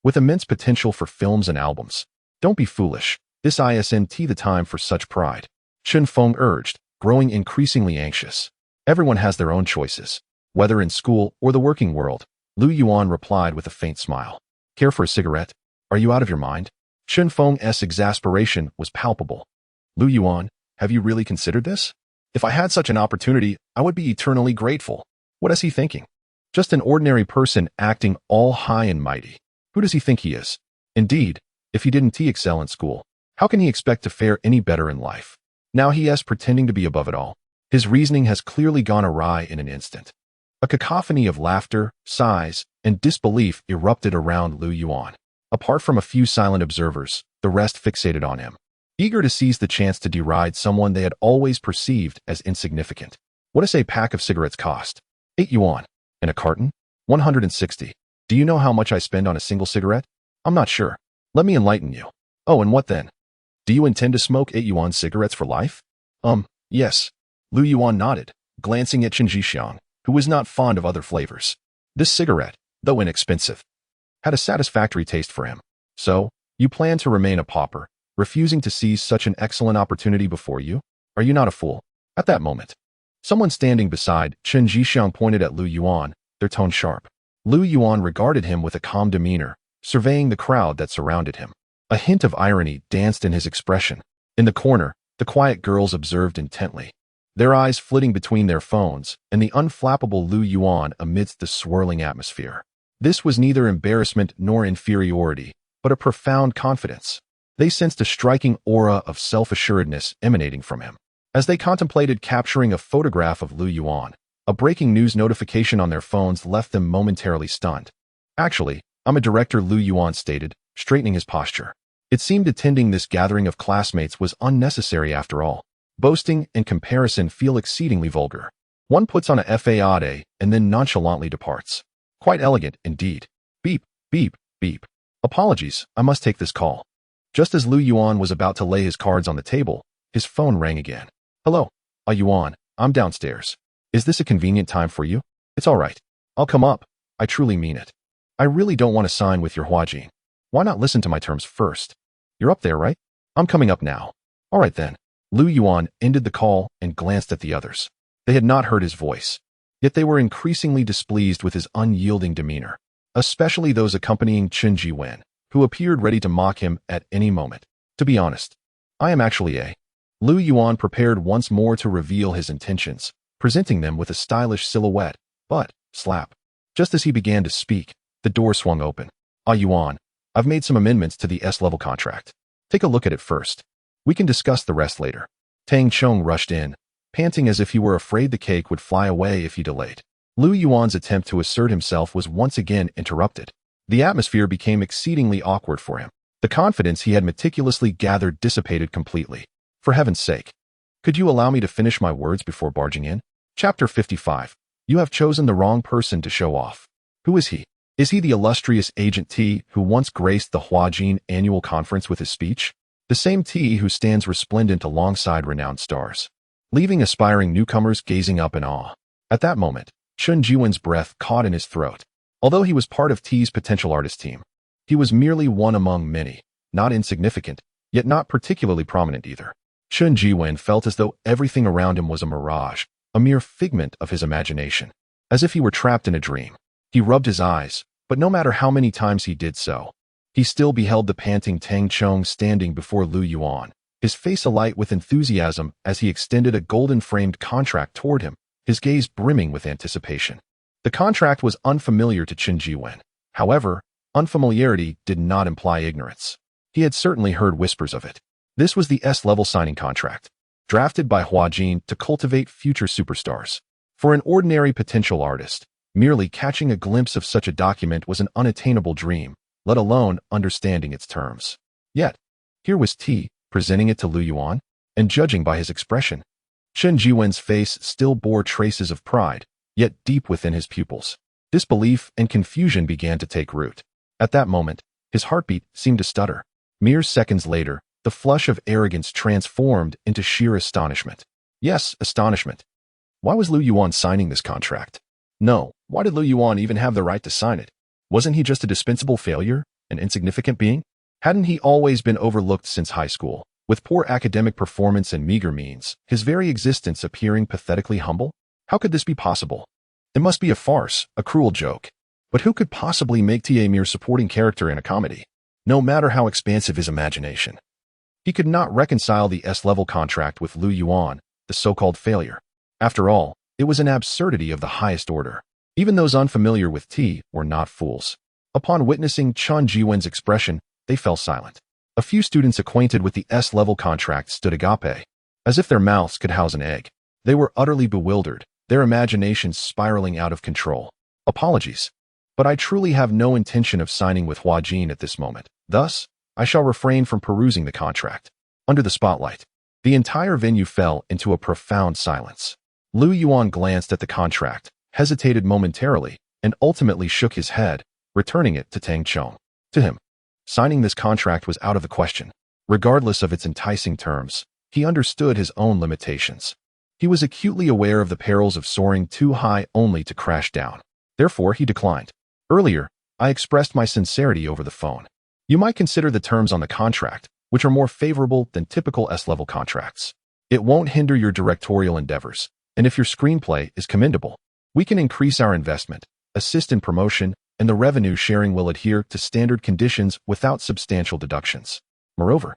with immense potential for films and albums. Don't be foolish. This isn't the time for such pride. Chen Feng urged, growing increasingly anxious. Everyone has their own choices, whether in school or the working world. Lu Yuan replied with a faint smile. Care for a cigarette? Are you out of your mind? Chen Feng's exasperation was palpable. Lu Yuan, have you really considered this? If I had such an opportunity, I would be eternally grateful. What is he thinking? Just an ordinary person acting all high and mighty. Who does he think he is? Indeed, if he didn't excel in school, how can he expect to fare any better in life? Now he is pretending to be above it all. His reasoning has clearly gone awry in an instant. A cacophony of laughter, sighs, and disbelief erupted around Lu Yuan. Apart from a few silent observers, the rest fixated on him, eager to seize the chance to deride someone they had always perceived as insignificant. What does a pack of cigarettes cost? 8 yuan. And a carton? 160. Do you know how much I spend on a single cigarette? I'm not sure. Let me enlighten you. Oh, and what then? Do you intend to smoke 8 yuan cigarettes for life? Yes. Lu Yuan nodded, glancing at Chen Zhixiang, who was not fond of other flavors. This cigarette, though inexpensive, had a satisfactory taste for him. So, you plan to remain a pauper, refusing to seize such an excellent opportunity before you? Are you not a fool? At that moment, someone standing beside Chen Zhixiang pointed at Lu Yuan, their tone sharp. Lu Yuan regarded him with a calm demeanor, surveying the crowd that surrounded him. A hint of irony danced in his expression. In the corner, the quiet girls observed intently. their eyes flitting between their phones and the unflappable Lu Yuan amidst the swirling atmosphere. This was neither embarrassment nor inferiority, but a profound confidence. They sensed a striking aura of self-assuredness emanating from him. As they contemplated capturing a photograph of Lu Yuan, a breaking news notification on their phones left them momentarily stunned. "Actually, I'm a director," Lu Yuan stated, straightening his posture. It seemed attending this gathering of classmates was unnecessary after all. Boasting and comparison feel exceedingly vulgar. One puts on a fade and then nonchalantly departs. Quite elegant, indeed. Beep, beep, beep. "Apologies, I must take this call." Just as Lu Yuan was about to lay his cards on the table, his phone rang again. "Hello, Yuan, I'm downstairs. Is this a convenient time for you?" "It's all right. I'll come up. I truly mean it. I really don't want to sign with your Huajin. Why not listen to my terms first? You're up there, right? I'm coming up now." "All right then." Lu Yuan ended the call and glanced at the others. They had not heard his voice, yet they were increasingly displeased with his unyielding demeanor, especially those accompanying Chen Jiwen, who appeared ready to mock him at any moment. "To be honest, I am actually a..." Lu Yuan prepared once more to reveal his intentions, presenting them with a stylish silhouette, but, slap. Just as he began to speak, the door swung open. "Yuan, I've made some amendments to the S-level contract. Take a look at it first. We can discuss the rest later." Tang Chong rushed in, panting as if he were afraid the cake would fly away if he delayed. Lu Yuan's attempt to assert himself was once again interrupted. The atmosphere became exceedingly awkward for him. The confidence he had meticulously gathered dissipated completely. "For heaven's sake, could you allow me to finish my words before barging in?" Chapter 55. You have chosen the wrong person to show off. Who is he? Is he the illustrious Agent T who once graced the Huajin annual conference with his speech? The same T who stands resplendent alongside renowned stars, leaving aspiring newcomers gazing up in awe. At that moment, Chen Jiwen's breath caught in his throat. Although he was part of T's potential artist team, he was merely one among many, not insignificant, yet not particularly prominent either. Chen Jiwen felt as though everything around him was a mirage, a mere figment of his imagination, as if he were trapped in a dream. He rubbed his eyes, but no matter how many times he did so, he still beheld the panting Tang Chong standing before Lu Yuan, his face alight with enthusiasm as he extended a golden-framed contract toward him, his gaze brimming with anticipation. The contract was unfamiliar to Chen Jiwen. However, unfamiliarity did not imply ignorance. He had certainly heard whispers of it. This was the S-level signing contract, drafted by Huajin to cultivate future superstars. For an ordinary potential artist, merely catching a glimpse of such a document was an unattainable dream, let alone understanding its terms. Yet, here was T, presenting it to Lu Yuan, and judging by his expression, Chen Jiwen's face still bore traces of pride, yet deep within his pupils, disbelief and confusion began to take root. At that moment, his heartbeat seemed to stutter. Mere seconds later, the flush of arrogance transformed into sheer astonishment. Yes, astonishment. Why was Lu Yuan signing this contract? No, why did Lu Yuan even have the right to sign it? Wasn't he just a dispensable failure, an insignificant being? Hadn't he always been overlooked since high school, with poor academic performance and meager means, his very existence appearing pathetically humble? How could this be possible? It must be a farce, a cruel joke. But who could possibly make T a mere supporting character in a comedy, no matter how expansive his imagination? He could not reconcile the S-level contract with Lu Yuan, the so-called failure. After all, it was an absurdity of the highest order. Even those unfamiliar with T were not fools. Upon witnessing Chen Jiwen's expression, they fell silent. A few students acquainted with the S-level contract stood agape, as if their mouths could house an egg. They were utterly bewildered, their imaginations spiraling out of control. Apologies, but I truly have no intention of signing with Huajin at this moment. Thus, I shall refrain from perusing the contract. Under the spotlight, the entire venue fell into a profound silence. Lu Yuan glanced at the contract, hesitated momentarily, and ultimately shook his head, returning it to Tang Chong. To him, signing this contract was out of the question. Regardless of its enticing terms, he understood his own limitations. He was acutely aware of the perils of soaring too high only to crash down. Therefore, he declined. Earlier, I expressed my sincerity over the phone. You might consider the terms on the contract, which are more favorable than typical S-level contracts. It won't hinder your directorial endeavors, and if your screenplay is commendable, we can increase our investment, assist in promotion, and the revenue sharing will adhere to standard conditions without substantial deductions. Moreover,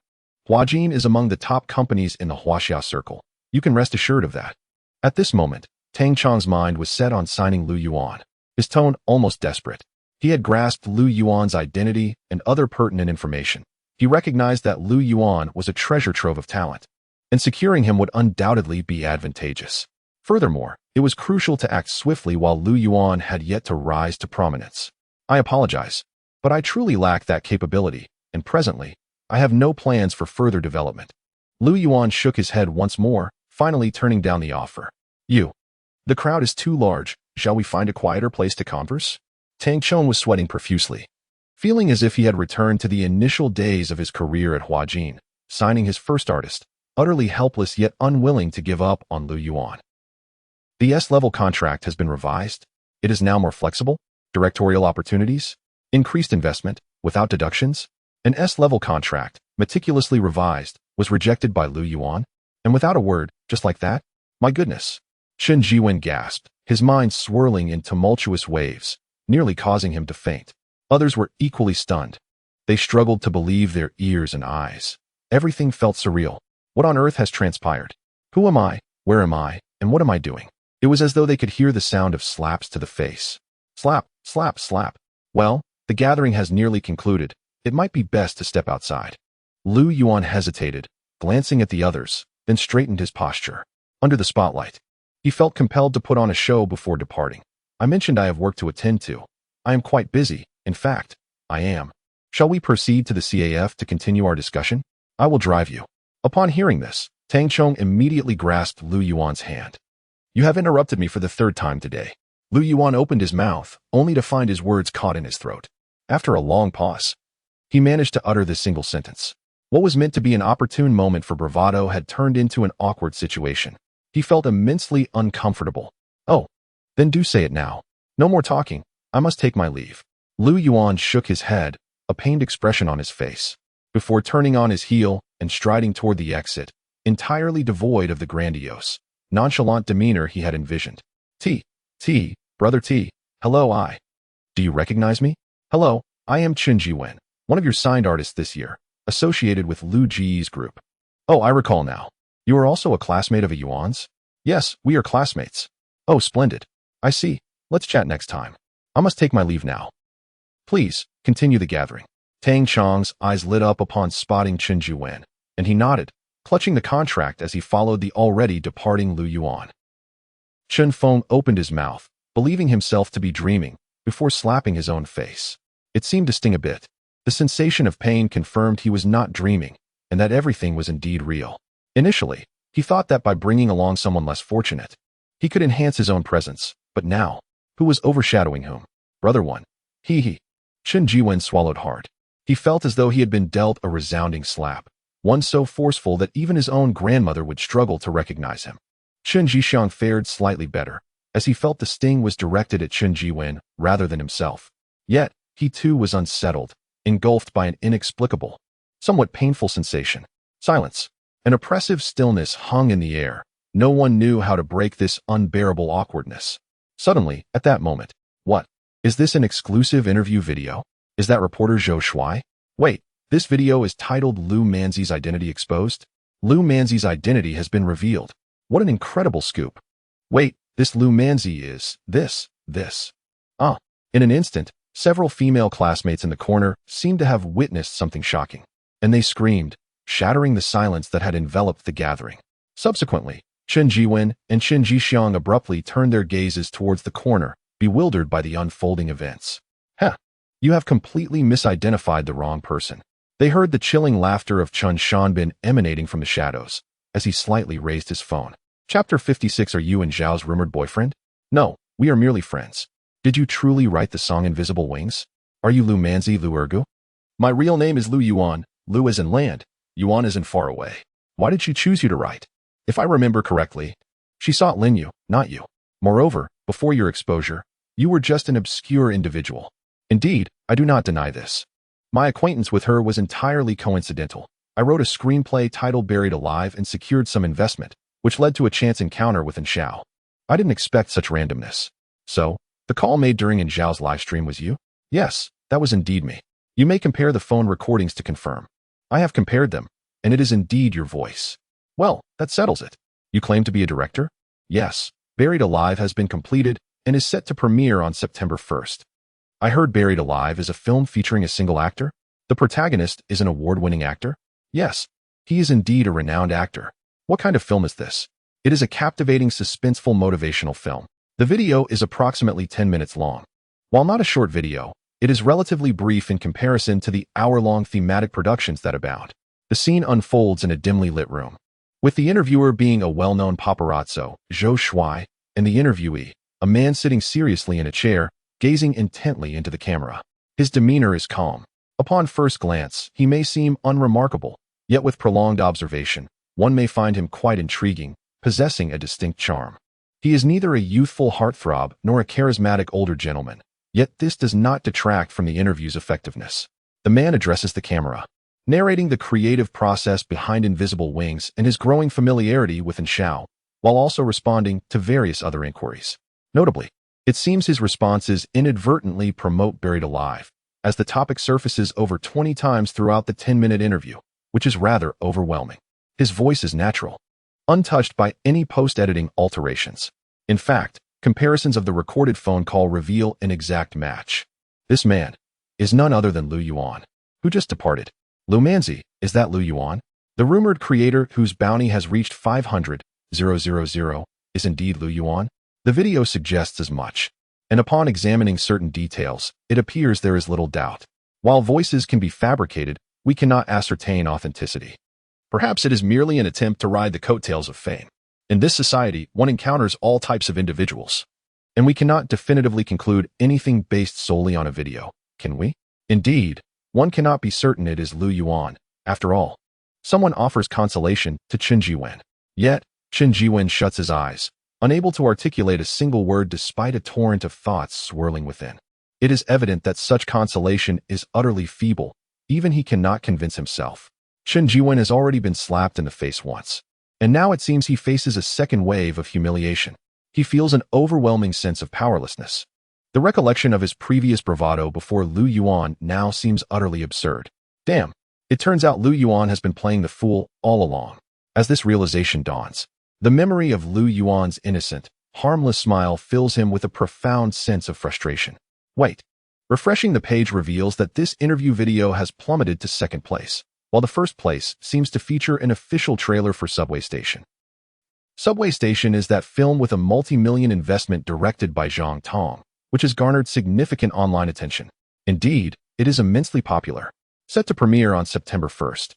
Huajin is among the top companies in the Huaxia circle. You can rest assured of that. At this moment, Tang Chong's mind was set on signing Lu Yuan, his tone almost desperate. He had grasped Lu Yuan's identity and other pertinent information. He recognized that Lu Yuan was a treasure trove of talent, and securing him would undoubtedly be advantageous. Furthermore, it was crucial to act swiftly while Lu Yuan had yet to rise to prominence. I apologize, but I truly lack that capability, and presently, I have no plans for further development. Lu Yuan shook his head once more, finally turning down the offer. The crowd is too large. Shall we find a quieter place to converse? Tang Chong was sweating profusely, feeling as if he had returned to the initial days of his career at Huajin, signing his first artist, utterly helpless yet unwilling to give up on Lu Yuan. The S-level contract has been revised. It is now more flexible, directorial opportunities, increased investment, without deductions. An S-level contract, meticulously revised, was rejected by Lu Yuan, and without a word, just like that? My goodness. Chen Jiwen gasped, his mind swirling in tumultuous waves, nearly causing him to faint. Others were equally stunned. They struggled to believe their ears and eyes. Everything felt surreal. What on earth has transpired? Who am I? Where am I? And what am I doing? It was as though they could hear the sound of slaps to the face. Slap, slap, slap. Well, the gathering has nearly concluded. It might be best to step outside. Lu Yuan hesitated, glancing at the others, then straightened his posture. Under the spotlight, he felt compelled to put on a show before departing. I mentioned I have work to attend to. I am quite busy. In fact, I am. Shall we proceed to the CAF to continue our discussion? I will drive you. Upon hearing this, Tang Chong immediately grasped Lu Yuan's hand. You have interrupted me for the third time today. Lu Yuan opened his mouth, only to find his words caught in his throat. After a long pause, he managed to utter this single sentence. What was meant to be an opportune moment for bravado had turned into an awkward situation. He felt immensely uncomfortable. Oh, then do say it now. No more talking. I must take my leave. Lu Yuan shook his head, a pained expression on his face, before turning on his heel and striding toward the exit, entirely devoid of the grandiose, nonchalant demeanor he had envisioned. Brother T, hello Do you recognize me? Hello, I am Chen Jiwen, one of your signed artists this year, associated with Lu Ji's group. Oh, I recall now. You are also a classmate of a Yuan's? Yes, we are classmates. Oh, splendid. I see. Let's chat next time. I must take my leave now. Please, continue the gathering. Tang Chong's eyes lit up upon spotting Chen Jiwen, and he nodded, clutching the contract as he followed the already departing Lu Yuan. Chen Feng opened his mouth, believing himself to be dreaming, before slapping his own face. It seemed to sting a bit. The sensation of pain confirmed he was not dreaming, and that everything was indeed real. Initially, he thought that by bringing along someone less fortunate, he could enhance his own presence, but now, who was overshadowing whom? Brother one. Chen Jiwen swallowed hard. He felt as though he had been dealt a resounding slap, one so forceful that even his own grandmother would struggle to recognize him. Chen Jixiang fared slightly better, as he felt the sting was directed at Chen Jiwen rather than himself. Yet, he too was unsettled, engulfed by an inexplicable, somewhat painful sensation. Silence. An oppressive stillness hung in the air. No one knew how to break this unbearable awkwardness. Suddenly, at that moment, what? Is this an exclusive interview video? Is that reporter Zhou Shuai? Wait, this video is titled Lu Manzi's Identity Exposed? Lu Manzi's identity has been revealed. What an incredible scoop. Wait, this Lu Manzi is this. In an instant, several female classmates in the corner seemed to have witnessed something shocking, and they screamed, shattering the silence that had enveloped the gathering. Subsequently, Chen Jiwen and Chen Jixiang abruptly turned their gazes towards the corner, bewildered by the unfolding events. You have completely misidentified the wrong person. They heard the chilling laughter of Chen Shanbin emanating from the shadows, as he slightly raised his phone. Chapter 56. Are you and Zhao's rumored boyfriend? No, we are merely friends. Did you truly write the song Invisible Wings? Are you Lu Manzi Lu Ergu? My real name is Lu Yuan. Lu is in land. Yuan is in far away. Why did she choose you to write? If I remember correctly, she sought Lin Yu, not you. Moreover, before your exposure, you were just an obscure individual. Indeed, I do not deny this. My acquaintance with her was entirely coincidental. I wrote a screenplay titled Buried Alive and secured some investment, which led to a chance encounter with Zhao. I didn't expect such randomness. So, the call made during Zhao's livestream was you? Yes, that was indeed me. You may compare the phone recordings to confirm. I have compared them, and it is indeed your voice. Well, that settles it. You claim to be a director? Yes, Buried Alive has been completed and is set to premiere on September 1st. I heard Buried Alive is a film featuring a single actor? The protagonist is an award-winning actor? Yes, he is indeed a renowned actor. What kind of film is this? It is a captivating, suspenseful, motivational film. The video is approximately 10 minutes long. While not a short video, it is relatively brief in comparison to the hour-long thematic productions that abound. The scene unfolds in a dimly lit room, with the interviewer being a well-known paparazzo, Zhou Shuai, and the interviewee, a man sitting seriously in a chair, gazing intently into the camera. His demeanor is calm. Upon first glance, he may seem unremarkable, yet with prolonged observation, one may find him quite intriguing, possessing a distinct charm. He is neither a youthful heartthrob nor a charismatic older gentleman, yet this does not detract from the interview's effectiveness. The man addresses the camera, narrating the creative process behind Invisible Wings and his growing familiarity with Shao, while also responding to various other inquiries. Notably, it seems his responses inadvertently promote Buried Alive, as the topic surfaces over 20 times throughout the 10-minute interview, which is rather overwhelming. His voice is natural, untouched by any post-editing alterations. In fact, comparisons of the recorded phone call reveal an exact match. This man is none other than Lu Yuan, who just departed. Lu Manzi, is that Lu Yuan? The rumored creator whose bounty has reached 500,000 is indeed Lu Yuan? The video suggests as much, and upon examining certain details, it appears there is little doubt. While voices can be fabricated, we cannot ascertain authenticity. Perhaps it is merely an attempt to ride the coattails of fame. In this society, one encounters all types of individuals, and we cannot definitively conclude anything based solely on a video, can we? Indeed, one cannot be certain it is Lu Yuan. After all, someone offers consolation to Chen Jiwen. Yet, Chen Jiwen shuts his eyes, unable to articulate a single word despite a torrent of thoughts swirling within. It is evident that such consolation is utterly feeble. Even he cannot convince himself. Chen Jiwen has already been slapped in the face once, and now it seems he faces a second wave of humiliation. He feels an overwhelming sense of powerlessness. The recollection of his previous bravado before Lu Yuan now seems utterly absurd. Damn, it turns out Lu Yuan has been playing the fool all along. As this realization dawns, the memory of Lu Yuan's innocent, harmless smile fills him with a profound sense of frustration. Wait. Refreshing the page reveals that this interview video has plummeted to second place, while the first place seems to feature an official trailer for Subway Station. Subway Station is that film with a multi-million investment directed by Zhang Tong, which has garnered significant online attention. Indeed, it is immensely popular. Set to premiere on September 1st.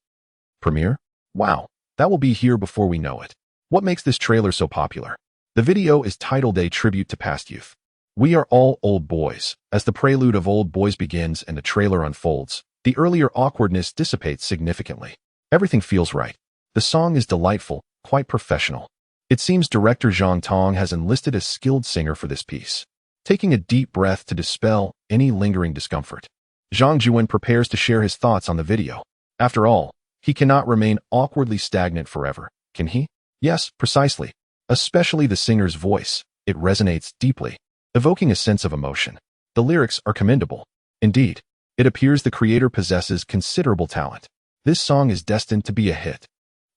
Premiere? Wow, that will be here before we know it. What makes this trailer so popular? The video is titled A Tribute to Past Youth. We are all old boys. As the prelude of Old Boys begins and the trailer unfolds, the earlier awkwardness dissipates significantly. Everything feels right. The song is delightful, quite professional. It seems director Zhang Tong has enlisted a skilled singer for this piece, taking a deep breath to dispel any lingering discomfort. Zhang Jiwen prepares to share his thoughts on the video. After all, he cannot remain awkwardly stagnant forever, can he? Yes, precisely. Especially the singer's voice. It resonates deeply, evoking a sense of emotion. The lyrics are commendable. Indeed, it appears the creator possesses considerable talent. This song is destined to be a hit.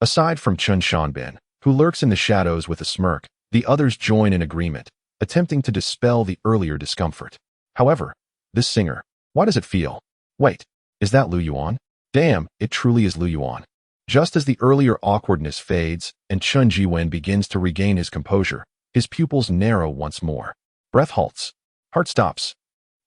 Aside from Chun Shanbin, who lurks in the shadows with a smirk, the others join in agreement, attempting to dispel the earlier discomfort. However, this singer, why does it feel? Wait, is that Lu Yuan? Damn, it truly is Lu Yuan. Just as the earlier awkwardness fades and Chen Jiwen begins to regain his composure, his pupils narrow once more. Breath halts. Heart stops.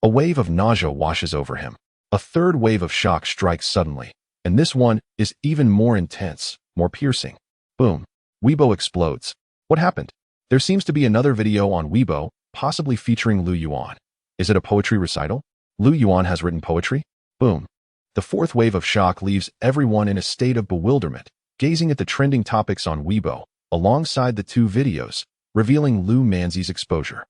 A wave of nausea washes over him. A third wave of shock strikes suddenly, and this one is even more intense, more piercing. Boom. Weibo explodes. What happened? There seems to be another video on Weibo, possibly featuring Lu Yuan. Is it a poetry recital? Lu Yuan has written poetry? Boom. The fourth wave of shock leaves everyone in a state of bewilderment, gazing at the trending topics on Weibo, alongside the two videos, revealing Lu Manzi's exposure.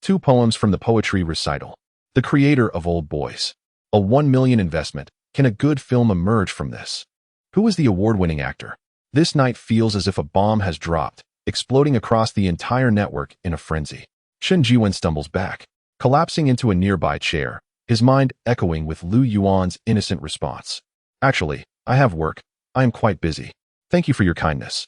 Two poems from the poetry recital. The creator of Old Boys. A 1 million investment. Can a good film emerge from this? Who is the award-winning actor? This night feels as if a bomb has dropped, exploding across the entire network in a frenzy. Chen Jiwen stumbles back, collapsing into a nearby chair, his mind echoing with Lu Yuan's innocent response. Actually, I have work. I am quite busy. Thank you for your kindness.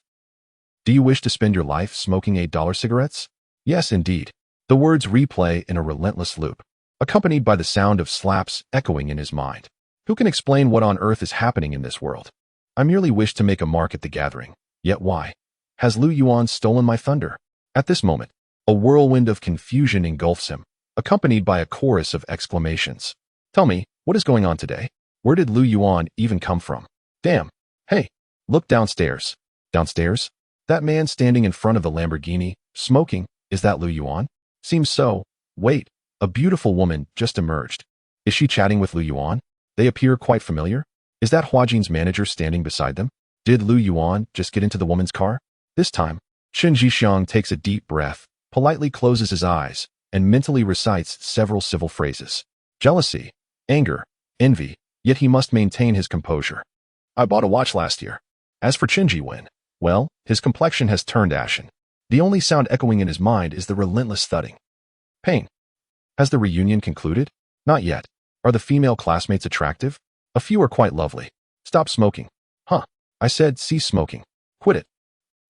Do you wish to spend your life smoking $8 cigarettes? Yes, indeed. The words replay in a relentless loop, accompanied by the sound of slaps echoing in his mind. Who can explain what on earth is happening in this world? I merely wish to make a mark at the gathering. Yet why? Has Lu Yuan stolen my thunder? At this moment, a whirlwind of confusion engulfs him, accompanied by a chorus of exclamations. Tell me, what is going on today? Where did Lu Yuan even come from? Damn. Hey, look downstairs. Downstairs? That man standing in front of the Lamborghini, smoking, is that Lu Yuan? Seems so. Wait, a beautiful woman just emerged. Is she chatting with Lu Yuan? They appear quite familiar. Is that Huajin's manager standing beside them? Did Lu Yuan just get into the woman's car? This time, Chen Jixiang takes a deep breath, politely closes his eyes, and mentally recites several civil phrases. Jealousy, anger, envy, yet he must maintain his composure. I bought a watch last year. As for Chen Jiwen, well, his complexion has turned ashen. The only sound echoing in his mind is the relentless thudding. Pain. Has the reunion concluded? Not yet. Are the female classmates attractive? A few are quite lovely. Stop smoking. Huh. I said cease smoking. Quit it.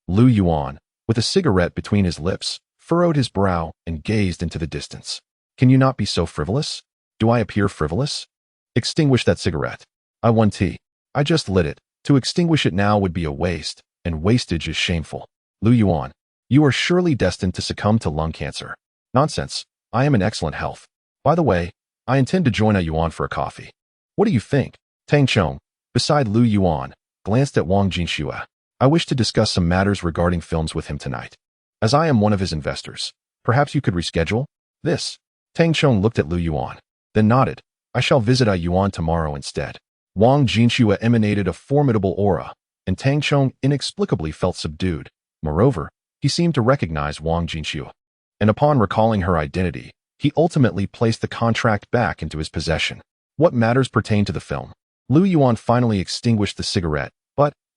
Lu Yuan, with a cigarette between his lips, furrowed his brow and gazed into the distance. Can you not be so frivolous? Do I appear frivolous? Extinguish that cigarette. I want tea. I just lit it. To extinguish it now would be a waste, and wastage is shameful. Lu Yuan, you are surely destined to succumb to lung cancer. Nonsense. I am in excellent health. By the way, I intend to join a Yuan for a coffee. What do you think? Tang Chong, beside Lu Yuan, glanced at Wang Jinxue. I wish to discuss some matters regarding films with him tonight. As I am one of his investors, perhaps you could reschedule this. Tang Chong looked at Lu Yuan, then nodded. I shall visit a Yuan tomorrow instead. Wang Jinxue emanated a formidable aura, and Tang Chong inexplicably felt subdued. Moreover, he seemed to recognize Wang Jinxue, and upon recalling her identity, he ultimately placed the contract back into his possession. What matters pertain to the film? Lu Yuan finally extinguished the cigarette,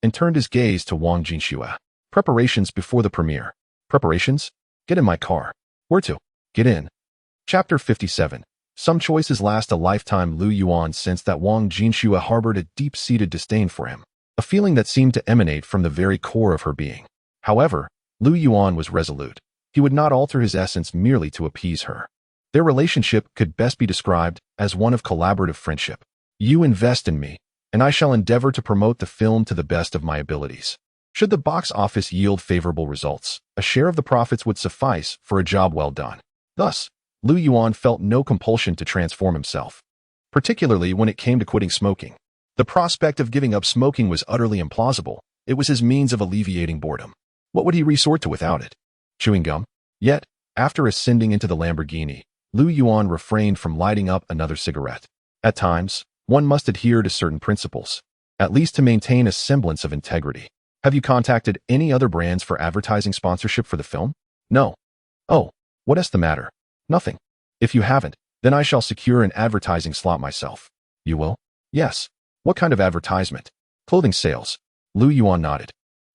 and turned his gaze to Wang Jinxue. Preparations before the premiere. Preparations? Get in my car. Where to? Get in. Chapter 57. Some choices last a lifetime. Lu Yuan sensed that Wang Jinxue harbored a deep-seated disdain for him, a feeling that seemed to emanate from the very core of her being. However, Lu Yuan was resolute. He would not alter his essence merely to appease her. Their relationship could best be described as one of collaborative friendship. You invest in me, and I shall endeavor to promote the film to the best of my abilities. Should the box office yield favorable results, a share of the profits would suffice for a job well done. Thus, Lu Yuan felt no compulsion to transform himself, particularly when it came to quitting smoking. The prospect of giving up smoking was utterly implausible. It was his means of alleviating boredom. What would he resort to without it? Chewing gum? Yet, after ascending into the Lamborghini, Lu Yuan refrained from lighting up another cigarette. At times, one must adhere to certain principles, at least to maintain a semblance of integrity. Have you contacted any other brands for advertising sponsorship for the film? No. Oh, what is the matter? Nothing. If you haven't, then I shall secure an advertising slot myself. You will? Yes. What kind of advertisement? Clothing sales. Lu Yuan nodded.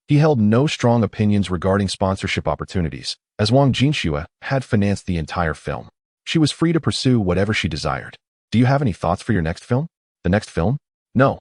He held no strong opinions regarding sponsorship opportunities, as Wang Jinxue had financed the entire film. She was free to pursue whatever she desired. Do you have any thoughts for your next film? The next film? No.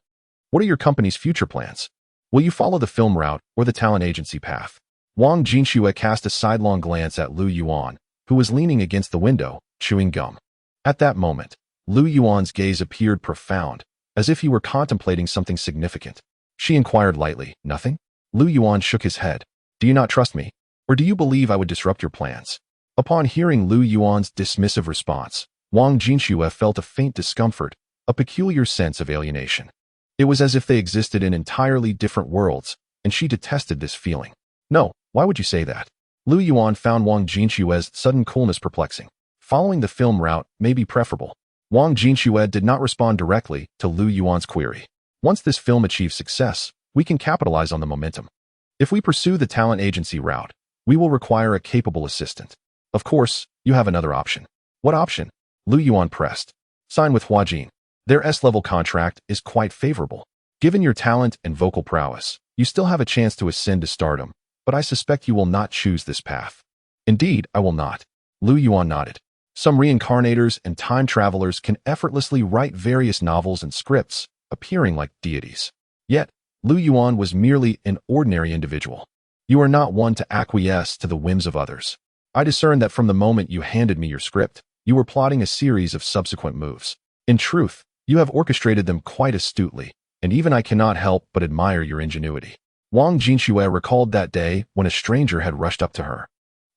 What are your company's future plans? Will you follow the film route or the talent agency path? Wang Jinxue cast a sidelong glance at Lu Yuan, who was leaning against the window, chewing gum. At that moment, Lu Yuan's gaze appeared profound, as if he were contemplating something significant. She inquired lightly, nothing? Lu Yuan shook his head. Do you not trust me? Or do you believe I would disrupt your plans? Upon hearing Lu Yuan's dismissive response, Wang Jinxue felt a faint discomfort, a peculiar sense of alienation. It was as if they existed in entirely different worlds, and she detested this feeling. No, why would you say that? Lu Yuan found Wang Jinxue's sudden coolness perplexing. Following the film route may be preferable. Wang Jinxue did not respond directly to Lu Yuan's query. Once this film achieves success, we can capitalize on the momentum. If we pursue the talent agency route, we will require a capable assistant. Of course, you have another option. What option? Lu Yuan pressed. Sign with Huajin. Their S-level contract is quite favorable. Given your talent and vocal prowess, you still have a chance to ascend to stardom, but I suspect you will not choose this path. Indeed, I will not. Lu Yuan nodded. Some reincarnators and time travelers can effortlessly write various novels and scripts, appearing like deities. Yet, Lu Yuan was merely an ordinary individual. You are not one to acquiesce to the whims of others. I discern that from the moment you handed me your script, you were plotting a series of subsequent moves. In truth, you have orchestrated them quite astutely, and even I cannot help but admire your ingenuity. Wang Jinxue recalled that day when a stranger had rushed up to her.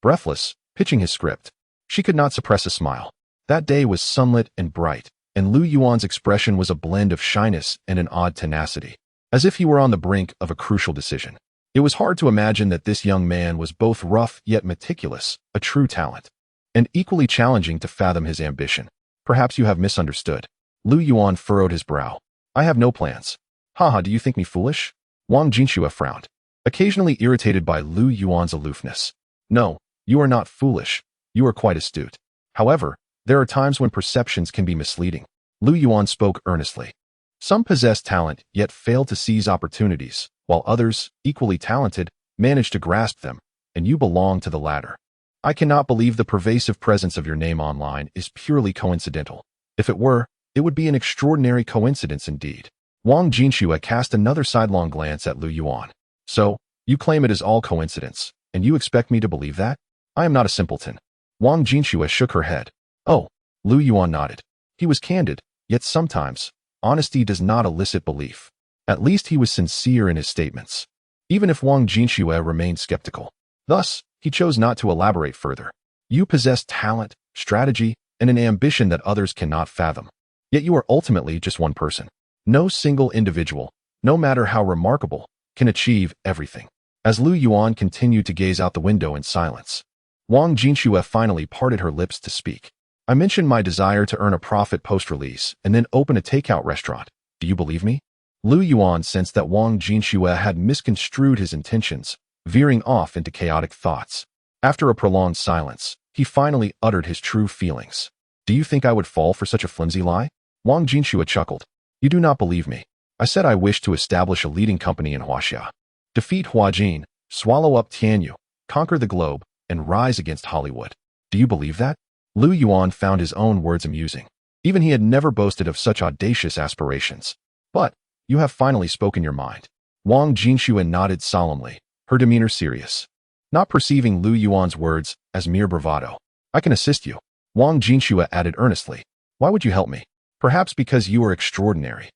Breathless, pitching his script. She could not suppress a smile. That day was sunlit and bright, and Lu Yuan's expression was a blend of shyness and an odd tenacity, as if he were on the brink of a crucial decision. It was hard to imagine that this young man was both rough yet meticulous, a true talent, and equally challenging to fathom his ambition. Perhaps you have misunderstood. Lu Yuan furrowed his brow. I have no plans. Haha, do you think me foolish? Wang Jinxue frowned, occasionally irritated by Lu Yuan's aloofness. No, you are not foolish. You are quite astute. However, there are times when perceptions can be misleading. Lu Yuan spoke earnestly. Some possess talent yet fail to seize opportunities, while others, equally talented, manage to grasp them, and you belong to the latter. I cannot believe the pervasive presence of your name online is purely coincidental. If it were, it would be an extraordinary coincidence indeed. Wang Jinxue cast another sidelong glance at Lu Yuan. So, you claim it is all coincidence, and you expect me to believe that? I am not a simpleton. Wang Jinxue shook her head. Oh, Lu Yuan nodded. He was candid, yet sometimes, honesty does not elicit belief. At least he was sincere in his statements, even if Wang Jinxue remained skeptical. Thus, he chose not to elaborate further. You possess talent, strategy, and an ambition that others cannot fathom. Yet you are ultimately just one person. No single individual, no matter how remarkable, can achieve everything. As Lu Yuan continued to gaze out the window in silence, Wang Jinxue finally parted her lips to speak. I mentioned my desire to earn a profit post-release and then open a takeout restaurant. Do you believe me? Lu Yuan sensed that Wang Jinxue had misconstrued his intentions, veering off into chaotic thoughts. After a prolonged silence, he finally uttered his true feelings. Do you think I would fall for such a flimsy lie? Wang Jinxue chuckled. You do not believe me. I said I wish to establish a leading company in Huaxia, defeat Huajin, swallow up Tianyu, conquer the globe, and rise against Hollywood. Do you believe that? Lu Yuan found his own words amusing. Even he had never boasted of such audacious aspirations. But, you have finally spoken your mind. Wang Jinxue nodded solemnly, her demeanor serious, not perceiving Lu Yuan's words as mere bravado. I can assist you. Wang Jinxue added earnestly. Why would you help me? Perhaps because you are extraordinary.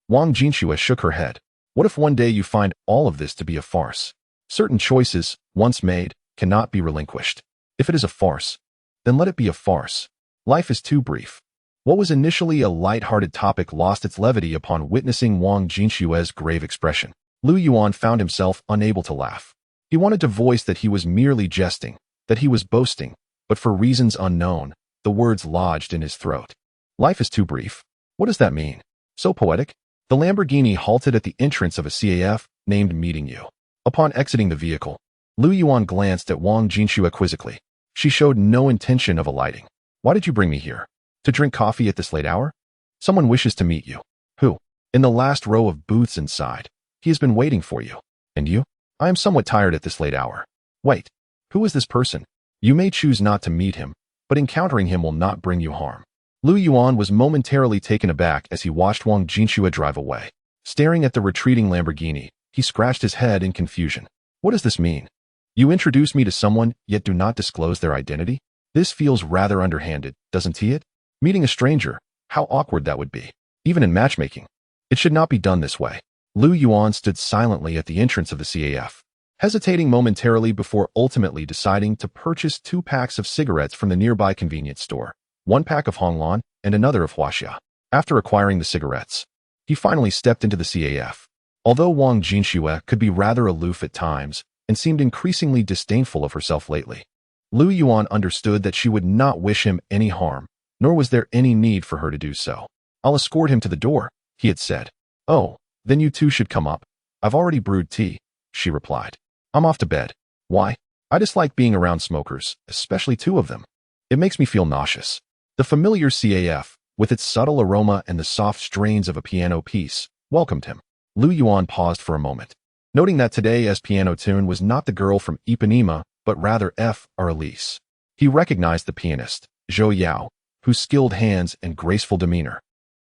Wang Jinxue shook her head. What if one day you find all of this to be a farce? Certain choices, once made, cannot be relinquished. If it is a farce, then let it be a farce. Life is too brief. What was initially a light-hearted topic lost its levity upon witnessing Wang Jinxue's grave expression. Lu Yuan found himself unable to laugh. He wanted to voice that he was merely jesting, that he was boasting, but for reasons unknown, the words lodged in his throat. Life is too brief. What does that mean? So poetic? The Lamborghini halted at the entrance of a CAF named Meeting You. Upon exiting the vehicle, Lu Yuan glanced at Wang Jinxue quizzically. She showed no intention of alighting. Why did you bring me here? To drink coffee at this late hour? Someone wishes to meet you. Who? In the last row of booths inside. He has been waiting for you. And you? I am somewhat tired at this late hour. Wait. Who is this person? You may choose not to meet him, but encountering him will not bring you harm. Lu Yuan was momentarily taken aback as he watched Wang Jinxue drive away. Staring at the retreating Lamborghini, he scratched his head in confusion. What does this mean? You introduce me to someone, yet do not disclose their identity? This feels rather underhanded, doesn't it? Meeting a stranger, how awkward that would be. Even in matchmaking. It should not be done this way. Lu Yuan stood silently at the entrance of the CAF, hesitating momentarily before ultimately deciding to purchase 2 packs of cigarettes from the nearby convenience store. 1 pack of Honglan and another of Huaxia. After acquiring the cigarettes, he finally stepped into the CAF. Although Wang Jinxue could be rather aloof at times and seemed increasingly disdainful of herself lately, Lu Yuan understood that she would not wish him any harm, nor was there any need for her to do so. I'll escort him to the door, he had said. Oh, then you two should come up. I've already brewed tea, she replied. I'm off to bed. Why? I dislike being around smokers, especially 2 of them. It makes me feel nauseous. The familiar CAF, with its subtle aroma and the soft strains of a piano piece, welcomed him. Lu Yuan paused for a moment, noting that today's piano tune was not the girl from Ipanema, but rather F. or Elise. He recognized the pianist, Zhou Yao, whose skilled hands and graceful demeanor,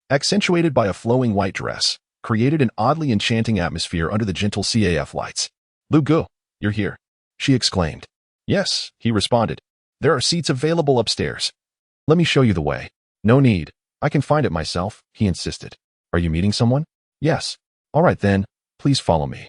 accentuated by a flowing white dress, created an oddly enchanting atmosphere under the gentle CAF lights. Lu Gu, You're here, she exclaimed. Yes, he responded. There are seats available upstairs. Let me show you the way. No need. I can find it myself, he insisted. Are you meeting someone? Yes. All right then, please follow me.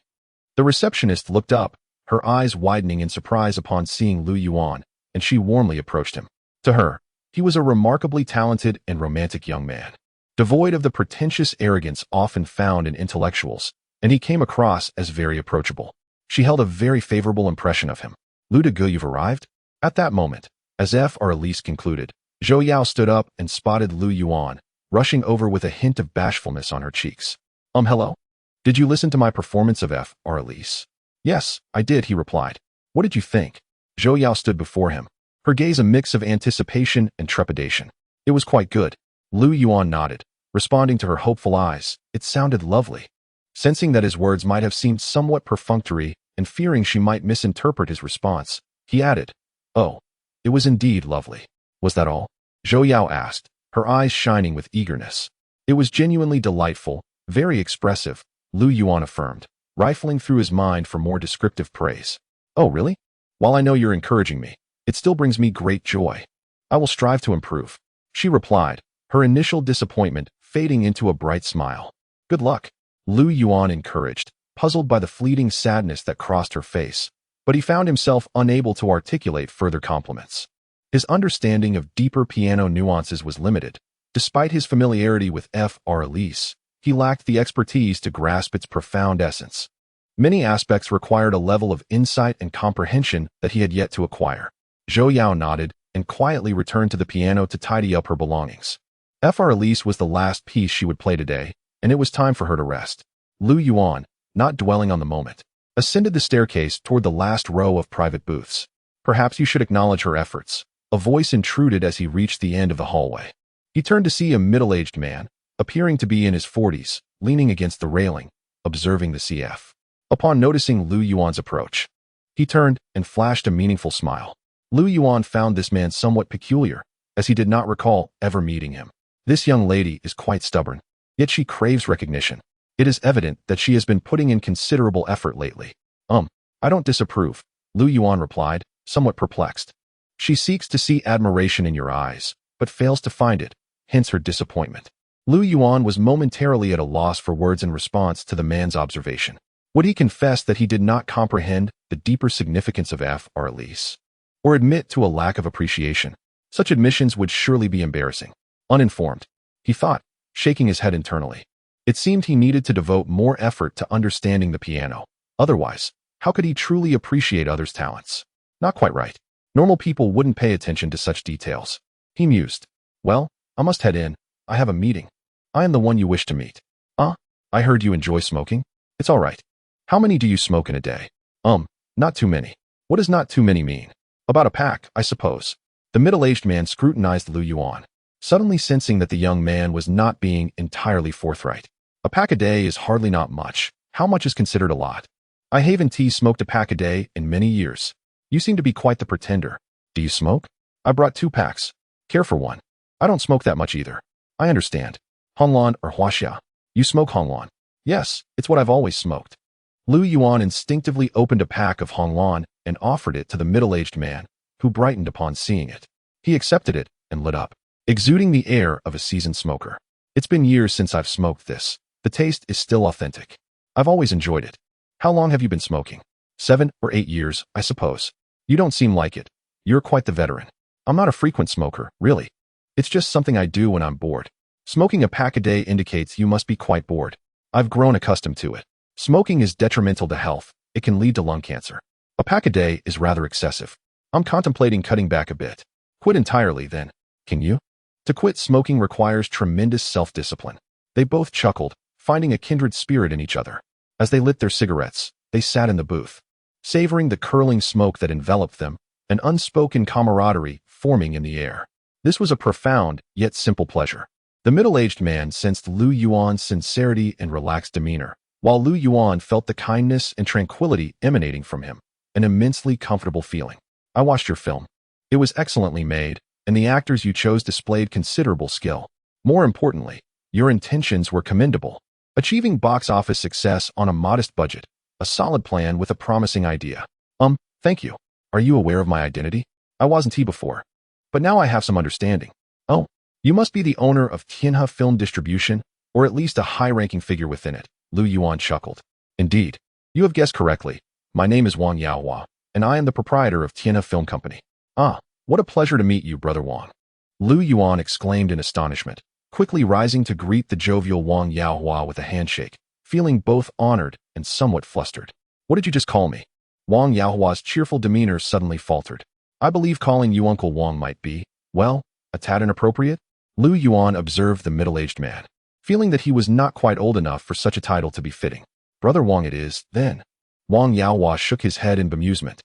The receptionist looked up, her eyes widening in surprise upon seeing Lu Yuan, and she warmly approached him. To her, he was a remarkably talented and romantic young man, devoid of the pretentious arrogance often found in intellectuals, and he came across as very approachable. She held a very favorable impression of him. Lu de Gu, you've arrived? At that moment, as heiress concluded, Zhou Yao stood up and spotted Lu Yuan, rushing over with a hint of bashfulness on her cheeks. Hello? Did you listen to my performance of heiress? Yes, I did, he replied. What did you think? Zhou Yao stood before him, her gaze a mix of anticipation and trepidation. It was quite good. Lu Yuan nodded, responding to her hopeful eyes. It sounded lovely. Sensing that his words might have seemed somewhat perfunctory and fearing she might misinterpret his response, he added, Oh, it was indeed lovely. Was that all? Zhou Yao asked, her eyes shining with eagerness. It was genuinely delightful, very expressive, Lu Yuan affirmed, rifling through his mind for more descriptive praise. Oh, really? While I know you're encouraging me, it still brings me great joy. I will strive to improve, she replied, her initial disappointment fading into a bright smile. Good luck, Lu Yuan encouraged, puzzled by the fleeting sadness that crossed her face, but he found himself unable to articulate further compliments. His understanding of deeper piano nuances was limited. Despite his familiarity with heiress, he lacked the expertise to grasp its profound essence. Many aspects required a level of insight and comprehension that he had yet to acquire. Zhou Yao nodded and quietly returned to the piano to tidy up her belongings. Heiress was the last piece she would play today, and it was time for her to rest. Lu Yuan, not dwelling on the moment, ascended the staircase toward the last row of private booths. Perhaps you should acknowledge her efforts. A voice intruded as he reached the end of the hallway. He turned to see a middle-aged man, appearing to be in his 40s, leaning against the railing, observing the CF. Upon noticing Lu Yuan's approach, he turned and flashed a meaningful smile. Lu Yuan found this man somewhat peculiar, as he did not recall ever meeting him. This young lady is quite stubborn, yet she craves recognition. It is evident that she has been putting in considerable effort lately. I don't disapprove, Lu Yuan replied, somewhat perplexed. She seeks to see admiration in your eyes, but fails to find it, hence her disappointment. Lu Yuan was momentarily at a loss for words in response to the man's observation. Would he confess that he did not comprehend the deeper significance of heiress, or admit to a lack of appreciation? Such admissions would surely be embarrassing. Uninformed, he thought, shaking his head internally. It seemed he needed to devote more effort to understanding the piano. Otherwise, how could he truly appreciate others' talents? Not quite right. Normal people wouldn't pay attention to such details. He mused. Well, I must head in. I have a meeting. I am the one you wish to meet. I heard you enjoy smoking. It's all right. How many do you smoke in a day? Not too many. What does not too many mean? About a pack, I suppose. The middle-aged man scrutinized Lu Yuan, suddenly sensing that the young man was not being entirely forthright. A pack a day is hardly not much. How much is considered a lot? I haven't smoked a pack a day in many years. You seem to be quite the pretender. Do you smoke? I brought 2 packs. Care for one? I don't smoke that much either. I understand. Honglan or Huaxia? You smoke Honglan? Yes, it's what I've always smoked. Lu Yuan instinctively opened a pack of Honglan and offered it to the middle-aged man, who brightened upon seeing it. He accepted it and lit up, exuding the air of a seasoned smoker. It's been years since I've smoked this. The taste is still authentic. I've always enjoyed it. How long have you been smoking? 7 or 8 years, I suppose. You don't seem like it. You're quite the veteran. I'm not a frequent smoker, really. It's just something I do when I'm bored. Smoking a pack a day indicates you must be quite bored. I've grown accustomed to it. Smoking is detrimental to health. It can lead to lung cancer. A pack a day is rather excessive. I'm contemplating cutting back a bit. Quit entirely, then. Can you? To quit smoking requires tremendous self-discipline. They both chuckled, finding a kindred spirit in each other. As they lit their cigarettes, they sat in the booth, savoring the curling smoke that enveloped them, an unspoken camaraderie forming in the air. This was a profound, yet simple pleasure. The middle-aged man sensed Lu Yuan's sincerity and relaxed demeanor, while Lu Yuan felt the kindness and tranquility emanating from him, an immensely comfortable feeling. I watched your film. It was excellently made, and the actors you chose displayed considerable skill. More importantly, your intentions were commendable. Achieving box office success on a modest budget, a solid plan with a promising idea. Thank you. Are you aware of my identity? I wasn't he before, but now I have some understanding. Oh, you must be the owner of Tianhe Film Distribution, or at least a high-ranking figure within it. Lu Yuan chuckled. Indeed, you have guessed correctly. My name is Wang Yaohua, and I am the proprietor of Tianhe Film Company. Ah, what a pleasure to meet you, Brother Wang. Lu Yuan exclaimed in astonishment, quickly rising to greet the jovial Wang Yaohua with a handshake, feeling both honored and somewhat flustered. What did you just call me? Wang Yaohua's cheerful demeanor suddenly faltered. I believe calling you Uncle Wang might be, well, a tad inappropriate? Lu Yuan observed the middle-aged man, feeling that he was not quite old enough for such a title to be fitting. Brother Wang it is, then. Wang Yaohua shook his head in bemusement,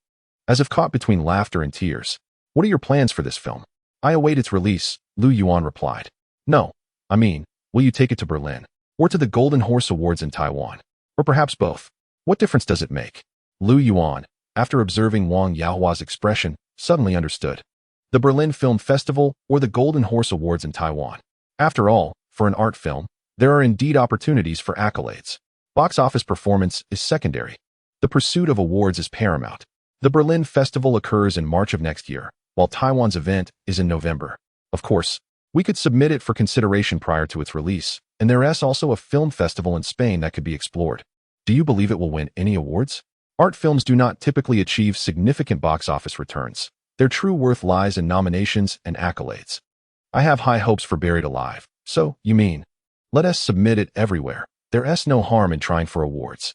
as if caught between laughter and tears. What are your plans for this film? I await its release, Lu Yuan replied. No, I mean, will you take it to Berlin, or to the Golden Horse Awards in Taiwan, or perhaps both? What difference does it make? Lu Yuan, after observing Wang Yaohua's expression, suddenly understood. The Berlin Film Festival or the Golden Horse Awards in Taiwan. After all, for an art film, there are indeed opportunities for accolades. Box office performance is secondary. The pursuit of awards is paramount. The Berlin Festival occurs in March of next year, while Taiwan's event is in November. Of course, we could submit it for consideration prior to its release, and there is also a film festival in Spain that could be explored. Do you believe it will win any awards? Art films do not typically achieve significant box office returns. Their true worth lies in nominations and accolades. I have high hopes for Buried Alive. So, you mean, let us submit it everywhere. There's no harm in trying for awards.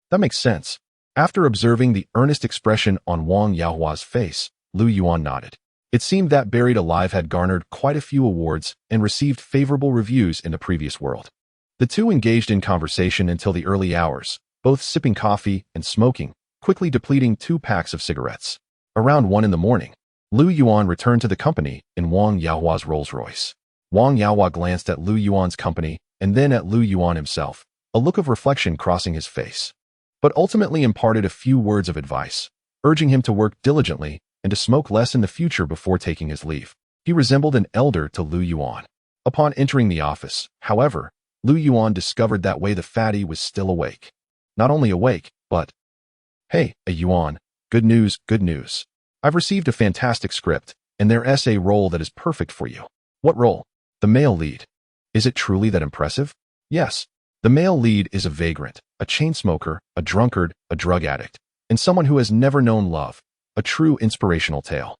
That makes sense. After observing the earnest expression on Wang Yaohua's face, Lu Yuan nodded. It seemed that Buried Alive had garnered quite a few awards and received favorable reviews in the previous world. The two engaged in conversation until the early hours, both sipping coffee and smoking, quickly depleting 2 packs of cigarettes. Around 1 in the morning, Lu Yuan returned to the company in Wang Yaohua's Rolls-Royce. Wang Yaohua glanced at Lu Yuan's company and then at Lu Yuan himself, a look of reflection crossing his face, but ultimately imparted a few words of advice, urging him to work diligently and to smoke less in the future before taking his leave. He resembled an elder to Lu Yuan. Upon entering the office, however, Lu Yuan discovered that Wei the fatty was still awake. Not only awake, but, hey, Yuan, good news, good news. I've received a fantastic script, and there's a role that is perfect for you. What role? The male lead. Is it truly that impressive? Yes. The male lead is a vagrant, a chain smoker, a drunkard, a drug addict, and someone who has never known love. A true inspirational tale.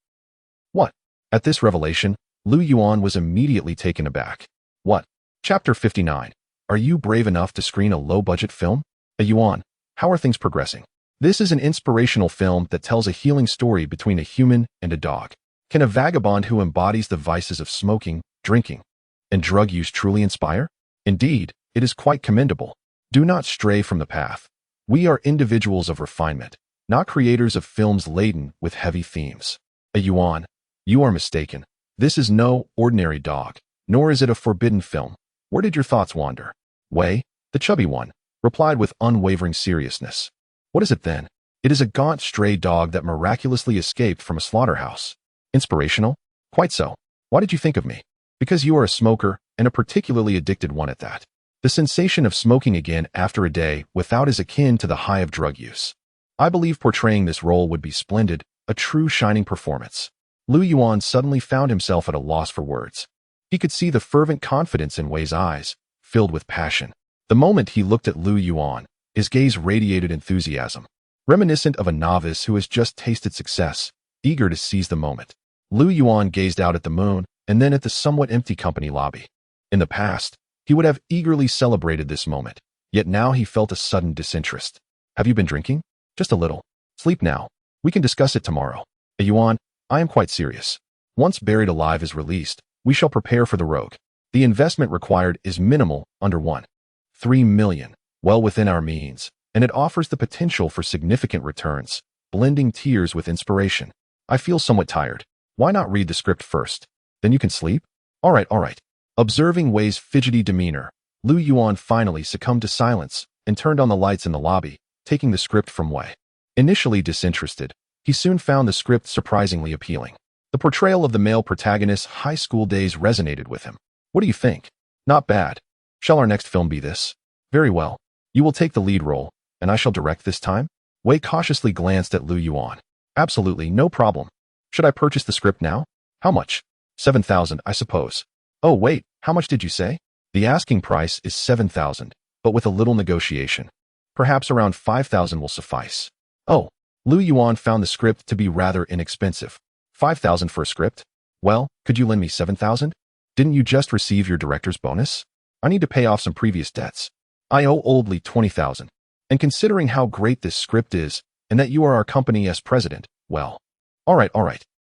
What? At this revelation, Lu Yuan was immediately taken aback. What? Chapter 59. Are you brave enough to screen a low-budget film? Yuan, how are things progressing? This is an inspirational film that tells a healing story between a human and a dog. Can a vagabond who embodies the vices of smoking, drinking, and drug use truly inspire? Indeed, it is quite commendable. Do not stray from the path. We are individuals of refinement, not creators of films laden with heavy themes. Yuan, you are mistaken. This is no ordinary dog, nor is it a forbidden film. Where did your thoughts wander? Wei, the chubby one, replied with unwavering seriousness. What is it then? It is a gaunt stray dog that miraculously escaped from a slaughterhouse. Inspirational? Quite so. Why did you think of me? Because you are a smoker, and a particularly addicted one at that. The sensation of smoking again after a day without is akin to the high of drug use. I believe portraying this role would be splendid, a true shining performance. Lu Yuan suddenly found himself at a loss for words. He could see the fervent confidence in Wei's eyes, filled with passion. The moment he looked at Lu Yuan, his gaze radiated enthusiasm, reminiscent of a novice who has just tasted success, eager to seize the moment. Lu Yuan gazed out at the moon and then at the somewhat empty company lobby. In the past, he would have eagerly celebrated this moment, yet now he felt a sudden disinterest. Have you been drinking? Just a little. Sleep now. We can discuss it tomorrow. Yuan, I am quite serious. Once Buried Alive is released, we shall prepare for the Rogue. The investment required is minimal, under 1.3 million, well within our means, and it offers the potential for significant returns, blending tears with inspiration. I feel somewhat tired. Why not read the script first? Then you can sleep? All right. Observing Wei's fidgety demeanor, Lu Yuan finally succumbed to silence and turned on the lights in the lobby, taking the script from Wei. Initially disinterested, he soon found the script surprisingly appealing. The portrayal of the male protagonist's high school days resonated with him. What do you think? Not bad. Shall our next film be this? Very well. You will take the lead role, and I shall direct this time? Wei cautiously glanced at Lu Yuan. Absolutely, no problem. Should I purchase the script now? How much? 7,000, I suppose. Oh, wait, how much did you say? The asking price is 7,000, but with a little negotiation. Perhaps around 5,000 will suffice. Oh, Lu Yuan found the script to be rather inexpensive. 5,000 for a script? Well, could you lend me 7,000? Didn't you just receive your director's bonus? I need to pay off some previous debts. I owe oldly 20,000. And considering how great this script is, and that you are our company as president, well. All right.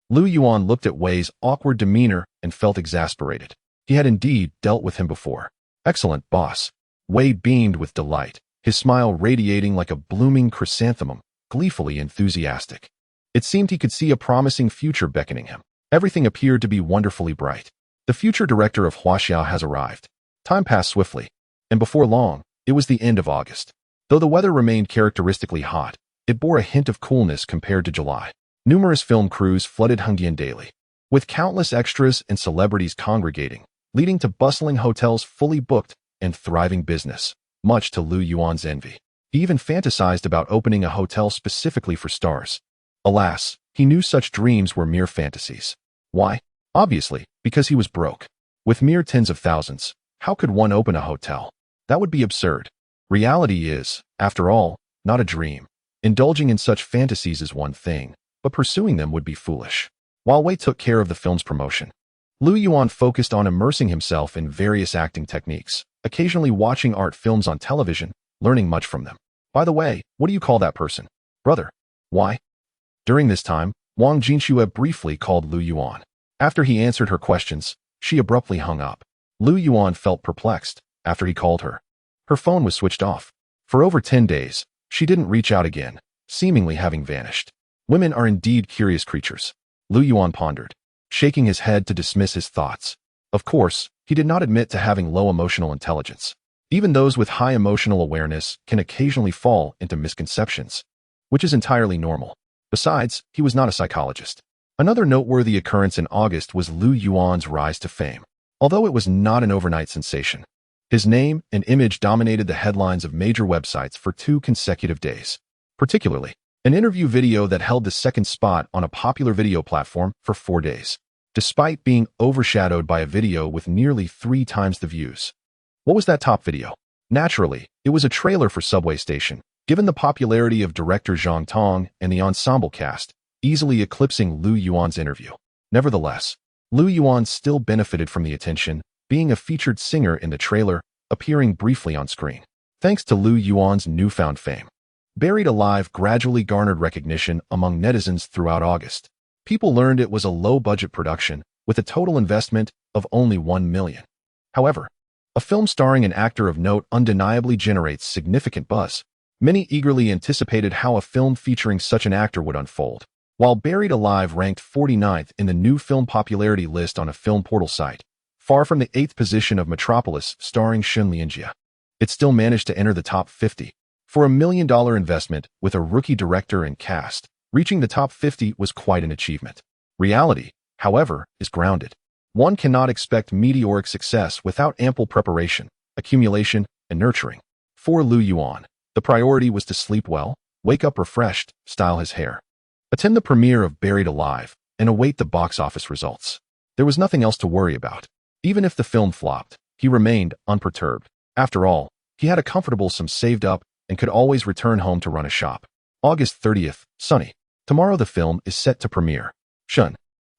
Lu Yuan looked at Wei's awkward demeanor and felt exasperated. He had indeed dealt with him before. Excellent, boss. Wei beamed with delight, his smile radiating like a blooming chrysanthemum, gleefully enthusiastic. It seemed he could see a promising future beckoning him. Everything appeared to be wonderfully bright. The future director of Huaxiao has arrived. Time passed swiftly, and before long, it was the end of August. Though the weather remained characteristically hot, it bore a hint of coolness compared to July. Numerous film crews flooded Hengdian daily, with countless extras and celebrities congregating, leading to bustling hotels fully booked and thriving business, much to Lu Yuan's envy. He even fantasized about opening a hotel specifically for stars. Alas, he knew such dreams were mere fantasies. Why? Obviously, because he was broke. With mere tens of thousands, how could one open a hotel? That would be absurd. Reality is, after all, not a dream. Indulging in such fantasies is one thing, but pursuing them would be foolish. While Wei took care of the film's promotion, Lu Yuan focused on immersing himself in various acting techniques, occasionally watching art films on television, learning much from them. By the way, what do you call that person? Brother. Why? During this time, Wang Jinxue briefly called Lu Yuan. After he answered her questions, she abruptly hung up. Lu Yuan felt perplexed after he called her. Her phone was switched off. For over 10 days, she didn't reach out again, seemingly having vanished. Women are indeed curious creatures. Lu Yuan pondered, shaking his head to dismiss his thoughts. Of course, he did not admit to having low emotional intelligence. Even those with high emotional awareness can occasionally fall into misconceptions, which is entirely normal. Besides, he was not a psychologist. Another noteworthy occurrence in August was Lu Yuan's rise to fame. Although it was not an overnight sensation, his name and image dominated the headlines of major websites for 2 consecutive days. Particularly, an interview video that held the second spot on a popular video platform for 4 days, despite being overshadowed by a video with nearly 3 times the views. What was that top video? Naturally, it was a trailer for Subway Station, given the popularity of director Zhang Tong and the ensemble cast, easily eclipsing Lu Yuan's interview. Nevertheless, Lu Yuan still benefited from the attention, being a featured singer in the trailer, appearing briefly on screen. Thanks to Lu Yuan's newfound fame, Buried Alive gradually garnered recognition among netizens throughout August. People learned it was a low-budget production, with a total investment of only 1 million. However, a film starring an actor of note undeniably generates significant buzz. Many eagerly anticipated how a film featuring such an actor would unfold. While Buried Alive ranked 49th in the new film popularity list on a film portal site, far from the 8th position of Metropolis starring Shun Lianjia, it still managed to enter the top 50. For a $1 million investment with a rookie director and cast, reaching the top 50 was quite an achievement. Reality, however, is grounded. One cannot expect meteoric success without ample preparation, accumulation, and nurturing. For Lu Yuan, the priority was to sleep well, wake up refreshed, style his hair, attend the premiere of Buried Alive, and await the box office results. There was nothing else to worry about. Even if the film flopped, he remained unperturbed. After all, he had a comfortable sum saved up and could always return home to run a shop. August 30th, sunny. Tomorrow the film is set to premiere. Shun,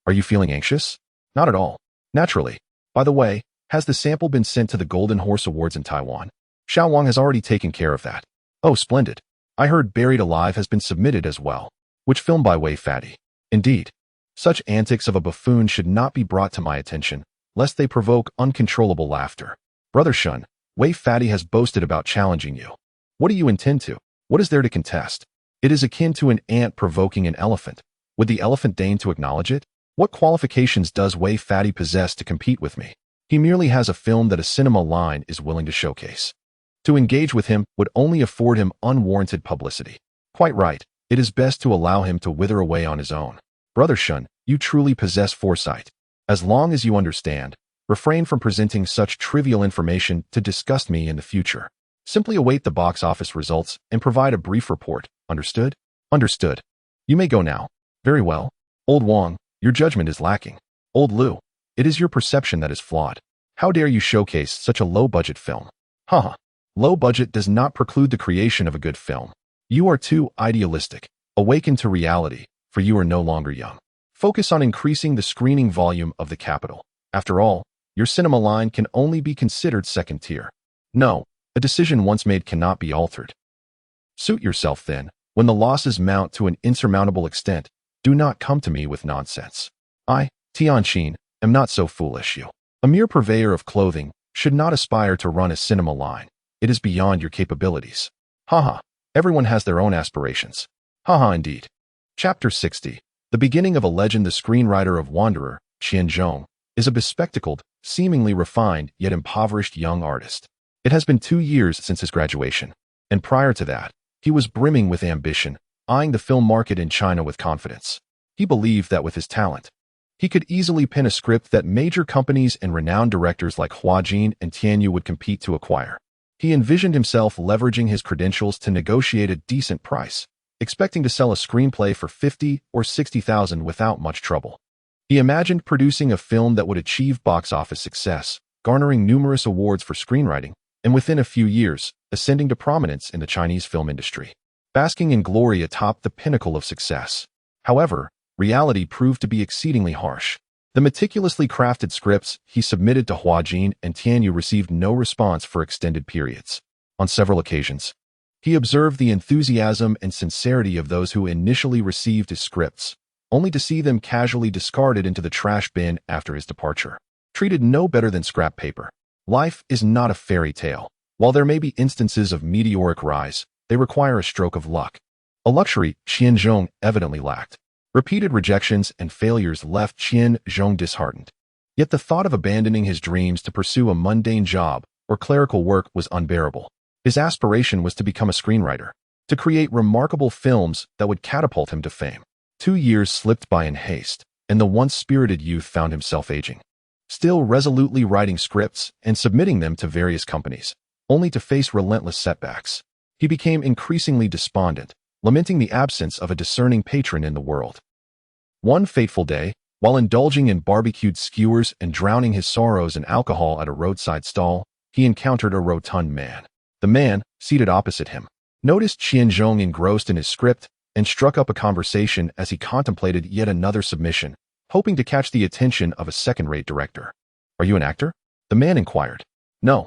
are you feeling anxious? Not at all. Naturally. By the way, has the sample been sent to the Golden Horse Awards in Taiwan? Xiao Wang has already taken care of that. Oh, splendid. I heard Buried Alive has been submitted as well. Which film by Wei Fatty? Indeed. Such antics of a buffoon should not be brought to my attention, lest they provoke uncontrollable laughter. Brother Shun, Wei Fatty has boasted about challenging you. What do you intend to? What is there to contest? It is akin to an ant provoking an elephant. Would the elephant deign to acknowledge it? What qualifications does Wei Fatty possess to compete with me? He merely has a film that a cinema line is willing to showcase. To engage with him would only afford him unwarranted publicity. Quite right, it is best to allow him to wither away on his own. Brother Shun, you truly possess foresight. As long as you understand, refrain from presenting such trivial information to disgust me in the future. Simply await the box office results and provide a brief report. Understood? Understood. You may go now. Very well. Old Wang, your judgment is lacking. Old Lu, it is your perception that is flawed. How dare you showcase such a low-budget film? Haha. Low budget does not preclude the creation of a good film. You are too idealistic. Awaken to reality, for you are no longer young. Focus on increasing the screening volume of the capital. After all, your cinema line can only be considered second tier. No, a decision once made cannot be altered. Suit yourself then. When the losses mount to an insurmountable extent, do not come to me with nonsense. I, Tianqin, am not so foolish. You, a mere purveyor of clothing, should not aspire to run a cinema line. It is beyond your capabilities. Haha, everyone has their own aspirations. Haha indeed. Chapter 60. The beginning of a legend. The screenwriter of Wanderer, Qian Zhong, is a bespectacled, seemingly refined yet impoverished young artist. It has been 2 years since his graduation, and prior to that, he was brimming with ambition, eyeing the film market in China with confidence. He believed that with his talent, he could easily pen a script that major companies and renowned directors like Hua Jin and Tian Yu would compete to acquire. He envisioned himself leveraging his credentials to negotiate a decent price, expecting to sell a screenplay for 50 or 60,000 without much trouble. He imagined producing a film that would achieve box office success, garnering numerous awards for screenwriting, and within a few years, ascending to prominence in the Chinese film industry, basking in glory atop the pinnacle of success. However, reality proved to be exceedingly harsh. The meticulously crafted scripts he submitted to Hua Jin and Tian Yu received no response for extended periods. On several occasions, he observed the enthusiasm and sincerity of those who initially received his scripts, only to see them casually discarded into the trash bin after his departure. Treated no better than scrap paper. Life is not a fairy tale. While there may be instances of meteoric rise, they require a stroke of luck. A luxury Qian Zhong evidently lacked. Repeated rejections and failures left Qian Zhong disheartened. Yet the thought of abandoning his dreams to pursue a mundane job or clerical work was unbearable. His aspiration was to become a screenwriter, to create remarkable films that would catapult him to fame. 2 years slipped by in haste, and the once spirited youth found himself aging. Still resolutely writing scripts and submitting them to various companies, only to face relentless setbacks. He became increasingly despondent, lamenting the absence of a discerning patron in the world. One fateful day, while indulging in barbecued skewers and drowning his sorrows in alcohol at a roadside stall, he encountered a rotund man. The man, seated opposite him, noticed Qian Zhong engrossed in his script and struck up a conversation as he contemplated yet another submission, hoping to catch the attention of a second-rate director. "Are you an actor?" the man inquired. "No."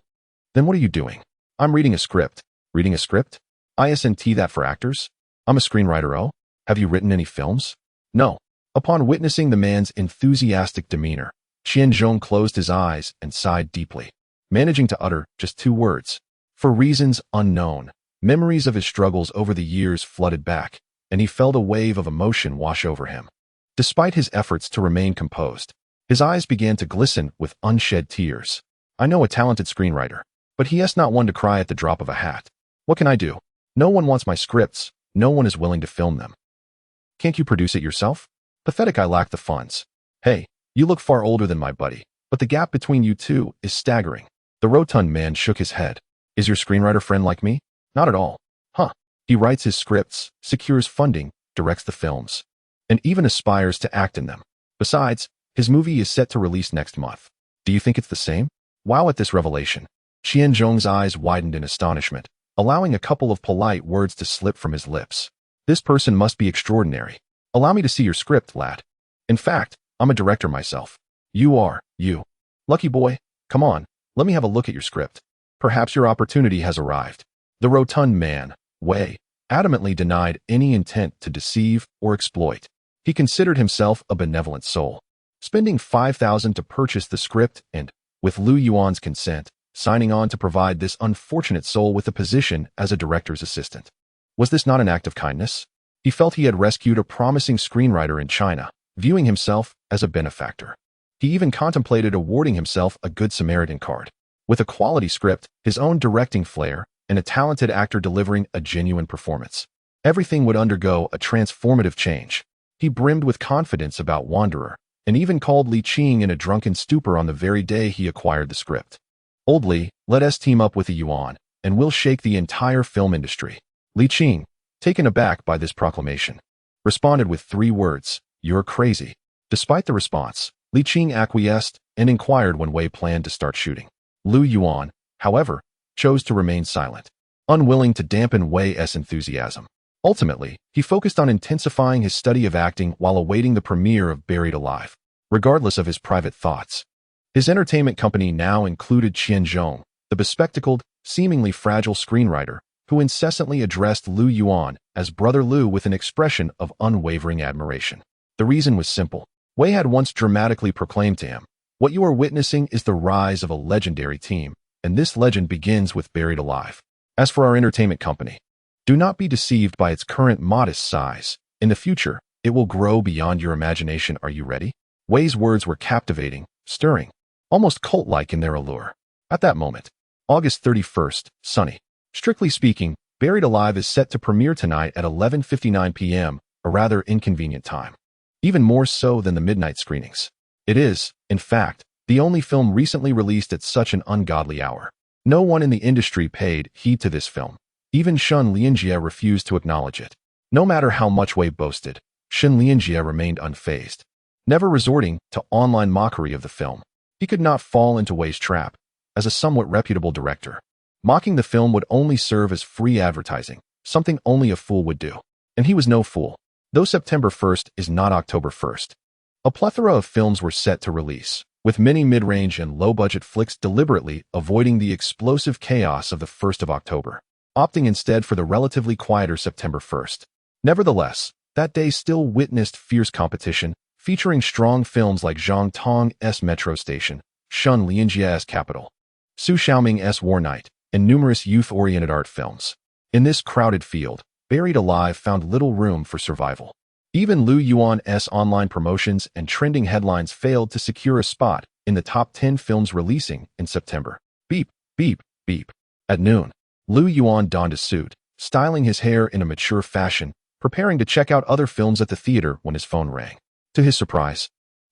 "Then what are you doing?" "I'm reading a script." "Reading a script? Isn't that for actors?" "I'm a screenwriter." "Oh? Have you written any films?" "No." Upon witnessing the man's enthusiastic demeanor, Qian Zhong closed his eyes and sighed deeply, managing to utter just 2 words. For reasons unknown, memories of his struggles over the years flooded back, and he felt a wave of emotion wash over him. Despite his efforts to remain composed, his eyes began to glisten with unshed tears. "I know a talented screenwriter, but he is not one to cry at the drop of a hat. What can I do? No one wants my scripts, no one is willing to film them." "Can't you produce it yourself?" "Pathetic, I lack the funds." "Hey, you look far older than my buddy, but the gap between you two is staggering." The rotund man shook his head. "Is your screenwriter friend like me?" "Not at all." "Huh. He writes his scripts, secures funding, directs the films, and even aspires to act in them. Besides, his movie is set to release next month. Do you think it's the same?" Wow, at this revelation, Qian Zhong's eyes widened in astonishment, allowing a couple of polite words to slip from his lips. "This person must be extraordinary. Allow me to see your script, lad. In fact, I'm a director myself." "You are, you. Lucky boy. Come on, let me have a look at your script. Perhaps your opportunity has arrived." The rotund man, Wei, adamantly denied any intent to deceive or exploit. He considered himself a benevolent soul, spending 5,000 to purchase the script and, with Lu Yuan's consent, signing on to provide this unfortunate soul with a position as a director's assistant. Was this not an act of kindness? He felt he had rescued a promising screenwriter in China, viewing himself as a benefactor. He even contemplated awarding himself a Good Samaritan card. With a quality script, his own directing flair, and a talented actor delivering a genuine performance, everything would undergo a transformative change. He brimmed with confidence about Wanderer, and even called Li Qing in a drunken stupor on the very day he acquired the script. "Old Li, let us team up with the Yuan. and will shake the entire film industry. Li Qing, taken aback by this proclamation, responded with 3 words, "You're crazy." Despite the response, Li Qing acquiesced and inquired when Wei planned to start shooting. Lu Yuan, however, chose to remain silent, unwilling to dampen Wei's enthusiasm. Ultimately, he focused on intensifying his study of acting while awaiting the premiere of Buried Alive. Regardless of his private thoughts, his entertainment company now included Qian Zhong, the bespectacled, seemingly fragile screenwriter, who incessantly addressed Lu Yuan as Brother Lu with an expression of unwavering admiration. The reason was simple. Wei had once dramatically proclaimed to him, "What you are witnessing is the rise of a legendary team, and this legend begins with Buried Alive." As for our entertainment company, do not be deceived by its current modest size. In the future, it will grow beyond your imagination. Are you ready? Wei's words were captivating, stirring, almost cult-like in their allure. At that moment, August 31st, sunny. Strictly speaking, Buried Alive is set to premiere tonight at 11:59 p.m., a rather inconvenient time. Even more so than the midnight screenings. It is, in fact, the only film recently released at such an ungodly hour. No one in the industry paid heed to this film. Even Shen Lianjie refused to acknowledge it. No matter how much Wei boasted, Shen Lianjie remained unfazed, never resorting to online mockery of the film. He could not fall into Wei's trap. As a somewhat reputable director, mocking the film would only serve as free advertising, something only a fool would do. And he was no fool. Though September 1st is not October 1st, a plethora of films were set to release, with many mid-range and low-budget flicks deliberately avoiding the explosive chaos of the 1st of October, opting instead for the relatively quieter September 1st. Nevertheless, that day still witnessed fierce competition, featuring strong films like Zhang Tong's Metro Station, Shen Lianjie's Capital, Su Xiaoming's War Night, and numerous youth-oriented art films. In this crowded field, Buried Alive found little room for survival. Even Lu Yuan's online promotions and trending headlines failed to secure a spot in the top 10 films releasing in September. Beep, beep, beep. At noon, Lu Yuan donned a suit, styling his hair in a mature fashion, preparing to check out other films at the theater when his phone rang. To his surprise,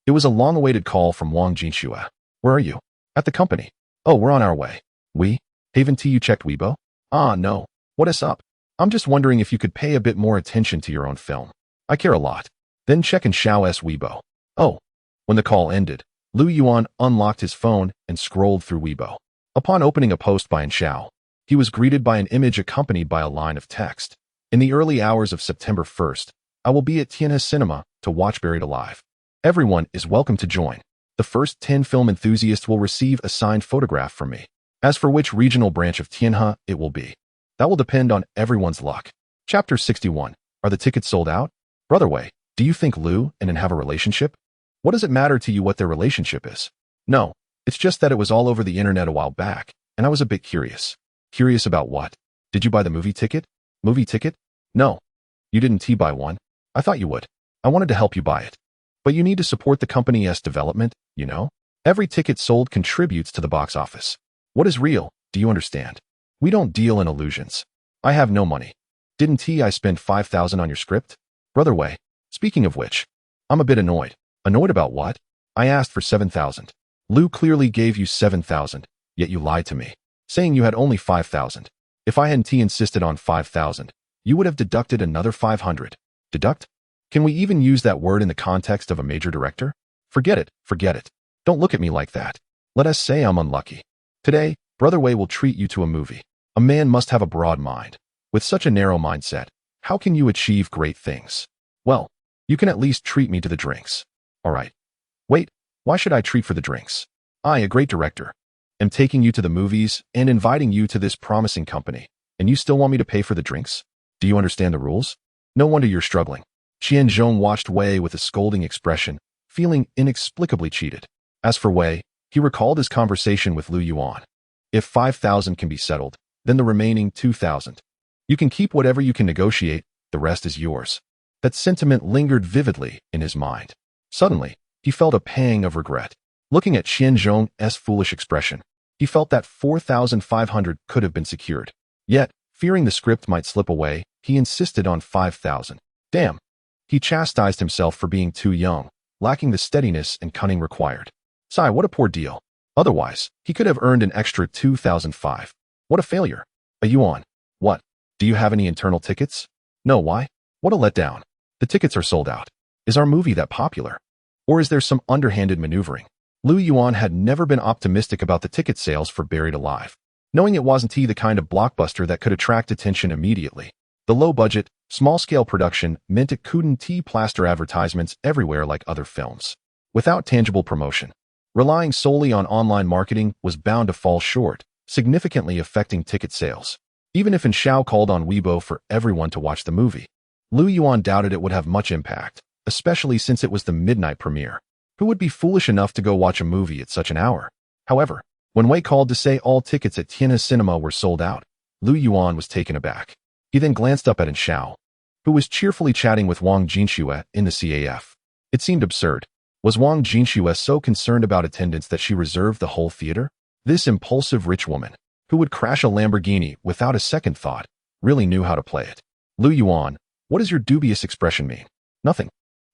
it was a long-awaited call from Wang Jinxue. "Where are you?" "At the company." "Oh, we're on our way." "We? Haven't you checked Weibo?" "Ah, no. What is up?" "I'm just wondering if you could pay a bit more attention to your own film." "I care a lot." "Then check in Xiao's Weibo." "Oh." When the call ended, Lu Yuan unlocked his phone and scrolled through Weibo. Upon opening a post by Xiao, he was greeted by an image accompanied by a line of text. "In the early hours of September 1st, I will be at Tianhe Cinema to watch Buried Alive. Everyone is welcome to join. The first 10 film enthusiasts will receive a signed photograph from me. As for which regional branch of Tianhe it will be, that will depend on everyone's luck." Chapter 61. Are the tickets sold out? Brother Wei, do you think Lu and An have a relationship? What does it matter to you what their relationship is? No, it's just that it was all over the internet a while back, and I was a bit curious. Curious about what? Did you buy the movie ticket? Movie ticket? No. You didn't buy one? I thought you would. I wanted to help you buy it. But you need to support the company's development, you know? Every ticket sold contributes to the box office. What is real, do you understand? We don't deal in illusions. I have no money. Didn't I spend 5,000 on your script? Brother Wei, speaking of which, I'm a bit annoyed. Annoyed about what? I asked for 7,000. Lu clearly gave you 7,000, yet you lied to me, saying you had only 5,000. If I hadn't insisted on 5,000, you would have deducted another 500. Deduct? Can we even use that word in the context of a major director? Forget it, forget it. Don't look at me like that. Let us say I'm unlucky. Today, Brother Wei will treat you to a movie. A man must have a broad mind. With such a narrow mindset, how can you achieve great things? Well, you can at least treat me to the drinks. All right. Wait, why should I treat for the drinks? I, a great director, am taking you to the movies and inviting you to this promising company, and you still want me to pay for the drinks? Do you understand the rules? No wonder you're struggling. Qian Zhong watched Wei with a scolding expression, feeling inexplicably cheated. As for Wei, he recalled his conversation with Lu Yuan. If 5,000 can be settled, then the remaining 2,000. You can keep whatever you can negotiate, the rest is yours. That sentiment lingered vividly in his mind. Suddenly, he felt a pang of regret. Looking at Qian Zhong's foolish expression, he felt that 4,500 could have been secured. Yet, fearing the script might slip away, he insisted on 5,000. Damn. He chastised himself for being too young, lacking the steadiness and cunning required. Sigh, what a poor deal. Otherwise, he could have earned an extra 2,005. What a failure. A yuan. What? Do you have any internal tickets? No, why? What a letdown. The tickets are sold out. Is our movie that popular? Or is there some underhanded maneuvering? Lu Yuan had never been optimistic about the ticket sales for Buried Alive, knowing it wasn't the kind of blockbuster that could attract attention immediately. The low-budget, small-scale production meant it couldn't plaster advertisements everywhere like other films. Without tangible promotion, relying solely on online marketing was bound to fall short, significantly affecting ticket sales. Even if Shao called on Weibo for everyone to watch the movie, Lu Yuan doubted it would have much impact, especially since it was the midnight premiere. Who would be foolish enough to go watch a movie at such an hour? However, when Wei called to say all tickets at Tianhe Cinema were sold out, Lu Yuan was taken aback. He then glanced up at Shao, who was cheerfully chatting with Wang Jinxue in the CAF. It seemed absurd. Was Wang Jinxue so concerned about attendance that she reserved the whole theater? This impulsive rich woman, who would crash a Lamborghini without a second thought, really knew how to play it. Lu Yuan, what does your dubious expression mean? Nothing.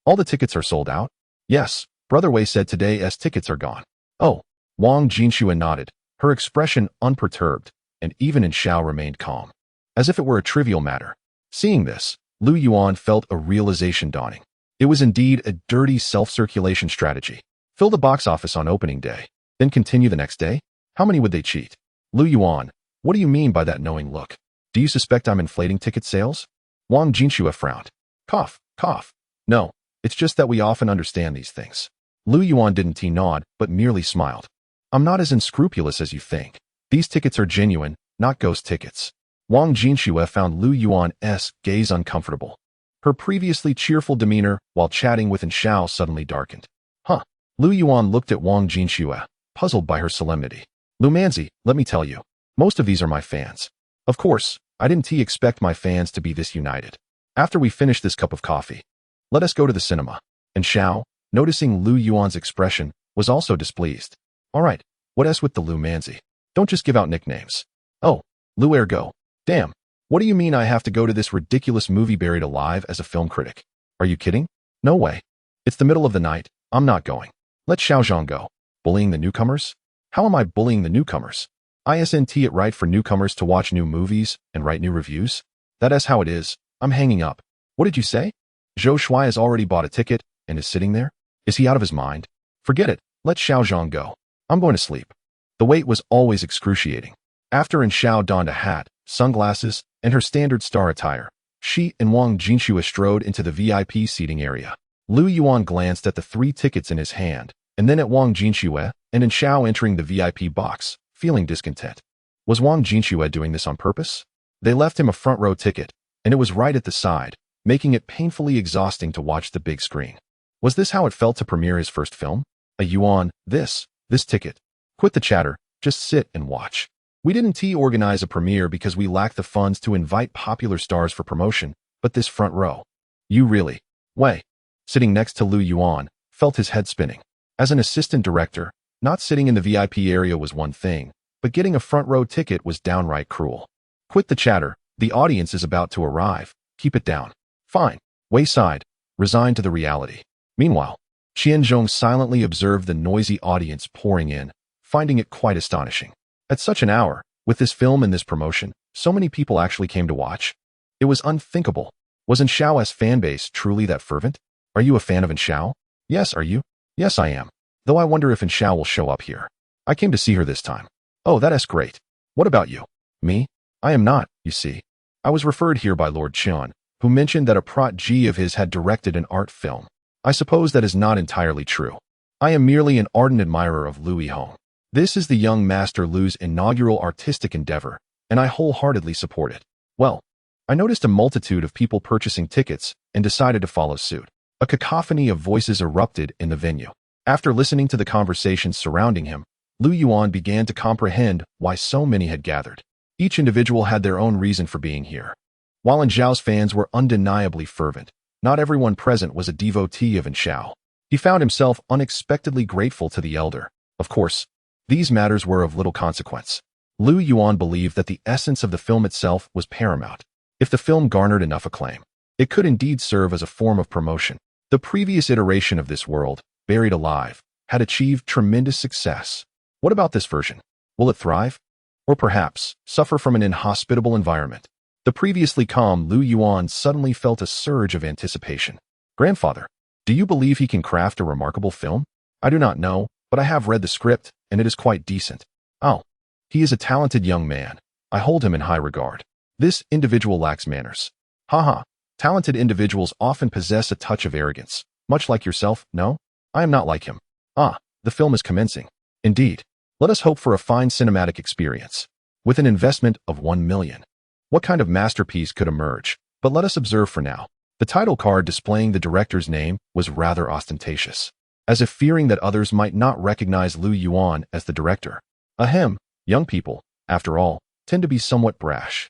All the tickets are sold out? Yes, Brother Wei said today's tickets are gone. Oh, Wang Jinxue nodded, her expression unperturbed, and even Shao remained calm, as if it were a trivial matter. Seeing this, Lu Yuan felt a realization dawning. It was indeed a dirty self-circulation strategy. Fill the box office on opening day, then continue the next day? How many would they cheat? Lu Yuan, what do you mean by that knowing look? Do you suspect I'm inflating ticket sales? Wang Jinxue frowned. Cough, cough. No, it's just that we often understand these things. Lu Yuan didn't nod, but merely smiled. I'm not as unscrupulous as you think. These tickets are genuine, not ghost tickets. Wang Jinxue found Lu Yuan's gaze uncomfortable. Her previously cheerful demeanor while chatting with Shao suddenly darkened. Huh. Lu Yuan looked at Wang Jinxue, puzzled by her solemnity. Lu Manzi, let me tell you, most of these are my fans. Of course, I didn't expect my fans to be this united. After we finish this cup of coffee, let us go to the cinema. And Shao, noticing Lu Yuan's expression, was also displeased. All right, what else with the Lu Manzi? Don't just give out nicknames. Oh, Lu Ergo. Damn, what do you mean I have to go to this ridiculous movie Buried Alive as a film critic? Are you kidding? No way. It's the middle of the night, I'm not going. Let Xiaozhang go. Bullying the newcomers? How am I bullying the newcomers? Isn't it right for newcomers to watch new movies and write new reviews? That's how it is. I'm hanging up. What did you say? Zhou Shui has already bought a ticket and is sitting there? Is he out of his mind? Forget it. Let Xiaozhang go. I'm going to sleep. The wait was always excruciating. After Shao donned a hat, sunglasses, and her standard star attire, she and Wang Jinxue strode into the VIP seating area. Lu Yuan glanced at the 3 tickets in his hand, and then at Wang Jinxue and Shao entering the VIP box, feeling discontent. Was Wang Jinxue doing this on purpose? They left him a front row ticket, and it was right at the side, making it painfully exhausting to watch the big screen. Was this how it felt to premiere his first film? A yuan, this ticket. Quit the chatter, just sit and watch. We didn't organize a premiere because we lacked the funds to invite popular stars for promotion, but this front row. You really, Wei, sitting next to Lu Yuan, felt his head spinning. As an assistant director, not sitting in the VIP area was one thing, but getting a front row ticket was downright cruel. Quit the chatter, the audience is about to arrive, keep it down. Fine, Wei sighed, resigned to the reality. Meanwhile, Qianzhong silently observed the noisy audience pouring in, finding it quite astonishing. At such an hour, with this film and this promotion, so many people actually came to watch. It was unthinkable. Was Shao's fanbase truly that fervent? Are you a fan of Shao? Yes, are you? Yes, I am. Though I wonder if Shao will show up here. I came to see her this time. Oh, that's great. What about you? Me? I am not, you see. I was referred here by Lord Qian, who mentioned that a protege of his had directed an art film. I suppose that is not entirely true. I am merely an ardent admirer of Lu Yihong. This is the young master Lu's inaugural artistic endeavor, and I wholeheartedly support it. Well, I noticed a multitude of people purchasing tickets and decided to follow suit. A cacophony of voices erupted in the venue. After listening to the conversations surrounding him, Lu Yuan began to comprehend why so many had gathered. Each individual had their own reason for being here. While Zhao's fans were undeniably fervent, not everyone present was a devotee of Shao. He found himself unexpectedly grateful to the elder. Of course, these matters were of little consequence. Lu Yuan believed that the essence of the film itself was paramount. If the film garnered enough acclaim, it could indeed serve as a form of promotion. The previous iteration of this world, Buried Alive, had achieved tremendous success. What about this version? Will it thrive? Or perhaps suffer from an inhospitable environment. The previously calm Lu Yuan suddenly felt a surge of anticipation. Grandfather, do you believe he can craft a remarkable film? I do not know, but I have read the script, and it is quite decent. Oh, he is a talented young man. I hold him in high regard. This individual lacks manners. Haha, talented individuals often possess a touch of arrogance. Much like yourself, no? I am not like him. Ah, the film is commencing. Indeed. Let us hope for a fine cinematic experience. With an investment of 1 million. What kind of masterpiece could emerge? But let us observe for now. The title card displaying the director's name was rather ostentatious, as if fearing that others might not recognize Lu Yuan as the director. Ahem, young people, after all, tend to be somewhat brash.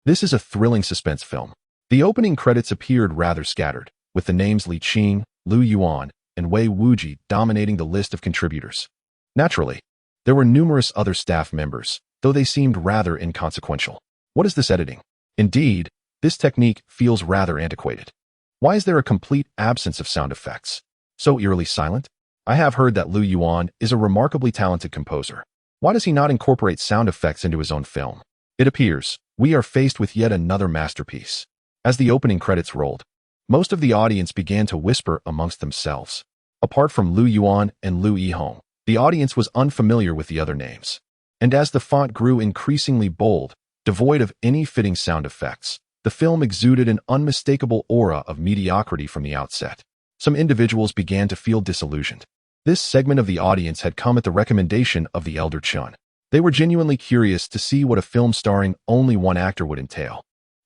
This is a thrilling suspense film. The opening credits appeared rather scattered, with the names Li Qing, Lu Yuan, and Wei Wuji dominating the list of contributors. Naturally, there were numerous other staff members, though they seemed rather inconsequential. What is this editing? Indeed, this technique feels rather antiquated. Why is there a complete absence of sound effects? So eerily silent? I have heard that Lu Yuan is a remarkably talented composer. Why does he not incorporate sound effects into his own film? It appears we are faced with yet another masterpiece. As the opening credits rolled, most of the audience began to whisper amongst themselves. Apart from Lu Yuan and Lu Yihong, the audience was unfamiliar with the other names. And as the font grew increasingly bold, devoid of any fitting sound effects, the film exuded an unmistakable aura of mediocrity from the outset. Some individuals began to feel disillusioned. This segment of the audience had come at the recommendation of the elder Chun. They were genuinely curious to see what a film starring only one actor would entail.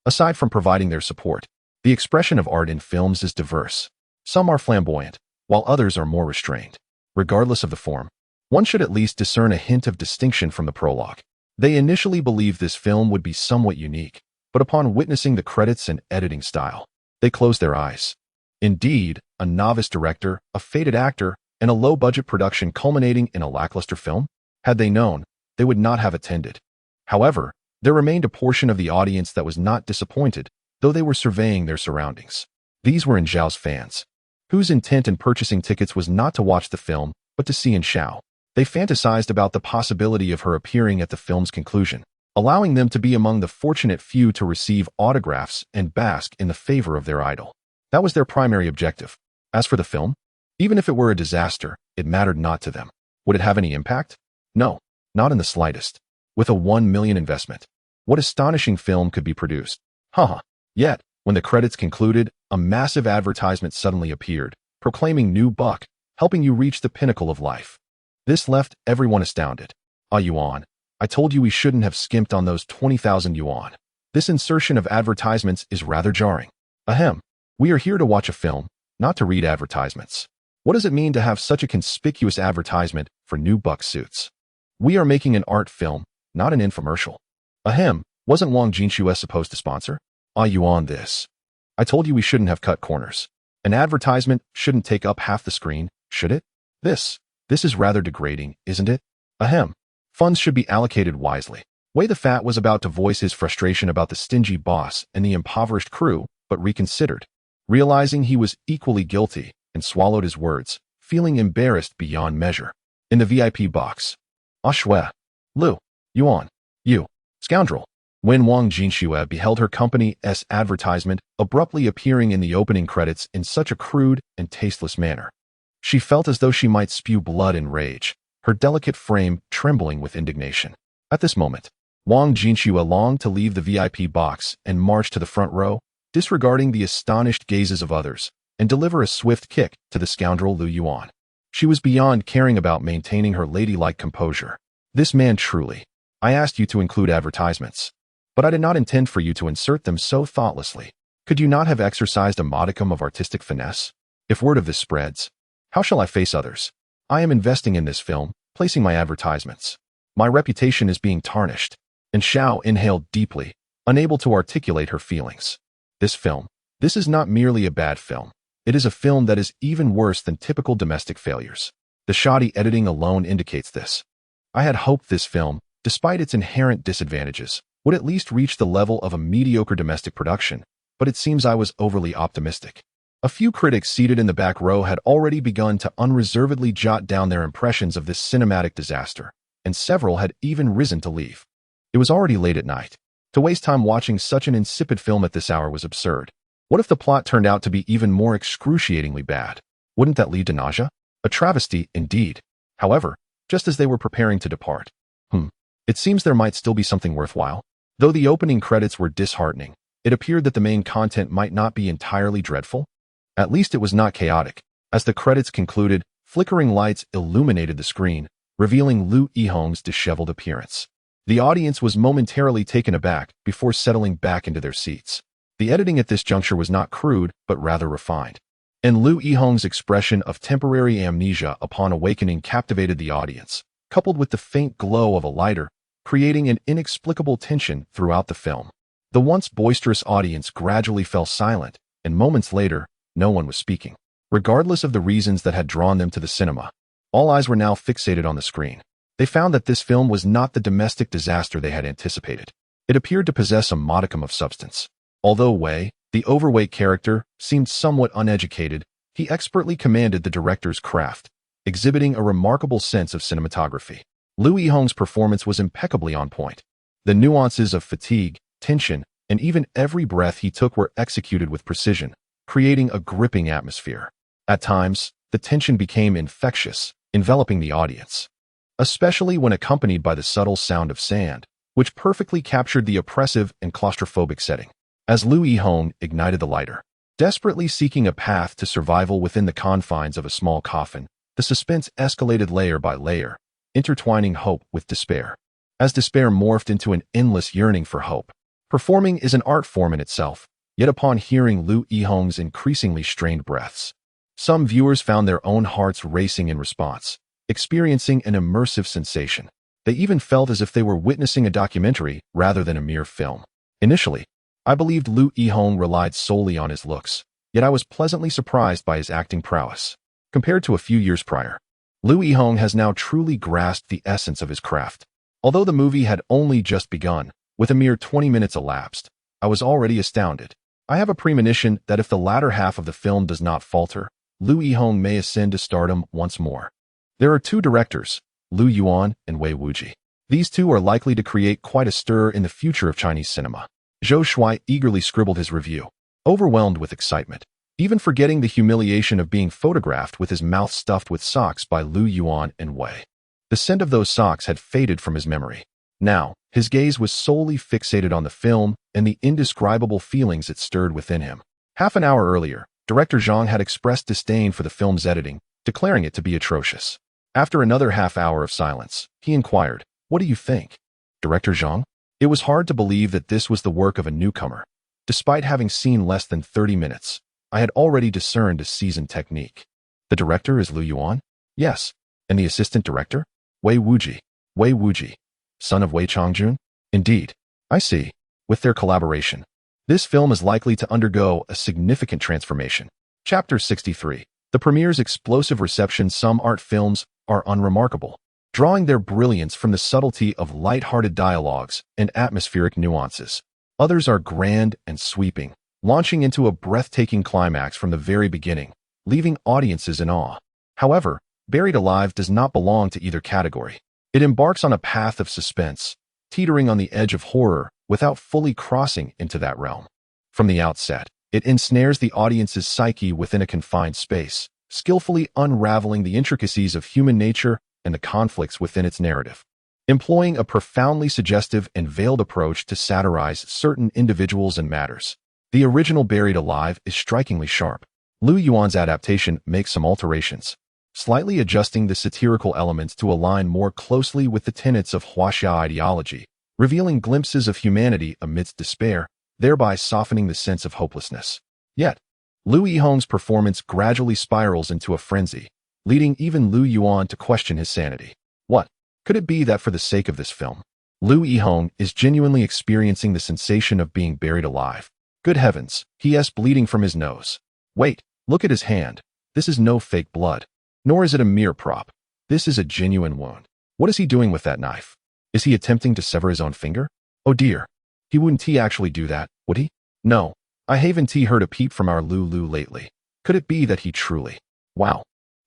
Aside from providing their support, the expression of art in films is diverse. Some are flamboyant, while others are more restrained. Regardless of the form, one should at least discern a hint of distinction from the prologue. They initially believed this film would be somewhat unique, but upon witnessing the credits and editing style, they closed their eyes. Indeed, a novice director, a faded actor, and a low-budget production culminating in a lackluster film? Had they known, they would not have attended. However, there remained a portion of the audience that was not disappointed, though they were surveying their surroundings. These were In Zhao's fans, whose intent in purchasing tickets was not to watch the film, but to see In Zhao. They fantasized about the possibility of her appearing at the film's conclusion, allowing them to be among the fortunate few to receive autographs and bask in the favor of their idol. That was their primary objective. As for the film, even if it were a disaster, it mattered not to them. Would it have any impact? No, not in the slightest. With a 1 million investment, what astonishing film could be produced? Haha. Yet, when the credits concluded, a massive advertisement suddenly appeared, proclaiming new buck, helping you reach the pinnacle of life. This left everyone astounded. Ah, Yuan, I told you we shouldn't have skimped on those 20,000 yuan. This insertion of advertisements is rather jarring. Ahem. We are here to watch a film, not to read advertisements. What does it mean to have such a conspicuous advertisement for new buck suits? We are making an art film, not an infomercial. Ahem. Wasn't Wang Jinxue supposed to sponsor? Ah, Yuan, this. I told you we shouldn't have cut corners. An advertisement shouldn't take up half the screen, should it? This is rather degrading, isn't it? Ahem. Funds should be allocated wisely. Wei the Fat was about to voice his frustration about the stingy boss and the impoverished crew, but reconsidered, realizing he was equally guilty, and swallowed his words, feeling embarrassed beyond measure. In the VIP box. Ah Shui. Lu Yuan. You. Scoundrel. When Wang Jinxue beheld her company's advertisement abruptly appearing in the opening credits in such a crude and tasteless manner, she felt as though she might spew blood in rage, her delicate frame trembling with indignation. At this moment, Wang Jinxue longed to leave the VIP box and march to the front row, disregarding the astonished gazes of others, and deliver a swift kick to the scoundrel Lu Yuan. She was beyond caring about maintaining her ladylike composure. This man truly. I asked you to include advertisements, but I did not intend for you to insert them so thoughtlessly. Could you not have exercised a modicum of artistic finesse? If word of this spreads, how shall I face others? I am investing in this film, placing my advertisements. My reputation is being tarnished. And Xiao inhaled deeply, unable to articulate her feelings. This is not merely a bad film. It is a film that is even worse than typical domestic failures. The shoddy editing alone indicates this. I had hoped this film, despite its inherent disadvantages, would at least reach the level of a mediocre domestic production, but it seems I was overly optimistic. A few critics seated in the back row had already begun to unreservedly jot down their impressions of this cinematic disaster, and several had even risen to leave. It was already late at night. To waste time watching such an insipid film at this hour was absurd. What if the plot turned out to be even more excruciatingly bad? Wouldn't that lead to nausea? A travesty, indeed. However, just as they were preparing to depart, it seems there might still be something worthwhile. Though the opening credits were disheartening, it appeared that the main content might not be entirely dreadful. At least it was not chaotic. As the credits concluded, flickering lights illuminated the screen, revealing Lu Yuan's disheveled appearance. The audience was momentarily taken aback before settling back into their seats. The editing at this juncture was not crude, but rather refined. And Lu Yuan's expression of temporary amnesia upon awakening captivated the audience, coupled with the faint glow of a lighter, creating an inexplicable tension throughout the film. The once boisterous audience gradually fell silent, and moments later, no one was speaking. Regardless of the reasons that had drawn them to the cinema, all eyes were now fixated on the screen. They found that this film was not the domestic disaster they had anticipated. It appeared to possess a modicum of substance. Although Wei, the overweight character, seemed somewhat uneducated, he expertly commanded the director's craft, exhibiting a remarkable sense of cinematography. Lu Yuan's performance was impeccably on point. The nuances of fatigue, tension, and even every breath he took were executed with precision, creating a gripping atmosphere. At times, the tension became infectious, enveloping the audience, especially when accompanied by the subtle sound of sand, which perfectly captured the oppressive and claustrophobic setting. As Lu Yuan ignited the lighter, desperately seeking a path to survival within the confines of a small coffin, the suspense escalated layer by layer, intertwining hope with despair. As despair morphed into an endless yearning for hope. Performing is an art form in itself, yet upon hearing Lu Yuan's increasingly strained breaths, some viewers found their own hearts racing in response, experiencing an immersive sensation. They even felt as if they were witnessing a documentary rather than a mere film. Initially, I believed Lu Yuan relied solely on his looks, yet I was pleasantly surprised by his acting prowess. Compared to a few years prior, Lu Yuan has now truly grasped the essence of his craft. Although the movie had only just begun, with a mere 20 minutes elapsed, I was already astounded. I have a premonition that if the latter half of the film does not falter, Lu Yuan may ascend to stardom once more. There are two directors, Lu Yuan and Wei Wuji. These two are likely to create quite a stir in the future of Chinese cinema. Zhou Shuai eagerly scribbled his review, overwhelmed with excitement, even forgetting the humiliation of being photographed with his mouth stuffed with socks by Lu Yuan and Wei. The scent of those socks had faded from his memory. Now, his gaze was solely fixated on the film and the indescribable feelings it stirred within him. Half an hour earlier, director Zhang had expressed disdain for the film's editing, declaring it to be atrocious. After another half hour of silence, he inquired, "What do you think, Director Zhang?" It was hard to believe that this was the work of a newcomer. Despite having seen less than 30 minutes, I had already discerned a seasoned technique. The director is Lu Yuan? Yes. And the assistant director? Wei Wuji. Wei Wuji, son of Wei Changjun? Indeed. I see. With their collaboration, this film is likely to undergo a significant transformation. Chapter 63. The premiere's explosive reception. Some art films are unremarkable, drawing their brilliance from the subtlety of light-hearted dialogues and atmospheric nuances. Others are grand and sweeping, launching into a breathtaking climax from the very beginning, leaving audiences in awe. However, Buried Alive does not belong to either category. It embarks on a path of suspense, teetering on the edge of horror without fully crossing into that realm. From the outset, it ensnares the audience's psyche within a confined space, skillfully unraveling the intricacies of human nature and the conflicts within its narrative. Employing a profoundly suggestive and veiled approach to satirize certain individuals and matters, the original Buried Alive is strikingly sharp. Lu Yuan's adaptation makes some alterations, slightly adjusting the satirical elements to align more closely with the tenets of Huaxia ideology, revealing glimpses of humanity amidst despair, thereby softening the sense of hopelessness. Yet, Lu Yuan's performance gradually spirals into a frenzy, leading even Lu Yuan to question his sanity. What? Could it be that for the sake of this film, Lu Yuan is genuinely experiencing the sensation of being buried alive? Good heavens, he is bleeding from his nose. Wait, look at his hand. This is no fake blood. Nor is it a mere prop. This is a genuine wound. What is he doing with that knife? Is he attempting to sever his own finger? Oh dear. He wouldn't actually do that, would he? No. I haven't heard a peep from our Lu lately. Could it be that he truly... Wow.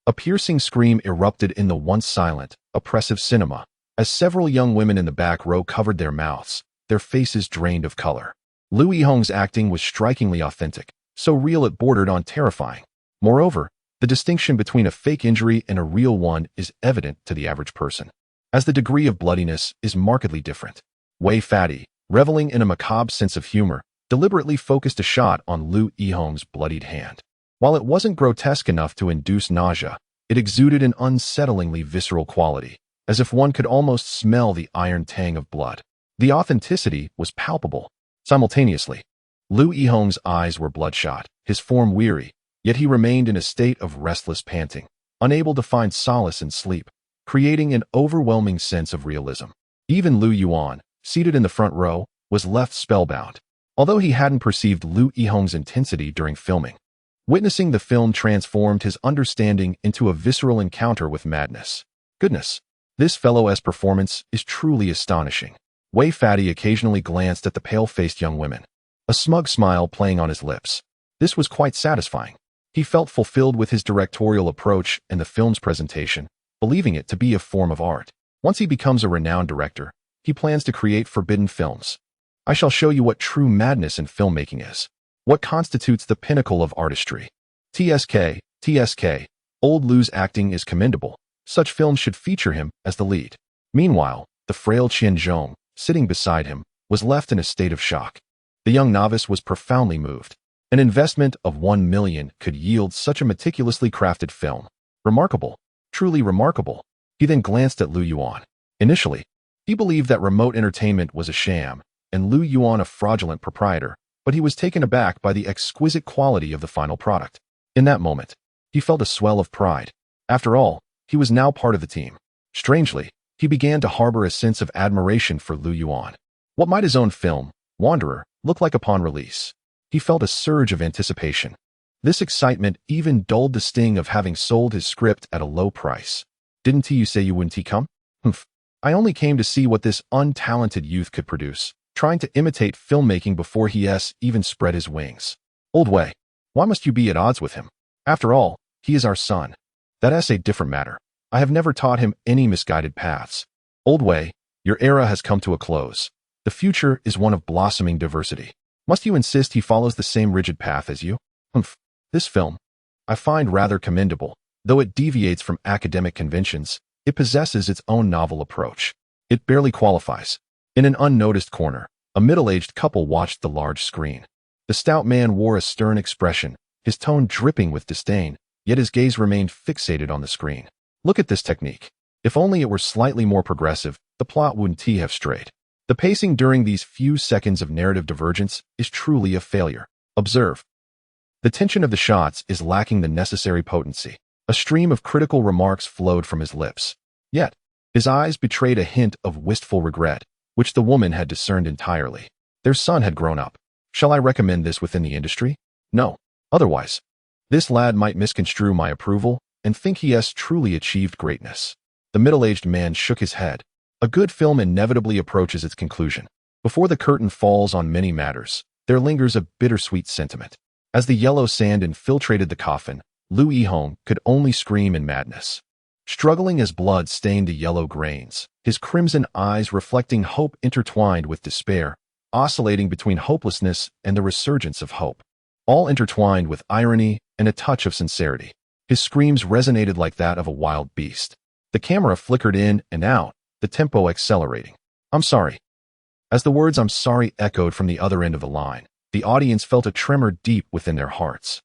A piercing scream erupted in the once silent, oppressive cinema, As several young women in the back row covered their mouths, their faces drained of color. Lu Yihong's acting was strikingly authentic, so real it bordered on terrifying. Moreover, the distinction between a fake injury and a real one is evident to the average person, as the degree of bloodiness is markedly different. Wei Fatty, reveling in a macabre sense of humor, deliberately focused a shot on Lu Yihong's bloodied hand. While it wasn't grotesque enough to induce nausea, it exuded an unsettlingly visceral quality, as if one could almost smell the iron tang of blood. The authenticity was palpable. Simultaneously, Lu Yihong's eyes were bloodshot, his form weary, yet he remained in a state of restless panting, unable to find solace in sleep, creating an overwhelming sense of realism. Even Lu Yuan, seated in the front row, was left spellbound, although he hadn't perceived Lu Yihong's intensity during filming. Witnessing the film transformed his understanding into a visceral encounter with madness. Goodness, this fellow's performance is truly astonishing. Wei Fatty occasionally glanced at the pale-faced young women, a smug smile playing on his lips. This was quite satisfying. He felt fulfilled with his directorial approach and the film's presentation, believing it to be a form of art. Once he becomes a renowned director, he plans to create forbidden films. I shall show you what true madness in filmmaking is. What constitutes the pinnacle of artistry. TSK. Old Lu's acting is commendable. Such films should feature him as the lead. Meanwhile, the frail Qian Zhong, sitting beside him, was left in a state of shock. The young novice was profoundly moved. An investment of 1 million could yield such a meticulously crafted film. Remarkable. Truly remarkable. He then glanced at Lu Yuan. Initially, he believed that remote entertainment was a sham, and Lu Yuan a fraudulent proprietor, but he was taken aback by the exquisite quality of the final product. In that moment, he felt a swell of pride. After all, he was now part of the team. Strangely, he began to harbor a sense of admiration for Lu Yuan. What might his own film, Wanderer, look like upon release? He felt a surge of anticipation. This excitement even dulled the sting of having sold his script at a low price. Didn't you say you wouldn't come? Humph. I only came to see what this untalented youth could produce, trying to imitate filmmaking before he even spread his wings. Old Wei, why must you be at odds with him? After all, he is our son. That's a different matter. I have never taught him any misguided paths. Old Wei, your era has come to a close. The future is one of blossoming diversity. Must you insist he follows the same rigid path as you? Humph. This film, I find rather commendable. Though it deviates from academic conventions, it possesses its own novel approach. It barely qualifies. In an unnoticed corner, a middle-aged couple watched the large screen. The stout man wore a stern expression, his tone dripping with disdain, yet his gaze remained fixated on the screen. Look at this technique. If only it were slightly more progressive, the plot wouldn't have strayed. The pacing during these few seconds of narrative divergence is truly a failure. Observe. The tension of the shots is lacking the necessary potency. A stream of critical remarks flowed from his lips. Yet, his eyes betrayed a hint of wistful regret, which the woman had discerned entirely. Their son had grown up. Shall I recommend this within the industry? No. Otherwise, this lad might misconstrue my approval and think he has truly achieved greatness. The middle-aged man shook his head. A good film inevitably approaches its conclusion. Before the curtain falls on many matters, there lingers a bittersweet sentiment. As the yellow sand infiltrated the coffin, Lu Yihong could only scream in madness. Struggling as blood stained the yellow grains, his crimson eyes reflecting hope intertwined with despair, oscillating between hopelessness and the resurgence of hope, all intertwined with irony and a touch of sincerity. His screams resonated like that of a wild beast. The camera flickered in and out, the tempo accelerating. I'm sorry. As the words "I'm sorry" echoed from the other end of the line, the audience felt a tremor deep within their hearts,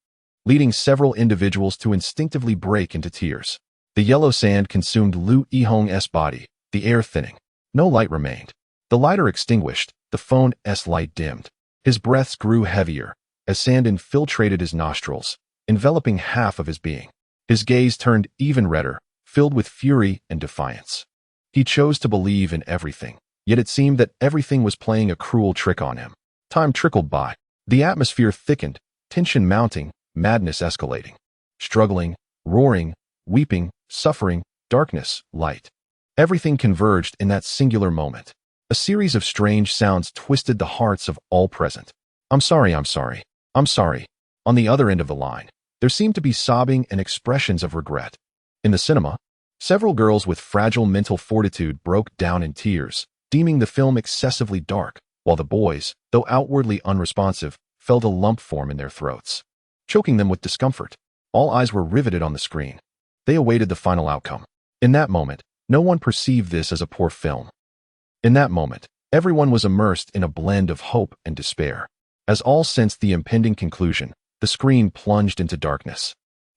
leading several individuals to instinctively break into tears. The yellow sand consumed Lu Yihong's body, the air thinning. No light remained. The lighter extinguished, the phone's light dimmed. His breaths grew heavier, as sand infiltrated his nostrils, enveloping half of his being. His gaze turned even redder, filled with fury and defiance. He chose to believe in everything, yet it seemed that everything was playing a cruel trick on him. Time trickled by. The atmosphere thickened, tension mounting, madness escalating. Struggling, roaring, weeping, suffering, darkness, light. Everything converged in that singular moment. A series of strange sounds twisted the hearts of all present. I'm sorry, I'm sorry, I'm sorry. On the other end of the line, there seemed to be sobbing and expressions of regret. In the cinema, Several girls with fragile mental fortitude broke down in tears, deeming the film excessively dark, while the boys, though outwardly unresponsive, felt a lump form in their throats, choking them with discomfort. All eyes were riveted on the screen. They awaited the final outcome. In that moment, no one perceived this as a poor film. In that moment, everyone was immersed in a blend of hope and despair. As all sensed the impending conclusion, the screen plunged into darkness,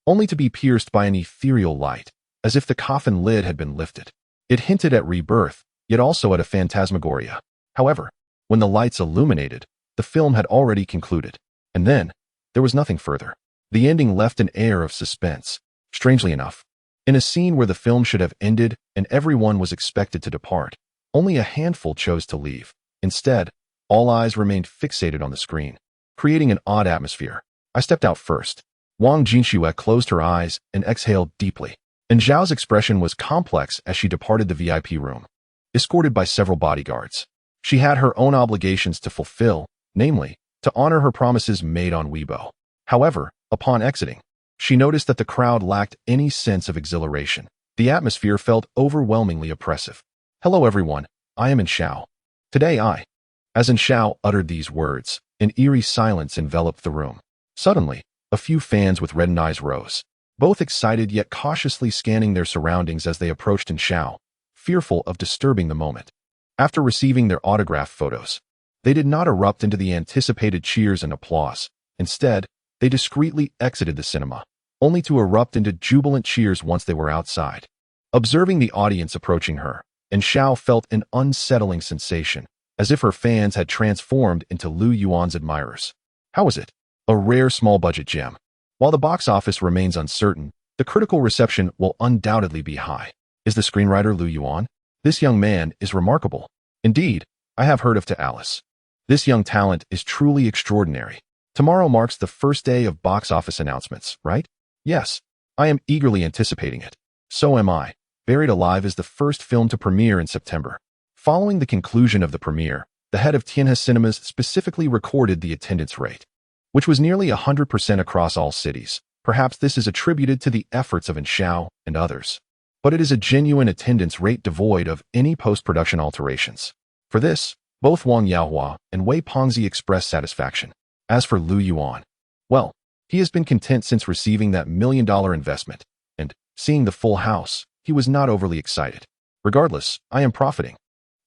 only to be pierced by an ethereal light, as if the coffin lid had been lifted. It hinted at rebirth, yet also at a phantasmagoria. However, when the lights illuminated, the film had already concluded. And then, there was nothing further. The ending left an air of suspense. Strangely enough, in a scene where the film should have ended and everyone was expected to depart, only a handful chose to leave. Instead, all eyes remained fixated on the screen, creating an odd atmosphere. I stepped out first. Wang Jinxue closed her eyes and exhaled deeply, and Zhao's expression was complex as she departed the VIP room, escorted by several bodyguards. She had her own obligations to fulfill, namely, to honor her promises made on Weibo. However, upon exiting, she noticed that the crowd lacked any sense of exhilaration. The atmosphere felt overwhelmingly oppressive. "Hello everyone, I am Shao. Today As Shao uttered these words, an eerie silence enveloped the room. Suddenly, a few fans with reddened eyes rose, both excited yet cautiously scanning their surroundings as they approached Shao, fearful of disturbing the moment. After receiving their autograph photos, they did not erupt into the anticipated cheers and applause. Instead, they discreetly exited the cinema, only to erupt into jubilant cheers once they were outside. Observing the audience approaching her, Shao felt an unsettling sensation, as if her fans had transformed into Lu Yuan's admirers. How was it? A rare small-budget gem. While the box office remains uncertain, the critical reception will undoubtedly be high. Is the screenwriter Lu Yuan? This young man is remarkable. Indeed, I have heard of Alice. This young talent is truly extraordinary. Tomorrow marks the first day of box office announcements, right? Yes, I am eagerly anticipating it. So am I. Buried Alive is the first film to premiere in September. Following the conclusion of the premiere, the head of Tianhe Cinemas specifically recorded the attendance rate, which was nearly 100% across all cities. Perhaps this is attributed to the efforts of Shao and others. But it is a genuine attendance rate devoid of any post-production alterations. For this, both Wang Yaohua and Wei Pengzi expressed satisfaction. As for Lu Yuan, well, he has been content since receiving that $1 million investment, and, seeing the full house, he was not overly excited. Regardless, I am profiting.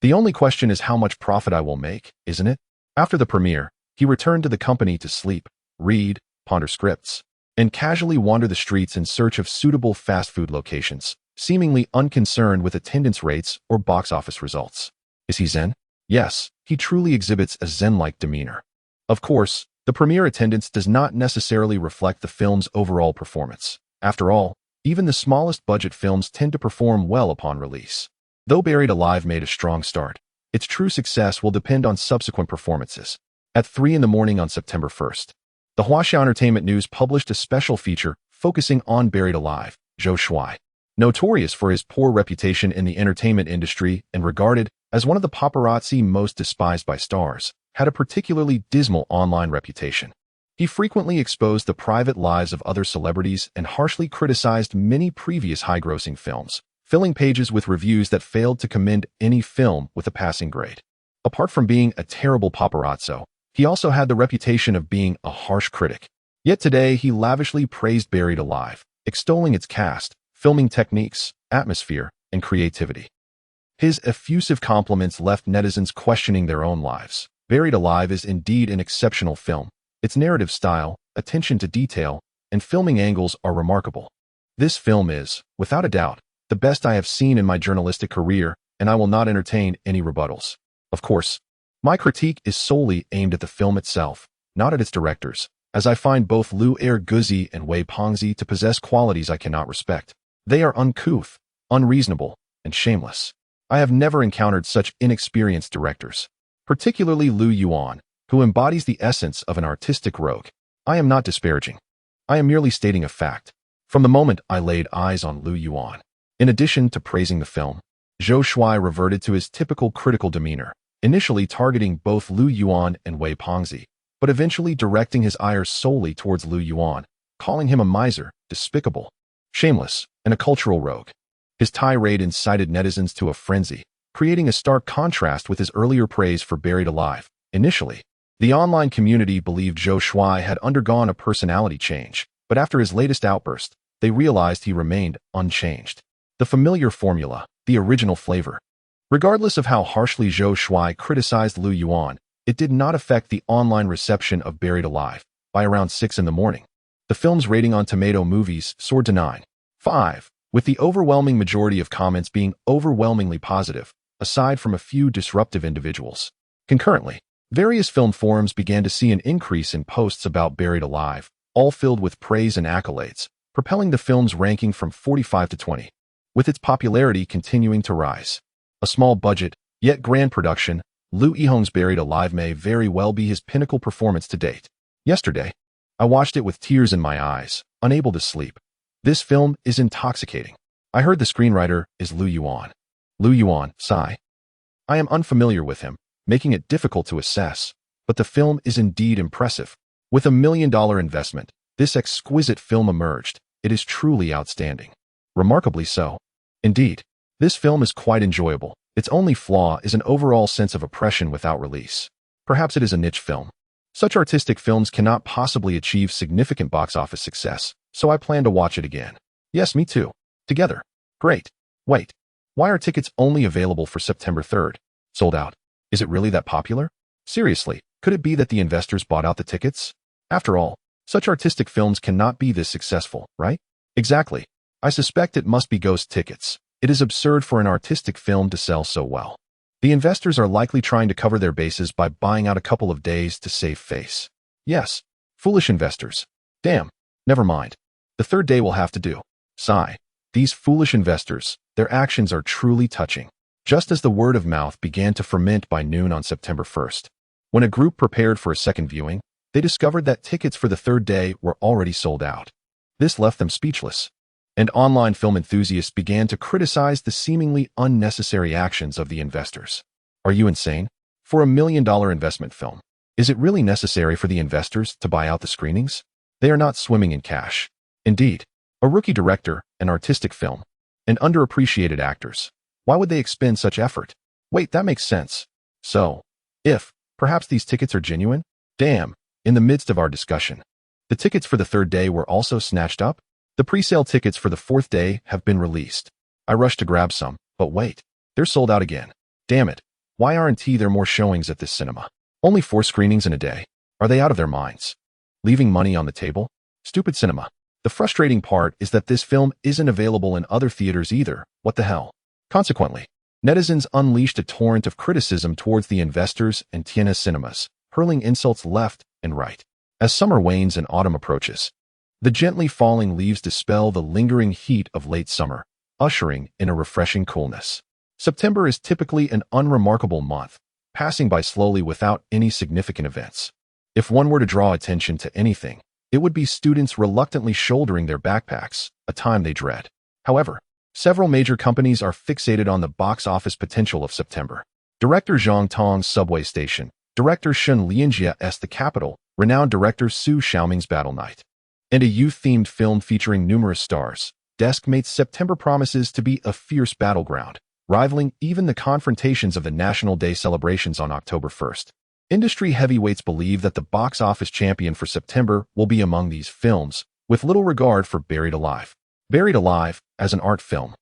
The only question is how much profit I will make, isn't it? After the premiere, he returned to the company to sleep, read, ponder scripts, and casually wander the streets in search of suitable fast food locations, seemingly unconcerned with attendance rates or box office results. Is he zen? Yes, he truly exhibits a zen-like demeanor. Of course, the premiere attendance does not necessarily reflect the film's overall performance. After all, even the smallest budget films tend to perform well upon release. Though Buried Alive made a strong start, its true success will depend on subsequent performances. At 3 in the morning on September 1st, the Huaxia Entertainment News published a special feature focusing on Buried Alive. Zhou Shuai, notorious for his poor reputation in the entertainment industry and regarded as one of the paparazzi most despised by stars, had a particularly dismal online reputation. He frequently exposed the private lives of other celebrities and harshly criticized many previous high-grossing films, filling pages with reviews that failed to commend any film with a passing grade. Apart from being a terrible paparazzo, he also had the reputation of being a harsh critic. Yet today he lavishly praised Buried Alive, extolling its cast, filming techniques, atmosphere, and creativity. His effusive compliments left netizens questioning their own lives. Buried Alive is indeed an exceptional film. Its narrative style, attention to detail, and filming angles are remarkable. This film is, without a doubt, the best I have seen in my journalistic career, and I will not entertain any rebuttals. Of course, my critique is solely aimed at the film itself, not at its directors, as I find both Lu Guzi and Wei Pengzi to possess qualities I cannot respect. They are uncouth, unreasonable, and shameless. I have never encountered such inexperienced directors, particularly Lu Yuan, who embodies the essence of an artistic rogue. I am not disparaging. I am merely stating a fact. From the moment I laid eyes on Lu Yuan, in addition to praising the film, Zhou Shuai reverted to his typical critical demeanor, initially targeting both Lu Yuan and Wei Pengzi, but eventually directing his ire solely towards Lu Yuan, calling him a miser, despicable, shameless, and a cultural rogue. His tirade incited netizens to a frenzy, creating a stark contrast with his earlier praise for Buried Alive. Initially, the online community believed Zhou Shuai had undergone a personality change, but after his latest outburst, they realized he remained unchanged. The familiar formula, the original flavor. Regardless of how harshly Zhou Shuai criticized Lu Yuan, it did not affect the online reception of Buried Alive. By around 6 in the morning, the film's rating on Tomato Movies soared to 9.5, with the overwhelming majority of comments being overwhelmingly positive, aside from a few disruptive individuals. Concurrently, various film forums began to see an increase in posts about Buried Alive, all filled with praise and accolades, propelling the film's ranking from 45 to 20, with its popularity continuing to rise. A small budget, yet grand production, Lu Yuan's Buried Alive may very well be his pinnacle performance to date. Yesterday, I watched it with tears in my eyes, unable to sleep. This film is intoxicating. I heard the screenwriter is Lu Yuan. Lu Yuan, sigh. I am unfamiliar with him, making it difficult to assess, but the film is indeed impressive. With $1 million investment, this exquisite film emerged. It is truly outstanding. Remarkably so. Indeed, this film is quite enjoyable. Its only flaw is an overall sense of oppression without release. Perhaps it is a niche film. Such artistic films cannot possibly achieve significant box office success, so I plan to watch it again. Yes, me too. Together. Great. Wait. Why are tickets only available for September 3rd? Sold out. Is it really that popular? Seriously, could it be that the investors bought out the tickets? After all, such artistic films cannot be this successful, right? Exactly. I suspect it must be ghost tickets. It is absurd for an artistic film to sell so well. The investors are likely trying to cover their bases by buying out a couple of days to save face. Yes, foolish investors. Damn, never mind. The third day will have to do. Sigh. These foolish investors, their actions are truly touching. Just as the word of mouth began to ferment by noon on September 1st, when a group prepared for a second viewing, they discovered that tickets for the third day were already sold out. This left them speechless, and online film enthusiasts began to criticize the seemingly unnecessary actions of the investors. Are you insane? For $1 million investment film, is it really necessary for the investors to buy out the screenings? They are not swimming in cash. Indeed, a rookie director, an artistic film, and underappreciated actors. Why would they expend such effort? Wait, that makes sense. So, perhaps these tickets are genuine? Damn, in the midst of our discussion, the tickets for the third day were also snatched up? The pre-sale tickets for the fourth day have been released. I rushed to grab some, but wait, they're sold out again. Damn it, why aren't there more showings at this cinema? Only 4 screenings in a day. Are they out of their minds? Leaving money on the table? Stupid cinema. The frustrating part is that this film isn't available in other theaters either. What the hell? Consequently, netizens unleashed a torrent of criticism towards the investors and Tiana cinemas, hurling insults left and right. As summer wanes and autumn approaches, the gently falling leaves dispel the lingering heat of late summer, ushering in a refreshing coolness. September is typically an unremarkable month, passing by slowly without any significant events. If one were to draw attention to anything, it would be students reluctantly shouldering their backpacks, a time they dread. However, several major companies are fixated on the box office potential of September. Director Zhang Tong's Subway Station, director Shen Lianjia's The Capital, renowned director Su Xiaoming's Battle Night, and a youth-themed film featuring numerous stars. Deskmate's September promises to be a fierce battleground, rivaling even the confrontations of the National Day celebrations on October 1st. Industry heavyweights believe that the box office champion for September will be among these films, with little regard for Buried Alive. Buried Alive, as an art film,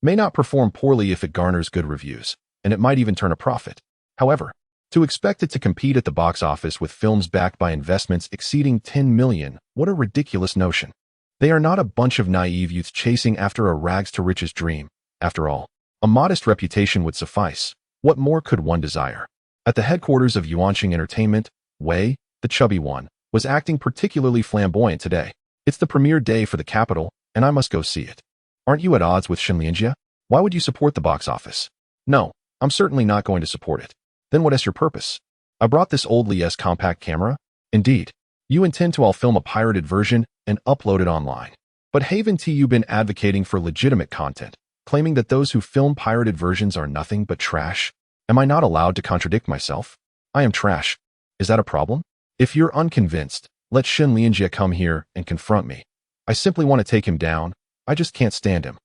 may not perform poorly if it garners good reviews, and it might even turn a profit. However, to expect it to compete at the box office with films backed by investments exceeding $10 million, what a ridiculous notion. They are not a bunch of naive youths chasing after a rags-to-riches dream. After all, a modest reputation would suffice. What more could one desire? At the headquarters of Yuanqing Entertainment, Wei, the chubby one, was acting particularly flamboyant today. It's the premiere day for The Capital, and I must go see it. Aren't you at odds with Shen Lianjia? Why would you support the box office? No, I'm certainly not going to support it. Then what is your purpose? I brought this old Li's compact camera. Indeed, you intend to all film a pirated version and upload it online. But haven't you been advocating for legitimate content, claiming that those who film pirated versions are nothing but trash? Am I not allowed to contradict myself? I am trash. Is that a problem? If you're unconvinced, let Shen Lianjia come here and confront me. I simply want to take him down. I just can't stand him.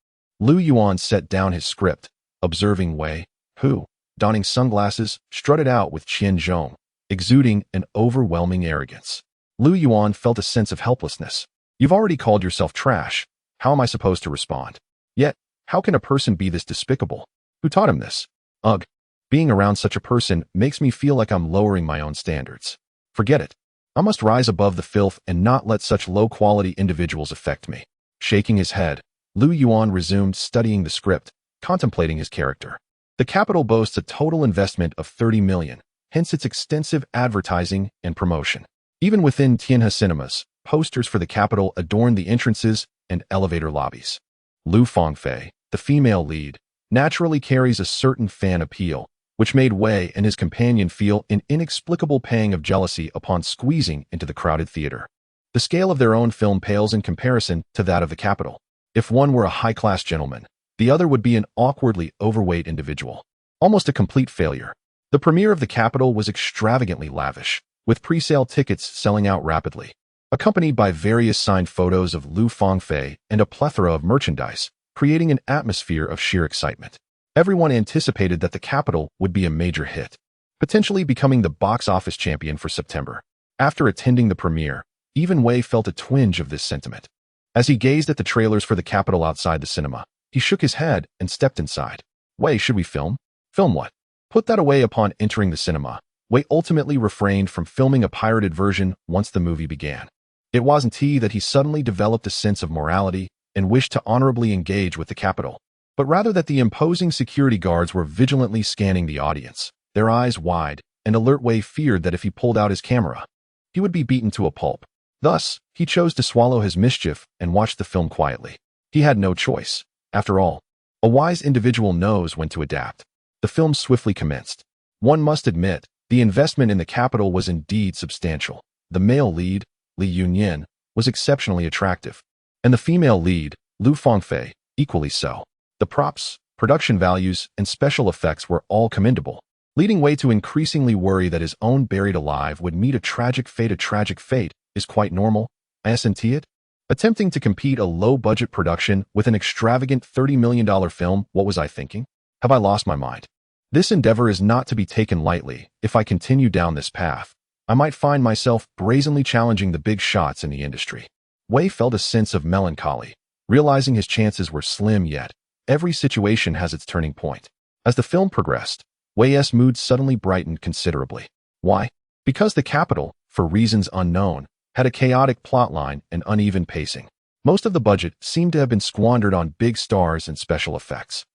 Lu Yuan set down his script, observing Wei, who, donning sunglasses, strutted out with Qian Zhong, exuding an overwhelming arrogance. Lu Yuan felt a sense of helplessness. You've already called yourself trash. How am I supposed to respond? Yet, how can a person be this despicable? Who taught him this? Ugh. Being around such a person makes me feel like I'm lowering my own standards. Forget it. I must rise above the filth and not let such low-quality individuals affect me. Shaking his head, Lu Yuan resumed studying the script, contemplating his character. The capital boasts a total investment of 30 million, hence its extensive advertising and promotion. Even within Tianhe cinemas, posters for the capital adorn the entrances and elevator lobbies. Lu Fangfei, the female lead, naturally carries a certain fan appeal, which made Wei and his companion feel an inexplicable pang of jealousy upon squeezing into the crowded theater. The scale of their own film pales in comparison to that of the capital. If one were a high-class gentleman, the other would be an awkwardly overweight individual. Almost a complete failure. The premiere of the capital was extravagantly lavish, with pre-sale tickets selling out rapidly, accompanied by various signed photos of Lu Fangfei and a plethora of merchandise, creating an atmosphere of sheer excitement. Everyone anticipated that the capital would be a major hit, potentially becoming the box office champion for September. After attending the premiere, even Wei felt a twinge of this sentiment. As he gazed at the trailers for the capital outside the cinema, he shook his head and stepped inside. Wei, should we film? Film what? Put that away. Upon entering the cinema, Wei ultimately refrained from filming a pirated version once the movie began. It wasn't that he suddenly developed a sense of morality and wished to honorably engage with the capital, but rather that the imposing security guards were vigilantly scanning the audience, their eyes wide, and alert. Wei feared that if he pulled out his camera, he would be beaten to a pulp. Thus, he chose to swallow his mischief and watch the film quietly. He had no choice. After all, a wise individual knows when to adapt. The film swiftly commenced. One must admit, the investment in the capital was indeed substantial. The male lead, Lu Yuan, was exceptionally attractive, and the female lead, Lu Fangfei, equally so. The props, production values, and special effects were all commendable, leading Wei to increasingly worry that his own buried alive would meet a tragic fate. A tragic fate is quite normal, isn't it? Attempting to compete a low-budget production with an extravagant $30 million film, what was I thinking? Have I lost my mind? This endeavor is not to be taken lightly. If I continue down this path, I might find myself brazenly challenging the big shots in the industry. Wei felt a sense of melancholy, realizing his chances were slim. Yet every situation has its turning point. As the film progressed, Wei's mood suddenly brightened considerably. Why? Because the capital, for reasons unknown, had a chaotic plotline and uneven pacing. Most of the budget seemed to have been squandered on big stars and special effects,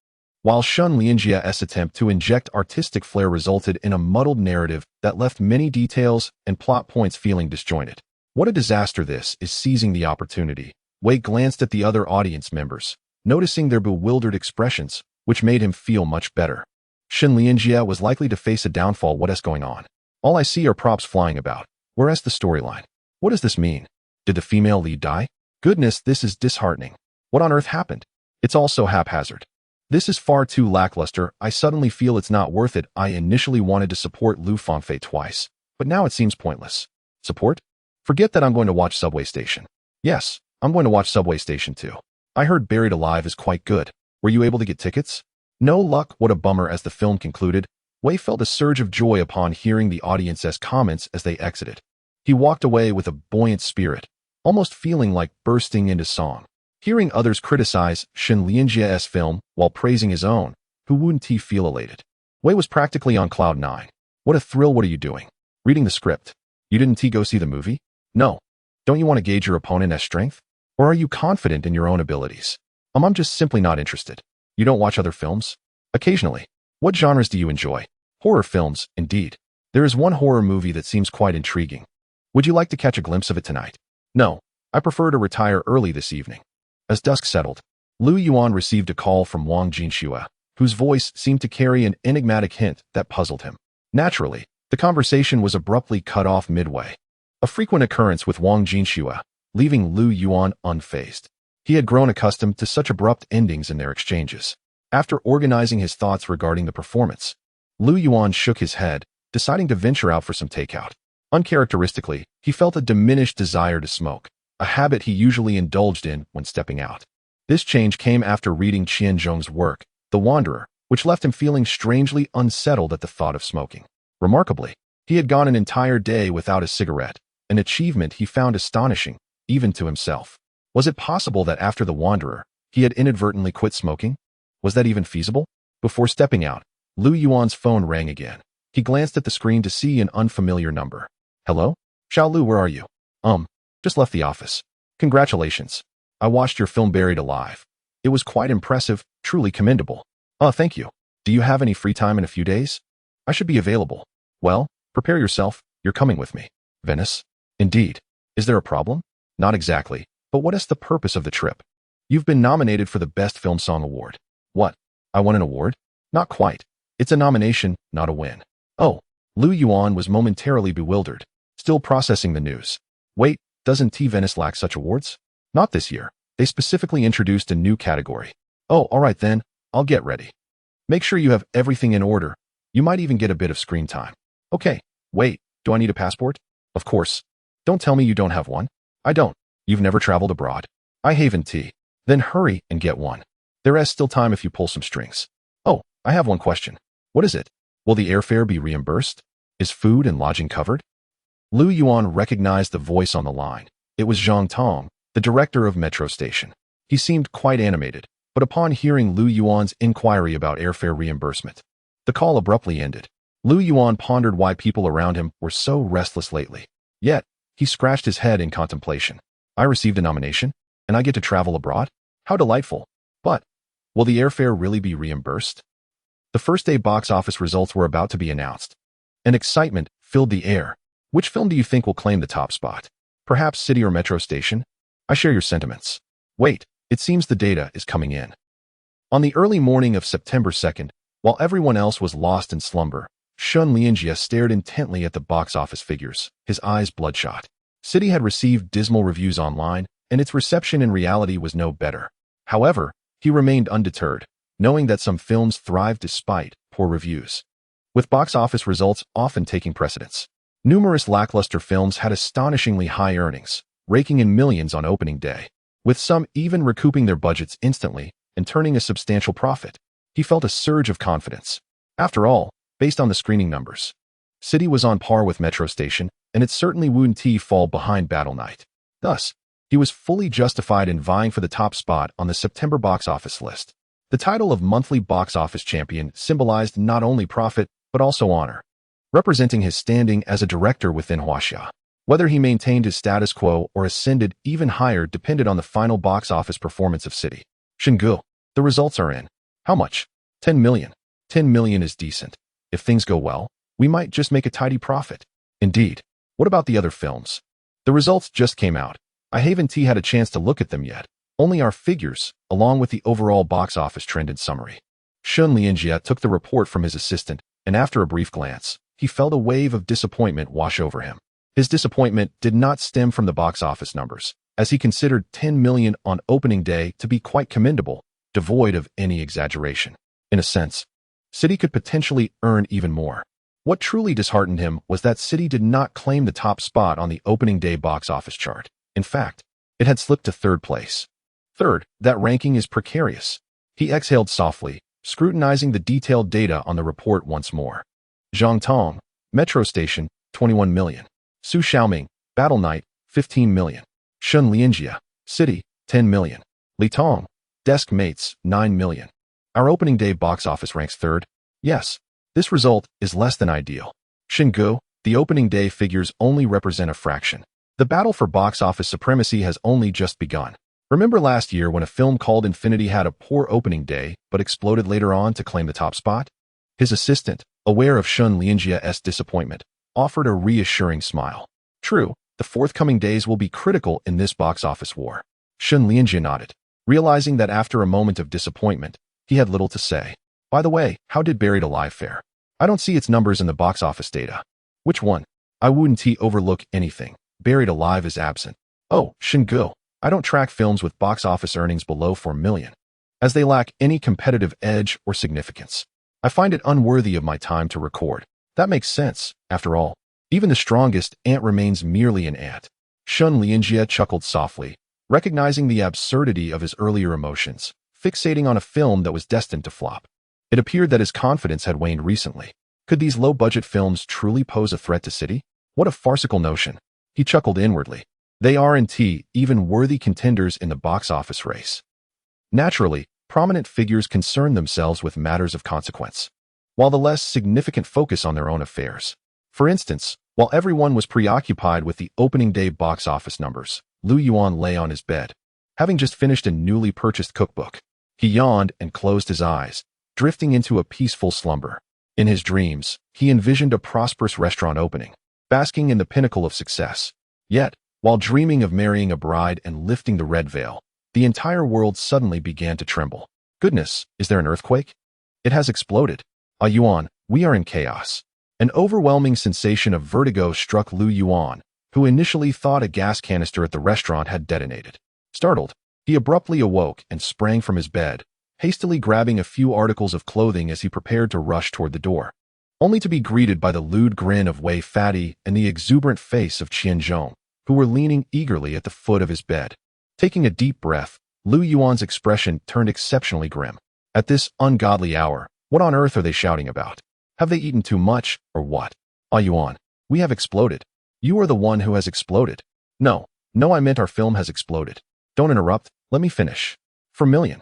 while Shen Lianjia's attempt to inject artistic flair resulted in a muddled narrative that left many details and plot points feeling disjointed. What a disaster this is. Seizing the opportunity, Wei glanced at the other audience members, noticing their bewildered expressions, which made him feel much better. Shen Lianjia was likely to face a downfall. What is going on? All I see are props flying about. Where's the storyline? What does this mean? Did the female lead die? Goodness, this is disheartening. What on earth happened? It's all so haphazard. This is far too lackluster. I suddenly feel it's not worth it. I initially wanted to support Lu Fangfei twice, but now it seems pointless. Support? Forget that. I'm going to watch Subway Station. Yes, I'm going to watch Subway Station too. I heard Buried Alive is quite good. Were you able to get tickets? No luck. What a bummer. As the film concluded, Wei felt a surge of joy upon hearing the audience's comments as they exited. He walked away with a buoyant spirit, almost feeling like bursting into song. Hearing others criticize Shen Lianjia's film while praising his own, who wouldn't he feel elated? Wei was practically on cloud nine. What a thrill. What are you doing? Reading the script. You didn't go see the movie? No. Don't you want to gauge your opponent's strength? Or are you confident in your own abilities? I'm just simply not interested. You don't watch other films? Occasionally. What genres do you enjoy? Horror films, indeed. There is one horror movie that seems quite intriguing. Would you like to catch a glimpse of it tonight? No, I prefer to retire early this evening. As dusk settled, Lu Yuan received a call from Wang Jinxue, whose voice seemed to carry an enigmatic hint that puzzled him. Naturally, the conversation was abruptly cut off midway, a frequent occurrence with Wang Jinxue, leaving Lu Yuan unfazed. He had grown accustomed to such abrupt endings in their exchanges. After organizing his thoughts regarding the performance, Lu Yuan shook his head, deciding to venture out for some takeout. Uncharacteristically, he felt a diminished desire to smoke, a habit he usually indulged in when stepping out. This change came after reading Qianzhong's work, The Wanderer, which left him feeling strangely unsettled at the thought of smoking. Remarkably, he had gone an entire day without a cigarette, an achievement he found astonishing, even to himself. Was it possible that after The Wanderer, he had inadvertently quit smoking? Was that even feasible? Before stepping out, Lu Yuan's phone rang again. He glanced at the screen to see an unfamiliar number. Hello? Xiao Lu, where are you? Just left the office. Congratulations. I watched your film Buried Alive. It was quite impressive, truly commendable. Thank you. Do you have any free time in a few days? I should be available. Well, prepare yourself, you're coming with me. Venice? Indeed. Is there a problem? Not exactly, but what is the purpose of the trip? You've been nominated for the Best Film Song Award. What? I won an award? Not quite. It's a nomination, not a win. Oh, Lu Yuan was momentarily bewildered, still processing the news. Wait, doesn't Venice lack such awards? Not this year. They specifically introduced a new category. Oh, all right then, I'll get ready. Make sure you have everything in order. You might even get a bit of screen time. Okay, wait, do I need a passport? Of course. Don't tell me you don't have one. I don't. You've never traveled abroad. I haven't. Then hurry and get one. There is still time if you pull some strings. Oh, I have one question. What is it? Will the airfare be reimbursed? Is food and lodging covered? Lu Yuan recognized the voice on the line. It was Zhang Tong, the director of Metro Station. He seemed quite animated, but upon hearing Lu Yuan's inquiry about airfare reimbursement, the call abruptly ended. Lu Yuan pondered why people around him were so restless lately. Yet, he scratched his head in contemplation. I received a nomination, and I get to travel abroad? How delightful. But, will the airfare really be reimbursed? The first day box office results were about to be announced, and excitement filled the air. Which film do you think will claim the top spot? Perhaps City or Metro Station? I share your sentiments. Wait, it seems the data is coming in. On the early morning of September 2nd, while everyone else was lost in slumber, Shun Lianjie stared intently at the box office figures, his eyes bloodshot. City had received dismal reviews online, and its reception in reality was no better. However, he remained undeterred, knowing that some films thrived despite poor reviews, with box office results often taking precedence. Numerous lackluster films had astonishingly high earnings, raking in millions on opening day, with some even recouping their budgets instantly and turning a substantial profit. He felt a surge of confidence. After all, based on the screening numbers, City was on par with Metro Station, and it certainly wouldn't fall behind Battle Night. Thus, he was fully justified in vying for the top spot on the September box office list. The title of monthly box office champion symbolized not only profit, but also honor, representing his standing as a director within Huaxia. Whether he maintained his status quo or ascended even higher depended on the final box office performance of City. Shingu, the results are in. How much? 10 million. 10 million is decent. If things go well, we might just make a tidy profit. Indeed. What about the other films? The results just came out. I haven't had a chance to look at them yet. Only our figures, along with the overall box office trend in summary. Shun Lianjie took the report from his assistant, and after a brief glance, he felt a wave of disappointment wash over him. His disappointment did not stem from the box office numbers, as he considered 10 million on opening day to be quite commendable, devoid of any exaggeration. In a sense, City could potentially earn even more. What truly disheartened him was that City did not claim the top spot on the opening day box office chart. In fact, it had slipped to third place. Third, that ranking is precarious. He exhaled softly, scrutinizing the detailed data on the report once more. Zhang Tong, Metro Station, 21 million. Su Xiaoming, Battle Night, 15 million. Shun Lianjie, City, 10 million. Li Tong, Desk Mates, 9 million. Our opening day box office ranks third. Yes, this result is less than ideal. Shingu, the opening day figures only represent a fraction. The battle for box office supremacy has only just begun. Remember last year when a film called Infinity had a poor opening day but exploded later on to claim the top spot? His assistant, aware of Shun Lianjie's disappointment, offered a reassuring smile. True, the forthcoming days will be critical in this box office war. Shun Lianjie nodded, realizing that after a moment of disappointment, he had little to say. By the way, how did Buried Alive fare? I don't see its numbers in the box office data. Which one? I wouldn't overlook anything. Buried Alive is absent. Oh, Shingu, I don't track films with box office earnings below 4 million, as they lack any competitive edge or significance. I find it unworthy of my time to record. That makes sense. After all, even the strongest ant remains merely an ant. Shun Lianjie chuckled softly, recognizing the absurdity of his earlier emotions, fixating on a film that was destined to flop. It appeared that his confidence had waned recently. Could these low-budget films truly pose a threat to City? What a farcical notion. He chuckled inwardly. They are indeed even worthy contenders in the box office race. Naturally, prominent figures concern themselves with matters of consequence, while the less significant focus on their own affairs. For instance, while everyone was preoccupied with the opening day box office numbers, Lu Yuan lay on his bed, having just finished a newly purchased cookbook. He yawned and closed his eyes, drifting into a peaceful slumber. In his dreams, he envisioned a prosperous restaurant opening, basking in the pinnacle of success. Yet, while dreaming of marrying a bride and lifting the red veil, the entire world suddenly began to tremble. Goodness, is there an earthquake? It has exploded. Yuan, we are in chaos. An overwhelming sensation of vertigo struck Lu Yuan, who initially thought a gas canister at the restaurant had detonated. Startled, he abruptly awoke and sprang from his bed, hastily grabbing a few articles of clothing as he prepared to rush toward the door, only to be greeted by the lewd grin of Wei Fadi and the exuberant face of Qianzhong, who were leaning eagerly at the foot of his bed. Taking a deep breath, Lu Yuan's expression turned exceptionally grim. At this ungodly hour, what on earth are they shouting about? Have they eaten too much, or what? Yuan, we have exploded. You are the one who has exploded. No, I meant our film has exploded. Don't interrupt, let me finish. 4 million.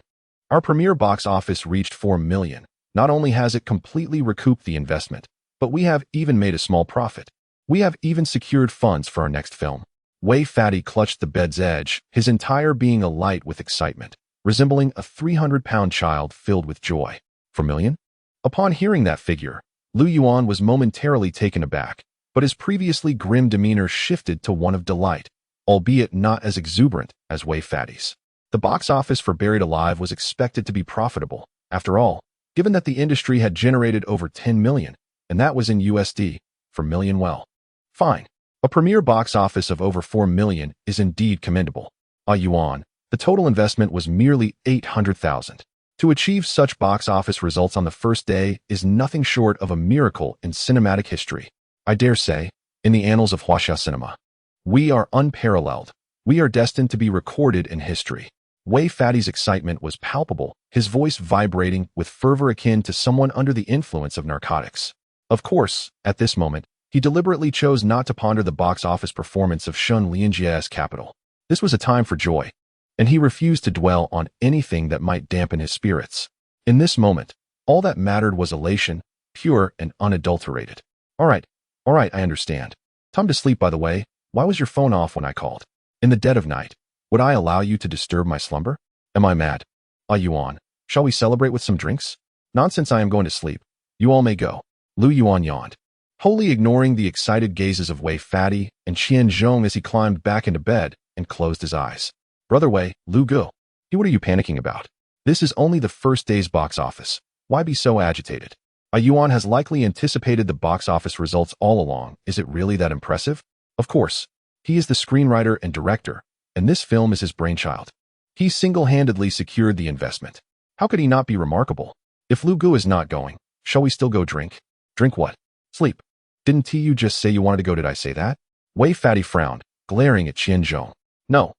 Our premiere box office reached 4 million. Not only has it completely recouped the investment, but we have even made a small profit. We have even secured funds for our next film. Wei Fadi clutched the bed's edge, his entire being alight with excitement, resembling a 300-pound child filled with joy. 4 million? Upon hearing that figure, Lu Yuan was momentarily taken aback, but his previously grim demeanor shifted to one of delight, albeit not as exuberant as Wei Fadi's. The box office for Buried Alive was expected to be profitable, after all, given that the industry had generated over 10 million, and that was in USD, 4 million well. Fine. A premiere box office of over 4 million is indeed commendable. Yuan, the total investment was merely 800,000. To achieve such box office results on the first day is nothing short of a miracle in cinematic history. I dare say, in the annals of Huaxia cinema. We are unparalleled. We are destined to be recorded in history. Wei Fadi's excitement was palpable, his voice vibrating with fervor akin to someone under the influence of narcotics. Of course, at this moment, he deliberately chose not to ponder the box office performance of Shun Lianjia's Capital. This was a time for joy, and he refused to dwell on anything that might dampen his spirits. In this moment, all that mattered was elation, pure and unadulterated. All right, I understand. Time to sleep, by the way. Why was your phone off when I called? In the dead of night, would I allow you to disturb my slumber? Am I mad? Yuan, shall we celebrate with some drinks? Nonsense, I am going to sleep. You all may go. Lu Yuan yawned, wholly ignoring the excited gazes of Wei Fadi and Qianzhong as he climbed back into bed and closed his eyes. Brother Wei, Lu Gu, what are you panicking about? This is only the first day's box office. Why be so agitated? Yuan has likely anticipated the box office results all along. Is it really that impressive? Of course. He is the screenwriter and director, and this film is his brainchild. He single-handedly secured the investment. How could he not be remarkable? If Lu Gu is not going, shall we still go drink? Drink what? Sleep. Didn't you just say you wanted to go? Did I say that? Wei Fadi frowned, glaring at Qianzhong. No,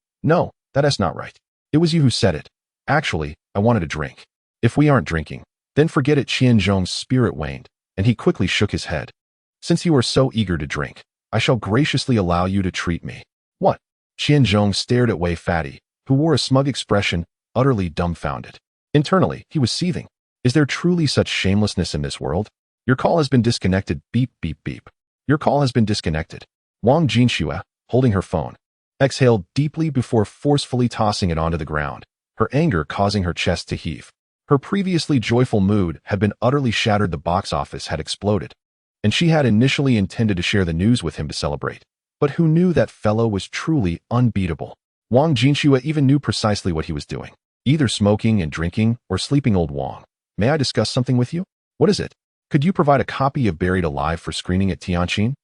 that is not right. It was you who said it. Actually, I wanted a drink. If we aren't drinking, then forget it. Qianzhong's spirit waned, and he quickly shook his head. Since you are so eager to drink, I shall graciously allow you to treat me. What? Qianzhong stared at Wei Fadi, who wore a smug expression, utterly dumbfounded. Internally, he was seething. Is there truly such shamelessness in this world? Your call has been disconnected. Beep, beep, beep. Your call has been disconnected. Wang Jinxue, holding her phone, exhaled deeply before forcefully tossing it onto the ground, her anger causing her chest to heave. Her previously joyful mood had been utterly shattered. The box office had exploded, and she had initially intended to share the news with him to celebrate. But who knew that fellow was truly unbeatable? Wang Jinxue even knew precisely what he was doing, either smoking and drinking or sleeping. Old Wang, may I discuss something with you? What is it? Could you provide a copy of Buried Alive for screening at Tianjin?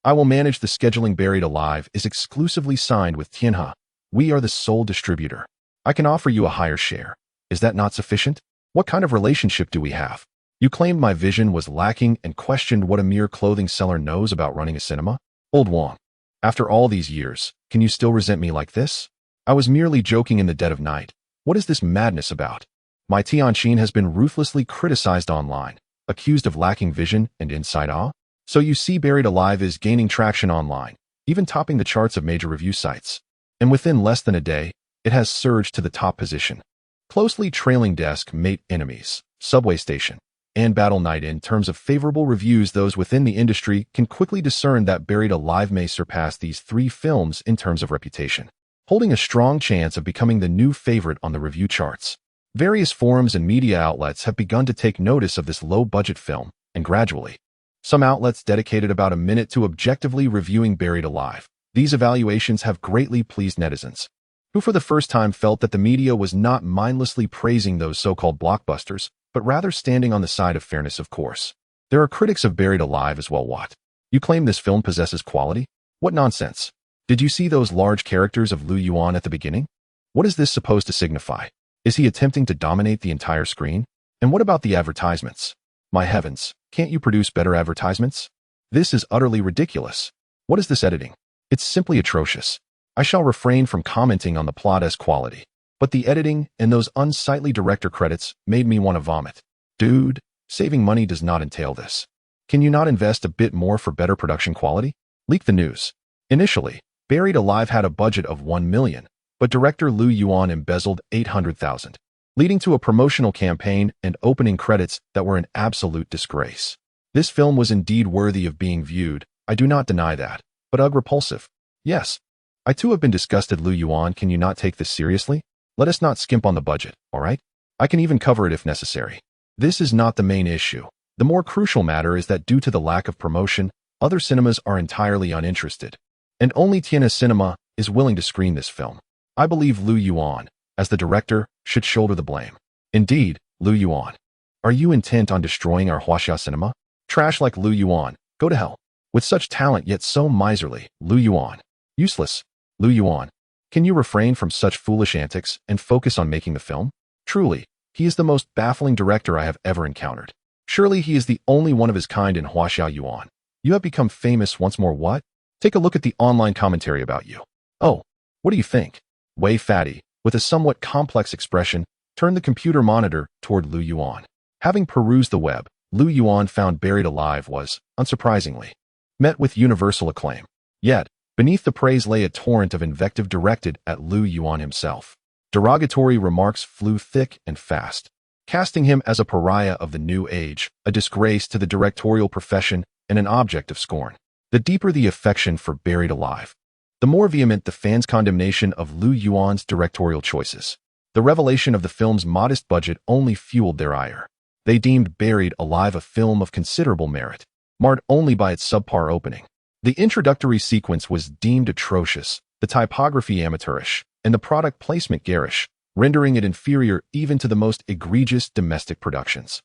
I will manage the scheduling. Buried Alive is exclusively signed with Tianhe. We are the sole distributor. I can offer you a higher share. Is that not sufficient? What kind of relationship do we have? You claimed my vision was lacking and questioned what a mere clothing seller knows about running a cinema? Old Wang, after all these years, can you still resent me like this? I was merely joking in the dead of night. What is this madness about? My Tianqin has been ruthlessly criticized online, accused of lacking vision and inside eye. So you see Buried Alive is gaining traction online, even topping the charts of major review sites. And within less than a day, it has surged to the top position, closely trailing Desk Mate Enemies, Subway Station, and Battle Night. In terms of favorable reviews, those within the industry can quickly discern that Buried Alive may surpass these three films in terms of reputation, holding a strong chance of becoming the new favorite on the review charts. Various forums and media outlets have begun to take notice of this low-budget film, and gradually, some outlets dedicated about a minute to objectively reviewing Buried Alive. These evaluations have greatly pleased netizens, who for the first time felt that the media was not mindlessly praising those so-called blockbusters, but rather standing on the side of fairness. Of course, there are critics of Buried Alive as well. What? You claim this film possesses quality? What nonsense! Did you see those large characters of Lu Yuan at the beginning? What is this supposed to signify? Is he attempting to dominate the entire screen? And what about the advertisements? My heavens, can't you produce better advertisements? This is utterly ridiculous. What is this editing? It's simply atrocious. I shall refrain from commenting on the plot's quality, but the editing and those unsightly director credits made me want to vomit. Dude, saving money does not entail this. Can you not invest a bit more for better production quality? Leak the news. Initially, Buried Alive had a budget of $1 million, but director Lu Yuan embezzled $800,000, leading to a promotional campaign and opening credits that were an absolute disgrace. This film was indeed worthy of being viewed, I do not deny that, but repulsive. Yes, I too have been disgusted. Lu Yuan, can you not take this seriously? Let us not skimp on the budget, alright? I can even cover it if necessary. This is not the main issue. The more crucial matter is that due to the lack of promotion, other cinemas are entirely uninterested, and only Tiana Cinema is willing to screen this film. I believe Lu Yuan, as the director, should shoulder the blame. Indeed, Lu Yuan. Are you intent on destroying our Huaxia cinema? Trash like Lu Yuan, go to hell. With such talent yet so miserly, Lu Yuan. Useless. Lu Yuan. Can you refrain from such foolish antics and focus on making the film? Truly, he is the most baffling director I have ever encountered. Surely he is the only one of his kind in Huaxia Yuan. You have become famous once more. What? Take a look at the online commentary about you. Oh, what do you think? Wei Fatty, with a somewhat complex expression, turned the computer monitor toward Lu Yuan. Having perused the web, Lu Yuan found Buried Alive was, unsurprisingly, met with universal acclaim. Yet, beneath the praise lay a torrent of invective directed at Lu Yuan himself. Derogatory remarks flew thick and fast, casting him as a pariah of the new age, a disgrace to the directorial profession, and an object of scorn. The deeper the affection for Buried Alive, the more vehement the fans' condemnation of Lu Yuan's directorial choices. The revelation of the film's modest budget only fueled their ire. They deemed Buried Alive a film of considerable merit, marred only by its subpar opening. The introductory sequence was deemed atrocious, the typography amateurish, and the product placement garish, rendering it inferior even to the most egregious domestic productions.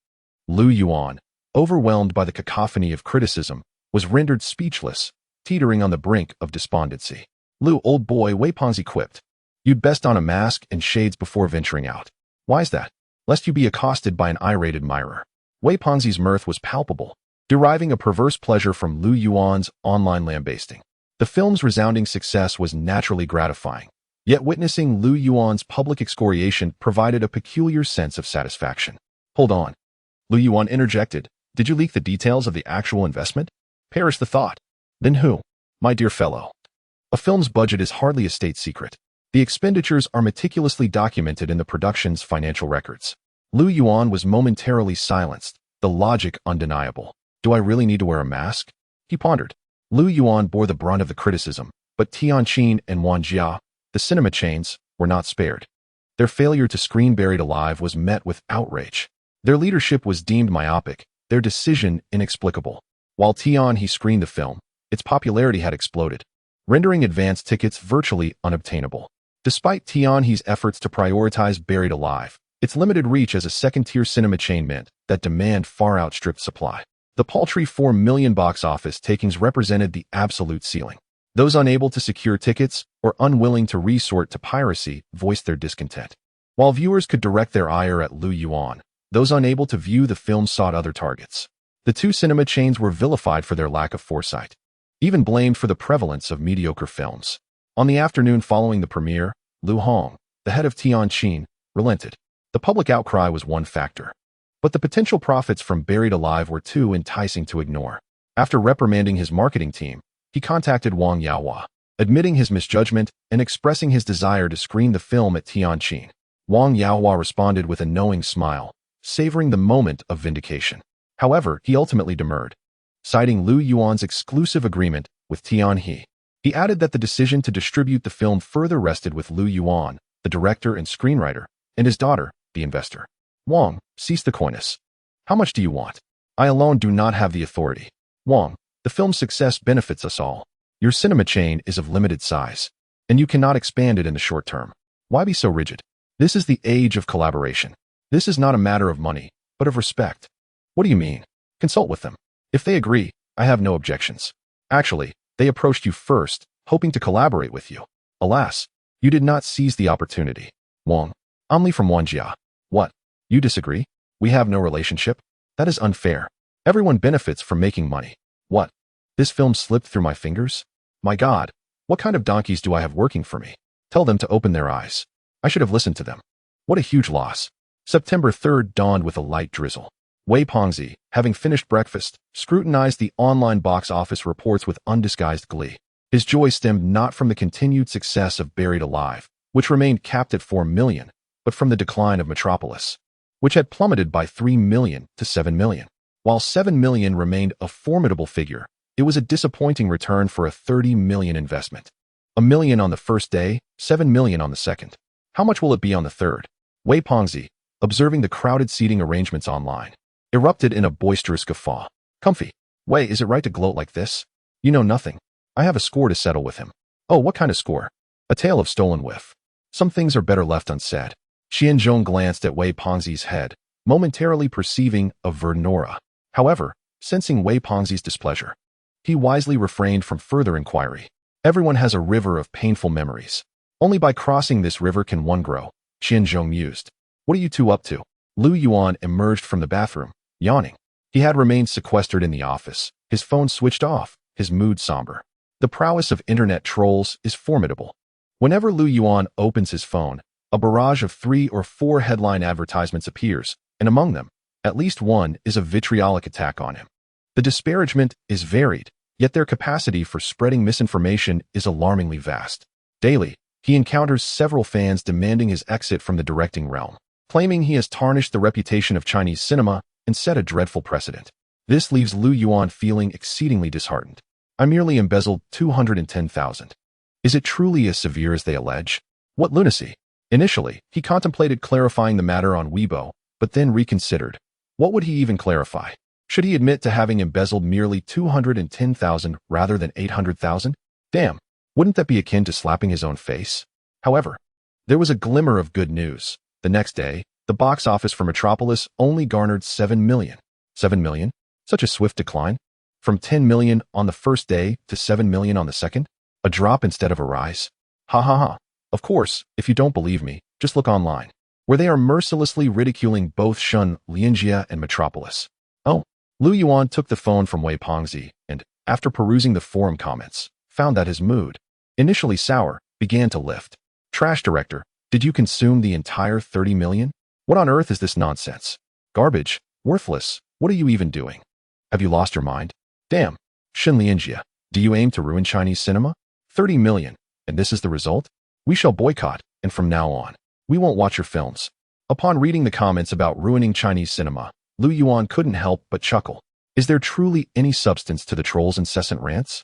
Lu Yuan, overwhelmed by the cacophony of criticism, was rendered speechless, teetering on the brink of despondency. Lu, old boy, Wei Ponzi quipped. You'd best don a mask and shades before venturing out. Why's that? Lest you be accosted by an irate admirer. Wei Ponzi's mirth was palpable, deriving a perverse pleasure from Lu Yuan's online lambasting. The film's resounding success was naturally gratifying, yet witnessing Lu Yuan's public excoriation provided a peculiar sense of satisfaction. Hold on. Lu Yuan interjected. Did you leak the details of the actual investment? Perish the thought. Then who? My dear fellow. A film's budget is hardly a state secret. The expenditures are meticulously documented in the production's financial records. Lu Yuan was momentarily silenced, the logic undeniable. Do I really need to wear a mask? He pondered. Lu Yuan bore the brunt of the criticism, but Tianqin and Wanjia, the cinema chains, were not spared. Their failure to screen Buried Alive was met with outrage. Their leadership was deemed myopic, their decision inexplicable. While Tianhe screened the film, its popularity had exploded, rendering advance tickets virtually unobtainable. Despite Tianhe's efforts to prioritize Buried Alive, its limited reach as a second-tier cinema chain meant that demand far outstripped supply. The paltry $4 million box office takings represented the absolute ceiling. Those unable to secure tickets or unwilling to resort to piracy voiced their discontent. While viewers could direct their ire at Lu Yuan, those unable to view the film sought other targets. The two cinema chains were vilified for their lack of foresight, even blamed for the prevalence of mediocre films. On the afternoon following the premiere, Lu Hong, the head of Tianqin, relented. The public outcry was one factor, but the potential profits from Buried Alive were too enticing to ignore. After reprimanding his marketing team, he contacted Wang Yaohua, admitting his misjudgment and expressing his desire to screen the film at Tianqin. Wang Yaohua responded with a knowing smile, savoring the moment of vindication. However, he ultimately demurred, citing Lu Yuan's exclusive agreement with Tianhe. He added that the decision to distribute the film further rested with Lu Yuan, the director and screenwriter, and his daughter, the investor. Wang, cease the coyness. How much do you want? I alone do not have the authority. Wang, the film's success benefits us all. Your cinema chain is of limited size, and you cannot expand it in the short term. Why be so rigid? This is the age of collaboration. This is not a matter of money, but of respect. What do you mean? Consult with them. If they agree, I have no objections. Actually, they approached you first, hoping to collaborate with you. Alas, you did not seize the opportunity. Wang, I'm Li from Wanjia. What? You disagree? We have no relationship? That is unfair. Everyone benefits from making money. What? This film slipped through my fingers? My God, what kind of donkeys do I have working for me? Tell them to open their eyes. I should have listened to them. What a huge loss. September 3rd dawned with a light drizzle. Wei Pengzi, having finished breakfast, scrutinized the online box office reports with undisguised glee. His joy stemmed not from the continued success of Buried Alive, which remained capped at 4 million, but from the decline of Metropolis, which had plummeted by 3 million to 7 million. While 7 million remained a formidable figure, it was a disappointing return for a 30 million investment. 1 million on the first day, 7 million on the second. How much will it be on the third? Wei Pengzi, observing the crowded seating arrangements online, erupted in a boisterous guffaw. Comfy. Wei, is it right to gloat like this? You know nothing. I have a score to settle with him. Oh, what kind of score? A tale of stolen whiff. Some things are better left unsaid. Xianzhong glanced at Wei Pengzi's head, momentarily perceiving a verdant aura. However, sensing Wei Pengzi's displeasure, he wisely refrained from further inquiry. Everyone has a river of painful memories. Only by crossing this river can one grow, Xianzhong mused. What are you two up to? Lu Yuan emerged from the bathroom, yawning. He had remained sequestered in the office, his phone switched off, his mood somber. The prowess of internet trolls is formidable. Whenever Lu Yuan opens his phone, a barrage of 3 or 4 headline advertisements appears, and among them, at least one is a vitriolic attack on him. The disparagement is varied, yet their capacity for spreading misinformation is alarmingly vast. Daily, he encounters several fans demanding his exit from the directing realm, claiming he has tarnished the reputation of Chinese cinema and set a dreadful precedent. This leaves Lu Yuan feeling exceedingly disheartened. I merely embezzled 210,000. Is it truly as severe as they allege? What lunacy! Initially, he contemplated clarifying the matter on Weibo, but then reconsidered. What would he even clarify? Should he admit to having embezzled merely 210,000 rather than 800,000? Damn, wouldn't that be akin to slapping his own face? However, there was a glimmer of good news. The next day, the box office for Metropolis only garnered 7 million. 7 million? Such a swift decline? From 10 million on the first day to 7 million on the second? A drop instead of a rise? Ha ha ha. Of course, if you don't believe me, just look online, where they are mercilessly ridiculing both Shun, Lianjia, and Metropolis. Oh, Lu Yuan took the phone from Wei Pengzi and, after perusing the forum comments, found that his mood, initially sour, began to lift. Trash director, did you consume the entire 30 million? What on earth is this nonsense? Garbage, worthless, what are you even doing? Have you lost your mind? Damn, Shun Lianjia, do you aim to ruin Chinese cinema? 30 million, and this is the result? We shall boycott, and from now on, we won't watch your films. Upon reading the comments about ruining Chinese cinema, Lu Yuan couldn't help but chuckle. Is there truly any substance to the trolls' incessant rants?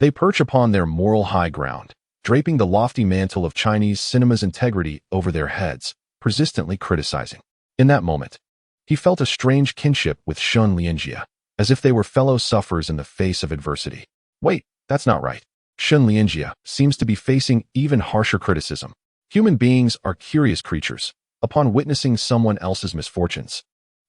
They perch upon their moral high ground, draping the lofty mantle of Chinese cinema's integrity over their heads, persistently criticizing. In that moment, he felt a strange kinship with Shun Lianjia, as if they were fellow sufferers in the face of adversity. Wait, that's not right. Shun Lianjia seems to be facing even harsher criticism. Human beings are curious creatures. Upon witnessing someone else's misfortunes,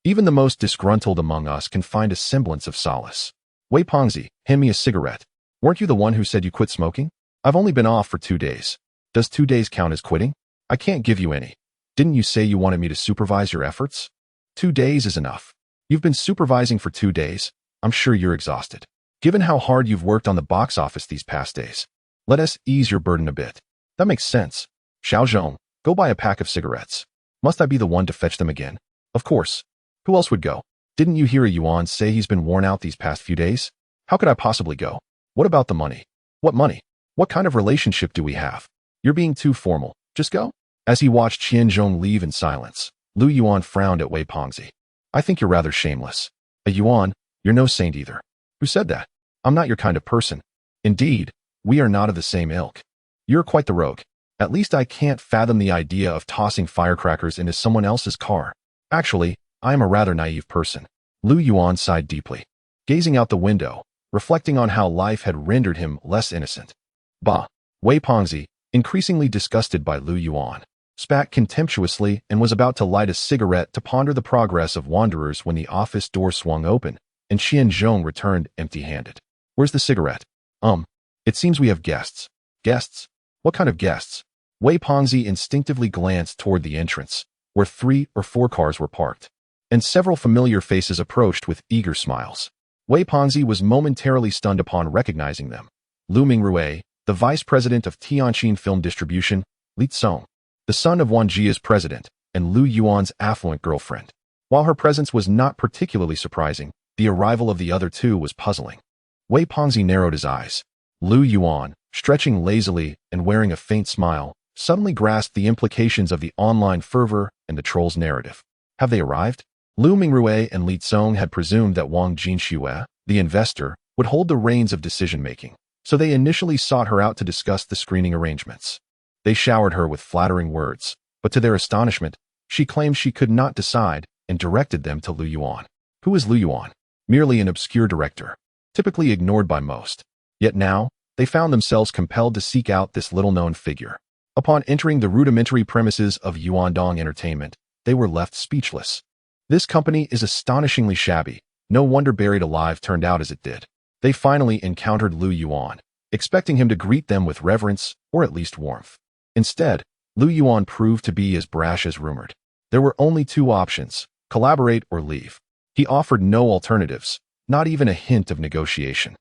even the most disgruntled among us can find a semblance of solace. Wei Pengzi, hand me a cigarette. Weren't you the one who said you quit smoking? I've only been off for 2 days. Does 2 days count as quitting? I can't give you any. Didn't you say you wanted me to supervise your efforts? 2 days is enough. You've been supervising for 2 days. I'm sure you're exhausted. Given how hard you've worked on the box office these past days, let us ease your burden a bit. That makes sense. Xiaozhong, go buy a pack of cigarettes. Must I be the one to fetch them again? Of course. Who else would go? Didn't you hear a Yuan say he's been worn out these past few days? How could I possibly go? What about the money? What money? What kind of relationship do we have? You're being too formal. Just go. As he watched Qianzhong leave in silence, Lu Yuan frowned at Wei Pengzi. I think you're rather shameless. A Yuan, you're no saint either. Who said that? I'm not your kind of person. Indeed, we are not of the same ilk. You're quite the rogue. At least I can't fathom the idea of tossing firecrackers into someone else's car. Actually, I am a rather naive person. Lu Yuan sighed deeply, gazing out the window, reflecting on how life had rendered him less innocent. Bah! Wei Pengzi, increasingly disgusted by Lu Yuan, spat contemptuously and was about to light a cigarette to ponder the progress of wanderers when the office door swung open, and Qianzhong returned empty-handed. Where's the cigarette? It seems we have guests. Guests? What kind of guests? Wei Pengzi instinctively glanced toward the entrance, where 3 or 4 cars were parked, and several familiar faces approached with eager smiles. Wei Pengzi was momentarily stunned upon recognizing them. Lu Mingrui, the vice president of Tianjin Film Distribution, Li Tsong, the son of Wang Jia's president, and Lu Yuan's affluent girlfriend. While her presence was not particularly surprising, the arrival of the other two was puzzling. Wei Pengzi narrowed his eyes. Lu Yuan, stretching lazily and wearing a faint smile, suddenly grasped the implications of the online fervor and the troll's narrative. Have they arrived? Lu Mingrui and Li Tsong had presumed that Wang Jinxue, the investor, would hold the reins of decision-making, so they initially sought her out to discuss the screening arrangements. They showered her with flattering words, but to their astonishment, she claimed she could not decide and directed them to Lu Yuan. Who is Lu Yuan? Merely an obscure director, typically ignored by most. Yet now, they found themselves compelled to seek out this little-known figure. Upon entering the rudimentary premises of Yuandong Entertainment, they were left speechless. This company is astonishingly shabby. No wonder Buried Alive turned out as it did. They finally encountered Lu Yuan, expecting him to greet them with reverence or at least warmth. Instead, Lu Yuan proved to be as brash as rumored. There were only 2 options, collaborate or leave. He offered no alternatives, not even a hint of negotiation.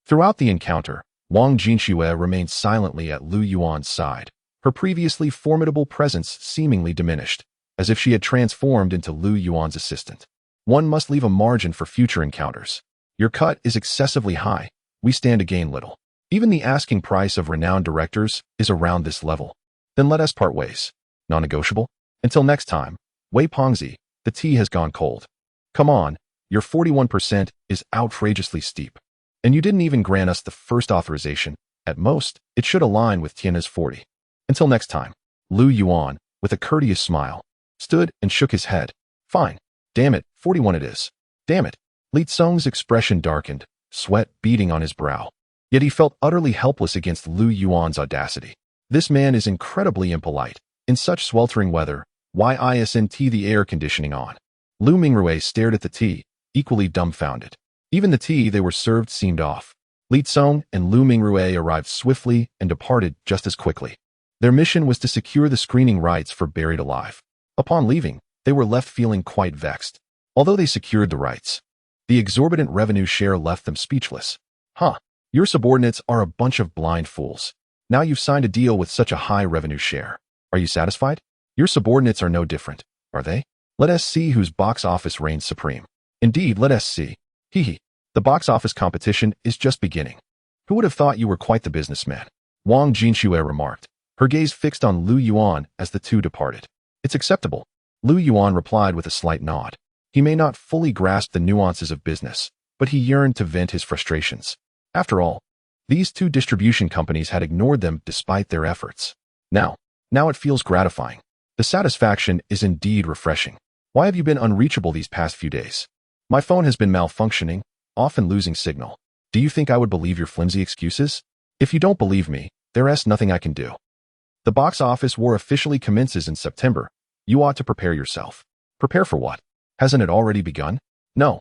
Throughout the encounter, Wang Jinxue remained silently at Lu Yuan's side, her previously formidable presence seemingly diminished, as if she had transformed into Lu Yuan's assistant. One must leave a margin for future encounters. Your cut is excessively high. We stand to gain little. Even the asking price of renowned directors is around this level. Then let us part ways. Non-negotiable? Until next time, Wei Pengzi, the tea has gone cold. Come on, your 41% is outrageously steep. And you didn't even grant us the first authorization. At most, it should align with Tiana's 40. Until next time. Lu Yuan, with a courteous smile, stood and shook his head. Fine. Damn it, 41 it is. Damn it. Li Tsong's expression darkened, sweat beading on his brow. Yet he felt utterly helpless against Lu Yuan's audacity. This man is incredibly impolite. In such sweltering weather, why isn't the air conditioning on? Lu Mingrui stared at the tea, equally dumbfounded. Even the tea they were served seemed off. Li Tsong and Lu Mingrui arrived swiftly and departed just as quickly. Their mission was to secure the screening rights for Buried Alive. Upon leaving, they were left feeling quite vexed. Although they secured the rights, the exorbitant revenue share left them speechless. Your subordinates are a bunch of blind fools. Now you've signed a deal with such a high revenue share. Are you satisfied? Your subordinates are no different, are they? Let us see whose box office reigns supreme. Indeed, let us see. Hee. The box office competition is just beginning. Who would have thought you were quite the businessman? Wang Jinxue remarked, her gaze fixed on Lu Yuan as the two departed. It's acceptable. Lu Yuan replied with a slight nod. He may not fully grasp the nuances of business, but he yearned to vent his frustrations. After all, these 2 distribution companies had ignored them despite their efforts. Now it feels gratifying. The satisfaction is indeed refreshing. Why have you been unreachable these past few days? My phone has been malfunctioning, often losing signal. Do you think I would believe your flimsy excuses? If you don't believe me, there's nothing I can do. The box office war officially commences in September. You ought to prepare yourself. Prepare for what? Hasn't it already begun? No.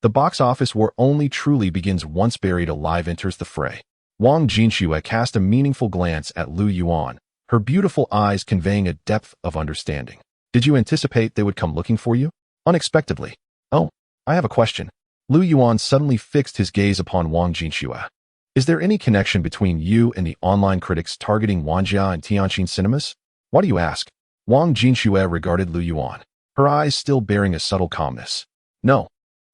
The box office war only truly begins once Buried Alive enters the fray. Wang Jinxue cast a meaningful glance at Lu Yuan, her beautiful eyes conveying a depth of understanding. Did you anticipate they would come looking for you? Unexpectedly. Oh, I have a question. Lu Yuan suddenly fixed his gaze upon Wang Jinxue. Is there any connection between you and the online critics targeting Wanjia and Tianjin cinemas? Why do you ask? Wang Jinxue regarded Lu Yuan, her eyes still bearing a subtle calmness. No.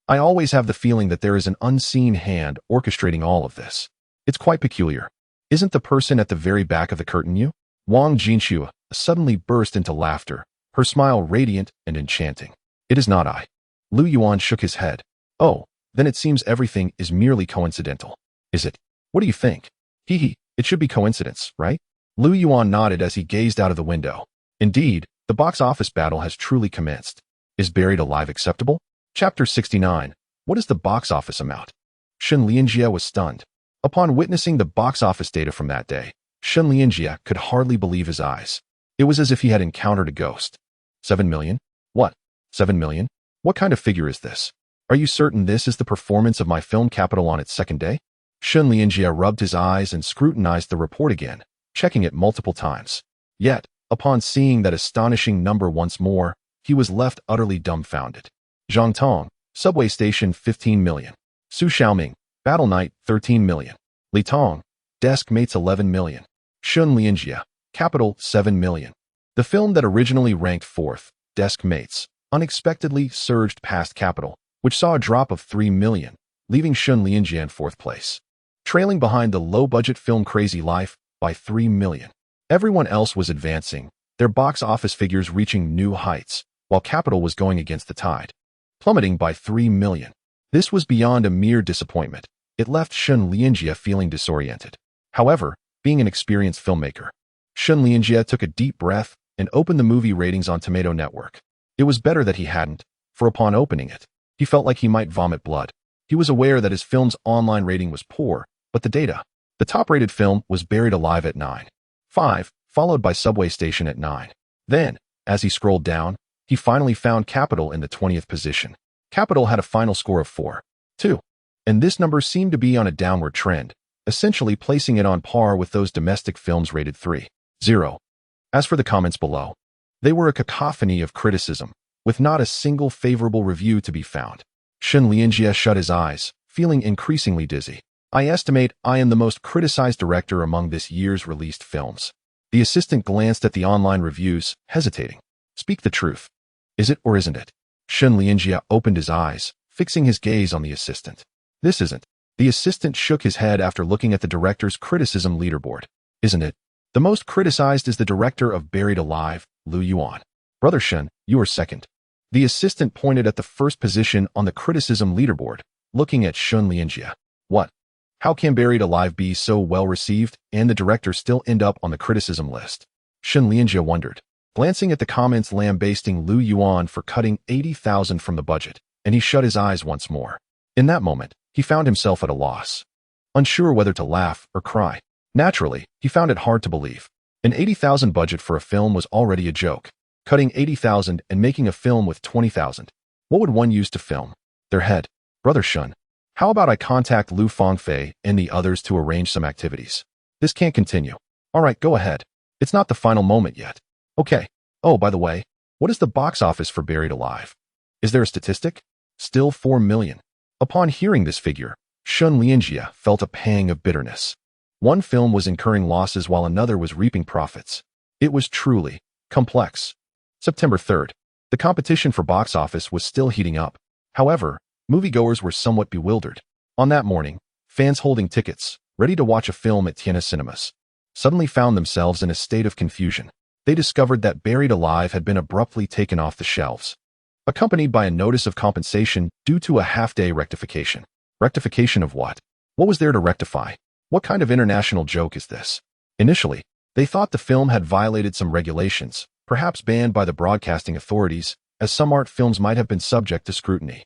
I always have the feeling that there is an unseen hand orchestrating all of this. It's quite peculiar. Isn't the person at the very back of the curtain you? Wang Jinxue suddenly burst into laughter, her smile radiant and enchanting. It is not I. Lu Yuan shook his head. Oh, then it seems everything is merely coincidental. Is it? What do you think? Hee, it should be coincidence, right? Lu Yuan nodded as he gazed out of the window. Indeed, the box office battle has truly commenced. Is Buried Alive acceptable? Chapter 69. What is the box office amount? Shen Lianjie was stunned. Upon witnessing the box office data from that day, Shen Lianjie could hardly believe his eyes. It was as if he had encountered a ghost. 7 million? What? 7 million? What kind of figure is this? Are you certain this is the performance of my film capital on its second day? Shen Lianjie rubbed his eyes and scrutinized the report again, checking it multiple times. Yet, upon seeing that astonishing number once more, he was left utterly dumbfounded. Zhangtong, subway station 15 million. Su Xiaoming, battle night 13 million. Li Tong, desk mates 11 million. Shen Lianjie, capital 7 million. The film that originally ranked fourth, Desk Mates, unexpectedly surged past Capital, which saw a drop of 3 million, leaving Shen Lianjie in fourth place, trailing behind the low-budget film Crazy Life by 3 million. Everyone else was advancing, their box office figures reaching new heights, while Capital was going against the tide, plummeting by 3 million. This was beyond a mere disappointment. It left Shen Lianjie feeling disoriented. However, being an experienced filmmaker, Shen Lianjie took a deep breath and opened the movie ratings on Tomato Network. It was better that he hadn't, for upon opening it, he felt like he might vomit blood. He was aware that his film's online rating was poor, but the top-rated film was Buried Alive at 9.5, followed by Subway Station at 9. Then, as he scrolled down, he finally found Capital in the 20th position. Capital had a final score of 4.2, and this number seemed to be on a downward trend, essentially placing it on par with those domestic films rated 3.0. As for the comments below, they were a cacophony of criticism, with not a single favorable review to be found. Shen Lianjie shut his eyes, feeling increasingly dizzy. I estimate I am the most criticized director among this year's released films. The assistant glanced at the online reviews, hesitating. Speak the truth. Is it or isn't it? Shen Lianjie opened his eyes, fixing his gaze on the assistant. This isn't. The assistant shook his head after looking at the director's criticism leaderboard. Isn't it? The most criticized is the director of Buried Alive, Lu Yuan. Brother Shen, you are second. The assistant pointed at the first position on the criticism leaderboard, looking at Shen Lianjie. What? How can Buried Alive be so well received and the director still end up on the criticism list? Shen Lianjie wondered, glancing at the comments lambasting Lu Yuan for cutting 80,000 from the budget, and he shut his eyes once more. In that moment, he found himself at a loss, unsure whether to laugh or cry. Naturally, he found it hard to believe. An 80,000 budget for a film was already a joke. Cutting 80,000 and making a film with 20,000. What would one use to film? Their head. Brother Shun, how about I contact Lu Fangfei and the others to arrange some activities? This can't continue. All right, go ahead. It's not the final moment yet. Okay. Oh, by the way, what is the box office for Buried Alive? Is there a statistic? Still 4 million. Upon hearing this figure, Shen Lianjie felt a pang of bitterness. One film was incurring losses while another was reaping profits. It was truly complex. September 3rd. The competition for box office was still heating up. However, moviegoers were somewhat bewildered. On that morning, fans holding tickets, ready to watch a film at Tianhe cinemas, suddenly found themselves in a state of confusion. They discovered that Buried Alive had been abruptly taken off the shelves, accompanied by a notice of compensation due to a half-day rectification. Rectification of what? What was there to rectify? What kind of international joke is this? Initially, they thought the film had violated some regulations, perhaps banned by the broadcasting authorities, as some art films might have been subject to scrutiny.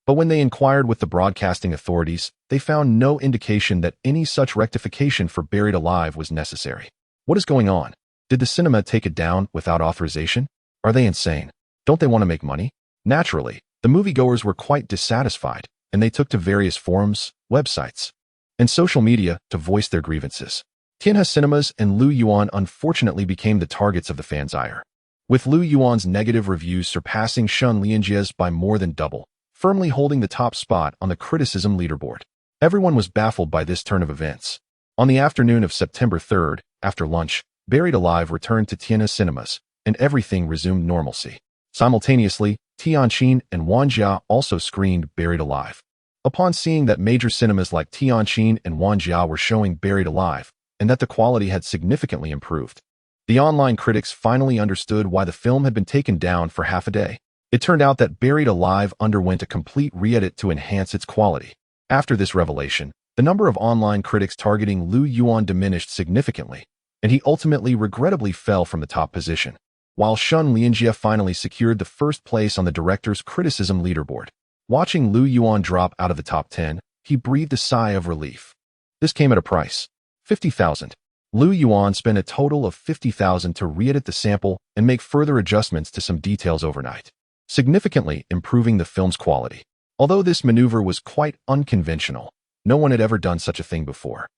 But when they inquired with the broadcasting authorities, they found no indication that any such rectification for Buried Alive was necessary. What is going on? Did the cinema take it down without authorization? Are they insane? Don't they want to make money? Naturally, the moviegoers were quite dissatisfied, and they took to various forums, websites, and social media to voice their grievances. Tianhe Cinemas and Lu Yuan unfortunately became the targets of the fans' ire, with Lu Yuan's negative reviews surpassing Shen Lianjie's by more than double, firmly holding the top spot on the criticism leaderboard. Everyone was baffled by this turn of events. On the afternoon of September 3rd, after lunch, Buried Alive returned to Tianhe cinemas, and everything resumed normalcy. Simultaneously, Tianjin and Wanjia also screened Buried Alive. Upon seeing that major cinemas like Tianjin and Wanjia were showing Buried Alive, and that the quality had significantly improved, the online critics finally understood why the film had been taken down for half a day. It turned out that Buried Alive underwent a complete re-edit to enhance its quality. After this revelation, the number of online critics targeting Lu Yuan diminished significantly, and he ultimately regrettably fell from the top position, while Shen Lianjie finally secured the first place on the director's criticism leaderboard. Watching Lu Yuan drop out of the top 10, he breathed a sigh of relief. This came at a price. 50,000. Lu Yuan spent a total of 50,000 to re-edit the sample and make further adjustments to some details overnight, significantly improving the film's quality. Although this maneuver was quite unconventional, no one had ever done such a thing before.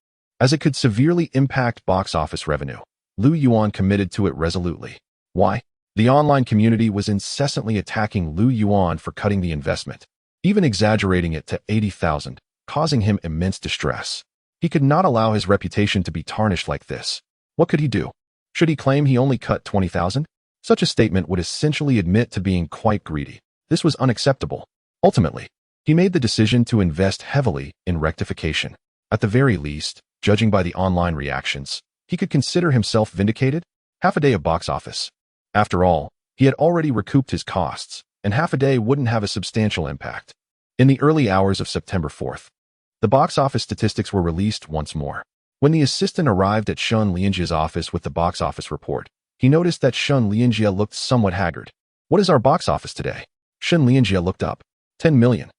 As it could severely impact box office revenue, Lu Yuan committed to it resolutely. Why? The online community was incessantly attacking Lu Yuan for cutting the investment, even exaggerating it to 80,000, causing him immense distress. He could not allow his reputation to be tarnished like this. What could he do? Should he claim he only cut 20,000? Such a statement would essentially admit to being quite greedy. This was unacceptable. Ultimately, he made the decision to invest heavily in rectification. At the very least, judging by the online reactions, he could consider himself vindicated. Half a day of box office. After all, he had already recouped his costs, and half a day wouldn't have a substantial impact. In the early hours of September 4th, the box office statistics were released once more. When the assistant arrived at Shen Lianjie's office with the box office report, he noticed that Shen Lianjie looked somewhat haggard. What is our box office today? Shen Lianjie looked up. 10 million.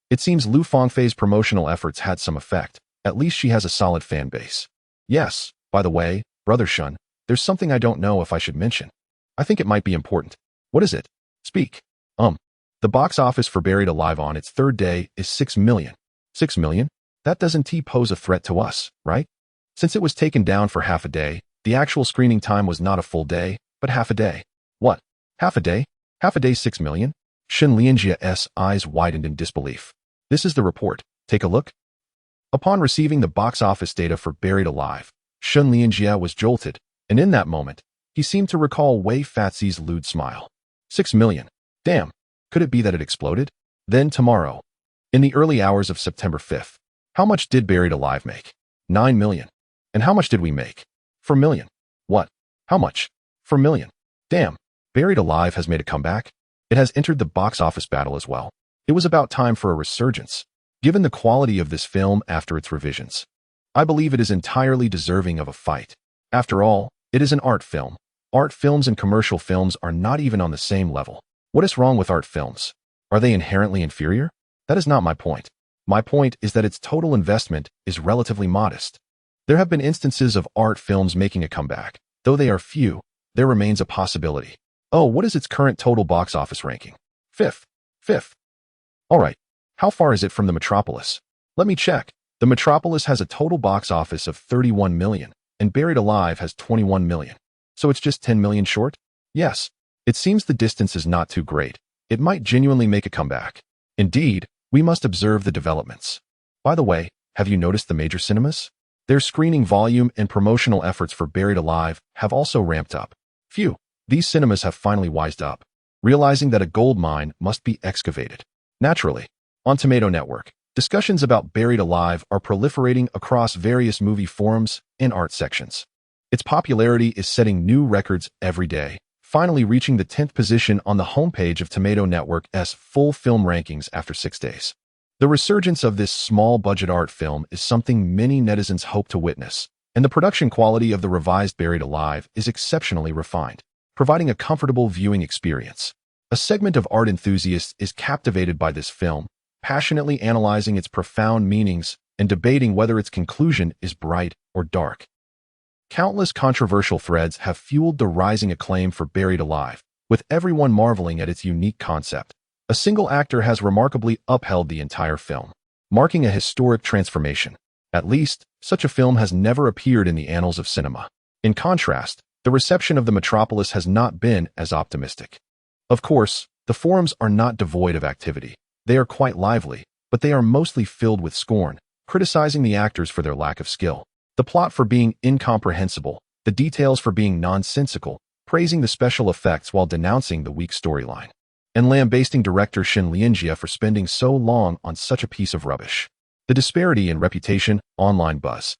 It seems Lu Fangfei's promotional efforts had some effect. At least she has a solid fan base. Yes, by the way, Brother Shen, there's something I don't know if I should mention. I think it might be important. What is it? Speak. The box office for Buried Alive on its third day is 6 million. 6 million? That doesn't pose a threat to us, right? Since it was taken down for half a day, the actual screening time was not a full day, but half a day. What? Half a day? Half a day 6 million? Shen Lianjie's eyes widened in disbelief. This is the report. Take a look. Upon receiving the box office data for Buried Alive, Shen Lianjie was jolted, and in that moment, he seemed to recall Wei Fatzi's lewd smile. 6 million. Damn. Could it be that it exploded? Then tomorrow, in the early hours of September 5th, how much did Buried Alive make? 9 million. And how much did we make? 4 million. What? How much? 4 million. Damn. Buried Alive has made a comeback. It has entered the box office battle as well. It was about time for a resurgence. Given the quality of this film after its revisions, I believe it is entirely deserving of a fight. After all, it is an art film. Art films and commercial films are not even on the same level. What is wrong with art films? Are they inherently inferior? That is not my point. My point is that its total investment is relatively modest. There have been instances of art films making a comeback. Though they are few, there remains a possibility. Oh, what is its current total box office ranking? Fifth. Alright, how far is it from the Metropolis? Let me check. The Metropolis has a total box office of 31 million, and Buried Alive has 21 million. So it's just 10 million short? Yes. It seems the distance is not too great. It might genuinely make a comeback. Indeed, we must observe the developments. By the way, have you noticed the major cinemas? Their screening volume and promotional efforts for Buried Alive have also ramped up. Phew, these cinemas have finally wised up, realizing that a gold mine must be excavated. Naturally, on Tomato Network, discussions about Buried Alive are proliferating across various movie forums and art sections. Its popularity is setting new records every day, finally reaching the 10th position on the homepage of Tomato Network's full film rankings after 6 days. The resurgence of this small-budget art film is something many netizens hope to witness, and the production quality of the revised Buried Alive is exceptionally refined, providing a comfortable viewing experience. A segment of art enthusiasts is captivated by this film, passionately analyzing its profound meanings and debating whether its conclusion is bright or dark. Countless controversial threads have fueled the rising acclaim for Buried Alive, with everyone marveling at its unique concept. A single actor has remarkably upheld the entire film, marking a historic transformation. At least, such a film has never appeared in the annals of cinema. In contrast, the reception of the Metropolis has not been as optimistic. Of course, the forums are not devoid of activity. They are quite lively, but they are mostly filled with scorn, criticizing the actors for their lack of skill, the plot for being incomprehensible, the details for being nonsensical, praising the special effects while denouncing the weak storyline, and lambasting director Shen Lianjia for spending so long on such a piece of rubbish. The disparity in reputation, online buzz,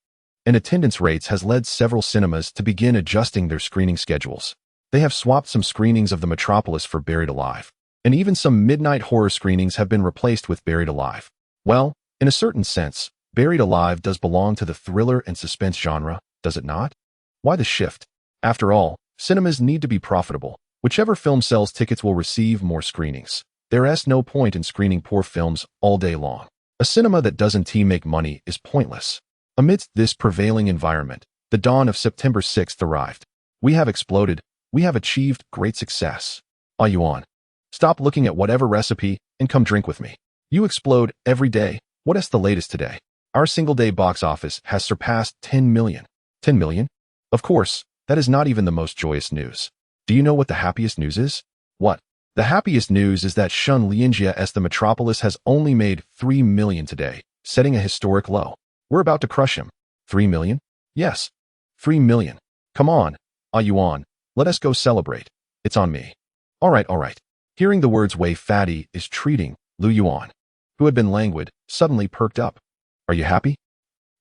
and attendance rates has led several cinemas to begin adjusting their screening schedules. They have swapped some screenings of The Metropolis for Buried Alive, and even some midnight horror screenings have been replaced with Buried Alive. Well, in a certain sense, Buried Alive does belong to the thriller and suspense genre, does it not? Why the shift? After all, cinemas need to be profitable. Whichever film sells tickets will receive more screenings. There's no point in screening poor films all day long. A cinema that doesn't make money is pointless. Amidst this prevailing environment, the dawn of September 6th arrived. We have exploded. We have achieved great success. Lu Yuan, stop looking at whatever recipe and come drink with me. You explode every day. What is the latest today? Our single-day box office has surpassed 10 million. 10 million? Of course, that is not even the most joyous news. Do you know what the happiest news is? What? The happiest news is that Shen Lianjia's The Metropolis has only made 3 million today, setting a historic low. We're about to crush him. 3 million? Yes. 3 million. Come on, Lu Yuan, let us go celebrate. It's on me. All right. Hearing the words Wei Fatty is treating, Lu Yuan, who had been languid, suddenly perked up. Are you happy?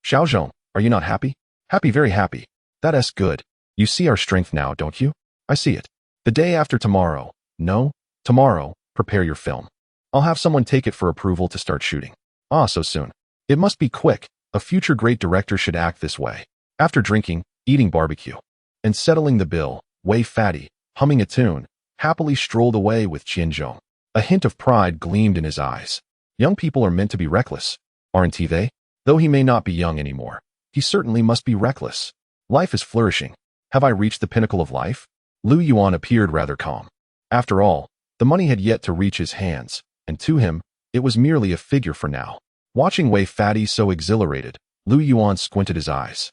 Xiaozhong, are you not happy? Happy, very happy. That's good. You see our strength now, don't you? I see it. The day after tomorrow. No, tomorrow, prepare your film. I'll have someone take it for approval to start shooting. Ah, so soon. It must be quick. A future great director should act this way. After drinking, eating barbecue, and settling the bill, Wei Fatty, humming a tune, happily strolled away with Qianzhong. A hint of pride gleamed in his eyes. Young people are meant to be reckless, aren't they? Though he may not be young anymore, he certainly must be reckless. Life is flourishing. Have I reached the pinnacle of life? Lu Yuan appeared rather calm. After all, the money had yet to reach his hands, and to him, it was merely a figure for now. Watching Wei Fatty so exhilarated, Lu Yuan squinted his eyes.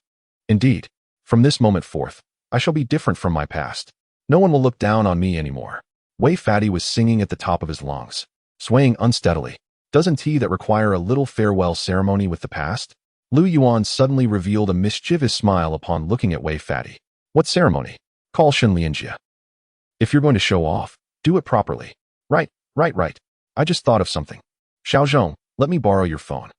Indeed, from this moment forth, I shall be different from my past. No one will look down on me anymore. Wei Fatty was singing at the top of his lungs, swaying unsteadily. Doesn't that require a little farewell ceremony with the past? Lu Yuan suddenly revealed a mischievous smile upon looking at Wei Fatty. What ceremony? Call Shen Lianjia. If you're going to show off, do it properly. Right. I just thought of something. Xiaozhong, let me borrow your phone.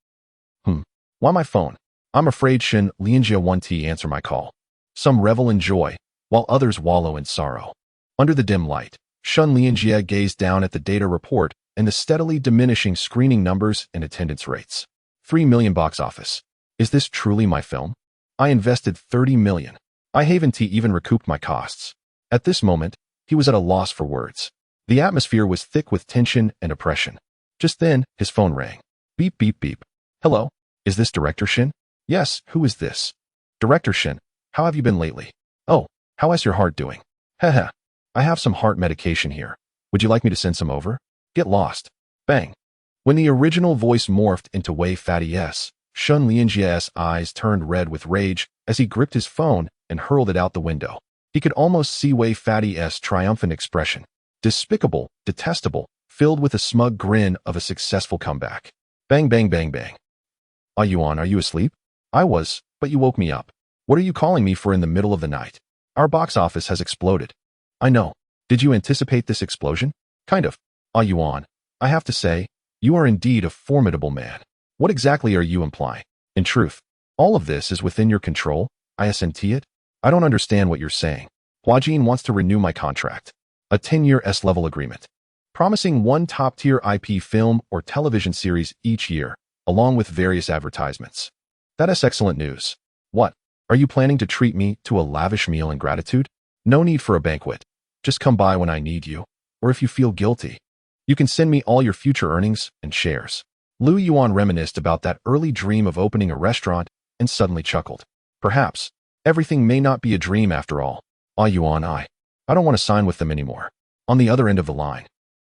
Why my phone? I'm afraid Shen Lianjia won't answer my call. Some revel in joy, while others wallow in sorrow. Under the dim light, Shen Lianjia gazed down at the data report and the steadily diminishing screening numbers and attendance rates. 3 million box office. Is this truly my film? I invested 30 million. I haven't even recouped my costs. At this moment, he was at a loss for words. The atmosphere was thick with tension and oppression. Just then, his phone rang. Beep, beep, beep. Hello? Is this Director Shen? Yes, who is this? Director Shen, how have you been lately? Oh, how is your heart doing? Haha. I have some heart medication here. Would you like me to send some over? Get lost. Bang. When the original voice morphed into Wei Fatty's, Shen Lianjia's eyes turned red with rage as he gripped his phone and hurled it out the window. He could almost see Wei Fatty's triumphant expression. Despicable, detestable, filled with a smug grin of a successful comeback. Bang, bang, bang, bang. Lu Yuan, are you asleep? I was, but you woke me up. What are you calling me for in the middle of the night? Our box office has exploded. I know. Did you anticipate this explosion? Kind of. Lu Yuan, I have to say, you are indeed a formidable man. What exactly are you implying? In truth, all of this is within your control. I assent it? I don't understand what you're saying. Huajin wants to renew my contract. A 10-year S-level agreement, promising one top-tier IP film or television series each year, along with various advertisements. That is excellent news. What? Are you planning to treat me to a lavish meal in gratitude? No need for a banquet. Just come by when I need you, or if you feel guilty. You can send me all your future earnings and shares. Lu Yuan reminisced about that early dream of opening a restaurant and suddenly chuckled. Perhaps everything may not be a dream after all. Lu Yuan, I don't want to sign with them anymore. On the other end of the line,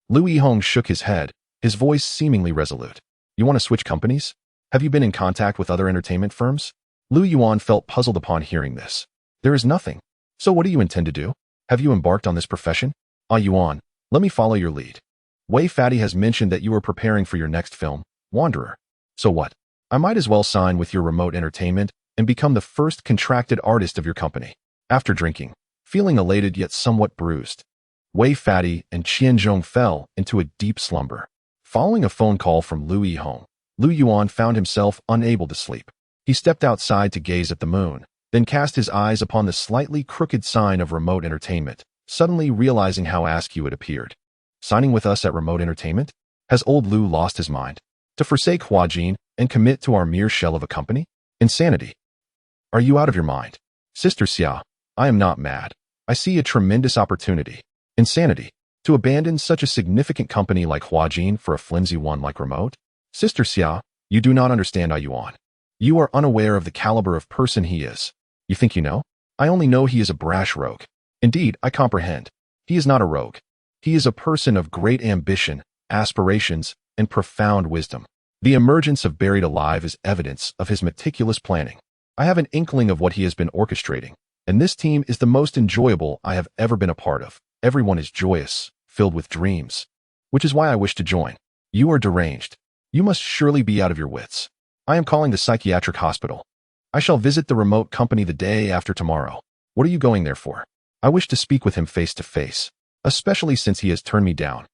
Lu Yihong shook his head, his voice seemingly resolute. You want to switch companies? Have you been in contact with other entertainment firms? Lu Yuan felt puzzled upon hearing this. There is nothing. So what do you intend to do? Have you embarked on this profession? Lu Yuan, let me follow your lead. Wei Fatty has mentioned that you are preparing for your next film, Wanderer. So what? I might as well sign with your remote entertainment and become the first contracted artist of your company. After drinking, feeling elated yet somewhat bruised, Wei Fatty and Qianzhong fell into a deep slumber. Following a phone call from Lu Yuan, Lu Yuan found himself unable to sleep. He stepped outside to gaze at the moon, then cast his eyes upon the slightly crooked sign of remote entertainment, suddenly realizing how askew it appeared. Signing with us at remote entertainment? Has old Lu lost his mind? To forsake Huajin and commit to our mere shell of a company? Insanity. Are you out of your mind? Sister Xia, I am not mad. I see a tremendous opportunity. Insanity. To abandon such a significant company like Huajin for a flimsy one like remote? Sister Xia, you do not understand Lu Yuan. You are unaware of the caliber of person he is. You think you know? I only know he is a brash rogue. Indeed, I comprehend. He is not a rogue. He is a person of great ambition, aspirations, and profound wisdom. The emergence of Buried Alive is evidence of his meticulous planning. I have an inkling of what he has been orchestrating, and this team is the most enjoyable I have ever been a part of. Everyone is joyous, filled with dreams, which is why I wish to join. You are deranged. You must surely be out of your wits. I am calling the psychiatric hospital. I shall visit the remote company the day after tomorrow. What are you going there for? I wish to speak with him face to face, especially since he has turned me down.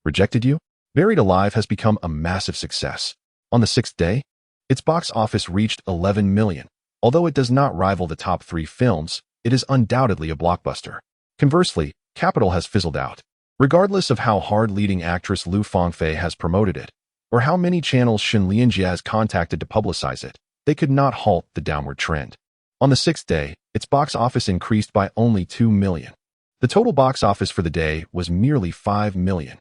Rejected you? Buried Alive has become a massive success. On the 6th day, its box office reached 11 million. Although it does not rival the top 3 films, it is undoubtedly a blockbuster. Conversely, Capital has fizzled out. Regardless of how hard leading actress Lu Fangfei has promoted it, or how many channels Shen Lianjie has contacted to publicize it, they could not halt the downward trend. On the 6th day, its box office increased by only 2 million. The total box office for the day was merely 5 million.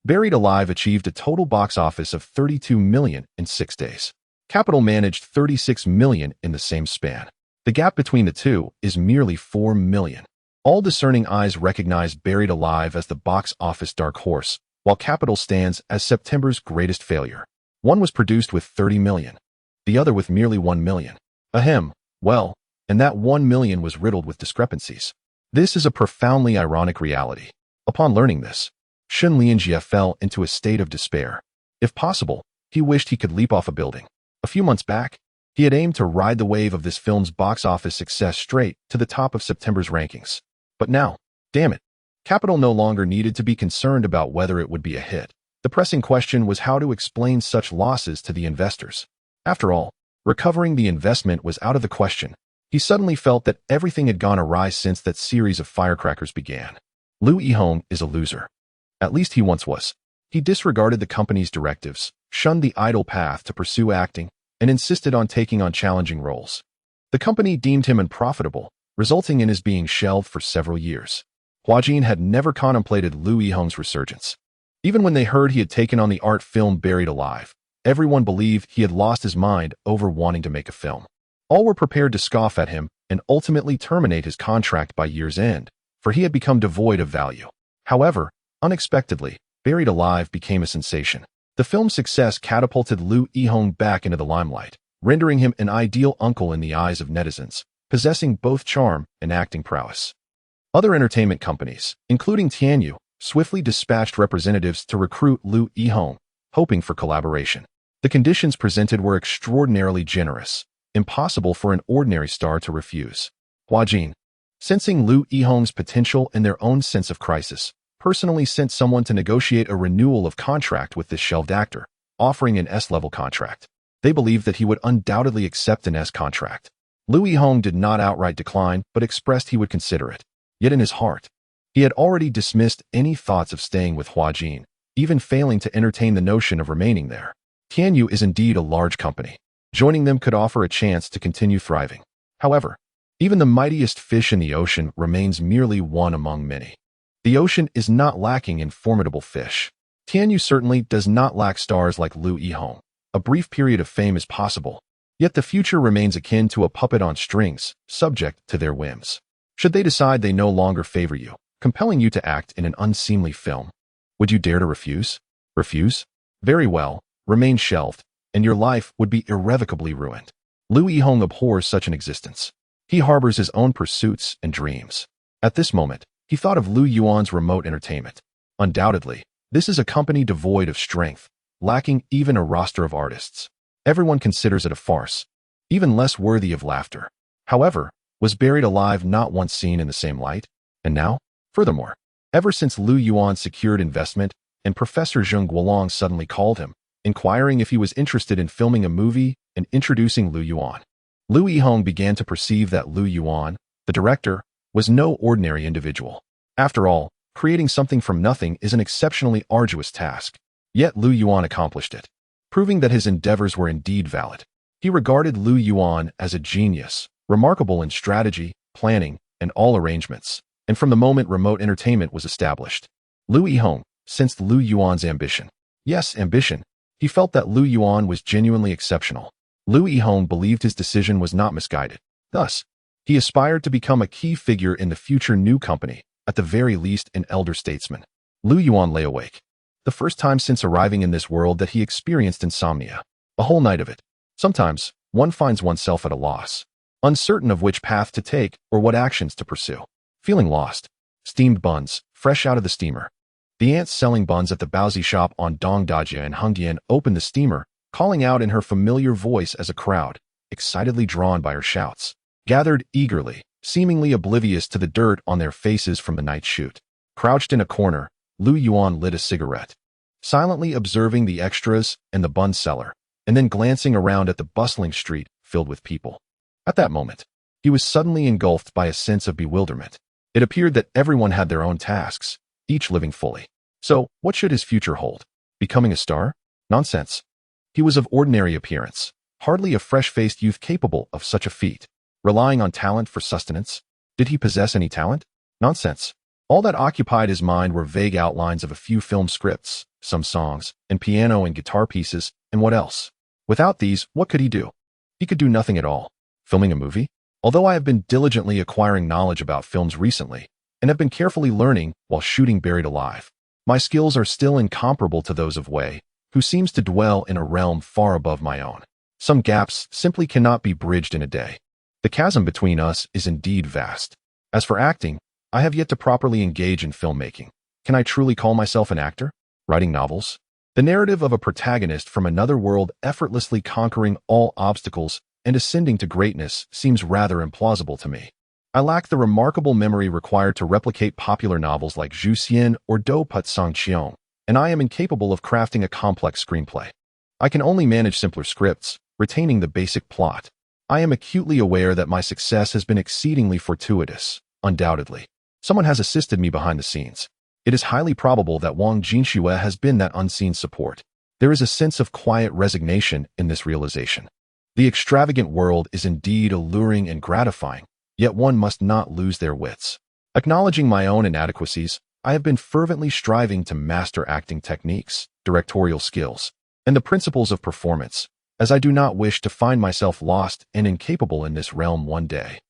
Buried Alive achieved a total box office of 32 million in 6 days. Capital managed 36 million in the same span. The gap between the two is merely 4 million. All discerning eyes recognize Buried Alive as the box office dark horse, while Capital stands as September's greatest failure. One was produced with 30 million, the other with merely 1 million. Ahem, well, and that 1 million was riddled with discrepancies. This is a profoundly ironic reality. Upon learning this, Shen Lianjie fell into a state of despair. If possible, he wished he could leap off a building. A few months back, he had aimed to ride the wave of this film's box office success straight to the top of September's rankings. But now, damn it, Capital no longer needed to be concerned about whether it would be a hit. The pressing question was how to explain such losses to the investors. After all, recovering the investment was out of the question. He suddenly felt that everything had gone awry since that series of firecrackers began. Lu Yuan is a loser. At least he once was. He disregarded the company's directives, shunned the idle path to pursue acting, and insisted on taking on challenging roles. The company deemed him unprofitable, resulting in his being shelved for several years. Huajin had never contemplated Lu Yuan's resurgence. Even when they heard he had taken on the art film Buried Alive, everyone believed he had lost his mind over wanting to make a film. All were prepared to scoff at him and ultimately terminate his contract by year's end, for he had become devoid of value. However, unexpectedly, Buried Alive became a sensation. The film's success catapulted Lu Yuan back into the limelight, rendering him an ideal uncle in the eyes of netizens, possessing both charm and acting prowess. Other entertainment companies, including Tianyu, swiftly dispatched representatives to recruit Lu Yuan, hoping for collaboration. The conditions presented were extraordinarily generous, impossible for an ordinary star to refuse. Huajin, sensing Lu Yuan's potential and their own sense of crisis, personally sent someone to negotiate a renewal of contract with this shelved actor, offering an S-level contract. They believed that he would undoubtedly accept an S contract. Lu Yuan did not outright decline, but expressed he would consider it. Yet in his heart, he had already dismissed any thoughts of staying with Huajin, even failing to entertain the notion of remaining there. Tianyu is indeed a large company. Joining them could offer a chance to continue thriving. However, even the mightiest fish in the ocean remains merely one among many. The ocean is not lacking in formidable fish. Tianyu certainly does not lack stars like Lu Yuan. A brief period of fame is possible, yet the future remains akin to a puppet on strings, subject to their whims. Should they decide they no longer favor you, compelling you to act in an unseemly film, would you dare to refuse? Refuse? Very well, remain shelved, and your life would be irrevocably ruined. Lu Yuan abhors such an existence. He harbors his own pursuits and dreams. At this moment, he thought of Lu Yuan's remote entertainment. Undoubtedly, this is a company devoid of strength, lacking even a roster of artists. Everyone considers it a farce, even less worthy of laughter. However, was buried alive, not once seen in the same light. And now? Furthermore, ever since Lu Yuan secured investment and Professor Zheng Guolong suddenly called him, inquiring if he was interested in filming a movie and introducing Lu Yuan, Lu Yihong began to perceive that Lu Yuan, the director, was no ordinary individual. After all, creating something from nothing is an exceptionally arduous task. Yet Lu Yuan accomplished it, proving that his endeavors were indeed valid. He regarded Lu Yuan as a genius, remarkable in strategy, planning, and all arrangements, and from the moment remote entertainment was established, Lu Yihong sensed Lu Yuan's ambition. Yes, ambition. He felt that Lu Yuan was genuinely exceptional. Lu Yihong believed his decision was not misguided. Thus, he aspired to become a key figure in the future new company, at the very least an elder statesman. Lu Yuan lay awake. The first time since arriving in this world that he experienced insomnia. A whole night of it. Sometimes, one finds oneself at a loss, uncertain of which path to take or what actions to pursue. Feeling lost. Steamed buns, fresh out of the steamer. The aunt selling buns at the Baozi shop on Dongdajia in Hengdian opened the steamer, calling out in her familiar voice as a crowd, excitedly drawn by her shouts, gathered eagerly, seemingly oblivious to the dirt on their faces from the night shoot. Crouched in a corner, Lu Yuan lit a cigarette, silently observing the extras and the bun seller, and then glancing around at the bustling street filled with people. At that moment, he was suddenly engulfed by a sense of bewilderment. It appeared that everyone had their own tasks, each living fully. So, what should his future hold? Becoming a star? Nonsense. He was of ordinary appearance, hardly a fresh-faced youth capable of such a feat. Relying on talent for sustenance? Did he possess any talent? Nonsense. All that occupied his mind were vague outlines of a few film scripts, some songs, and piano and guitar pieces, and what else? Without these, what could he do? He could do nothing at all. Filming a movie? Although I have been diligently acquiring knowledge about films recently, and have been carefully learning while shooting Buried Alive, my skills are still incomparable to those of Wei, who seems to dwell in a realm far above my own. Some gaps simply cannot be bridged in a day. The chasm between us is indeed vast. As for acting, I have yet to properly engage in filmmaking. Can I truly call myself an actor? Writing novels? The narrative of a protagonist from another world effortlessly conquering all obstacles and ascending to greatness seems rather implausible to me. I lack the remarkable memory required to replicate popular novels like Zhu Xian or Dou Put Song Qiong, and I am incapable of crafting a complex screenplay. I can only manage simpler scripts, retaining the basic plot. I am acutely aware that my success has been exceedingly fortuitous, undoubtedly. Someone has assisted me behind the scenes. It is highly probable that Wang Jinxue has been that unseen support. There is a sense of quiet resignation in this realization. The extravagant world is indeed alluring and gratifying, yet one must not lose their wits. Acknowledging my own inadequacies, I have been fervently striving to master acting techniques, directorial skills, and the principles of performance, as I do not wish to find myself lost and incapable in this realm one day.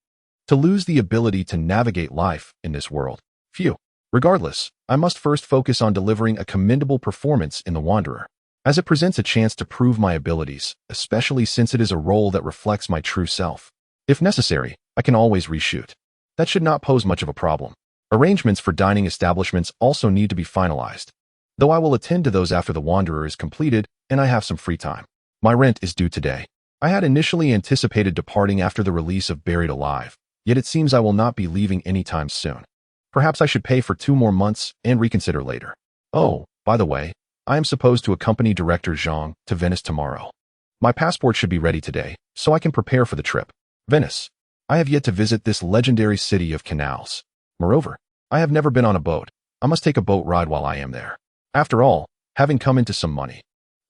To lose the ability to navigate life in this world. Phew. Regardless, I must first focus on delivering a commendable performance in The Wanderer, as it presents a chance to prove my abilities, especially since it is a role that reflects my true self. If necessary, I can always reshoot. That should not pose much of a problem. Arrangements for dining establishments also need to be finalized, though I will attend to those after The Wanderer is completed and I have some free time. My rent is due today. I had initially anticipated departing after the release of Buried Alive, yet it seems I will not be leaving anytime soon. Perhaps I should pay for 2 more months and reconsider later. Oh, by the way, I am supposed to accompany Director Zhang to Venice tomorrow. My passport should be ready today, so I can prepare for the trip. Venice. I have yet to visit this legendary city of canals. Moreover, I have never been on a boat. I must take a boat ride while I am there. After all, having come into some money,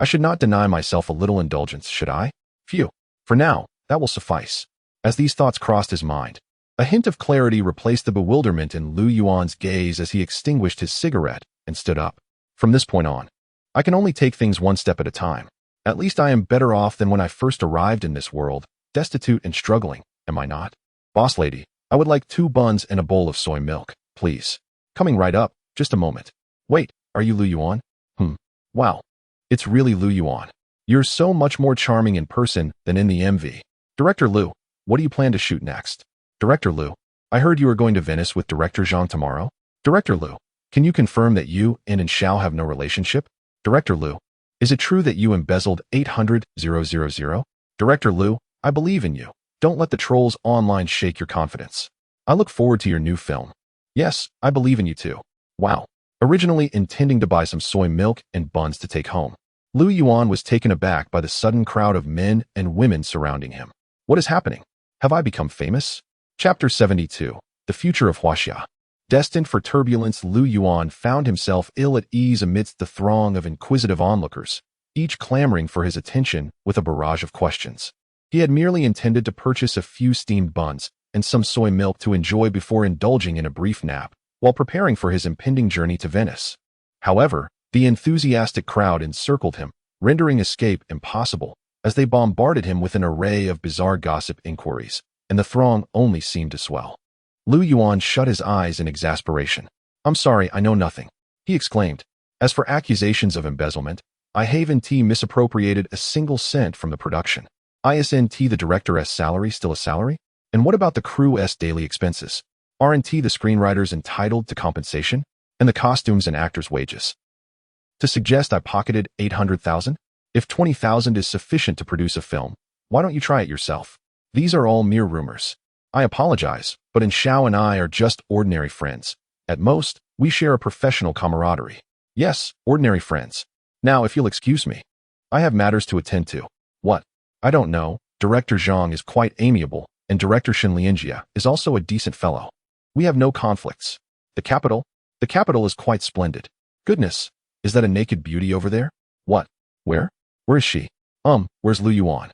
I should not deny myself a little indulgence, should I? Phew. For now, that will suffice. As these thoughts crossed his mind, a hint of clarity replaced the bewilderment in Lu Yuan's gaze as he extinguished his cigarette and stood up. From this point on, I can only take things one step at a time. At least I am better off than when I first arrived in this world, destitute and struggling, am I not? Boss lady, I would like 2 buns and a bowl of soy milk, please. Coming right up, just a moment. Wait, are you Lu Yuan? Wow. It's really Lu Yuan. You're so much more charming in person than in the MV. Director Lu, what do you plan to shoot next? Director Lu, I heard you are going to Venice with Director Zhang tomorrow. Director Lu, can you confirm that you and Xiao have no relationship? Director Lu, is it true that you embezzled 800,000? Director Lu, I believe in you. Don't let the trolls online shake your confidence. I look forward to your new film. Yes, I believe in you too. Wow. Originally intending to buy some soy milk and buns to take home, Lu Yuan was taken aback by the sudden crowd of men and women surrounding him. What is happening? Have I become famous? Chapter 72. The Future of Huaxia. Destined for turbulence, Lu Yuan found himself ill at ease amidst the throng of inquisitive onlookers, each clamoring for his attention with a barrage of questions. He had merely intended to purchase a few steamed buns and some soy milk to enjoy before indulging in a brief nap, while preparing for his impending journey to Venice. However, the enthusiastic crowd encircled him, rendering escape impossible, as they bombarded him with an array of bizarre gossip inquiries, and the throng only seemed to swell. Lu Yuan shut his eyes in exasperation. "I'm sorry, I know nothing," he exclaimed. "As for accusations of embezzlement, I haven't misappropriated a single cent from the production. Isn't the director's salary still a salary? And what about the crew's daily expenses? Aren't the screenwriters entitled to compensation? And the costumes and actors' wages? To suggest I pocketed 800,000? If 20,000 is sufficient to produce a film, why don't you try it yourself? These are all mere rumors. I apologize, but Xiao and I are just ordinary friends. At most, we share a professional camaraderie. Yes, ordinary friends. Now, if you'll excuse me, I have matters to attend to." "What?" "I don't know. Director Zhang is quite amiable, and Director Shenlianjia is also a decent fellow. We have no conflicts. The capital? The capital is quite splendid. Goodness, is that a naked beauty over there? What? Where? Where is she? Where's Lu Yuan?"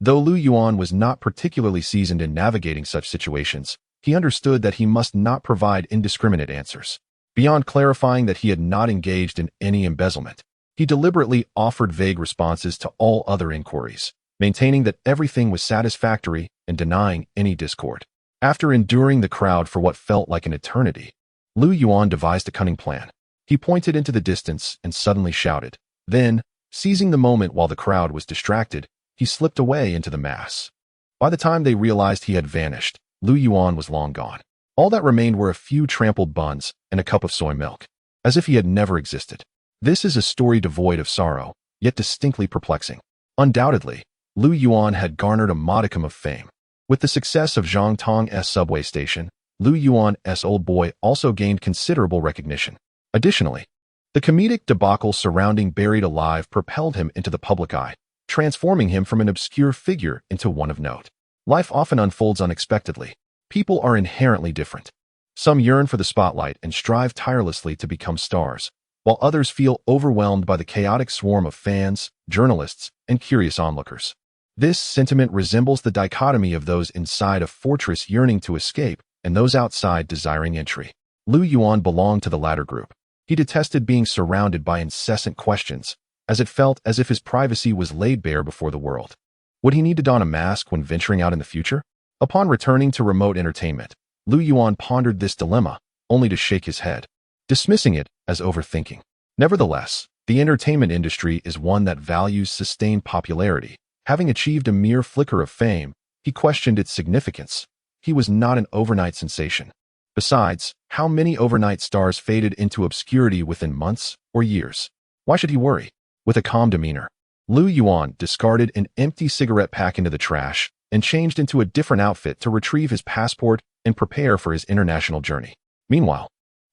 Though Lu Yuan was not particularly seasoned in navigating such situations, he understood that he must not provide indiscriminate answers. Beyond clarifying that he had not engaged in any embezzlement, he deliberately offered vague responses to all other inquiries, maintaining that everything was satisfactory and denying any discord. After enduring the crowd for what felt like an eternity, Lu Yuan devised a cunning plan. He pointed into the distance and suddenly shouted. Then, seizing the moment while the crowd was distracted, he slipped away into the mass. By the time they realized he had vanished, Lu Yuan was long gone. All that remained were a few trampled buns and a cup of soy milk, as if he had never existed. This is a story devoid of sorrow, yet distinctly perplexing. Undoubtedly, Lu Yuan had garnered a modicum of fame. With the success of Zhang Tong's subway station, Lu Yuan's old boy also gained considerable recognition. Additionally, the comedic debacle surrounding Buried Alive propelled him into the public eye, transforming him from an obscure figure into one of note. Life often unfolds unexpectedly. People are inherently different. Some yearn for the spotlight and strive tirelessly to become stars, while others feel overwhelmed by the chaotic swarm of fans, journalists, and curious onlookers. This sentiment resembles the dichotomy of those inside a fortress yearning to escape and those outside desiring entry. Lu Yuan belonged to the latter group. He detested being surrounded by incessant questions, as it felt as if his privacy was laid bare before the world. Would he need to don a mask when venturing out in the future? Upon returning to remote entertainment, Lu Yuan pondered this dilemma, only to shake his head, dismissing it as overthinking. Nevertheless, the entertainment industry is one that values sustained popularity. Having achieved a mere flicker of fame, he questioned its significance. He was not an overnight sensation. Besides, how many overnight stars faded into obscurity within months or years? Why should he worry? With a calm demeanor, Lu Yuan discarded an empty cigarette pack into the trash and changed into a different outfit to retrieve his passport and prepare for his international journey. Meanwhile,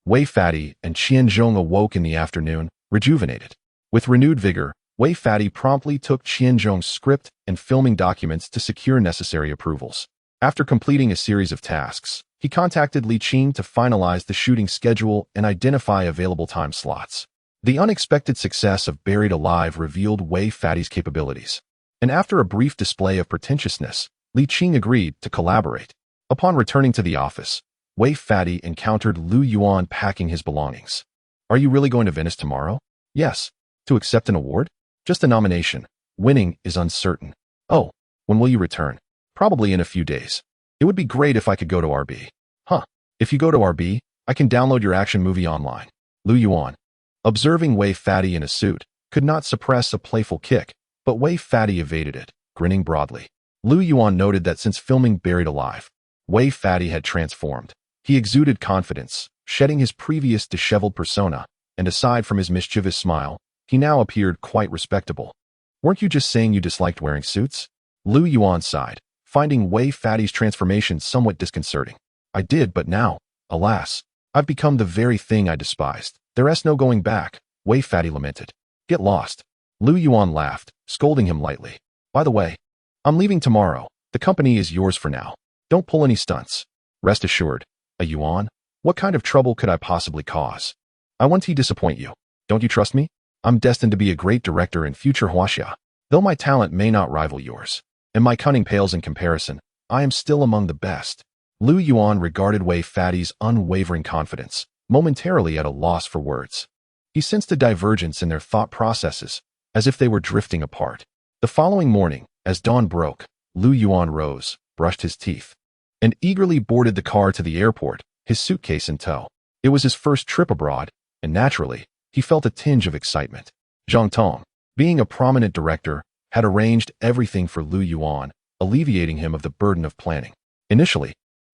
Wei Fati and Qianzhong awoke in the afternoon, rejuvenated. With renewed vigor, Wei Fati promptly took Qianzhong's script and filming documents to secure necessary approvals. After completing a series of tasks, he contacted Li Qing to finalize the shooting schedule and identify available time slots. The unexpected success of Buried Alive revealed Wei Fati's capabilities, and after a brief display of pretentiousness, Li Qing agreed to collaborate. Upon returning to the office, Wei Fati encountered Lu Yuan packing his belongings. "Are you really going to Venice tomorrow?" "Yes." "To accept an award?" "Just a nomination. Winning is uncertain." "Oh, when will you return?" "Probably in a few days. It would be great if I could go to RB." "Huh. If you go to RB, I can download your action movie online." Lu Yuan, observing Wei Fati in a suit, could not suppress a playful kick, but Wei Fati evaded it, grinning broadly. Lu Yuan noted that since filming Buried Alive, Wei Fati had transformed. He exuded confidence, shedding his previous disheveled persona, and aside from his mischievous smile, he now appeared quite respectable. "Weren't you just saying you disliked wearing suits?" Lu Yuan sighed. finding Wei Fatty's transformation somewhat disconcerting. I did, but now, alas, I've become the very thing I despised. There's no going back, Wei Fatty lamented. Get lost. Lu Yuan laughed, scolding him lightly. By the way, I'm leaving tomorrow. The company is yours for now. Don't pull any stunts. Rest assured. A Yuan? What kind of trouble could I possibly cause? I won't disappoint you. Don't you trust me? I'm destined to be a great director in future Huaxia. Though my talent may not rival yours, and my cunning pales in comparison, I am still among the best. Lu Yuan regarded Wei Fatty's unwavering confidence, momentarily at a loss for words. He sensed a divergence in their thought processes, as if they were drifting apart. The following morning, as dawn broke, Lu Yuan rose, brushed his teeth, and eagerly boarded the car to the airport, his suitcase in tow. It was his first trip abroad, and naturally, he felt a tinge of excitement. Zhang Tong, being a prominent director, had arranged everything for Lu Yuan, alleviating him of the burden of planning. Initially,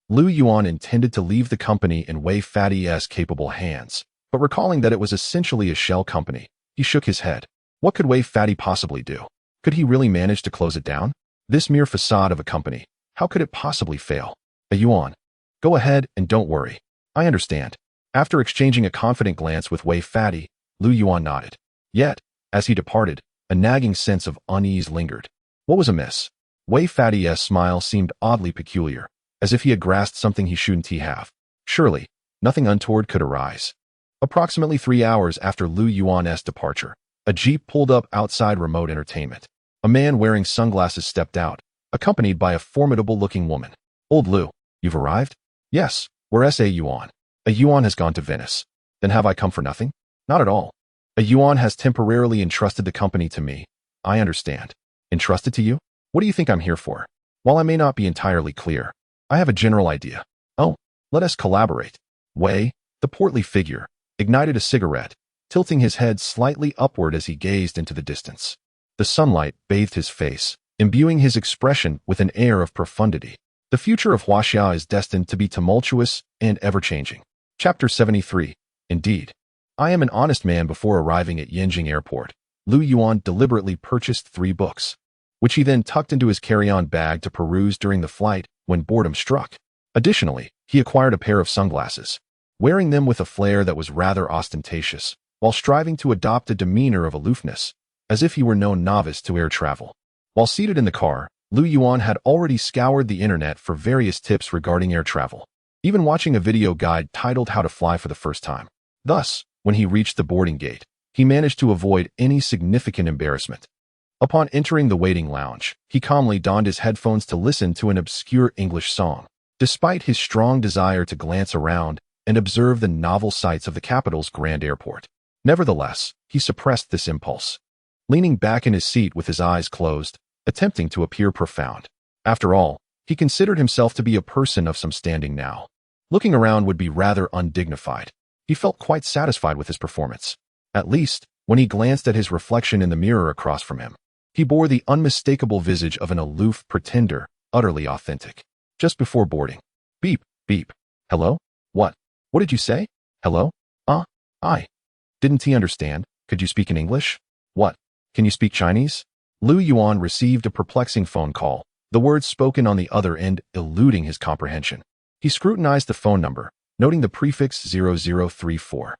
Lu Yuan intended to leave the company in Wei Fatty's capable hands, but recalling that it was essentially a shell company, he shook his head. What could Wei Fatty possibly do? Could he really manage to close it down? This mere facade of a company, how could it possibly fail? A Yuan. Go ahead and don't worry. I understand. After exchanging a confident glance with Wei Fatty, Lu Yuan nodded. Yet, as he departed, a nagging sense of unease lingered. What was amiss? Wei Fatty's smile seemed oddly peculiar, as if he had grasped something he shouldn't have. Surely, nothing untoward could arise. Approximately 3 hours after Lu Yuan's departure, a jeep pulled up outside remote entertainment. A man wearing sunglasses stepped out, accompanied by a formidable-looking woman. Old Lu, you've arrived? Yes, where's a Yuan? A Yuan has gone to Venice. Then have I come for nothing? Not at all. A Yuan has temporarily entrusted the company to me. I understand. Entrusted to you? What do you think I'm here for? While I may not be entirely clear, I have a general idea. Oh, let us collaborate. Wei, the portly figure, ignited a cigarette, tilting his head slightly upward as he gazed into the distance. The sunlight bathed his face, imbuing his expression with an air of profundity. The future of Huaxia is destined to be tumultuous and ever-changing. Chapter 73. Indeed. I am an honest man. Before arriving at Yanjing Airport, Lu Yuan deliberately purchased 3 books, which he then tucked into his carry-on bag to peruse during the flight when boredom struck. Additionally, he acquired a pair of sunglasses, wearing them with a flair that was rather ostentatious, while striving to adopt a demeanor of aloofness, as if he were no novice to air travel. While seated in the car, Lu Yuan had already scoured the internet for various tips regarding air travel, even watching a video guide titled How to Fly for the First Time. Thus, when he reached the boarding gate, he managed to avoid any significant embarrassment. Upon entering the waiting lounge, he calmly donned his headphones to listen to an obscure English song. Despite his strong desire to glance around and observe the novel sights of the capital's grand airport, nevertheless, he suppressed this impulse, leaning back in his seat with his eyes closed, attempting to appear profound. After all, he considered himself to be a person of some standing now. Looking around would be rather undignified. He felt quite satisfied with his performance. At least, when he glanced at his reflection in the mirror across from him, he bore the unmistakable visage of an aloof pretender, utterly authentic. Just before boarding. Beep, beep. Hello? What? What did you say? Hello? I. Didn't he understand? Could you speak in English? What? Can you speak Chinese? Lu Yuan received a perplexing phone call, the words spoken on the other end eluding his comprehension. He scrutinized the phone number, noting the prefix 0034.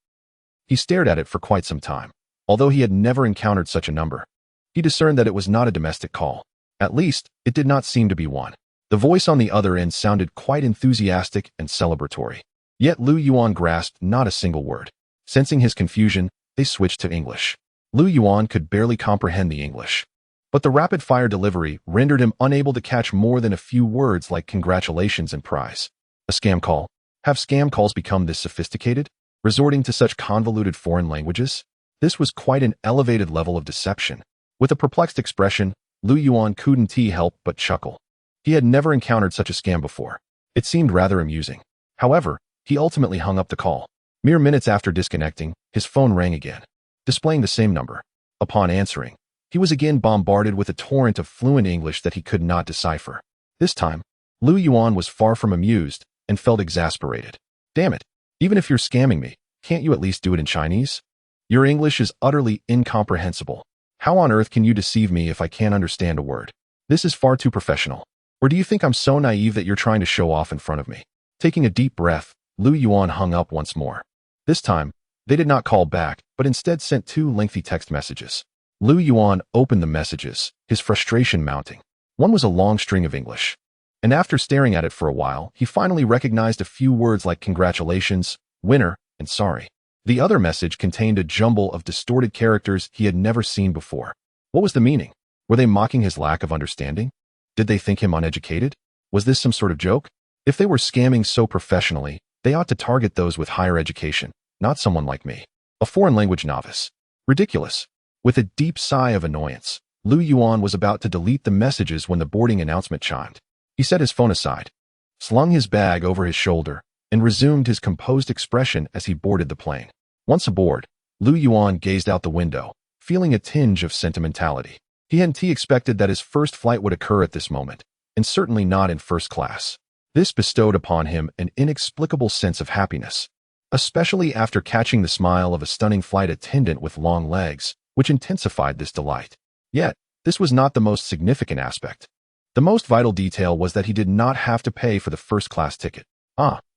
He stared at it for quite some time. Although he had never encountered such a number, he discerned that it was not a domestic call. At least, it did not seem to be one. The voice on the other end sounded quite enthusiastic and celebratory. Yet Lu Yuan grasped not a single word. Sensing his confusion, they switched to English. Lu Yuan could barely comprehend the English, but the rapid-fire delivery rendered him unable to catch more than a few words like congratulations and prize. A scam call? Have scam calls become this sophisticated, resorting to such convoluted foreign languages? This was quite an elevated level of deception. With a perplexed expression, Lu Yuan couldn't help but chuckle. He had never encountered such a scam before. It seemed rather amusing. However, he ultimately hung up the call. Mere minutes after disconnecting, his phone rang again, displaying the same number. Upon answering, he was again bombarded with a torrent of fluent English that he could not decipher. This time, Lu Yuan was far from amused and felt exasperated. Damn it, even if you're scamming me, can't you at least do it in Chinese? Your English is utterly incomprehensible. How on earth can you deceive me if I can't understand a word? This is far too professional. Or do you think I'm so naive that you're trying to show off in front of me? Taking a deep breath, Lu Yuan hung up once more. This time, they did not call back, but instead sent 2 lengthy text messages. Lu Yuan opened the messages, his frustration mounting. One was a long string of English. And after staring at it for a while, he finally recognized a few words like congratulations, winner, and sorry. The other message contained a jumble of distorted characters he had never seen before. What was the meaning? Were they mocking his lack of understanding? Did they think him uneducated? Was this some sort of joke? If they were scamming so professionally, they ought to target those with higher education, not someone like me, a foreign language novice. Ridiculous. With a deep sigh of annoyance, Lu Yuan was about to delete the messages when the boarding announcement chimed. He set his phone aside, slung his bag over his shoulder, and resumed his composed expression as he boarded the plane. Once aboard, Lu Yuan gazed out the window, feeling a tinge of sentimentality. He hadn't expected that his first flight would occur at this moment, and certainly not in first class. This bestowed upon him an inexplicable sense of happiness, especially after catching the smile of a stunning flight attendant with long legs, which intensified this delight. Yet, this was not the most significant aspect. The most vital detail was that he did not have to pay for the first-class ticket.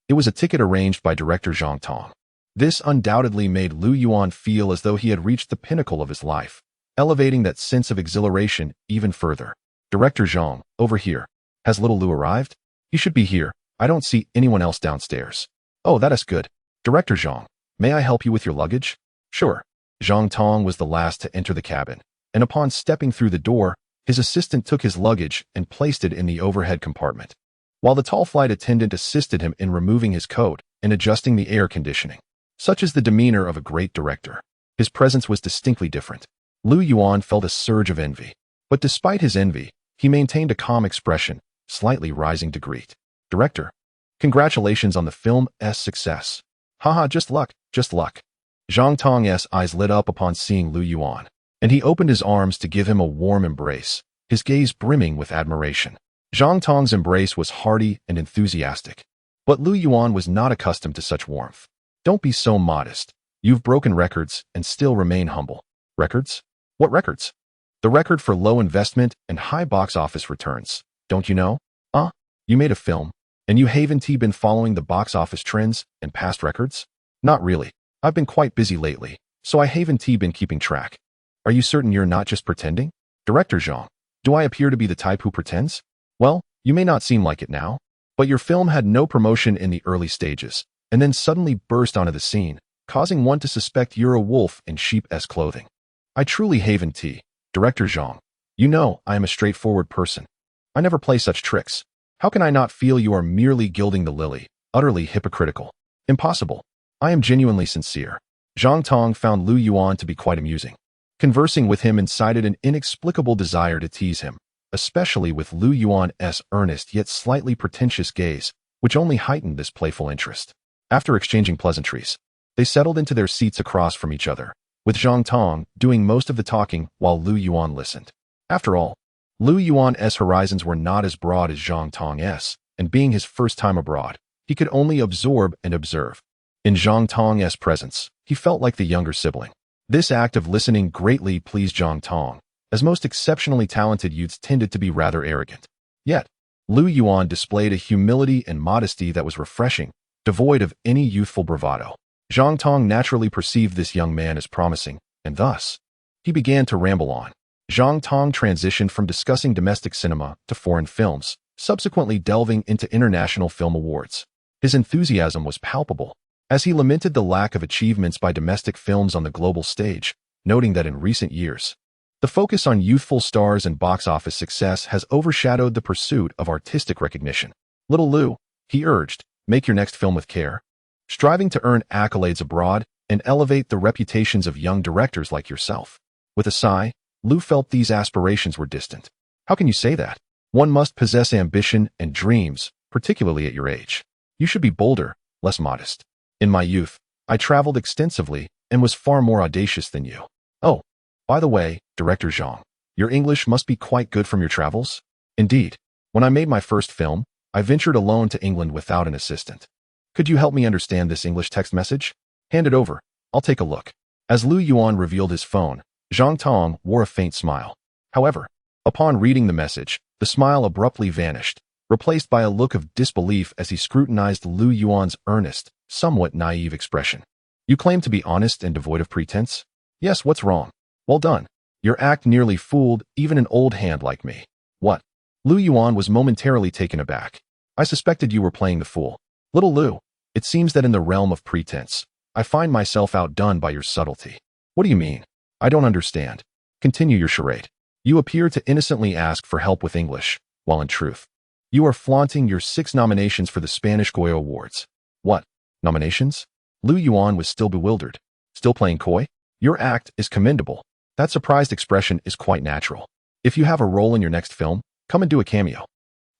It was a ticket arranged by director Zhang Tong. This undoubtedly made Lu Yuan feel as though he had reached the pinnacle of his life, elevating that sense of exhilaration even further. Director Zhang, over here. Has little Lu arrived? He should be here. I don't see anyone else downstairs. Oh, that is good. Director Zhang, may I help you with your luggage? Sure. Zhang Tong was the last to enter the cabin, and upon stepping through the door, his assistant took his luggage and placed it in the overhead compartment, while the tall flight attendant assisted him in removing his coat and adjusting the air conditioning. Such is the demeanor of a great director. His presence was distinctly different. Lu Yuan felt a surge of envy, but despite his envy, he maintained a calm expression, slightly rising to greet. Director, congratulations on the film's success. Haha, just luck, just luck. Zhang Tong's eyes lit up upon seeing Lu Yuan, and he opened his arms to give him a warm embrace, his gaze brimming with admiration. Zhang Tong's embrace was hearty and enthusiastic, but Lu Yuan was not accustomed to such warmth. Don't be so modest. You've broken records and still remain humble. Records? What records? The record for low investment and high box office returns. Don't you know? You made a film, and you haven't been following the box office trends and past records? Not really. I've been quite busy lately, so I haven't been keeping track. Are you certain you're not just pretending? Director Zhang, do I appear to be the type who pretends? Well, you may not seem like it now, but your film had no promotion in the early stages, and then suddenly burst onto the scene, causing one to suspect you're a wolf in sheep's clothing. I truly haven't. Director Zhang, you know I am a straightforward person. I never play such tricks. How can I not feel you are merely gilding the lily, utterly hypocritical? Impossible. I am genuinely sincere. Zhang Tong found Lu Yuan to be quite amusing. Conversing with him incited an inexplicable desire to tease him, especially with Lu Yuan's earnest yet slightly pretentious gaze, which only heightened this playful interest. After exchanging pleasantries, they settled into their seats across from each other, with Zhang Tong doing most of the talking while Lu Yuan listened. After all, Lu Yuan's horizons were not as broad as Zhang Tong's, and being his first time abroad, he could only absorb and observe. In Zhang Tong's presence, he felt like the younger sibling. This act of listening greatly pleased Zhang Tong, as most exceptionally talented youths tended to be rather arrogant. Yet, Lu Yuan displayed a humility and modesty that was refreshing, devoid of any youthful bravado. Zhang Tong naturally perceived this young man as promising, and thus, he began to ramble on. Zhang Tong transitioned from discussing domestic cinema to foreign films, subsequently delving into international film awards. His enthusiasm was palpable, as he lamented the lack of achievements by domestic films on the global stage, noting that in recent years, the focus on youthful stars and box office success has overshadowed the pursuit of artistic recognition. Little Lu, he urged, make your next film with care, striving to earn accolades abroad and elevate the reputations of young directors like yourself. With a sigh, Lu felt these aspirations were distant. How can you say that? One must possess ambition and dreams, particularly at your age. You should be bolder, less modest. In my youth, I traveled extensively and was far more audacious than you. Oh, by the way, Director Zhang, your English must be quite good from your travels? Indeed. When I made my first film, I ventured alone to England without an assistant. Could you help me understand this English text message? Hand it over. I'll take a look. As Lu Yuan revealed his phone, Zhang Tong wore a faint smile. However, upon reading the message, The smile abruptly vanished, replaced by a look of disbelief as he scrutinized Lu Yuan's earnest, somewhat naive expression. You claim to be honest and devoid of pretense? Yes, what's wrong? Well done. Your act nearly fooled even an old hand like me. What? Lu Yuan was momentarily taken aback. I suspected you were playing the fool. Little Lu, it seems that in the realm of pretense, I find myself outdone by your subtlety. What do you mean? I don't understand. Continue your charade. You appear to innocently ask for help with English, while in truth, you are flaunting your 6 nominations for the Spanish Goya Awards. What? Nominations? Lu Yuan was still bewildered. Still playing coy? Your act is commendable. That surprised expression is quite natural. If you have a role in your next film, come and do a cameo.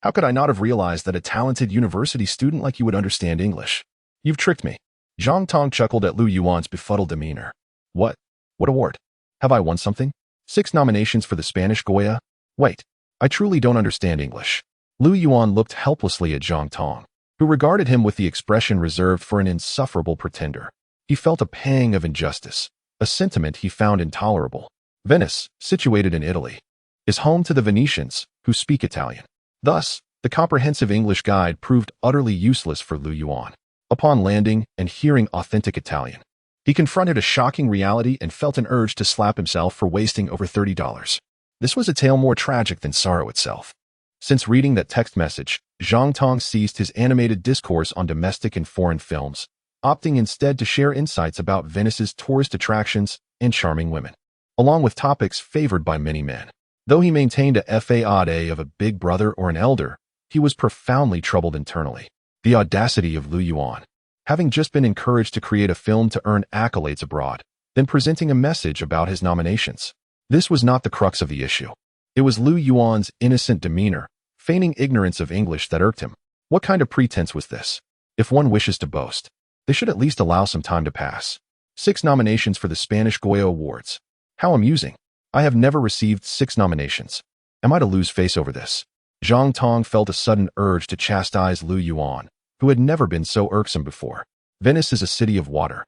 How could I not have realized that a talented university student like you would understand English? You've tricked me. Zhang Tong chuckled at Lu Yuan's befuddled demeanor. What? What award? Have I won something? 6 nominations for the Spanish Goya? Wait, I truly don't understand English. Lu Yuan looked helplessly at Zhang Tong, who regarded him with the expression reserved for an insufferable pretender. He felt a pang of injustice, a sentiment he found intolerable. Venice, situated in Italy, is home to the Venetians, who speak Italian. Thus, the comprehensive English guide proved utterly useless for Lu Yuan. Upon landing and hearing authentic Italian, he confronted a shocking reality and felt an urge to slap himself for wasting over $30. This was a tale more tragic than sorrow itself. Since reading that text message, Zhang Tong ceased his animated discourse on domestic and foreign films, opting instead to share insights about Venice's tourist attractions and charming women, along with topics favored by many men. Though he maintained a faade of a big brother or an elder, he was profoundly troubled internally. The audacity of Lu Yuan, having just been encouraged to create a film to earn accolades abroad, then presenting a message about his nominations. This was not the crux of the issue. It was Lu Yuan's innocent demeanor, feigning ignorance of English that irked him. What kind of pretense was this? If one wishes to boast, they should at least allow some time to pass. 6 nominations for the Spanish Goya Awards. How amusing. I have never received 6 nominations. Am I to lose face over this? Zhang Tong felt a sudden urge to chastise Lu Yuan, who had never been so irksome before. Venice is a city of water,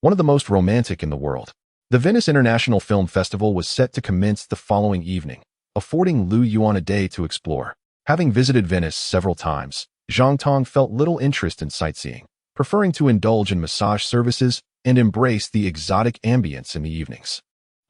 one of the most romantic in the world. The Venice International Film Festival was set to commence the following evening, affording Lu Yuan a day to explore. Having visited Venice several times, Zhang Tong felt little interest in sightseeing, preferring to indulge in massage services and embrace the exotic ambience in the evenings.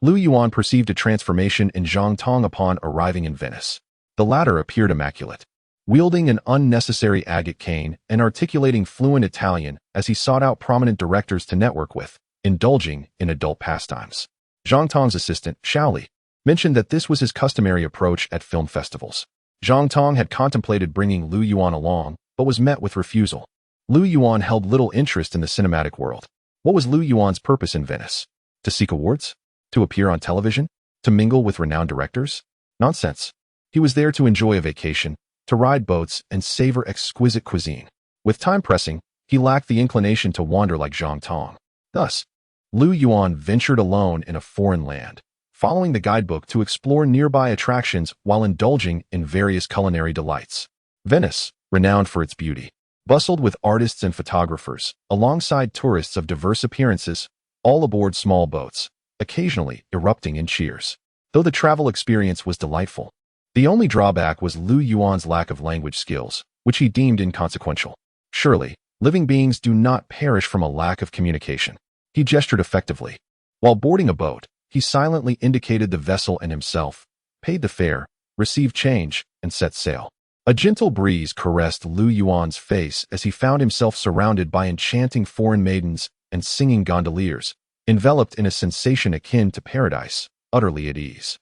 Lu Yuan perceived a transformation in Zhang Tong upon arriving in Venice. The latter appeared immaculate, wielding an unnecessary agate cane and articulating fluent Italian as he sought out prominent directors to network with, indulging in adult pastimes. Zhang Tong's assistant, Shaoli, mentioned that this was his customary approach at film festivals. Zhang Tong had contemplated bringing Lu Yuan along, but was met with refusal. Lu Yuan held little interest in the cinematic world. What was Lu Yuan's purpose in Venice? To seek awards? To appear on television? To mingle with renowned directors? Nonsense. He was there to enjoy a vacation, to ride boats and savor exquisite cuisine. With time pressing, he lacked the inclination to wander like Zhang Tong. Thus, Lu Yuan ventured alone in a foreign land, following the guidebook to explore nearby attractions while indulging in various culinary delights. Venice, renowned for its beauty, bustled with artists and photographers, alongside tourists of diverse appearances, all aboard small boats, occasionally erupting in cheers. Though the travel experience was delightful, the only drawback was Lu Yuan's lack of language skills, which he deemed inconsequential. Surely, living beings do not perish from a lack of communication. He gestured effectively. While boarding a boat, he silently indicated the vessel and himself, paid the fare, received change, and set sail. A gentle breeze caressed Lu Yuan's face as he found himself surrounded by enchanting foreign maidens and singing gondoliers, enveloped in a sensation akin to paradise, utterly at ease.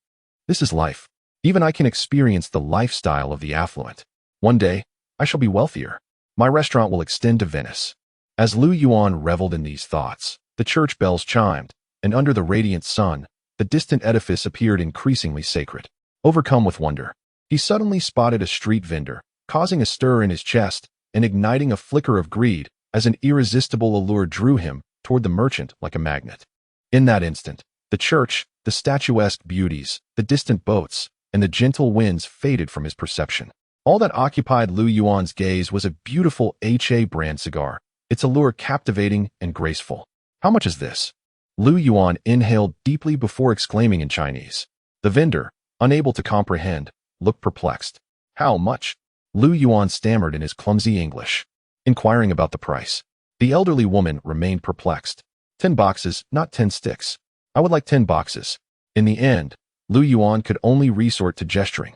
This is life. Even I can experience the lifestyle of the affluent. One day, I shall be wealthier. My restaurant will extend to Venice. As Lu Yuan reveled in these thoughts, the church bells chimed, and under the radiant sun, the distant edifice appeared increasingly sacred. Overcome with wonder, he suddenly spotted a street vendor, causing a stir in his chest and igniting a flicker of greed as an irresistible allure drew him toward the merchant like a magnet. In that instant, the church, the statuesque beauties, the distant boats, and the gentle winds faded from his perception. All that occupied Lu Yuan's gaze was a beautiful HA brand cigar, its allure captivating and graceful. How much is this? Lu Yuan inhaled deeply before exclaiming in Chinese. The vendor, unable to comprehend, looked perplexed. How much? Lu Yuan stammered in his clumsy English, inquiring about the price. The elderly woman remained perplexed. 10 boxes, not 10 sticks. I would like 10 boxes. In the end, Lu Yuan could only resort to gesturing,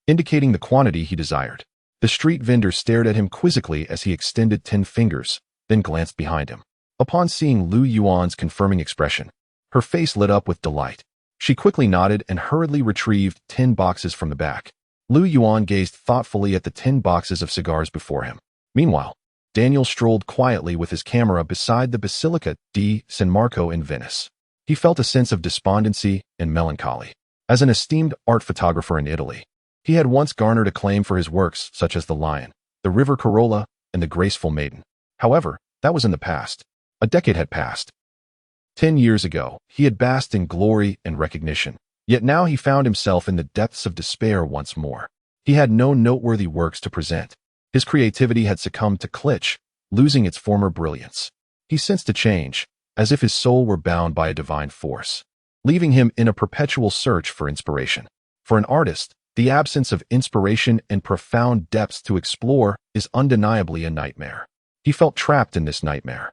indicating the quantity he desired. The street vendor stared at him quizzically as he extended 10 fingers, then glanced behind him. Upon seeing Lu Yuan's confirming expression, her face lit up with delight. She quickly nodded and hurriedly retrieved 10 boxes from the back. Lu Yuan gazed thoughtfully at the 10 boxes of cigars before him. Meanwhile, Daniel strolled quietly with his camera beside the Basilica di San Marco in Venice. He felt a sense of despondency and melancholy. As an esteemed art photographer in Italy, he had once garnered acclaim for his works such as The Lion, The River Corolla, and The Graceful Maiden. However, that was in the past. A decade had passed. 10 years ago, he had basked in glory and recognition, yet now he found himself in the depths of despair once more. He had no noteworthy works to present. His creativity had succumbed to Klitsch, losing its former brilliance. He sensed a change, as if his soul were bound by a divine force, leaving him in a perpetual search for inspiration. For an artist, the absence of inspiration and profound depths to explore is undeniably a nightmare. He felt trapped in this nightmare,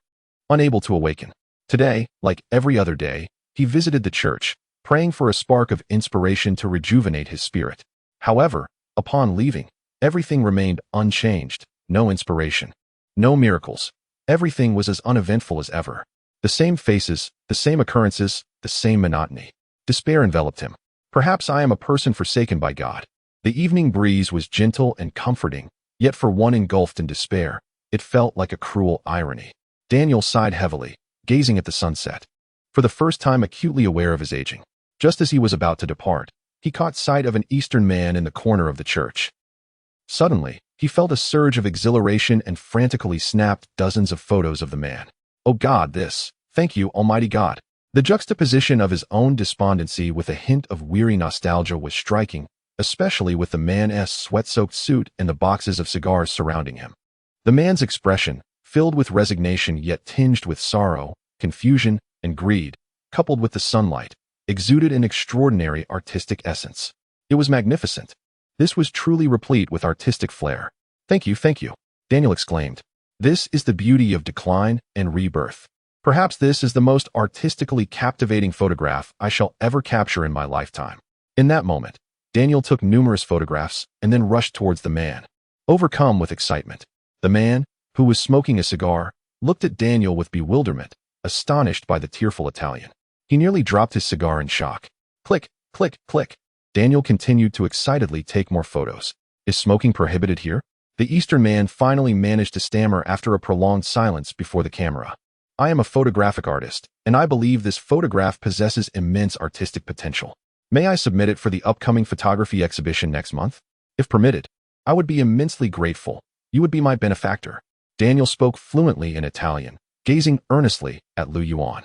unable to awaken. Today, like every other day, he visited the church, praying for a spark of inspiration to rejuvenate his spirit. However, upon leaving, everything remained unchanged. No inspiration, no miracles. Everything was as uneventful as ever. The same faces, the same occurrences, the same monotony. Despair enveloped him. Perhaps I am a person forsaken by God. The evening breeze was gentle and comforting, yet for one engulfed in despair, it felt like a cruel irony. Daniel sighed heavily, gazing at the sunset. For the first time acutely aware of his aging. Just as he was about to depart, he caught sight of an Eastern man in the corner of the church. Suddenly, he felt a surge of exhilaration and frantically snapped dozens of photos of the man. Oh God, this! Thank you, Almighty God! The juxtaposition of his own despondency with a hint of weary nostalgia was striking, especially with the man's sweat-soaked suit and the boxes of cigars surrounding him. The man's expression, filled with resignation yet tinged with sorrow, confusion, and greed, coupled with the sunlight, exuded an extraordinary artistic essence. It was magnificent. This was truly replete with artistic flair. Thank you, Daniel exclaimed. This is the beauty of decline and rebirth. Perhaps this is the most artistically captivating photograph I shall ever capture in my lifetime. In that moment, Daniel took numerous photographs and then rushed towards the man, overcome with excitement. The man, who was smoking a cigar, looked at Daniel with bewilderment, astonished by the tearful Italian. He nearly dropped his cigar in shock. Click, click, click. Daniel continued to excitedly take more photos. Is smoking prohibited here? The Eastern man finally managed to stammer after a prolonged silence before the camera. I am a photographic artist, and I believe this photograph possesses immense artistic potential. May I submit it for the upcoming photography exhibition next month? If permitted, I would be immensely grateful. You would be my benefactor. Daniel spoke fluently in Italian, gazing earnestly at Lu Yuan.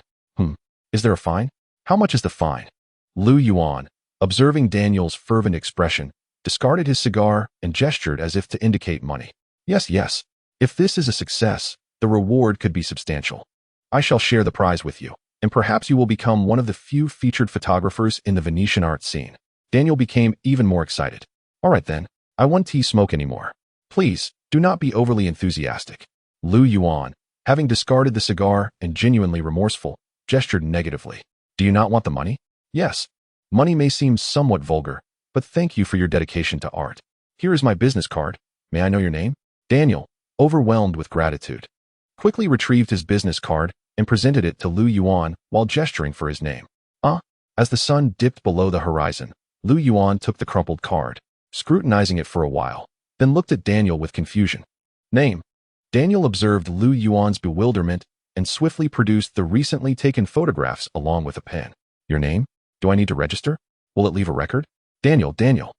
Is there a fine? How much is the fine? Lu Yuan, observing Daniel's fervent expression, discarded his cigar and gestured as if to indicate money. Yes. If this is a success, the reward could be substantial. I shall share the prize with you, and perhaps you will become one of the few featured photographers in the Venetian art scene. Daniel became even more excited. All right then, I won't smoke anymore. Please, do not be overly enthusiastic. Lu Yuan, having discarded the cigar and genuinely remorseful, gestured negatively. Do you not want the money? Yes. Money may seem somewhat vulgar, but thank you for your dedication to art. Here is my business card. May I know your name? Daniel, overwhelmed with gratitude, quickly retrieved his business card and presented it to Lu Yuan while gesturing for his name. As the sun dipped below the horizon, Lu Yuan took the crumpled card, scrutinizing it for a while, then looked at Daniel with confusion. Name. Daniel observed Lu Yuan's bewilderment and swiftly produced the recently taken photographs along with a pen. Your name? Do I need to register? Will it leave a record? Daniel.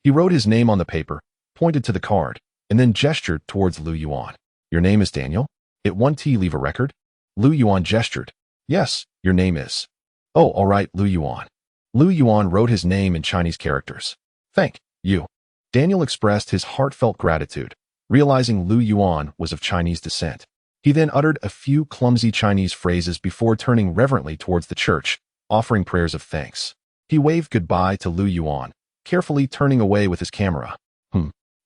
He wrote his name on the paper, pointed to the card, and then gestured towards Lu Yuan. Your name is Daniel? It won't leave a record? Lu Yuan gestured. Yes, your name is. Oh, all right, Lu Yuan. Lu Yuan wrote his name in Chinese characters. Thank you. Daniel expressed his heartfelt gratitude, realizing Lu Yuan was of Chinese descent. He then uttered a few clumsy Chinese phrases before turning reverently towards the church, offering prayers of thanks. He waved goodbye to Lu Yuan, carefully turning away with his camera.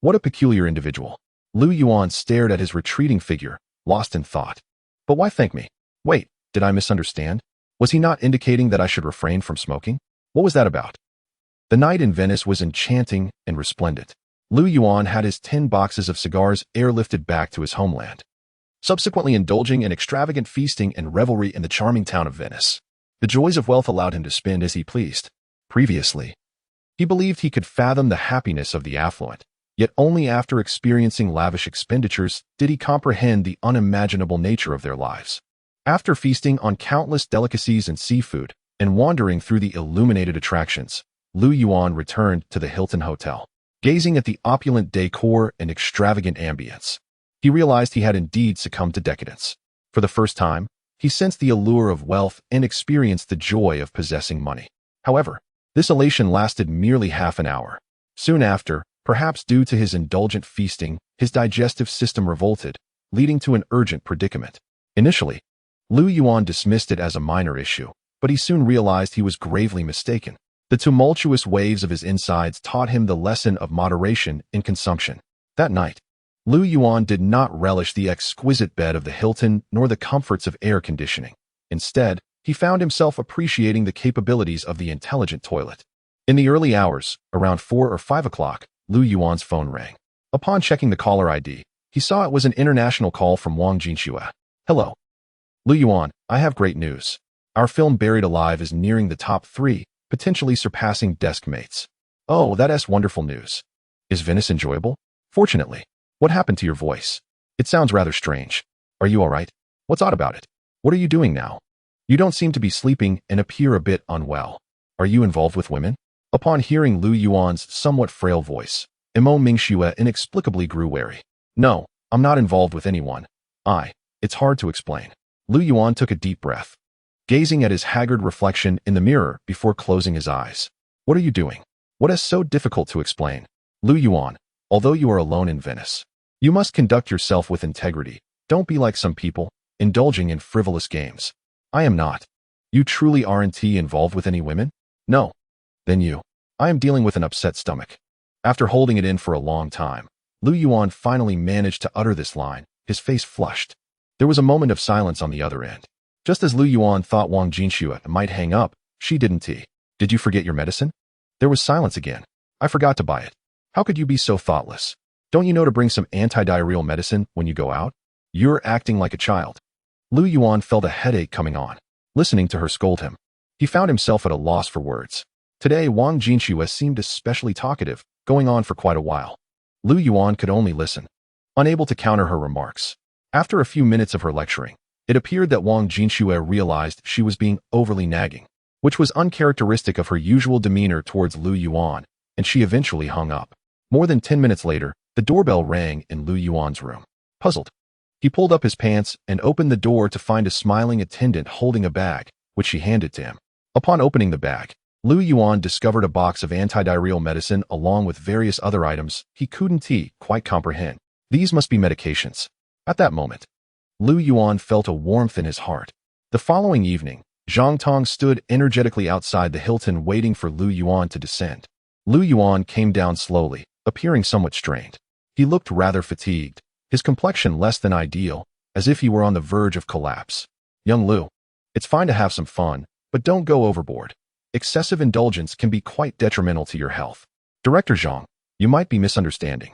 What a peculiar individual. Lu Yuan stared at his retreating figure, lost in thought. But why thank me? Wait, did I misunderstand? Was he not indicating that I should refrain from smoking? What was that about? The night in Venice was enchanting and resplendent. Lu Yuan had his 10 boxes of cigars airlifted back to his homeland, subsequently indulging in extravagant feasting and revelry in the charming town of Venice. The joys of wealth allowed him to spend as he pleased. Previously, he believed he could fathom the happiness of the affluent, yet only after experiencing lavish expenditures did he comprehend the unimaginable nature of their lives. After feasting on countless delicacies and seafood, and wandering through the illuminated attractions, Lu Yuan returned to the Hilton Hotel. Gazing at the opulent decor and extravagant ambience, he realized he had indeed succumbed to decadence. For the first time, he sensed the allure of wealth and experienced the joy of possessing money. However, this elation lasted merely half an hour. Soon after, perhaps due to his indulgent feasting, his digestive system revolted, leading to an urgent predicament. Initially, Lu Yuan dismissed it as a minor issue, but he soon realized he was gravely mistaken. The tumultuous waves of his insides taught him the lesson of moderation in consumption. That night, Lu Yuan did not relish the exquisite bed of the Hilton nor the comforts of air conditioning. Instead, he found himself appreciating the capabilities of the intelligent toilet. In the early hours, around 4 or 5 o'clock, Lu Yuan's phone rang. Upon checking the caller ID, he saw it was an international call from Wang Jinxue. Hello. Lu Yuan, I have great news. Our film Buried Alive is nearing the top 3, potentially surpassing Desk Mates. Oh, that's wonderful news. Is Venice enjoyable? Fortunately. What happened to your voice? It sounds rather strange. Are you all right? What's odd about it? What are you doing now? You don't seem to be sleeping and appear a bit unwell. Are you involved with women? Upon hearing Lu Yuan's somewhat frail voice, Imo Mingxue inexplicably grew wary. No, I'm not involved with anyone. It's hard to explain. Lu Yuan took a deep breath, gazing at his haggard reflection in the mirror before closing his eyes. What are you doing? What is so difficult to explain? Lu Yuan, although you are alone in Venice, you must conduct yourself with integrity. Don't be like some people, indulging in frivolous games. I am not. You truly aren't involved with any women? No. Then I am dealing with an upset stomach. After holding it in for a long time, Lu Yuan finally managed to utter this line, his face flushed. There was a moment of silence on the other end. Just as Lu Yuan thought Wang Jinxue might hang up, she didn't. Did you forget your medicine? There was silence again. I forgot to buy it. How could you be so thoughtless? Don't you know to bring some anti-diarrheal medicine when you go out? You're acting like a child. Lu Yuan felt a headache coming on, listening to her scold him. He found himself at a loss for words. Today, Wang Jinxue seemed especially talkative, going on for quite a while. Lu Yuan could only listen, unable to counter her remarks. After a few minutes of her lecturing, it appeared that Wang Jinxue realized she was being overly nagging, which was uncharacteristic of her usual demeanor towards Lu Yuan, and she eventually hung up. More than 10 minutes later, the doorbell rang in Lu Yuan's room. Puzzled, he pulled up his pants and opened the door to find a smiling attendant holding a bag, which she handed to him. Upon opening the bag, Lu Yuan discovered a box of anti-diarrheal medicine along with various other items he couldn't quite comprehend. These must be medications. At that moment, Lu Yuan felt a warmth in his heart. The following evening, Zhang Tong stood energetically outside the Hilton waiting for Lu Yuan to descend. Lu Yuan came down slowly, appearing somewhat strained. He looked rather fatigued, his complexion less than ideal, as if he were on the verge of collapse. Young Lu, it's fine to have some fun, but don't go overboard. Excessive indulgence can be quite detrimental to your health. Director Zhang, you might be misunderstanding.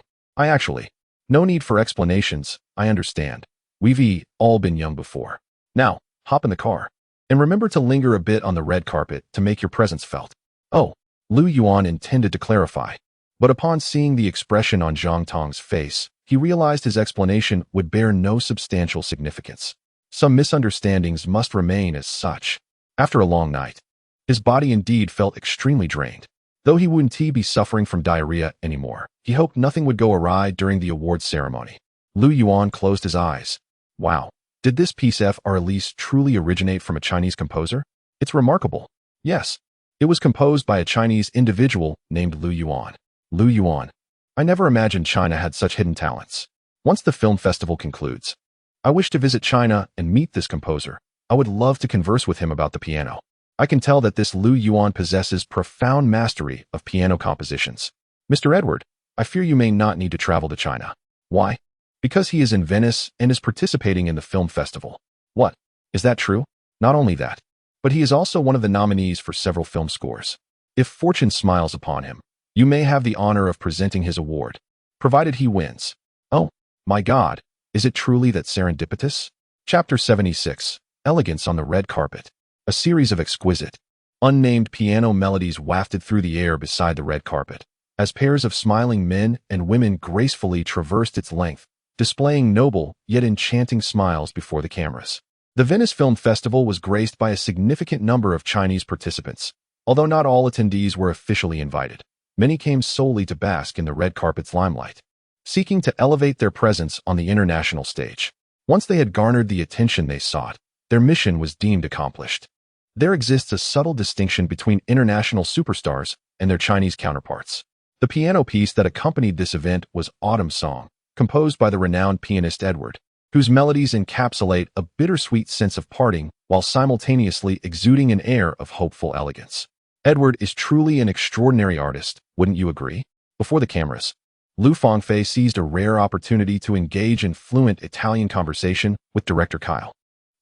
No need for explanations, I understand. We've all been young before. Now, hop in the car. And remember to linger a bit on the red carpet to make your presence felt. Oh, Lu Yuan intended to clarify. But upon seeing the expression on Zhang Tong's face, he realized his explanation would bear no substantial significance. Some misunderstandings must remain as such. After a long night, his body indeed felt extremely drained. Though he wouldn't be suffering from diarrhea anymore, he hoped nothing would go awry during the awards ceremony. Lu Yuan closed his eyes. Wow, did this piece of release truly originate from a Chinese composer? It's remarkable. Yes, it was composed by a Chinese individual named Lu Yuan. Lu Yuan. I never imagined China had such hidden talents. Once the film festival concludes, I wish to visit China and meet this composer. I would love to converse with him about the piano. I can tell that this Lu Yuan possesses profound mastery of piano compositions. Mr. Edward, I fear you may not need to travel to China. Why? Because he is in Venice and is participating in the film festival. What? Is that true? Not only that, but he is also one of the nominees for several film scores. If fortune smiles upon him, you may have the honor of presenting his award, provided he wins. Oh, my God, is it truly that serendipitous? Chapter 76, Elegance on the Red Carpet. A series of exquisite, unnamed piano melodies wafted through the air beside the red carpet, as pairs of smiling men and women gracefully traversed its length, displaying noble yet enchanting smiles before the cameras. The Venice Film Festival was graced by a significant number of Chinese participants. Although not all attendees were officially invited, many came solely to bask in the red carpet's limelight, seeking to elevate their presence on the international stage. Once they had garnered the attention they sought, their mission was deemed accomplished. There exists a subtle distinction between international superstars and their Chinese counterparts. The piano piece that accompanied this event was Autumn Song, composed by the renowned pianist Edward, whose melodies encapsulate a bittersweet sense of parting while simultaneously exuding an air of hopeful elegance. Edward is truly an extraordinary artist, wouldn't you agree? Before the cameras, Lu Fangfei seized a rare opportunity to engage in fluent Italian conversation with director Kyle.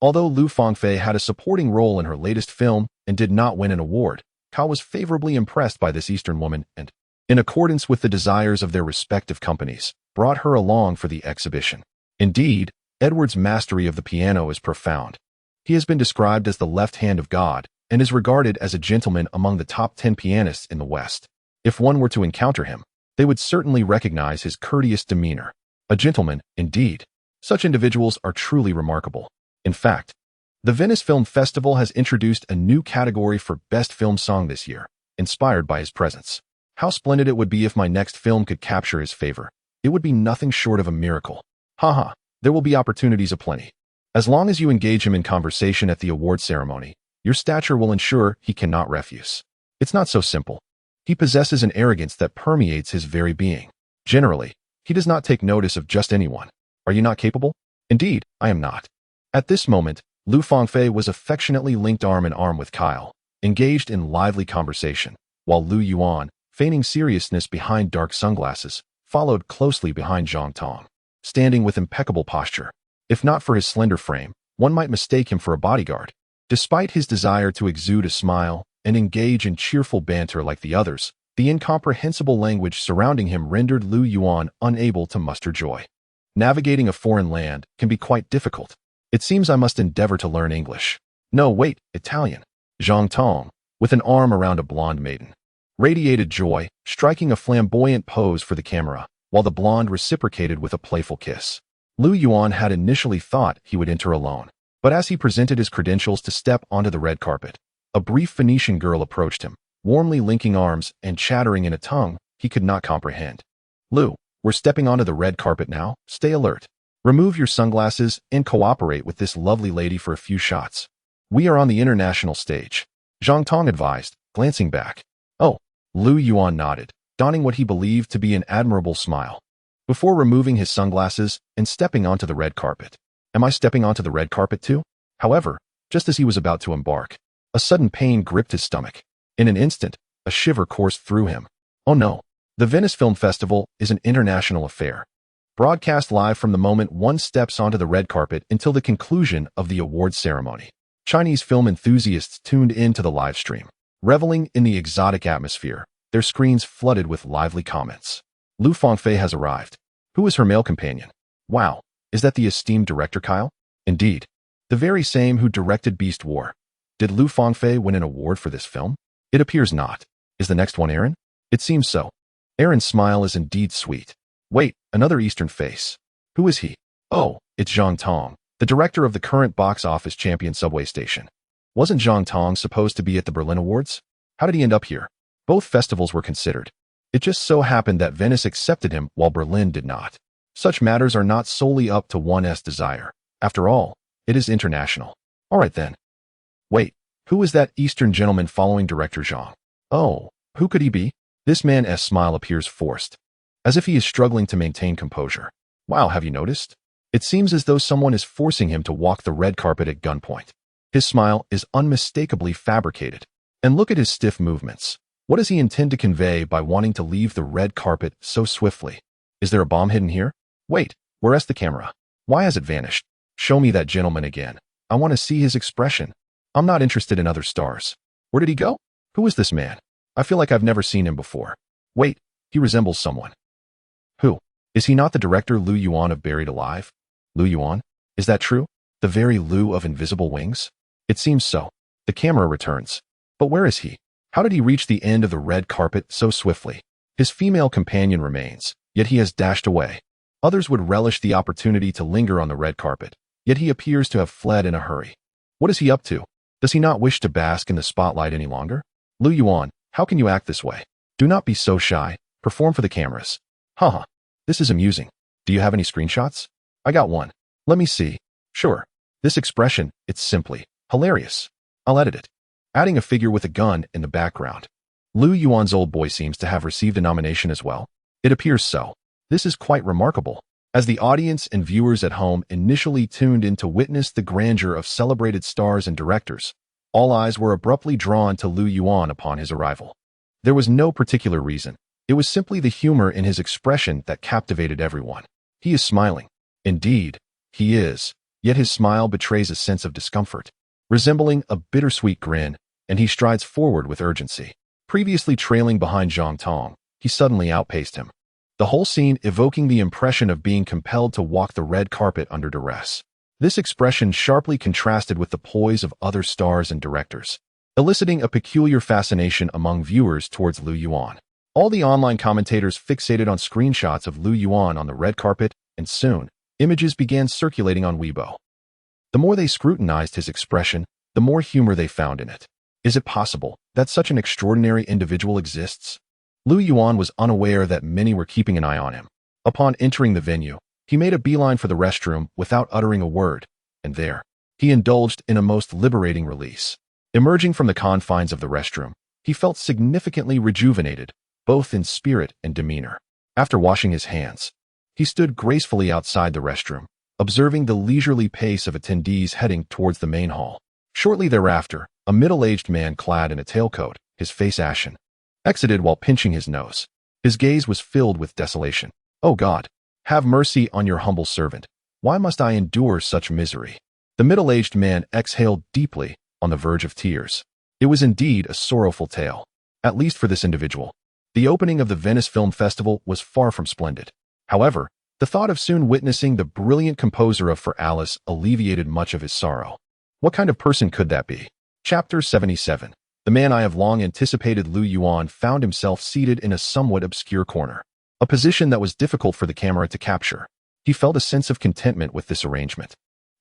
Although Lu Fangfei had a supporting role in her latest film and did not win an award, Kyle was favorably impressed by this Eastern woman and, in accordance with the desires of their respective companies, brought her along for the exhibition. Indeed, Edward's mastery of the piano is profound. He has been described as the left hand of God and is regarded as a gentleman among the top 10 pianists in the West. If one were to encounter him, they would certainly recognize his courteous demeanor. A gentleman, indeed. Such individuals are truly remarkable. In fact, the Venice Film Festival has introduced a new category for Best Film Song this year, inspired by his presence. How splendid it would be if my next film could capture his favor. It would be nothing short of a miracle. Haha, there will be opportunities aplenty. As long as you engage him in conversation at the award ceremony, your stature will ensure he cannot refuse. It's not so simple. He possesses an arrogance that permeates his very being. Generally, he does not take notice of just anyone. Are you not capable? Indeed, I am not. At this moment, Lu Fangfei was affectionately linked arm in arm with Kyle, engaged in lively conversation, while Lu Yuan, feigning seriousness behind dark sunglasses, followed closely behind Zhang Tong, standing with impeccable posture. If not for his slender frame, one might mistake him for a bodyguard. Despite his desire to exude a smile and engage in cheerful banter like the others, the incomprehensible language surrounding him rendered Lu Yuan unable to muster joy. Navigating a foreign land can be quite difficult. It seems I must endeavor to learn English. No, wait, Italian. Zhang Tong, with an arm around a blonde maiden, radiated joy, striking a flamboyant pose for the camera, while the blonde reciprocated with a playful kiss. Lu Yuan had initially thought he would enter alone, but as he presented his credentials to step onto the red carpet, a brief Phoenician girl approached him, warmly linking arms and chattering in a tongue he could not comprehend. Lu, we're stepping onto the red carpet now. Stay alert. Remove your sunglasses and cooperate with this lovely lady for a few shots. We are on the international stage, Zhang Tong advised, glancing back. Oh, Lu Yuan nodded, donning what he believed to be an admirable smile, before removing his sunglasses and stepping onto the red carpet. Am I stepping onto the red carpet too? However, just as he was about to embark, a sudden pain gripped his stomach. In an instant, a shiver coursed through him. Oh no, the Venice Film Festival is an international affair. Broadcast live from the moment one steps onto the red carpet until the conclusion of the award ceremony. Chinese film enthusiasts tuned in to the live stream, reveling in the exotic atmosphere, their screens flooded with lively comments. Lu Fangfei has arrived. Who is her male companion? Wow, is that the esteemed director Kyle? Indeed, the very same who directed Beast War. Did Lu Fangfei win an award for this film? It appears not. Is the next one Aaron? It seems so. Aaron's smile is indeed sweet. Wait, another Eastern face. Who is he? Oh, it's Zhang Tong, the director of the current box office champion Subway Station. Wasn't Zhang Tong supposed to be at the Berlin Awards? How did he end up here? Both festivals were considered. It just so happened that Venice accepted him while Berlin did not. Such matters are not solely up to one's desire. After all, it is international. All right then. Wait, who is that Eastern gentleman following director Zhang? Oh, who could he be? This man's smile appears forced, as if he is struggling to maintain composure. Wow, have you noticed? It seems as though someone is forcing him to walk the red carpet at gunpoint. His smile is unmistakably fabricated. And look at his stiff movements. What does he intend to convey by wanting to leave the red carpet so swiftly? Is there a bomb hidden here? Wait, where's the camera? Why has it vanished? Show me that gentleman again. I want to see his expression. I'm not interested in other stars. Where did he go? Who is this man? I feel like I've never seen him before. Wait, he resembles someone. Who? Is he not the director Lu Yuan of Buried Alive? Lu Yuan? Is that true? The very Lu of Invisible Wings? It seems so. The camera returns. But where is he? How did he reach the end of the red carpet so swiftly? His female companion remains, yet he has dashed away. Others would relish the opportunity to linger on the red carpet, yet he appears to have fled in a hurry. What is he up to? Does he not wish to bask in the spotlight any longer? Lu Yuan, how can you act this way? Do not be so shy. Perform for the cameras. Haha. This is amusing. Do you have any screenshots? I got one. Let me see. Sure. This expression, it's simply hilarious. I'll edit it. Adding a figure with a gun in the background. Lu Yuan's old boy seems to have received a nomination as well. It appears so. This is quite remarkable. As the audience and viewers at home initially tuned in to witness the grandeur of celebrated stars and directors, all eyes were abruptly drawn to Lu Yuan upon his arrival. There was no particular reason. It was simply the humor in his expression that captivated everyone. He is smiling. Indeed, he is, yet his smile betrays a sense of discomfort, resembling a bittersweet grin, and he strides forward with urgency. Previously trailing behind Zhang Tong, he suddenly outpaced him. The whole scene evoking the impression of being compelled to walk the red carpet under duress. This expression sharply contrasted with the poise of other stars and directors, eliciting a peculiar fascination among viewers towards Lu Yuan. All the online commentators fixated on screenshots of Lu Yuan on the red carpet, and soon, images began circulating on Weibo. The more they scrutinized his expression, the more humor they found in it. Is it possible that such an extraordinary individual exists? Lu Yuan was unaware that many were keeping an eye on him. Upon entering the venue, he made a beeline for the restroom without uttering a word, and there, he indulged in a most liberating release. Emerging from the confines of the restroom, he felt significantly rejuvenated, both in spirit and demeanor. After washing his hands, he stood gracefully outside the restroom, observing the leisurely pace of attendees heading towards the main hall. Shortly thereafter, a middle-aged man clad in a tailcoat, his face ashen, exited while pinching his nose. His gaze was filled with desolation. Oh God, have mercy on your humble servant. Why must I endure such misery? The middle-aged man exhaled deeply, on the verge of tears. It was indeed a sorrowful tale, at least for this individual. The opening of the Venice Film Festival was far from splendid. However, the thought of soon witnessing the brilliant composer of For Alice alleviated much of his sorrow. What kind of person could that be? Chapter 77. The man I have long anticipated. Lu Yuan found himself seated in a somewhat obscure corner, a position that was difficult for the camera to capture. He felt a sense of contentment with this arrangement,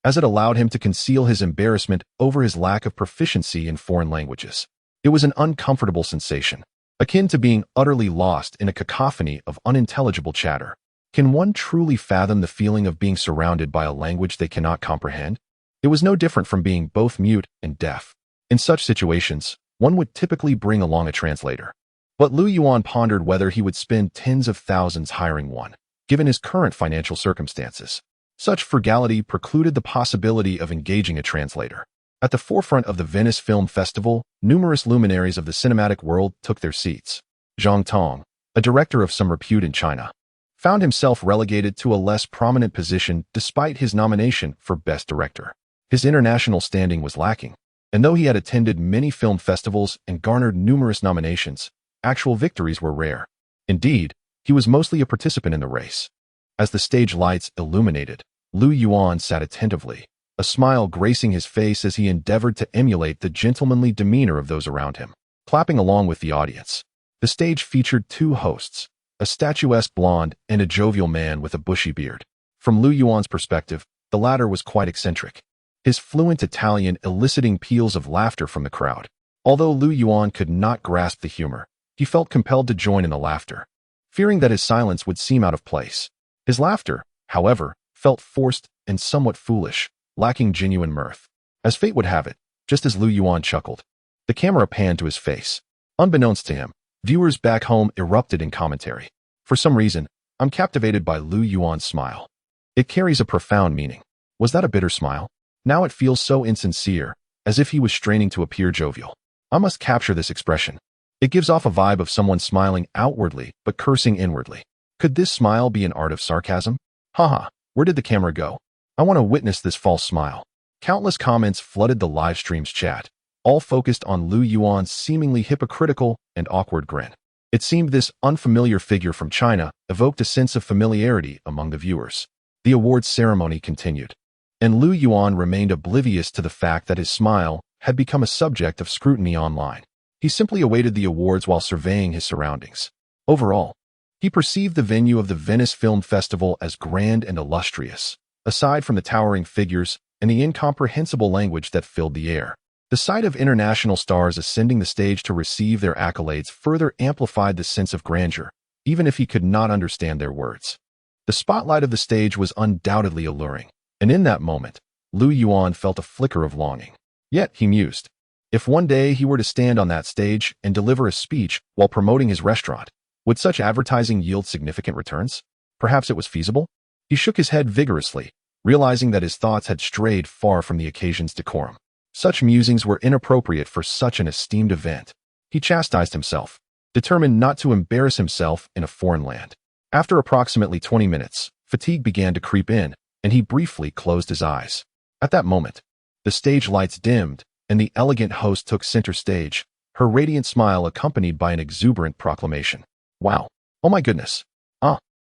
as it allowed him to conceal his embarrassment over his lack of proficiency in foreign languages. It was an uncomfortable sensation, akin to being utterly lost in a cacophony of unintelligible chatter. Can one truly fathom the feeling of being surrounded by a language they cannot comprehend? It was no different from being both mute and deaf. In such situations, one would typically bring along a translator. But Lu Yuan pondered whether he would spend tens of thousands hiring one, given his current financial circumstances. Such frugality precluded the possibility of engaging a translator. At the forefront of the Venice Film Festival, numerous luminaries of the cinematic world took their seats. Zhang Tong, a director of some repute in China, found himself relegated to a less prominent position despite his nomination for Best Director. His international standing was lacking, and though he had attended many film festivals and garnered numerous nominations, actual victories were rare. Indeed, he was mostly a participant in the race. As the stage lights illuminated, Lu Yuan sat attentively, a smile gracing his face as he endeavored to emulate the gentlemanly demeanor of those around him, clapping along with the audience. The stage featured two hosts, a statuesque blonde and a jovial man with a bushy beard. From Lu Yuan's perspective, the latter was quite eccentric, his fluent Italian eliciting peals of laughter from the crowd. Although Lu Yuan could not grasp the humor, he felt compelled to join in the laughter, fearing that his silence would seem out of place. His laughter, however, felt forced and somewhat foolish, lacking genuine mirth. As fate would have it, just as Lu Yuan chuckled, the camera panned to his face. Unbeknownst to him, viewers back home erupted in commentary. For some reason, I'm captivated by Lu Yuan's smile. It carries a profound meaning. Was that a bitter smile? Now it feels so insincere. as if he was straining to appear jovial. I must capture this expression. It gives off a vibe of someone smiling outwardly but cursing inwardly. Could this smile be an art of sarcasm? Haha, where did the camera go? I want to witness this false smile. Countless comments flooded the live stream's chat, all focused on Lu Yuan's seemingly hypocritical and awkward grin. It seemed this unfamiliar figure from China evoked a sense of familiarity among the viewers. The awards ceremony continued, and Lu Yuan remained oblivious to the fact that his smile had become a subject of scrutiny online. He simply awaited the awards while surveying his surroundings. Overall, he perceived the venue of the Venice Film Festival as grand and illustrious, aside from the towering figures and the incomprehensible language that filled the air. The sight of international stars ascending the stage to receive their accolades further amplified the sense of grandeur, even if he could not understand their words. The spotlight of the stage was undoubtedly alluring, and in that moment, Lu Yuan felt a flicker of longing. Yet, he mused, if one day he were to stand on that stage and deliver a speech while promoting his restaurant, would such advertising yield significant returns? Perhaps it was feasible? He shook his head vigorously, realizing that his thoughts had strayed far from the occasion's decorum. Such musings were inappropriate for such an esteemed event. He chastised himself, determined not to embarrass himself in a foreign land. After approximately 20 minutes, fatigue began to creep in, and he briefly closed his eyes. At that moment, the stage lights dimmed, and the elegant host took center stage, her radiant smile accompanied by an exuberant proclamation. Wow. Oh my goodness.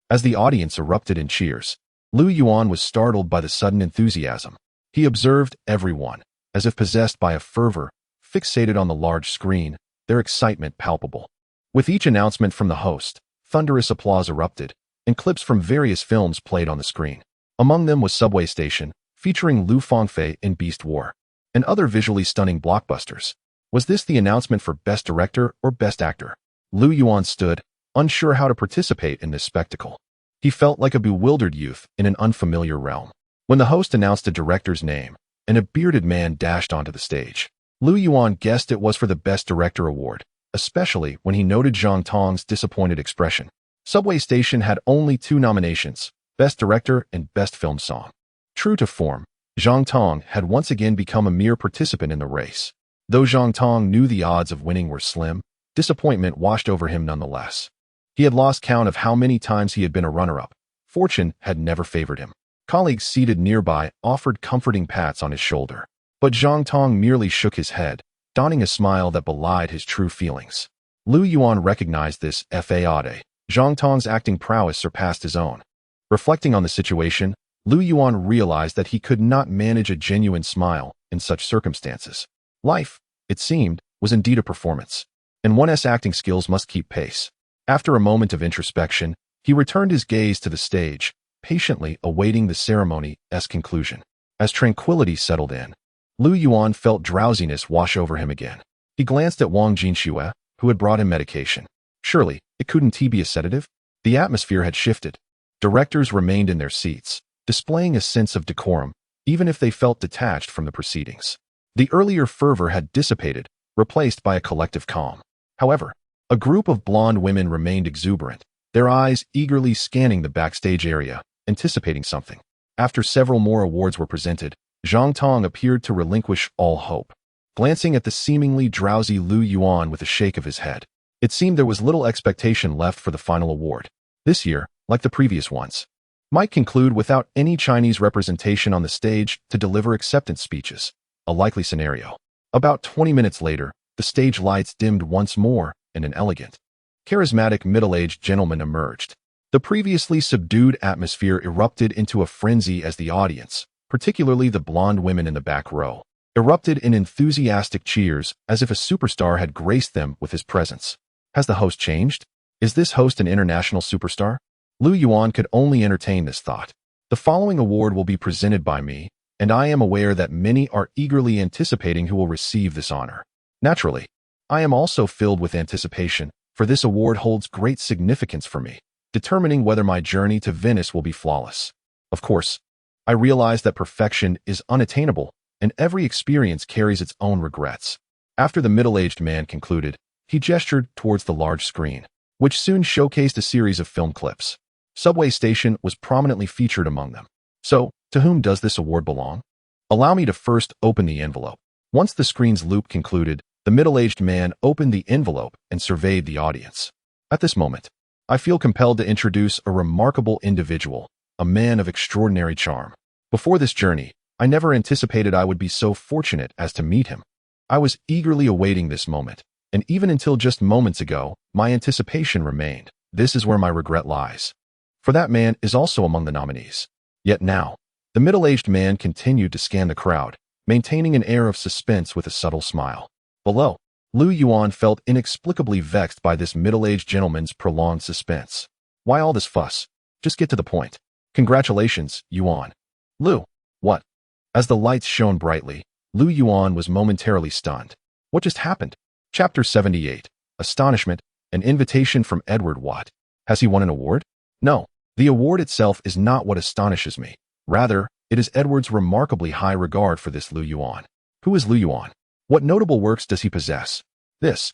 As the audience erupted in cheers, Lu Yuan was startled by the sudden enthusiasm. He observed everyone, as if possessed by a fervor, fixated on the large screen, their excitement palpable. With each announcement from the host, thunderous applause erupted, and clips from various films played on the screen. Among them was Subway Station, featuring Lu Fangfei in Beast War, and other visually stunning blockbusters. Was this the announcement for Best Director or Best Actor? Lu Yuan stood, unsure how to participate in this spectacle. He felt like a bewildered youth in an unfamiliar realm. When the host announced a director's name, and a bearded man dashed onto the stage, Lu Yuan guessed it was for the Best Director award, especially when he noted Zhang Tong's disappointed expression. Subway Station had only 2 nominations, Best Director and Best Film Song. True to form, Zhang Tong had once again become a mere participant in the race. Though Zhang Tong knew the odds of winning were slim, disappointment washed over him nonetheless. He had lost count of how many times he had been a runner-up. Fortune had never favored him. Colleagues seated nearby offered comforting pats on his shoulder. But Zhang Tong merely shook his head, donning a smile that belied his true feelings. Lu Yuan recognized this faade. Zhang Tong's acting prowess surpassed his own. Reflecting on the situation, Lu Yuan realized that he could not manage a genuine smile in such circumstances. Life, it seemed, was indeed a performance, and one's acting skills must keep pace. After a moment of introspection, he returned his gaze to the stage, patiently awaiting the ceremony's conclusion. As tranquility settled in, Lu Yuan felt drowsiness wash over him again. He glanced at Wang Jinxue, who had brought him medication. Surely, it couldn't be a sedative? The atmosphere had shifted. Directors remained in their seats, displaying a sense of decorum, even if they felt detached from the proceedings. The earlier fervor had dissipated, replaced by a collective calm. However, a group of blonde women remained exuberant, their eyes eagerly scanning the backstage area, anticipating something. After several more awards were presented, Zhang Tong appeared to relinquish all hope. Glancing at the seemingly drowsy Lu Yuan with a shake of his head, it seemed there was little expectation left for the final award. This year, like the previous ones, might conclude without any Chinese representation on the stage to deliver acceptance speeches, a likely scenario. About 20 minutes later, the stage lights dimmed once more, and an elegant, charismatic middle-aged gentleman emerged. The previously subdued atmosphere erupted into a frenzy as the audience, particularly the blonde women in the back row, erupted in enthusiastic cheers as if a superstar had graced them with his presence. Has the host changed? Is this host an international superstar? Lu Yuan could only entertain this thought. The following award will be presented by me, and I am aware that many are eagerly anticipating who will receive this honor. Naturally, I am also filled with anticipation, for this award holds great significance for me, determining whether my journey to Venice will be flawless. Of course, I realize that perfection is unattainable, and every experience carries its own regrets. After the middle-aged man concluded, he gestured towards the large screen, which soon showcased a series of film clips. Subway Station was prominently featured among them. So, to whom does this award belong? Allow me to first open the envelope. Once the screen's loop concluded, the middle-aged man opened the envelope and surveyed the audience. At this moment, I feel compelled to introduce a remarkable individual, a man of extraordinary charm. Before this journey, I never anticipated I would be so fortunate as to meet him. I was eagerly awaiting this moment, and even until just moments ago, my anticipation remained. This is where my regret lies. For that man is also among the nominees. Yet now, the middle-aged man continued to scan the crowd, maintaining an air of suspense with a subtle smile. Below, Lu Yuan felt inexplicably vexed by this middle-aged gentleman's prolonged suspense. Why all this fuss? Just get to the point. Congratulations, Yuan. Lu. What? As the lights shone brightly, Lu Yuan was momentarily stunned. What just happened? Chapter 78. Astonishment. An invitation from Edward. What? Has he won an award? No. The award itself is not what astonishes me. Rather, it is Edward's remarkably high regard for this Lu Yuan. Who is Lu Yuan? What notable works does he possess? This.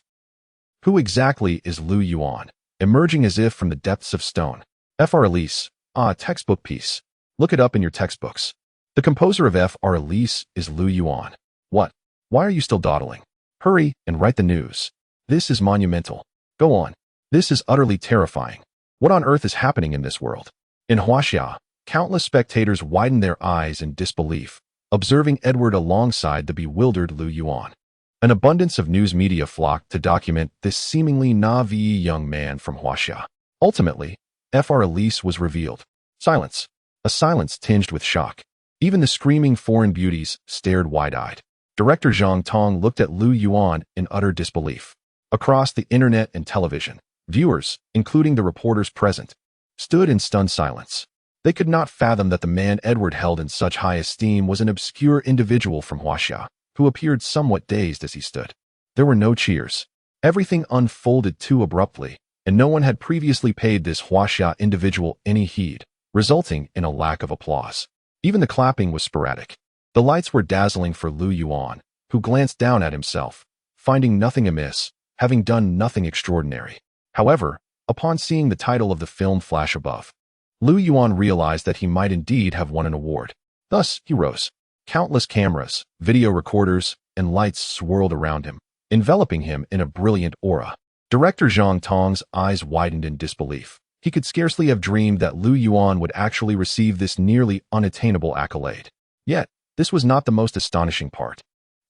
Who exactly is Lu Yuan? Emerging as if from the depths of stone. Fr. Elise. Ah, textbook piece. Look it up in your textbooks. The composer of Fr. Elise is Lu Yuan. What? Why are you still dawdling? Hurry and write the news. This is monumental. Go on. This is utterly terrifying. What on earth is happening in this world? In Huaxia, countless spectators widened their eyes in disbelief, observing Edward alongside the bewildered Lu Yuan. An abundance of news media flocked to document this seemingly naive young man from Huaxia. Ultimately, Fr. Elise was revealed. Silence. A silence tinged with shock. Even the screaming foreign beauties stared wide-eyed. Director Zhang Tong looked at Lu Yuan in utter disbelief. Across the internet and television, viewers, including the reporters present, stood in stunned silence. They could not fathom that the man Edward held in such high esteem was an obscure individual from Huaxia, who appeared somewhat dazed as he stood. There were no cheers. Everything unfolded too abruptly, and no one had previously paid this Huaxia individual any heed, resulting in a lack of applause. Even the clapping was sporadic. The lights were dazzling for Lu Yuan, who glanced down at himself, finding nothing amiss, having done nothing extraordinary. However, upon seeing the title of the film flash above, Lu Yuan realized that he might indeed have won an award. Thus, he rose. Countless cameras, video recorders, and lights swirled around him, enveloping him in a brilliant aura. Director Zhang Tong's eyes widened in disbelief. He could scarcely have dreamed that Lu Yuan would actually receive this nearly unattainable accolade. Yet, this was not the most astonishing part.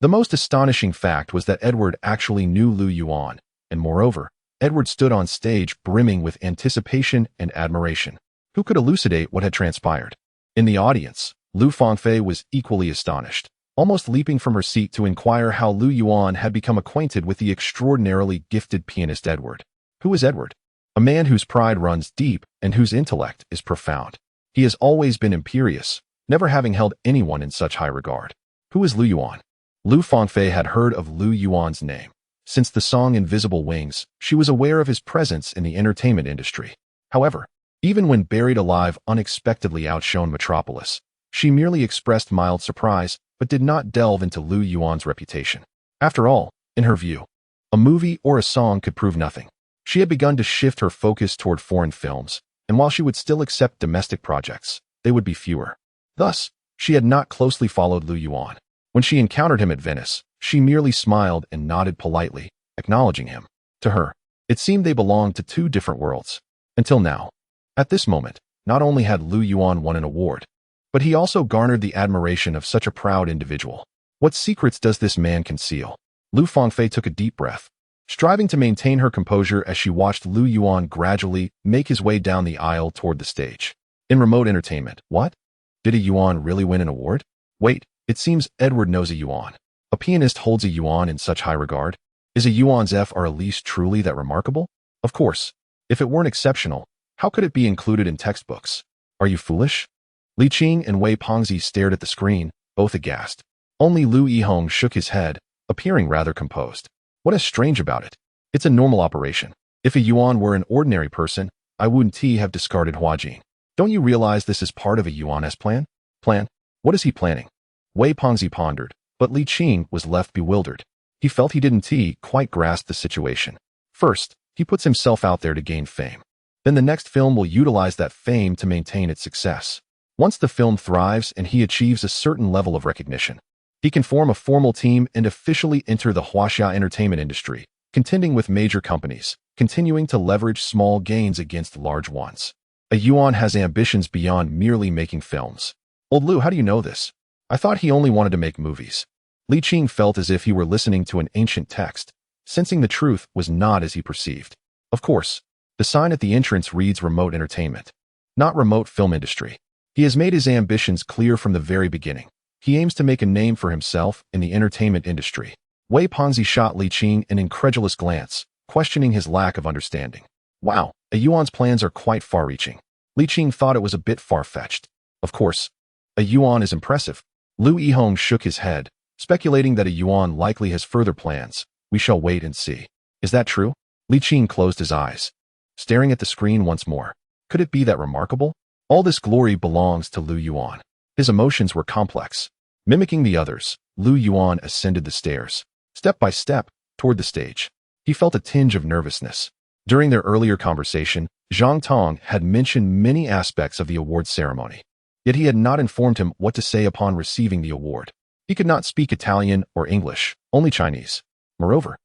The most astonishing fact was that Edward actually knew Lu Yuan, and moreover, Edward stood on stage brimming with anticipation and admiration. Who could elucidate what had transpired? In the audience, Lu Fangfei was equally astonished, almost leaping from her seat to inquire how Lu Yuan had become acquainted with the extraordinarily gifted pianist Edward. Who is Edward? A man whose pride runs deep and whose intellect is profound. He has always been imperious, never having held anyone in such high regard. Who is Lu Yuan? Lu Fangfei had heard of Lu Yuan's name. Since the song Invisible Wings, she was aware of his presence in the entertainment industry. However, even when buried alive unexpectedly outshone Metropolis, she merely expressed mild surprise, but did not delve into Lu Yuan's reputation. After all, in her view, a movie or a song could prove nothing. She had begun to shift her focus toward foreign films, and while she would still accept domestic projects, they would be fewer. Thus, she had not closely followed Lu Yuan. When she encountered him at Venice, she merely smiled and nodded politely, acknowledging him. To her, it seemed they belonged to two different worlds. Until now. At this moment, not only had Lu Yuan won an award, but he also garnered the admiration of such a proud individual. What secrets does this man conceal? Lu Fangfei took a deep breath, striving to maintain her composure as she watched Lu Yuan gradually make his way down the aisle toward the stage. In remote entertainment, what? Did a Yuan really win an award? Wait, it seems Edward knows a Yuan. A pianist holds a Yuan in such high regard. Is a Yuan's Fr. Elise truly that remarkable? Of course. If it weren't exceptional, how could it be included in textbooks? Are you foolish? Li Qing and Wei Pengzi stared at the screen, both aghast. Only Lu Yihong shook his head, appearing rather composed. What is strange about it? It's a normal operation. If a Yuan were an ordinary person, I wouldn't have discarded Huajin. Don't you realize this is part of a Yuan's plan? Plan? What is he planning? Wei Pengzi pondered, but Li Qing was left bewildered. He felt he didn't quite grasp the situation. First, he puts himself out there to gain fame. Then the next film will utilize that fame to maintain its success. Once the film thrives and he achieves a certain level of recognition, He can form a formal team and officially enter the Huaxia entertainment industry, contending with major companies, continuing to leverage small gains against large ones. A Yuan has ambitions beyond merely making films. Old Lu, how do you know this? I thought he only wanted to make movies. Li Qing felt as if he were listening to an ancient text, sensing the truth was not as he perceived. Of course, the sign at the entrance reads remote entertainment, not remote film industry. He has made his ambitions clear from the very beginning. He aims to make a name for himself in the entertainment industry. Wei Ponzi shot Li Qing an incredulous glance, questioning his lack of understanding. Wow, a Yuan's plans are quite far-reaching. Li Qing thought it was a bit far-fetched. Of course, a Yuan is impressive. Lu Yihong shook his head, speculating that a Yuan likely has further plans. We shall wait and see. Is that true? Li Qing closed his eyes, staring at the screen once more. Could it be that remarkable? All this glory belongs to Lu Yuan. His emotions were complex. Mimicking the others, Lu Yuan ascended the stairs, step by step, toward the stage. He felt a tinge of nervousness. During their earlier conversation, Zhang Tong had mentioned many aspects of the award ceremony. Yet he had not informed him what to say upon receiving the award. He could not speak Italian or English, only Chinese. Moreover,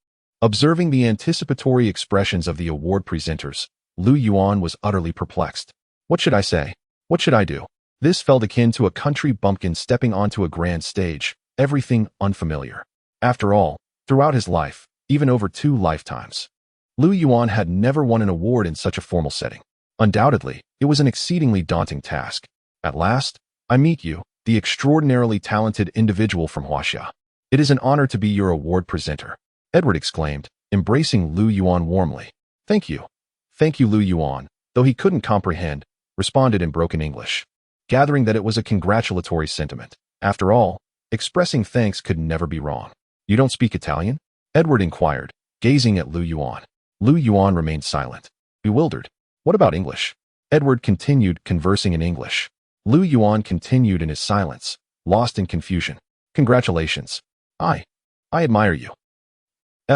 observing the anticipatory expressions of the award presenters, Lu Yuan was utterly perplexed. What should I say? What should I do? This felt akin to a country bumpkin stepping onto a grand stage, everything unfamiliar. After all, throughout his life, even over 2 lifetimes, Lu Yuan had never won an award in such a formal setting. Undoubtedly, it was an exceedingly daunting task. At last, I meet you, the extraordinarily talented individual from Huaxia. It is an honor to be your award presenter, Edward exclaimed, embracing Lu Yuan warmly. Thank you. Thank you, Lu Yuan, though he couldn't comprehend, responded in broken English, gathering that it was a congratulatory sentiment. After all, expressing thanks could never be wrong. You don't speak Italian? Edward inquired, gazing at Lu Yuan. Lu Yuan remained silent, bewildered. What about English? Edward continued conversing in English. Lu Yuan continued in his silence, lost in confusion. Congratulations. I admire you.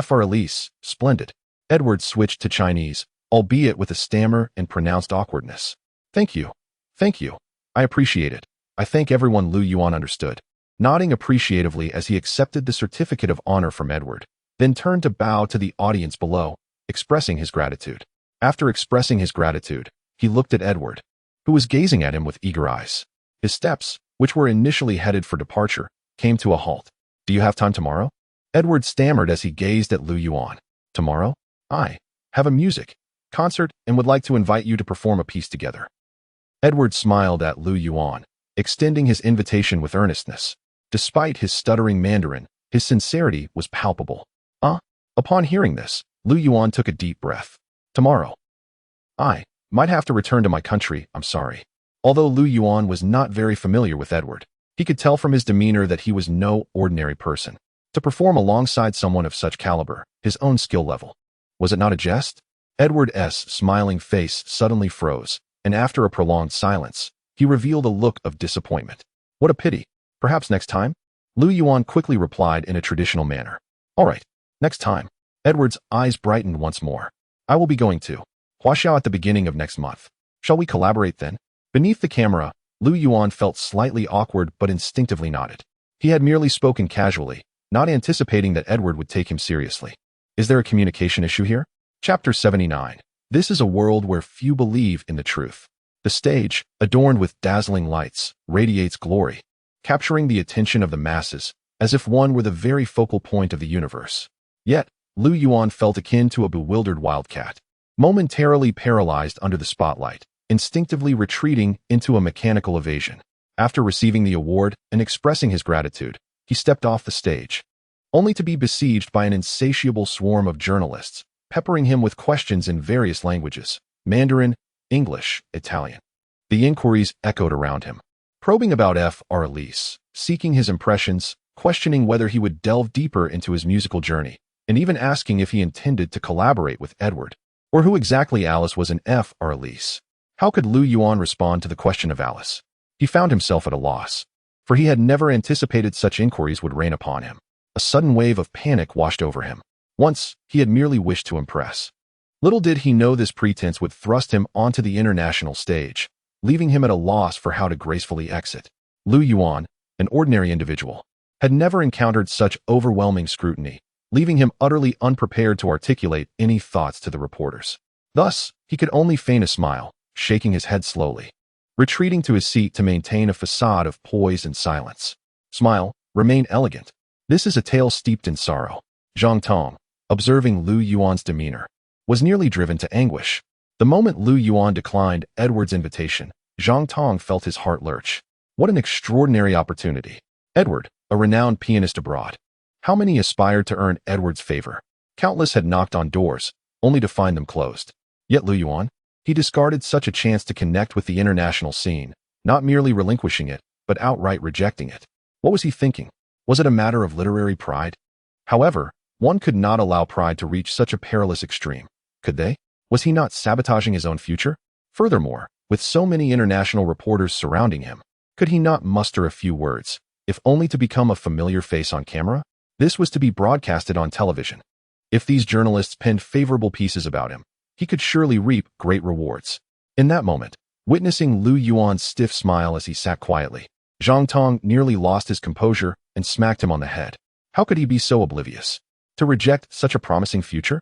Fr. Elise, splendid. Edward switched to Chinese, albeit with a stammer and pronounced awkwardness. Thank you. Thank you. I appreciate it. I thank everyone. Lu Yuan understood, nodding appreciatively as he accepted the certificate of honor from Edward, then turned to bow to the audience below, expressing his gratitude. After expressing his gratitude, he looked at Edward, who was gazing at him with eager eyes. His steps, which were initially headed for departure, came to a halt. Do you have time tomorrow? Edward stammered as he gazed at Lu Yuan. Tomorrow? I have a music concert and would like to invite you to perform a piece together. Edward smiled at Lu Yuan, extending his invitation with earnestness. Despite his stuttering Mandarin, his sincerity was palpable. Upon hearing this, Lu Yuan took a deep breath. Tomorrow. I might have to return to my country, I'm sorry. Although Lu Yuan was not very familiar with Edward, he could tell from his demeanor that he was no ordinary person. To perform alongside someone of such caliber, his own skill level. Was it not a jest? Edward's smiling face suddenly froze, and after a prolonged silence, he revealed a look of disappointment. What a pity. Perhaps next time? Lu Yuan quickly replied in a traditional manner. All right, next time. Edward's eyes brightened once more. I will be going to Huaxia at the beginning of next month. Shall we collaborate then? Beneath the camera, Lu Yuan felt slightly awkward but instinctively nodded. He had merely spoken casually, not anticipating that Edward would take him seriously. Is there a communication issue here? Chapter 79. This is a world where few believe in the truth. The stage, adorned with dazzling lights, radiates glory, capturing the attention of the masses, as if one were the very focal point of the universe. Yet, Lu Yuan felt akin to a bewildered wildcat, momentarily paralyzed under the spotlight, instinctively retreating into a mechanical evasion. After receiving the award and expressing his gratitude, he stepped off the stage, only to be besieged by an insatiable swarm of journalists, peppering him with questions in various languages: Mandarin, English, Italian. The inquiries echoed around him, probing about Fr. Elise, seeking his impressions, questioning whether he would delve deeper into his musical journey, and even asking if he intended to collaborate with Edward, or who exactly Alice was in Fr. Elise. How could Lu Yuan respond to the question of Alice? He found himself at a loss, for he had never anticipated such inquiries would rain upon him. A sudden wave of panic washed over him. Once, he had merely wished to impress. Little did he know this pretense would thrust him onto the international stage, leaving him at a loss for how to gracefully exit. Lu Yuan, an ordinary individual, had never encountered such overwhelming scrutiny, leaving him utterly unprepared to articulate any thoughts to the reporters. Thus, he could only feign a smile, shaking his head slowly, retreating to his seat to maintain a facade of poise and silence. Smile, remain elegant. This is a tale steeped in sorrow. Zhang Tong, observing Lu Yuan's demeanor, was nearly driven to anguish. The moment Lu Yuan declined Edward's invitation, Zhang Tong felt his heart lurch. What an extraordinary opportunity. Edward, a renowned pianist abroad. How many aspired to earn Edward's favor? Countless had knocked on doors, only to find them closed. Yet Lu Yuan? He discarded such a chance to connect with the international scene, not merely relinquishing it, but outright rejecting it. What was he thinking? Was it a matter of literary pride? However, one could not allow pride to reach such a perilous extreme. Could they? Was he not sabotaging his own future? Furthermore, with so many international reporters surrounding him, could he not muster a few words, if only to become a familiar face on camera? This was to be broadcasted on television. If these journalists penned favorable pieces about him, he could surely reap great rewards. In that moment, witnessing Lu Yuan's stiff smile as he sat quietly, Zhang Tong nearly lost his composure and smacked him on the head. How could he be so oblivious? To reject such a promising future?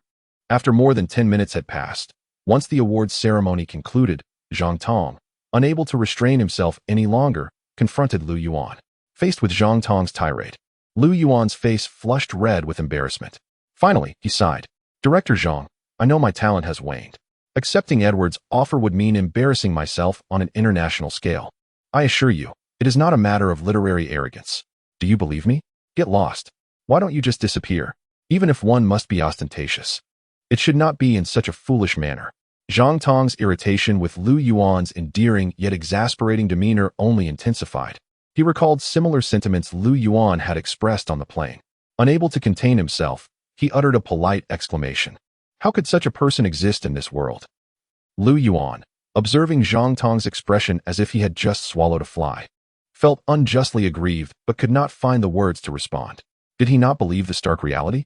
After more than 10 minutes had passed, once the awards ceremony concluded, Zhang Tong, unable to restrain himself any longer, confronted Lu Yuan. Faced with Zhang Tong's tirade, Lu Yuan's face flushed red with embarrassment. Finally, he sighed. Director Zhang, I know my talent has waned. Accepting Edward's offer would mean embarrassing myself on an international scale. I assure you, it is not a matter of literary arrogance. Do you believe me? Get lost. Why don't you just disappear? Even if one must be ostentatious, it should not be in such a foolish manner. Zhang Tong's irritation with Lu Yuan's endearing yet exasperating demeanor only intensified. He recalled similar sentiments Lu Yuan had expressed on the plane. Unable to contain himself, he uttered a polite exclamation. How could such a person exist in this world? Lu Yuan, observing Zhang Tong's expression as if he had just swallowed a fly, felt unjustly aggrieved but could not find the words to respond. Did he not believe the stark reality?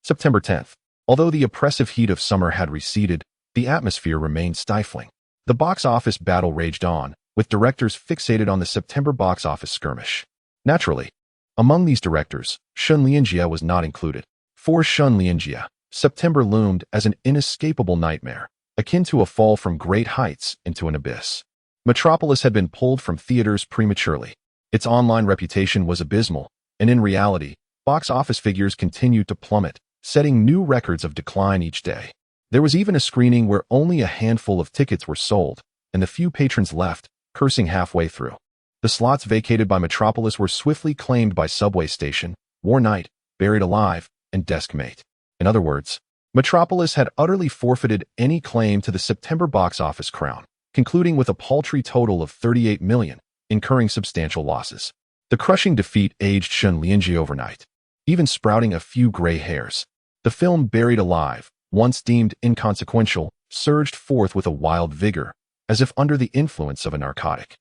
September 10th. Although the oppressive heat of summer had receded, the atmosphere remained stifling. The box office battle raged on, with directors fixated on the September box office skirmish. Naturally, among these directors, Shun Lianjie was not included. For Shun Lianjie, September loomed as an inescapable nightmare, akin to a fall from great heights into an abyss. Metropolis had been pulled from theaters prematurely. Its online reputation was abysmal, and in reality, box office figures continued to plummet, setting new records of decline each day. There was even a screening where only a handful of tickets were sold, and the few patrons left, cursing halfway through. The slots vacated by Metropolis were swiftly claimed by Subway Station, War Night, Buried Alive, and Deskmate. In other words, Metropolis had utterly forfeited any claim to the September box office crown, concluding with a paltry total of 38 million, incurring substantial losses. The crushing defeat aged Shun Lianjie overnight, even sprouting a few gray hairs. The film Buried Alive, once deemed inconsequential, surged forth with a wild vigor, as if under the influence of a narcotic.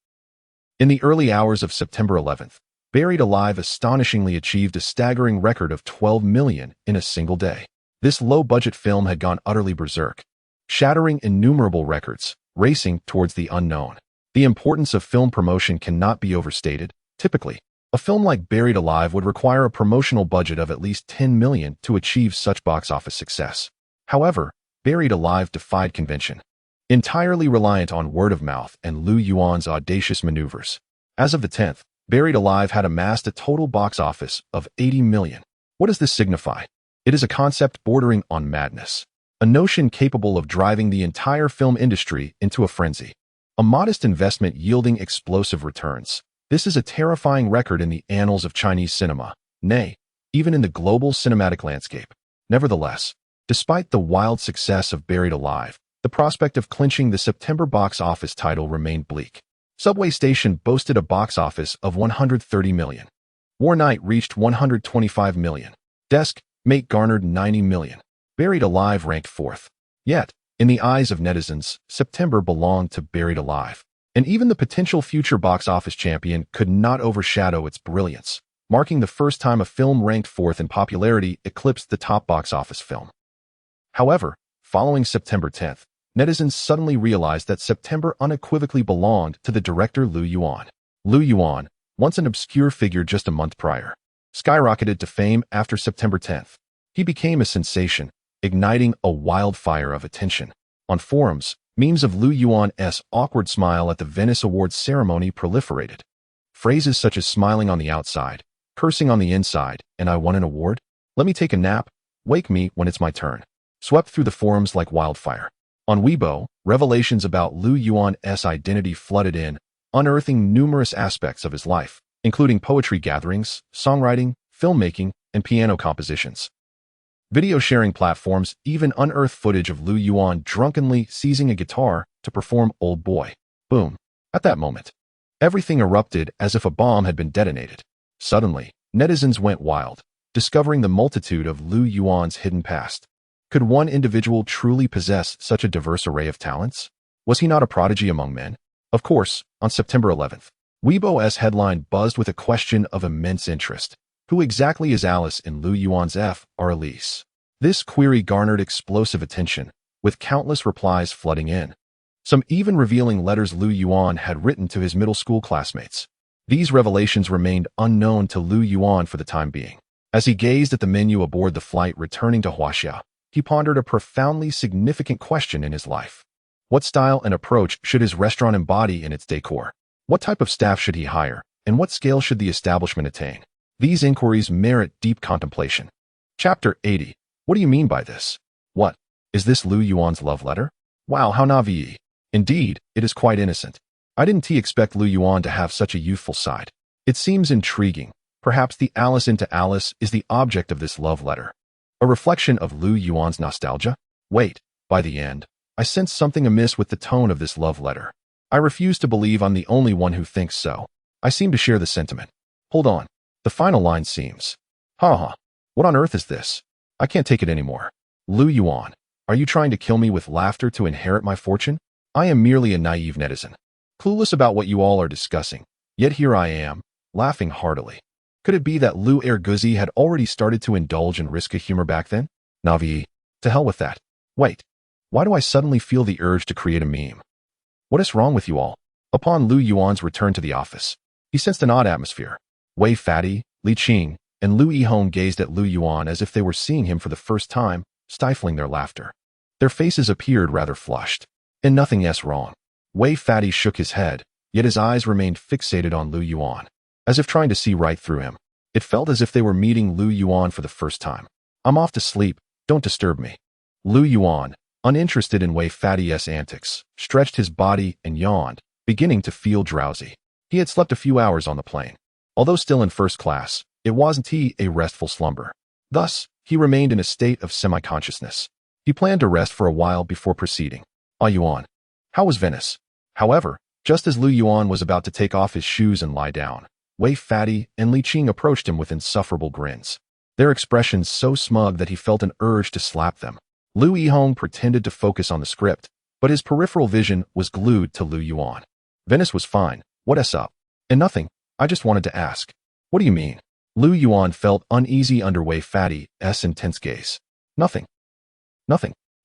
In the early hours of September 11th, Buried Alive astonishingly achieved a staggering record of 12 million in a single day. This low-budget film had gone utterly berserk, shattering innumerable records, racing towards the unknown. The importance of film promotion cannot be overstated. Typically, a film like Buried Alive would require a promotional budget of at least 10 million to achieve such box office success. However, Buried Alive defied convention, entirely reliant on word of mouth and Lu Yuan's audacious maneuvers. As of the 10th, Buried Alive had amassed a total box office of 80 million. What does this signify? It is a concept bordering on madness, a notion capable of driving the entire film industry into a frenzy. A modest investment yielding explosive returns. This is a terrifying record in the annals of Chinese cinema, nay, even in the global cinematic landscape. Nevertheless, despite the wild success of Buried Alive, the prospect of clinching the September box office title remained bleak. Subway Station boasted a box office of 130 million. War Night reached 125 million. Deskmate garnered 90 million. Buried Alive ranked fourth. Yet, in the eyes of netizens, September belonged to Buried Alive. And even the potential future box office champion could not overshadow its brilliance, marking the first time a film ranked fourth in popularity eclipsed the top box office film. However, following September 10th, netizens suddenly realized that September unequivocally belonged to the director Lu Yuan. Lu Yuan, once an obscure figure just a month prior, skyrocketed to fame after September 10th. He became a sensation, igniting a wildfire of attention. On forums, memes of Lu Yuan's awkward smile at the Venice Awards ceremony proliferated. Phrases such as smiling on the outside, cursing on the inside, and I won an award? Let me take a nap, wake me when it's my turn, swept through the forums like wildfire. On Weibo, revelations about Lu Yuan's identity flooded in, unearthing numerous aspects of his life, including poetry gatherings, songwriting, filmmaking, and piano compositions. Video sharing platforms even unearthed footage of Lu Yuan drunkenly seizing a guitar to perform Old Boy. Boom. At that moment, everything erupted as if a bomb had been detonated. Suddenly, netizens went wild, discovering the multitude of Lu Yuan's hidden past. Could one individual truly possess such a diverse array of talents? Was he not a prodigy among men? Of course, on September 11th, Weibo's headline buzzed with a question of immense interest. Who exactly is Alice in Lu Yuan's heiress? This query garnered explosive attention, with countless replies flooding in. Some even revealing letters Lu Yuan had written to his middle school classmates. These revelations remained unknown to Lu Yuan for the time being. As he gazed at the menu aboard the flight returning to Huaxia, he pondered a profoundly significant question in his life. What style and approach should his restaurant embody in its decor? What type of staff should he hire, and what scale should the establishment attain? These inquiries merit deep contemplation. Chapter 80. What do you mean by this? What? Is this Lu Yuan's love letter? Wow, how naive. Indeed, it is quite innocent. I didn't expect Lu Yuan to have such a youthful side. It seems intriguing. Perhaps the Alice into Alice is the object of this love letter. A reflection of Lu Yuan's nostalgia? Wait, by the end, I sense something amiss with the tone of this love letter. I refuse to believe I'm the only one who thinks so. I seem to share the sentiment. Hold on. The final line seems. Ha. What on earth is this? I can't take it anymore. Lu Yuan, are you trying to kill me with laughter to inherit my fortune? I am merely a naive netizen, clueless about what you all are discussing. Yet here I am, laughing heartily. Could it be that Lu Erguzi had already started to indulge in risque humor back then? Navi, to hell with that. Wait, why do I suddenly feel the urge to create a meme? What is wrong with you all? Upon Lu Yuan's return to the office, he sensed an odd atmosphere. Wei Fati, Li Qing, and Lu Yihong gazed at Lu Yuan as if they were seeing him for the first time, stifling their laughter. Their faces appeared rather flushed. And nothing else wrong. Wei Fati shook his head, yet his eyes remained fixated on Lu Yuan, as if trying to see right through him. It felt as if they were meeting Lu Yuan for the first time. I'm off to sleep, don't disturb me. Lu Yuan, uninterested in Wei Fati's antics, stretched his body and yawned, beginning to feel drowsy. He had slept a few hours on the plane. Although still in first class, it wasn't a restful slumber. Thus, he remained in a state of semi-consciousness. He planned to rest for a while before proceeding. Yuan. How was Venice? However, just as Lu Yuan was about to take off his shoes and lie down, Wei Fati and Li Qing approached him with insufferable grins. Their expressions so smug that he felt an urge to slap them. Lu Yihong pretended to focus on the script, but his peripheral vision was glued to Lu Yuan. Venice was fine. What's up? And nothing. I just wanted to ask. What do you mean? Lu Yuan felt uneasy under Wei Fati's intense gaze. Nothing.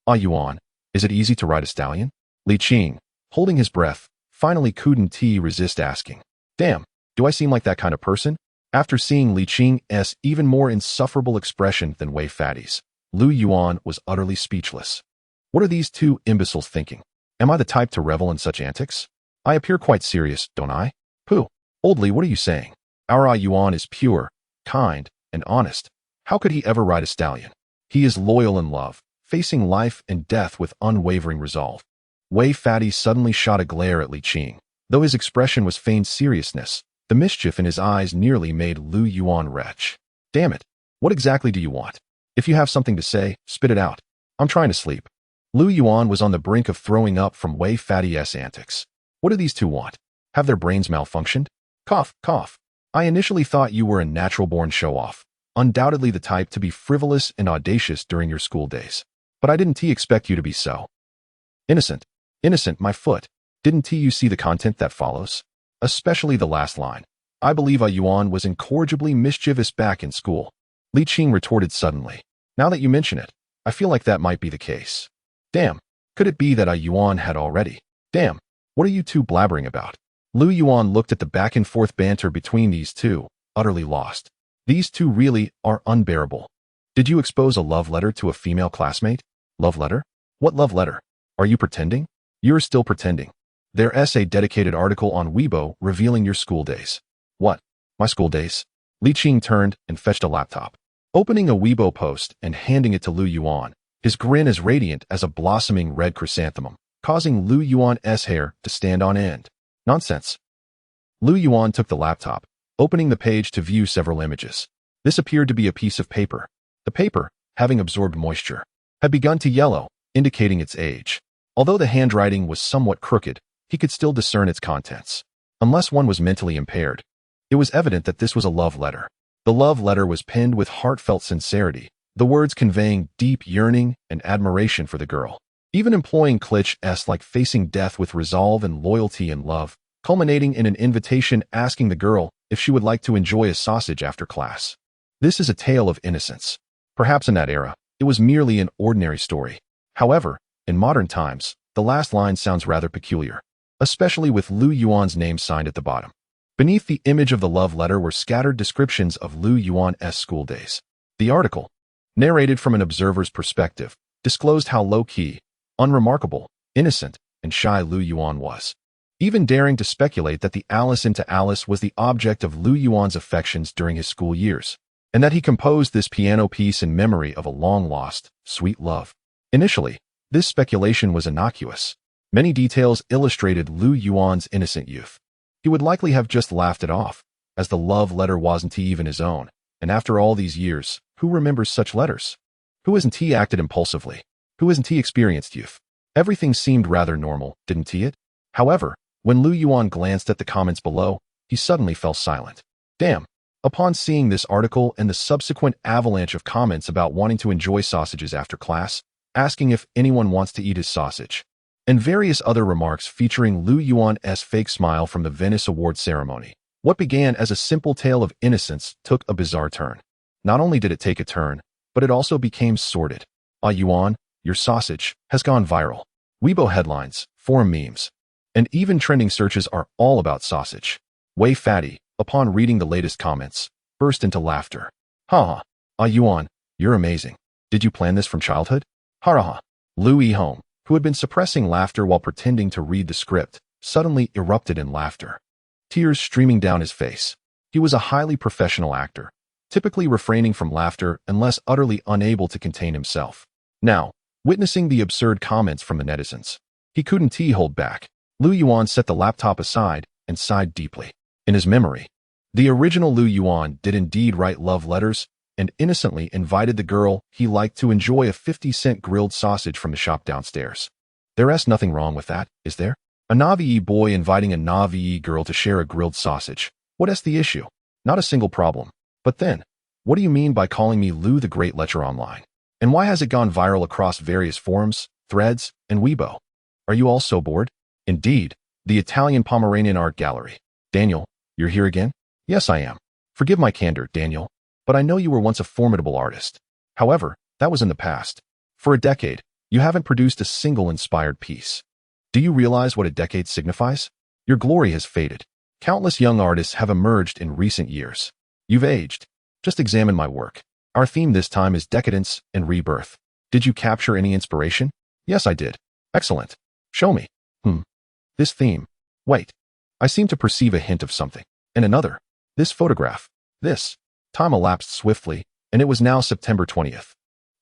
Yuan. Is it easy to ride a stallion? Li Qing, holding his breath, finally couldn't resist asking. Damn, do I seem like that kind of person? After seeing Li Qing's even more insufferable expression than Wei Fati's, Lu Yuan was utterly speechless. What are these two imbeciles thinking? Am I the type to revel in such antics? I appear quite serious, don't I? Pooh, old Li, what are you saying? Our Yuan is pure, kind, and honest. How could he ever ride a stallion? He is loyal in love, facing life and death with unwavering resolve. Wei Fati suddenly shot a glare at Li Qing. Though his expression was feigned seriousness, the mischief in his eyes nearly made Lu Yuan retch. Damn it, what exactly do you want? If you have something to say, spit it out. I'm trying to sleep. Lu Yuan was on the brink of throwing up from Wei Fati's antics. What do these two want? Have their brains malfunctioned? Cough. I initially thought you were a natural-born show-off, undoubtedly the type to be frivolous and audacious during your school days. But I didn't expect you to be so. Innocent, my foot. Didn't you see the content that follows? Especially the last line. I believe Yuan was incorrigibly mischievous back in school. Li Qing retorted suddenly. Now that you mention it, I feel like that might be the case. Damn, could it be that Yuan had already? Damn, what are you two blabbering about? Lu Yuan looked at the back-and-forth banter between these two, utterly lost. These two really are unbearable. Did you expose a love letter to a female classmate? Love letter? What love letter? Are you pretending? You're still pretending. Their essay dedicated article on Weibo revealing your school days. What? My school days? Li Qing turned and fetched a laptop. Opening a Weibo post and handing it to Lu Yuan, his grin as radiant as a blossoming red chrysanthemum, causing Lu Yuan's hair to stand on end. Nonsense. Lu Yuan took the laptop, opening the page to view several images. This appeared to be a piece of paper. The paper, having absorbed moisture, had begun to yellow, indicating its age. Although the handwriting was somewhat crooked, he could still discern its contents. Unless one was mentally impaired, it was evident that this was a love letter. The love letter was penned with heartfelt sincerity, the words conveying deep yearning and admiration for the girl, even employing cliches like facing death with resolve and loyalty and love, culminating in an invitation asking the girl if she would like to enjoy a sausage after class. This is a tale of innocence. Perhaps in that era, it was merely an ordinary story. However, in modern times, the last line sounds rather peculiar, especially with Lu Yuan's name signed at the bottom. Beneath the image of the love letter were scattered descriptions of Lu Yuan's school days. The article, narrated from an observer's perspective, disclosed how low-key, unremarkable, innocent, and shy Lu Yuan was, even daring to speculate that the Alice into Alice was the object of Lu Yuan's affections during his school years, and that he composed this piano piece in memory of a long-lost, sweet love. Initially, this speculation was innocuous. Many details illustrated Lu Yuan's innocent youth. He would likely have just laughed it off, as the love letter wasn't even his own, and after all these years, who remembers such letters? Who hasn't he acted impulsively? Who hasn't he experienced youth? Everything seemed rather normal, didn't he? However, when Lu Yuan glanced at the comments below, he suddenly fell silent. Damn. Upon seeing this article and the subsequent avalanche of comments about wanting to enjoy sausages after class, asking if anyone wants to eat his sausage, and various other remarks featuring Lu Yuan's fake smile from the Venice Award ceremony, what began as a simple tale of innocence took a bizarre turn. Not only did it take a turn, but it also became sordid. Yuan, your sausage, has gone viral. Weibo headlines, forum memes, and even trending searches are all about sausage. Wei Fatty, upon reading the latest comments, burst into laughter. Ha ha. Yuan, you're amazing. Did you plan this from childhood? Ha ha. Lu Yihong, who had been suppressing laughter while pretending to read the script, suddenly erupted in laughter, tears streaming down his face. He was a highly professional actor, typically refraining from laughter unless utterly unable to contain himself. Now, witnessing the absurd comments from the netizens, he couldn't hold back. Lu Yuan set the laptop aside and sighed deeply. In his memory, the original Lu Yuan did indeed write love letters and innocently invited the girl he liked to enjoy a 50-cent grilled sausage from the shop downstairs. There's nothing wrong with that, is there? A Na'vi boy inviting a Na'vi girl to share a grilled sausage. What's the issue? Not a single problem. But then, what do you mean by calling me Lu the Great Lecture online? And why has it gone viral across various forums, threads, and Weibo? Are you all so bored? Indeed, the Italian Pomeranian Art Gallery. Daniel, you're here again? Yes, I am. Forgive my candor, Daniel, but I know you were once a formidable artist. However, that was in the past. For a decade, you haven't produced a single inspired piece. Do you realize what a decade signifies? Your glory has faded. Countless young artists have emerged in recent years. You've aged. Just examine my work. Our theme this time is decadence and rebirth. Did you capture any inspiration? Yes, I did. Excellent. Show me. This theme. Wait. I seem to perceive a hint of something. And another. This photograph. This. Time elapsed swiftly, and it was now September 20th.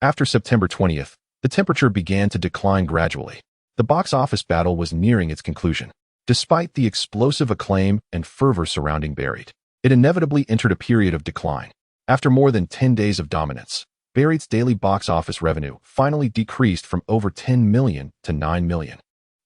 After September 20th, the temperature began to decline gradually. The box office battle was nearing its conclusion. Despite the explosive acclaim and fervor surrounding Buried, it inevitably entered a period of decline. After more than 10 days of dominance, Buried's daily box office revenue finally decreased from over 10 million to 9 million,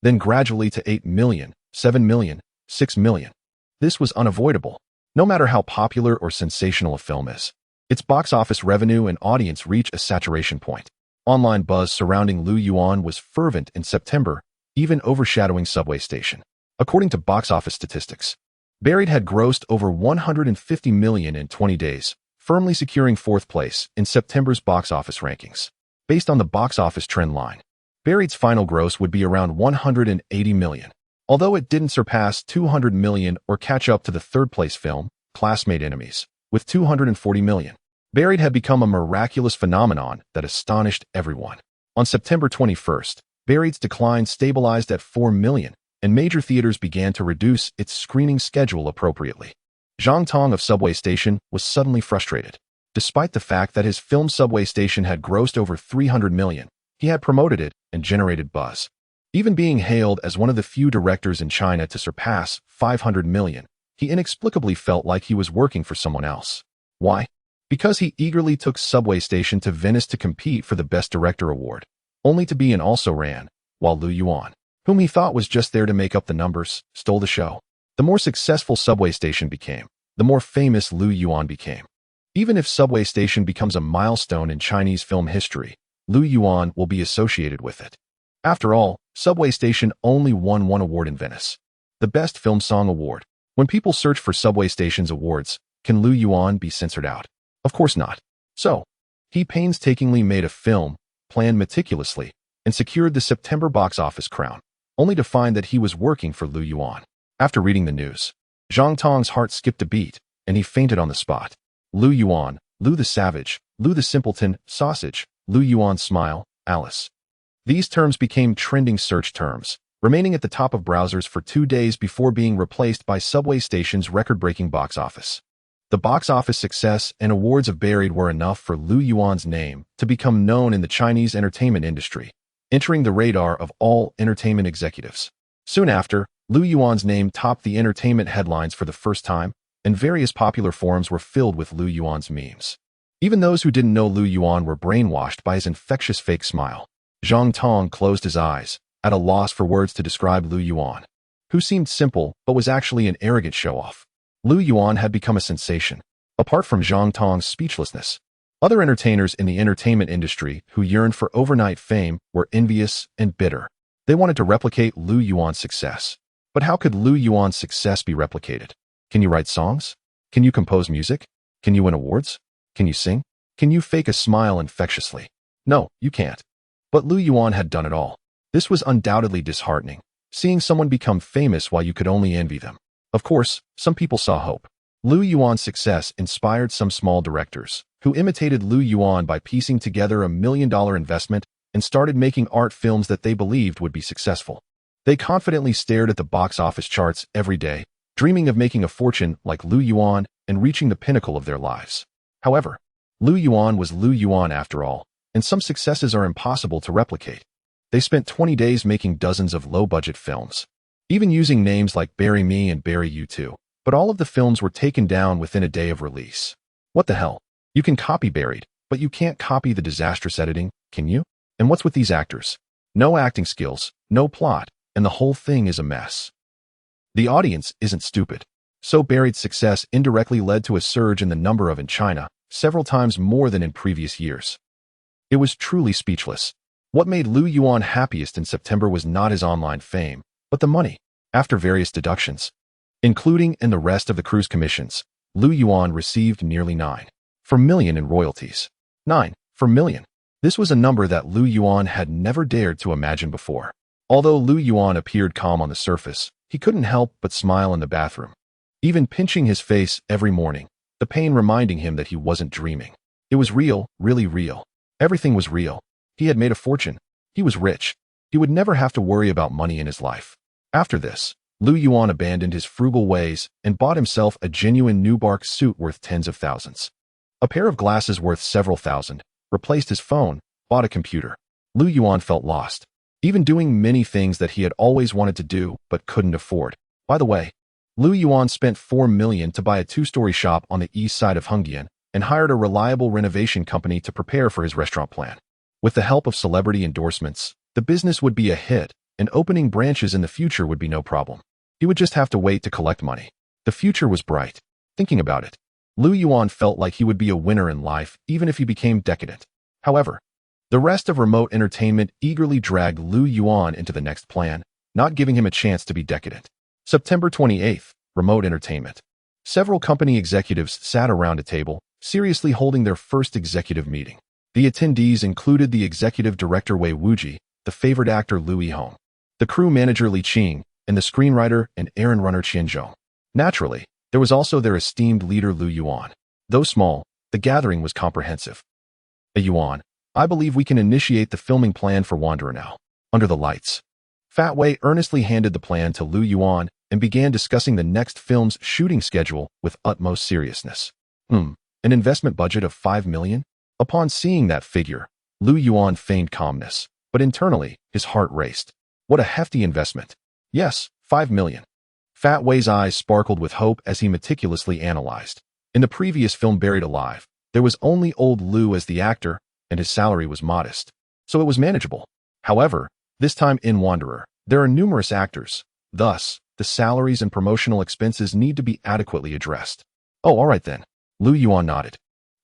then gradually to 8 million, 7 million, 6 million. This was unavoidable. No matter how popular or sensational a film is, its box office revenue and audience reach a saturation point. Online buzz surrounding Lu Yuan was fervent in September, even overshadowing Subway Station. According to box office statistics, Buried had grossed over 150 million in 20 days, firmly securing fourth place in September's box office rankings. Based on the box office trend line, Buried's final gross would be around 180 million. Although it didn't surpass 200 million or catch up to the third-place film, Classmate Enemies, with 240 million. Buried had become a miraculous phenomenon that astonished everyone. On September 21st, Buried's decline stabilized at 4 million, and major theaters began to reduce its screening schedule appropriately. Zhang Tong of Subway Station was suddenly frustrated. Despite the fact that his film Subway Station had grossed over 300 million, he had promoted it and generated buzz. Even being hailed as one of the few directors in China to surpass 500 million, he inexplicably felt like he was working for someone else. Why? Because he eagerly took Subway Station to Venice to compete for the Best Director award, only to be an also-ran, while Lu Yuan, whom he thought was just there to make up the numbers, stole the show. The more successful Subway Station became, the more famous Lu Yuan became. Even if Subway Station becomes a milestone in Chinese film history, Lu Yuan will be associated with it. After all, Subway Station only won one award in Venice, the Best Film Song Award. When people search for Subway Station's awards, can Lu Yuan be censored out? Of course not. So, he painstakingly made a film, planned meticulously, and secured the September box office crown, only to find that he was working for Lu Yuan. After reading the news, Zhang Tong's heart skipped a beat, and he fainted on the spot. Lu Yuan, Lu the Savage, Lu the Simpleton, Sausage, Lu Yuan Smile, Alice. These terms became trending search terms, remaining at the top of browsers for 2 days before being replaced by Subway Station's record-breaking box office. The box office success and awards of Buried were enough for Lu Yuan's name to become known in the Chinese entertainment industry, entering the radar of all entertainment executives. Soon after, Lu Yuan's name topped the entertainment headlines for the first time, and various popular forums were filled with Lu Yuan's memes. Even those who didn't know Lu Yuan were brainwashed by his infectious fake smile. Zhang Tong closed his eyes, at a loss for words to describe Lu Yuan, who seemed simple but was actually an arrogant show-off. Lu Yuan had become a sensation. Apart from Zhang Tong's speechlessness, other entertainers in the entertainment industry who yearned for overnight fame were envious and bitter. They wanted to replicate Lu Yuan's success. But how could Lu Yuan's success be replicated? Can you write songs? Can you compose music? Can you win awards? Can you sing? Can you fake a smile infectiously? No, you can't. But Lu Yuan had done it all. This was undoubtedly disheartening, seeing someone become famous while you could only envy them. Of course, some people saw hope. Lu Yuan's success inspired some small directors, who imitated Lu Yuan by piecing together a $1 million investment and started making art films that they believed would be successful. They confidently stared at the box office charts every day, dreaming of making a fortune like Lu Yuan and reaching the pinnacle of their lives. However, Lu Yuan was Lu Yuan after all, and some successes are impossible to replicate. They spent 20 days making dozens of low-budget films, even using names like Bury Me and Bury You Too, but all of the films were taken down within a day of release. What the hell? You can copy Buried, but you can't copy the disastrous editing, can you? And what's with these actors? No acting skills, no plot, and the whole thing is a mess. The audience isn't stupid. So Buried's success indirectly led to a surge in the number of in China, several times more than in previous years. It was truly speechless. What made Lu Yuan happiest in September was not his online fame, but the money. After various deductions, including in the rest of the cruise commissions, Lu Yuan received nearly 9.4 million in royalties. 9.4 million. This was a number that Lu Yuan had never dared to imagine before. Although Lu Yuan appeared calm on the surface, he couldn't help but smile in the bathroom, even pinching his face every morning, the pain reminding him that he wasn't dreaming. It was real, really real. Everything was real. He had made a fortune. He was rich. He would never have to worry about money in his life. After this, Lu Yuan abandoned his frugal ways and bought himself a genuine Nubark suit worth tens of thousands. A pair of glasses worth several thousand, replaced his phone, bought a computer. Lu Yuan felt lost, even doing many things that he had always wanted to do but couldn't afford. By the way, Lu Yuan spent 4 million to buy a 2-story shop on the east side of Hengdian and hired a reliable renovation company to prepare for his restaurant plan. With the help of celebrity endorsements, the business would be a hit, and opening branches in the future would be no problem. He would just have to wait to collect money. The future was bright. Thinking about it, Lu Yuan felt like he would be a winner in life even if he became decadent. However, the rest of remote entertainment eagerly dragged Lu Yuan into the next plan, not giving him a chance to be decadent. September 28th, remote entertainment. Several company executives sat around a table, seriously holding their first executive meeting. The attendees included the executive director Wei Wuji, the favorite actor Lu Yihong, the crew manager Li Qing, and the screenwriter and errand runner Qian Zhong. Naturally, there was also their esteemed leader Lu Yuan. Though small, the gathering was comprehensive. "A Yuan, I believe we can initiate the filming plan for Wanderer now." Under the lights, Fat Wei earnestly handed the plan to Lu Yuan and began discussing the next film's shooting schedule with utmost seriousness. An investment budget of 5 million? Upon seeing that figure, Lu Yuan feigned calmness, but internally, his heart raced. What a hefty investment. Yes, 5 million. Fat Wei's eyes sparkled with hope as he meticulously analyzed. In the previous film Buried Alive, there was only old Lu as the actor, and his salary was modest, so it was manageable. However, this time in Wanderer, there are numerous actors. Thus, the salaries and promotional expenses need to be adequately addressed. Oh, all right then. Lu Yuan nodded,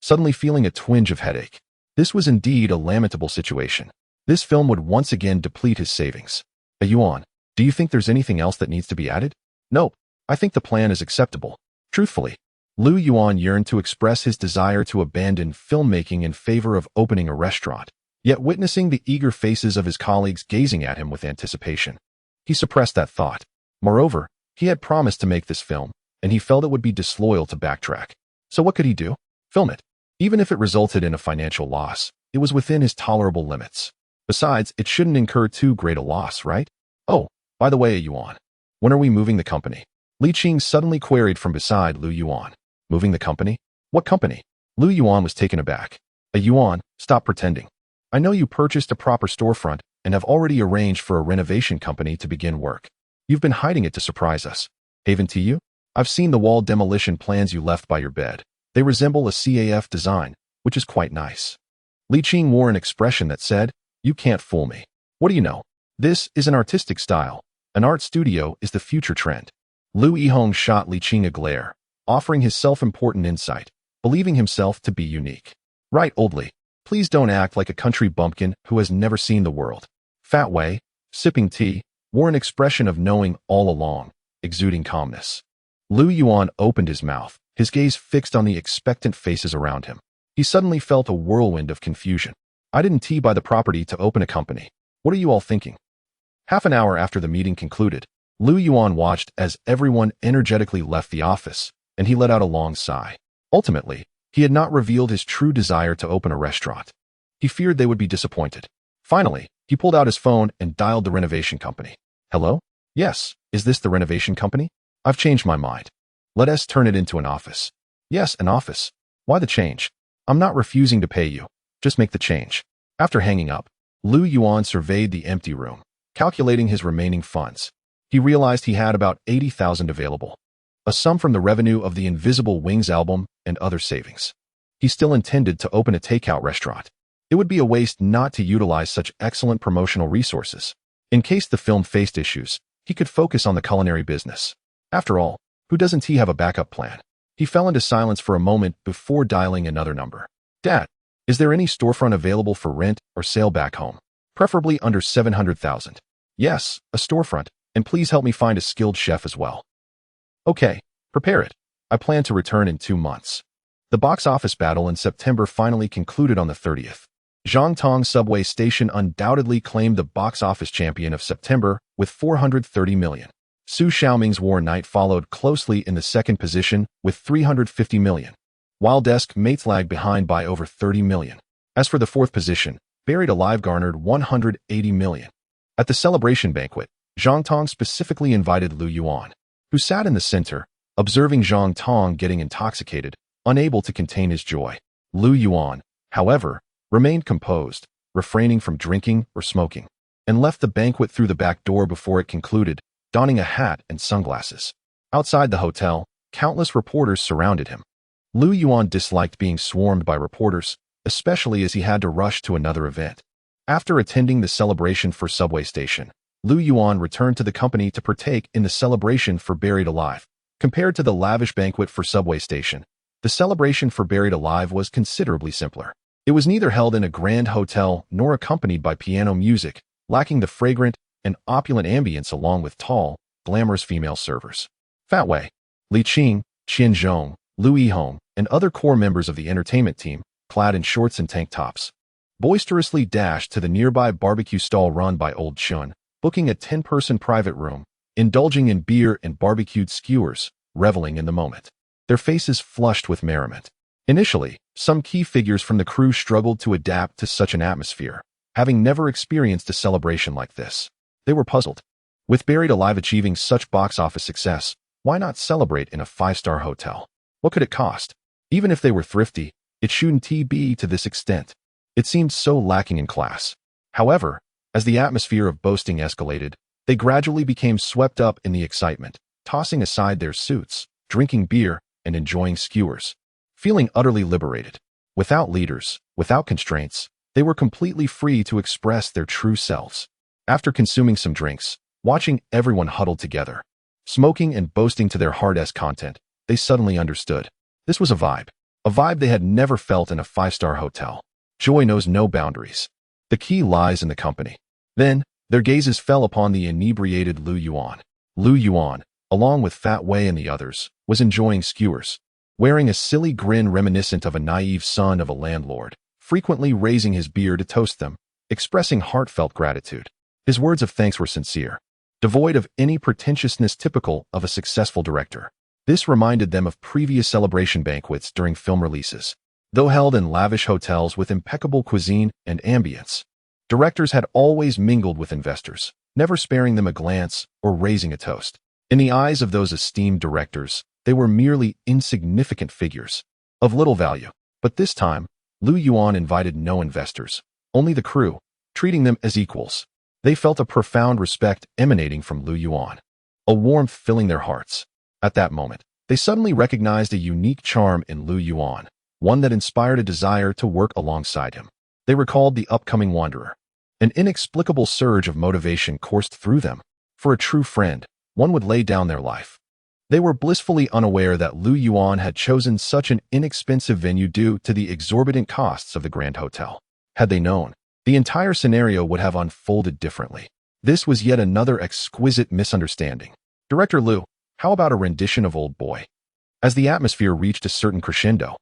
suddenly feeling a twinge of headache. This was indeed a lamentable situation. This film would once again deplete his savings. "A Yuan, do you think there's anything else that needs to be added?" "Nope. I think the plan is acceptable." Truthfully, Lu Yuan yearned to express his desire to abandon filmmaking in favor of opening a restaurant, yet witnessing the eager faces of his colleagues gazing at him with anticipation, he suppressed that thought. Moreover, he had promised to make this film, and he felt it would be disloyal to backtrack. So what could he do? Film it. Even if it resulted in a financial loss, it was within his tolerable limits. Besides, it shouldn't incur too great a loss, right? "Oh, by the way, Yuan, when are we moving the company?" Li Qing suddenly queried from beside Lu Yuan. "Moving the company? What company?" Lu Yuan was taken aback. "A Yuan, stop pretending. I know you purchased a proper storefront and have already arranged for a renovation company to begin work. You've been hiding it to surprise us. Haven't you? I've seen the wall demolition plans you left by your bed. They resemble a CAF design, which is quite nice." Li Qing wore an expression that said, "You can't fool me. What do you know? This is an artistic style. An art studio is the future trend." Lu Yihong shot Li Qing a glare, offering his self-important insight, believing himself to be unique. "Right, old Li. Please don't act like a country bumpkin who has never seen the world." Fat Wei, sipping tea, wore an expression of knowing all along, exuding calmness. Lu Yuan opened his mouth, his gaze fixed on the expectant faces around him. He suddenly felt a whirlwind of confusion. "I didn't buy the property to open a company. What are you all thinking?" Half an hour after the meeting concluded, Lu Yuan watched as everyone energetically left the office, and he let out a long sigh. Ultimately, he had not revealed his true desire to open a restaurant. He feared they would be disappointed. Finally, he pulled out his phone and dialed the renovation company. "Hello? Yes, is this the renovation company? I've changed my mind. Let us turn it into an office." "Yes, an office. Why the change? I'm not refusing to pay you. Just make the change." After hanging up, Lu Yuan surveyed the empty room, calculating his remaining funds. He realized he had about 80,000 available, a sum from the revenue of the Invisible Wings album and other savings. He still intended to open a takeout restaurant. It would be a waste not to utilize such excellent promotional resources. In case the film faced issues, he could focus on the culinary business. After all, who doesn't he have a backup plan? He fell into silence for a moment before dialing another number. "Dad, is there any storefront available for rent or sale back home? Preferably under 700,000. "Yes, a storefront, and please help me find a skilled chef as well." "Okay, prepare it. I plan to return in 2 months." The box office battle in September finally concluded on the 30th. Zhangtong subway station undoubtedly claimed the box office champion of September with 430 million. Su Xiaoming's War Night followed closely in the second position with 350 million. Wild Desk Mates lagged behind by over 30 million. As for the fourth position, Buried Alive garnered 180 million. At the celebration banquet, Zhang Tong specifically invited Lu Yuan, who sat in the center, observing Zhang Tong getting intoxicated, unable to contain his joy. Lu Yuan, however, remained composed, refraining from drinking or smoking, and left the banquet through the back door before it concluded, donning a hat and sunglasses. Outside the hotel, countless reporters surrounded him. Lu Yuan disliked being swarmed by reporters, especially as he had to rush to another event. After attending the celebration for Subway Station, Lu Yuan returned to the company to partake in the celebration for Buried Alive. Compared to the lavish banquet for Subway Station, the celebration for Buried Alive was considerably simpler. It was neither held in a grand hotel nor accompanied by piano music, lacking the fragrant and opulent ambience along with tall, glamorous female servers. Fat Wei, Li Qing, Qian Zhong, Lu Yihong, and other core members of the entertainment team, clad in shorts and tank tops, boisterously dashed to the nearby barbecue stall run by Old Chun, booking a 10-person private room, indulging in beer and barbecued skewers, reveling in the moment. Their faces flushed with merriment. Initially, some key figures from the crew struggled to adapt to such an atmosphere, having never experienced a celebration like this. They were puzzled. With Buried Alive achieving such box office success, why not celebrate in a five-star hotel? What could it cost? Even if they were thrifty, it shouldn't be to this extent. It seemed so lacking in class. However, as the atmosphere of boasting escalated, they gradually became swept up in the excitement, tossing aside their suits, drinking beer, and enjoying skewers. Feeling utterly liberated. Without leaders, without constraints, they were completely free to express their true selves. After consuming some drinks, watching everyone huddled together, smoking and boasting to their heart's content, they suddenly understood. This was a vibe they had never felt in a five-star hotel. Joy knows no boundaries. The key lies in the company. Then, their gazes fell upon the inebriated Lu Yuan. Lu Yuan, along with Fat Wei and the others, was enjoying skewers, wearing a silly grin reminiscent of a naive son of a landlord, frequently raising his beer to toast them, expressing heartfelt gratitude. His words of thanks were sincere, devoid of any pretentiousness typical of a successful director. This reminded them of previous celebration banquets during film releases. Though held in lavish hotels with impeccable cuisine and ambience, directors had always mingled with investors, never sparing them a glance or raising a toast. In the eyes of those esteemed directors, they were merely insignificant figures, of little value. But this time, Lu Yuan invited no investors, only the crew, treating them as equals. They felt a profound respect emanating from Lu Yuan, a warmth filling their hearts. At that moment, they suddenly recognized a unique charm in Lu Yuan, one that inspired a desire to work alongside him. They recalled the upcoming wanderer. An inexplicable surge of motivation coursed through them. For a true friend, one would lay down their life. They were blissfully unaware that Lu Yuan had chosen such an inexpensive venue due to the exorbitant costs of the Grand Hotel. Had they known, the entire scenario would have unfolded differently. This was yet another exquisite misunderstanding. Director Lu, how about a rendition of Old Boy? As the atmosphere reached a certain crescendo,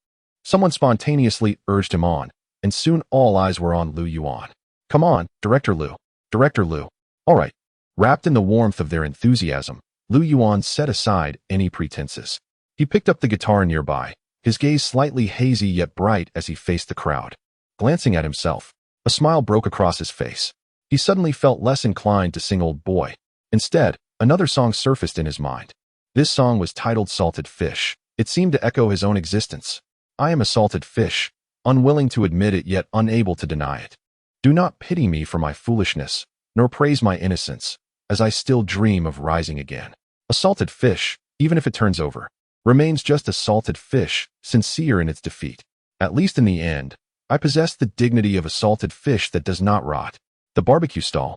someone spontaneously urged him on, and soon all eyes were on Lu Yuan. Come on, Director Lu. Director Lu. All right. Wrapped in the warmth of their enthusiasm, Lu Yuan set aside any pretenses. He picked up the guitar nearby, his gaze slightly hazy yet bright as he faced the crowd. Glancing at himself, a smile broke across his face. He suddenly felt less inclined to sing Old Boy. Instead, another song surfaced in his mind. This song was titled Salted Fish. It seemed to echo his own existence. I am a salted fish, unwilling to admit it yet unable to deny it. Do not pity me for my foolishness, nor praise my innocence, as I still dream of rising again. A salted fish, even if it turns over, remains just a salted fish, sincere in its defeat. At least in the end, I possess the dignity of a salted fish that does not rot. The barbecue stall,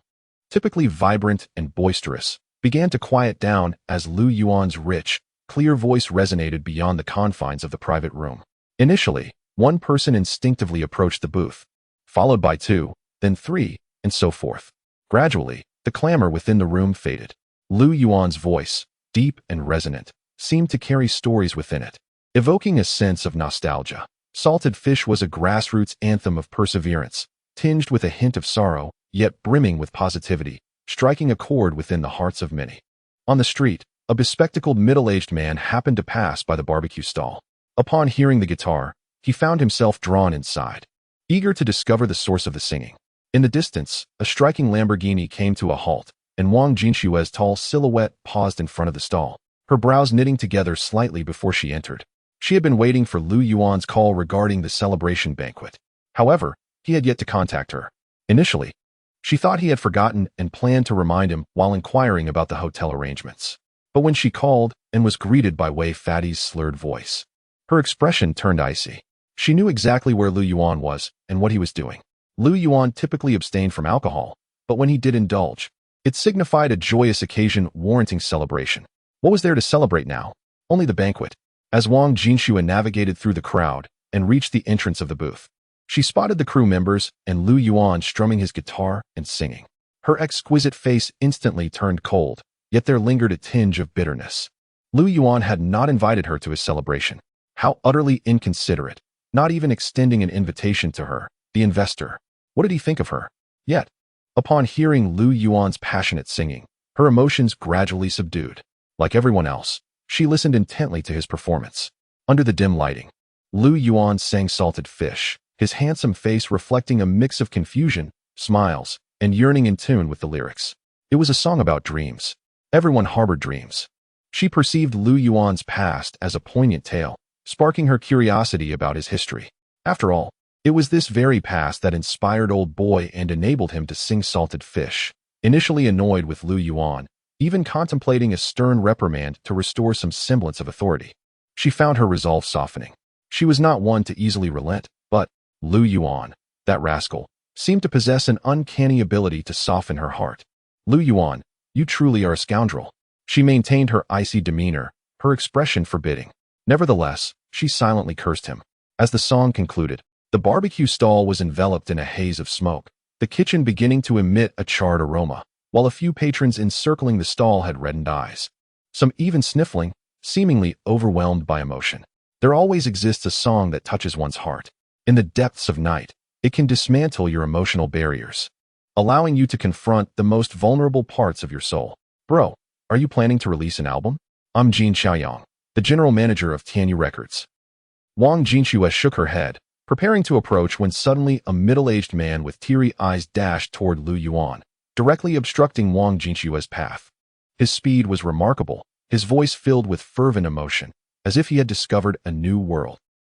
typically vibrant and boisterous, began to quiet down as Lu Yuan's rich, clear voice resonated beyond the confines of the private room. Initially, one person instinctively approached the booth, followed by two, then three, and so forth. Gradually, the clamor within the room faded. Lu Yuan's voice, deep and resonant, seemed to carry stories within it, evoking a sense of nostalgia. Salted Fish was a grassroots anthem of perseverance, tinged with a hint of sorrow, yet brimming with positivity, striking a chord within the hearts of many. On the street, a bespectacled middle-aged man happened to pass by the barbecue stall. Upon hearing the guitar, he found himself drawn inside, eager to discover the source of the singing. In the distance, a striking Lamborghini came to a halt, and Wang Jinshue's tall silhouette paused in front of the stall, her brows knitting together slightly before she entered. She had been waiting for Lu Yuan's call regarding the celebration banquet. However, he had yet to contact her. Initially, she thought he had forgotten and planned to remind him while inquiring about the hotel arrangements. But when she called and was greeted by Wei Fatty's slurred voice, her expression turned icy. She knew exactly where Lu Yuan was and what he was doing. Lu Yuan typically abstained from alcohol, but when he did indulge, it signified a joyous occasion warranting celebration. What was there to celebrate now? Only the banquet. As Wang Jinshue navigated through the crowd and reached the entrance of the booth, she spotted the crew members and Lu Yuan strumming his guitar and singing. Her exquisite face instantly turned cold, yet there lingered a tinge of bitterness. Lu Yuan had not invited her to his celebration. How utterly inconsiderate, not even extending an invitation to her, the investor. What did he think of her? Yet, upon hearing Lu Yuan's passionate singing, her emotions gradually subdued. Like everyone else, she listened intently to his performance. Under the dim lighting, Lu Yuan sang Salted Fish, his handsome face reflecting a mix of confusion, smiles, and yearning in tune with the lyrics. It was a song about dreams. Everyone harbored dreams. She perceived Lu Yuan's past as a poignant tale, sparking her curiosity about his history. After all, it was this very past that inspired Old Boy and enabled him to sing Salted Fish. Initially annoyed with Lu Yuan, even contemplating a stern reprimand to restore some semblance of authority, she found her resolve softening. She was not one to easily relent, but Lu Yuan, that rascal, seemed to possess an uncanny ability to soften her heart. Lu Yuan, you truly are a scoundrel. She maintained her icy demeanor, her expression forbidding. Nevertheless, she silently cursed him. As the song concluded, the barbecue stall was enveloped in a haze of smoke, the kitchen beginning to emit a charred aroma, while a few patrons encircling the stall had reddened eyes. Some even sniffling, seemingly overwhelmed by emotion. There always exists a song that touches one's heart. In the depths of night, it can dismantle your emotional barriers, allowing you to confront the most vulnerable parts of your soul. Bro, are you planning to release an album? I'm Jin Xiaoyang, the general manager of Tianyu Records. Wang Jinxue shook her head, preparing to approach when suddenly a middle-aged man with teary eyes dashed toward Lu Yuan, directly obstructing Wang Jinxue's path. His speed was remarkable, his voice filled with fervent emotion, as if he had discovered a new world.